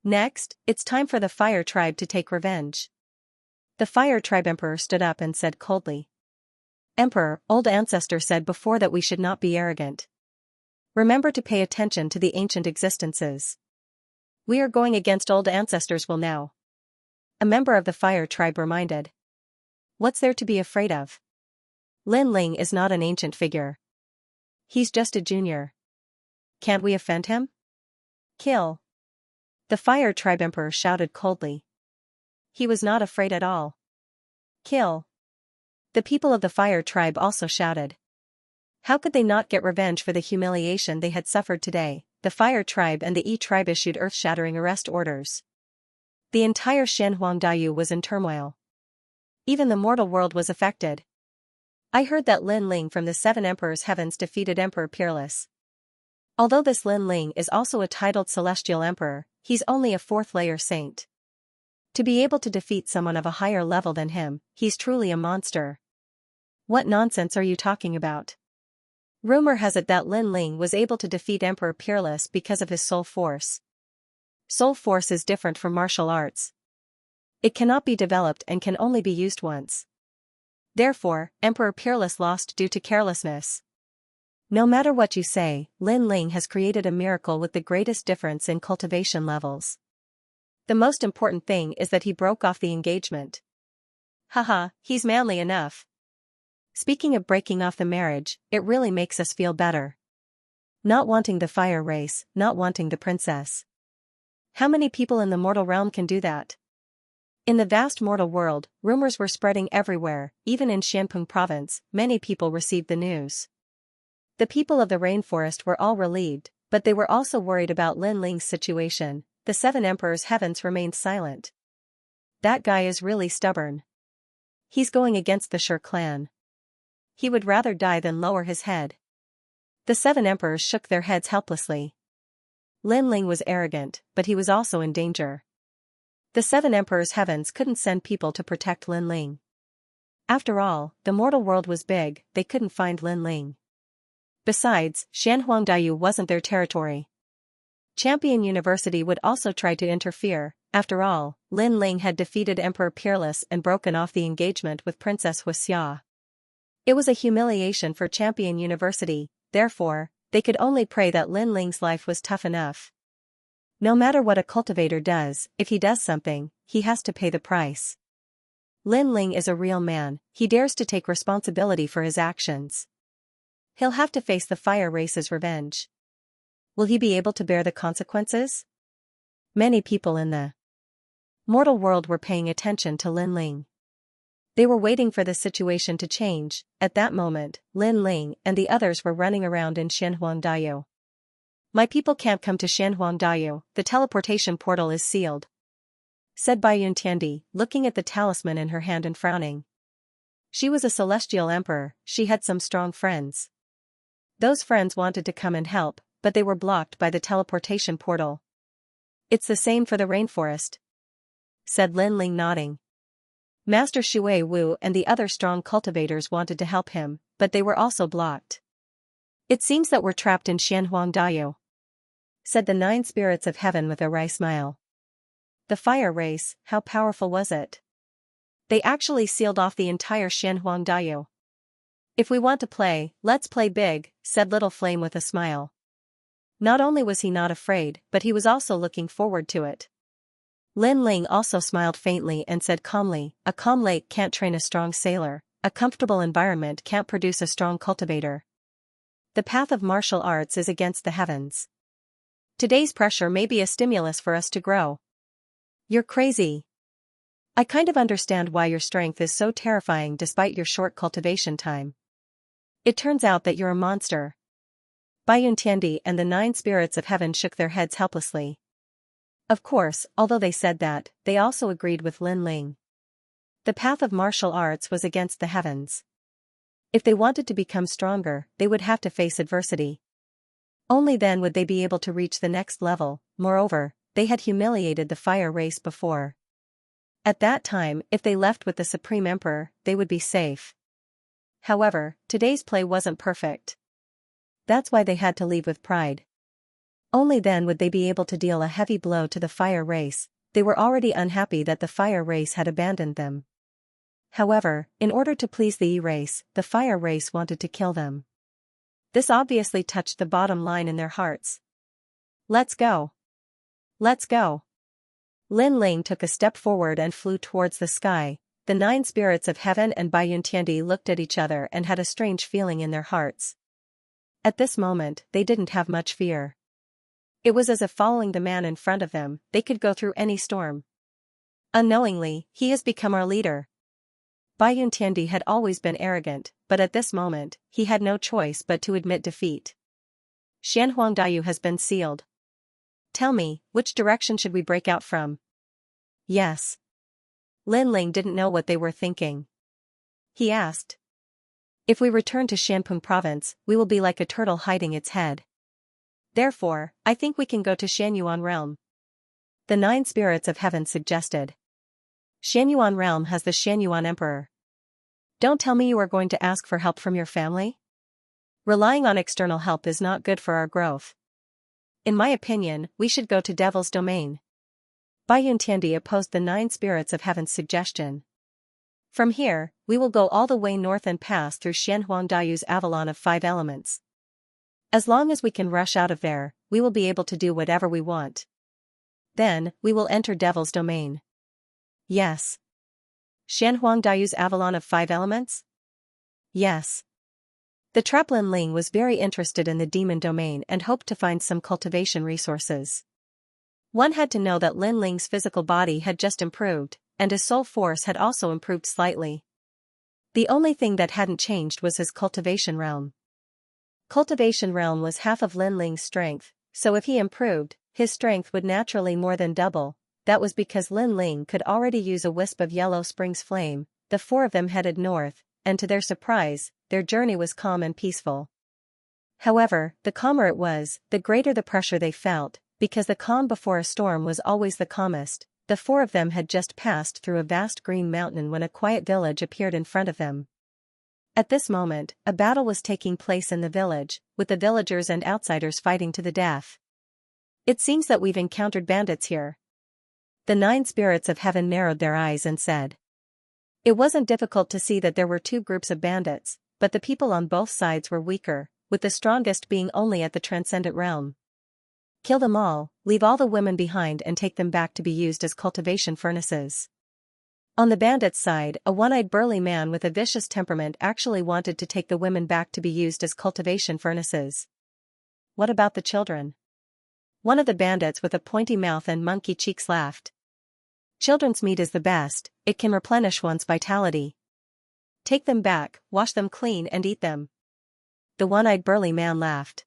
A: Next, it's time for the fire tribe to take revenge. The fire tribe emperor stood up and said coldly. Emperor, old ancestor said before that we should not be arrogant. Remember to pay attention to the ancient existences. We are going against old ancestors will now. A member of the fire tribe reminded. What's there to be afraid of? Lin Ling is not an ancient figure. He's just a junior. Can't we offend him? Kill. The fire tribe emperor shouted coldly. He was not afraid at all. Kill. The people of the fire tribe also shouted. How could they not get revenge for the humiliation they had suffered today? The fire tribe and the E tribe issued earth-shattering arrest orders. The entire Xianxia was in turmoil. Even the mortal world was affected. I heard that Lin Ling from the Seven Emperors' Heavens defeated Emperor Peerless. Although this Lin Ling is also a titled celestial emperor, he's only a fourth-layer saint. To be able to defeat someone of a higher level than him, he's truly a monster. What nonsense are you talking about? Rumor has it that Lin Ling was able to defeat Emperor Peerless because of his soul force. Soul force is different from martial arts. It cannot be developed and can only be used once. Therefore, Emperor Peerless lost due to carelessness. No matter what you say, Lin Ling has created a miracle with the greatest difference in cultivation levels. The most important thing is that he broke off the engagement. Haha, he's manly enough. Speaking of breaking off the marriage, it really makes us feel better. Not wanting the fire race, not wanting the princess. How many people in the mortal realm can do that? In the vast mortal world, rumors were spreading everywhere, even in Xianpeng province, many people received the news. The people of the rainforest were all relieved, but they were also worried about Lin Ling's situation. The Seven Emperors' Heavens remained silent. That guy is really stubborn. He's going against the Sher clan. He would rather die than lower his head. The Seven Emperors shook their heads helplessly. Lin Ling was arrogant, but he was also in danger. The Seven Emperors' Heavens couldn't send people to protect Lin Ling. After all, the mortal world was big, they couldn't find Lin Ling. Besides, Xianxia wasn't their territory. Champion University would also try to interfere. After all, Lin Ling had defeated Emperor Peerless and broken off the engagement with Princess Xianxia. It was a humiliation for Champion University, therefore, they could only pray that Lin Ling's life was tough enough. No matter what a cultivator does, if he does something, he has to pay the price. Lin Ling is a real man, he dares to take responsibility for his actions. He'll have to face the fire race's revenge. Will he be able to bear the consequences? Many people in the mortal world were paying attention to Lin Ling. They were waiting for the situation to change. At that moment, Lin Ling and the others were running around in Xianxia. My people can't come to Xianxia, the teleportation portal is sealed, said Baiyun Tiandi, looking at the talisman in her hand and frowning. She was a celestial emperor, she had some strong friends. Those friends wanted to come and help, but they were blocked by the teleportation portal. It's the same for the rainforest, said Lin Ling nodding. Master Shui Wu and the other strong cultivators wanted to help him, but they were also blocked. It seems that we're trapped in Xianxia, said the 9 spirits of heaven with a wry smile. The fire race, how powerful was it? They actually sealed off the entire Xianxia. If we want to play, let's play big, said Little Flame with a smile. Not only was he not afraid, but he was also looking forward to it. Lin Ling also smiled faintly and said calmly, a calm lake can't train a strong sailor, a comfortable environment can't produce a strong cultivator. The path of martial arts is against the heavens. Today's pressure may be a stimulus for us to grow. You're crazy. I kind of understand why your strength is so terrifying despite your short cultivation time. It turns out that you're a monster. Bai Yuntiandi and the 9 spirits of heaven shook their heads helplessly. Of course, although they said that, they also agreed with Lin Ling. The path of martial arts was against the heavens. If they wanted to become stronger, they would have to face adversity. Only then would they be able to reach the next level. Moreover, they had humiliated the fire race before. At that time, if they left with the Supreme Emperor, they would be safe. However, today's play wasn't perfect. That's why they had to leave with pride. Only then would they be able to deal a heavy blow to the fire race. They were already unhappy that the fire race had abandoned them. However, in order to please the E-race, the fire race wanted to kill them. This obviously touched the bottom line in their hearts. Let's go. Let's go. Lin Ling took a step forward and flew towards the sky. The 9 spirits of heaven and Bai Yuntiandi looked at each other and had a strange feeling in their hearts. At this moment, they didn't have much fear. It was as if following the man in front of them, they could go through any storm. Unknowingly, he has become our leader. Bai Yuntiandi had always been arrogant, but at this moment, he had no choice but to admit defeat. Xianxia has been sealed. Tell me, which direction should we break out from? Yes. Lin Ling didn't know what they were thinking. He asked. If we return to Shanpeng province, we will be like a turtle hiding its head. Therefore, I think we can go to Shangyuan realm. The 9 spirits of heaven suggested. Shangyuan realm has the Shangyuan emperor. Don't tell me you are going to ask for help from your family? Relying on external help is not good for our growth. In my opinion, we should go to Devil's Domain. Bai Yuntiandi opposed the 9 spirits of heaven's suggestion. From here, we will go all the way north and pass through Shenhuangdayu's Avalon of 5 elements. As long as we can rush out of there, we will be able to do whatever we want. Then, we will enter Devil's Domain. Yes. Shenhuangdayu's Avalon of 5 elements? Yes. The trap Lin Ling was very interested in the demon domain and hoped to find some cultivation resources. One had to know that Lin Ling's physical body had just improved, and his soul force had also improved slightly. The only thing that hadn't changed was his cultivation realm. Cultivation realm was half of Lin Ling's strength, so if he improved, his strength would naturally more than double. That was because Lin Ling could already use a wisp of Yellow Spring's flame. The 4 of them headed north, and to their surprise, their journey was calm and peaceful. However, the calmer it was, the greater the pressure they felt, because the calm before a storm was always the calmest. The 4 of them had just passed through a vast green mountain when a quiet village appeared in front of them. At this moment, a battle was taking place in the village, with the villagers and outsiders fighting to the death. It seems that we've encountered bandits here. The 9 spirits of heaven narrowed their eyes and said. It wasn't difficult to see that there were 2 groups of bandits, but the people on both sides were weaker, with the strongest being only at the transcendent realm. Kill them all, leave all the women behind and take them back to be used as cultivation furnaces. On the bandits' side, a one-eyed burly man with a vicious temperament actually wanted to take the women back to be used as cultivation furnaces. What about the children? One of the bandits with a pointy mouth and monkey cheeks laughed. Children's meat is the best, it can replenish one's vitality. Take them back, wash them clean and eat them. The one-eyed burly man laughed.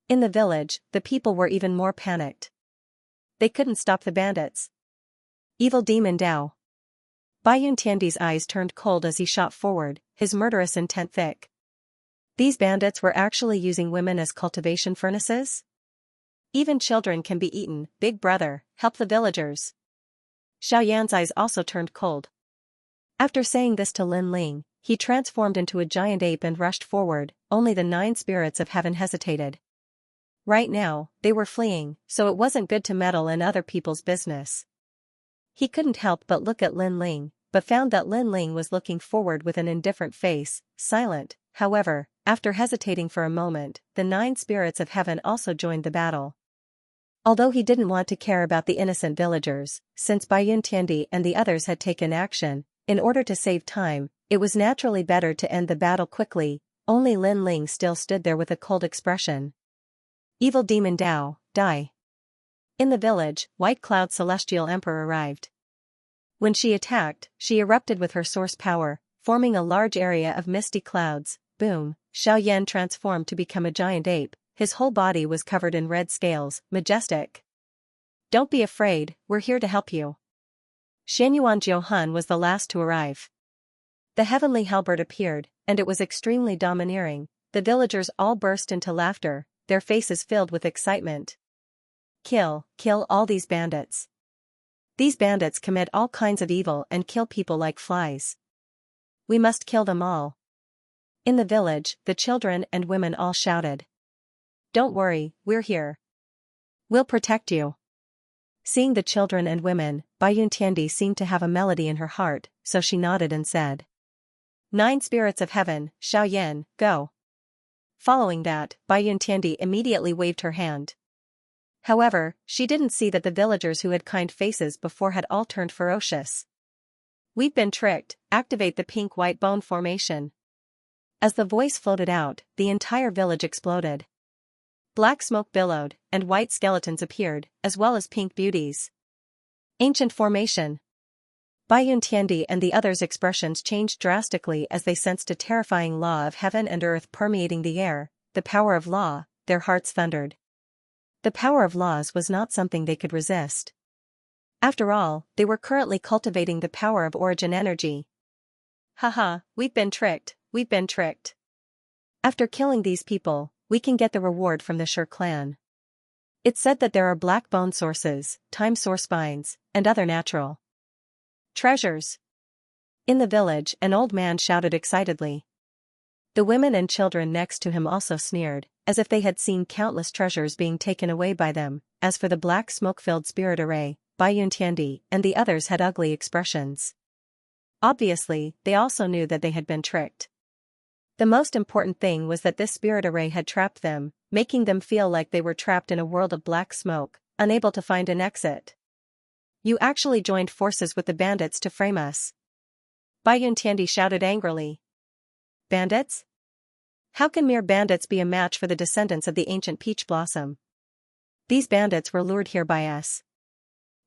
A: In the village, the people were even more panicked. They couldn't stop the bandits. Evil demon Dao. Bai Yuntiandi's eyes turned cold as he shot forward, his murderous intent thick. These bandits were actually using women as cultivation furnaces? Even children can be eaten. Big brother, help the villagers. Xiaoyan's eyes also turned cold. After saying this to Lin Ling, he transformed into a giant ape and rushed forward. Only the 9 spirits of heaven hesitated. Right now, they were fleeing, so it wasn't good to meddle in other people's business. He couldn't help but look at Lin Ling, but found that Lin Ling was looking forward with an indifferent face, silent. However, after hesitating for a moment, the 9 spirits of heaven also joined the battle. Although he didn't want to care about the innocent villagers, since Bai Yuntiandi and the others had taken action, in order to save time, it was naturally better to end the battle quickly. Only Lin Ling still stood there with a cold expression. Evil demon Dao, die. In the village, White Cloud's celestial emperor arrived. When she attacked, she erupted with her source power, forming a large area of misty clouds. Boom, Xiaoyan transformed to become a giant ape. His whole body was covered in red scales, majestic. Don't be afraid, we're here to help you. Xianyuan Jiuhun was the last to arrive. The heavenly halberd appeared, and it was extremely domineering. The villagers all burst into laughter, their faces filled with excitement. Kill all these bandits. These bandits commit all kinds of evil and kill people like flies. We must kill them all. In the village, the children and women all shouted. Don't worry, we're here. We'll protect you. Seeing the children and women, Bai Yuntiandi seemed to have a melody in her heart, so she nodded and said. 9 spirits of heaven, Xiaoyan, go. Following that, Bai Yuntiandi immediately waved her hand. However, she didn't see that the villagers who had kind faces before had all turned ferocious. We've been tricked, activate the pink-white bone formation. As the voice floated out, the entire village exploded. Black smoke billowed, and white skeletons appeared, as well as pink beauties. Ancient formation. Bai Yuntiandi and the others' expressions changed drastically as they sensed a terrifying law of heaven and earth permeating the air, the power of law. Their hearts thundered. The power of laws was not something they could resist. After all, they were currently cultivating the power of origin energy. Haha, we've been tricked, we've been tricked. After killing these people, we can get the reward from the Sher clan. It's said that there are black bone sources, time source vines, and other natural treasures. In the village, an old man shouted excitedly. The women and children next to him also sneered, as if they had seen countless treasures being taken away by them. As for the black smoke-filled spirit array, Bai Yuntiandi and the others had ugly expressions. Obviously, they also knew that they had been tricked. The most important thing was that this spirit array had trapped them, making them feel like they were trapped in a world of black smoke, unable to find an exit. You actually joined forces with the bandits to frame us. Bai Yuntiandi shouted angrily. Bandits? How can mere bandits be a match for the descendants of the ancient peach blossom? These bandits were lured here by us.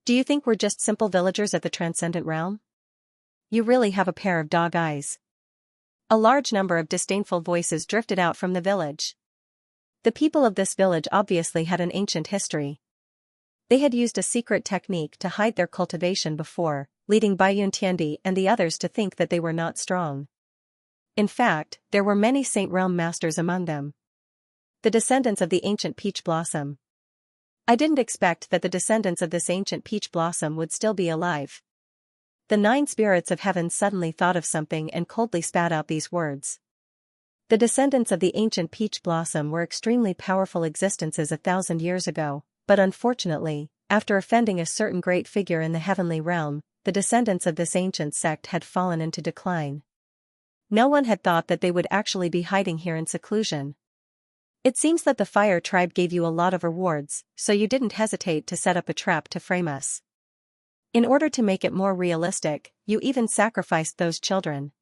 A: Do you think we're just simple villagers at the transcendent realm? You really have a pair of dog eyes. A large number of disdainful voices drifted out from the village. The people of this village obviously had an ancient history. They had used a secret technique to hide their cultivation before, leading Bai Yuntiandi and the others to think that they were not strong. In fact, there were many Saint Realm masters among them. The descendants of the ancient peach blossom. I didn't expect that the descendants of this ancient peach blossom would still be alive. The 9 spirits of heaven suddenly thought of something and coldly spat out these words. The descendants of the ancient peach blossom were extremely powerful existences 1,000 years ago, but unfortunately, after offending a certain great figure in the heavenly realm, the descendants of this ancient sect had fallen into decline. No one had thought that they would actually be hiding here in seclusion. It seems that the fire tribe gave you a lot of rewards, so you didn't hesitate to set up a trap to frame us. In order to make it more realistic, you even sacrificed those children.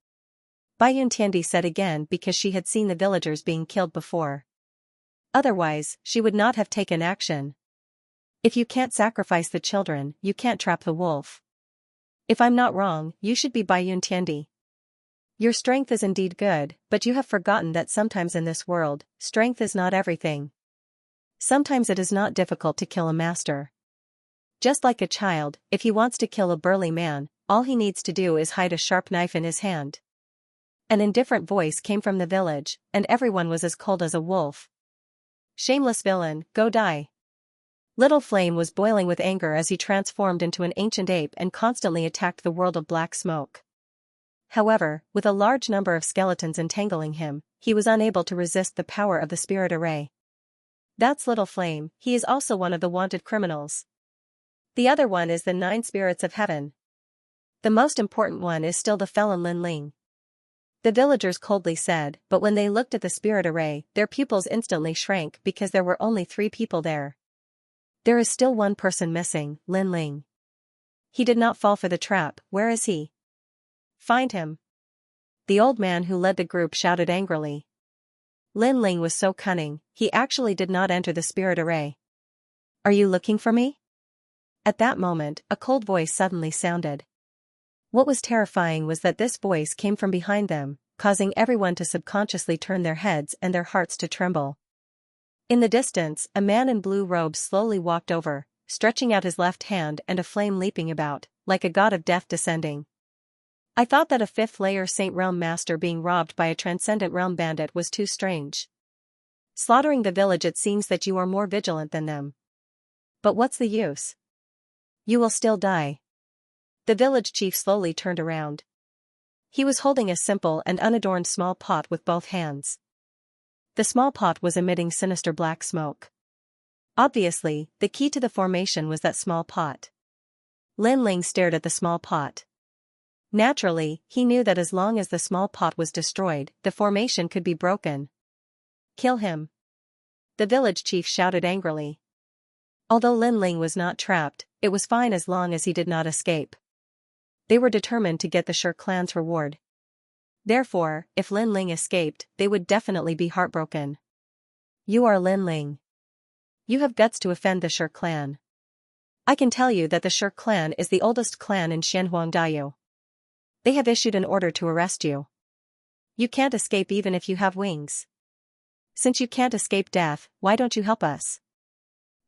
A: Bai Yuntiandi said again because she had seen the villagers being killed before. Otherwise, she would not have taken action. If you can't sacrifice the children, you can't trap the wolf. If I'm not wrong, you should be Bai Yuntiandi. Your strength is indeed good, but you have forgotten that sometimes in this world, strength is not everything. Sometimes it is not difficult to kill a master. Just like a child, if he wants to kill a burly man, all he needs to do is hide a sharp knife in his hand. An indifferent voice came from the village, and everyone was as cold as a wolf. Shameless villain, go die. Little Flame was boiling with anger as he transformed into an ancient ape and constantly attacked the world of black smoke. However, with a large number of skeletons entangling him, he was unable to resist the power of the spirit array. That's Little Flame, he is also one of the wanted criminals. The other one is the 9 spirits of heaven. The most important one is still the felon Lin Ling. The villagers coldly said, but when they looked at the spirit array, their pupils instantly shrank because there were only 3 people there. There is still one person missing, Lin Ling. He did not fall for the trap, where is he? Find him. The old man who led the group shouted angrily. Lin Ling was so cunning, he actually did not enter the spirit array. Are you looking for me? At that moment, a cold voice suddenly sounded. What was terrifying was that this voice came from behind them, causing everyone to subconsciously turn their heads and their hearts to tremble. In the distance, a man in blue robes slowly walked over, stretching out his left hand and a flame leaping about, like a god of death descending. I thought that a fifth-layer Saint Realm master being robbed by a transcendent realm bandit was too strange. Slaughtering the village, it seems that you are more vigilant than them. But what's the use? You will still die. The village chief slowly turned around. He was holding a simple and unadorned small pot with both hands. The small pot was emitting sinister black smoke. Obviously, the key to the formation was that small pot. Lin Ling stared at the small pot. Naturally, he knew that as long as the small pot was destroyed, the formation could be broken. Kill him! The village chief shouted angrily. Although Lin Ling was not trapped, it was fine as long as he did not escape. They were determined to get the Shi clan's reward. Therefore, if Lin Ling escaped, they would definitely be heartbroken. You are Lin Ling. You have guts to offend the Shi clan. I can tell you that the Shi clan is the oldest clan in Xianxia. They have issued an order to arrest you. You can't escape even if you have wings. Since you can't escape death, why don't you help us?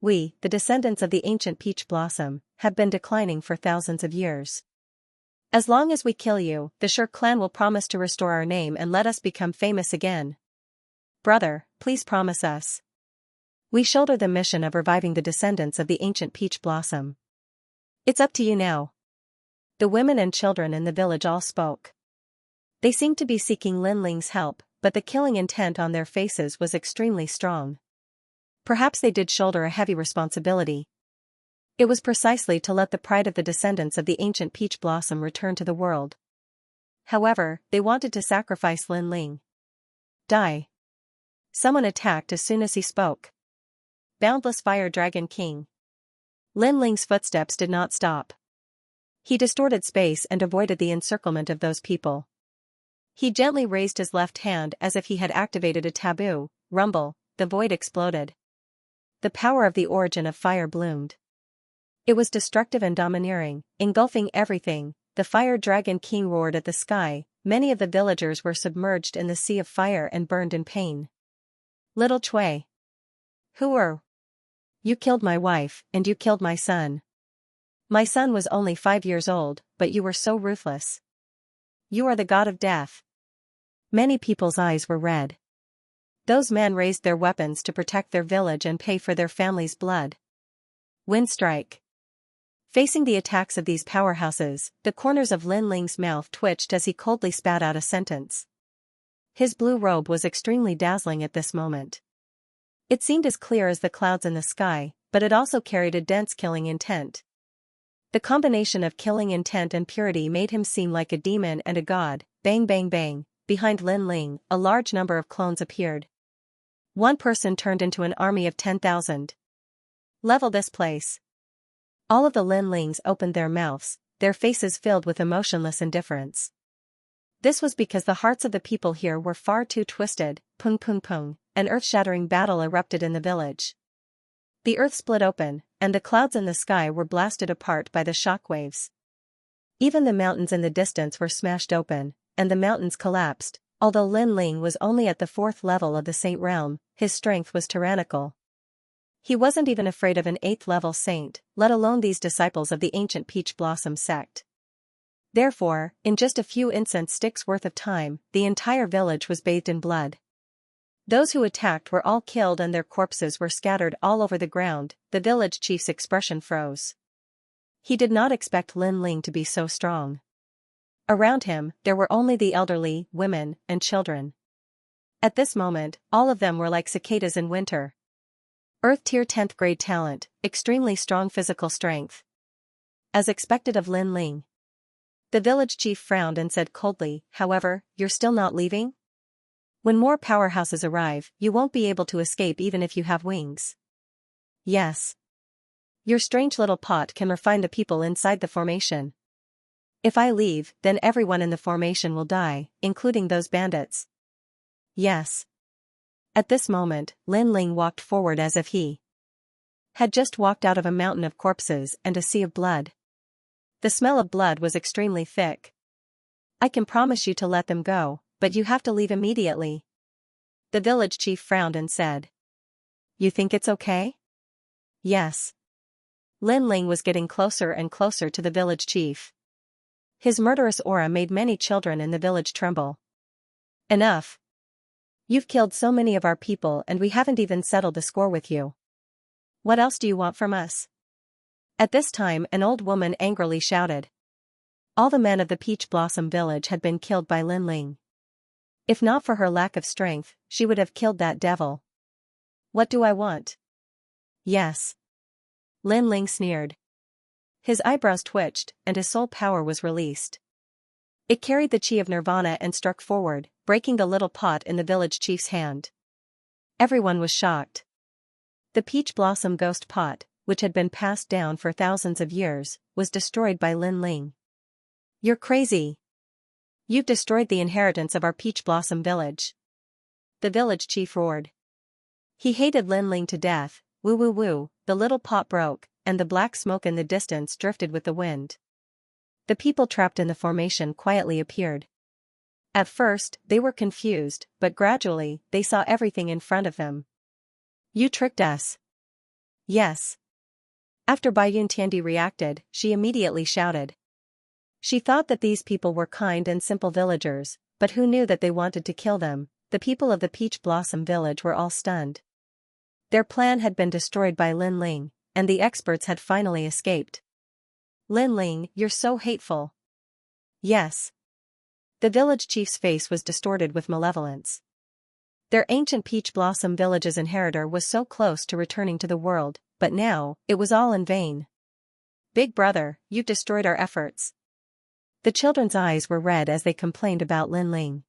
A: We, the descendants of the ancient peach blossom, have been declining for thousands of years. As long as we kill you, the Shi clan will promise to restore our name and let us become famous again. Brother, please promise us. We shoulder the mission of reviving the descendants of the ancient peach blossom. It's up to you now. The women and children in the village all spoke. They seemed to be seeking Lin Ling's help, but the killing intent on their faces was extremely strong. Perhaps they did shoulder a heavy responsibility. It was precisely to let the pride of the descendants of the ancient peach blossom return to the world. However, they wanted to sacrifice Lin Ling. Die. Someone attacked as soon as he spoke. Boundless Fire Dragon King. Lin Ling's footsteps did not stop. He distorted space and avoided the encirclement of those people. He gently raised his left hand as if he had activated a taboo. Rumble, the void exploded. The power of the origin of fire bloomed. It was destructive and domineering, engulfing everything. The Fire Dragon King roared at the sky. Many of the villagers were submerged in the sea of fire and burned in pain. Little Cui. Who are? You killed my wife, and you killed my son. My son was only 5 years old, but you were so ruthless. You are the god of death. Many people's eyes were red. Those men raised their weapons to protect their village and pay for their family's blood. Wind strike. Facing the attacks of these powerhouses, the corners of Lin Ling's mouth twitched as he coldly spat out a sentence. His blue robe was extremely dazzling at this moment. It seemed as clear as the clouds in the sky, but it also carried a dense killing intent. The combination of killing intent and purity made him seem like a demon and a god. Bang bang bang, behind Lin Ling, a large number of clones appeared. One person turned into an army of 10,000. Level this place. All of the Lin Lings opened their mouths, their faces filled with emotionless indifference. This was because the hearts of the people here were far too twisted. Pung pung pung, an earth-shattering battle erupted in the village. The earth split open, and the clouds in the sky were blasted apart by the shockwaves. Even the mountains in the distance were smashed open, and the mountains collapsed. Although Lin Ling was only at the 4th level of the Saint Realm, his strength was tyrannical. He wasn't even afraid of an 8th-level saint, let alone these disciples of the ancient Peach Blossom sect. Therefore, in just a few incense sticks worth of time, the entire village was bathed in blood. Those who attacked were all killed and their corpses were scattered all over the ground. The village chief's expression froze. He did not expect Lin Ling to be so strong. Around him, there were only the elderly, women, and children. At this moment, all of them were like cicadas in winter. Earth Tier 10th grade talent, extremely strong physical strength. As expected of Lin Ling. The village chief frowned and said coldly, however, you're still not leaving? When more powerhouses arrive, you won't be able to escape even if you have wings. Yes. Your strange little pot can refine the people inside the formation. If I leave, then everyone in the formation will die, including those bandits. Yes. At this moment, Lin Ling walked forward as if he had just walked out of a mountain of corpses and a sea of blood. The smell of blood was extremely thick. I can promise you to let them go, but you have to leave immediately. The village chief frowned and said. You think it's okay? Yes. Lin Ling was getting closer and closer to the village chief. His murderous aura made many children in the village tremble. Enough. You've killed so many of our people and we haven't even settled the score with you. What else do you want from us? At this time an old woman angrily shouted. All the men of the Peach Blossom village had been killed by Lin Ling. If not for her lack of strength, she would have killed that devil. What do I want? Yes. Lin Ling sneered. His eyebrows twitched, and his soul power was released. It carried the chi of Nirvana and struck forward, breaking the little pot in the village chief's hand. Everyone was shocked. The Peach Blossom ghost pot, which had been passed down for thousands of years, was destroyed by Lin Ling. You're crazy. You've destroyed the inheritance of our Peach Blossom village. The village chief roared. He hated Lin Ling to death. Woo woo woo, the little pot broke, and the black smoke in the distance drifted with the wind. The people trapped in the formation quietly appeared. At first, they were confused, but gradually, they saw everything in front of them. You tricked us. Yes. After Bai Yuntiandi reacted, she immediately shouted. She thought that these people were kind and simple villagers, but who knew that they wanted to kill them? The people of the Peach Blossom village were all stunned. Their plan had been destroyed by Lin Ling, and the experts had finally escaped. Lin Ling, you're so hateful. Yes. The village chief's face was distorted with malevolence. Their ancient Peach Blossom village's inheritor was so close to returning to the world, but now, it was all in vain. Big brother, you've destroyed our efforts. The children's eyes were red as they complained about Lin Ling.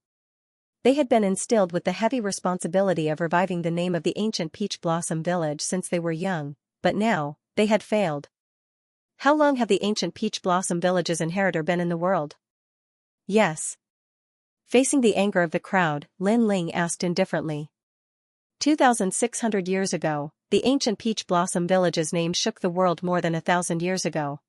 A: They had been instilled with the heavy responsibility of reviving the name of the ancient Peach Blossom village since they were young, but now, they had failed. How long have the ancient Peach Blossom village's inheritor been in the world? Yes. Facing the anger of the crowd, Lin Ling asked indifferently. 2,600 years ago, the ancient Peach Blossom village's name shook the world more than 1,000 years ago.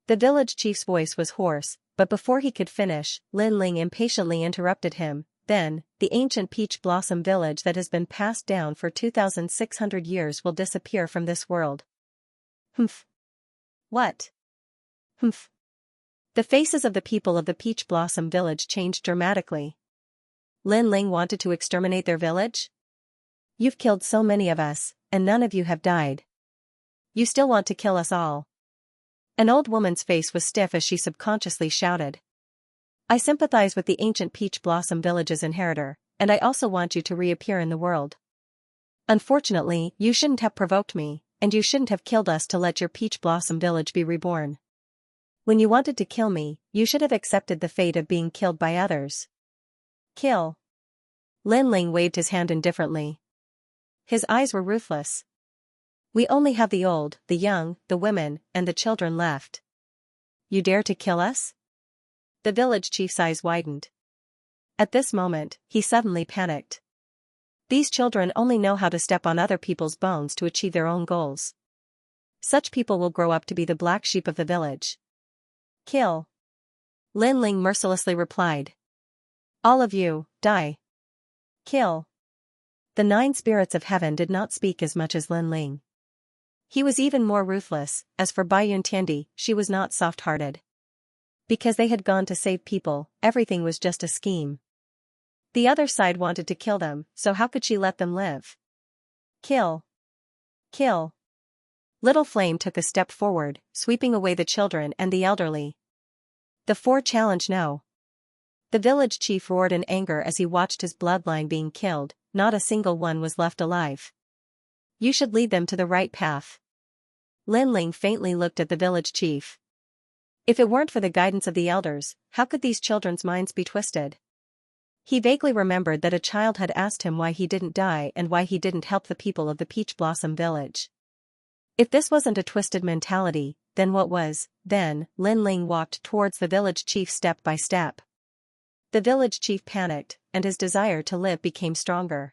A: The village chief's voice was hoarse, but before he could finish, Lin Ling impatiently interrupted him. Then, the ancient Peach Blossom village that has been passed down for 2,600 years will disappear from this world. Humph. What? Humph. The faces of the people of the Peach Blossom village changed dramatically. Lin Ling wanted to exterminate their village? You've killed so many of us, and none of you have died. You still want to kill us all. An old woman's face was stiff as she subconsciously shouted. I sympathize with the ancient Peach Blossom village's inheritor, and I also want you to reappear in the world. Unfortunately, you shouldn't have provoked me, and you shouldn't have killed us to let your Peach Blossom village be reborn. When you wanted to kill me, you should have accepted the fate of being killed by others. Kill. Lin Ling waved his hand indifferently. His eyes were ruthless. We only have the old, the young, the women, and the children left. You dare to kill us? The village chief's eyes widened. At this moment, he suddenly panicked. These children only know how to step on other people's bones to achieve their own goals. Such people will grow up to be the black sheep of the village. Kill. Lin Ling mercilessly replied. All of you, die. Kill. The 9 spirits of heaven did not speak as much as Lin Ling. He was even more ruthless. As for Bai Yuntiandi, she was not soft-hearted. Because they had gone to save people, everything was just a scheme. The other side wanted to kill them, so how could she let them live? Kill. Kill. Little Flame took a step forward, sweeping away the children and the elderly. The 4 challenge no. The village chief roared in anger as he watched his bloodline being killed. Not a single one was left alive. You should lead them to the right path. Lin Ling faintly looked at the village chief. If it weren't for the guidance of the elders, how could these children's minds be twisted? He vaguely remembered that a child had asked him why he didn't die and why he didn't help the people of the Peach Blossom village. If this wasn't a twisted mentality, then what was? Then, Lin Ling walked towards the village chief step by step. The village chief panicked, and his desire to live became stronger.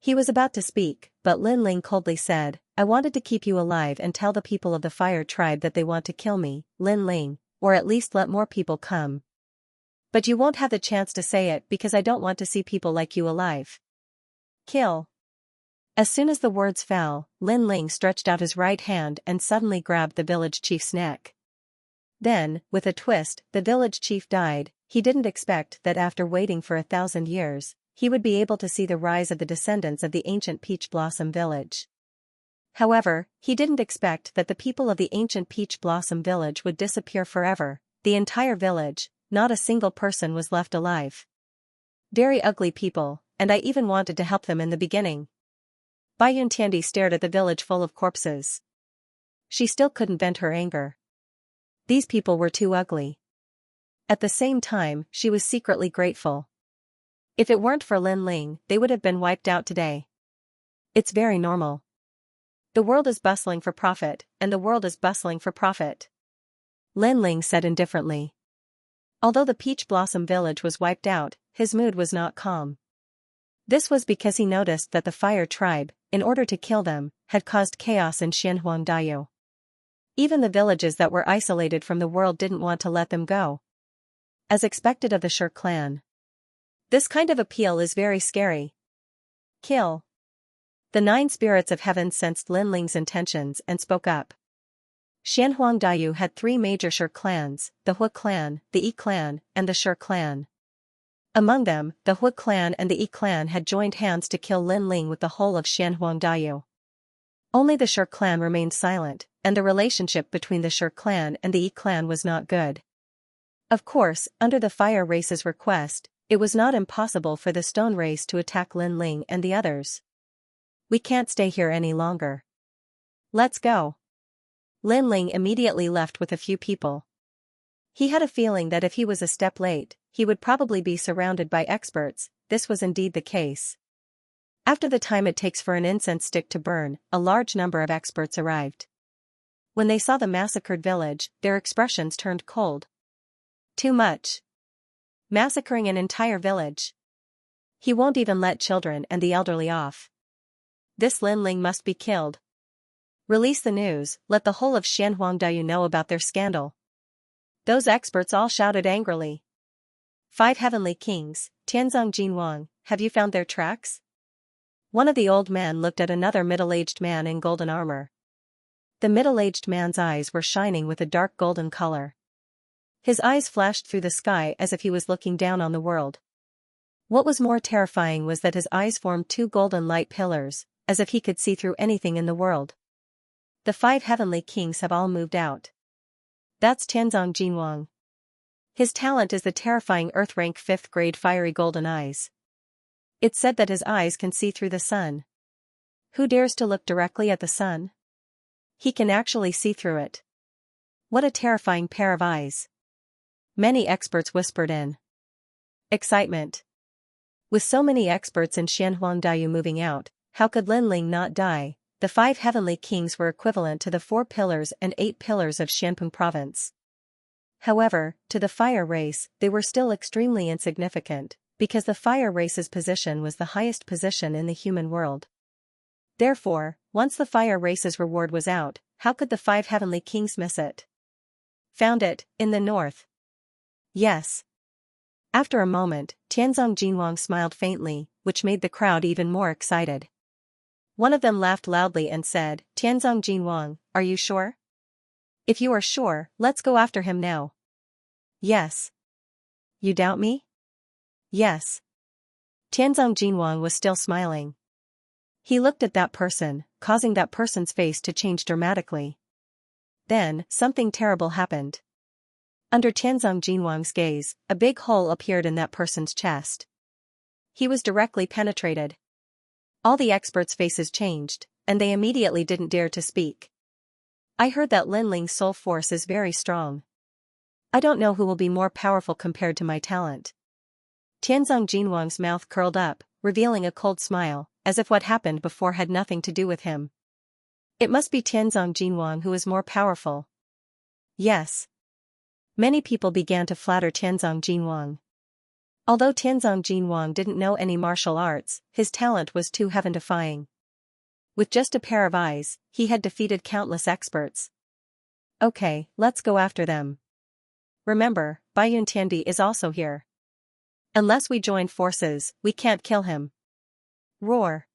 A: He was about to speak, but Lin Ling coldly said, I wanted to keep you alive and tell the people of the fire tribe that they want to kill me, Lin Ling, or at least let more people come. But you won't have the chance to say it because I don't want to see people like you alive. Kill. As soon as the words fell, Lin Ling stretched out his right hand and suddenly grabbed the village chief's neck. Then, with a twist, the village chief died. He didn't expect that after waiting for 1,000 years, he would be able to see the rise of the descendants of the ancient Peach Blossom Village. However, he didn't expect that the people of the ancient Peach Blossom Village would disappear forever. The entire village, not a single person was left alive. Very ugly people, and I even wanted to help them in the beginning. Bai Yuntiandi stared at the village full of corpses. She still couldn't vent her anger. These people were too ugly. At the same time, she was secretly grateful. If it weren't for Lin Ling, they would have been wiped out today. It's very normal. The world is bustling for profit, and the world is bustling for profit. Lin Ling said indifferently. Although the Peach Blossom Village was wiped out, his mood was not calm. This was because he noticed that the Fire Tribe, in order to kill them, had caused chaos in Xianxia. Even the villages that were isolated from the world didn't want to let them go. As expected of the Shi clan. This kind of appeal is very scary. Kill. The 9 spirits of heaven sensed Lin Ling's intentions and spoke up. Xianxia had 3 major Shi clans, the Hui clan, the Yi clan, and the Shi clan. Among them, the Hui clan and the Yi clan had joined hands to kill Lin Ling with the whole of Xianxia. Only the Shi clan remained silent, and the relationship between the Shi clan and the Yi clan was not good. Of course, under the Fire Race's request, it was not impossible for the Stone Race to attack Lin Ling and the others. We can't stay here any longer. Let's go. Lin Ling immediately left with a few people. He had a feeling that if he was a step late, he would probably be surrounded by experts. This was indeed the case. After the time it takes for an incense stick to burn, a large number of experts arrived. When they saw the massacred village, their expressions turned cold. Too much. Massacring an entire village. He won't even let children and the elderly off. This Lin Ling must be killed. Release the news, let the whole of Xianxia know about their scandal. Those experts all shouted angrily. 5 heavenly kings, Tianzong Jinwang, have you found their tracks? One of the old men looked at another middle-aged man in golden armor. The middle-aged man's eyes were shining with a dark golden color. His eyes flashed through the sky as if he was looking down on the world. What was more terrifying was that his eyes formed 2 golden light pillars, as if he could see through anything in the world. The 5 heavenly kings have all moved out. That's Tianzong Jinwang. His talent is the terrifying Earth-rank 5th grade fiery golden eyes. It's said that his eyes can see through the sun. Who dares to look directly at the sun? He can actually see through it. What a terrifying pair of eyes. Many experts whispered in excitement. With so many experts in Xianxia moving out, how could Lin Ling not die? The 5 heavenly kings were equivalent to the 4 pillars and 8 pillars of Xianpeng province. However, to the Fire Race, they were still extremely insignificant, because the Fire Race's position was the highest position in the human world. Therefore, once the Fire Race's reward was out, how could the 5 heavenly kings miss it? Found it, in the north. Yes. After a moment, Tianzong Jinwang smiled faintly, which made the crowd even more excited. One of them laughed loudly and said, Tianzong Jinwang, are you sure? If you are sure, let's go after him now. Yes. You doubt me? Yes. Tianzong Jinwang was still smiling. He looked at that person, causing that person's face to change dramatically. Then, something terrible happened. Under Tianzong Jinwang's gaze, a big hole appeared in that person's chest. He was directly penetrated. All the experts' faces changed, and they immediately didn't dare to speak. I heard that Lin Ling's soul force is very strong. I don't know who will be more powerful compared to my talent. Tianzong Jinwang's mouth curled up, revealing a cold smile, as if what happened before had nothing to do with him. It must be Tianzong Jinwang who is more powerful. Yes. Many people began to flatter Tianzong Jinwang. Although Tianzong Jinwang didn't know any martial arts, his talent was too heaven-defying. With just a pair of eyes, he had defeated countless experts. Okay, let's go after them. Remember, Baiyun Tiandi is also here. Unless we join forces, we can't kill him. Roar.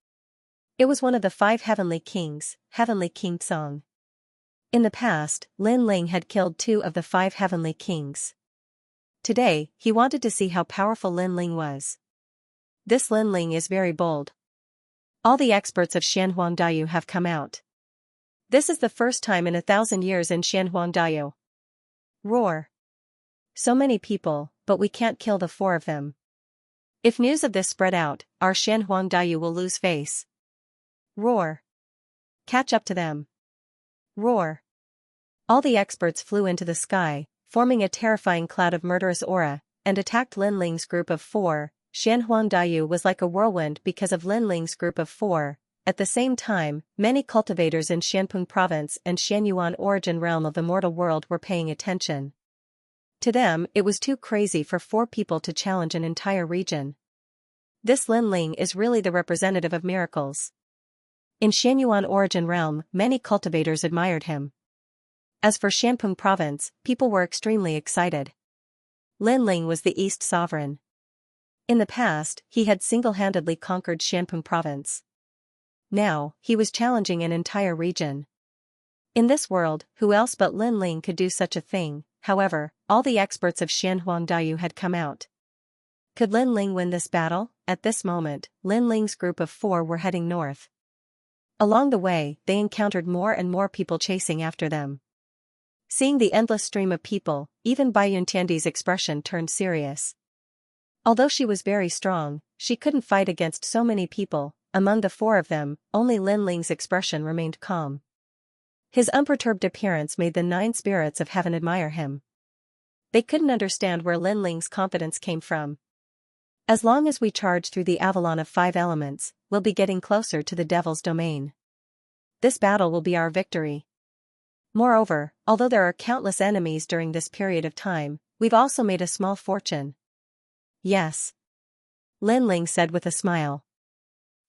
A: It was one of the 5 heavenly kings, Heavenly King Song. In the past, Lin Ling had killed 2 of the 5 heavenly kings. Today, he wanted to see how powerful Lin Ling was. This Lin Ling is very bold. All the experts of Xianhuangdayu have come out. This is the first time in 1,000 years in Xianhuangdayu. Roar. So many people, but we can't kill the 4 of them. If news of this spread out, our Xianhuangdayu will lose face. Roar. Catch up to them. Roar. All the experts flew into the sky, forming a terrifying cloud of murderous aura, and attacked Lin Ling's group of 4. Xianhuangdayu was like a whirlwind because of Lin Ling's group of 4. At the same time, many cultivators in Xianpeng province and Xianyuan origin realm of the mortal world were paying attention. To them, it was too crazy for 4 people to challenge an entire region. This Lin Ling is really the representative of miracles. In Xianyuan origin realm, many cultivators admired him. As for Xianpeng province, people were extremely excited. Lin Ling was the East sovereign. In the past, he had single-handedly conquered Xianpeng province. Now, he was challenging an entire region. In this world, who else but Lin Ling could do such a thing? However, all the experts of Xianhuangdayu had come out. Could Lin Ling win this battle? At this moment, Lin Ling's group of 4 were heading north. Along the way, they encountered more and more people chasing after them. Seeing the endless stream of people, even Baiyun Tiandi's expression turned serious. Although she was very strong, she couldn't fight against so many people. Among the 4 of them, only Lin Ling's expression remained calm. His unperturbed appearance made the 9 spirits of heaven admire him. They couldn't understand where Lin Ling's confidence came from. As long as we charge through the Avalon of 5 elements, we'll be getting closer to the devil's domain. This battle will be our victory. Moreover, although there are countless enemies during this period of time, we've also made a small fortune. Yes. Lin Ling said with a smile.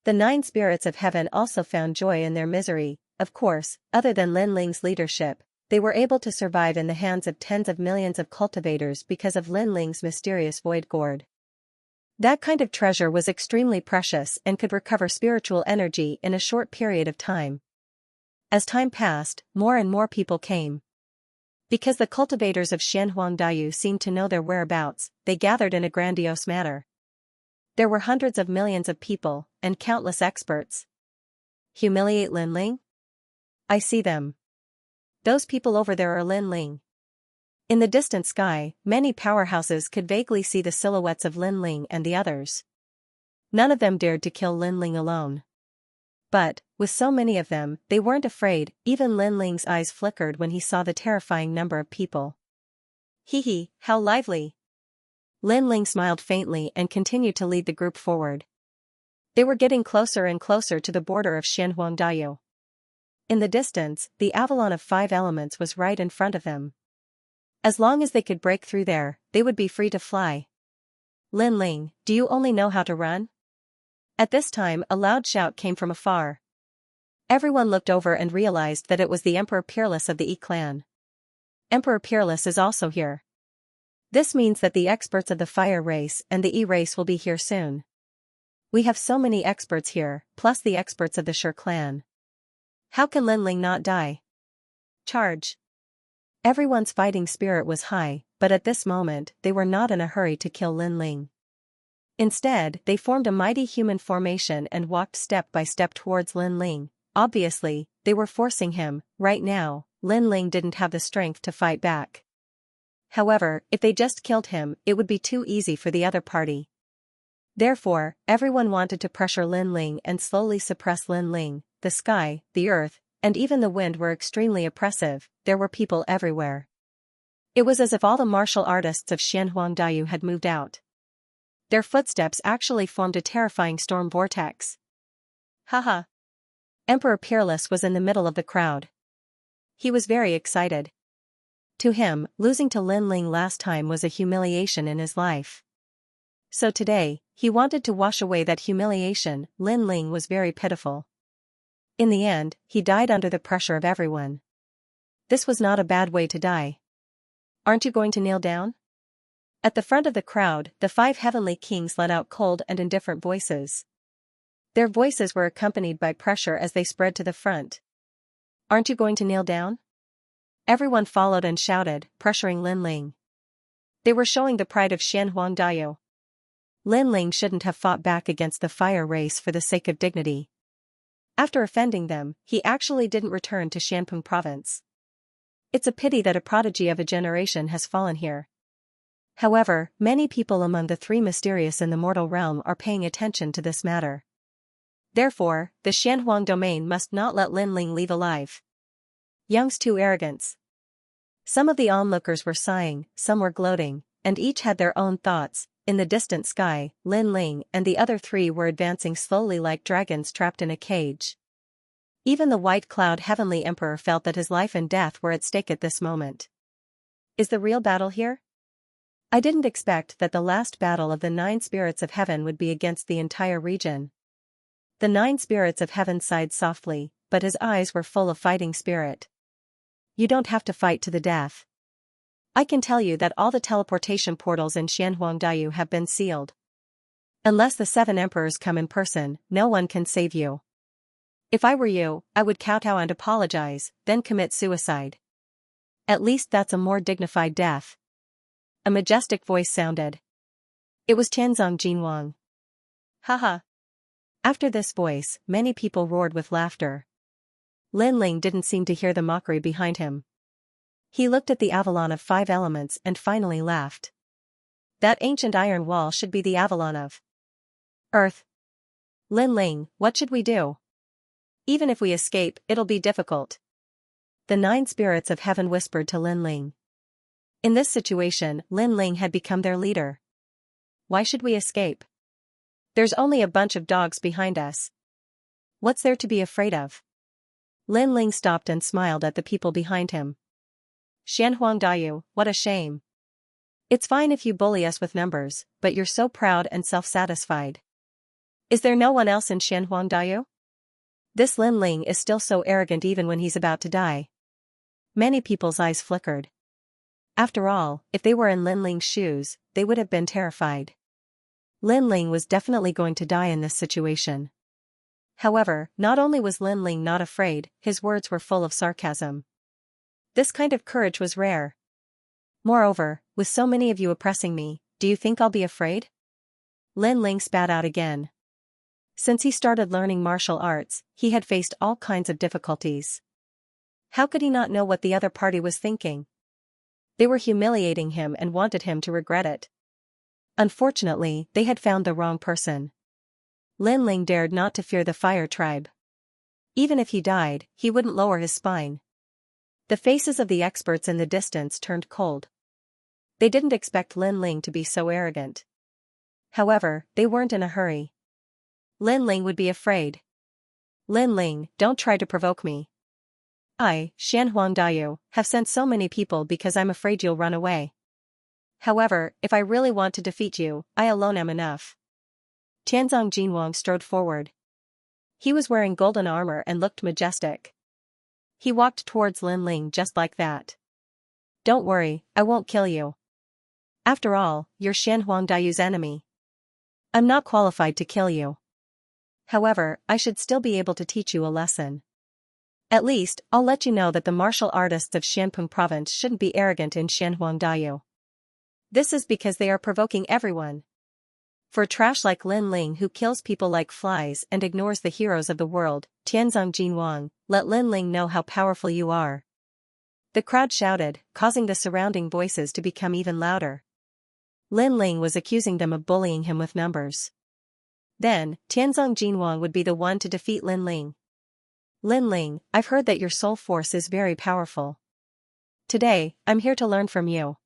A: The 9 spirits of heaven also found joy in their misery. Of course, other than Lin Ling's leadership, they were able to survive in the hands of tens of millions of cultivators because of Lin Ling's mysterious void gourd. That kind of treasure was extremely precious and could recover spiritual energy in a short period of time. As time passed, more and more people came. Because the cultivators of Xianhuangdayu seemed to know their whereabouts, they gathered in a grandiose manner. There were hundreds of millions of people, and countless experts. Humiliate Lin Ling? I see them. Those people over there are Lin Ling. In the distant sky, many powerhouses could vaguely see the silhouettes of Lin Ling and the others. None of them dared to kill Lin Ling alone. But, with so many of them, they weren't afraid. Even Lin Ling's eyes flickered when he saw the terrifying number of people. Hee hee, how lively! Lin Ling smiled faintly and continued to lead the group forward. They were getting closer and closer to the border of Xianhuangdayu. In the distance, the Avalon of 5 elements was right in front of them. As long as they could break through there, they would be free to fly. Lin Ling, do you only know how to run? At this time a loud shout came from afar. Everyone looked over and realized that it was the Emperor Peerless of the Yi clan. Emperor Peerless is also here. This means that the experts of the Fire race and the Yi race will be here soon. We have so many experts here, plus the experts of the Shi clan. How can Lin Ling not die? Charge! Everyone's fighting spirit was high, but at this moment, they were not in a hurry to kill Lin Ling. Instead, they formed a mighty human formation and walked step by step towards Lin Ling. Obviously, they were forcing him. Right now, Lin Ling didn't have the strength to fight back. However, if they just killed him, it would be too easy for the other party. Therefore, everyone wanted to pressure Lin Ling and slowly suppress Lin Ling. The sky, the earth, and even the wind were extremely oppressive. There were people everywhere. It was as if all the martial artists of Xianhuangdayu had moved out. Their footsteps actually formed a terrifying storm vortex. Haha! Emperor Peerless was in the middle of the crowd. He was very excited. To him, losing to Lin Ling last time was a humiliation in his life. So today, he wanted to wash away that humiliation. Lin Ling was very pitiful. In the end, he died under the pressure of everyone. This was not a bad way to die. Aren't you going to kneel down? At the front of the crowd, the 5 heavenly kings let out cold and indifferent voices. Their voices were accompanied by pressure as they spread to the front. Aren't you going to kneel down? Everyone followed and shouted, pressuring Lin Ling. They were showing the pride of Xianxia. Lin Ling shouldn't have fought back against the fire race for the sake of dignity. After offending them, he actually didn't return to Shanpeng province. It's a pity that a prodigy of a generation has fallen here. However, many people among the 3 mysterious in the mortal realm are paying attention to this matter. Therefore, the Xianhuang domain must not let Lin Ling leave alive. Young's too arrogance. Some of the onlookers were sighing, some were gloating, and each had their own thoughts. In the distant sky, Lin Ling and the other 3 were advancing slowly like dragons trapped in a cage. Even the white cloud heavenly emperor felt that his life and death were at stake at this moment. Is the real battle here? I didn't expect that the last battle of the 9 spirits of heaven would be against the entire region. The 9 spirits of heaven sighed softly, but his eyes were full of fighting spirit. You don't have to fight to the death. I can tell you that all the teleportation portals in Xianhuangdiyu have been sealed. Unless the 7 emperors come in person, no one can save you. If I were you, I would kowtow and apologize, then commit suicide. At least that's a more dignified death. A majestic voice sounded. It was Tianzong Jinwang. Haha. After this voice, many people roared with laughter. Lin Ling didn't seem to hear the mockery behind him. He looked at the Avalon of 5 elements and finally laughed. That ancient iron wall should be the Avalon of Earth. Lin Ling, what should we do? Even if we escape, it'll be difficult. The 9 spirits of heaven whispered to Lin Ling. In this situation, Lin Ling had become their leader. Why should we escape? There's only a bunch of dogs behind us. What's there to be afraid of? Lin Ling stopped and smiled at the people behind him. Xianhuangdiyu, what a shame. It's fine if you bully us with numbers, but you're so proud and self-satisfied. Is there no one else in Xianhuangdiyu? This Lin Ling is still so arrogant even when he's about to die. Many people's eyes flickered. After all, if they were in Lin Ling's shoes, they would have been terrified. Lin Ling was definitely going to die in this situation. However, not only was Lin Ling not afraid, his words were full of sarcasm. This kind of courage was rare. Moreover, with so many of you oppressing me, do you think I'll be afraid? Lin Ling spat out again. Since he started learning martial arts, he had faced all kinds of difficulties. How could he not know what the other party was thinking? They were humiliating him and wanted him to regret it. Unfortunately, they had found the wrong person. Lin Ling dared not to fear the fire tribe. Even if he died, he wouldn't lower his spine. The faces of the experts in the distance turned cold. They didn't expect Lin Ling to be so arrogant. However, they weren't in a hurry. Lin Ling would be afraid. Lin Ling, don't try to provoke me. I, Xianhuangdiyu, have sent so many people because I'm afraid you'll run away. However, if I really want to defeat you, I alone am enough. Tianzong Jinwang strode forward. He was wearing golden armor and looked majestic. He walked towards Lin Ling just like that. Don't worry, I won't kill you. After all, you're Xianhuangdiyu's enemy. I'm not qualified to kill you. However, I should still be able to teach you a lesson. At least, I'll let you know that the martial artists of Shanpeng province shouldn't be arrogant in Xianhuangdiyu. This is because they are provoking everyone. For trash like Lin Ling who kills people like flies and ignores the heroes of the world, Tianzong Jinwang, let Lin Ling know how powerful you are. The crowd shouted, causing the surrounding voices to become even louder. Lin Ling was accusing them of bullying him with numbers. Then, Tianzong Jinwang would be the one to defeat Lin Ling. Lin Ling, I've heard that your soul force is very powerful. Today, I'm here to learn from you.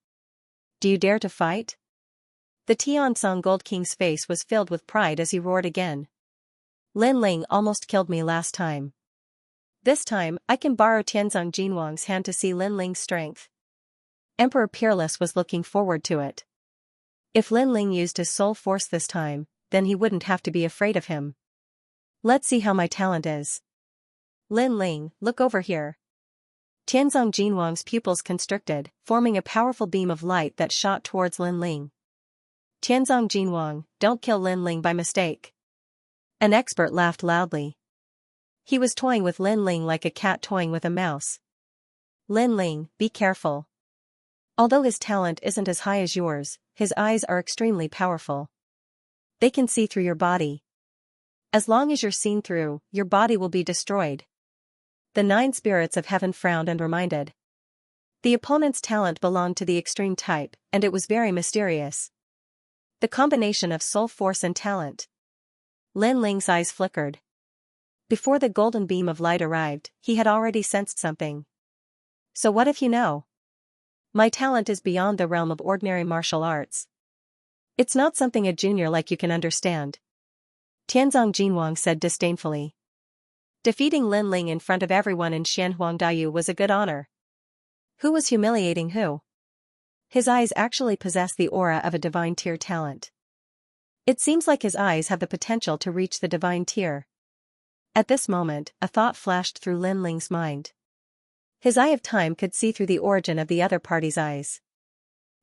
A: Do you dare to fight? The Tiansong Gold King's face was filled with pride as he roared again. Lin Ling almost killed me last time. This time, I can borrow Tianzong Jinwang's hand to see Lin Ling's strength. Emperor Peerless was looking forward to it. If Lin Ling used his soul force this time, then he wouldn't have to be afraid of him. Let's see how my talent is. Lin Ling, look over here. Tianzong Jinwang's pupils constricted, forming a powerful beam of light that shot towards Lin Ling. Tianzong Jinwang, don't kill Lin Ling by mistake. An expert laughed loudly. He was toying with Lin Ling like a cat toying with a mouse. Lin Ling, be careful. Although his talent isn't as high as yours, his eyes are extremely powerful. They can see through your body. As long as you're seen through, your body will be destroyed. The 9 spirits of heaven frowned and reminded. The opponent's talent belonged to the extreme type, and it was very mysterious. The combination of soul force and talent. Lin Ling's eyes flickered. Before the golden beam of light arrived, he had already sensed something. So what if you know? My talent is beyond the realm of ordinary martial arts. It's not something a junior like you can understand. Tianzong Jinwang said disdainfully. Defeating Lin Ling in front of everyone in Xianhuangdayu was a good honor. Who was humiliating who? His eyes actually possess the aura of a divine tier talent. It seems like his eyes have the potential to reach the divine tier. At this moment, a thought flashed through Lin Ling's mind. His eye of time could see through the origin of the other party's eyes.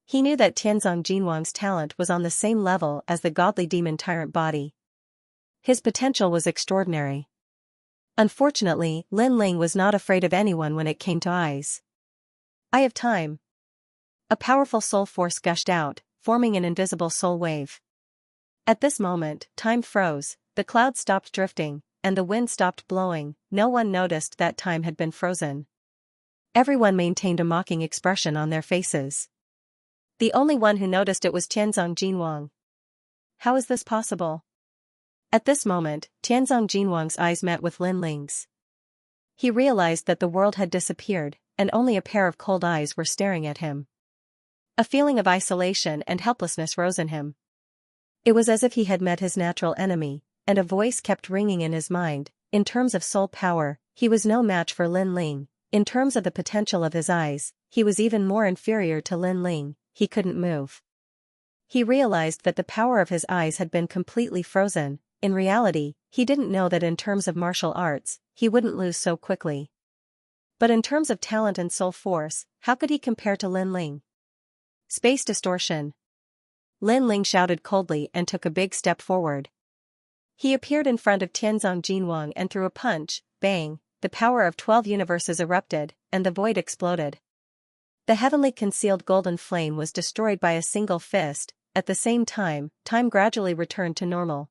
A: He knew that Tianzong Jinwang's talent was on the same level as the godly demon tyrant body. His potential was extraordinary. Unfortunately, Lin Ling was not afraid of anyone when it came to eyes. Eye of time. A powerful soul force gushed out, forming an invisible soul wave. At this moment, time froze, the clouds stopped drifting, and the wind stopped blowing. No one noticed that time had been frozen. Everyone maintained a mocking expression on their faces. The only one who noticed it was Tianzong Jinwang. How is this possible? At this moment, Tianzong Jinwang's eyes met with Lin Ling's. He realized that the world had disappeared, and only a pair of cold eyes were staring at him. A feeling of isolation and helplessness rose in him. It was as if he had met his natural enemy, and a voice kept ringing in his mind. In terms of soul power, he was no match for Lin Ling. In terms of the potential of his eyes, he was even more inferior to Lin Ling. He couldn't move. He realized that the power of his eyes had been completely frozen. In reality, he didn't know that in terms of martial arts, he wouldn't lose so quickly. But in terms of talent and soul force, how could he compare to Lin Ling? Space distortion. Lin Ling shouted coldly and took a big step forward. He appeared in front of Tianzong Jinwang and threw a punch. Bang, the power of 12 universes erupted, and the void exploded. The heavenly concealed golden flame was destroyed by a single fist. At the same time, time gradually returned to normal.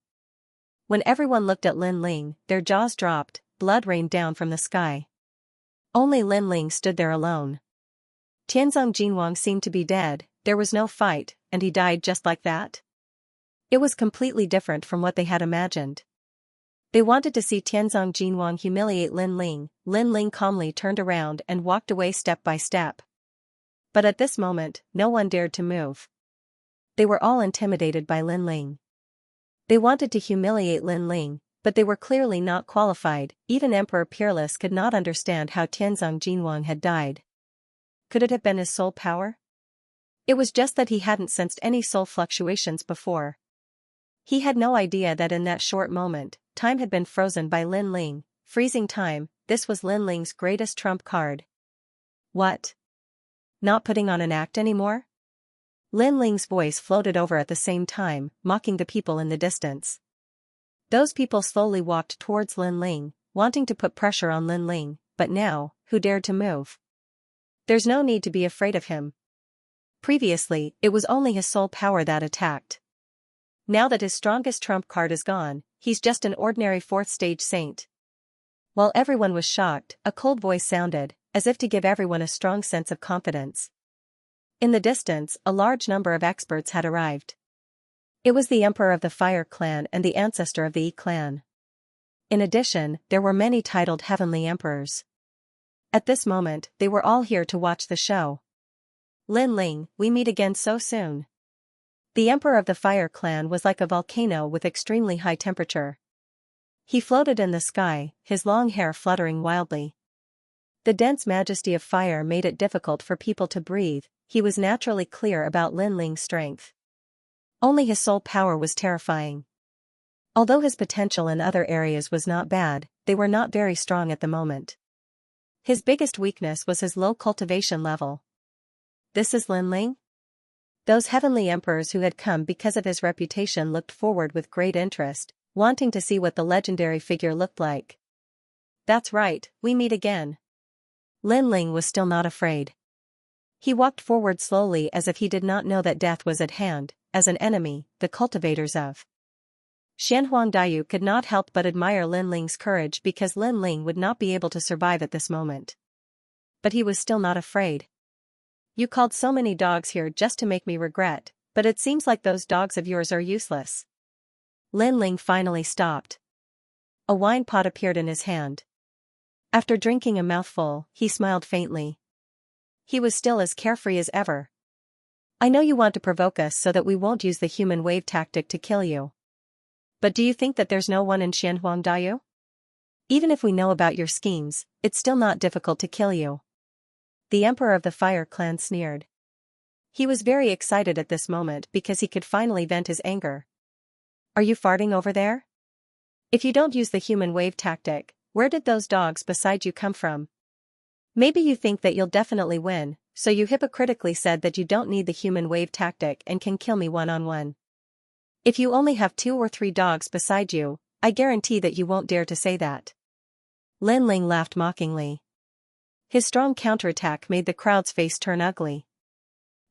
A: When everyone looked at Lin Ling, their jaws dropped, blood rained down from the sky. Only Lin Ling stood there alone. Tianzong Jinwang seemed to be dead, there was no fight, and he died just like that? It was completely different from what they had imagined. They wanted to see Tianzong Jinwang humiliate Lin Ling. Lin Ling calmly turned around and walked away step by step. But at this moment, no one dared to move. They were all intimidated by Lin Ling. They wanted to humiliate Lin Ling, but they were clearly not qualified. Even Emperor Peerless could not understand how Tianzong Jinwang had died. Could it have been his soul power? It was just that he hadn't sensed any soul fluctuations before. He had no idea that in that short moment, time had been frozen by Lin Ling. Freezing time, this was Lin Ling's greatest trump card. What? Not putting on an act anymore? Lin Ling's voice floated over at the same time, mocking the people in the distance. Those people slowly walked towards Lin Ling, wanting to put pressure on Lin Ling, but now, who dared to move? There's no need to be afraid of him. Previously, it was only his soul power that attacked. Now that his strongest trump card is gone, he's just an ordinary 4th stage saint. While everyone was shocked, a cold voice sounded, as if to give everyone a strong sense of confidence. In the distance, a large number of experts had arrived. It was the Emperor of the Fire Clan and the ancestor of the Yi Clan. In addition, there were many titled Heavenly Emperors. At this moment, they were all here to watch the show. Lin Ling, we meet again so soon. The Emperor of the Fire Clan was like a volcano with extremely high temperature. He floated in the sky, his long hair fluttering wildly. The dense majesty of fire made it difficult for people to breathe. He was naturally clear about Lin Ling's strength. Only his soul power was terrifying. Although his potential in other areas was not bad, they were not very strong at the moment. His biggest weakness was his low cultivation level. This is Linling? Those heavenly emperors who had come because of his reputation looked forward with great interest, wanting to see what the legendary figure looked like. That's right, we meet again. Linling was still not afraid. He walked forward slowly as if he did not know that death was at hand. As an enemy, the cultivators of Xianxia could not help but admire Linling's courage because Linling would not be able to survive at this moment. But he was still not afraid. You called so many dogs here just to make me regret, but it seems like those dogs of yours are useless. Linling finally stopped. A wine pot appeared in his hand. After drinking a mouthful, he smiled faintly. He was still as carefree as ever. I know you want to provoke us so that we won't use the human wave tactic to kill you. But do you think that there's no one in Xianxia? Even if we know about your schemes, it's still not difficult to kill you. The Emperor of the Fire Clan sneered. He was very excited at this moment because he could finally vent his anger. Are you farting over there? If you don't use the human wave tactic, where did those dogs beside you come from? Maybe you think that you'll definitely win, so you hypocritically said that you don't need the human wave tactic and can kill me one-on-one. If you only have 2 or 3 dogs beside you, I guarantee that you won't dare to say that. Linling laughed mockingly. His strong counterattack made the crowd's face turn ugly.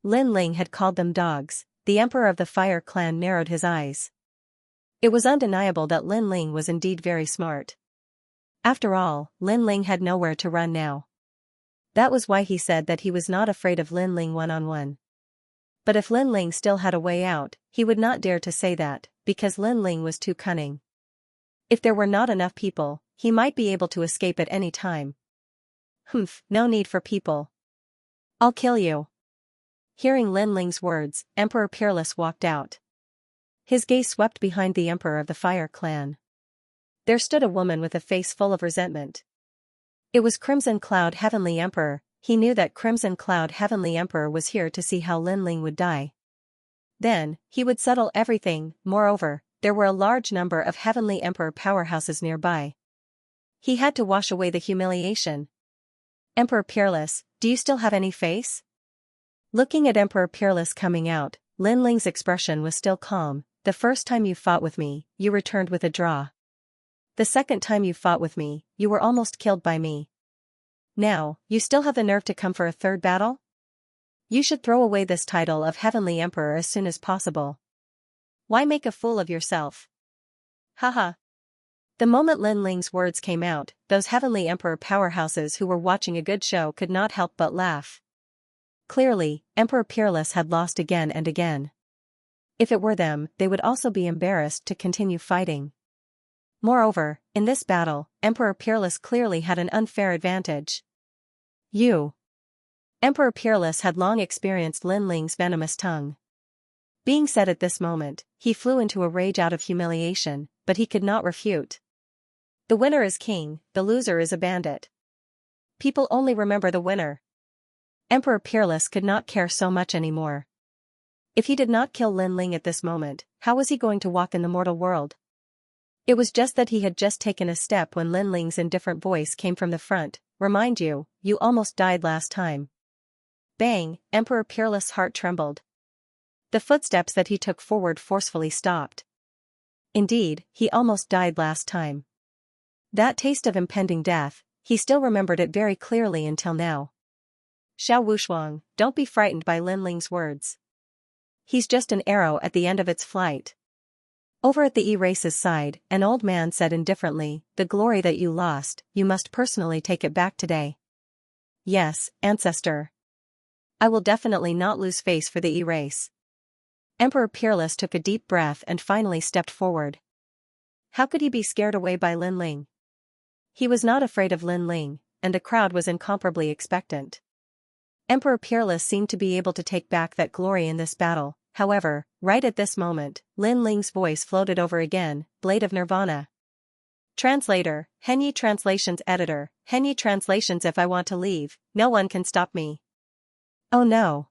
A: Linling had called them dogs. The Emperor of the Fire Clan narrowed his eyes. It was undeniable that Linling was indeed very smart. After all, Linling had nowhere to run now. That was why he said that he was not afraid of Linling one-on-one. But if Linling still had a way out, he would not dare to say that, because Linling was too cunning. If there were not enough people, he might be able to escape at any time. Humph, no need for people. I'll kill you. Hearing Linling's words, Emperor Peerless walked out. His gaze swept behind the Emperor of the Fire Clan. There stood a woman with a face full of resentment. It was Crimson Cloud Heavenly Emperor. He knew that Crimson Cloud Heavenly Emperor was here to see how Linling would die. Then, he would settle everything. Moreover, there were a large number of Heavenly Emperor powerhouses nearby. He had to wash away the humiliation. Emperor Peerless, do you still have any face? Looking at Emperor Peerless coming out, Linling's expression was still calm. The first time you fought with me, you returned with a draw. The second time you fought with me, you were almost killed by me. Now, you still have the nerve to come for a third battle? You should throw away this title of Heavenly Emperor as soon as possible. Why make a fool of yourself? Haha. The moment Linling's words came out, those Heavenly Emperor powerhouses who were watching a good show could not help but laugh. Clearly, Emperor Peerless had lost again and again. If it were them, they would also be embarrassed to continue fighting. Moreover, in this battle, Emperor Peerless clearly had an unfair advantage. You. Emperor Peerless had long experienced Linling's venomous tongue. Being said at this moment, he flew into a rage out of humiliation, but he could not refute. The winner is king, the loser is a bandit. People only remember the winner. Emperor Peerless could not care so much anymore. If he did not kill Linling at this moment, how was he going to walk in the mortal world? It was just that he had just taken a step when Linling's indifferent voice came from the front. Remind you, you almost died last time. Bang, Emperor Peerless' heart trembled. The footsteps that he took forward forcefully stopped. Indeed, he almost died last time. That taste of impending death, he still remembered it very clearly until now. Xiao Wushuang, don't be frightened by Linling's words. He's just an arrow at the end of its flight. Over at the E-Race's side, an old man said indifferently, the glory that you lost, you must personally take it back today. Yes, ancestor. I will definitely not lose face for the E-Race. Emperor Peerless took a deep breath and finally stepped forward. How could he be scared away by Linling? He was not afraid of Linling, and the crowd was incomparably expectant. Emperor Peerless seemed to be able to take back that glory in this battle. However, right at this moment, Linling's voice floated over again, Blade of Nirvana. Translator, Henyi Translations Editor, Henyi Translations. If I want to leave, no one can stop me. Oh no!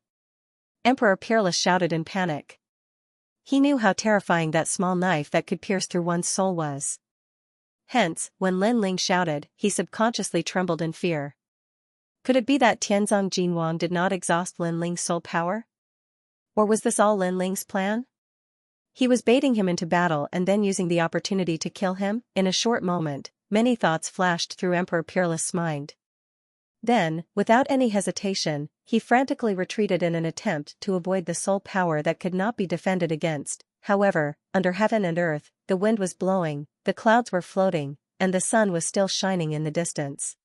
A: Emperor Peerless shouted in panic. He knew how terrifying that small knife that could pierce through one's soul was. Hence, when Lin Ling shouted, he subconsciously trembled in fear. Could it be that Tianzong Jinwang did not exhaust Lin Ling's soul power? Or was this all Lin Ling's plan? He was baiting him into battle and then using the opportunity to kill him. In a short moment, many thoughts flashed through Emperor Peerless's mind. Then, without any hesitation, he frantically retreated in an attempt to avoid the soul power that could not be defended against. However, under heaven and earth, the wind was blowing, the clouds were floating, and the sun was still shining in the distance.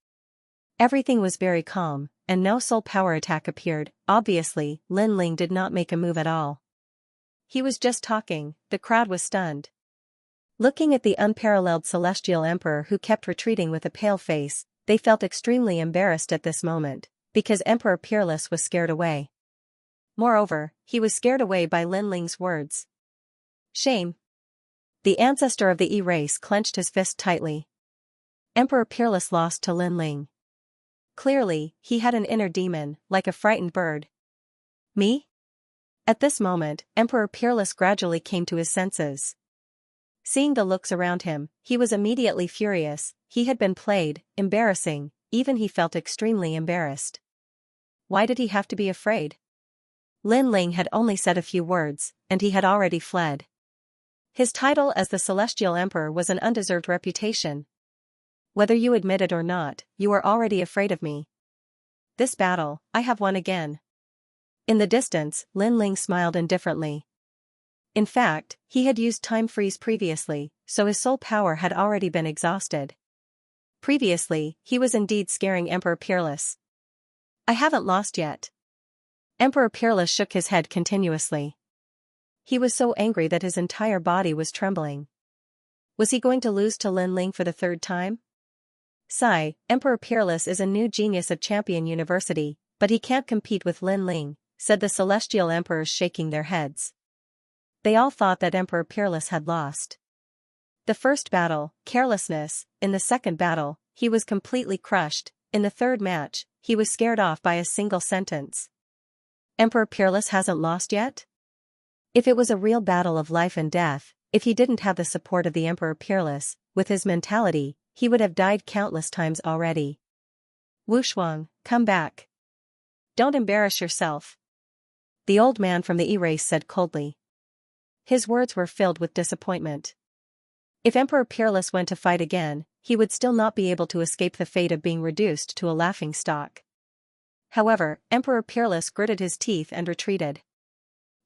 A: Everything was very calm, and no soul power attack appeared. Obviously, Lin Ling did not make a move at all. He was just talking. The crowd was stunned. Looking at the unparalleled celestial emperor who kept retreating with a pale face, they felt extremely embarrassed at this moment, because Emperor Peerless was scared away. Moreover, he was scared away by Lin Ling's words. Shame. The ancestor of the E race clenched his fist tightly. Emperor Peerless lost to Lin Ling. Clearly, he had an inner demon, like a frightened bird. Me? At this moment, Emperor Peerless gradually came to his senses. Seeing the looks around him, he was immediately furious. He had been played, embarrassing, even he felt extremely embarrassed. Why did he have to be afraid? Lin Ling had only said a few words, and he had already fled. His title as the Celestial Emperor was an undeserved reputation. Whether you admit it or not, you are already afraid of me. This battle, I have won again. In the distance, Lin Ling smiled indifferently. In fact, he had used time freeze previously, so his soul power had already been exhausted. Previously, he was indeed scaring Emperor Peerless. I haven't lost yet. Emperor Peerless shook his head continuously. He was so angry that his entire body was trembling. Was he going to lose to Lin Ling for the third time? Sigh, Emperor Peerless is a new genius of Champion University, but he can't compete with Lin Ling, said the Celestial Emperors, shaking their heads. They all thought that Emperor Peerless had lost. The first battle, carelessness. In the second battle, he was completely crushed. In the third match, he was scared off by a single sentence. Emperor Peerless hasn't lost yet? If it was a real battle of life and death, if he didn't have the support of the Emperor Peerless, with his mentality, he would have died countless times already. Wu Shuang, come back. Don't embarrass yourself. The old man from the E-race said coldly. His words were filled with disappointment. If Emperor Peerless went to fight again, he would still not be able to escape the fate of being reduced to a laughingstock. However, Emperor Peerless gritted his teeth and retreated.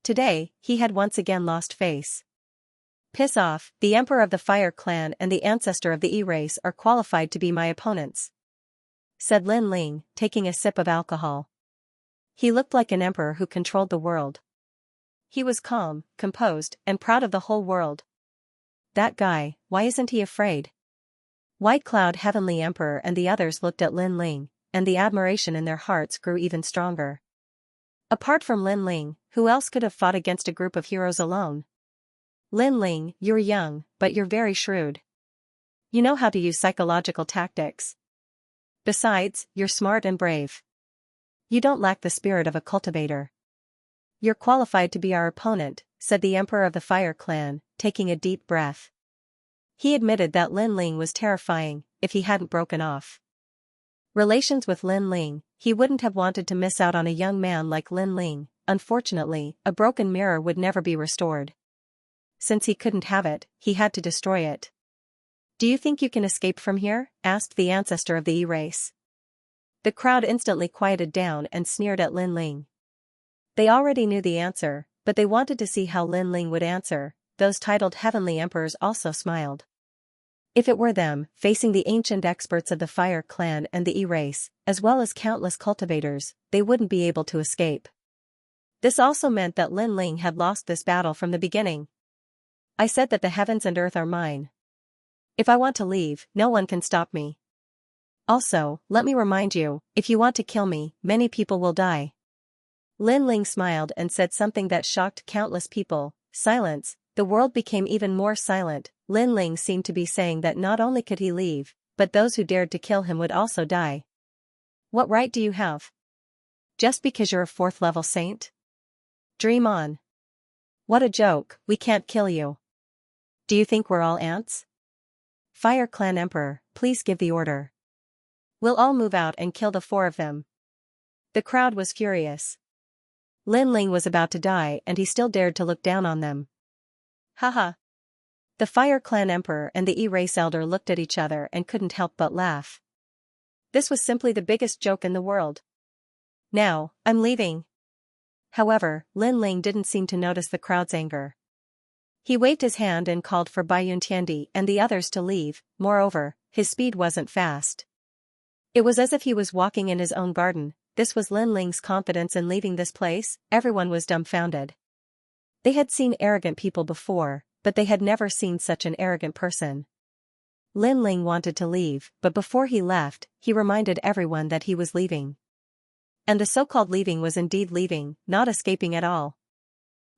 A: Today, he had once again lost face. Piss off, the Emperor of the Fire Clan and the ancestor of the E-race are qualified to be my opponents, said Lin Ling, taking a sip of alcohol. He looked like an emperor who controlled the world. He was calm, composed, and proud of the whole world. That guy, why isn't he afraid? White Cloud Heavenly Emperor and the others looked at Lin Ling, and the admiration in their hearts grew even stronger. Apart from Lin Ling, who else could have fought against a group of heroes alone? Lin Ling, you're young, but you're very shrewd. You know how to use psychological tactics. Besides, you're smart and brave. You don't lack the spirit of a cultivator. You're qualified to be our opponent, said the Emperor of the Fire Clan, taking a deep breath. He admitted that Lin Ling was terrifying. If he hadn't broken off relations with Lin Ling, he wouldn't have wanted to miss out on a young man like Lin Ling. Unfortunately, a broken mirror would never be restored. Since he couldn't have it, he had to destroy it. Do you think you can escape from here? Asked the ancestor of the E-race. The crowd instantly quieted down and sneered at Lin Ling. They already knew the answer, but they wanted to see how Lin Ling would answer. Those titled Heavenly Emperors also smiled. If it were them, facing the ancient experts of the Fire Clan and the E-race, as well as countless cultivators, they wouldn't be able to escape. This also meant that Lin Ling had lost this battle from the beginning. I said that the heavens and earth are mine. If I want to leave, no one can stop me. Also, let me remind you, if you want to kill me, many people will die. Lin Ling smiled and said something that shocked countless people. Silence. The world became even more silent. Lin Ling seemed to be saying that not only could he leave, but those who dared to kill him would also die. What right do you have? Just because you're a 4th level saint? Dream on. What a joke, we can't kill you. Do you think we're all ants? Fire Clan Emperor, please give the order. We'll all move out and kill the 4 of them. The crowd was furious. Lin Ling was about to die and he still dared to look down on them. Haha. The Fire Clan Emperor and the E-Race Elder looked at each other and couldn't help but laugh. This was simply the biggest joke in the world. Now, I'm leaving. However, Lin Ling didn't seem to notice the crowd's anger. He waved his hand and called for Bai Yuntiandi and the others to leave. Moreover, his speed wasn't fast. It was as if he was walking in his own garden. This was Lin Ling's confidence in leaving this place. Everyone was dumbfounded. They had seen arrogant people before, but they had never seen such an arrogant person. Lin Ling wanted to leave, but before he left, he reminded everyone that he was leaving. And the so-called leaving was indeed leaving, not escaping at all.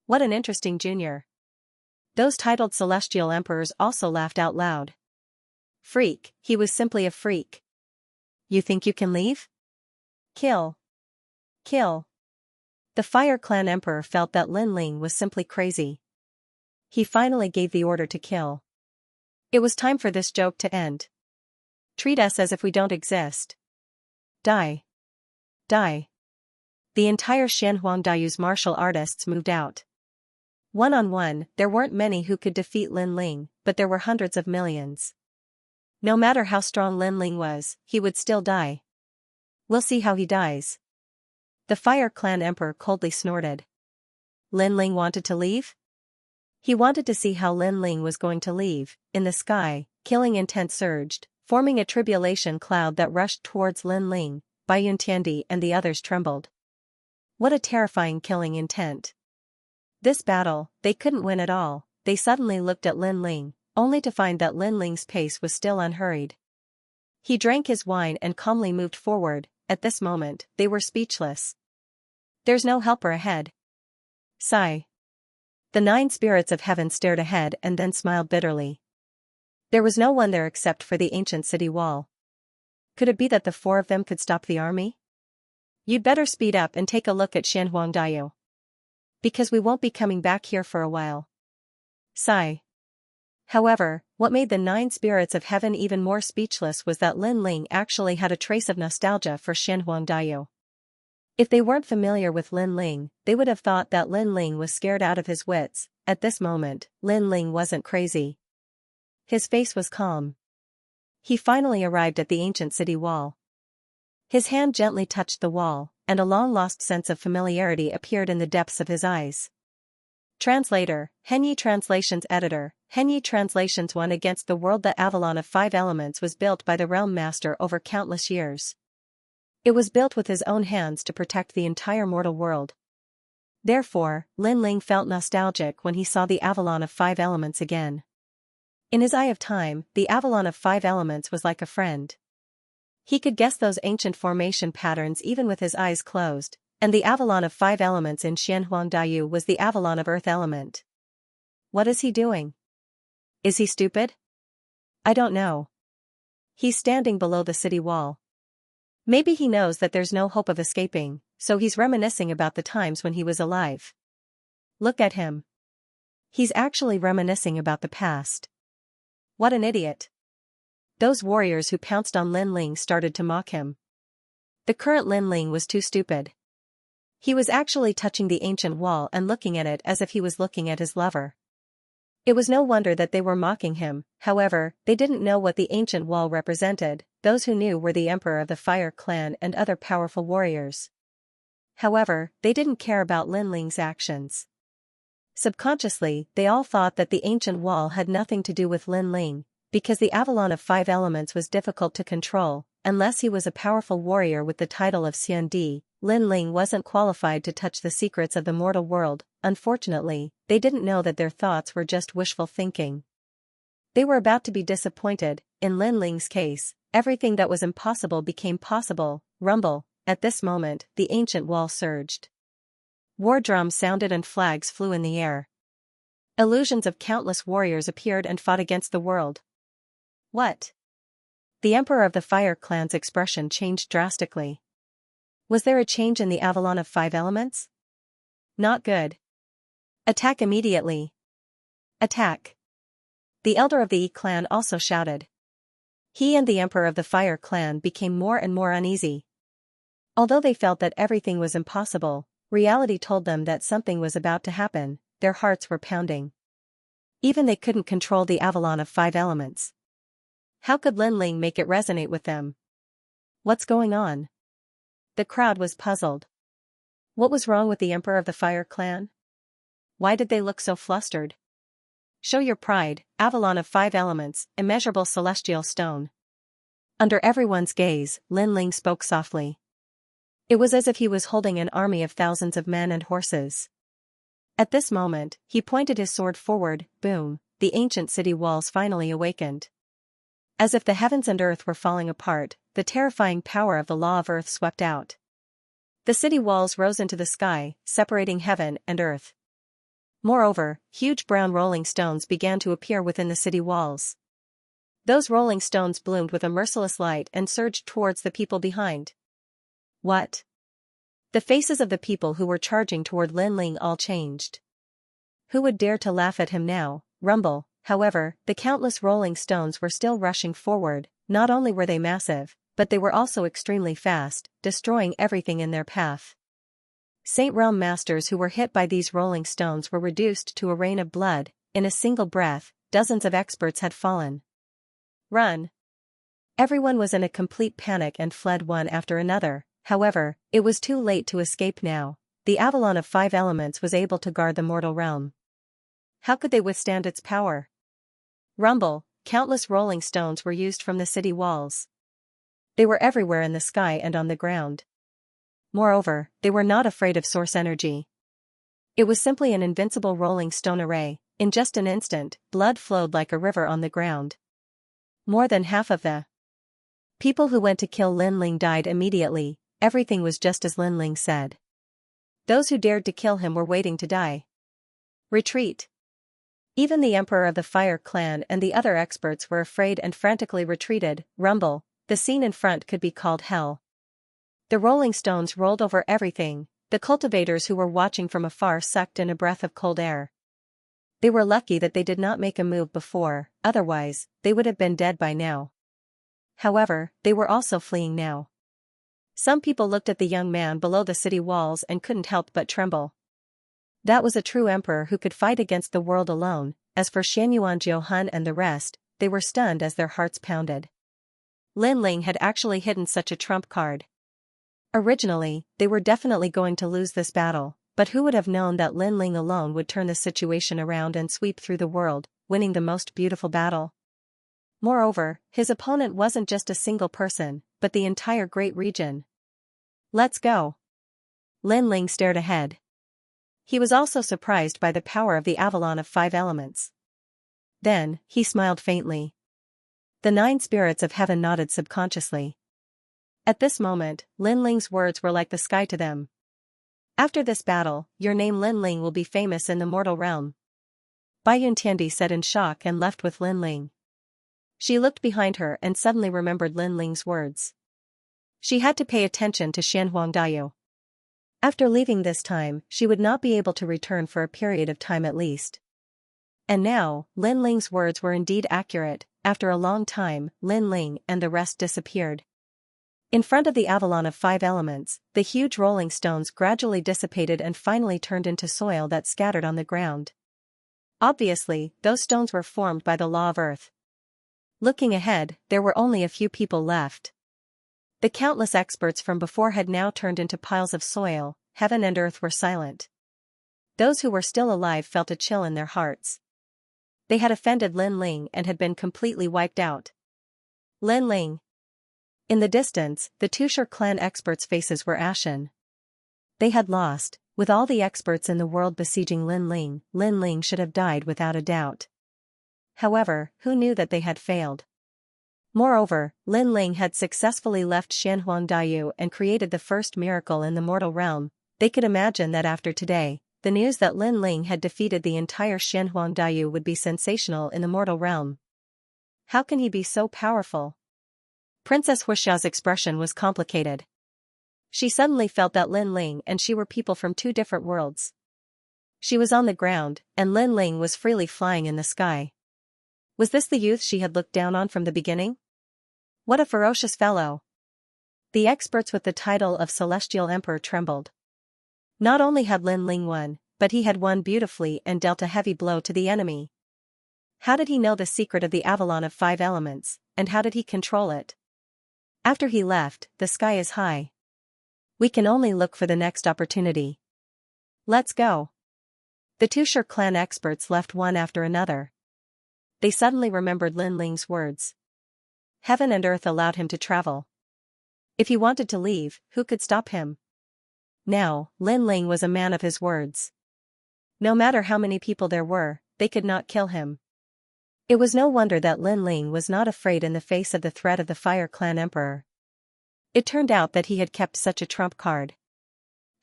A: What an interesting junior. Those titled celestial emperors also laughed out loud. Freak, he was simply a freak. You think you can leave? Kill. Kill. The Fire Clan Emperor felt that Lin Ling was simply crazy. He finally gave the order to kill. It was time for this joke to end. Treat us as if we don't exist. Die. Die. The entire Xianxia martial artists moved out. One-on-one, there weren't many who could defeat Lin Ling, but there were hundreds of millions. No matter how strong Lin Ling was, he would still die. We'll see how he dies. The Fire Clan Emperor coldly snorted. Lin Ling wanted to leave? He wanted to see how Lin Ling was going to leave. In the sky, killing intent surged, forming a tribulation cloud that rushed towards Lin Ling. Bai Yuntiandi and the others trembled. What a terrifying killing intent. This battle, they couldn't win at all. They suddenly looked at Lin Ling, only to find that Lin Ling's pace was still unhurried. He drank his wine and calmly moved forward. At this moment, they were speechless. There's no helper ahead. Sigh. The 9 spirits of heaven stared ahead and then smiled bitterly. There was no one there except for the ancient city wall. Could it be that the 4 of them could stop the army? You'd better speed up and take a look at Xianxia. Because we won't be coming back here for a while. Sigh. However, what made the 9 spirits of heaven even more speechless was that Lin Ling actually had a trace of nostalgia for Xianxia. If they weren't familiar with Lin Ling, they would have thought that Lin Ling was scared out of his wits. At this moment, Lin Ling wasn't crazy. His face was calm. He finally arrived at the ancient city wall. His hand gently touched the wall, and a long-lost sense of familiarity appeared in the depths of his eyes. Translator, Henyi Translations Editor, Henyi Translations 1 Against the World. The Avalon of 5 Elements was built by the Realm Master over countless years. It was built with his own hands to protect the entire mortal world. Therefore, Lin Ling felt nostalgic when he saw the Avalon of 5 Elements again. In his eye of time, the Avalon of 5 Elements was like a friend. He could guess those ancient formation patterns even with his eyes closed, and the Avalon of 5 Elements in Xianxia was the Avalon of Earth Element. What is he doing? Is he stupid? I don't know. He's standing below the city wall. Maybe he knows that there's no hope of escaping, so he's reminiscing about the times when he was alive. Look at him. He's actually reminiscing about the past. What an idiot. Those warriors who pounced on Lin Ling started to mock him. The current Lin Ling was too stupid. He was actually touching the ancient wall and looking at it as if he was looking at his lover. It was no wonder that they were mocking him. However, they didn't know what the ancient wall represented. Those who knew were the Emperor of the Fire Clan and other powerful warriors. However, they didn't care about Lin Ling's actions. Subconsciously, they all thought that the ancient wall had nothing to do with Lin Ling, because the Avalon of 5 Elements was difficult to control. Unless he was a powerful warrior with the title of Xian Di, Lin Ling wasn't qualified to touch the secrets of the mortal world. Unfortunately, they didn't know that their thoughts were just wishful thinking. They were about to be disappointed. In Lin Ling's case, everything that was impossible became possible. Rumble. At this moment, the ancient wall surged. War drums sounded and flags flew in the air. Illusions of countless warriors appeared and fought against the world. What? The Emperor of the Fire Clan's expression changed drastically. Was there a change in the Avalon of 5 Elements? Not good. Attack immediately! Attack! The elder of the Yi clan also shouted. He and the emperor of the Fire clan became more and more uneasy. Although they felt that everything was impossible, reality told them that something was about to happen. Their hearts were pounding. Even they couldn't control the Avalon of 5 elements. How could Linling make it resonate with them? What's going on? The crowd was puzzled. What was wrong with the emperor of the Fire clan? Why did they look so flustered? Show your pride, Avalon of 5 elements, immeasurable celestial stone. Under everyone's gaze, Linling spoke softly. It was as if he was holding an army of thousands of men and horses. At this moment, he pointed his sword forward. Boom, the ancient city walls finally awakened. As if the heavens and earth were falling apart, the terrifying power of the law of earth swept out. The city walls rose into the sky, separating heaven and earth. Moreover, huge brown rolling stones began to appear within the city walls. Those rolling stones bloomed with a merciless light and surged towards the people behind. What? The faces of the people who were charging toward Linling all changed. Who would dare to laugh at him now? Rumble. However, the countless rolling stones were still rushing forward. Not only were they massive, but they were also extremely fast, destroying everything in their path. Saint Realm masters who were hit by these rolling stones were reduced to a rain of blood. In a single breath, dozens of experts had fallen. Run! Everyone was in a complete panic and fled one after another. However, it was too late to escape now. The Avalon of 5 elements was able to guard the mortal realm. How could they withstand its power? Rumble, countless rolling stones were used from the city walls. They were everywhere in the sky and on the ground. Moreover, they were not afraid of source energy. It was simply an invincible rolling stone array. In just an instant, blood flowed like a river on the ground. More than half of the people who went to kill Linling died immediately. Everything was just as Linling said. Those who dared to kill him were waiting to die. Retreat! Even the emperor of the Fire clan and the other experts were afraid and frantically retreated. Rumble, the scene in front could be called hell. The rolling stones rolled over everything. The cultivators who were watching from afar sucked in a breath of cold air. They were lucky that they did not make a move before, otherwise, they would have been dead by now. However, they were also fleeing now. Some people looked at the young man below the city walls and couldn't help but tremble. That was a true emperor who could fight against the world alone. As for Xianxia Hun and the rest, they were stunned as their hearts pounded. Linling had actually hidden such a trump card. Originally, they were definitely going to lose this battle, but who would have known that Linling alone would turn the situation around and sweep through the world, winning the most beautiful battle? Moreover, his opponent wasn't just a single person, but the entire great region. Let's go. Linling stared ahead. He was also surprised by the power of the Avalon of 5 elements. Then, he smiled faintly. The 9 spirits of heaven nodded subconsciously. At this moment, Linling's words were like the sky to them. After this battle, your name Linling will be famous in the mortal realm. Bai Yuntiandi said in shock and left with Linling. She looked behind her and suddenly remembered Linling's words. She had to pay attention to Xianxia. After leaving this time, she would not be able to return for a period of time at least. And now, Linling's words were indeed accurate. After a long time, Linling and the rest disappeared. In front of the Avalon of 5 elements, the huge rolling stones gradually dissipated and finally turned into soil that scattered on the ground. Obviously, those stones were formed by the law of earth. Looking ahead, there were only a few people left. The countless experts from before had now turned into piles of soil. Heaven and earth were silent. Those who were still alive felt a chill in their hearts. They had offended Linling and had been completely wiped out. Linling! In the distance, the Tushar clan experts' faces were ashen. They had lost. With all the experts in the world besieging Linling, Linling should have died without a doubt. However, who knew that they had failed? Moreover, Linling had successfully left Xianxia and created the first miracle in the mortal realm. They could imagine that after today, the news that Linling had defeated the entire Xianxia would be sensational in the mortal realm. How can he be so powerful? Princess Huixia's expression was complicated. She suddenly felt that Linling and she were people from 2 different worlds. She was on the ground, and Lin Ling was freely flying in the sky. Was this the youth she had looked down on from the beginning? What a ferocious fellow! The experts with the title of Celestial Emperor trembled. Not only had Lin Ling won, but he had won beautifully and dealt a heavy blow to the enemy. How did he know the secret of the Avalon of 5 elements, and how did he control it? After he left, the sky is high. We can only look for the next opportunity. Let's go. The Tushar clan experts left one after another. They suddenly remembered Lin Ling's words. Heaven and earth allowed him to travel. If he wanted to leave, who could stop him? Now, Lin Ling was a man of his words. No matter how many people there were, they could not kill him. It was no wonder that Lin Ling was not afraid in the face of the threat of the Fire Clan Emperor. It turned out that he had kept such a trump card.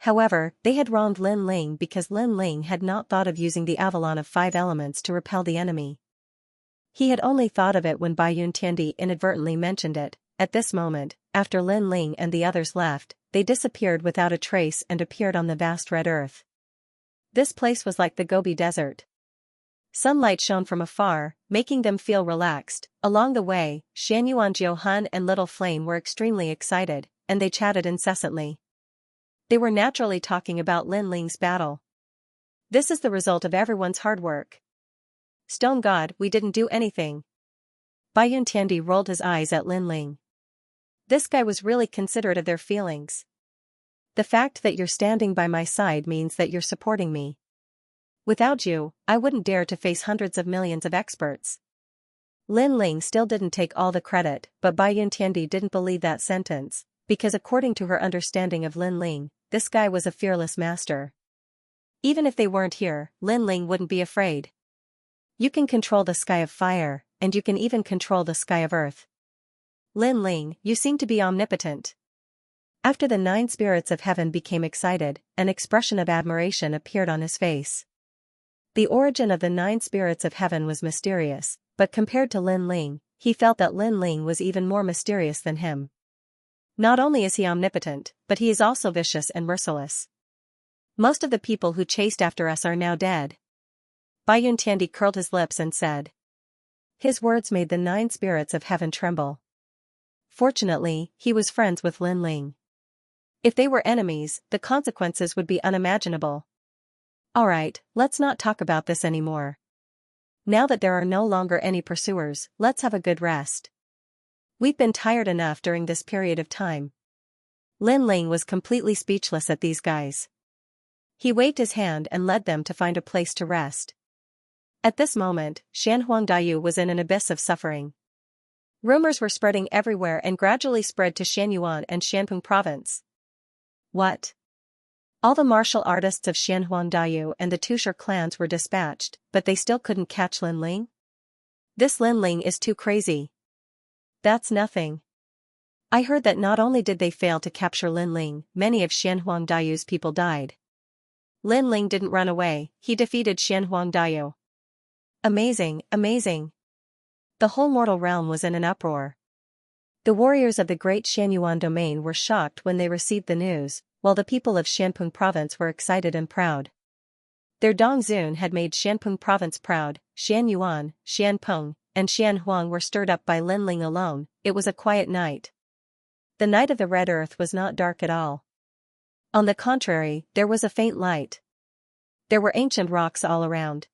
A: However, they had wronged Lin Ling because Lin Ling had not thought of using the Avalon of 5 elements to repel the enemy. He had only thought of it when Bai Yuntiandi inadvertently mentioned it. At this moment, after Lin Ling and the others left, they disappeared without a trace and appeared on the vast red earth. This place was like the Gobi Desert. Sunlight shone from afar, making them feel relaxed. Along the way, Xianxia, Jiuhun and Little Flame were extremely excited, and they chatted incessantly. They were naturally talking about Lin Ling's battle. This is the result of everyone's hard work. Stone God, we didn't do anything. Bai Yuntiandi rolled his eyes at Lin Ling. This guy was really considerate of their feelings. The fact that you're standing by my side means that you're supporting me. Without you, I wouldn't dare to face hundreds of millions of experts. Lin Ling still didn't take all the credit, but Bai Yuntiandi didn't believe that sentence, because according to her understanding of Lin Ling, this guy was a fearless master. Even if they weren't here, Lin Ling wouldn't be afraid. You can control the sky of fire, and you can even control the sky of earth. Lin Ling, you seem to be omnipotent. After the 9 spirits of heaven became excited, an expression of admiration appeared on his face. The origin of the 9 spirits of heaven was mysterious, but compared to Lin Ling, he felt that Lin Ling was even more mysterious than him. Not only is he omnipotent, but he is also vicious and merciless. Most of the people who chased after us are now dead. Bai Yuntiandi curled his lips and said. His words made the 9 spirits of heaven tremble. Fortunately, he was friends with Lin Ling. If they were enemies, the consequences would be unimaginable. Alright, let's not talk about this anymore. Now that there are no longer any pursuers, let's have a good rest. We've been tired enough during this period of time. Lin Ling was completely speechless at these guys. He waved his hand and led them to find a place to rest. At this moment, Shanhuangdayu was in an abyss of suffering. Rumors were spreading everywhere and gradually spread to Shanyuan and Shanping province. What? All the martial artists of Xianhuangdayu and the Tushar clans were dispatched, but they still couldn't catch Lin Ling? This Lin Ling is too crazy. That's nothing. I heard that not only did they fail to capture Lin Ling, many of Xianhuangdayu's people died. Lin Ling didn't run away, he defeated Xianhuangdayu. Amazing, amazing. The whole mortal realm was in an uproar. The warriors of the great Shanyuan domain were shocked when they received the news, while the people of Shanping province were excited and proud. Their Dongzun had made Shanping province proud. Shanyuan, Shanping, and Xianhuang were stirred up by Lin Ling alone. It was a quiet night. The night of the red earth was not dark at all. On the contrary, there was a faint light. There were ancient rocks all around.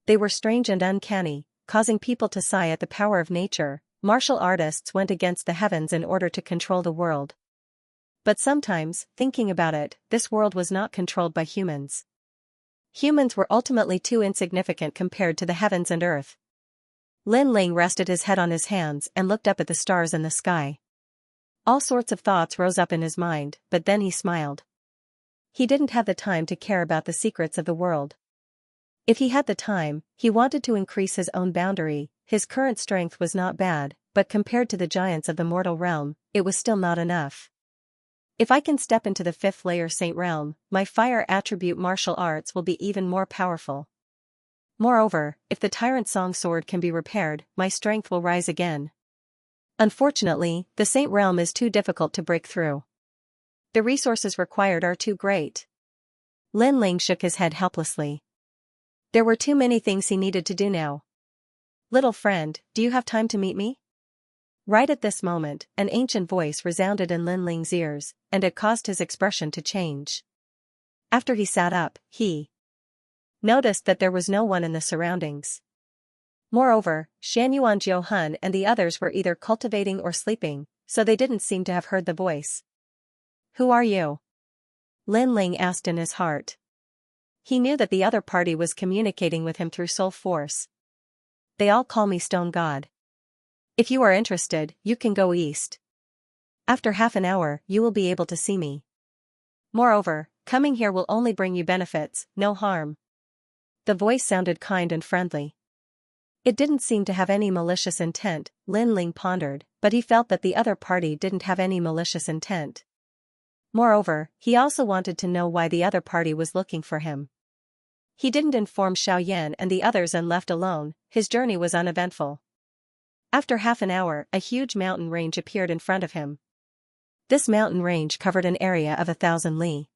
A: They were strange and uncanny, causing people to sigh at the power of nature. Martial artists went against the heavens in order to control the world. But sometimes, thinking about it, this world was not controlled by humans. Humans were ultimately too insignificant compared to the heavens and earth. Lin Ling rested his head on his hands and looked up at the stars in the sky. All sorts of thoughts rose up in his mind, but then he smiled. He didn't have the time to care about the secrets of the world. If he had the time, he wanted to increase his own boundary. His current strength was not bad, but compared to the giants of the mortal realm, it was still not enough. If I can step into the 5th layer Saint Realm, my fire attribute martial arts will be even more powerful. Moreover, if the Tyrant Song Sword can be repaired, my strength will rise again. Unfortunately, the Saint Realm is too difficult to break through. The resources required are too great. Lin Ling shook his head helplessly. There were too many things he needed to do now. Little friend, do you have time to meet me? Right at this moment, an ancient voice resounded in Lin Ling's ears, and it caused his expression to change. After he sat up, he noticed that there was no one in the surroundings. Moreover, Xianyuan Jiuhun and the others were either cultivating or sleeping, so they didn't seem to have heard the voice. Who are you? Lin Ling asked in his heart. He knew that the other party was communicating with him through soul force. They all call me Stone God. If you are interested, you can go east. After half an hour, you will be able to see me. Moreover, coming here will only bring you benefits, no harm. The voice sounded kind and friendly. It didn't seem to have any malicious intent, Lin Ling pondered, but he felt that the other party didn't have any malicious intent. Moreover, he also wanted to know why the other party was looking for him. He didn't inform Xiaoyan and the others and left alone. His journey was uneventful. After half an hour, a huge mountain range appeared in front of him. This mountain range covered an area of 1,000 li.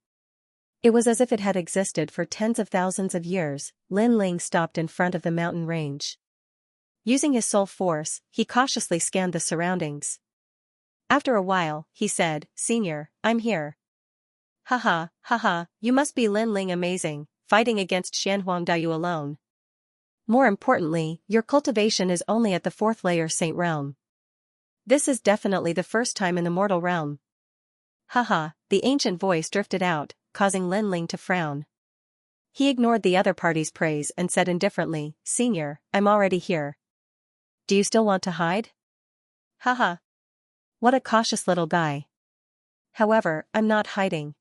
A: It was as if it had existed for tens of thousands of years. Lin Ling stopped in front of the mountain range. Using his soul force, he cautiously scanned the surroundings. After a while, he said, "Senior, I'm here." Haha, haha, you must be Lin Ling amazing, fighting against Xianhuangdayu alone. More importantly, your cultivation is only at the 4th layer Saint realm. This is definitely the first time in the mortal realm. Haha, the ancient voice drifted out, causing Lin Ling to frown. He ignored the other party's praise and said indifferently, "Senior, I'm already here. Do you still want to hide?" Haha. What a cautious little guy. However, I'm not hiding.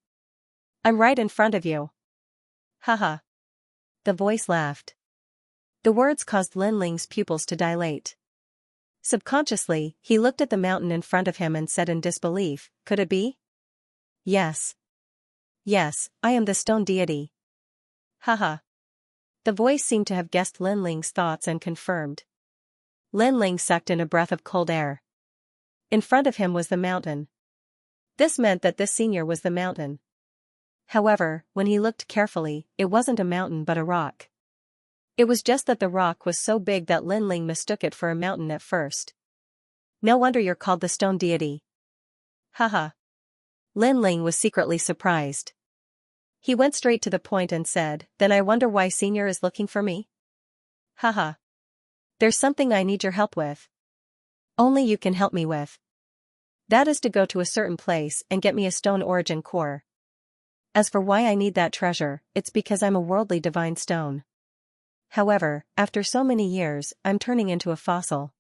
A: I'm right in front of you. Haha. The voice laughed. The words caused Lin Ling's pupils to dilate. Subconsciously, he looked at the mountain in front of him and said in disbelief, "Could it be? Yes. Yes, I am the stone deity." Haha. The voice seemed to have guessed Lin Ling's thoughts and confirmed. Lin Ling sucked in a breath of cold air. In front of him was the mountain. This meant that this senior was the mountain. However, when he looked carefully, it wasn't a mountain but a rock. It was just that the rock was so big that Lin Ling mistook it for a mountain at first. No wonder you're called the stone deity. Haha. Lin Ling was secretly surprised. He went straight to the point and said, "Then I wonder why Senior is looking for me?" Haha. There's something I need your help with. Only you can help me with. That is to go to a certain place and get me a stone origin core. As for why I need that treasure, it's because I'm a worldly divine stone. However, after so many years, I'm turning into a fossil.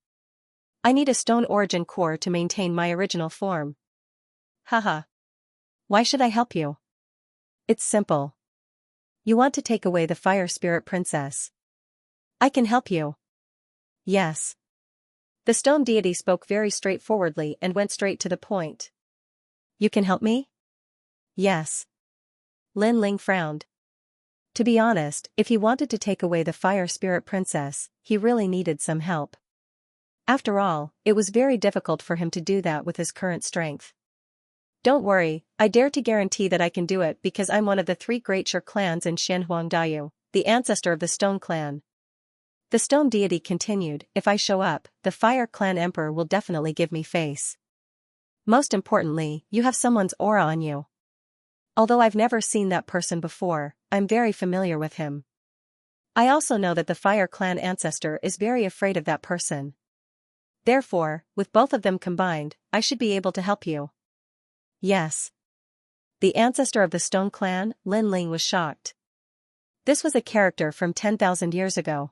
A: I need a stone origin core to maintain my original form. Haha. Why should I help you? It's simple. You want to take away the fire spirit princess. I can help you. Yes. The stone deity spoke very straightforwardly and went straight to the point. You can help me? Yes. Lin Ling frowned. To be honest, if he wanted to take away the fire spirit princess, he really needed some help. After all, it was very difficult for him to do that with his current strength. Don't worry, I dare to guarantee that I can do it because I'm one of the 3 great Shur clans in Xianhuangdayu, the ancestor of the Stone Clan. The stone deity continued, if I show up, the Fire Clan Emperor will definitely give me face. Most importantly, you have someone's aura on you. Although I've never seen that person before, I'm very familiar with him. I also know that the Fire Clan ancestor is very afraid of that person. Therefore, with both of them combined, I should be able to help you. Yes. The ancestor of the Stone Clan, Lin Ling was shocked. This was a character from 10,000 years ago.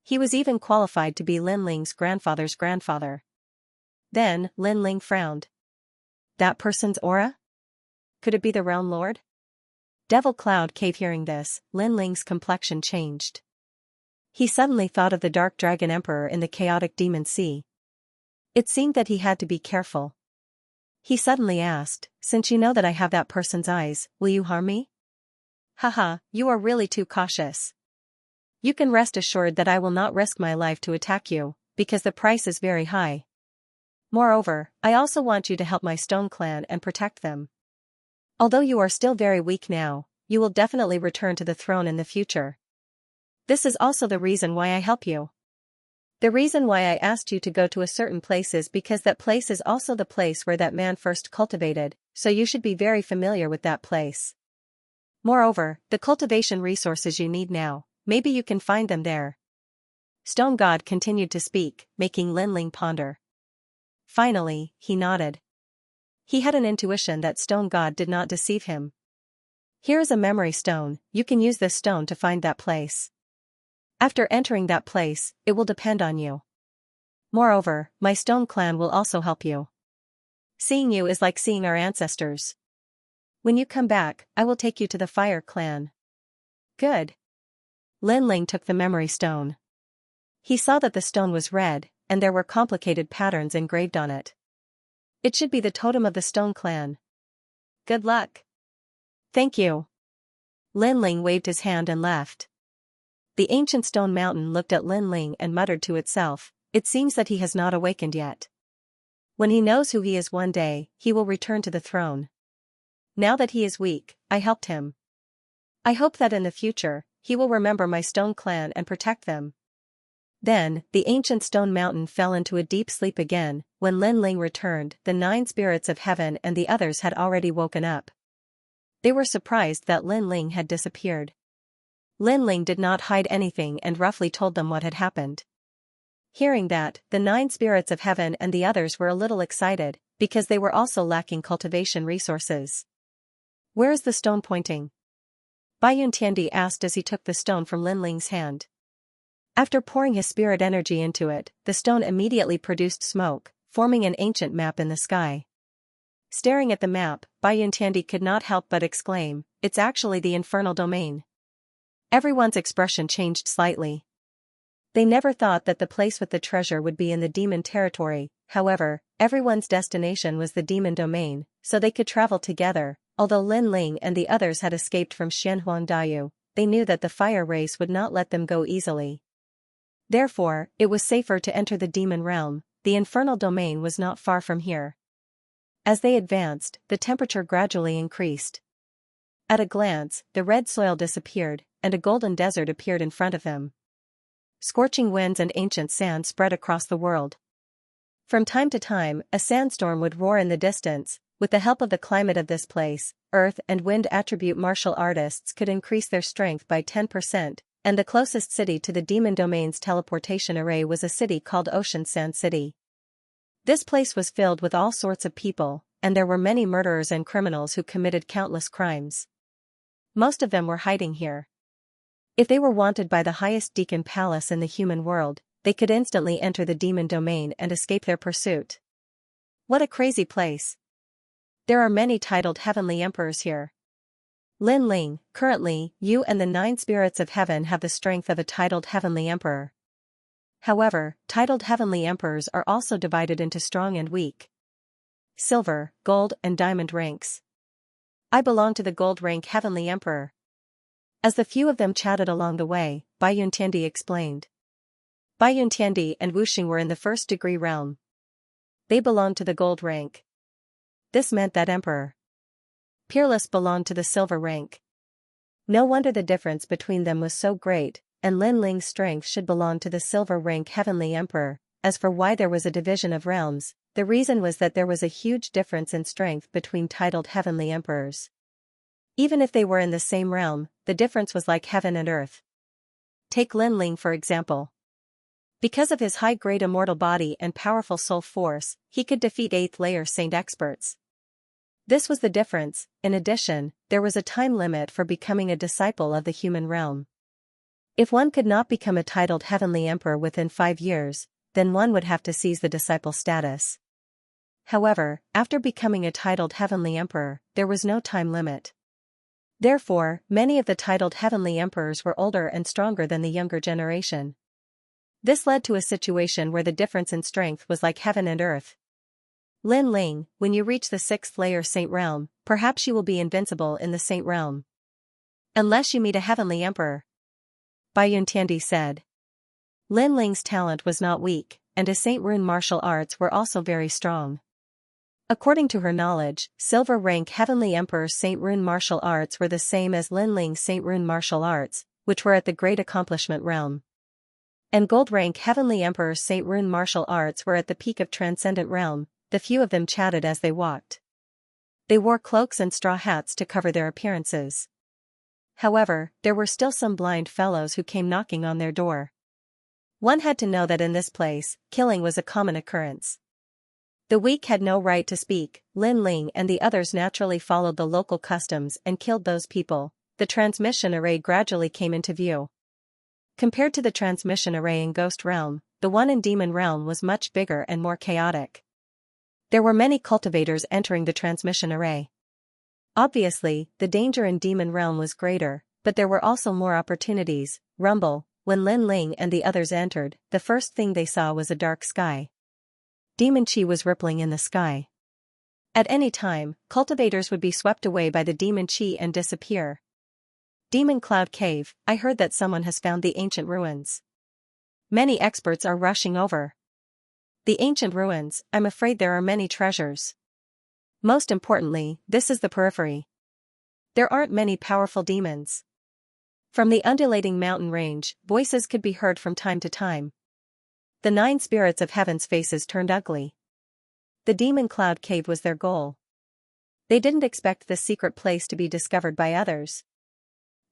A: He was even qualified to be Lin Ling's grandfather's grandfather. Then, Lin Ling frowned. That person's aura? Could it be the Realm Lord? Devil Cloud Cave. Hearing this, Lin Ling's complexion changed. He suddenly thought of the Dark Dragon Emperor in the Chaotic Demon Sea. It seemed that he had to be careful. He suddenly asked, since you know that I have that person's eyes, will you harm me? Haha, you are really too cautious. You can rest assured that I will not risk my life to attack you, because the price is very high. Moreover, I also want you to help my Stone Clan and protect them. Although you are still very weak now, you will definitely return to the throne in the future. This is also the reason why I help you. The reason why I asked you to go to a certain place is because that place is also the place where that man first cultivated, so you should be very familiar with that place. Moreover, the cultivation resources you need now, maybe you can find them there. Stone God continued to speak, making Linling ponder. Finally, he nodded. He had an intuition that Stone God did not deceive him. Here is a memory stone, you can use this stone to find that place. After entering that place, it will depend on you. Moreover, my stone clan will also help you. Seeing you is like seeing our ancestors. When you come back, I will take you to the fire clan. Good. Linling took the memory stone. He saw that the stone was red, and there were complicated patterns engraved on it. It should be the totem of the stone clan. Good luck. Thank you. Linling waved his hand and left. The ancient stone mountain looked at Linling and muttered to itself, it seems that he has not awakened yet. When he knows who he is one day, he will return to the throne. Now that he is weak, I helped him. I hope that in the future, he will remember my stone clan and protect them. Then, the ancient stone mountain fell into a deep sleep again. When Linling returned, the 9 spirits of heaven and the others had already woken up. They were surprised that Linling had disappeared. Linling did not hide anything and roughly told them what had happened. Hearing that, the 9 spirits of heaven and the others were a little excited, because they were also lacking cultivation resources. Where is the stone pointing? Baiyun Tiandi asked as he took the stone from Linling's hand. After pouring his spirit energy into it, the stone immediately produced smoke, forming an ancient map in the sky. Staring at the map, Baiyun Tiandi could not help but exclaim, it's actually the infernal domain. Everyone's expression changed slightly. They never thought that the place with the treasure would be in the demon territory, however, everyone's destination was the demon domain, so they could travel together. Although Linling and the others had escaped from Xianxia, they knew that the fire race would not let them go easily. Therefore, it was safer to enter the demon realm. The infernal domain was not far from here. As they advanced, the temperature gradually increased. At a glance, the red soil disappeared, and a golden desert appeared in front of them. Scorching winds and ancient sand spread across the world. From time to time, a sandstorm would roar in the distance. With the help of the climate of this place, earth and wind attribute martial artists could increase their strength by 10%, and the closest city to the demon domain's teleportation array was a city called Ocean Sand City. This place was filled with all sorts of people, and there were many murderers and criminals who committed countless crimes. Most of them were hiding here. If they were wanted by the highest deacon palace in the human world, they could instantly enter the demon domain and escape their pursuit. What a crazy place! There are many titled heavenly emperors here. Linling, currently, you and the 9 spirits of heaven have the strength of a titled heavenly emperor. However, titled heavenly emperors are also divided into strong and weak. Silver, gold, and diamond ranks. I belong to the gold rank heavenly emperor. As the few of them chatted along the way, Baiyun Tiandi explained. Baiyun Tiandi and Wuxing were in the 1st degree realm. They belonged to the gold rank. This meant that Emperor Peerless belonged to the silver rank. No wonder the difference between them was so great, and Linling's strength should belong to the silver rank heavenly emperor. As for why there was a division of realms, the reason was that there was a huge difference in strength between titled heavenly emperors. Even if they were in the same realm, the difference was like heaven and earth. Take Linling for example. Because of his high-grade immortal body and powerful soul force, he could defeat 8th layer saint experts. This was the difference. In addition, there was a time limit for becoming a disciple of the human realm. If one could not become a titled heavenly emperor within 5 years, then one would have to seize the disciple status. However, after becoming a titled heavenly emperor, there was no time limit. Therefore, many of the titled heavenly emperors were older and stronger than the younger generation. This led to a situation where the difference in strength was like heaven and earth. Linling, when you reach the 6th layer saint realm, perhaps you will be invincible in the saint realm. Unless you meet a heavenly emperor. Baiyun Tiandi said. Linling's talent was not weak, and his saint rune martial arts were also very strong. According to her knowledge, silver rank Heavenly Emperor Saint Rune martial arts were the same as Lin Ling Saint Rune martial arts, which were at the Great Accomplishment realm. And gold rank Heavenly Emperor Saint Rune martial arts were at the peak of Transcendent realm. The few of them chatted as they walked. They wore cloaks and straw hats to cover their appearances. However, there were still some blind fellows who came knocking on their door. One had to know that in this place, killing was a common occurrence. The weak had no right to speak. Lin Ling and the others naturally followed the local customs and killed those people. The transmission array gradually came into view. Compared to the transmission array in Ghost Realm, the one in Demon Realm was much bigger and more chaotic. There were many cultivators entering the transmission array. Obviously, the danger in Demon Realm was greater, but there were also more opportunities. Rumble. When Lin Ling and the others entered, the first thing they saw was a dark sky. Demon chi was rippling in the sky. At any time, cultivators would be swept away by the demon chi and disappear. Demon Cloud Cave. I heard that someone has found the ancient ruins. Many experts are rushing over. The ancient ruins. I'm afraid there are many treasures. Most importantly, this is the periphery. There aren't many powerful demons. From the undulating mountain range, voices could be heard from time to time. The 9 spirits of heaven's faces turned ugly. The Demon Cloud Cave was their goal. They didn't expect this secret place to be discovered by others.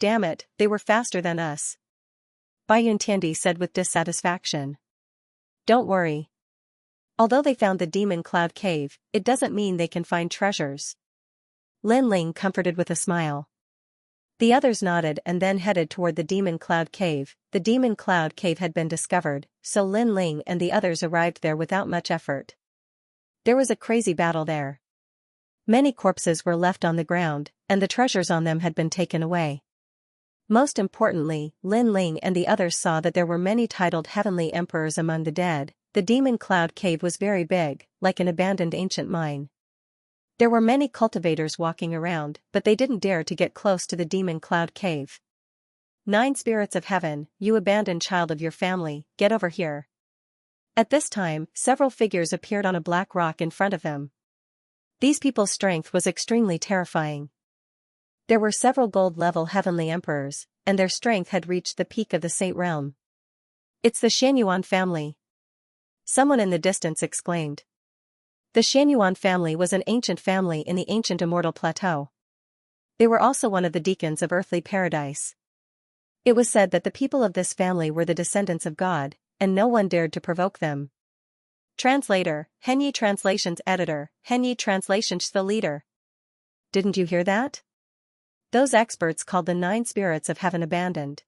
A: Damn it, they were faster than us. Bai Yuntiandi said with dissatisfaction. Don't worry. Although they found the Demon Cloud Cave, it doesn't mean they can find treasures. Lin Ling comforted with a smile. The others nodded and then headed toward the Demon Cloud Cave. The Demon Cloud Cave had been discovered, so Lin Ling and the others arrived there without much effort. There was a crazy battle there. Many corpses were left on the ground, and the treasures on them had been taken away. Most importantly, Lin Ling and the others saw that there were many titled Heavenly Emperors among the dead. The Demon Cloud Cave was very big, like an abandoned ancient mine. There were many cultivators walking around, but they didn't dare to get close to the Demon Cloud Cave. 9 spirits of heaven, you abandoned child of your family, get over here. At this time, several figures appeared on a black rock in front of them. These people's strength was extremely terrifying. There were several gold-level heavenly emperors, and their strength had reached the peak of the Saint Realm. It's the Xianxia family. Someone in the distance exclaimed. The Xianxia family was an ancient family in the ancient immortal plateau. They were also one of the deacons of earthly paradise. It was said that the people of this family were the descendants of God, and no one dared to provoke them. Translator, Henyi Translations Editor, Henyi Translations the leader. Didn't you hear that? Those experts called the 9 spirits of heaven abandoned.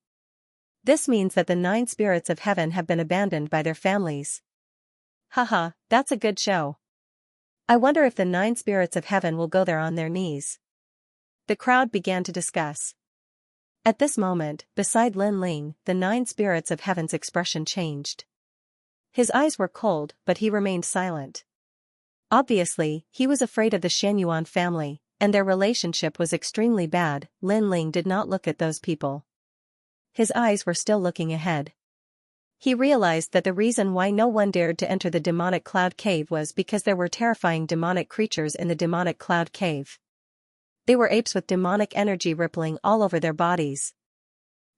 A: This means that the 9 spirits of heaven have been abandoned by their families. Haha, that's a good show. I wonder if the 9 spirits of heaven will go there on their knees. The crowd began to discuss. At this moment, beside Lin Ling, the 9 spirits of heaven's expression changed. His eyes were cold, but he remained silent. Obviously, he was afraid of the Xianxia family, and their relationship was extremely bad. Lin Ling did not look at those people. His eyes were still looking ahead. He realized that the reason why no one dared to enter the demonic cloud cave was because there were terrifying demonic creatures in the demonic cloud cave. They were apes with demonic energy rippling all over their bodies.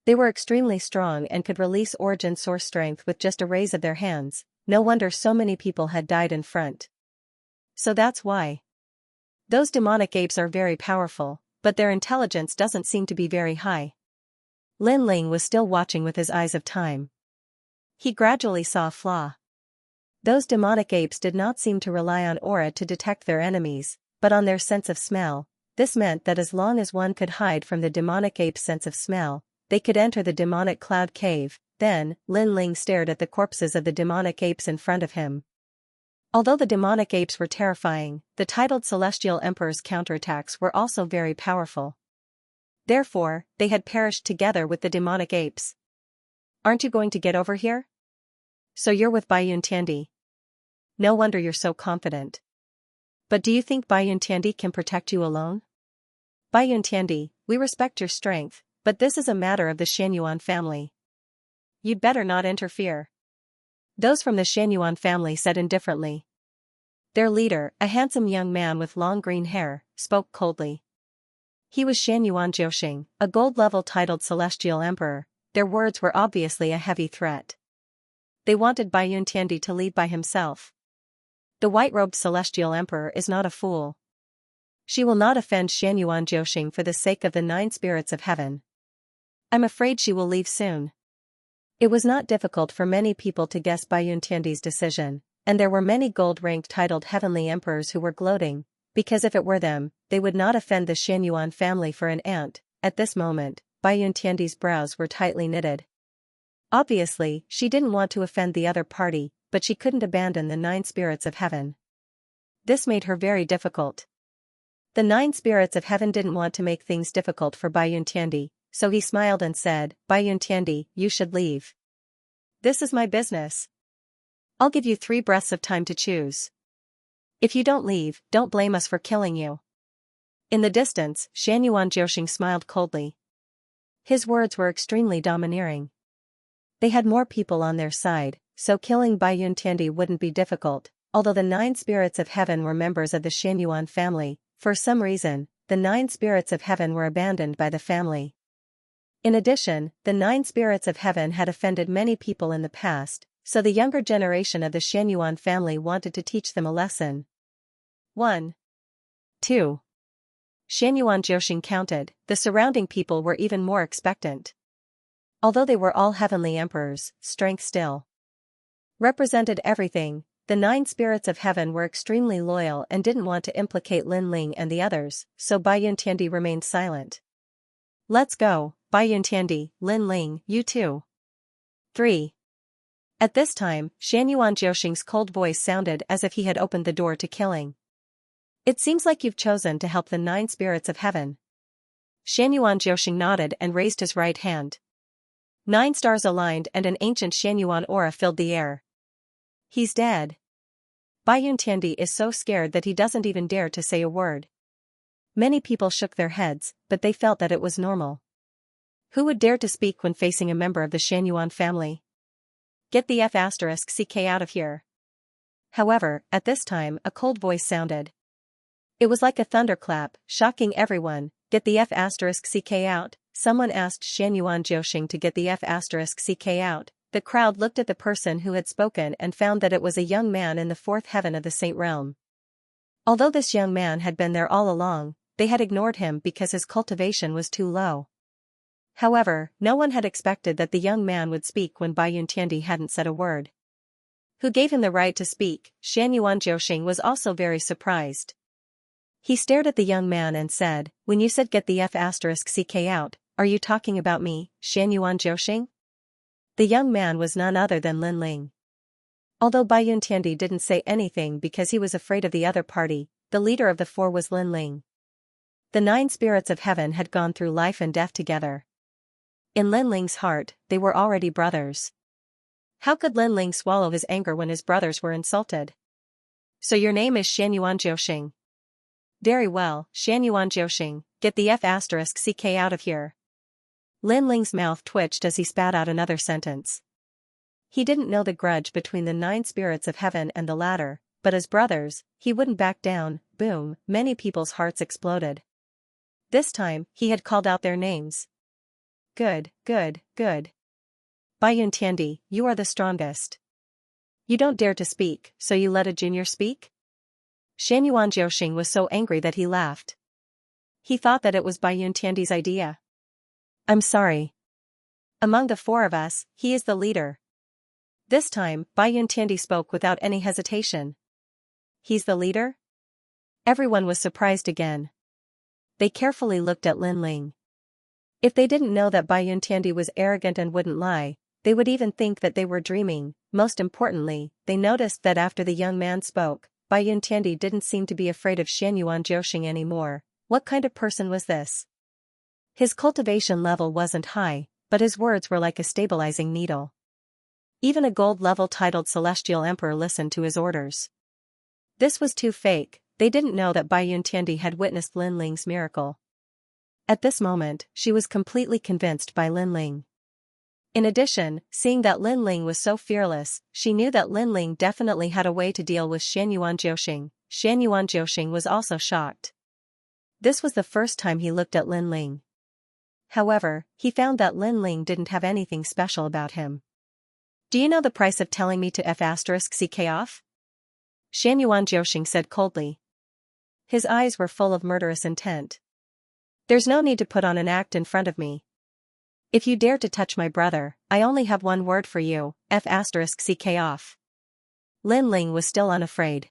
A: They were extremely strong and could release origin source strength with just a raise of their hands. No wonder so many people had died in front. So that's why. Those demonic apes are very powerful, but their intelligence doesn't seem to be very high. Lin Ling was still watching with his eyes of time. He gradually saw a flaw. Those demonic apes did not seem to rely on aura to detect their enemies, but on their sense of smell. This meant that as long as one could hide from the demonic ape's sense of smell, they could enter the demonic cloud cave. Then, Lin Ling stared at the corpses of the demonic apes in front of him. Although the demonic apes were terrifying, the titled Celestial Emperor's counterattacks were also very powerful. Therefore, they had perished together with the demonic apes. Aren't you going to get over here? So you're with Bai Yuntiandi. No wonder you're so confident. But do you think Bai Yuntiandi can protect you alone? Bai Yuntiandi, we respect your strength, but this is a matter of the Xianxia family. You'd better not interfere. Those from the Xianxia family said indifferently. Their leader, a handsome young man with long green hair, spoke coldly. He was Xianxia, a gold-level titled Celestial Emperor. Their words were obviously a heavy threat. They wanted Bai Yuntiandi to lead by himself. The white-robed Celestial Emperor is not a fool. She will not offend Xianxia for the sake of the 9 spirits of heaven. I'm afraid she will leave soon. It was not difficult for many people to guess Bai Yuntiandi's decision, and there were many gold-ranked titled heavenly emperors who were gloating, because if it were them, they would not offend the Xianyuan family for an ant. At this moment, Bai Yuntiandi's brows were tightly knitted. Obviously, she didn't want to offend the other party, but she couldn't abandon the 9 spirits of heaven. This made her very difficult. The 9 spirits of heaven didn't want to make things difficult for Bai Yuntiandi, so he smiled and said, Bai Yuntiandi, you should leave. This is my business. I'll give you 3 breaths of time to choose. If you don't leave, don't blame us for killing you. In the distance, Xianxia smiled coldly. His words were extremely domineering. They had more people on their side, so killing Bai Yuntiandi wouldn't be difficult. Although the 9 spirits of heaven were members of the Xianyuan family, for some reason, the 9 spirits of heaven were abandoned by the family. In addition, the 9 spirits of heaven had offended many people in the past, so the younger generation of the Xianyuan family wanted to teach them a lesson. 1. 2. Xianxia counted, the surrounding people were even more expectant. Although they were all heavenly emperors, strength still represented everything. The 9 spirits of heaven were extremely loyal and didn't want to implicate Lin Ling and the others, so Bai Yuntiandi remained silent. Let's go, Bai Yuntiandi, Lin Ling, you too. 3. At this time, Xianxuan's cold voice sounded as if he had opened the door to killing. It seems like you've chosen to help the 9 spirits of heaven. Xianxuan nodded and raised his right hand. 9 stars aligned and an ancient Xianyuan aura filled the air. He's dead. Bai Yuntiandi is so scared that he doesn't even dare to say a word. Many people shook their heads, but they felt that it was normal. Who would dare to speak when facing a member of the Xianyuan family? Get the F***ck out of here. However, at this time a cold voice sounded. It was like a thunderclap, shocking everyone. Get the F***ck out. Someone asked Xianxia to get the F***ck out. The crowd looked at the person who had spoken and found that it was a young man in the 4th heaven of the Saint Realm. Although this young man had been there all along, they had ignored him because his cultivation was too low. However, no one had expected that the young man would speak when Bai Yuntiandi hadn't said a word. Who gave him the right to speak? Xianxia was also very surprised. He stared at the young man and said, when you said get the F***ck out, are you talking about me, Xianxia? The young man was none other than Lin Ling. Although Bai Yuntiandi didn't say anything because he was afraid of the other party, the leader of the 4 was Lin Ling. The 9 spirits of heaven had gone through life and death together. In Lin Ling's heart, they were already brothers. How could Lin Ling swallow his anger when his brothers were insulted? So your name is Xianxia. Very well, Xianxia, get the F***ck out of here. Lin Ling's mouth twitched as he spat out another sentence. He didn't know the grudge between the 9 spirits of heaven and the latter, but as brothers, he wouldn't back down. Boom, many people's hearts exploded. This time, he had called out their names. Good, good, good. Bai Yuntiandi, you are the strongest. You don't dare to speak, so you let a junior speak? Xianxia was so angry that he laughed. He thought that it was Bai Yuntiandi's idea. I'm sorry. Among the 4 of us, he is the leader. This time, Bai Yuntiandi spoke without any hesitation. He's the leader? Everyone was surprised again. They carefully looked at Lin Ling. If they didn't know that Bai Yuntiandi was arrogant and wouldn't lie, they would even think that they were dreaming. Most importantly, they noticed that after the young man spoke, Bai Yuntiandi didn't seem to be afraid of Xianxia anymore. What kind of person was this? His cultivation level wasn't high, but his words were like a stabilizing needle. Even a gold-level titled Celestial Emperor listened to his orders. This was too fake. They didn't know that Bai Yuntiandi had witnessed Lin Ling's miracle. At this moment, she was completely convinced by Lin Ling. In addition, seeing that Lin Ling was so fearless, she knew that Lin Ling definitely had a way to deal with Xianyuan Jiuxing. Xianyuan Jiuxing was also shocked. This was the first time he looked at Lin Ling. However, he found that Lin Ling didn't have anything special about him. Do you know the price of telling me to f*ck off? Xianyuan Jiuxing said coldly. His eyes were full of murderous intent. There's no need to put on an act in front of me. If you dare to touch my brother, I only have one word for you, f*ck off. Lin Ling was still unafraid.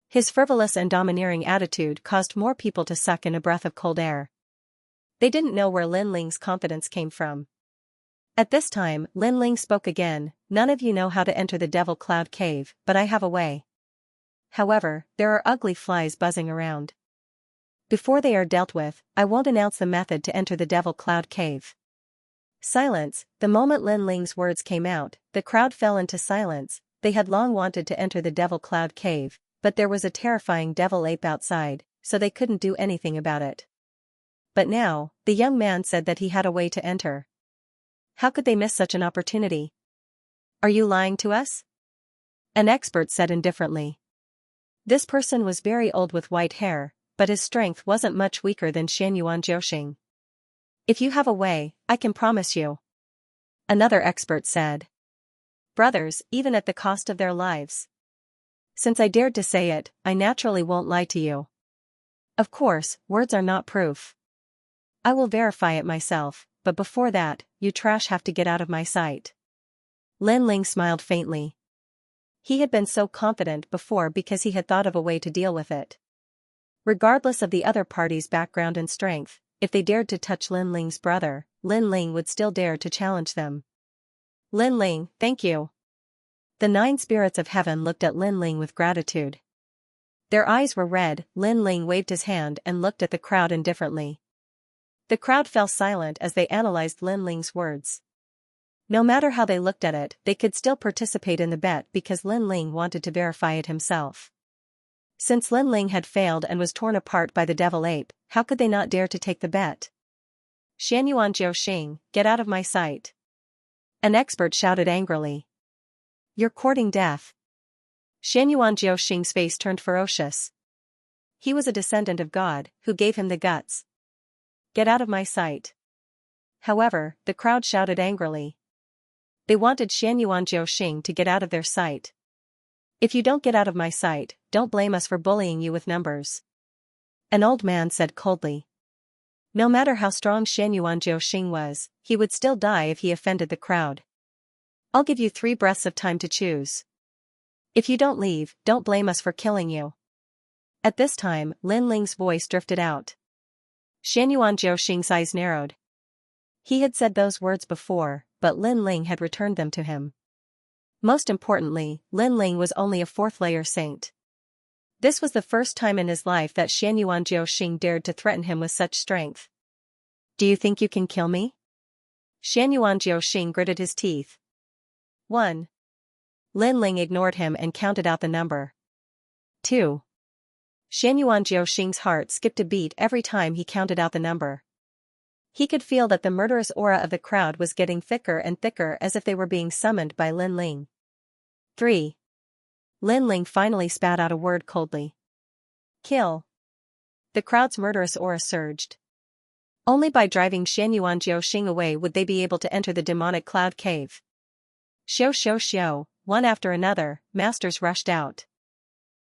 A: His frivolous and domineering attitude caused more people to suck in a breath of cold air. They didn't know where Lin Ling's confidence came from. At this time, Lin Ling spoke again. None of you know how to enter the Devil Cloud Cave, but I have a way. However, there are ugly flies buzzing around. Before they are dealt with, I won't announce the method to enter the Devil Cloud Cave. Silence. The moment Lin Ling's words came out, the crowd fell into silence. They had long wanted to enter the Devil Cloud Cave, but there was a terrifying devil ape outside, so they couldn't do anything about it. But now, the young man said that he had a way to enter. How could they miss such an opportunity? Are you lying to us? An expert said indifferently. This person was very old with white hair, but his strength wasn't much weaker than Xianyuan Jiuxing. If you have a way, I can promise you. Another expert said. Brothers, even at the cost of their lives. Since I dared to say it, I naturally won't lie to you. Of course, words are not proof. I will verify it myself, but before that, you trash have to get out of my sight. Lin Ling smiled faintly. He had been so confident before because he had thought of a way to deal with it. Regardless of the other party's background and strength, if they dared to touch Lin Ling's brother, Lin Ling would still dare to challenge them. Lin Ling, thank you. The 9 spirits of heaven looked at Lin Ling with gratitude. Their eyes were red. Lin Ling waved his hand and looked at the crowd indifferently. The crowd fell silent as they analyzed Lin Ling's words. No matter how they looked at it, they could still participate in the bet because Lin Ling wanted to verify it himself. Since Lin Ling had failed and was torn apart by the devil ape, how could they not dare to take the bet? Xianyuan Jiuxing, get out of my sight. An expert shouted angrily. You're courting death. Xianyuan Jiuxing's face turned ferocious. He was a descendant of God, who gave him the guts. Get out of my sight. However, the crowd shouted angrily. They wanted Xianyuan Jiuxing to get out of their sight. If you don't get out of my sight, don't blame us for bullying you with numbers. An old man said coldly. No matter how strong Xianyuan Jiuxing was, he would still die if he offended the crowd. I'll give you 3 breaths of time to choose. If you don't leave, don't blame us for killing you. At this time, Lin Ling's voice drifted out. Xianyuan Jiuxing's eyes narrowed. He had said those words before, but Lin Ling had returned them to him. Most importantly, Lin Ling was only a 4th layer saint. This was the first time in his life that Xianyuan Jiuxing dared to threaten him with such strength. Do you think you can kill me? Xianyuan Jiuxing gritted his teeth. 1. Lin Ling ignored him and counted out the number. 2. Xianyuan Jiuxing's heart skipped a beat every time he counted out the number. He could feel that the murderous aura of the crowd was getting thicker and thicker as if they were being summoned by Lin Ling. 3. Lin Ling finally spat out a word coldly. Kill. The crowd's murderous aura surged. Only by driving Xianyuan Jiuxing away would they be able to enter the demonic cloud cave. Xiao, one after another, masters rushed out.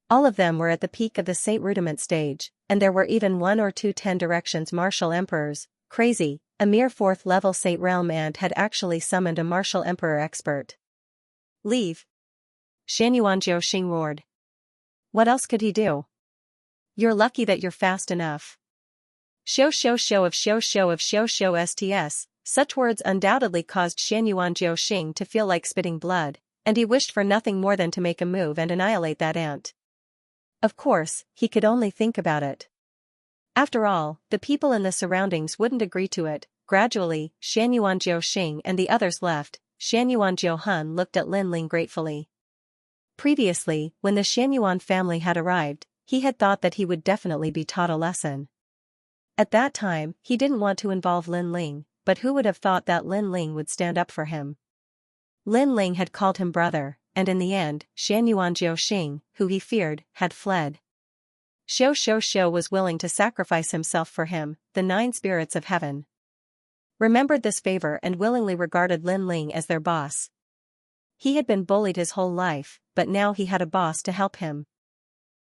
A: All of them were at the peak of the Saint Rudiment stage, and there were even 1 or 2 10 directions martial emperors. Crazy, a mere 4th level Saint Realm and had actually summoned a martial emperor expert. Leave. Xianyuan Jiuxing roared. What else could he do? You're lucky that you're fast enough. Show of sts. Such words undoubtedly caused Xianyuan Jiuxing to feel like spitting blood, and he wished for nothing more than to make a move and annihilate that ant. Of course, he could only think about it. After all, the people in the surroundings wouldn't agree to it. Gradually, Xianyuan Jiuxing and the others left. Xianyuan Jiuhun looked at Lin Ling gratefully. Previously, when the Xianyuan family had arrived, he had thought that he would definitely be taught a lesson. At that time, he didn't want to involve Lin Ling, but who would have thought that Lin Ling would stand up for him? Lin Ling had called him brother, and in the end, Xianxia Xing, who he feared, had fled. Xiao was willing to sacrifice himself for him, the 9 spirits of heaven remembered this favor and willingly regarded Lin Ling as their boss. He had been bullied his whole life, but now he had a boss to help him.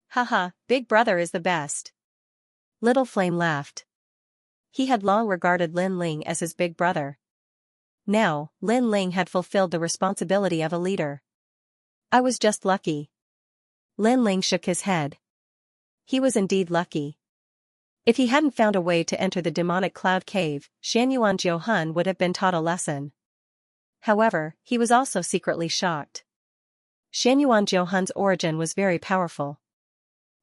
A: Haha, big brother is the best. Little Flame laughed. He had long regarded Lin Ling as his big brother. Now, Lin Ling had fulfilled the responsibility of a leader. I was just lucky. Lin Ling shook his head. He was indeed lucky. If he hadn't found a way to enter the demonic cloud cave, Xianxia Hun would have been taught a lesson. However, he was also secretly shocked. Xianxia Hun's origin was very powerful.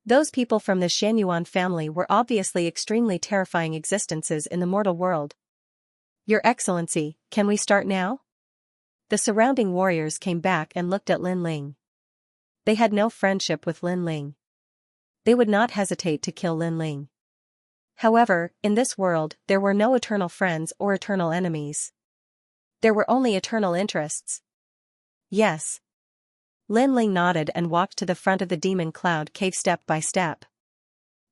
A: Those people from the Xianyuan family were obviously extremely terrifying existences in the mortal world. Your Excellency, can we start now? The surrounding warriors came back and looked at Lin Ling. They had no friendship with Lin Ling. They would not hesitate to kill Lin Ling. However, in this world, there were no eternal friends or eternal enemies. There were only eternal interests. Yes. Lin Ling nodded and walked to the front of the demon cloud cave step by step.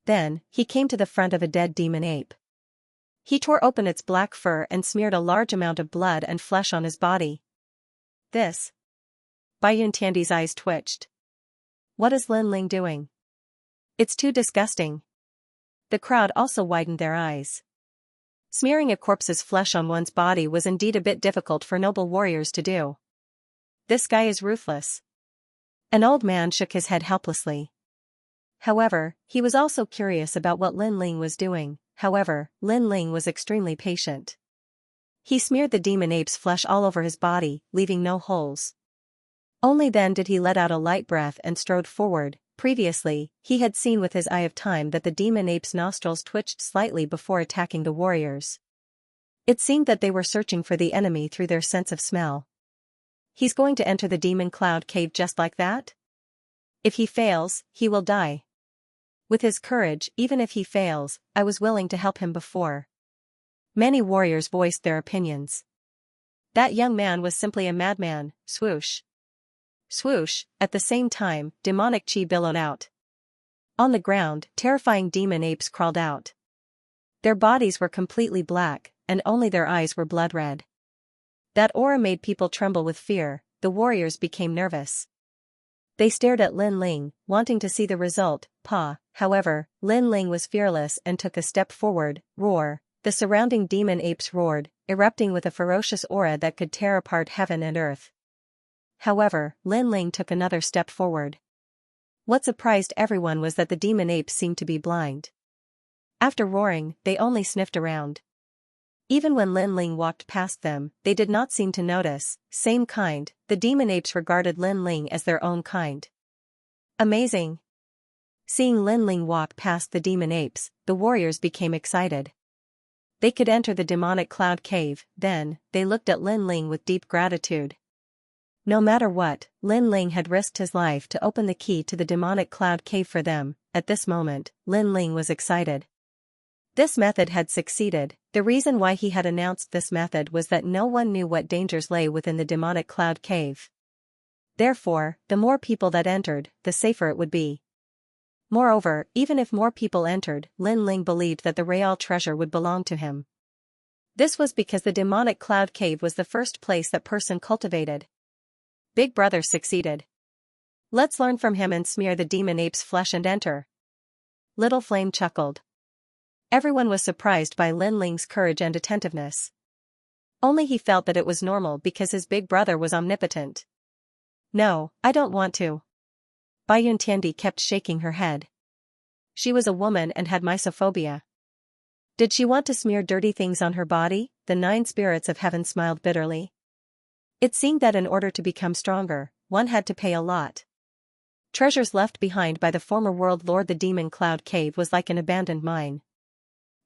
A: Then, he came to the front of a dead demon ape. He tore open its black fur and smeared a large amount of blood and flesh on his body. This. Bai Yuntiandi's eyes twitched. What is Lin Ling doing? It's too disgusting. The crowd also widened their eyes. Smearing a corpse's flesh on one's body was indeed a bit difficult for noble warriors to do. This guy is ruthless. An old man shook his head helplessly. However, he was also curious about what Lin Ling was doing. However, Lin Ling was extremely patient. He smeared the demon ape's flesh all over his body, leaving no holes. Only then did he let out a light breath and strode forward. Previously, he had seen with his eye of time that the demon ape's nostrils twitched slightly before attacking the warriors. It seemed that they were searching for the enemy through their sense of smell. He's going to enter the demon cloud cave just like that? If he fails, he will die. With his courage, even if he fails, I was willing to help him before. Many warriors voiced their opinions. That young man was simply a madman, swoosh. Swoosh, at the same time, demonic chi billowed out. On the ground, terrifying demon apes crawled out. Their bodies were completely black, and only their eyes were blood red. That aura made people tremble with fear. The warriors became nervous. They stared at Lin Ling, wanting to see the result. However, Lin Ling was fearless and took a step forward. Roar. The surrounding demon apes roared, erupting with a ferocious aura that could tear apart heaven and earth. However, Lin Ling took another step forward. What surprised everyone was that the demon apes seemed to be blind. After roaring, they only sniffed around. Even when Lin Ling walked past them, they did not seem to notice. Same kind, the demon apes regarded Lin Ling as their own kind. Amazing. Seeing Lin Ling walk past the demon apes, the warriors became excited. They could enter the demonic cloud cave. Then, they looked at Lin Ling with deep gratitude. No matter what, Lin Ling had risked his life to open the key to the demonic cloud cave for them. At this moment, Lin Ling was excited. This method had succeeded. The reason why he had announced this method was that no one knew what dangers lay within the demonic cloud cave. Therefore, the more people that entered, the safer it would be. Moreover, even if more people entered, Lin Ling believed that the real treasure would belong to him. This was because the demonic cloud cave was the first place that person cultivated. Big Brother succeeded. Let's learn from him and smear the demon ape's flesh and enter. Little Flame chuckled. Everyone was surprised by Lin Ling's courage and attentiveness. Only he felt that it was normal because his big brother was omnipotent. No, I don't want to. Bai Yuntiandi kept shaking her head. She was a woman and had mysophobia. Did she want to smear dirty things on her body? The 9 spirits of heaven smiled bitterly. It seemed that in order to become stronger, one had to pay a lot. Treasures left behind by the former world lord. The demon cloud cave was like an abandoned mine.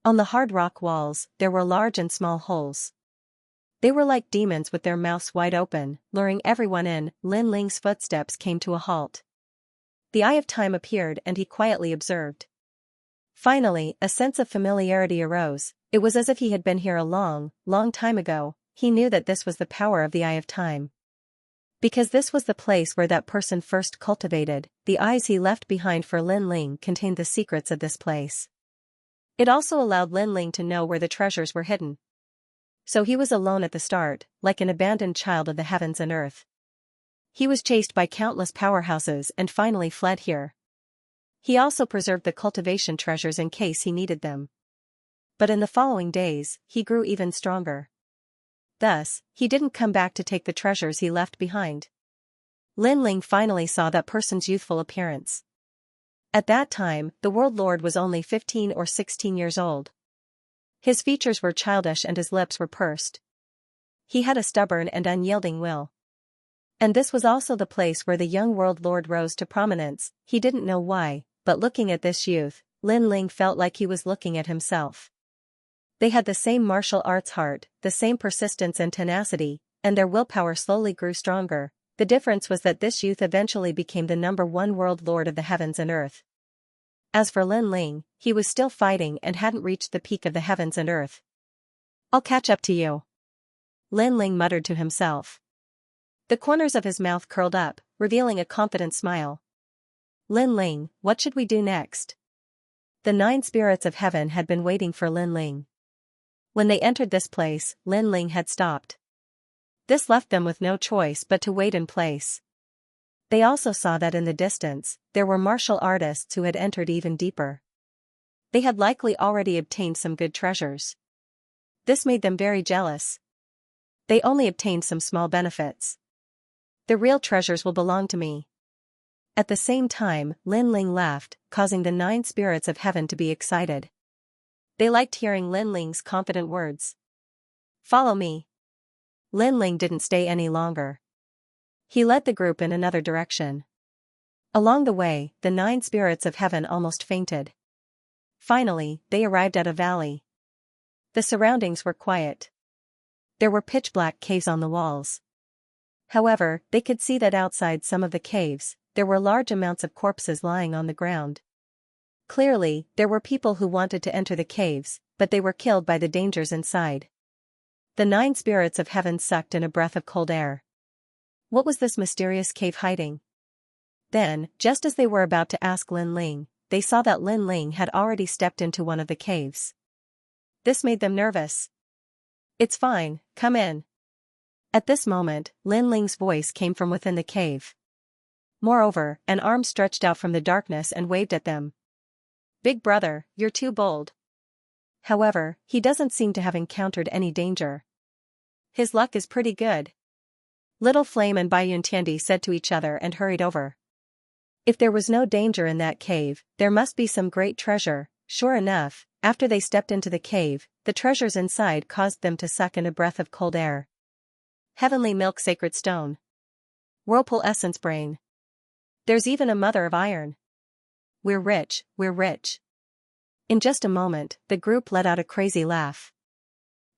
A: On the hard rock walls, there were large and small holes. They were like demons with their mouths wide open, luring everyone in. Lin Ling's footsteps came to a halt. The Eye of Time appeared and he quietly observed. Finally, a sense of familiarity arose. It was as if he had been here a long, long time ago. He knew that this was the power of the Eye of Time. Because this was the place where that person first cultivated, the eyes he left behind for Lin Ling contained the secrets of this place. It also allowed Lin Ling to know where the treasures were hidden. So he was alone at the start, like an abandoned child of the heavens and earth. He was chased by countless powerhouses and finally fled here. He also preserved the cultivation treasures in case he needed them. But in the following days, he grew even stronger. Thus, he didn't come back to take the treasures he left behind. Lin Ling finally saw that person's youthful appearance. At that time, the World Lord was only 15 or 16 years old. His features were childish and his lips were pursed. He had a stubborn and unyielding will. And this was also the place where the young World Lord rose to prominence. He didn't know why, but looking at this youth, Lin Ling felt like he was looking at himself. They had the same martial arts heart, the same persistence and tenacity, and their willpower slowly grew stronger. The difference was that this youth eventually became the #1 World Lord of the heavens and earth. As for Lin Ling, he was still fighting and hadn't reached the peak of the heavens and earth. "I'll catch up to you," Lin Ling muttered to himself. The corners of his mouth curled up, revealing a confident smile. "Lin Ling, what should we do next?" The 9 spirits of heaven had been waiting for Lin Ling. When they entered this place, Lin Ling had stopped. This left them with no choice but to wait in place. They also saw that in the distance, there were martial artists who had entered even deeper. They had likely already obtained some good treasures. This made them very jealous. They only obtained some small benefits. "The real treasures will belong to me." At the same time, Lin Ling laughed, causing the 9 spirits of heaven to be excited. They liked hearing Lin Ling's confident words. "Follow me." Lin Ling didn't stay any longer. He led the group in another direction. Along the way, the 9 spirits of heaven almost fainted. Finally, they arrived at a valley. The surroundings were quiet. There were pitch-black caves on the walls. However, they could see that outside some of the caves, there were large amounts of corpses lying on the ground. Clearly, there were people who wanted to enter the caves, but they were killed by the dangers inside. The 9 spirits of heaven sucked in a breath of cold air. What was this mysterious cave hiding? Then, just as they were about to ask Lin Ling, they saw that Lin Ling had already stepped into one of the caves. This made them nervous. "It's fine, come in." At this moment, Lin Ling's voice came from within the cave. Moreover, an arm stretched out from the darkness and waved at them. "Big brother, you're too bold." However, he doesn't seem to have encountered any danger. "His luck is pretty good." Little Flame and Bai Yuntiandi said to each other and hurried over. If there was no danger in that cave, there must be some great treasure. Sure enough, after they stepped into the cave, the treasures inside caused them to suck in a breath of cold air. Heavenly Milk Sacred Stone. Whirlpool Essence Brain. There's even a Mother of Iron. We're rich, we're rich. In just a moment, the group let out a crazy laugh.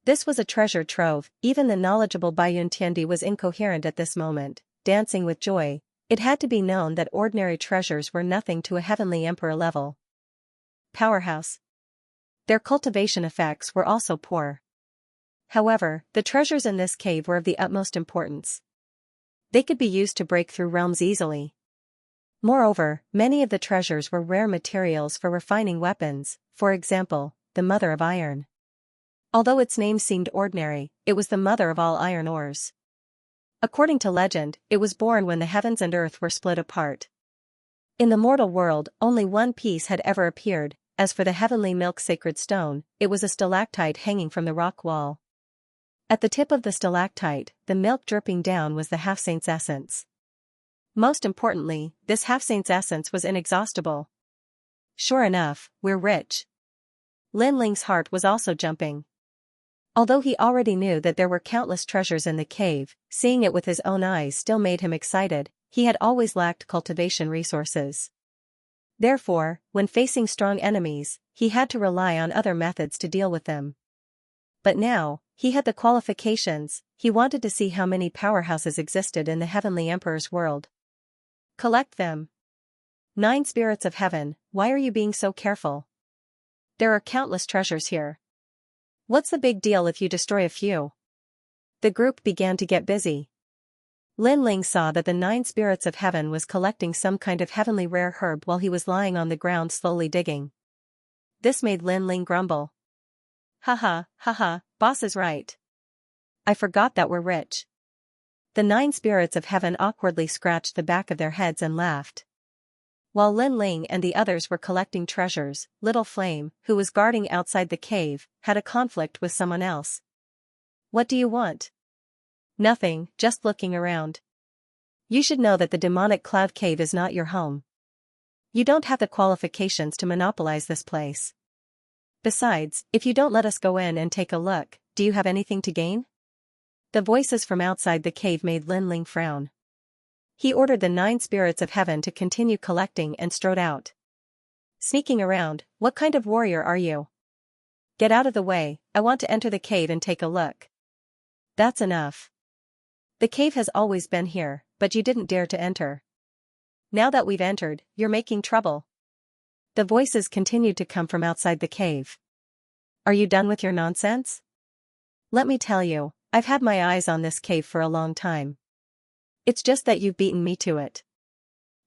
A: This was a treasure trove. Even the knowledgeable Bai Yuntiandi was incoherent at this moment, dancing with joy. It had to be known that ordinary treasures were nothing to a heavenly emperor level. Powerhouse. Their cultivation effects were also poor. However, the treasures in this cave were of the utmost importance. They could be used to break through realms easily. Moreover, many of the treasures were rare materials for refining weapons, for example, the Mother of Iron. Although its name seemed ordinary, it was the mother of all iron ores. According to legend, it was born when the heavens and earth were split apart. In the mortal world, only one piece had ever appeared. As for the heavenly milk sacred stone, it was a stalactite hanging from the rock wall. At the tip of the stalactite, the milk dripping down was the half-saint's essence. Most importantly, this half-saint's essence was inexhaustible. Sure enough, we're rich. Lin Ling's heart was also jumping. Although he already knew that there were countless treasures in the cave, seeing it with his own eyes still made him excited. He had always lacked cultivation resources. Therefore, when facing strong enemies, he had to rely on other methods to deal with them. But now, he had the qualifications. He wanted to see how many powerhouses existed in the Heavenly Emperor's world. Collect them. 9 spirits of heaven, why are you being so careful? There are countless treasures here. What's the big deal if you destroy a few? The group began to get busy. Lin Ling saw that the 9 spirits of heaven was collecting some kind of heavenly rare herb while he was lying on the ground slowly digging. This made Lin Ling grumble. Haha, boss is right. I forgot that we're rich. The 9 spirits of heaven awkwardly scratched the back of their heads and laughed. While Lin Ling and the others were collecting treasures, Little Flame, who was guarding outside the cave, had a conflict with someone else. What do you want? Nothing, just looking around. You should know that the demonic cloud cave is not your home. You don't have the qualifications to monopolize this place. Besides, if you don't let us go in and take a look, do you have anything to gain? The voices from outside the cave made Lin Ling frown. He ordered the 9 spirits of heaven to continue collecting and strode out. Sneaking around, what kind of warrior are you? Get out of the way, I want to enter the cave and take a look. That's enough. The cave has always been here, but you didn't dare to enter. Now that we've entered, you're making trouble. The voices continued to come from outside the cave. Are you done with your nonsense? Let me tell you, I've had my eyes on this cave for a long time. It's just that you've beaten me to it.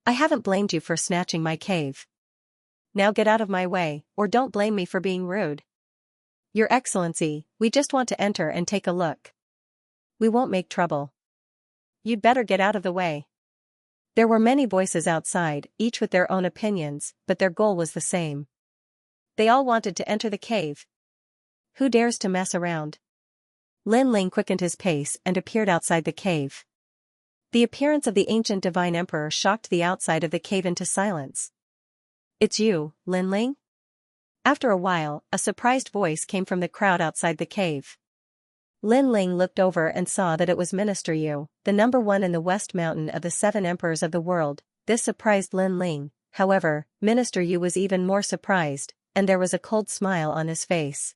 A: I haven't blamed you for snatching my cave. Now get out of my way, or don't blame me for being rude. Your Excellency, we just want to enter and take a look. We won't make trouble. You'd better get out of the way. There were many voices outside, each with their own opinions, but their goal was the same. They all wanted to enter the cave. Who dares to mess around? Lin Ling quickened his pace and appeared outside the cave. The appearance of the ancient divine emperor shocked the outside of the cave into silence. It's you, Lin Ling? After a while, a surprised voice came from the crowd outside the cave. Lin Ling looked over and saw that it was Minister Yu, the number 1 in the West Mountain of the 7 emperors of the world. This surprised Lin Ling. However, Minister Yu was even more surprised, and there was a cold smile on his face.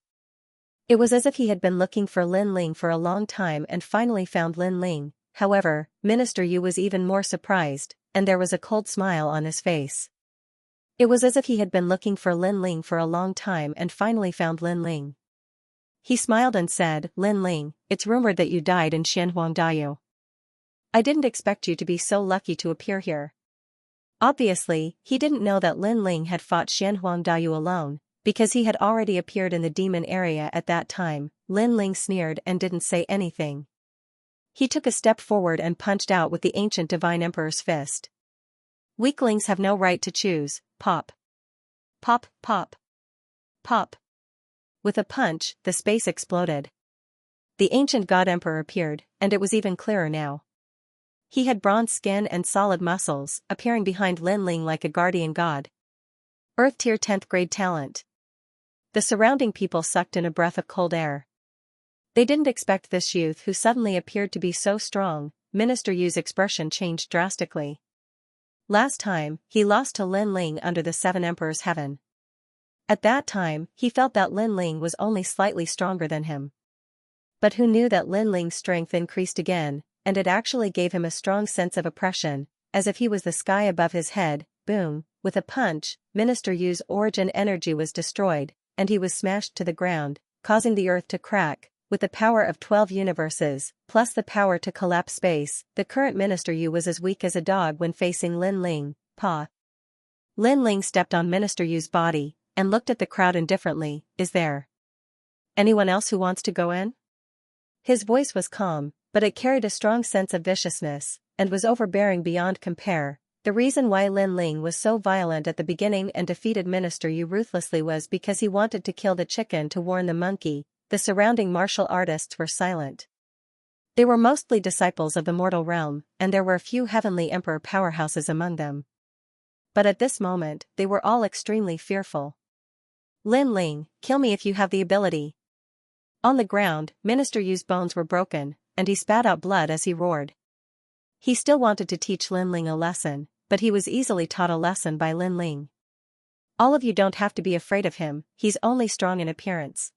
A: It was as if he had been looking for Lin Ling for a long time and finally found Lin Ling. However, Minister Yu was even more surprised, and there was a cold smile on his face. It was as if he had been looking for Lin Ling for a long time and finally found Lin Ling. He smiled and said, Lin Ling, it's rumored that you died in Xianxia. I didn't expect you to be so lucky to appear here. Obviously, he didn't know that Lin Ling had fought Xianxia alone, because he had already appeared in the demon area at that time. Lin Ling sneered and didn't say anything. He took a step forward and punched out with the ancient divine emperor's fist. Weaklings have no right to choose. Pop. Pop, pop. Pop. With a punch, the space exploded. The ancient god emperor appeared, and it was even clearer now. He had bronze skin and solid muscles, appearing behind Lin Ling like a guardian god. Earth Tier 10th grade talent. The surrounding people sucked in a breath of cold air. They didn't expect this youth who suddenly appeared to be so strong. Minister Yu's expression changed drastically. Last time, he lost to Lin Ling under the 7 emperors' heaven. At that time, he felt that Lin Ling was only slightly stronger than him. But who knew that Lin Ling's strength increased again, and it actually gave him a strong sense of oppression, as if he was the sky above his head. Boom, with a punch, Minister Yu's origin energy was destroyed, and he was smashed to the ground, causing the earth to crack. With the power of 12 universes, plus the power to collapse space, the current Minister Yu was as weak as a dog when facing Lin Ling. Pa. Lin Ling stepped on Minister Yu's body, and looked at the crowd indifferently. Is there anyone else who wants to go in? His voice was calm, but it carried a strong sense of viciousness, and was overbearing beyond compare. The reason why Lin Ling was so violent at the beginning and defeated Minister Yu ruthlessly was because he wanted to kill the chicken to warn the monkey. The surrounding martial artists were silent. They were mostly disciples of the mortal realm, and there were a few heavenly emperor powerhouses among them. But at this moment, they were all extremely fearful. Lin Ling, kill me if you have the ability. On the ground, Minister Yu's bones were broken, and he spat out blood as he roared. He still wanted to teach Lin Ling a lesson, but he was easily taught a lesson by Lin Ling. All of you don't have to be afraid of him, he's only strong in appearance.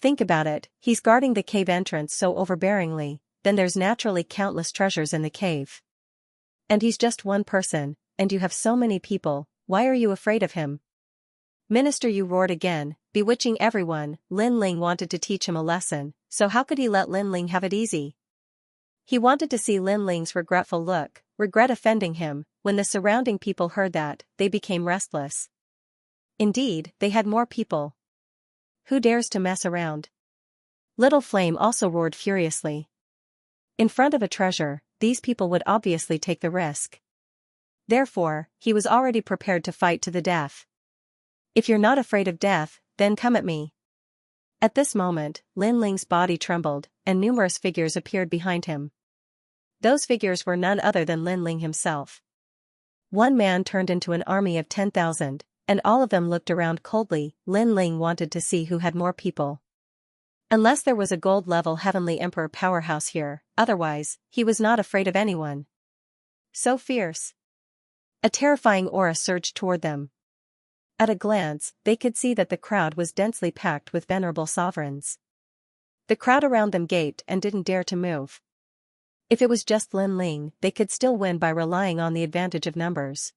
A: Think about it, he's guarding the cave entrance so overbearingly, then there's naturally countless treasures in the cave. And he's just one person, and you have so many people, why are you afraid of him? Minister Yu roared again, bewitching everyone. Lin Ling wanted to teach him a lesson, so how could he let Lin Ling have it easy? He wanted to see Lin Ling's regretful look, regret offending him. When the surrounding people heard that, they became restless. Indeed, they had more people. Who dares to mess around? Little Flame also roared furiously. In front of a treasure, these people would obviously take the risk. Therefore, he was already prepared to fight to the death. If you're not afraid of death, then come at me. At this moment, Lin Ling's body trembled, and numerous figures appeared behind him. Those figures were none other than Lin Ling himself. One man turned into an army of 10,000, and all of them looked around coldly. Lin Ling wanted to see who had more people. Unless there was a gold-level Heavenly Emperor powerhouse here, otherwise, he was not afraid of anyone. So fierce. A terrifying aura surged toward them. At a glance, they could see that the crowd was densely packed with venerable sovereigns. The crowd around them gaped and didn't dare to move. If it was just Lin Ling, they could still win by relying on the advantage of numbers.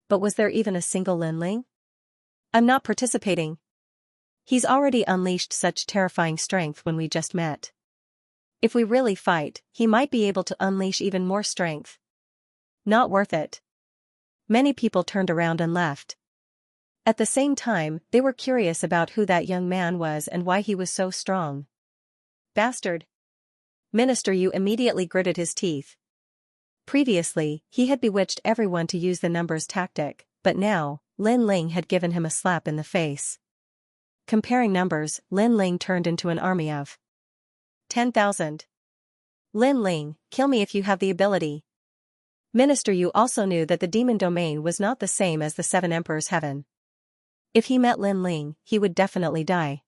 A: But was there even a single Lin Ling? I'm not participating. He's already unleashed such terrifying strength when we just met. If we really fight, he might be able to unleash even more strength. Not worth it. Many people turned around and left. At the same time, they were curious about who that young man was and why he was so strong. Bastard! Minister Yu immediately gritted his teeth. Previously, he had bewitched everyone to use the numbers tactic, but now, Lin Ling had given him a slap in the face. Comparing numbers, Lin Ling turned into an army of 10,000. Lin Ling, kill me if you have the ability. Minister Yu also knew that the demon domain was not the same as the Seven Emperors' Heaven. If he met Lin Ling, he would definitely die.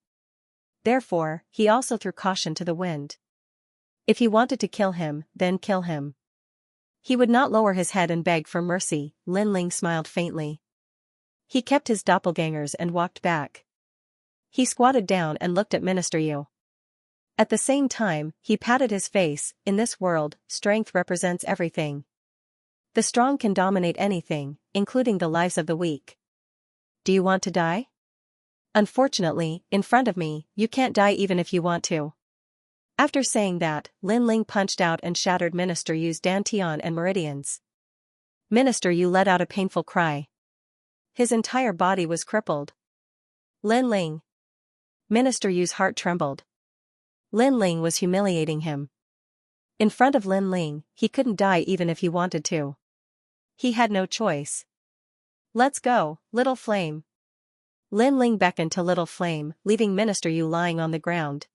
A: Therefore, he also threw caution to the wind. If he wanted to kill him, then kill him. He would not lower his head and beg for mercy. Lin Ling smiled faintly. He kept his doppelgangers and walked back. He squatted down and looked at Minister Yu. At the same time, he patted his face. In this world, strength represents everything. The strong can dominate anything, including the lives of the weak. Do you want to die? Unfortunately, in front of me, you can't die even if you want to. After saying that, Lin Ling punched out and shattered Minister Yu's dantian and meridians. Minister Yu let out a painful cry. His entire body was crippled. Lin Ling. Minister Yu's heart trembled. Lin Ling was humiliating him. In front of Lin Ling, he couldn't die even if he wanted to. He had no choice. Let's go, Little Flame. Lin Ling beckoned to Little Flame, leaving Minister Yu lying on the ground.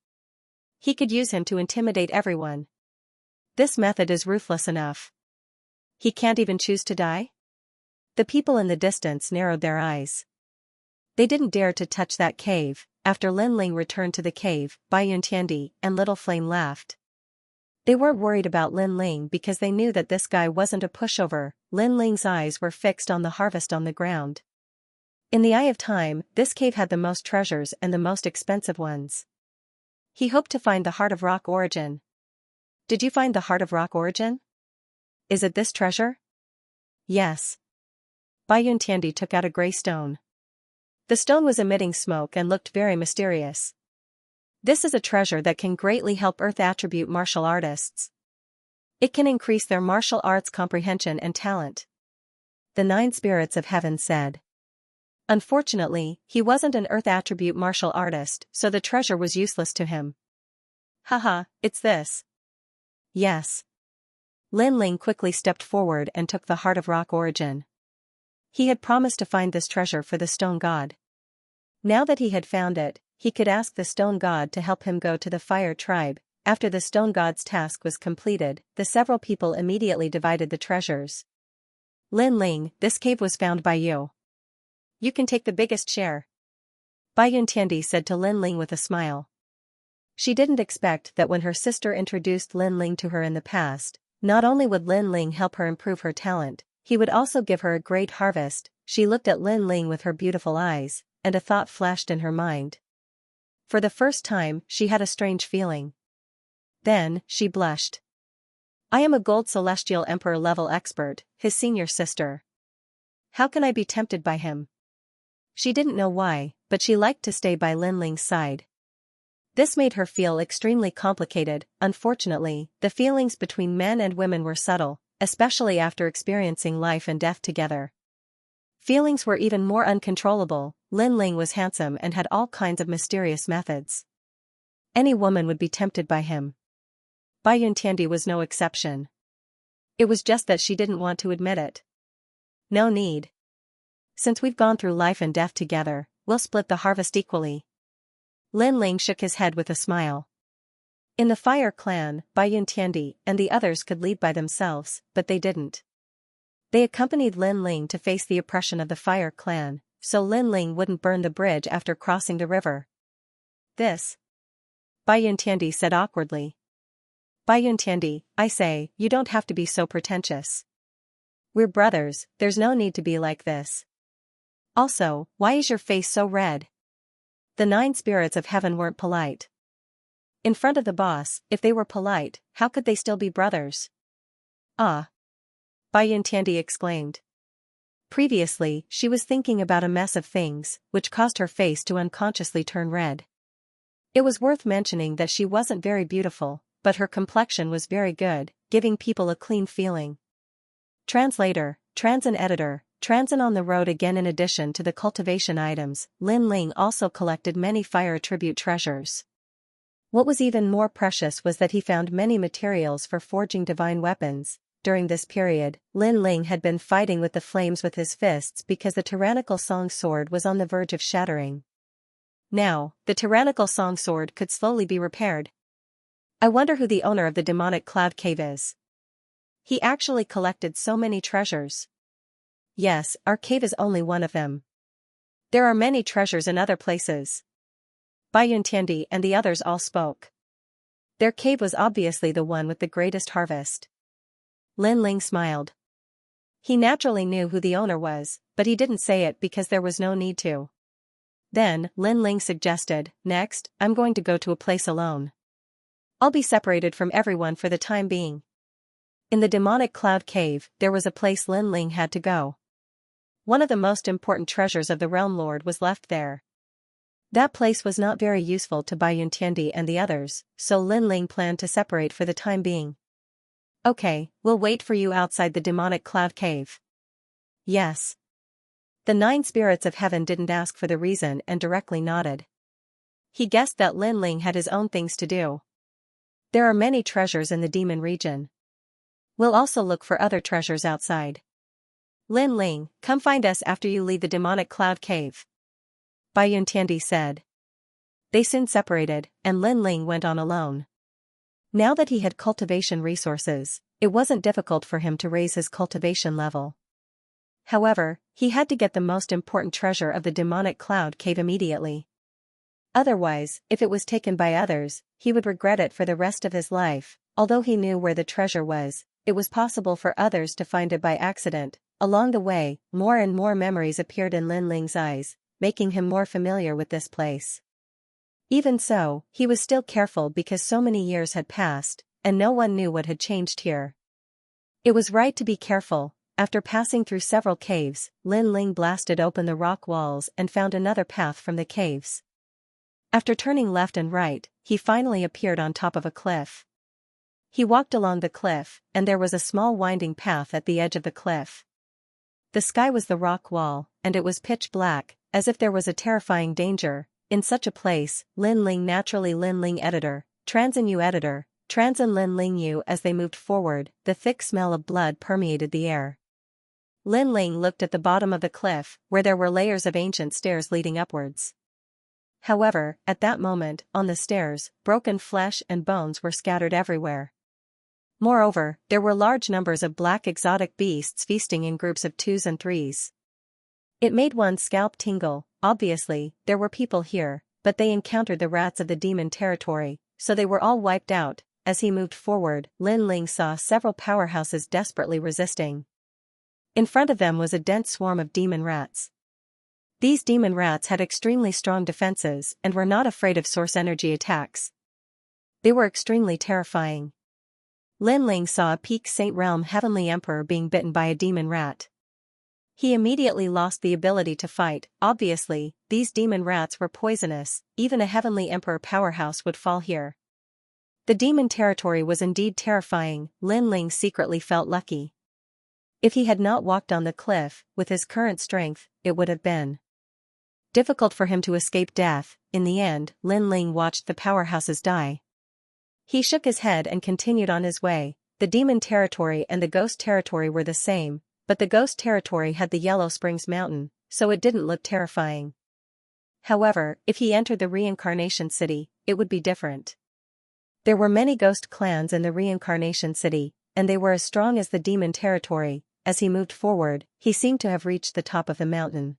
A: He could use him to intimidate everyone. This method is ruthless enough. He can't even choose to die? The people in the distance narrowed their eyes. They didn't dare to touch that cave. After Lin Ling returned to the cave, Bai Yuntiandi and Little Flame laughed. They weren't worried about Lin Ling because they knew that this guy wasn't a pushover. Lin Ling's eyes were fixed on the harvest on the ground. In the eye of time, this cave had the most treasures and the most expensive ones. He hoped to find the Heart of Rock origin. Did you find the Heart of Rock origin? Is it this treasure? Yes. Bai Yuntiandi took out a gray stone. The stone was emitting smoke and looked very mysterious. This is a treasure that can greatly help Earth attribute martial artists. It can increase their martial arts comprehension and talent. The 9 spirits of heaven said. Unfortunately, he wasn't an Earth attribute martial artist, so the treasure was useless to him. Haha, it's this. Yes. Lin Ling quickly stepped forward and took the Heart of Rock origin. He had promised to find this treasure for the stone god. Now that he had found it, he could ask the stone god to help him go to the fire tribe. After the stone god's task was completed, the several people immediately divided the treasures. Lin Ling, this cave was found by you. You can take the biggest share. Bai Yuntiandi said to Lin Ling with a smile. She didn't expect that when her sister introduced Lin Ling to her in the past, not only would Lin Ling help her improve her talent, he would also give her a great harvest. She looked at Lin Ling with her beautiful eyes, and a thought flashed in her mind. For the first time, she had a strange feeling. Then, she blushed. I am a Gold Celestial Emperor level expert, his senior sister. How can I be tempted by him? She didn't know why, but she liked to stay by Lin Ling's side. This made her feel extremely complicated. Unfortunately, the feelings between men and women were subtle, especially after experiencing life and death together. Feelings were even more uncontrollable. Lin Ling was handsome and had all kinds of mysterious methods. Any woman would be tempted by him. Bai Yuntiandi was no exception. It was just that she didn't want to admit it. No need. Since we've gone through life and death together, we'll split the harvest equally. Lin Ling shook his head with a smile. In the Fire Clan, Bai Yuntiandi and the others could lead by themselves, but they didn't. They accompanied Lin Ling to face the oppression of the Fire Clan, so Lin Ling wouldn't burn the bridge after crossing the river. This, Bai Yuntiandi said awkwardly. Bai Yuntiandi, I say, you don't have to be so pretentious. We're brothers, there's no need to be like this. Also, why is your face so red? The 9 spirits of heaven weren't polite. In front of the boss, if they were polite, how could they still be brothers? Ah! Bai Yuntiandi exclaimed. Previously, she was thinking about a mess of things, which caused her face to unconsciously turn red. It was worth mentioning that she wasn't very beautiful, but her complexion was very good, giving people a clean feeling. Translator, Transin editor, Transin on the road again. In addition to the cultivation items, Lin Ling also collected many fire attribute treasures. What was even more precious was that he found many materials for forging divine weapons. During this period, Lin Ling had been fighting with the flames with his fists because the tyrannical song sword was on the verge of shattering. Now, the tyrannical song sword could slowly be repaired. I wonder who the owner of the demonic cloud cave is. He actually collected so many treasures. Yes, our cave is only one of them. There are many treasures in other places. Bai Yuntiandi and the others all spoke. Their cave was obviously the one with the greatest harvest. Lin Ling smiled. He naturally knew who the owner was, but he didn't say it because there was no need to. Then, Lin Ling suggested, next, I'm going to go to a place alone. I'll be separated from everyone for the time being. In the demonic cloud cave, there was a place Lin Ling had to go. One of the most important treasures of the Realm Lord was left there. That place was not very useful to Bai Yuntiandi and the others, so Lin Ling planned to separate for the time being. Okay, we'll wait for you outside the demonic cloud cave. Yes. The 9 spirits of heaven didn't ask for the reason and directly nodded. He guessed that Lin Ling had his own things to do. There are many treasures in the demon region. We'll also look for other treasures outside. Lin Ling, come find us after you leave the demonic cloud cave. Bai Yuntiandi said. They soon separated, and Lin Ling went on alone. Now that he had cultivation resources, it wasn't difficult for him to raise his cultivation level. However, he had to get the most important treasure of the demonic cloud cave immediately. Otherwise, if it was taken by others, he would regret it for the rest of his life. Although he knew where the treasure was, it was possible for others to find it by accident. Along the way, more and more memories appeared in Lin Ling's eyes, making him more familiar with this place. Even so, he was still careful because so many years had passed, and no one knew what had changed here. It was right to be careful. After passing through several caves, Lin Ling blasted open the rock walls and found another path from the caves. After turning left and right, he finally appeared on top of a cliff. He walked along the cliff, and there was a small winding path at the edge of the cliff. The sky was the rock wall, and it was pitch black, as if there was a terrifying danger. In such a place, Lin Ling naturally Lin Ling editor, Transin Yu editor, Transin Lin Ling Yu. As they moved forward, the thick smell of blood permeated the air. Lin Ling looked at the bottom of the cliff, where there were layers of ancient stairs leading upwards. However, at that moment, on the stairs, broken flesh and bones were scattered everywhere. Moreover, there were large numbers of black exotic beasts feasting in groups of 2s and 3s. It made one's scalp tingle. Obviously, there were people here, but they encountered the rats of the demon territory, so they were all wiped out. As he moved forward, Lin Ling saw several powerhouses desperately resisting. In front of them was a dense swarm of demon rats. These demon rats had extremely strong defenses and were not afraid of source energy attacks. They were extremely terrifying. Lin Ling saw a Peak Saint Realm Heavenly Emperor being bitten by a demon rat. He immediately lost the ability to fight. Obviously, these demon rats were poisonous, even a heavenly emperor powerhouse would fall here. The demon territory was indeed terrifying. Lin Ling secretly felt lucky. If he had not walked on the cliff, with his current strength, it would have been difficult for him to escape death. In the end, Lin Ling watched the powerhouses die. He shook his head and continued on his way. The demon territory and the ghost territory were the same, but the ghost territory had the Yellow Springs Mountain, so it didn't look terrifying. However, if he entered the Reincarnation City, it would be different. There were many ghost clans in the Reincarnation City, and they were as strong as the demon territory. As he moved forward, he seemed to have reached the top of the mountain.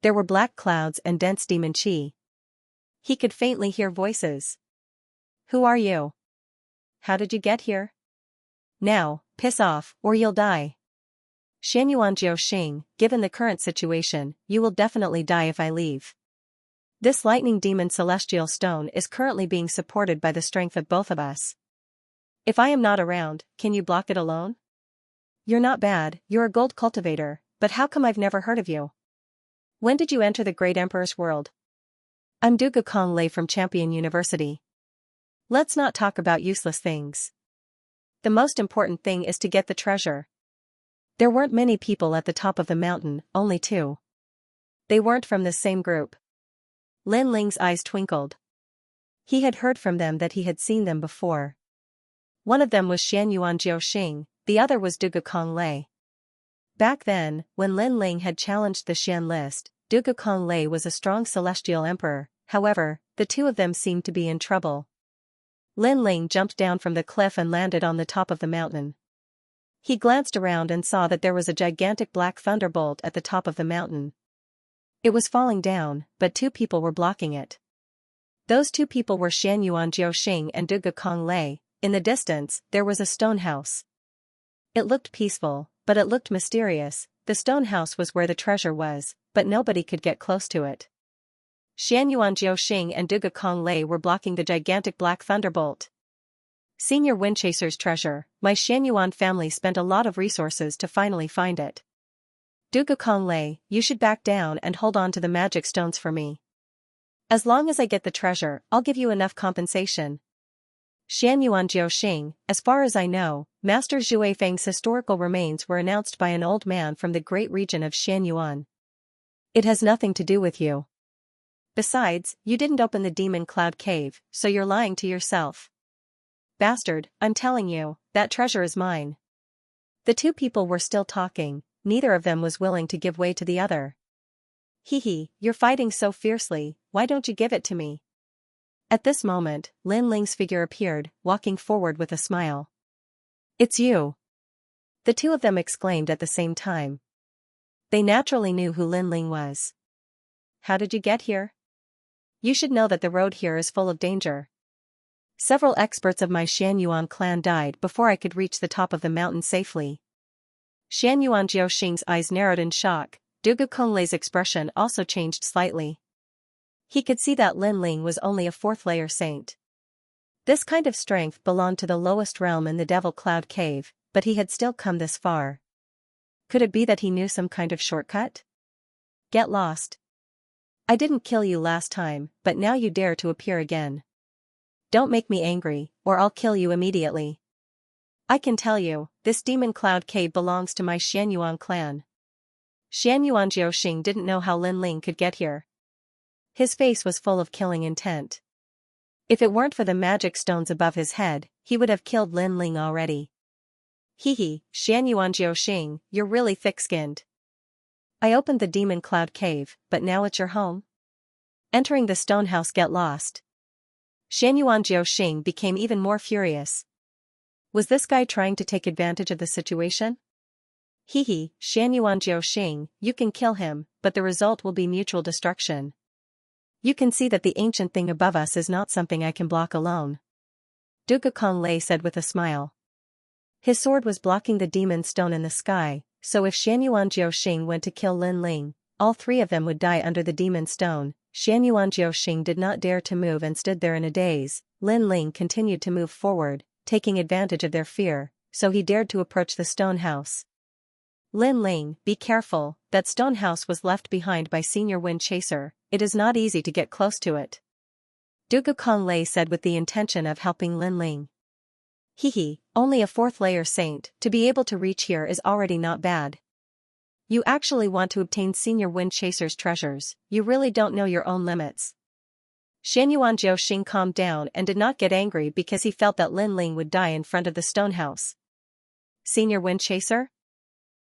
A: There were black clouds and dense demon chi. He could faintly hear voices. Who are you? How did you get here? Now, piss off, or you'll die. Xianyuan Jiuxing, given the current situation, you will definitely die if I leave. This lightning demon celestial stone is currently being supported by the strength of both of us. If I am not around, can you block it alone? You're not bad, you're a gold cultivator, but how come I've never heard of you? When did you enter the Great Emperor's world? I'm Dugu Kong Lei from Champion University. Let's not talk about useless things. The most important thing is to get the treasure. There weren't many people at the top of the mountain, only 2. They weren't from the same group. Lin Ling's eyes twinkled. He had heard from them that he had seen them before. One of them was Xianyuan Jiuxing, the other was Dugu Kong Lei. Back then, when Lin Ling had challenged the Xian list, Dugu Kong Lei was a strong celestial emperor. However, the 2 of them seemed to be in trouble. Lin Ling jumped down from the cliff and landed on the top of the mountain. He glanced around and saw that there was a gigantic black thunderbolt at the top of the mountain. It was falling down, but 2 people were blocking it. Those 2 people were Xianyuan Jiuxing and Dugu Kong Lei. In the distance, there was a stone house. It looked peaceful, but it looked mysterious. The stone house was where the treasure was, but nobody could get close to it. Xianyuan Jiuxing and Dugu Kong Lei were blocking the gigantic black thunderbolt. Senior Windchaser's treasure, my Xianyuan family spent a lot of resources to finally find it. Dugu Kong Lei, you should back down and hold on to the magic stones for me. As long as I get the treasure, I'll give you enough compensation. Xianyuan Jiuxing, as far as I know, Master Zhu Feng's historical remains were announced by an old man from the great region of Xianyuan. It has nothing to do with you. Besides, you didn't open the demon cloud cave, so you're lying to yourself. Bastard, I'm telling you, that treasure is mine. The 2 people were still talking, neither of them was willing to give way to the other. Hee, you're fighting so fiercely, why don't you give it to me? At this moment, Lin Ling's figure appeared, walking forward with a smile. It's you. The 2 of them exclaimed at the same time. They naturally knew who Lin Ling was. How did you get here? You should know that the road here is full of danger. Several experts of my Xianyuan clan died before I could reach the top of the mountain safely. Xianyuan Jiuxing's eyes narrowed in shock. Dugu Kong Lei's expression also changed slightly. He could see that Lin Ling was only a 4th-layer saint. This kind of strength belonged to the lowest realm in the Devil Cloud Cave, but he had still come this far. Could it be that he knew some kind of shortcut? Get lost. I didn't kill you last time, but now you dare to appear again. Don't make me angry, or I'll kill you immediately. I can tell you, this demon cloud cave belongs to my Xianyuan clan. Xianyuan Jiuxing didn't know how Lin Ling could get here. His face was full of killing intent. If it weren't for the magic stones above his head, he would have killed Lin Ling already. Hee, Xianyuan Jiuxing, you're really thick-skinned. I opened the demon cloud cave, but now it's your home? Entering the stone house, get lost. Xianyuan Jiuxing became even more furious. Was this guy trying to take advantage of the situation? Hee, Xianyuan Jiuxing, you can kill him, but the result will be mutual destruction. You can see that the ancient thing above us is not something I can block alone. Dugu Kong Lei said with a smile. His sword was blocking the demon stone in the sky, so if Xianyuan Jiuxing went to kill Lin Ling, all 3 of them would die under the demon stone. Xianyuan Jiuxing did not dare to move and stood there in a daze. Lin Ling continued to move forward, taking advantage of their fear, so he dared to approach the stone house. Lin Ling, be careful, that stone house was left behind by Senior Wind Chaser, it is not easy to get close to it. Dugu Konglei said with the intention of helping Lin Ling. Hehe, only a 4th layer saint, to be able to reach here is already not bad. You actually want to obtain Senior Wind Chaser's treasures, you really don't know your own limits. Xianyuan Jiuxing calmed down and did not get angry because he felt that Lin Ling would die in front of the stone house. Senior Wind Chaser?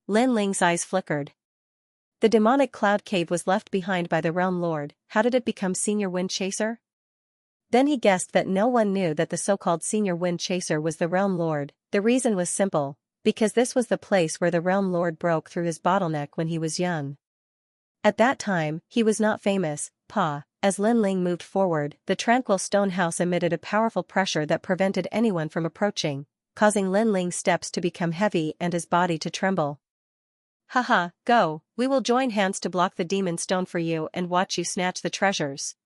A: Lin Ling's eyes flickered. The demonic cloud cave was left behind by the Realm Lord, how did it become Senior Wind Chaser? Then he guessed that no one knew that the so-called Senior Wind Chaser was the Realm Lord. The reason was simple, because this was the place where the Realm Lord broke through his bottleneck when he was young. At that time, he was not famous. As Lin Ling moved forward, the tranquil stone house emitted a powerful pressure that prevented anyone from approaching, causing Lin Ling's steps to become heavy and his body to tremble. Haha, go, we will join hands to block the demon stone for you and watch you snatch the treasures.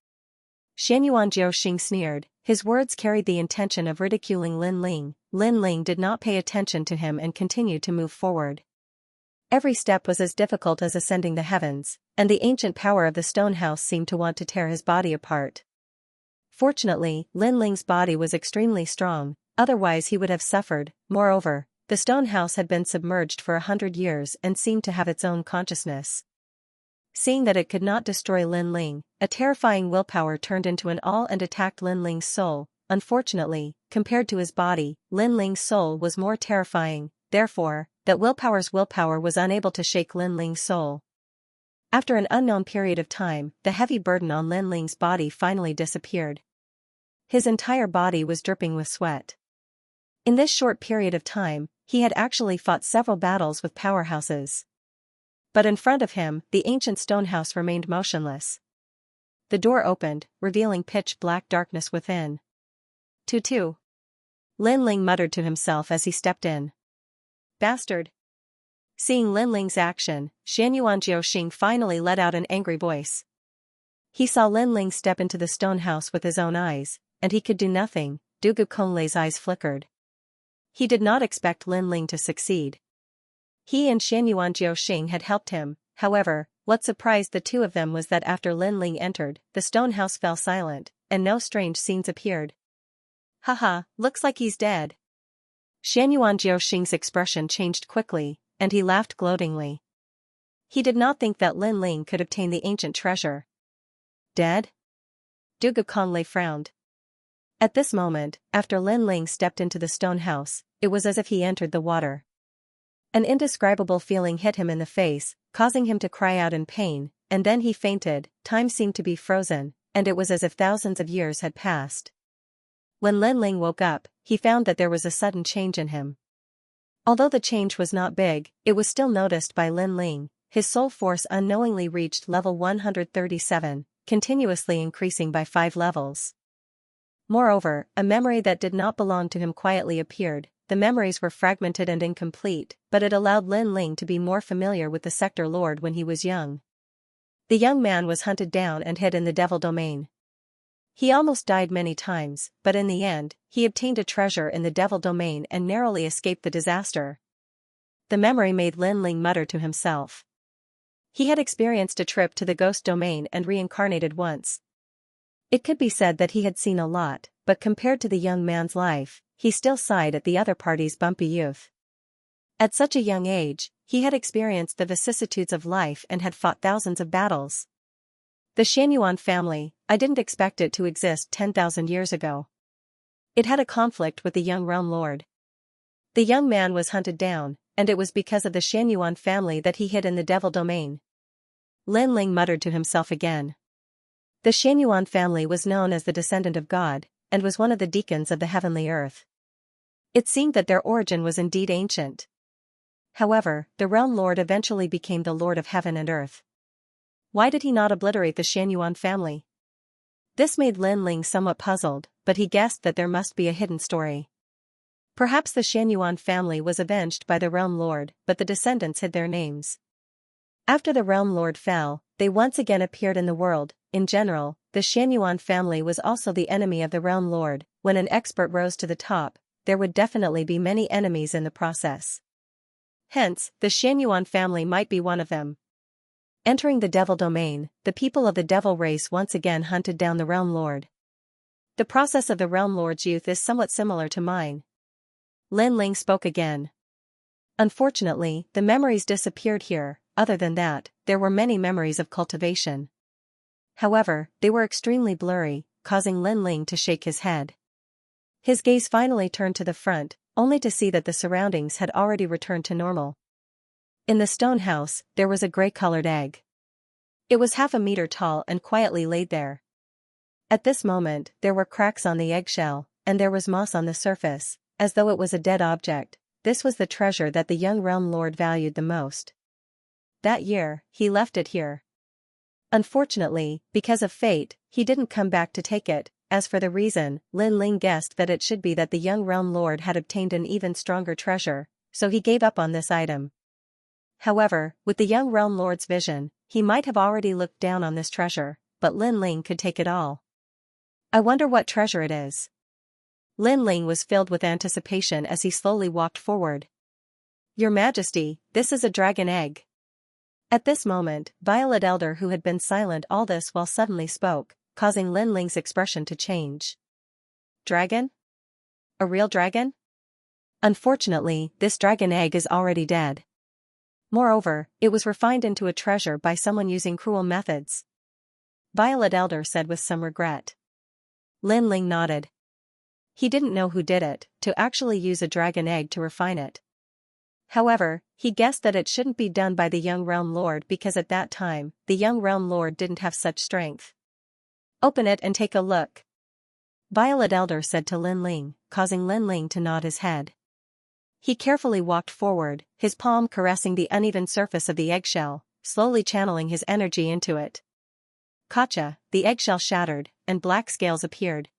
A: Xianyuan Jiuxing sneered, his words carried the intention of ridiculing Lin Ling. Lin Ling did not pay attention to him and continued to move forward. Every step was as difficult as ascending the heavens, and the ancient power of the stone house seemed to want to tear his body apart. Fortunately, Lin Ling's body was extremely strong, otherwise he would have suffered. Moreover, the stone house had been submerged for 100 years and seemed to have its own consciousness. Seeing that it could not destroy Lin Ling, a terrifying willpower turned into an awl and attacked Lin Ling's soul. Unfortunately, compared to his body, Lin Ling's soul was more terrifying, therefore, that willpower's willpower was unable to shake Lin Ling's soul. After an unknown period of time, the heavy burden on Lin Ling's body finally disappeared. His entire body was dripping with sweat. In this short period of time, he had actually fought several battles with powerhouses. But in front of him, the ancient stone house remained motionless. The door opened, revealing pitch-black darkness within. Tutu. Lin Ling muttered to himself as he stepped in. Bastard. Seeing Lin Ling's action, Xianyuan Jiuxing finally let out an angry voice. He saw Lin Ling step into the stone house with his own eyes, and he could do nothing. Dugu Konglei's eyes flickered. He did not expect Lin Ling to succeed. He and Xianyuan Jiuxing had helped him, however, what surprised the two of them was that after Lin Ling entered, the stone house fell silent, and no strange scenes appeared. Haha, looks like he's dead. Xianyuan Jiuxing's expression changed quickly, and he laughed gloatingly. He did not think that Lin Ling could obtain the ancient treasure. Dead? Dugu Konglei frowned. At this moment, after Lin Ling stepped into the stone house, it was as if he entered the water. An indescribable feeling hit him in the face, causing him to cry out in pain, and then he fainted. Time seemed to be frozen, and it was as if thousands of years had passed. When Lin Ling woke up, he found that there was a sudden change in him. Although the change was not big, it was still noticed by Lin Ling. His soul force unknowingly reached level 137, continuously increasing by 5 levels. Moreover, a memory that did not belong to him quietly appeared. The memories were fragmented and incomplete, but it allowed Lin Ling to be more familiar with the Sector Lord when he was young. The young man was hunted down and hid in the Devil Domain. He almost died many times, but in the end, he obtained a treasure in the Devil Domain and narrowly escaped the disaster. The memory made Lin Ling mutter to himself. He had experienced a trip to the Ghost Domain and reincarnated once. It could be said that he had seen a lot, but compared to the young man's life, he still sighed at the other party's bumpy youth. At such a young age, he had experienced the vicissitudes of life and had fought thousands of battles. The Xianyuan family, I didn't expect it to exist 10,000 years ago. It had a conflict with the young Realm Lord. The young man was hunted down, and it was because of the Xianyuan family that he hid in the Devil Domain. Lin Ling muttered to himself again. The Xianyuan family was known as the descendant of God, and was one of the deacons of the heavenly earth. It seemed that their origin was indeed ancient. However, the Realm Lord eventually became the Lord of heaven and earth. Why did he not obliterate the Xianyuan family? This made Lin Ling somewhat puzzled, but he guessed that there must be a hidden story. Perhaps the Xianyuan family was avenged by the Realm Lord, but the descendants hid their names. After the Realm Lord fell, they once again appeared in the world. In general, the Xianyuan family was also the enemy of the Realm Lord. When an expert rose to the top, there would definitely be many enemies in the process. Hence, the Xianyuan family might be one of them. Entering the devil domain, the people of the devil race once again hunted down the realm lord. The process of the realm lord's youth is somewhat similar to mine. Lin Ling spoke again. Unfortunately, the memories disappeared here. Other than that, there were many memories of cultivation. However, they were extremely blurry, causing Lin Ling to shake his head. His gaze finally turned to the front, only to see that the surroundings had already returned to normal. In the stone house, there was a gray-colored egg. It was half a meter tall and quietly laid there. At this moment, there were cracks on the eggshell, and there was moss on the surface, as though it was a dead object. This was the treasure that the young realm lord valued the most. That year, he left it here. Unfortunately, because of fate, he didn't come back to take it. As for the reason, Lin Ling guessed that it should be that the young realm lord had obtained an even stronger treasure, so he gave up on this item. However, with the young realm lord's vision, he might have already looked down on this treasure, but Lin Ling could take it all. I wonder what treasure it is. Lin Ling was filled with anticipation as he slowly walked forward. Your Majesty, this is a dragon egg. At this moment, Violet Elder, who had been silent all this while, suddenly spoke, causing Lin Ling's expression to change. Dragon? A real dragon? Unfortunately, this dragon egg is already dead. Moreover, it was refined into a treasure by someone using cruel methods. Violet Elder said with some regret. Lin Ling nodded. He didn't know who did it, to actually use a dragon egg to refine it. However, he guessed that it shouldn't be done by the young realm lord because at that time, the young realm lord didn't have such strength. Open it and take a look. Violet Elder said to Lin Ling, causing Lin Ling to nod his head. He carefully walked forward, his palm caressing the uneven surface of the eggshell, slowly channeling his energy into it. Gotcha, the eggshell shattered, and black scales appeared.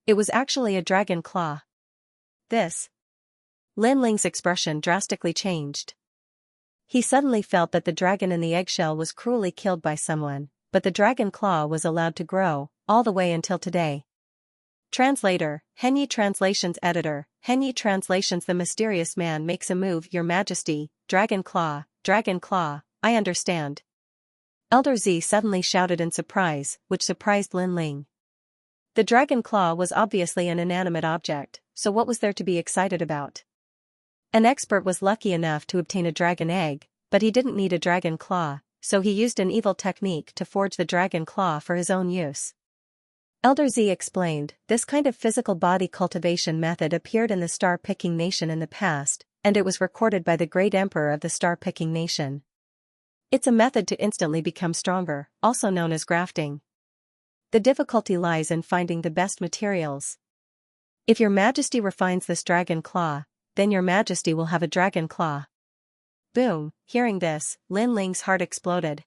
A: It was actually a dragon claw. This. Lin Ling's expression drastically changed. He suddenly felt that the dragon in the eggshell was cruelly killed by someone, but the dragon claw was allowed to grow, all the way until today. Translator, Henyi Translations Editor, Henyi Translations. The mysterious man makes a move. Your Majesty, dragon claw, I understand. Elder Z suddenly shouted in surprise, which surprised Lin Ling. The dragon claw was obviously an inanimate object, so what was there to be excited about? An expert was lucky enough to obtain a dragon egg, but he didn't need a dragon claw, so he used an evil technique to forge the dragon claw for his own use. Elder Z explained, this kind of physical body cultivation method appeared in the star-picking nation in the past, and it was recorded by the great emperor of the star-picking nation. It's a method to instantly become stronger, also known as grafting. The difficulty lies in finding the best materials. If your Majesty refines this dragon claw, then your Majesty will have a dragon claw. Boom, hearing this, Lin Ling's heart exploded.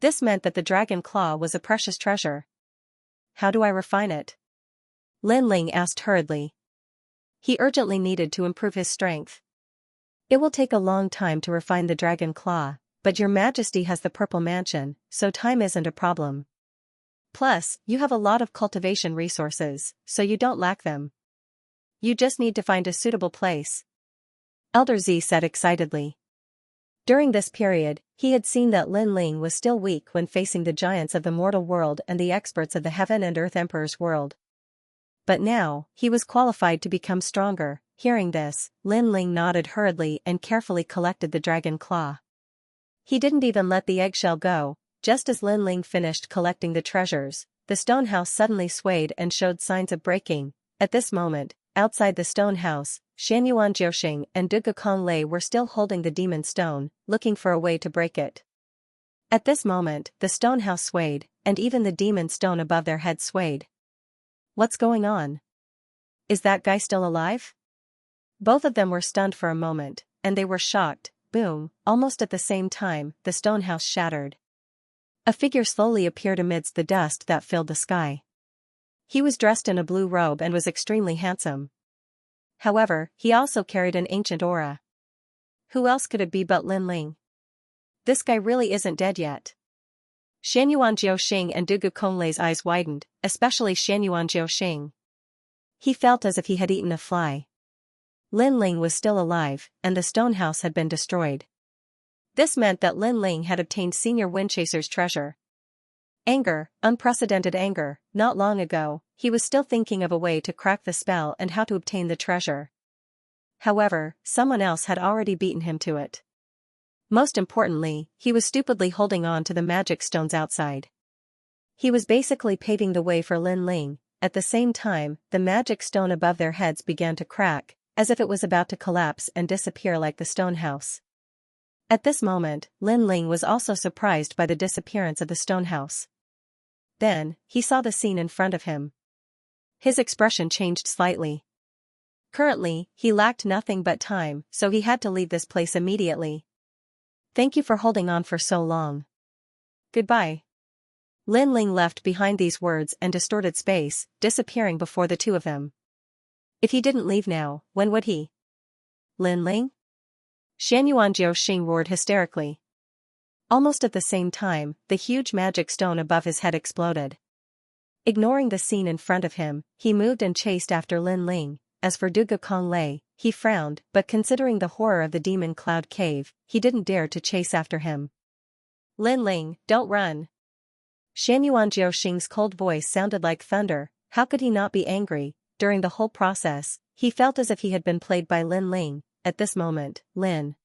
A: This meant that the dragon claw was a precious treasure. How do I refine it? Lin Ling asked hurriedly. He urgently needed to improve his strength. It will take a long time to refine the dragon claw, but your Majesty has the Purple Mansion, so time isn't a problem. Plus, you have a lot of cultivation resources, so you don't lack them. You just need to find a suitable place. Elder Z said excitedly. During this period, he had seen that Lin Ling was still weak when facing the giants of the mortal world and the experts of the Heaven and Earth Emperor's world. But now, he was qualified to become stronger. Hearing this, Lin Ling nodded hurriedly and carefully collected the dragon claw. He didn't even let the eggshell go. Just as Lin Ling finished collecting the treasures, the stone house suddenly swayed and showed signs of breaking. At this moment, outside the stone house, Xianyuan Jiuxing and Dugu Konglei were still holding the demon stone, looking for a way to break it. At this moment, the stone house swayed, and even the demon stone above their heads swayed. What's going on? Is that guy still alive? Both of them were stunned for a moment, and they were shocked. Boom, almost at the same time, the stone house shattered. A figure slowly appeared amidst the dust that filled the sky. He was dressed in a blue robe and was extremely handsome. However, he also carried an ancient aura. Who else could it be but Lin Ling? This guy really isn't dead yet. Xianyuan Jiuxing and Dugu Konglei's eyes widened, especially Xianyuan Jiuxing. He felt as if he had eaten a fly. Lin Ling was still alive, and the stone house had been destroyed. This meant that Lin Ling had obtained Senior Windchaser's treasure. Anger, unprecedented anger. Not long ago, he was still thinking of a way to crack the spell and how to obtain the treasure. However, someone else had already beaten him to it. Most importantly, he was stupidly holding on to the magic stones outside. He was basically paving the way for Lin Ling. At the same time, the magic stone above their heads began to crack, as if it was about to collapse and disappear like the stone house. At this moment, Lin Ling was also surprised by the disappearance of the stone house. Then, he saw the scene in front of him. His expression changed slightly. Currently, he lacked nothing but time, so he had to leave this place immediately. Thank you for holding on for so long. Goodbye. Lin Ling left behind these words and distorted space, disappearing before the two of them. If he didn't leave now, when would he? Lin Ling? Xianxia roared hysterically. Almost at the same time, the huge magic stone above his head exploded. Ignoring the scene in front of him, he moved and chased after Lin Ling. As for Dugu Konglei, he frowned, but considering the horror of the demon cloud cave, he didn't dare to chase after him. Lin Ling, don't run. Xianxing's cold voice sounded like thunder. How could he not be angry? During the whole process, he felt as if he had been played by Lin Ling. At this moment, Lin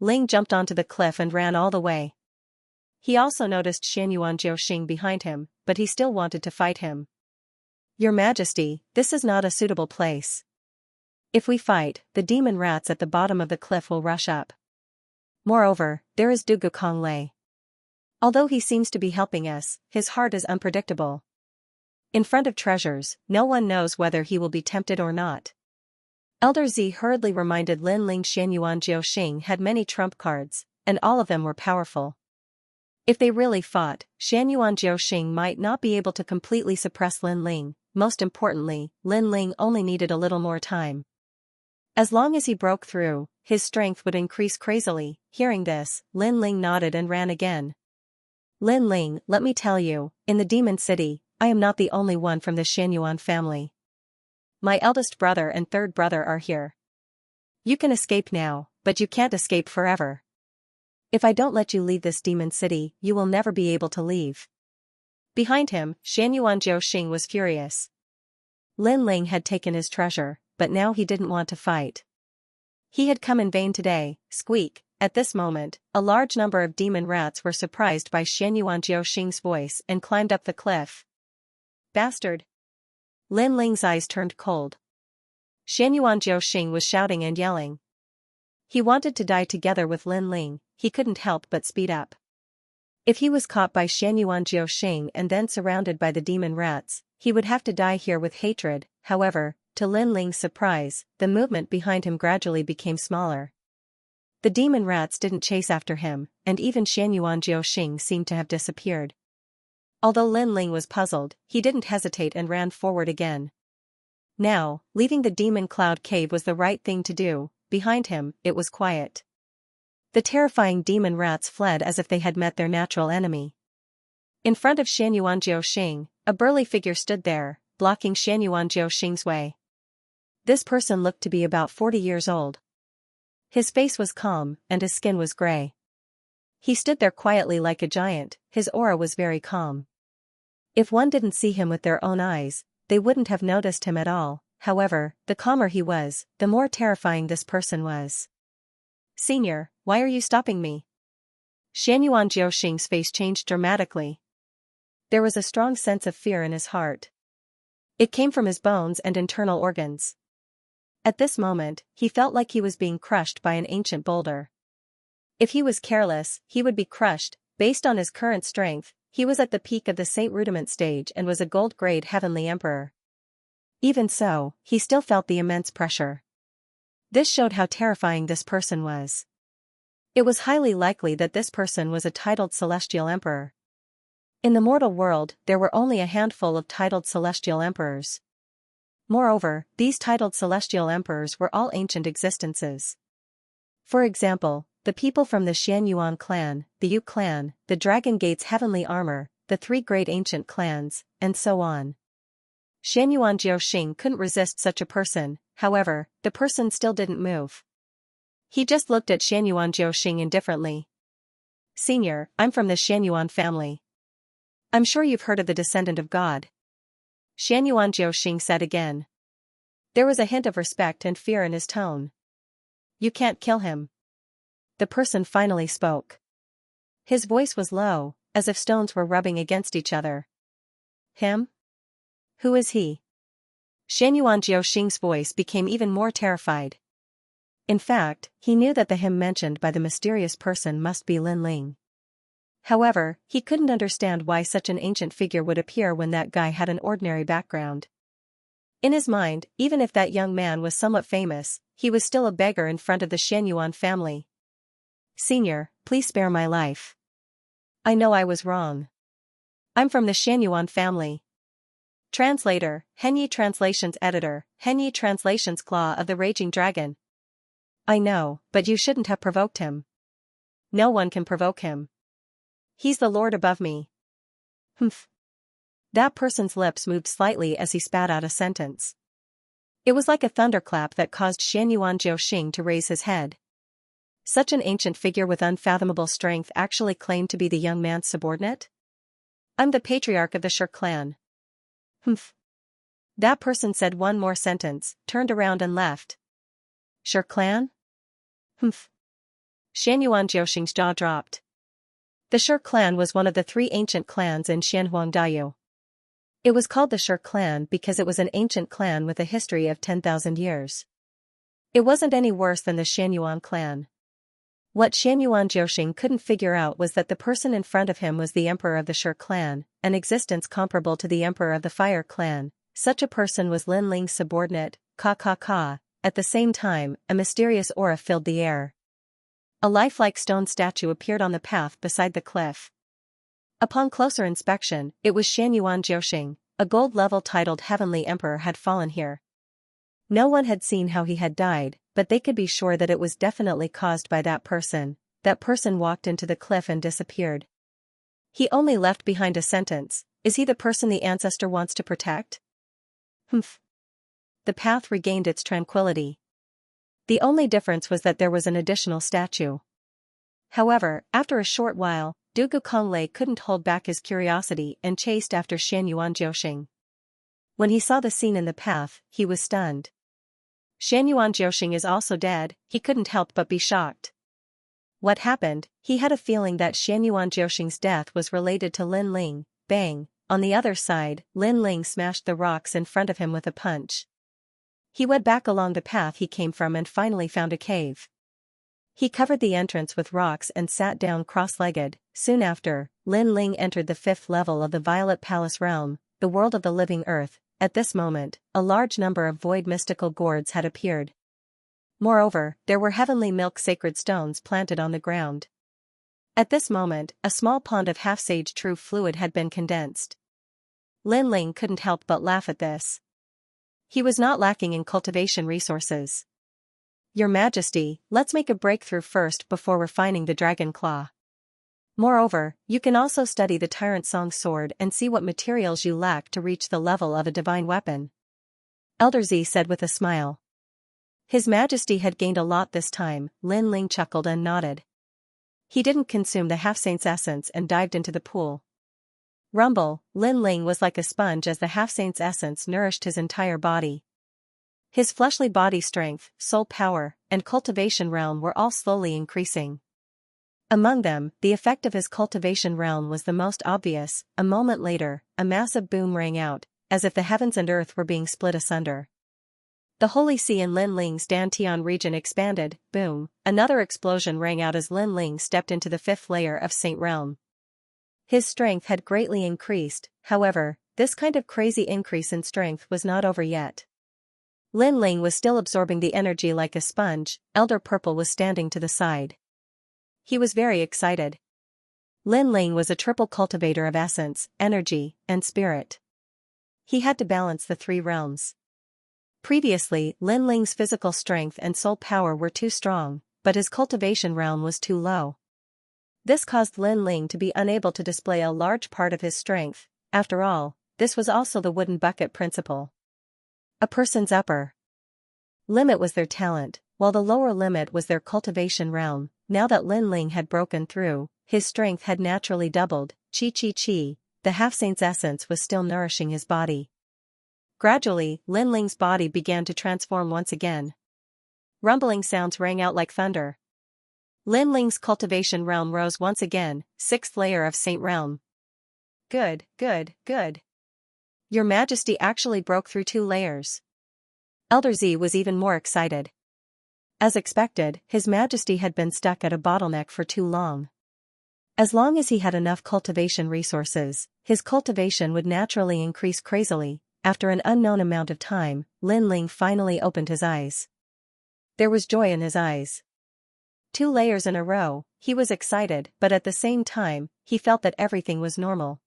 A: Ling jumped onto the cliff and ran all the way. He also noticed Xianxing behind him, but he still wanted to fight him. Your Majesty, this is not a suitable place. If we fight, the demon rats at the bottom of the cliff will rush up. Moreover, there is Dugu Konglei. Although he seems to be helping us, his heart is unpredictable. In front of treasures, no one knows whether he will be tempted or not. Elder Z hurriedly reminded Lin Ling Xianxing had many trump cards, and all of them were powerful. If they really fought, Xianxing might not be able to completely suppress Lin Ling. Most importantly, Lin Ling only needed a little more time. As long as he broke through, his strength would increase crazily. Hearing this, Lin Ling nodded and ran again. Lin Ling, let me tell you, in the Demon City, I am not the only one from the Xianyuan family. My eldest brother and third brother are here. You can escape now, but you can't escape forever. If I don't let you leave this demon city, you will never be able to leave. Behind him, Xianxing was furious. Lin Ling had taken his treasure, but now he didn't want to fight. He had come in vain today. Squeak. At this moment, a large number of demon rats were surprised by Xianxing's voice and climbed up the cliff. Bastard! Lin Ling's eyes turned cold. Xianxing was shouting and yelling. He wanted to die together with Lin Ling. He couldn't help but speed up. If he was caught by Xianxing and then surrounded by the demon rats, he would have to die here with hatred. However, to Lin Ling's surprise, the movement behind him gradually became smaller. The demon rats didn't chase after him, and even Xianxing seemed to have disappeared. Although Lin Ling was puzzled, he didn't hesitate and ran forward again. Now, leaving the demon cloud cave was the right thing to do. Behind him, it was quiet. The terrifying demon rats fled as if they had met their natural enemy. In front of Xianxing, a burly figure stood there, blocking Xianxing's way. This person looked to be about 40 years old. His face was calm, and his skin was gray. He stood there quietly like a giant. His aura was very calm. If one didn't see him with their own eyes, they wouldn't have noticed him at all. However, the calmer he was, the more terrifying this person was. Senior, why are you stopping me? Xianxing's face changed dramatically. There was a strong sense of fear in his heart. It came from his bones and internal organs. At this moment, he felt like he was being crushed by an ancient boulder. If he was careless, he would be crushed. Based on his current strength, he was at the peak of the Saint Rudiment stage and was a gold-grade heavenly emperor. Even so, he still felt the immense pressure. This showed how terrifying this person was. It was highly likely that this person was a titled celestial emperor. In the mortal world, there were only a handful of titled celestial emperors. Moreover, these titled celestial emperors were all ancient existences. For example, the people from the Xianyuan clan, the Yu clan, the Dragon Gate's heavenly armor, the three great ancient clans, and so on. Xianyuan Jiuxing couldn't resist such a person, however, the person still didn't move. He just looked at Xianyuan Jiuxing indifferently. Senior, I'm from the Xianyuan family. I'm sure you've heard of the descendant of God. Xianyuan Jiuxing said again. There was a hint of respect and fear in his tone. You can't kill him. The person finally spoke. His voice was low, as if stones were rubbing against each other. Him? Who is he? Xianyuan Jiuxing's voice became even more terrified. In fact, he knew that the him mentioned by the mysterious person must be Lin Ling. However, he couldn't understand why such an ancient figure would appear when that guy had an ordinary background. In his mind, even if that young man was somewhat famous, he was still a beggar in front of the Xianyuan family. Senior, please spare my life. I know I was wrong. I'm from the Xianyuan family. Translator, Henyi Translations Editor, Henyi Translations Claw of the Raging Dragon. I know, but you shouldn't have provoked him. No one can provoke him. He's the Lord above me. Humph. That person's lips moved slightly as he spat out a sentence. It was like a thunderclap that caused Xianyuan Jiuxing to raise his head. Such an ancient figure with unfathomable strength actually claimed to be the young man's subordinate? I'm the patriarch of the Shi clan. Humph. That person said one more sentence, turned around and left. Shi clan? Humph. Xianyuan Jiuxing's jaw dropped. The Shi clan was one of the 3 ancient clans in Xianhuangdao. It was called the Shi clan because it was an ancient clan with a history of 10,000 years. It wasn't any worse than the Xianyuan clan. What Xianyuan Jiuxing couldn't figure out was that the person in front of him was the emperor of the Shi clan, an existence comparable to the emperor of the Fire clan. Such a person was Lin Ling's subordinate, Ka. At the same time, a mysterious aura filled the air. A lifelike stone statue appeared on the path beside the cliff. Upon closer inspection, it was Xianyuan Jiuxing, a gold level titled Heavenly Emperor had fallen here. No one had seen how he had died, but they could be sure that it was definitely caused by that person. That person walked into the cliff and disappeared. He only left behind a sentence. Is he the person the ancestor wants to protect? Humph. The path regained its tranquility. The only difference was that there was an additional statue. However, after a short while, Dugu Konglei couldn't hold back his curiosity and chased after Xianyuan Jiuxing. When he saw the scene in the path, he was stunned. Xianyuan Jiuxing is also dead, he couldn't help but be shocked. What happened? He had a feeling that Xianyuan Jiuxing's death was related to Lin Ling. Bang! On the other side, Lin Ling smashed the rocks in front of him with a punch. He went back along the path he came from and finally found a cave. He covered the entrance with rocks and sat down cross-legged. Soon after, Lin Ling entered the 5th level of the Violet Palace realm, the world of the living earth. At this moment, a large number of void mystical gourds had appeared. Moreover, there were heavenly milk sacred stones planted on the ground. At this moment, a small pond of half-sage true fluid had been condensed. Lin Ling couldn't help but laugh at this. He was not lacking in cultivation resources. Your Majesty, let's make a breakthrough first before refining the dragon claw. Moreover, you can also study the Tyrant Song sword and see what materials you lack to reach the level of a divine weapon. Elder Z said with a smile. His Majesty had gained a lot this time. Lin Ling chuckled and nodded. He didn't consume the half-saint's essence and dived into the pool. Rumble, Lin Ling was like a sponge as the half-saint's essence nourished his entire body. His fleshly body strength, soul power, and cultivation realm were all slowly increasing. Among them, the effect of his cultivation realm was the most obvious. A moment later, a massive boom rang out, as if the heavens and earth were being split asunder. The Holy See in Lin Ling's Dantian region expanded. Boom! Another explosion rang out as Lin Ling stepped into the 5th layer of Saint Realm. His strength had greatly increased, however, this kind of crazy increase in strength was not over yet. Lin Ling was still absorbing the energy like a sponge. Elder Purple was standing to the side. He was very excited. Lin Ling was a triple cultivator of essence, energy, and spirit. He had to balance the 3 realms. Previously, Lin Ling's physical strength and soul power were too strong, but his cultivation realm was too low. This caused Lin Ling to be unable to display a large part of his strength. After all, this was also the wooden bucket principle. A person's upper limit was their talent, while the lower limit was their cultivation realm. Now that Lin Ling had broken through, his strength had naturally doubled. Chi, the half-saint's essence was still nourishing his body. Gradually, Lin Ling's body began to transform once again. Rumbling sounds rang out like thunder. Lin Ling's cultivation realm rose once again, 6th layer of Saint Realm. Good. Your Majesty actually broke through 2 layers. Elder Z was even more excited. As expected, His Majesty had been stuck at a bottleneck for too long. As long as he had enough cultivation resources, his cultivation would naturally increase crazily. After an unknown amount of time, Lin Ling finally opened his eyes. There was joy in his eyes. 2 layers in a row, he was excited, but at the same time, he felt that everything was normal.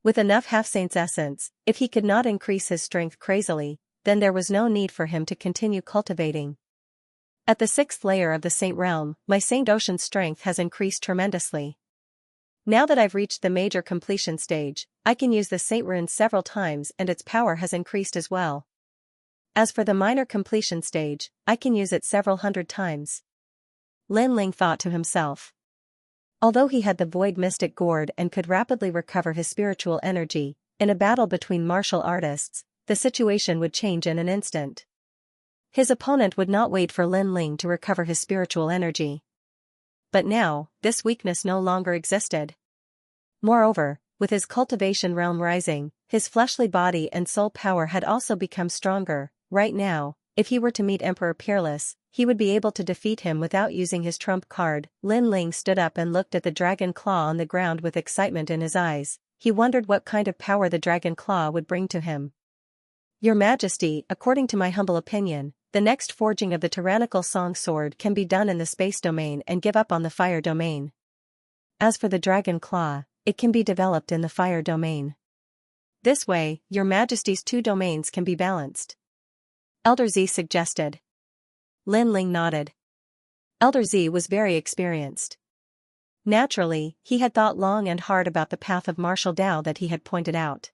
A: With enough half-saint's essence, if he could not increase his strength crazily, then there was no need for him to continue cultivating. At the 6th layer of the Saint Realm, my Saint Ocean's strength has increased tremendously. Now that I've reached the major completion stage, I can use the Saint Rune several times and its power has increased as well. As for the minor completion stage, I can use it several hundred times. Lin Ling thought to himself. Although he had the Void Mystic Gourd and could rapidly recover his spiritual energy, in a battle between martial artists, the situation would change in an instant. His opponent would not wait for Lin Ling to recover his spiritual energy. But now, this weakness no longer existed. Moreover, with his cultivation realm rising, his fleshly body and soul power had also become stronger. Right now, if he were to meet Emperor Peerless, he would be able to defeat him without using his trump card. Lin Ling stood up and looked at the dragon claw on the ground with excitement in his eyes. He wondered what kind of power the dragon claw would bring to him. Your Majesty, according to my humble opinion, the next forging of the tyrannical song sword can be done in the space domain and give up on the fire domain. As for the dragon claw, it can be developed in the fire domain. This way, Your Majesty's 2 domains can be balanced. Elder Z suggested. Lin Ling nodded. Elder Z was very experienced. Naturally, he had thought long and hard about the path of martial Tao that he had pointed out.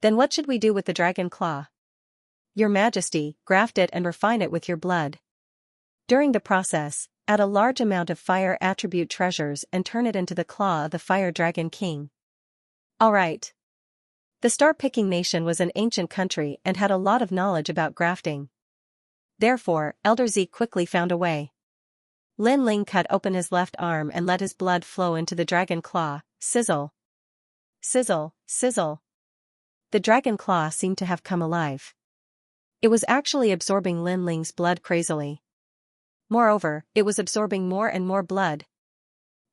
A: Then what should we do with the dragon claw? Your Majesty, graft it and refine it with your blood. During the process, add a large amount of fire attribute treasures and turn it into the claw of the Fire Dragon King. Alright. The Star-Picking Nation was an ancient country and had a lot of knowledge about grafting. Therefore, Elder Z quickly found a way. Lin Ling cut open his left arm and let his blood flow into the dragon claw. Sizzle. Sizzle, sizzle. The dragon claw seemed to have come alive. It was actually absorbing Lin Ling's blood crazily. Moreover, it was absorbing more and more blood.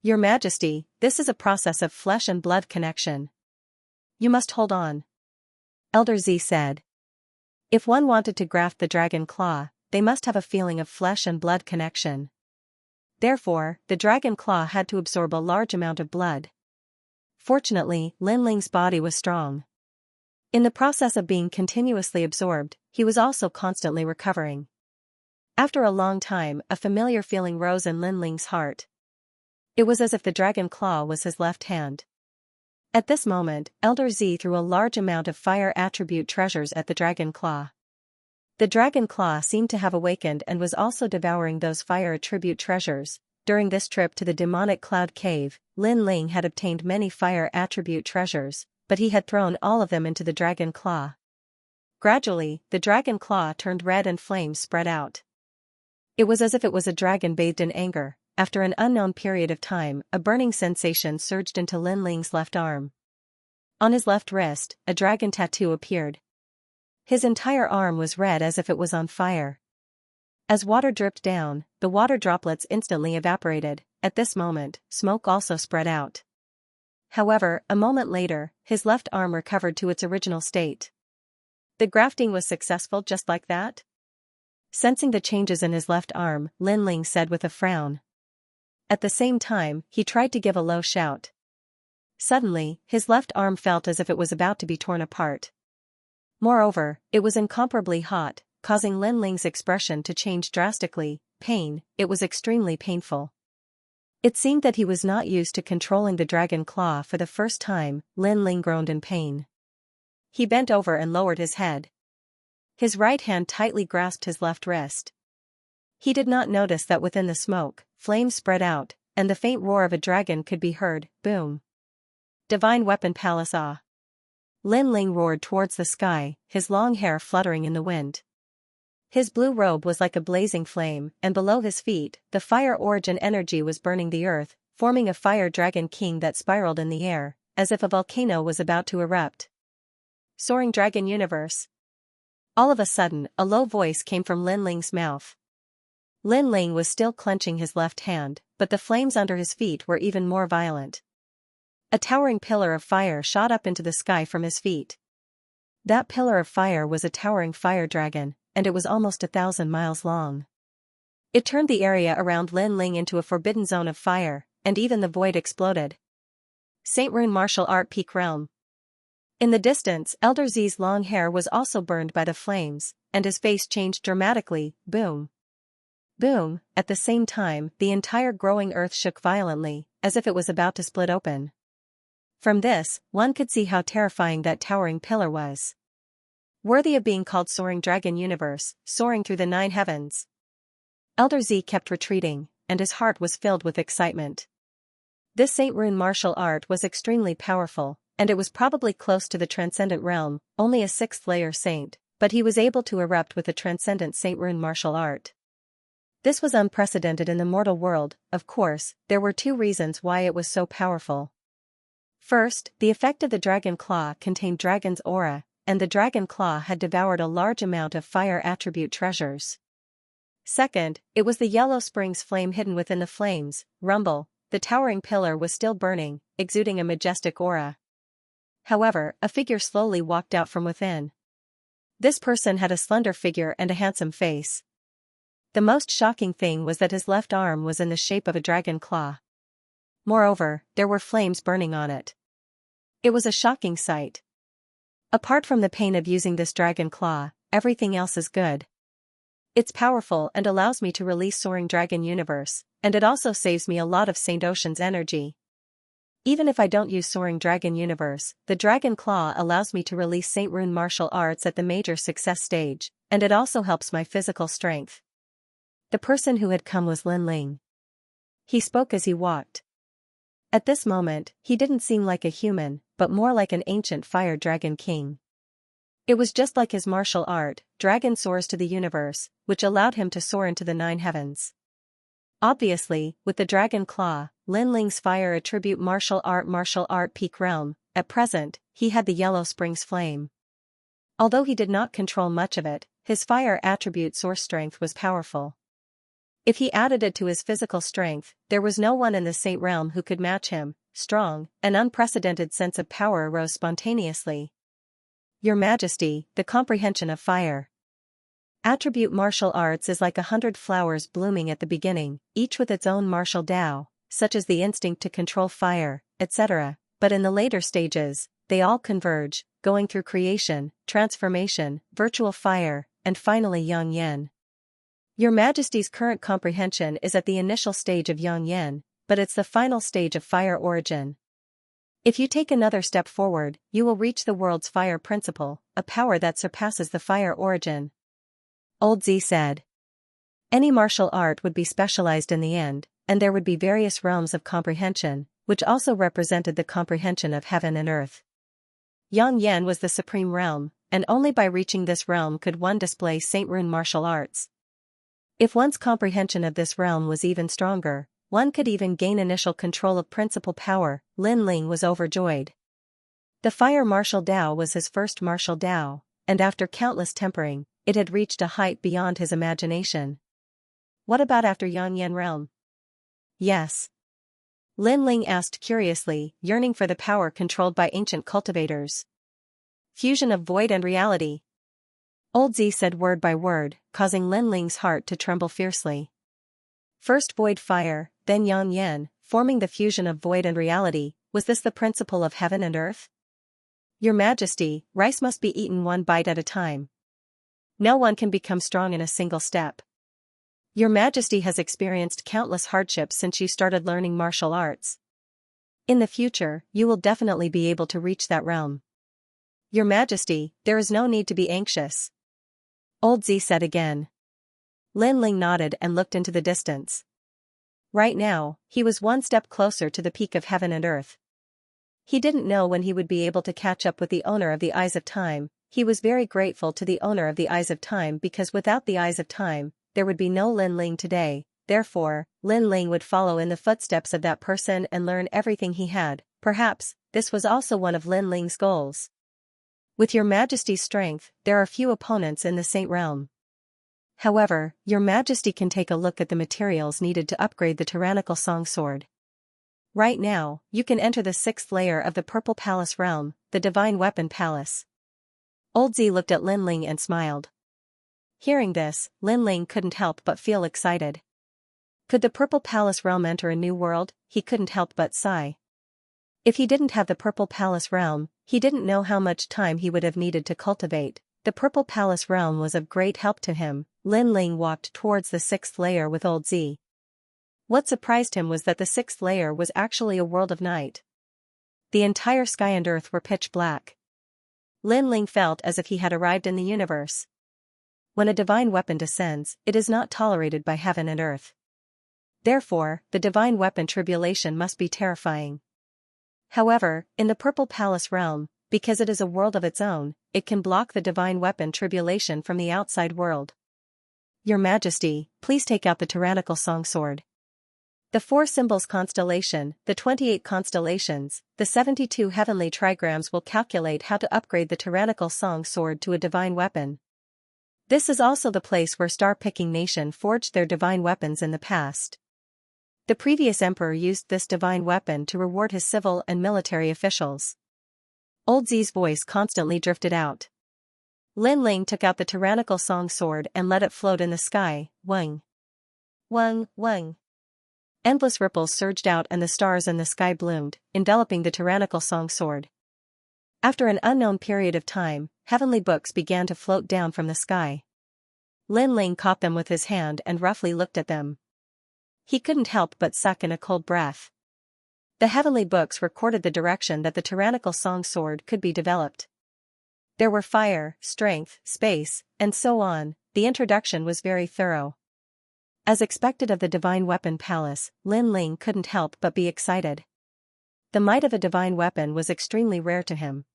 A: Your Majesty, this is a process of flesh and blood connection. You must hold on. Elder Z said. If one wanted to graft the dragon claw, they must have a feeling of flesh and blood connection. Therefore, the dragon claw had to absorb a large amount of blood. Fortunately, Lin Ling's body was strong. In the process of being continuously absorbed, he was also constantly recovering. After a long time, a familiar feeling rose in Lin Ling's heart. It was as if the dragon claw was his left hand. At this moment, Elder Z threw a large amount of fire attribute treasures at the dragon claw. The dragon claw seemed to have awakened and was also devouring those fire attribute treasures. During this trip to the demonic cloud cave, Lin Ling had obtained many fire attribute treasures, but he had thrown all of them into the dragon claw. Gradually, the dragon claw turned red and flames spread out. It was as if it was a dragon bathed in anger. After an unknown period of time, a burning sensation surged into Lin Ling's left arm. On his left wrist, a dragon tattoo appeared. His entire arm was red as if it was on fire. As water dripped down, the water droplets instantly evaporated. At this moment, smoke also spread out. However, a moment later, his left arm recovered to its original state. The grafting was successful just like that? Sensing the changes in his left arm, Lin Ling said with a frown. At the same time, he tried to give a low shout. Suddenly, his left arm felt as if it was about to be torn apart. Moreover, it was incomparably hot, causing Lin Ling's expression to change drastically. Pain, it was extremely painful. It seemed that he was not used to controlling the dragon claw for the first time. Lin Ling groaned in pain. He bent over and lowered his head. His right hand tightly grasped his left wrist. He did not notice that within the smoke, flames spread out, and the faint roar of a dragon could be heard. Boom. Divine weapon palace ah. Lin Ling roared towards the sky, his long hair fluttering in the wind. His blue robe was like a blazing flame, and below his feet, the fire origin energy was burning the earth, forming a fire dragon king that spiraled in the air, as if a volcano was about to erupt. Soaring Dragon Universe. All of a sudden, a low voice came from Lin Ling's mouth. Lin Ling was still clenching his left hand, but the flames under his feet were even more violent. A towering pillar of fire shot up into the sky from his feet. That pillar of fire was a towering fire dragon, and it was almost 1,000 miles long. It turned the area around Lin Ling into a forbidden zone of fire, and even the void exploded. Saint Rune Martial Art Peak Realm. In the distance, Elder Z's long hair was also burned by the flames, and his face changed dramatically. Boom. Boom. At the same time, the entire growing earth shook violently, as if it was about to split open. From this, one could see how terrifying that towering pillar was. Worthy of being called Soaring Dragon Universe, soaring through the 9 heavens. Elder Z kept retreating, and his heart was filled with excitement. This Saint Rune martial art was extremely powerful, and it was probably close to the transcendent realm, only a 6th layer saint, but he was able to erupt with a transcendent Saint Rune martial art. This was unprecedented in the mortal world. Of course, there were 2 reasons why it was so powerful. First, the effect of the dragon claw contained dragon's aura, and the dragon claw had devoured a large amount of fire attribute treasures. Second, it was the yellow spring's flame hidden within the flames. Rumble, the towering pillar was still burning, exuding a majestic aura. However, a figure slowly walked out from within. This person had a slender figure and a handsome face. The most shocking thing was that his left arm was in the shape of a dragon claw. Moreover, there were flames burning on it. It was a shocking sight. Apart from the pain of using this dragon claw, everything else is good. It's powerful and allows me to release Soaring Dragon Universe, and it also saves me a lot of Saint Ocean's energy. Even if I don't use Soaring Dragon Universe, the Dragon Claw allows me to release Saint Rune martial arts at the major success stage, and it also helps my physical strength. The person who had come was Lin Ling. He spoke as he walked. At this moment, he didn't seem like a human, but more like an ancient fire dragon king. It was just like his martial art, Dragon Soars to the Universe, which allowed him to soar into the 9 heavens. Obviously, with the Dragon Claw, Lin Ling's fire attribute martial art peak realm, at present, he had the Yellow Springs flame. Although he did not control much of it, his fire attribute source strength was powerful. If he added it to his physical strength, there was no one in the Saint realm who could match him. Strong, an unprecedented sense of power arose spontaneously. Your Majesty, the comprehension of fire. Attribute martial arts is like 100 flowers blooming at the beginning, each with its own martial Tao, such as the instinct to control fire, etc., but in the later stages, they all converge, going through creation, transformation, virtual fire, and finally Yang Yen. Your Majesty's current comprehension is at the initial stage of Yang Yen, but it's the final stage of fire origin. If you take another step forward, you will reach the world's fire principle, a power that surpasses the fire origin. Old Z said. Any martial art would be specialized in the end, and there would be various realms of comprehension, which also represented the comprehension of heaven and earth. Yang Yen was the supreme realm, and only by reaching this realm could one display Saint Rune martial arts. If one's comprehension of this realm was even stronger, one could even gain initial control of principal power. Lin Ling was overjoyed. The fire martial Tao was his first martial Tao, and after countless tempering, it had reached a height beyond his imagination. What about after Yang Yen realm? Yes. Lin Ling asked curiously, yearning for the power controlled by ancient cultivators. Fusion of void and reality. Old Z said word by word, causing Lin Ling's heart to tremble fiercely. First void fire, then Yang Yen, forming the fusion of void and reality. Was this the principle of heaven and earth? Your Majesty, rice must be eaten one bite at a time. No one can become strong in a single step. Your Majesty has experienced countless hardships since you started learning martial arts. In the future, you will definitely be able to reach that realm. Your Majesty, there is no need to be anxious. Old Z said again. Lin Ling nodded and looked into the distance. Right now, he was one step closer to the peak of heaven and earth. He didn't know when he would be able to catch up with the owner of the Eyes of Time. He was very grateful to the owner of the Eyes of Time because without the Eyes of Time, there would be no Lin Ling today. Therefore, Lin Ling would follow in the footsteps of that person and learn everything he had. Perhaps, this was also one of Lin Ling's goals. With Your Majesty's strength, there are few opponents in the Saint Realm. However, Your Majesty can take a look at the materials needed to upgrade the tyrannical song sword. Right now, you can enter the 6th layer of the Purple Palace realm, the Divine Weapon Palace. Old Z looked at Lin Ling and smiled. Hearing this, Lin Ling couldn't help but feel excited. Could the Purple Palace realm enter a new world? He couldn't help but sigh. If he didn't have the Purple Palace realm, he didn't know how much time he would have needed to cultivate. The Purple Palace realm was of great help to him. Lin Ling walked towards the 6th layer with Old Z. What surprised him was that the 6th layer was actually a world of night. The entire sky and earth were pitch black. Lin Ling felt as if he had arrived in the universe. When a divine weapon descends, it is not tolerated by heaven and earth. Therefore, the divine weapon tribulation must be terrifying. However, in the Purple Palace realm, because it is a world of its own, it can block the divine weapon tribulation from the outside world. Your Majesty, please take out the tyrannical song sword. The 4 symbols constellation, the 28 constellations, the 72 heavenly trigrams will calculate how to upgrade the tyrannical song sword to a divine weapon. This is also the place where star-picking nation forged their divine weapons in the past. The previous emperor used this divine weapon to reward his civil and military officials. Old Z's voice constantly drifted out. Lin Ling took out the tyrannical song sword and let it float in the sky. Wang. Wang, wang. Endless ripples surged out and the stars in the sky bloomed, enveloping the tyrannical song sword. After an unknown period of time, heavenly books began to float down from the sky. Lin Ling caught them with his hand and roughly looked at them. He couldn't help but suck in a cold breath. The heavenly books recorded the direction that the tyrannical song sword could be developed. There were fire, strength, space, and so on. The introduction was very thorough. As expected of the Divine Weapon Palace, Lin Ling couldn't help but be excited. The might of a divine weapon was extremely rare to him.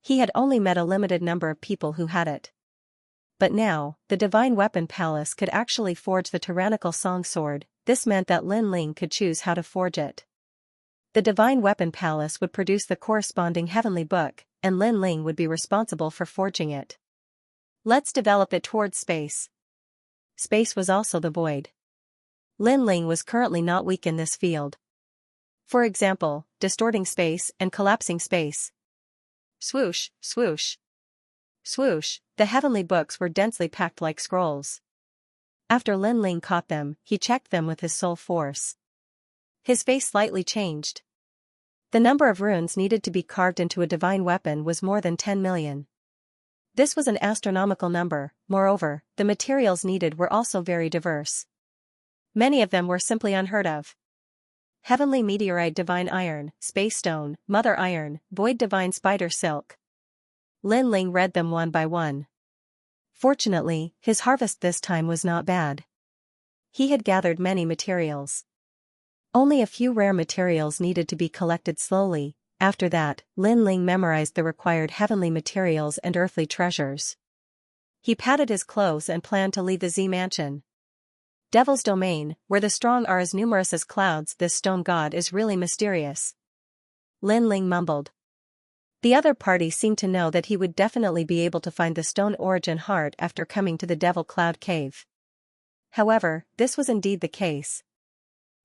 A: He had only met a limited number of people who had it. But now, the Divine Weapon Palace could actually forge the tyrannical song sword. This meant that Lin Ling could choose how to forge it. The Divine Weapon Palace would produce the corresponding heavenly book, and Lin Ling would be responsible for forging it. Let's develop it towards space. Space was also the void. Lin Ling was currently not weak in this field. For example, distorting space and collapsing space. Swoosh, swoosh. Swoosh, the heavenly books were densely packed like scrolls. After Lin Ling caught them, he checked them with his soul force. His face slightly changed. The number of runes needed to be carved into a divine weapon was more than 10 million. This was an astronomical number. Moreover, the materials needed were also very diverse. Many of them were simply unheard of. Heavenly meteorite divine iron, space stone, mother iron, void divine spider silk. Lin Ling read them one by one. Fortunately, his harvest this time was not bad. He had gathered many materials. Only a few rare materials needed to be collected slowly. After that, Lin Ling memorized the required heavenly materials and earthly treasures. He patted his clothes and planned to leave the Z Mansion. Devil's Domain, where the strong are as numerous as clouds. This stone god is really mysterious. Lin Ling mumbled. The other party seemed to know that he would definitely be able to find the stone origin heart after coming to the Devil Cloud Cave. However, this was indeed the case.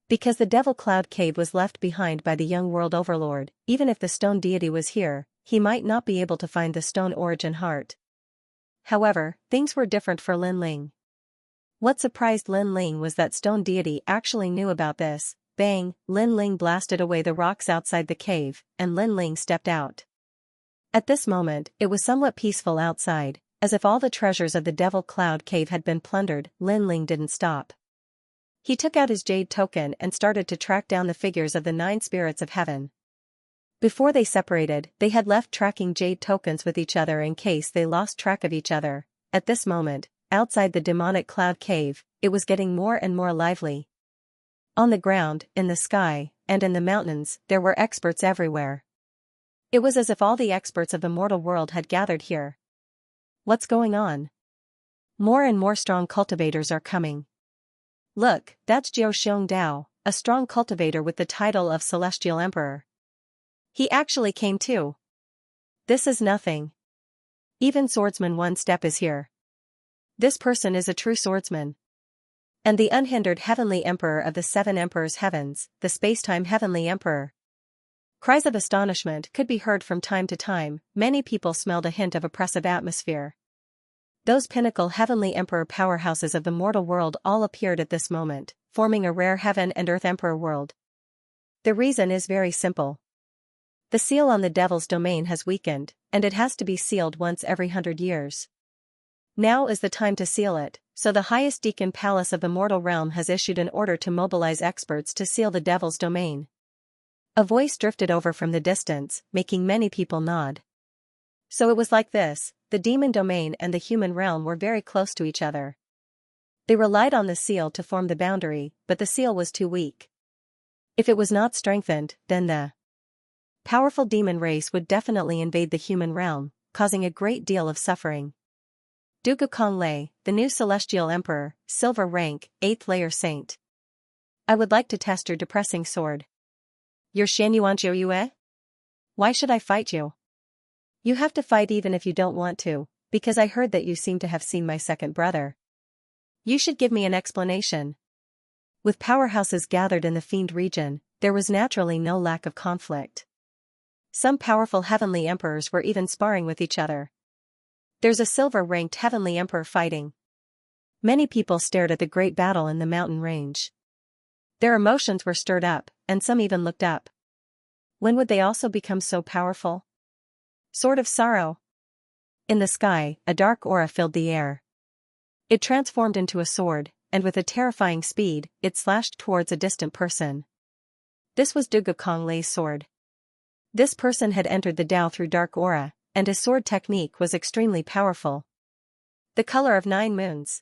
A: Because the Devil Cloud Cave was left behind by the young world overlord, even if the stone deity was here, he might not be able to find the stone origin heart. However, things were different for Lin Ling. What surprised Lin Ling was that stone deity actually knew about this. Bang, Lin Ling blasted away the rocks outside the cave, and Lin Ling stepped out. At this moment, it was somewhat peaceful outside, as if all the treasures of the Devil Cloud Cave had been plundered. Lin Ling didn't stop. He took out his jade token and started to track down the figures of the 9 spirits of heaven. Before they separated, they had left tracking jade tokens with each other in case they lost track of each other. At this moment, outside the demonic cloud cave, it was getting more and more lively. On the ground, in the sky, and in the mountains, there were experts everywhere. It was as if all the experts of the mortal world had gathered here. What's going on? More and more strong cultivators are coming. Look, that's Jiao Xiongdao, a strong cultivator with the title of Celestial Emperor. He actually came too. This is nothing. Even Swordsman One Step is here. This person is a true swordsman. And the unhindered Heavenly Emperor of the Seven Emperors' Heavens, the Spacetime Heavenly Emperor. Cries of astonishment could be heard from time to time. Many people smelled a hint of oppressive atmosphere. Those pinnacle Heavenly Emperor powerhouses of the mortal world all appeared at this moment, forming a rare Heaven and Earth Emperor world. The reason is very simple. The seal on the Devil's domain has weakened, and it has to be sealed once every 100 years. Now is the time to seal it, so the highest Deacon Palace of the mortal realm has issued an order to mobilize experts to seal the Devil's domain. A voice drifted over from the distance, making many people nod. So it was like this, the demon domain and the human realm were very close to each other. They relied on the seal to form the boundary, but the seal was too weak. If it was not strengthened, then the powerful demon race would definitely invade the human realm, causing a great deal of suffering. Dugu Konglei, the new Celestial Emperor, Silver Rank, 8th Layer Saint. I would like to test your depressing sword. You're Xianxia Yue? Why should I fight you? You have to fight even if you don't want to, because I heard that you seem to have seen my second brother. You should give me an explanation. With powerhouses gathered in the Fiend region, there was naturally no lack of conflict. Some powerful Heavenly Emperors were even sparring with each other. There's a silver-ranked Heavenly Emperor fighting. Many people stared at the great battle in the mountain range. Their emotions were stirred up, and some even looked up. When would they also become so powerful? Sword of Sorrow. In the sky, a dark aura filled the air. It transformed into a sword, and with a terrifying speed, it slashed towards a distant person. This was Dugu Konglei's sword. This person had entered the Dao through dark aura, and his sword technique was extremely powerful. The color of 9 moons.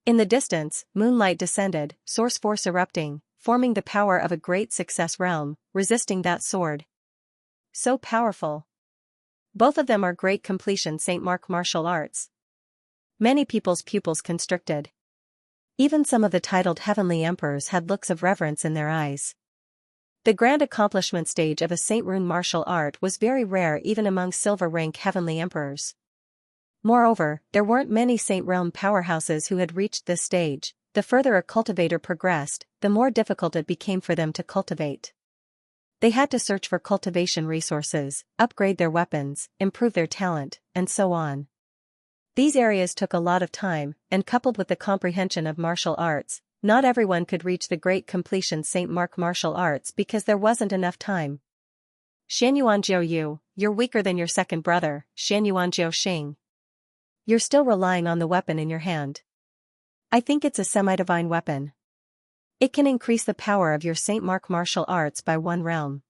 A: In the distance, moonlight descended, source force erupting, forming the power of a great success realm, resisting that sword. So powerful. Both of them are great completion St. Mark martial arts. Many people's pupils constricted. Even some of the titled Heavenly Emperors had looks of reverence in their eyes. The grand accomplishment stage of a Saint Rune martial art was very rare even among silver rank Heavenly Emperors. Moreover, there weren't many Saint Realm powerhouses who had reached this stage. The further a cultivator progressed, the more difficult it became for them to cultivate. They had to search for cultivation resources, upgrade their weapons, improve their talent, and so on. These areas took a lot of time, and coupled with the comprehension of martial arts, not everyone could reach the great completion St. Mark martial arts because there wasn't enough time. Xianyuan Jiu Yu, you're weaker than your second brother, Xianyuan Jiu Xing. You're still relying on the weapon in your hand. I think it's a semi-divine weapon. It can increase the power of your St. Mark martial arts by 1 realm.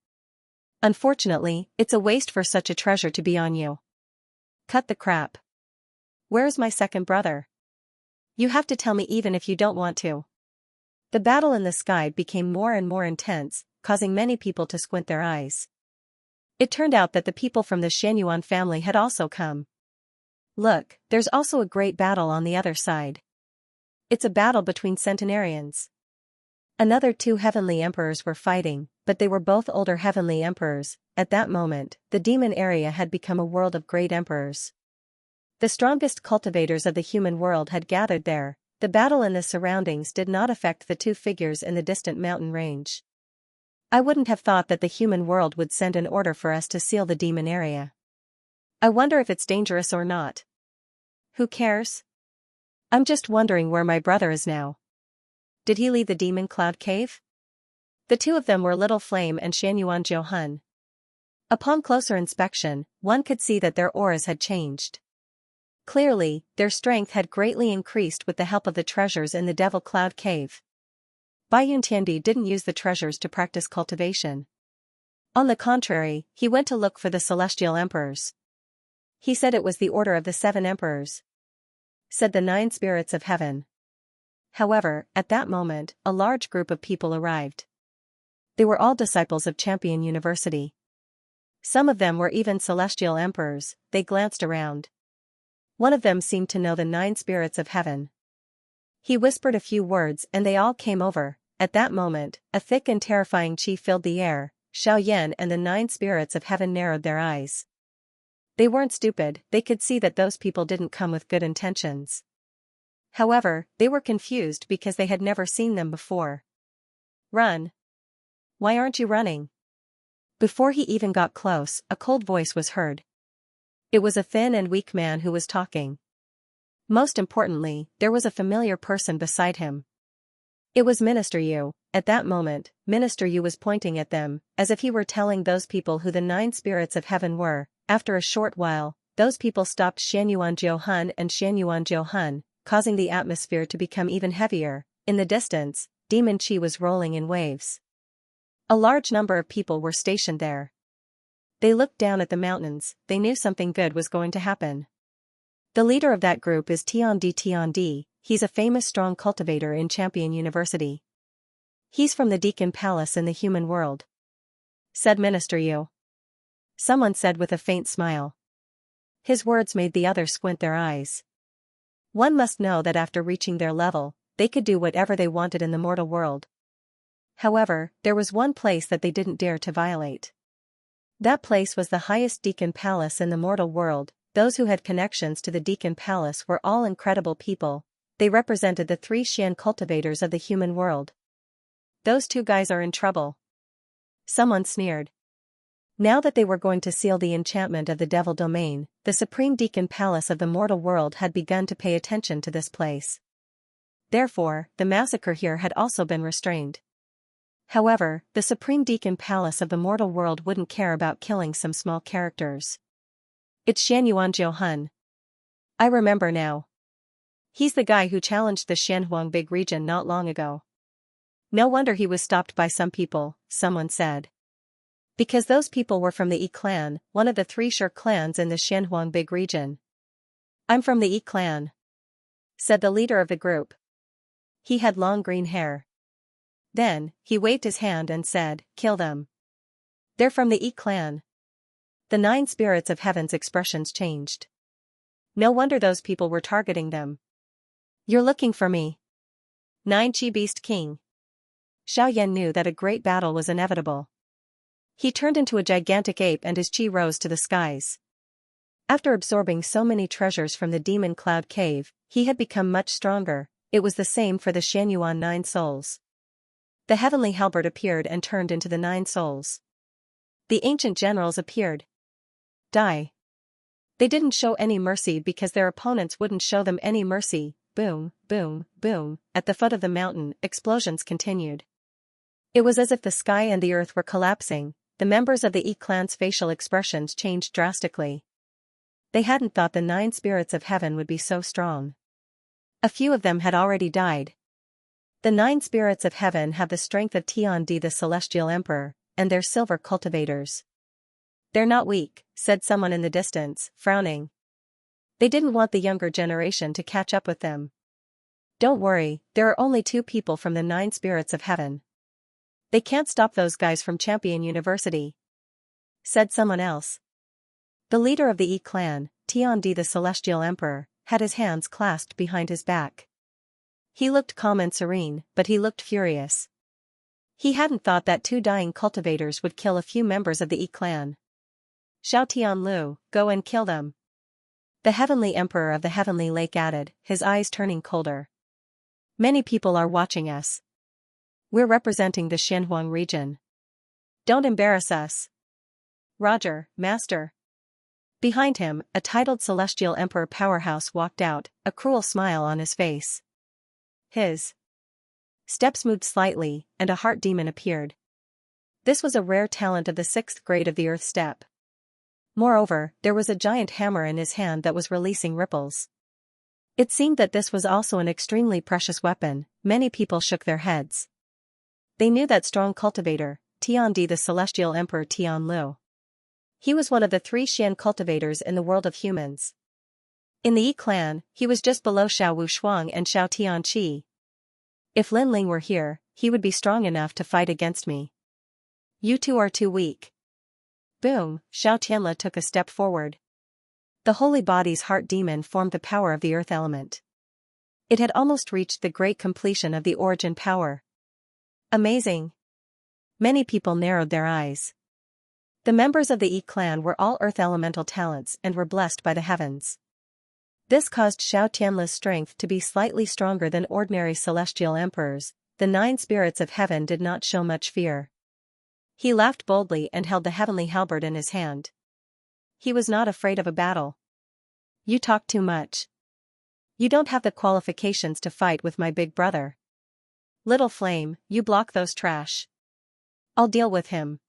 A: Unfortunately, it's a waste for such a treasure to be on you. Cut the crap. Where's my second brother? You have to tell me even if you don't want to. The battle in the sky became more and more intense, causing many people to squint their eyes. It turned out that the people from the Xianyuan family had also come. Look, there's also a great battle on the other side. It's a battle between centenarians. Another 2 Heavenly Emperors were fighting, but they were both older Heavenly Emperors. At that moment, the demon area had become a world of great emperors. The strongest cultivators of the human world had gathered there. The battle in the surroundings did not affect the 2 figures in the distant mountain range. I wouldn't have thought that the human world would send an order for us to seal the demon area. I wonder if it's dangerous or not. Who cares? I'm just wondering where my brother is now. Did he leave the demon cloud cave? The 2 of them were Little Flame and Xianyuan Jiuhun. Upon closer inspection, one could see that their auras had changed. Clearly, their strength had greatly increased with the help of the treasures in the Devil Cloud Cave. Bai Yuntiandi didn't use the treasures to practice cultivation. On the contrary, he went to look for the celestial emperors. He said it was the order of the 7 emperors. Said the 9 spirits of heaven. However, at that moment, a large group of people arrived. They were all disciples of Champion University. Some of them were even celestial emperors. They glanced around. One of them seemed to know the 9 spirits of heaven. He whispered a few words and they all came over. At that moment, a thick and terrifying chi filled the air. Xiaoyan and the 9 spirits of heaven narrowed their eyes. They weren't stupid, they could see that those people didn't come with good intentions. However, they were confused because they had never seen them before. Run! Why aren't you running? Before he even got close, a cold voice was heard. It was a thin and weak man who was talking. Most importantly, there was a familiar person beside him. It was Minister Yu. At that moment, Minister Yu was pointing at them, as if he were telling those people who the 9 spirits of heaven were. After a short while, those people stopped Xianyuan Jiuhun and Xianyuan Jiuhun, causing the atmosphere to become even heavier. In the distance, demon chi was rolling in waves. A large number of people were stationed there. They looked down at the mountains, they knew something good was going to happen. The leader of that group is Tiandi. He's a famous strong cultivator in Champion University. He's from the Deacon Palace in the human world. Said Minister Yu. Someone said with a faint smile. His words made the others squint their eyes. One must know that after reaching their level, they could do whatever they wanted in the mortal world. However, there was one place that they didn't dare to violate. That place was the highest Deacon Palace in the mortal world. Those who had connections to the Deacon Palace were all incredible people. They represented the 3 Xian cultivators of the human world. Those 2 guys are in trouble. Someone sneered. Now that they were going to seal the enchantment of the Devil Domain, the Supreme Deacon Palace of the mortal world had begun to pay attention to this place. Therefore, the massacre here had also been restrained. However, the Supreme Deacon Palace of the mortal world wouldn't care about killing some small characters. It's Xianyuan Jiuhun. I remember now. He's the guy who challenged the Xianhuang Big region not long ago. No wonder he was stopped by some people, someone said. Because those people were from the Yi clan, one of the 3 sure clans in the Xianhuang Big region. I'm from the Yi clan, said the leader of the group. He had long green hair. Then, he waved his hand and said, kill them. They're from the Yi clan. The 9 spirits of heaven's expressions changed. No wonder those people were targeting them. You're looking for me. 9 Chi Beast King. Xiaoyan knew that a great battle was inevitable. He turned into a gigantic ape and his chi rose to the skies. After absorbing so many treasures from the demon cloud cave, he had become much stronger. It was the same for the Xianyuan 9 souls. The heavenly halberd appeared and turned into the 9 souls. The ancient generals appeared. Die. They didn't show any mercy because their opponents wouldn't show them any mercy. Boom, boom, boom. At the foot of the mountain, explosions continued. It was as if the sky and the earth were collapsing. The members of the Yi clan's facial expressions changed drastically. They hadn't thought the 9 spirits of heaven would be so strong. A few of them had already died. The 9 spirits of heaven have the strength of Tiandi the celestial emperor, and they're silver cultivators. They're not weak, said someone in the distance, frowning. They didn't want the younger generation to catch up with them. Don't worry, there are only 2 people from the 9 spirits of heaven. They can't stop those guys from Champion University, said someone else. The leader of the Yi clan, Tiandi the celestial emperor, had his hands clasped behind his back. He looked calm and serene, but he looked furious. He hadn't thought that 2 dying cultivators would kill a few members of the Yi clan. Xiao Tianlu, go and kill them. The heavenly emperor of the heavenly lake added, his eyes turning colder. Many people are watching us. We're representing the Xinhuang region. Don't embarrass us. Roger, master. Behind him, a titled celestial emperor powerhouse walked out, a cruel smile on his face. His steps moved slightly, and a heart demon appeared. This was a rare talent of the 6th grade of the earth step. Moreover, there was a giant hammer in his hand that was releasing ripples. It seemed that this was also an extremely precious weapon. Many people shook their heads. They knew that strong cultivator, Tiandi the Celestial Emperor Tianlu. He was one of the 3 Xian cultivators in the world of humans. In the Yi clan, he was just below Xiao Wushuang and Xiao Tianqi. If Lin Ling were here, he would be strong enough to fight against me. You two are too weak. Boom, Xiao Tianla took a step forward. The holy body's heart demon formed the power of the earth element. It had almost reached the great completion of the origin power. Amazing. Many people narrowed their eyes. The members of the Yi clan were all earth elemental talents and were blessed by the heavens. This caused Xiao Tianla's strength to be slightly stronger than ordinary celestial emperors. The 9 spirits of heaven did not show much fear. He laughed boldly and held the heavenly halberd in his hand. He was not afraid of a battle. You talk too much. You don't have the qualifications to fight with my big brother. Little flame, you block those trash. I'll deal with him.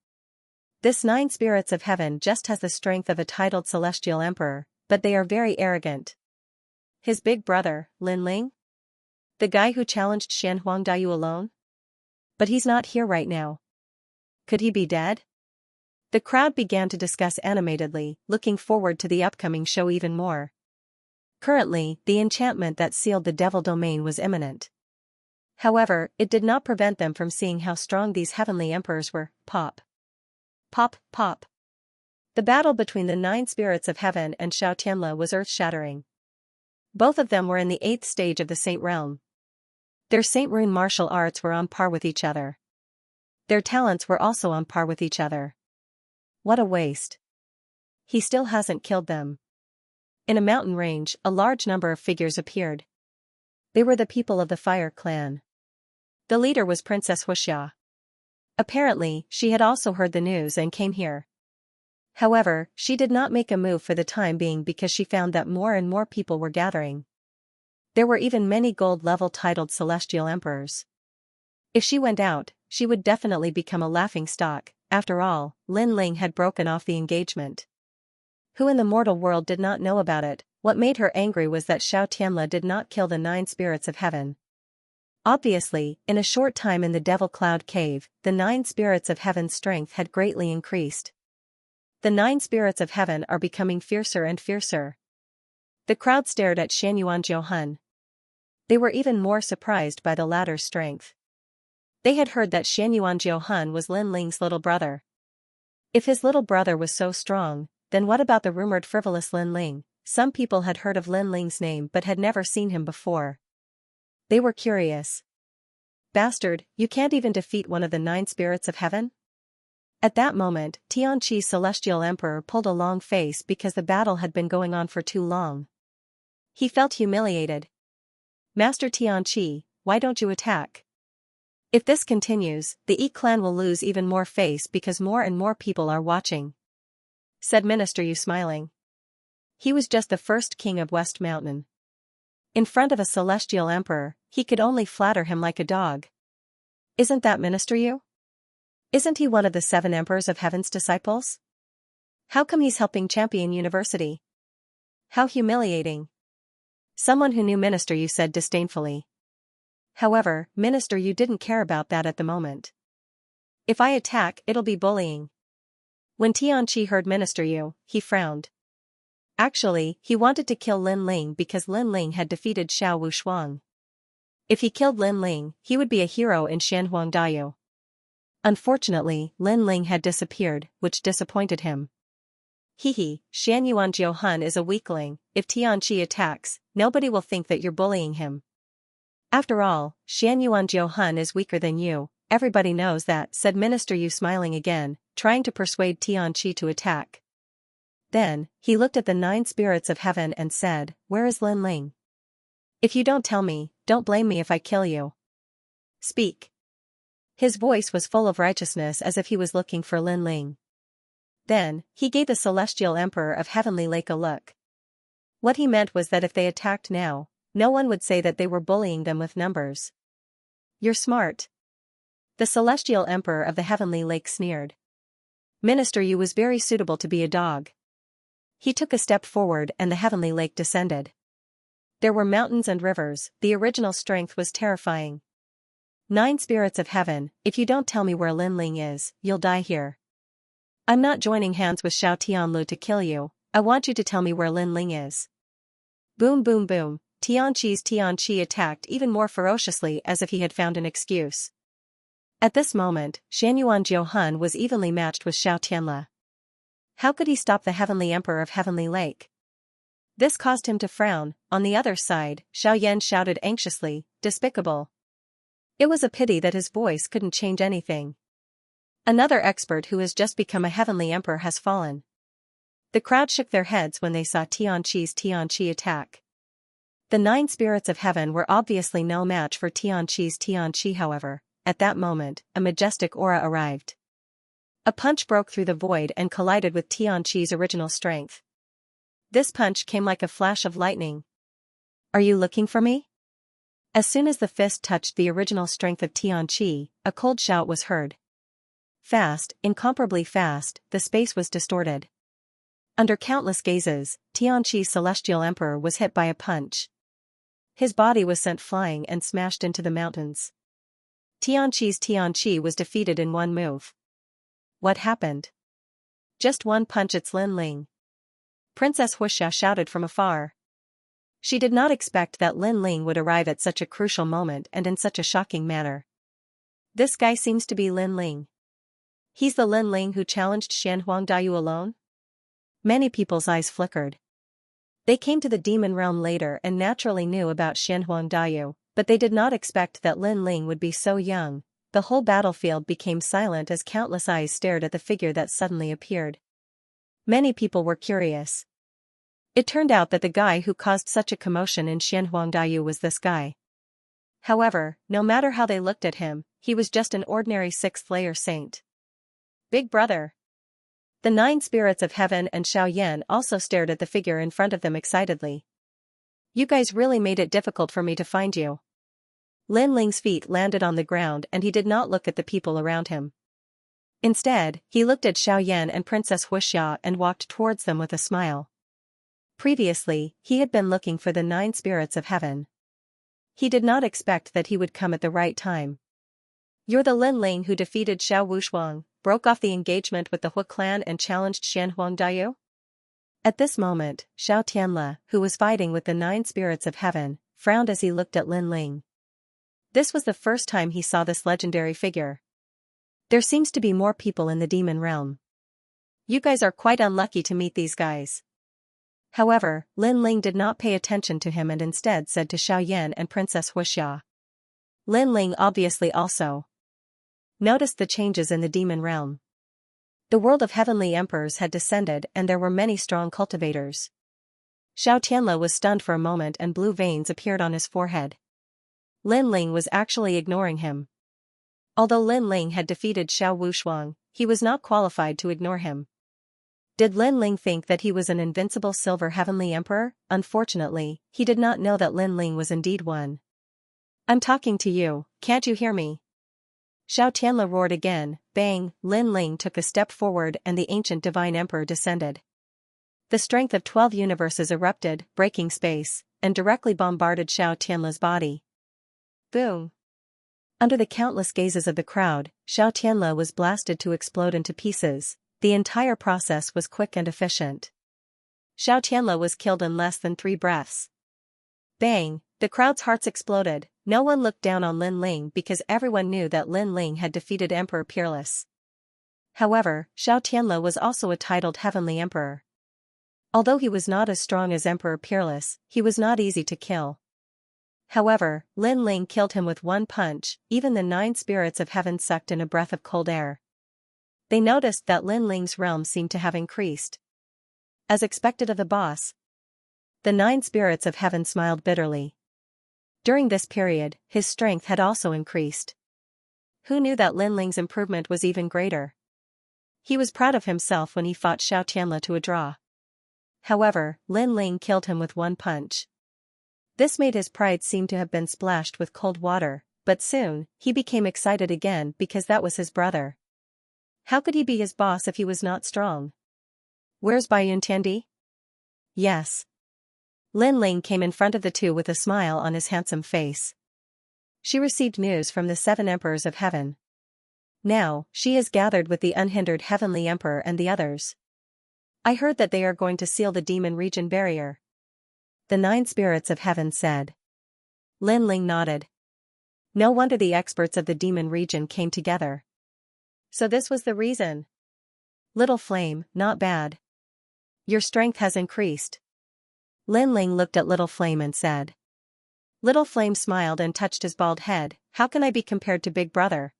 A: This 9 spirits of heaven just has the strength of a titled celestial emperor, but they are very arrogant. His big brother, Lin Ling? The guy who challenged Shan Huangdayu alone? But he's not here right now. Could he be dead? The crowd began to discuss animatedly, looking forward to the upcoming show even more. Currently, the enchantment that sealed the devil domain was imminent. However, it did not prevent them from seeing how strong these heavenly emperors were. Pop. Pop, pop. The battle between the 9 spirits of heaven and Xiao Tianla was earth-shattering. Both of them were in the 8th stage of the Saint Realm. Their Saint Rune martial arts were on par with each other. Their talents were also on par with each other. What a waste. He still hasn't killed them. In a mountain range, a large number of figures appeared. They were the people of the Fire Clan. The leader was Princess Wuxia. Apparently, she had also heard the news and came here. However, she did not make a move for the time being because she found that more and more people were gathering. There were even many gold-level titled celestial emperors. If she went out, she would definitely become a laughingstock. After all, Lin Ling had broken off the engagement. Who in the mortal world did not know about it? What made her angry was that Xiao Tianla did not kill the 9 spirits of heaven. Obviously, in a short time in the Devil Cloud Cave, the 9 spirits of heaven's strength had greatly increased. The 9 spirits of heaven are becoming fiercer and fiercer. The crowd stared at Shanyuan Jiuhun. They were even more surprised by the latter's strength. They had heard that Shanyuan Jiuhun was Lin Ling's little brother. If his little brother was so strong, then what about the rumored frivolous Lin Ling? Some people had heard of Lin Ling's name but had never seen him before. They were curious. Bastard, you can't even defeat one of the 9 spirits of heaven? At that moment, Tianqi's celestial emperor pulled a long face because the battle had been going on for too long. He felt humiliated. Master Tianqi, why don't you attack? If this continues, the Yi clan will lose even more face because more and more people are watching. Said Minister Yu smiling. He was just the first king of West Mountain. In front of a celestial emperor, he could only flatter him like a dog. Isn't that Minister Yu? Isn't he one of the 7 emperors of heaven's disciples? How come he's helping Champion University? How humiliating. Someone who knew Minister Yu said disdainfully. However, Minister Yu didn't care about that at the moment. If I attack, it'll be bullying. When Tianqi heard Minister Yu, he frowned. Actually, he wanted to kill Lin Ling because Lin Ling had defeated Xiao Wushuang. If he killed Lin Ling, he would be a hero in Shanhuangdayu. Unfortunately, Lin Ling had disappeared, which disappointed him. Hehe, Shanyuan Jiuhun is a weakling. If Tianqi attacks, nobody will think that you're bullying him. After all, Xianyuan Jiuhun is weaker than you, everybody knows that, said Minister Yu smiling again, trying to persuade Tianqi to attack. Then, he looked at the 9 spirits of heaven and said, where is Lin Ling? If you don't tell me, don't blame me if I kill you. Speak. His voice was full of righteousness as if he was looking for Lin Ling. Then, he gave the celestial emperor of Heavenly Lake a look. What he meant was that if they attacked now, no one would say that they were bullying them with numbers. You're smart. The celestial emperor of the Heavenly Lake sneered. Minister Yu was very suitable to be a dog. He took a step forward and the Heavenly Lake descended. There were mountains and rivers, the original strength was terrifying. 9 spirits of heaven, if you don't tell me where Lin Ling is, you'll die here. I'm not joining hands with Xiao Tianlu to kill you, I want you to tell me where Lin Ling is. Boom boom boom, Tianqi attacked even more ferociously as if he had found an excuse. At this moment, Shangyuan Jiuhun was evenly matched with Xiao Tianle. How could he stop the Heavenly Emperor of Heavenly Lake? This caused him to frown. On the other side, Xiao Yan shouted anxiously, despicable. It was a pity that his voice couldn't change anything. Another expert who has just become a Heavenly Emperor has fallen. The crowd shook their heads when they saw Tianqi attack. The 9 spirits of heaven were obviously no match for Tianqi however. At that moment, a majestic aura arrived. A punch broke through the void and collided with Tianqi's original strength. This punch came like a flash of lightning. Are you looking for me? As soon as the fist touched the original strength of Tianqi, a cold shout was heard. Fast, incomparably fast, the space was distorted. Under countless gazes, Tianqi's celestial emperor was hit by a punch. His body was sent flying and smashed into the mountains. Tianqi was defeated in one move. What happened? Just one punch, it's Lin Ling. Princess Xianxia shouted from afar. She did not expect that Lin Ling would arrive at such a crucial moment and in such a shocking manner. This guy seems to be Lin Ling. He's the Lin Ling who challenged Shan Huangdayu alone? Many people's eyes flickered. They came to the demon realm later and naturally knew about Shan Huangdayu, but they did not expect that Lin Ling would be so young. The whole battlefield became silent as countless eyes stared at the figure that suddenly appeared. Many people were curious. It turned out that the guy who caused such a commotion in Shan Huangdayu was this guy. However, no matter how they looked at him, he was just an ordinary 6th-layer saint. Big brother. The 9 spirits of heaven and Xiao Yan also stared at the figure in front of them excitedly. You guys really made it difficult for me to find you. Lin Ling's feet landed on the ground and he did not look at the people around him. Instead, he looked at Xiao Yan and Princess Xianxia and walked towards them with a smile. Previously, he had been looking for the 9 spirits of heaven. He did not expect that he would come at the right time. You're the Lin Ling who defeated Xiao Wushuang, broke off the engagement with the Hu clan and challenged Shan Huangdayu? At this moment, Xiao Tianle, who was fighting with the 9 spirits of heaven, frowned as he looked at Lin Ling. This was the first time he saw this legendary figure. There seems to be more people in the demon realm. You guys are quite unlucky to meet these guys. However, Lin Ling did not pay attention to him and instead said to Xiao Yan and Princess Xianxia. Lin Ling obviously also noticed the changes in the demon realm. The world of heavenly emperors had descended and there were many strong cultivators. Xiao Tianle was stunned for a moment and blue veins appeared on his forehead. Lin Ling was actually ignoring him. Although Lin Ling had defeated Xiao Wushuang, he was not qualified to ignore him. Did Lin Ling think that he was an invincible silver heavenly emperor? Unfortunately, he did not know that Lin Ling was indeed one. I'm talking to you, can't you hear me? Xiao Tianle roared again. Bang, Lin Ling took a step forward and the ancient divine emperor descended. The strength of 12 universes erupted, breaking space, and directly bombarded Xiao Tianle's body. Boom. Under the countless gazes of the crowd, Xiao Tianle was blasted to explode into pieces. The entire process was quick and efficient. Xiao Tianle was killed in less than 3 breaths. Bang, the crowd's hearts exploded. No one looked down on Lin Ling because everyone knew that Lin Ling had defeated Emperor Peerless. However, Xiao Tianle was also a titled Heavenly Emperor. Although he was not as strong as Emperor Peerless, he was not easy to kill. However, Lin Ling killed him with one punch. Even the 9 spirits of heaven sucked in a breath of cold air. They noticed that Lin Ling's realm seemed to have increased. As expected of the boss, the 9 spirits of heaven smiled bitterly. During this period, his strength had also increased. Who knew that Lin Ling's improvement was even greater? He was proud of himself when he fought Xiao Tianle to a draw. However, Lin Ling killed him with one punch. This made his pride seem to have been splashed with cold water, but soon, he became excited again because that was his brother. How could he be his boss if he was not strong? Where's Bai Yuntiandi? Yes. Lin Ling came in front of the two with a smile on his handsome face. She received news from the 7 emperors of heaven. Now, she is gathered with the unhindered heavenly emperor and the others. I heard that they are going to seal the demon region barrier. The 9 spirits of heaven said. Lin Ling nodded. No wonder the experts of the demon region came together. So this was the reason. Little Flame, not bad. Your strength has increased. Lin Ling looked at Little Flame and said. Little Flame smiled and touched his bald head. How can I be compared to Big Brother?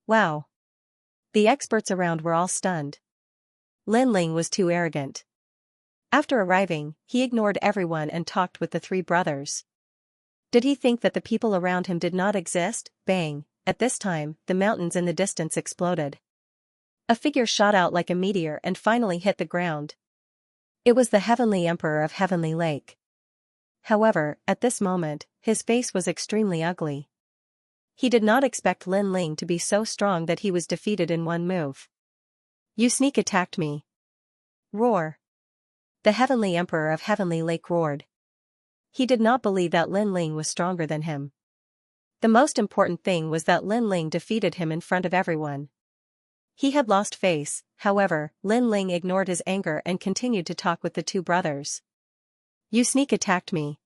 A: Wow. The experts around were all stunned. Lin Ling was too arrogant. After arriving, he ignored everyone and talked with the 3 brothers. Did he think that the people around him did not exist? Bang! At this time, the mountains in the distance exploded. A figure shot out like a meteor and finally hit the ground. It was the Heavenly Emperor of Heavenly Lake. However, at this moment, his face was extremely ugly. He did not expect Lin Ling to be so strong that he was defeated in one move. You sneak attacked me. Roar. The Heavenly Emperor of Heavenly Lake roared. He did not believe that Lin Ling was stronger than him. The most important thing was that Lin Ling defeated him in front of everyone. He had lost face, however, Lin Ling ignored his anger and continued to talk with the 2 brothers. You sneak attacked me.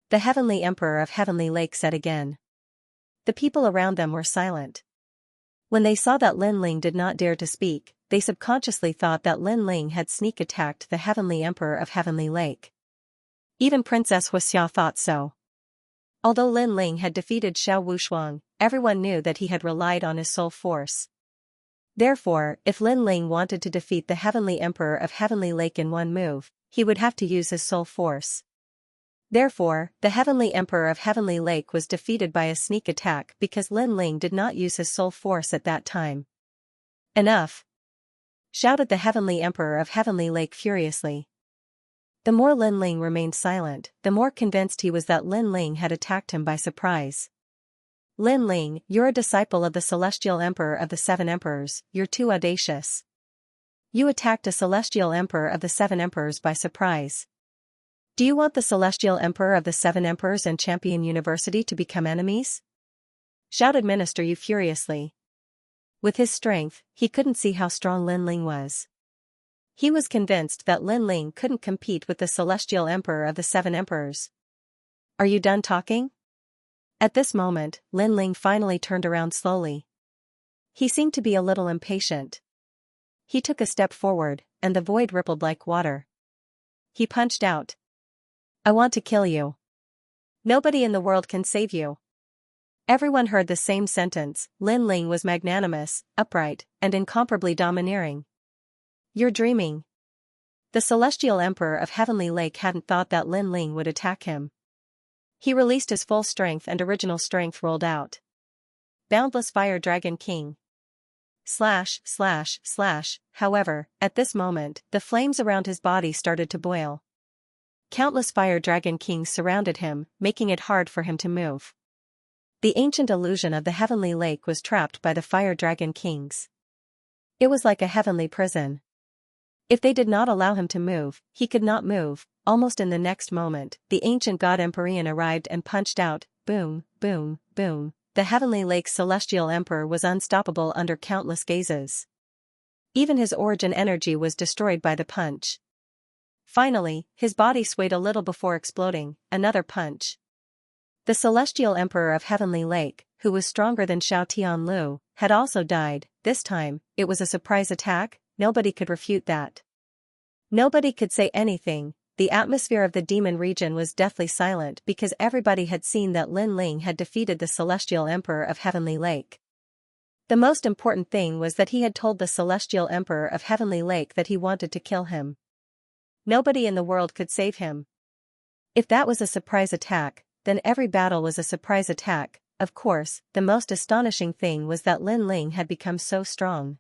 A: The Heavenly Emperor of Heavenly Lake said again. The people around them were silent. When they saw that Lin Ling did not dare to speak, they subconsciously thought that Lin Ling had sneak attacked the Heavenly Emperor of Heavenly Lake. Even Princess Xianxia thought so. Although Lin Ling had defeated Xiao Wushuang, everyone knew that he had relied on his soul force. Therefore, if Lin Ling wanted to defeat the Heavenly Emperor of Heavenly Lake in one move, he would have to use his soul force. Therefore, the Heavenly Emperor of Heavenly Lake was defeated by a sneak attack because Lin Ling did not use his soul force at that time. Enough! Shouted the Heavenly Emperor of Heavenly Lake furiously. The more Lin Ling remained silent, the more convinced he was that Lin Ling had attacked him by surprise. Lin Ling, you're a disciple of the Celestial Emperor of the 7 emperors, you're too audacious. You attacked a Celestial Emperor of the 7 emperors by surprise. Do you want the Celestial Emperor of the 7 emperors and Champion University to become enemies? Shouted Minister Yu furiously. With his strength, he couldn't see how strong Lin Ling was. He was convinced that Lin Ling couldn't compete with the Celestial Emperor of the 7 emperors. Are you done talking? At this moment, Lin Ling finally turned around slowly. He seemed to be a little impatient. He took a step forward, and the void rippled like water. He punched out. I want to kill you. Nobody in the world can save you. Everyone heard the same sentence. Lin Ling was magnanimous, upright, and incomparably domineering. You're dreaming. The Celestial Emperor of Heavenly Lake hadn't thought that Lin Ling would attack him. He released his full strength and original strength rolled out. Boundless Fire Dragon King. Slash, slash, slash. However, at this moment, the flames around his body started to boil. Countless Fire Dragon Kings surrounded him, making it hard for him to move. The ancient illusion of the Heavenly Lake was trapped by the Fire Dragon Kings. It was like a heavenly prison. If they did not allow him to move, he could not move. Almost in the next moment, the ancient god Empyrean arrived and punched out. Boom, boom, boom. The Heavenly Lake's Celestial Emperor was unstoppable under countless gazes. Even his origin energy was destroyed by the punch. Finally, his body swayed a little before exploding. Another punch. The Celestial Emperor of Heavenly Lake, who was stronger than Xiao Tianlu, had also died. This time, it was a surprise attack. Nobody could refute that. Nobody could say anything. The atmosphere of the demon region was deathly silent because everybody had seen that Lin Ling had defeated the Celestial Emperor of Heavenly Lake. The most important thing was that he had told the Celestial Emperor of Heavenly Lake that he wanted to kill him. Nobody in the world could save him. If that was a surprise attack, then every battle was a surprise attack. Of course, the most astonishing thing was that Lin Ling had become so strong.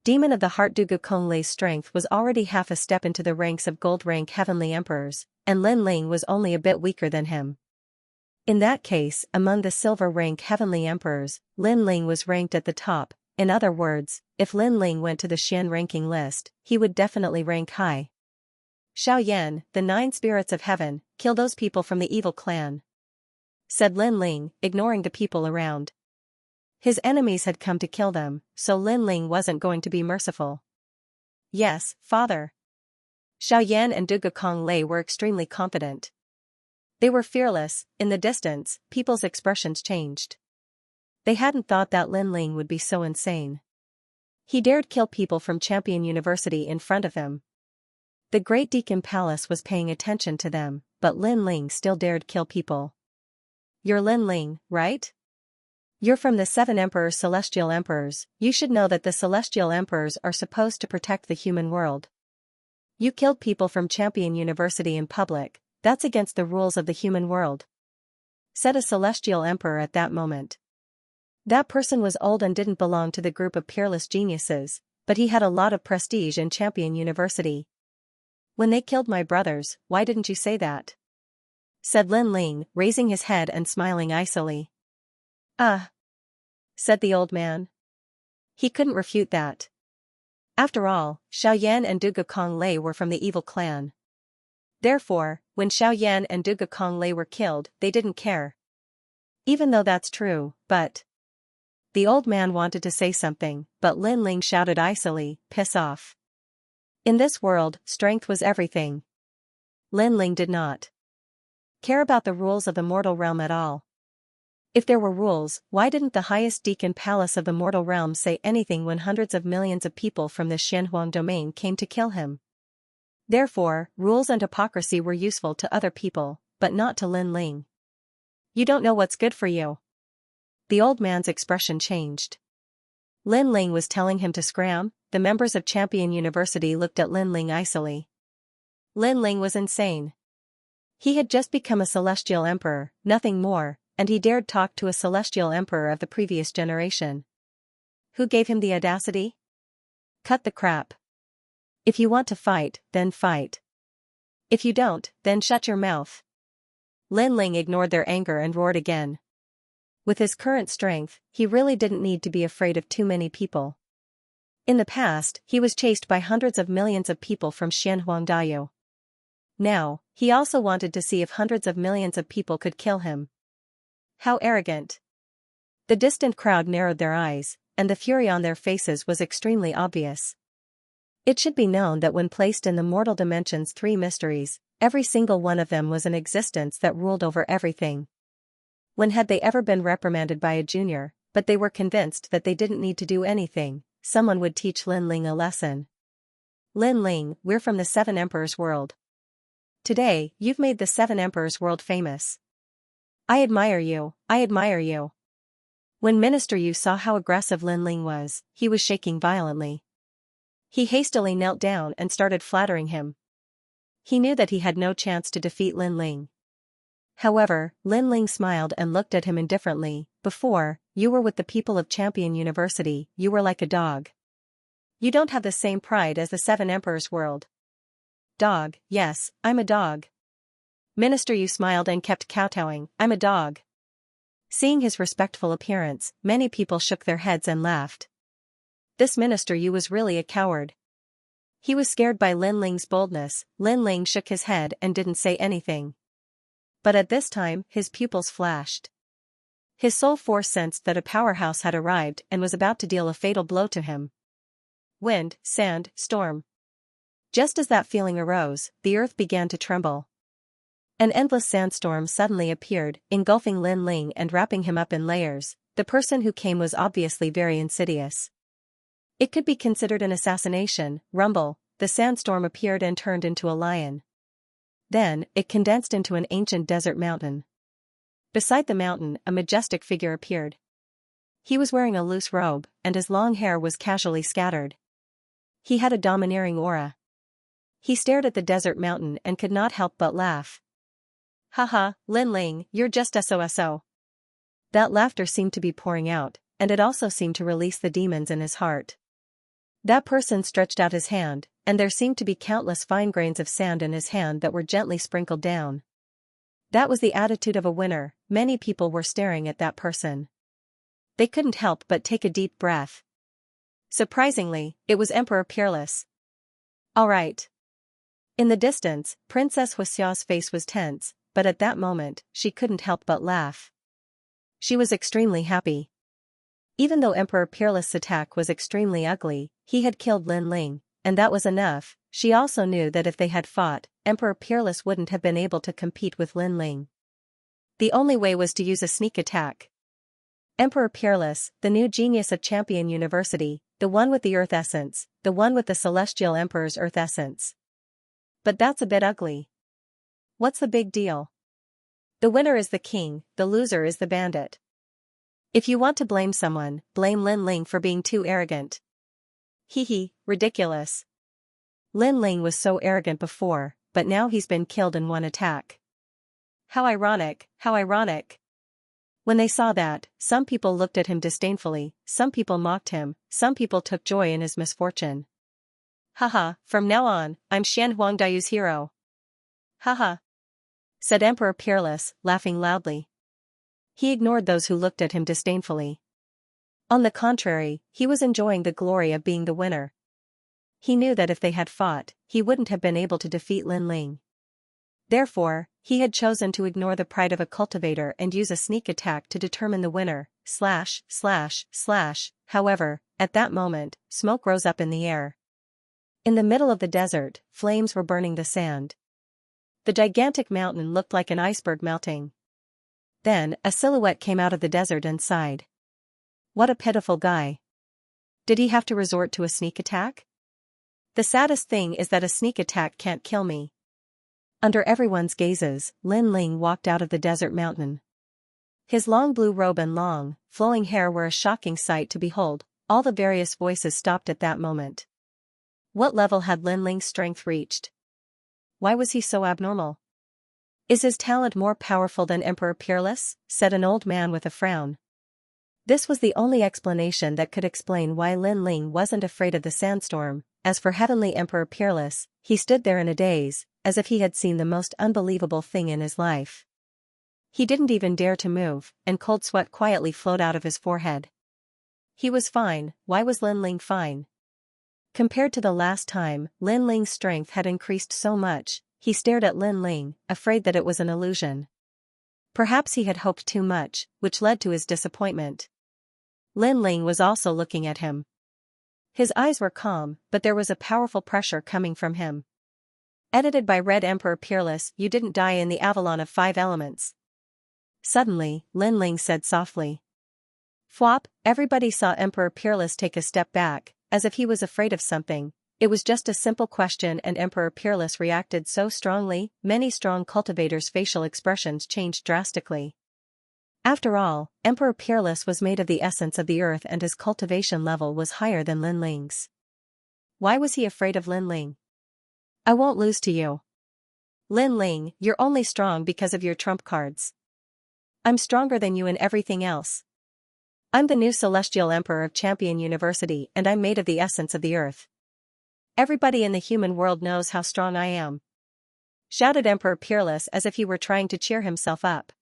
A: Demon of the Heart Dugu Konglei's strength was already half a step into the ranks of gold rank Heavenly Emperors, and Lin Ling was only a bit weaker than him. In that case, among the silver rank Heavenly Emperors, Lin Ling was ranked at the top. In other words, if Lin Ling went to the Xian ranking list, he would definitely rank high. Xiao Yan, the 9 spirits of heaven, kill those people from the evil clan. said Lin Ling, ignoring the people around. His enemies had come to kill them, so Lin Ling wasn't going to be merciful. Yes, father. Xiaoyan and Duga Konglei were extremely confident. They were fearless. In the distance, people's expressions changed. They hadn't thought that Lin Ling would be so insane. He dared kill people from Champion University in front of him. The Great Deacon Palace was paying attention to them, but Lin Ling still dared kill people. You're Lin Ling, right? You're from the 7 Emperors Celestial Emperors. You should know that the Celestial Emperors are supposed to protect the human world. You killed people from Champion University in public. That's against the rules of the human world, said a Celestial Emperor at that moment. That person was old and didn't belong to the group of peerless geniuses, but he had a lot of prestige in Champion University. When they killed my brothers, why didn't you say that? Said Lin Ling, raising his head and smiling icily. Said the old man. He couldn't refute that. After all, Xiaoyan and Duga Konglei were from the evil clan. Therefore, when Xiaoyan and Duga Konglei were killed, they didn't care. Even though that's true, but... The old man wanted to say something, but Lin Ling shouted icily, piss off. In this world, strength was everything. Lin Ling did not care about the rules of the mortal realm at all. If there were rules, why didn't the highest deacon palace of the mortal realm say anything when hundreds of millions of people from the Xianhuang domain came to kill him? Therefore, rules and hypocrisy were useful to other people, but not to Lin Ling. You don't know what's good for you. The old man's expression changed. Lin Ling was telling him to scram. The members of Champion University looked at Lin Ling icily. Lin Ling was insane. He had just become a Celestial Emperor, nothing more, and he dared talk to a Celestial Emperor of the previous generation. Who gave him the audacity? Cut the crap. If you want to fight, then fight. If you don't, then shut your mouth. Lin Ling ignored their anger and roared again. With his current strength, he really didn't need to be afraid of too many people. In the past, he was chased by hundreds of millions of people from Xianhuang Dayou. Now, he also wanted to see if hundreds of millions of people could kill him. How arrogant. The distant crowd narrowed their eyes, and the fury on their faces was extremely obvious. It should be known that when placed in the mortal dimension's 3 mysteries, every single one of them was an existence that ruled over everything. When had they ever been reprimanded by a junior, but they were convinced that they didn't need to do anything, someone would teach Lin Ling a lesson. Lin Ling, we're from the 7 Emperors world. Today, you've made the 7 Emperors world famous. I admire you, I admire you. When Minister Yu saw how aggressive Lin Ling was, he was shaking violently. He hastily knelt down and started flattering him. He knew that he had no chance to defeat Lin Ling. However, Lin Ling smiled and looked at him indifferently. Before, you were with the people of Champion University, you were like a dog. You don't have the same pride as the 7 Emperors world. Dog, yes, I'm a dog. Minister Yu smiled and kept kowtowing, I'm a dog. Seeing his respectful appearance, many people shook their heads and laughed. This Minister Yu was really a coward. He was scared by Lin Ling's boldness. Lin Ling shook his head and didn't say anything. But at this time, his pupils flashed. His soul force sensed that a powerhouse had arrived and was about to deal a fatal blow to him. Wind, sand, storm. Just as that feeling arose, the earth began to tremble. An endless sandstorm suddenly appeared, engulfing Lin Ling and wrapping him up in layers. The person who came was obviously very insidious. It could be considered an assassination. Rumble, the sandstorm appeared and turned into a lion. Then, it condensed into an ancient desert mountain. Beside the mountain, a majestic figure appeared. He was wearing a loose robe, and his long hair was casually scattered. He had a domineering aura. He stared at the desert mountain and could not help but laugh. Haha, Lin Ling, you're just SOSO. That laughter seemed to be pouring out, and it also seemed to release the demons in his heart. That person stretched out his hand, and there seemed to be countless fine grains of sand in his hand that were gently sprinkled down. That was the attitude of a winner. Many people were staring at that person. They couldn't help but take a deep breath. Surprisingly, it was Emperor Peerless. All right. In the distance, Princess Huixia's face was tense, but at that moment, she couldn't help but laugh. She was extremely happy. Even though Emperor Peerless' attack was extremely ugly, he had killed Lin Ling, and that was enough. She also knew that if they had fought, Emperor Peerless wouldn't have been able to compete with Lin Ling. The only way was to use a sneak attack. Emperor Peerless, the new genius of Champion University, the one with the Earth Essence, the one with the Celestial Emperor's Earth Essence. But that's a bit ugly. What's the big deal? The winner is the king, the loser is the bandit. If you want to blame someone, blame Lin Ling for being too arrogant. Hee, ridiculous. Lin Ling was so arrogant before, but now he's been killed in one attack. How ironic, how ironic. When they saw that, some people looked at him disdainfully, some people mocked him, some people took joy in his misfortune. Haha, from now on, I'm Xian Huangdia's hero. Haha, said Emperor Peerless, laughing loudly. He ignored those who looked at him disdainfully. On the contrary, he was enjoying the glory of being the winner. He knew that if they had fought, he wouldn't have been able to defeat Lin Ling. Therefore, he had chosen to ignore the pride of a cultivator and use a sneak attack to determine the winner, // However, at that moment, smoke rose up in the air. In the middle of the desert, flames were burning the sand. The gigantic mountain looked like an iceberg melting. Then, a silhouette came out of the desert and sighed. What a pitiful guy. Did he have to resort to a sneak attack? The saddest thing is that a sneak attack can't kill me. Under everyone's gazes, Lin Ling walked out of the desert mountain. His long blue robe and long, flowing hair were a shocking sight to behold. All the various voices stopped at that moment. What level had Lin Ling's strength reached? Why was he so abnormal? Is his talent more powerful than Emperor Peerless? Said an old man with a frown. This was the only explanation that could explain why Lin Ling wasn't afraid of the sandstorm. As for Heavenly Emperor Peerless, he stood there in a daze, as if he had seen the most unbelievable thing in his life. He didn't even dare to move, and cold sweat quietly flowed out of his forehead. He was fine. Why was Lin Ling fine? Compared to the last time, Lin Ling's strength had increased so much. He stared at Lin Ling, afraid that it was an illusion. Perhaps he had hoped too much, which led to his disappointment. Lin Ling was also looking at him. His eyes were calm, but there was a powerful pressure coming from him. Edited by Red Emperor Peerless. You didn't die in the Avalon of 5 elements. Suddenly, Lin Ling said softly. Flop, everybody saw Emperor Peerless take a step back, as if he was afraid of something. It was just a simple question and Emperor Peerless reacted so strongly, many strong cultivators' facial expressions changed drastically. After all, Emperor Peerless was made of the essence of the earth and his cultivation level was higher than Lin Ling's. Why was he afraid of Lin Ling? I won't lose to you. Lin Ling, you're only strong because of your trump cards. I'm stronger than you in everything else. I'm the new Celestial Emperor of Champion University and I'm made of the essence of the earth. Everybody in the human world knows how strong I am. Shouted Emperor Peerless as if he were trying to cheer himself up.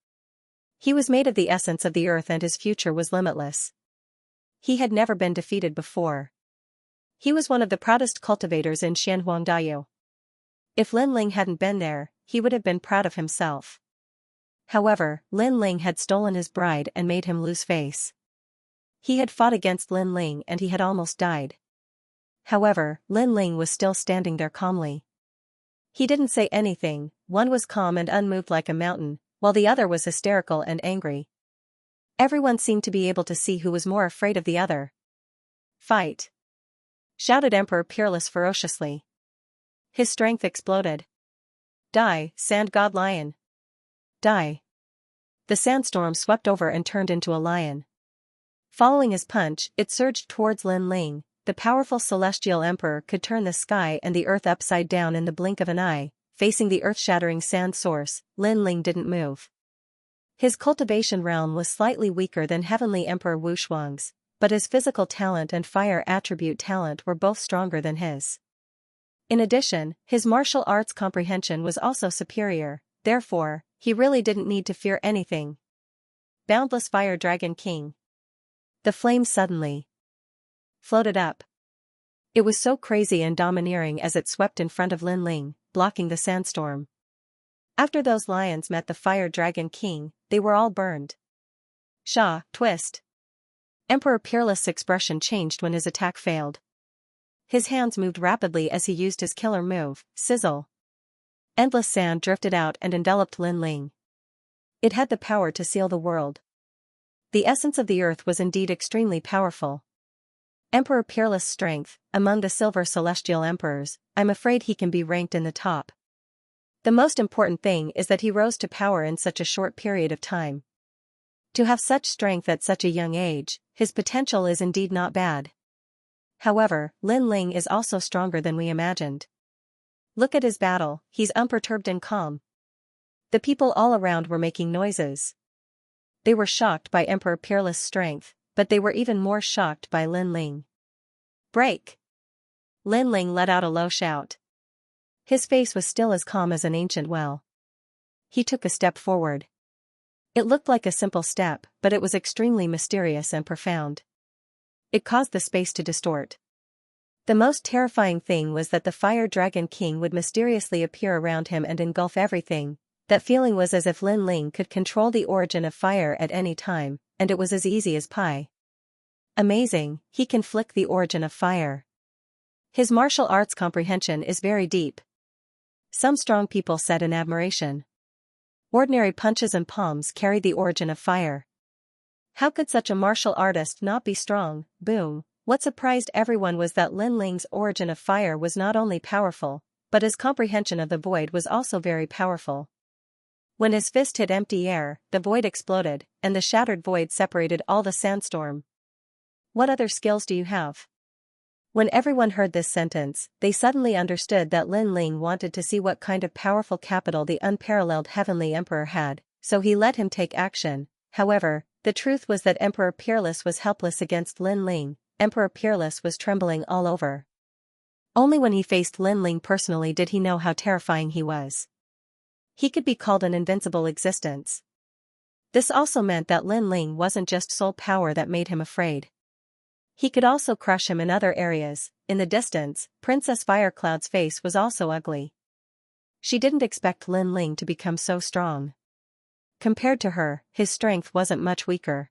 A: He was made of the essence of the earth and his future was limitless. He had never been defeated before. He was one of the proudest cultivators in Xianhuangdao. If Lin Ling hadn't been there, he would have been proud of himself. However, Lin Ling had stolen his bride and made him lose face. He had fought against Lin Ling and he had almost died. However, Lin Ling was still standing there calmly. He didn't say anything, one was calm and unmoved like a mountain, while the other was hysterical and angry. Everyone seemed to be able to see who was more afraid of the other. Fight! Shouted Emperor Peerless ferociously. His strength exploded. Die, Sand God Lion! Die! The sandstorm swept over and turned into a lion. Following his punch, it surged towards Lin Ling. The powerful Celestial Emperor could turn the sky and the earth upside down in the blink of an eye. Facing the earth-shattering sand source, Lin Ling didn't move. His cultivation realm was slightly weaker than Heavenly Emperor Wu Shuang's, but his physical talent and fire attribute talent were both stronger than his. In addition, his martial arts comprehension was also superior, therefore, he really didn't need to fear anything. Boundless Fire Dragon King. The flames suddenly floated up. It was so crazy and domineering as it swept in front of Lin Ling, blocking the sandstorm. After those lions met the Fire Dragon King, they were all burned. Twist. Emperor Peerless' expression changed when his attack failed. His hands moved rapidly as he used his killer move, Sizzle. Endless sand drifted out and enveloped Lin Ling. It had the power to seal the world. The essence of the earth was indeed extremely powerful. Emperor Peerless' strength, among the Silver Celestial Emperors, I'm afraid he can be ranked in the top. The most important thing is that he rose to power in such a short period of time. To have such strength at such a young age, his potential is indeed not bad. However, Lin Ling is also stronger than we imagined. Look at his battle, he's unperturbed and calm. The people all around were making noises. They were shocked by Emperor Peerless' strength, but they were even more shocked by Lin Ling. Break! Lin Ling let out a low shout. His face was still as calm as an ancient well. He took a step forward. It looked like a simple step, but it was extremely mysterious and profound. It caused the space to distort. The most terrifying thing was that the Fire Dragon King would mysteriously appear around him and engulf everything. That feeling was as if Lin Ling could control the origin of fire at any time, and it was as easy as pie. Amazing, he can flick the origin of fire. His martial arts comprehension is very deep. Some strong people said in admiration. Ordinary punches and palms carried the origin of fire. How could such a martial artist not be strong? Boom. What surprised everyone was that Lin Ling's origin of fire was not only powerful, but his comprehension of the void was also very powerful. When his fist hit empty air, the void exploded, and the shattered void separated all the sandstorm. What other skills do you have? When everyone heard this sentence, they suddenly understood that Lin Ling wanted to see what kind of powerful capital the unparalleled Heavenly Emperor had, so he let him take action. However, the truth was that Emperor Peerless was helpless against Lin Ling. Emperor Peerless was trembling all over. Only when he faced Lin Ling personally did he know how terrifying he was. He could be called an invincible existence. This also meant that Lin Ling wasn't just soul power that made him afraid. He could also crush him in other areas. In the distance, Princess Firecloud's face was also ugly. She didn't expect Lin Ling to become so strong. Compared to her, his strength wasn't much weaker.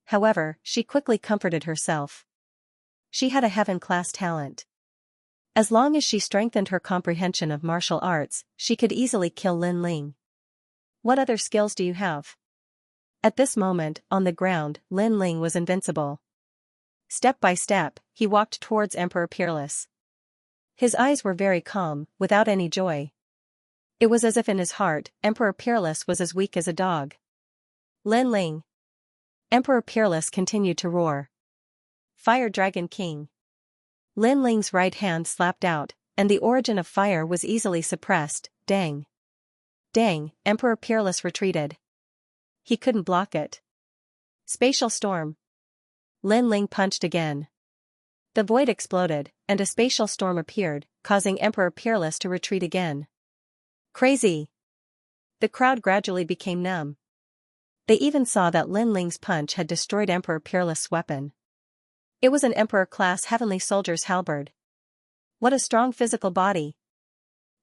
A: However, she quickly comforted herself. She had a heaven-class talent. As long as she strengthened her comprehension of martial arts, she could easily kill Lin Ling. What other skills do you have? At this moment, on the ground, Lin Ling was invincible. Step by step, he walked towards Emperor Peerless. His eyes were very calm, without any joy. It was as if in his heart, Emperor Peerless was as weak as a dog. Lin Ling. Emperor Peerless continued to roar. Fire Dragon King. Lin Ling's right hand slapped out, and the origin of fire was easily suppressed. Dang. Dang, Emperor Peerless retreated. He couldn't block it. Spatial storm. Lin Ling punched again. The void exploded, and a spatial storm appeared, causing Emperor Peerless to retreat again. Crazy. The crowd gradually became numb. They even saw that Lin Ling's punch had destroyed Emperor Peerless' weapon. It was an Emperor-class heavenly soldier's halberd. What a strong physical body.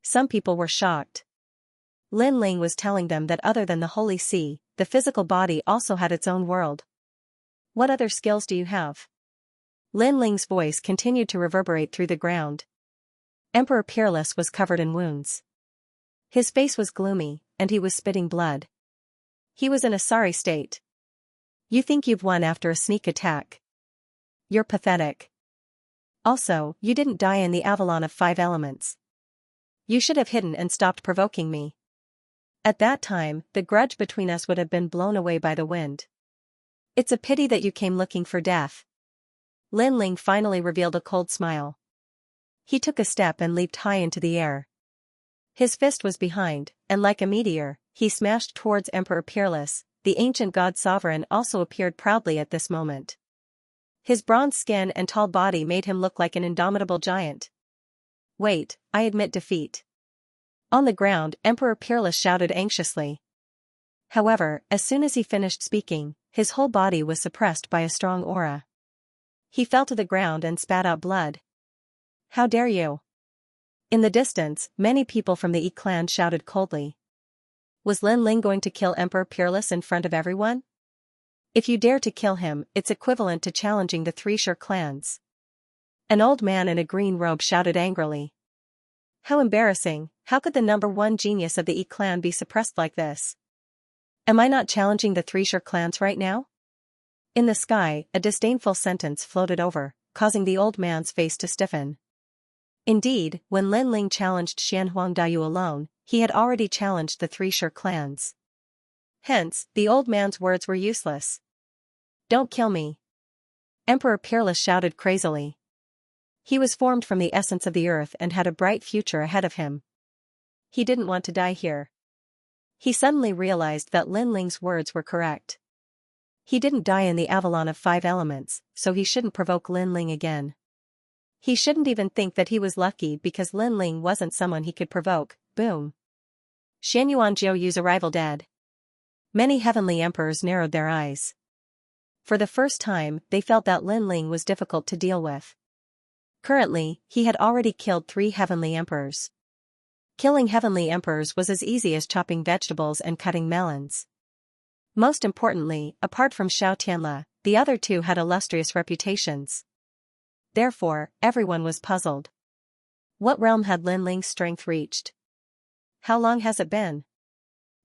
A: Some people were shocked. Lin Ling was telling them that other than the Holy Sea, the physical body also had its own world. What other skills do you have? Lin Ling's voice continued to reverberate through the ground. Emperor Peerless was covered in wounds. His face was gloomy, and he was spitting blood. He was in a sorry state. You think you've won after a sneak attack? You're pathetic. Also, you didn't die in the Avalon of 5 elements. You should have hidden and stopped provoking me. At that time, the grudge between us would have been blown away by the wind. It's a pity that you came looking for death. Lin Ling finally revealed a cold smile. He took a step and leaped high into the air. His fist was behind, and like a meteor, he smashed towards Emperor Peerless. The ancient god sovereign also appeared proudly at this moment. His bronze skin and tall body made him look like an indomitable giant. Wait, I admit defeat. On the ground, Emperor Peerless shouted anxiously. However, as soon as he finished speaking, his whole body was suppressed by a strong aura. He fell to the ground and spat out blood. How dare you? In the distance, many people from the Yi clan shouted coldly. Was Lin Ling going to kill Emperor Peerless in front of everyone? If you dare to kill him, it's equivalent to challenging the three Sher clans. An old man in a green robe shouted angrily. How embarrassing, how could the number one genius of the Yi clan be suppressed like this? Am I not challenging the three Sher clans right now? In the sky, a disdainful sentence floated over, causing the old man's face to stiffen. Indeed, when Lin Ling challenged Xianxia alone, he had already challenged the three Sher clans. Hence, the old man's words were useless. Don't kill me. Emperor Peerless shouted crazily. He was formed from the essence of the earth and had a bright future ahead of him. He didn't want to die here. He suddenly realized that Lin Ling's words were correct. He didn't die in the Avalon of 5 elements, so he shouldn't provoke Lin Ling again. He shouldn't even think that he was lucky because Lin Ling wasn't someone he could provoke. Boom. Xianxia's arrival dead. Many heavenly emperors narrowed their eyes. For the first time, they felt that Lin Ling was difficult to deal with. Currently, he had already killed 3 heavenly emperors. Killing heavenly emperors was as easy as chopping vegetables and cutting melons. Most importantly, apart from Xiao Tianla, the other 2 had illustrious reputations. Therefore, everyone was puzzled. What realm had Lin Ling's strength reached? How long has it been?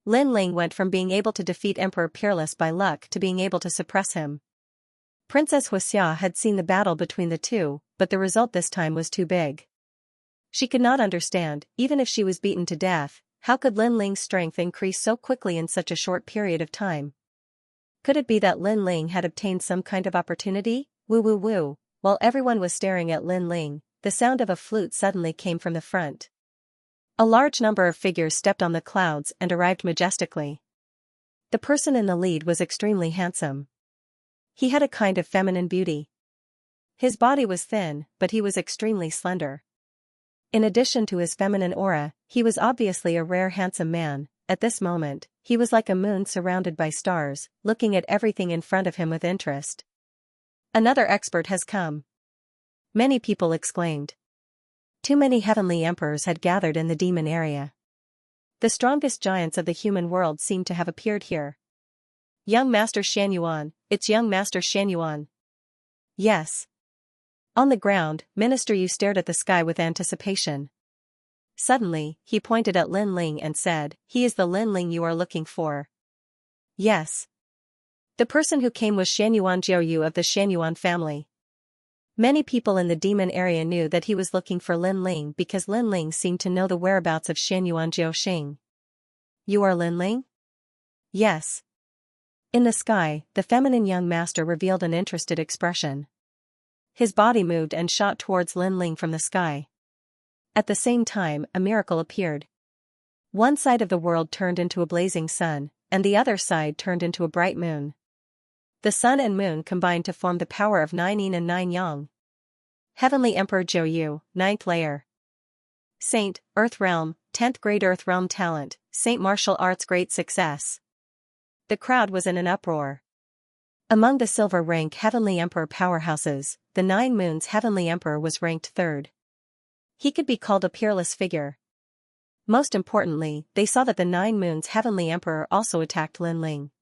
A: Lin Ling went from being able to defeat Emperor Peerless by luck to being able to suppress him. Princess Xianxia had seen the battle between the 2, but the result this time was too big. She could not understand, even if she was beaten to death, how could Lin Ling's strength increase so quickly in such a short period of time? Could it be that Lin Ling had obtained some kind of opportunity? Woo woo woo. While everyone was staring at Lin Ling, the sound of a flute suddenly came from the front. A large number of figures stepped on the clouds and arrived majestically. The person in the lead was extremely handsome. He had a kind of feminine beauty. His body was thin, but he was extremely slender. In addition to his feminine aura, he was obviously a rare handsome man. At this moment, he was like a moon surrounded by stars, looking at everything in front of him with interest. Another expert has come. Many people exclaimed. Too many heavenly emperors had gathered in the demon area. The strongest giants of the human world seemed to have appeared here. Young Master Xianyuan, it's young Master Xianyuan. Yes. On the ground, Minister Yu stared at the sky with anticipation. Suddenly, he pointed at Lin Ling and said, he is the Lin Ling you are looking for. Yes. The person who came was Xianyuan Jiaoyu of the Xianyuan family. Many people in the demon area knew that he was looking for Lin Ling because Lin Ling seemed to know the whereabouts of Xianyuan Jiaoxing. You are Lin Ling? Yes. In the sky, the feminine young master revealed an interested expression. His body moved and shot towards Lin Ling from the sky. At the same time, a miracle appeared. One side of the world turned into a blazing sun, and the other side turned into a bright moon. The sun and moon combined to form the power of 9 yin and 9 yang. Heavenly Emperor Jiaoyu, 9th layer. Saint, Earth Realm, 10th grade Earth Realm talent, Saint Martial Arts great success. The crowd was in an uproar. Among the silver rank Heavenly Emperor powerhouses, the 9 Moons Heavenly Emperor was ranked 3rd. He could be called a peerless figure. Most importantly, they saw that the 9 Moons Heavenly Emperor also attacked Lin Ling.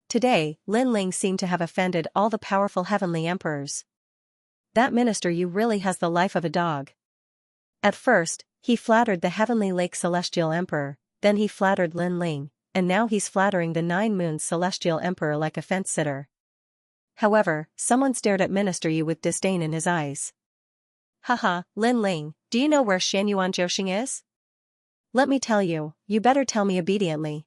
A: Today, Lin Ling seemed to have offended all the powerful heavenly emperors. That Minister Yu really has the life of a dog. At first, he flattered the Heavenly Lake Celestial Emperor, then he flattered Lin Ling, and now he's flattering the 9 Moons Celestial Emperor like a fence-sitter. However, someone stared at Minister Yu with disdain in his eyes. Haha, Lin Ling, do you know where Xianyuan Jiaoxing is? Let me tell you, you better tell me obediently.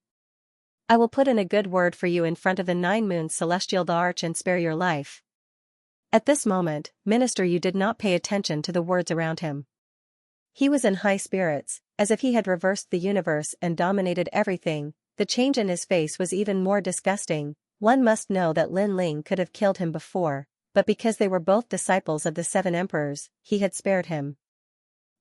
A: I will put in a good word for you in front of the 9 Moons Celestial the Arch and spare your life. At this moment, Minister Yu did not pay attention to the words around him. He was in high spirits, as if he had reversed the universe and dominated everything. The change in his face was even more disgusting. One must know that Lin Ling could have killed him before, but because they were both disciples of the 7 emperors, he had spared him.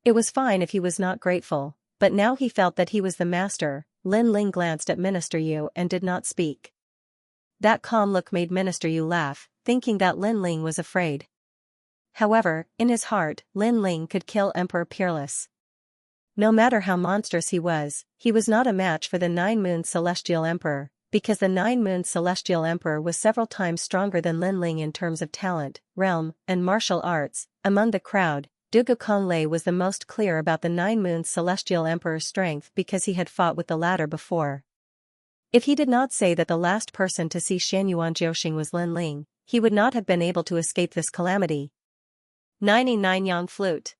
A: It was fine if he was not grateful, but now he felt that he was the master. Lin Ling glanced at Minister Yu and did not speak. That calm look made Minister Yu laugh, thinking that Lin Ling was afraid. However, in his heart, Lin Ling could kill Emperor Peerless. No matter how monstrous he was not a match for the Nine-Moon Celestial Emperor, because the Nine-Moon Celestial Emperor was several times stronger than Lin Ling in terms of talent, realm, and martial arts. Among the crowd, Dugu Conglei was the most clear about the Nine-Moon Celestial Emperor's strength because he had fought with the latter before. If he did not say that the last person to see Xianyuan Jiuxing was Lin Ling, he would not have been able to escape this calamity. 99 Yang Flute.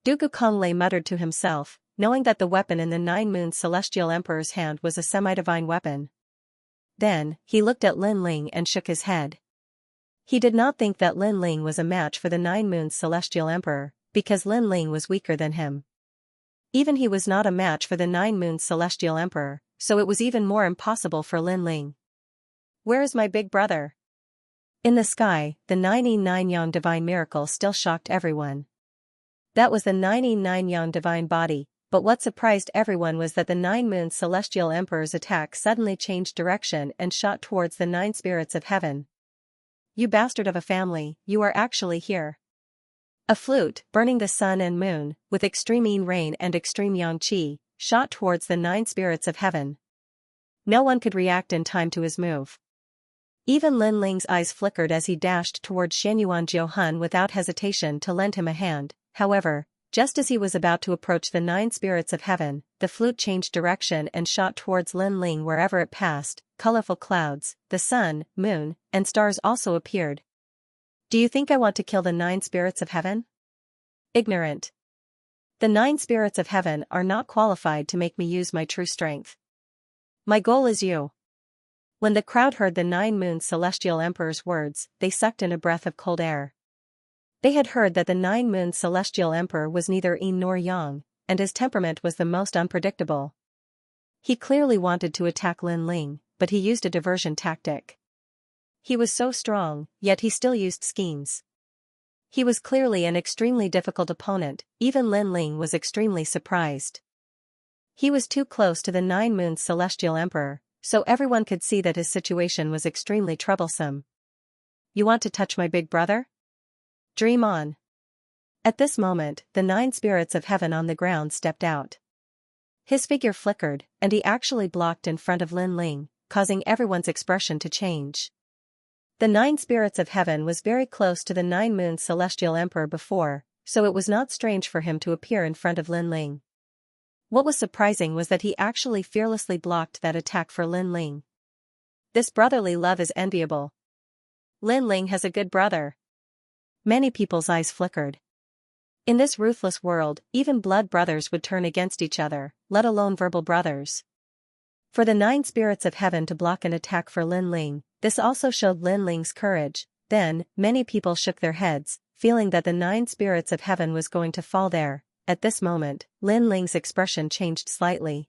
A: Dugu Conglei muttered to himself, knowing that the weapon in the Nine-Moon Celestial Emperor's hand was a semi-divine weapon. Then, he looked at Lin Ling and shook his head. He did not think that Lin Ling was a match for the Nine-Moon Celestial Emperor, because Lin Ling was weaker than him. Even he was not a match for the Nine-Moon Celestial Emperor, so it was even more impossible for Lin Ling. Where is my big brother? In the sky, the 99 Yang Divine Miracle still shocked everyone. That was the 99 Yang Divine Body, but what surprised everyone was that the Nine-Moon Celestial Emperor's attack suddenly changed direction and shot towards the 9 spirits of heaven. You bastard of a family, you are actually here. A flute, burning the sun and moon, with extreme yin rain and extreme yang qi, shot towards the 9 spirits of heaven. No one could react in time to his move. Even Lin Ling's eyes flickered as he dashed towards Xianyuan Jiuhun without hesitation to lend him a hand. However, just as he was about to approach the 9 spirits of heaven, the flute changed direction and shot towards Lin Ling wherever it passed. Colorful clouds, the sun, moon, and stars also appeared. Do you think I want to kill the 9 spirits of heaven? Ignorant. The 9 spirits of heaven are not qualified to make me use my true strength. My goal is you. When the crowd heard the Nine-Moon Celestial Emperor's words, they sucked in a breath of cold air. They had heard that the Nine-Moon Celestial Emperor was neither yin nor yang, and his temperament was the most unpredictable. He clearly wanted to attack Lin Ling, but he used a diversion tactic. He was so strong, yet he still used schemes. He was clearly an extremely difficult opponent. Even Lin Ling was extremely surprised. He was too close to the Nine-Moon Celestial Emperor, so everyone could see that his situation was extremely troublesome. You want to touch my big brother? Dream on. At this moment, the 9 spirits of heaven on the ground stepped out. His figure flickered, and he actually blocked in front of Lin Ling, causing everyone's expression to change. The 9 spirits of heaven was very close to the Nine-Moon Celestial Emperor before, so it was not strange for him to appear in front of Lin Ling. What was surprising was that he actually fearlessly blocked that attack for Lin Ling. This brotherly love is enviable. Lin Ling has a good brother. Many people's eyes flickered. In this ruthless world, even blood brothers would turn against each other, let alone verbal brothers. For the 9 spirits of heaven to block an attack for Lin Ling, this also showed Lin Ling's courage. Then, many people shook their heads, feeling that the 9 spirits of heaven was going to fall there. At this moment, Lin Ling's expression changed slightly.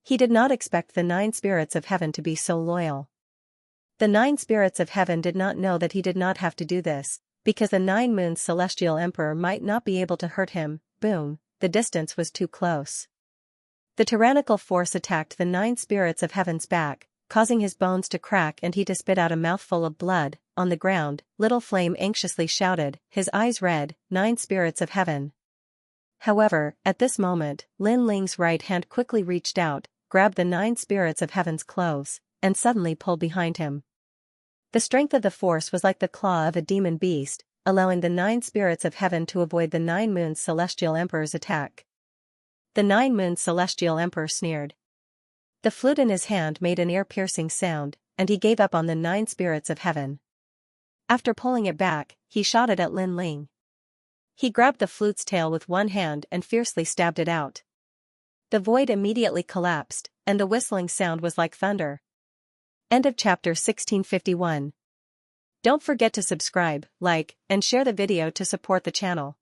A: He did not expect the 9 spirits of heaven to be so loyal. The 9 spirits of heaven did not know that he did not have to do this, because the Nine-Moon Celestial Emperor might not be able to hurt him. Boom, the distance was too close. The tyrannical force attacked the 9 spirits of heaven's back, causing his bones to crack and he to spit out a mouthful of blood. On the ground, Little Flame anxiously shouted, his eyes red, 9 spirits of heaven. However, at this moment, Lin Ling's right hand quickly reached out, grabbed the 9 spirits of heaven's clothes, and suddenly pulled behind him. The strength of the force was like the claw of a demon beast, allowing the 9 spirits of heaven to avoid the Nine-Moon Celestial Emperor's attack. The Nine-Moon Celestial Emperor sneered. The flute in his hand made an ear-piercing sound, and he gave up on the 9 spirits of heaven. After pulling it back, he shot it at Lin Ling. He grabbed the flute's tail with one hand and fiercely stabbed it out. The void immediately collapsed, and the whistling sound was like thunder. End of chapter 1651. Don't forget to subscribe, like, and share the video to support the channel.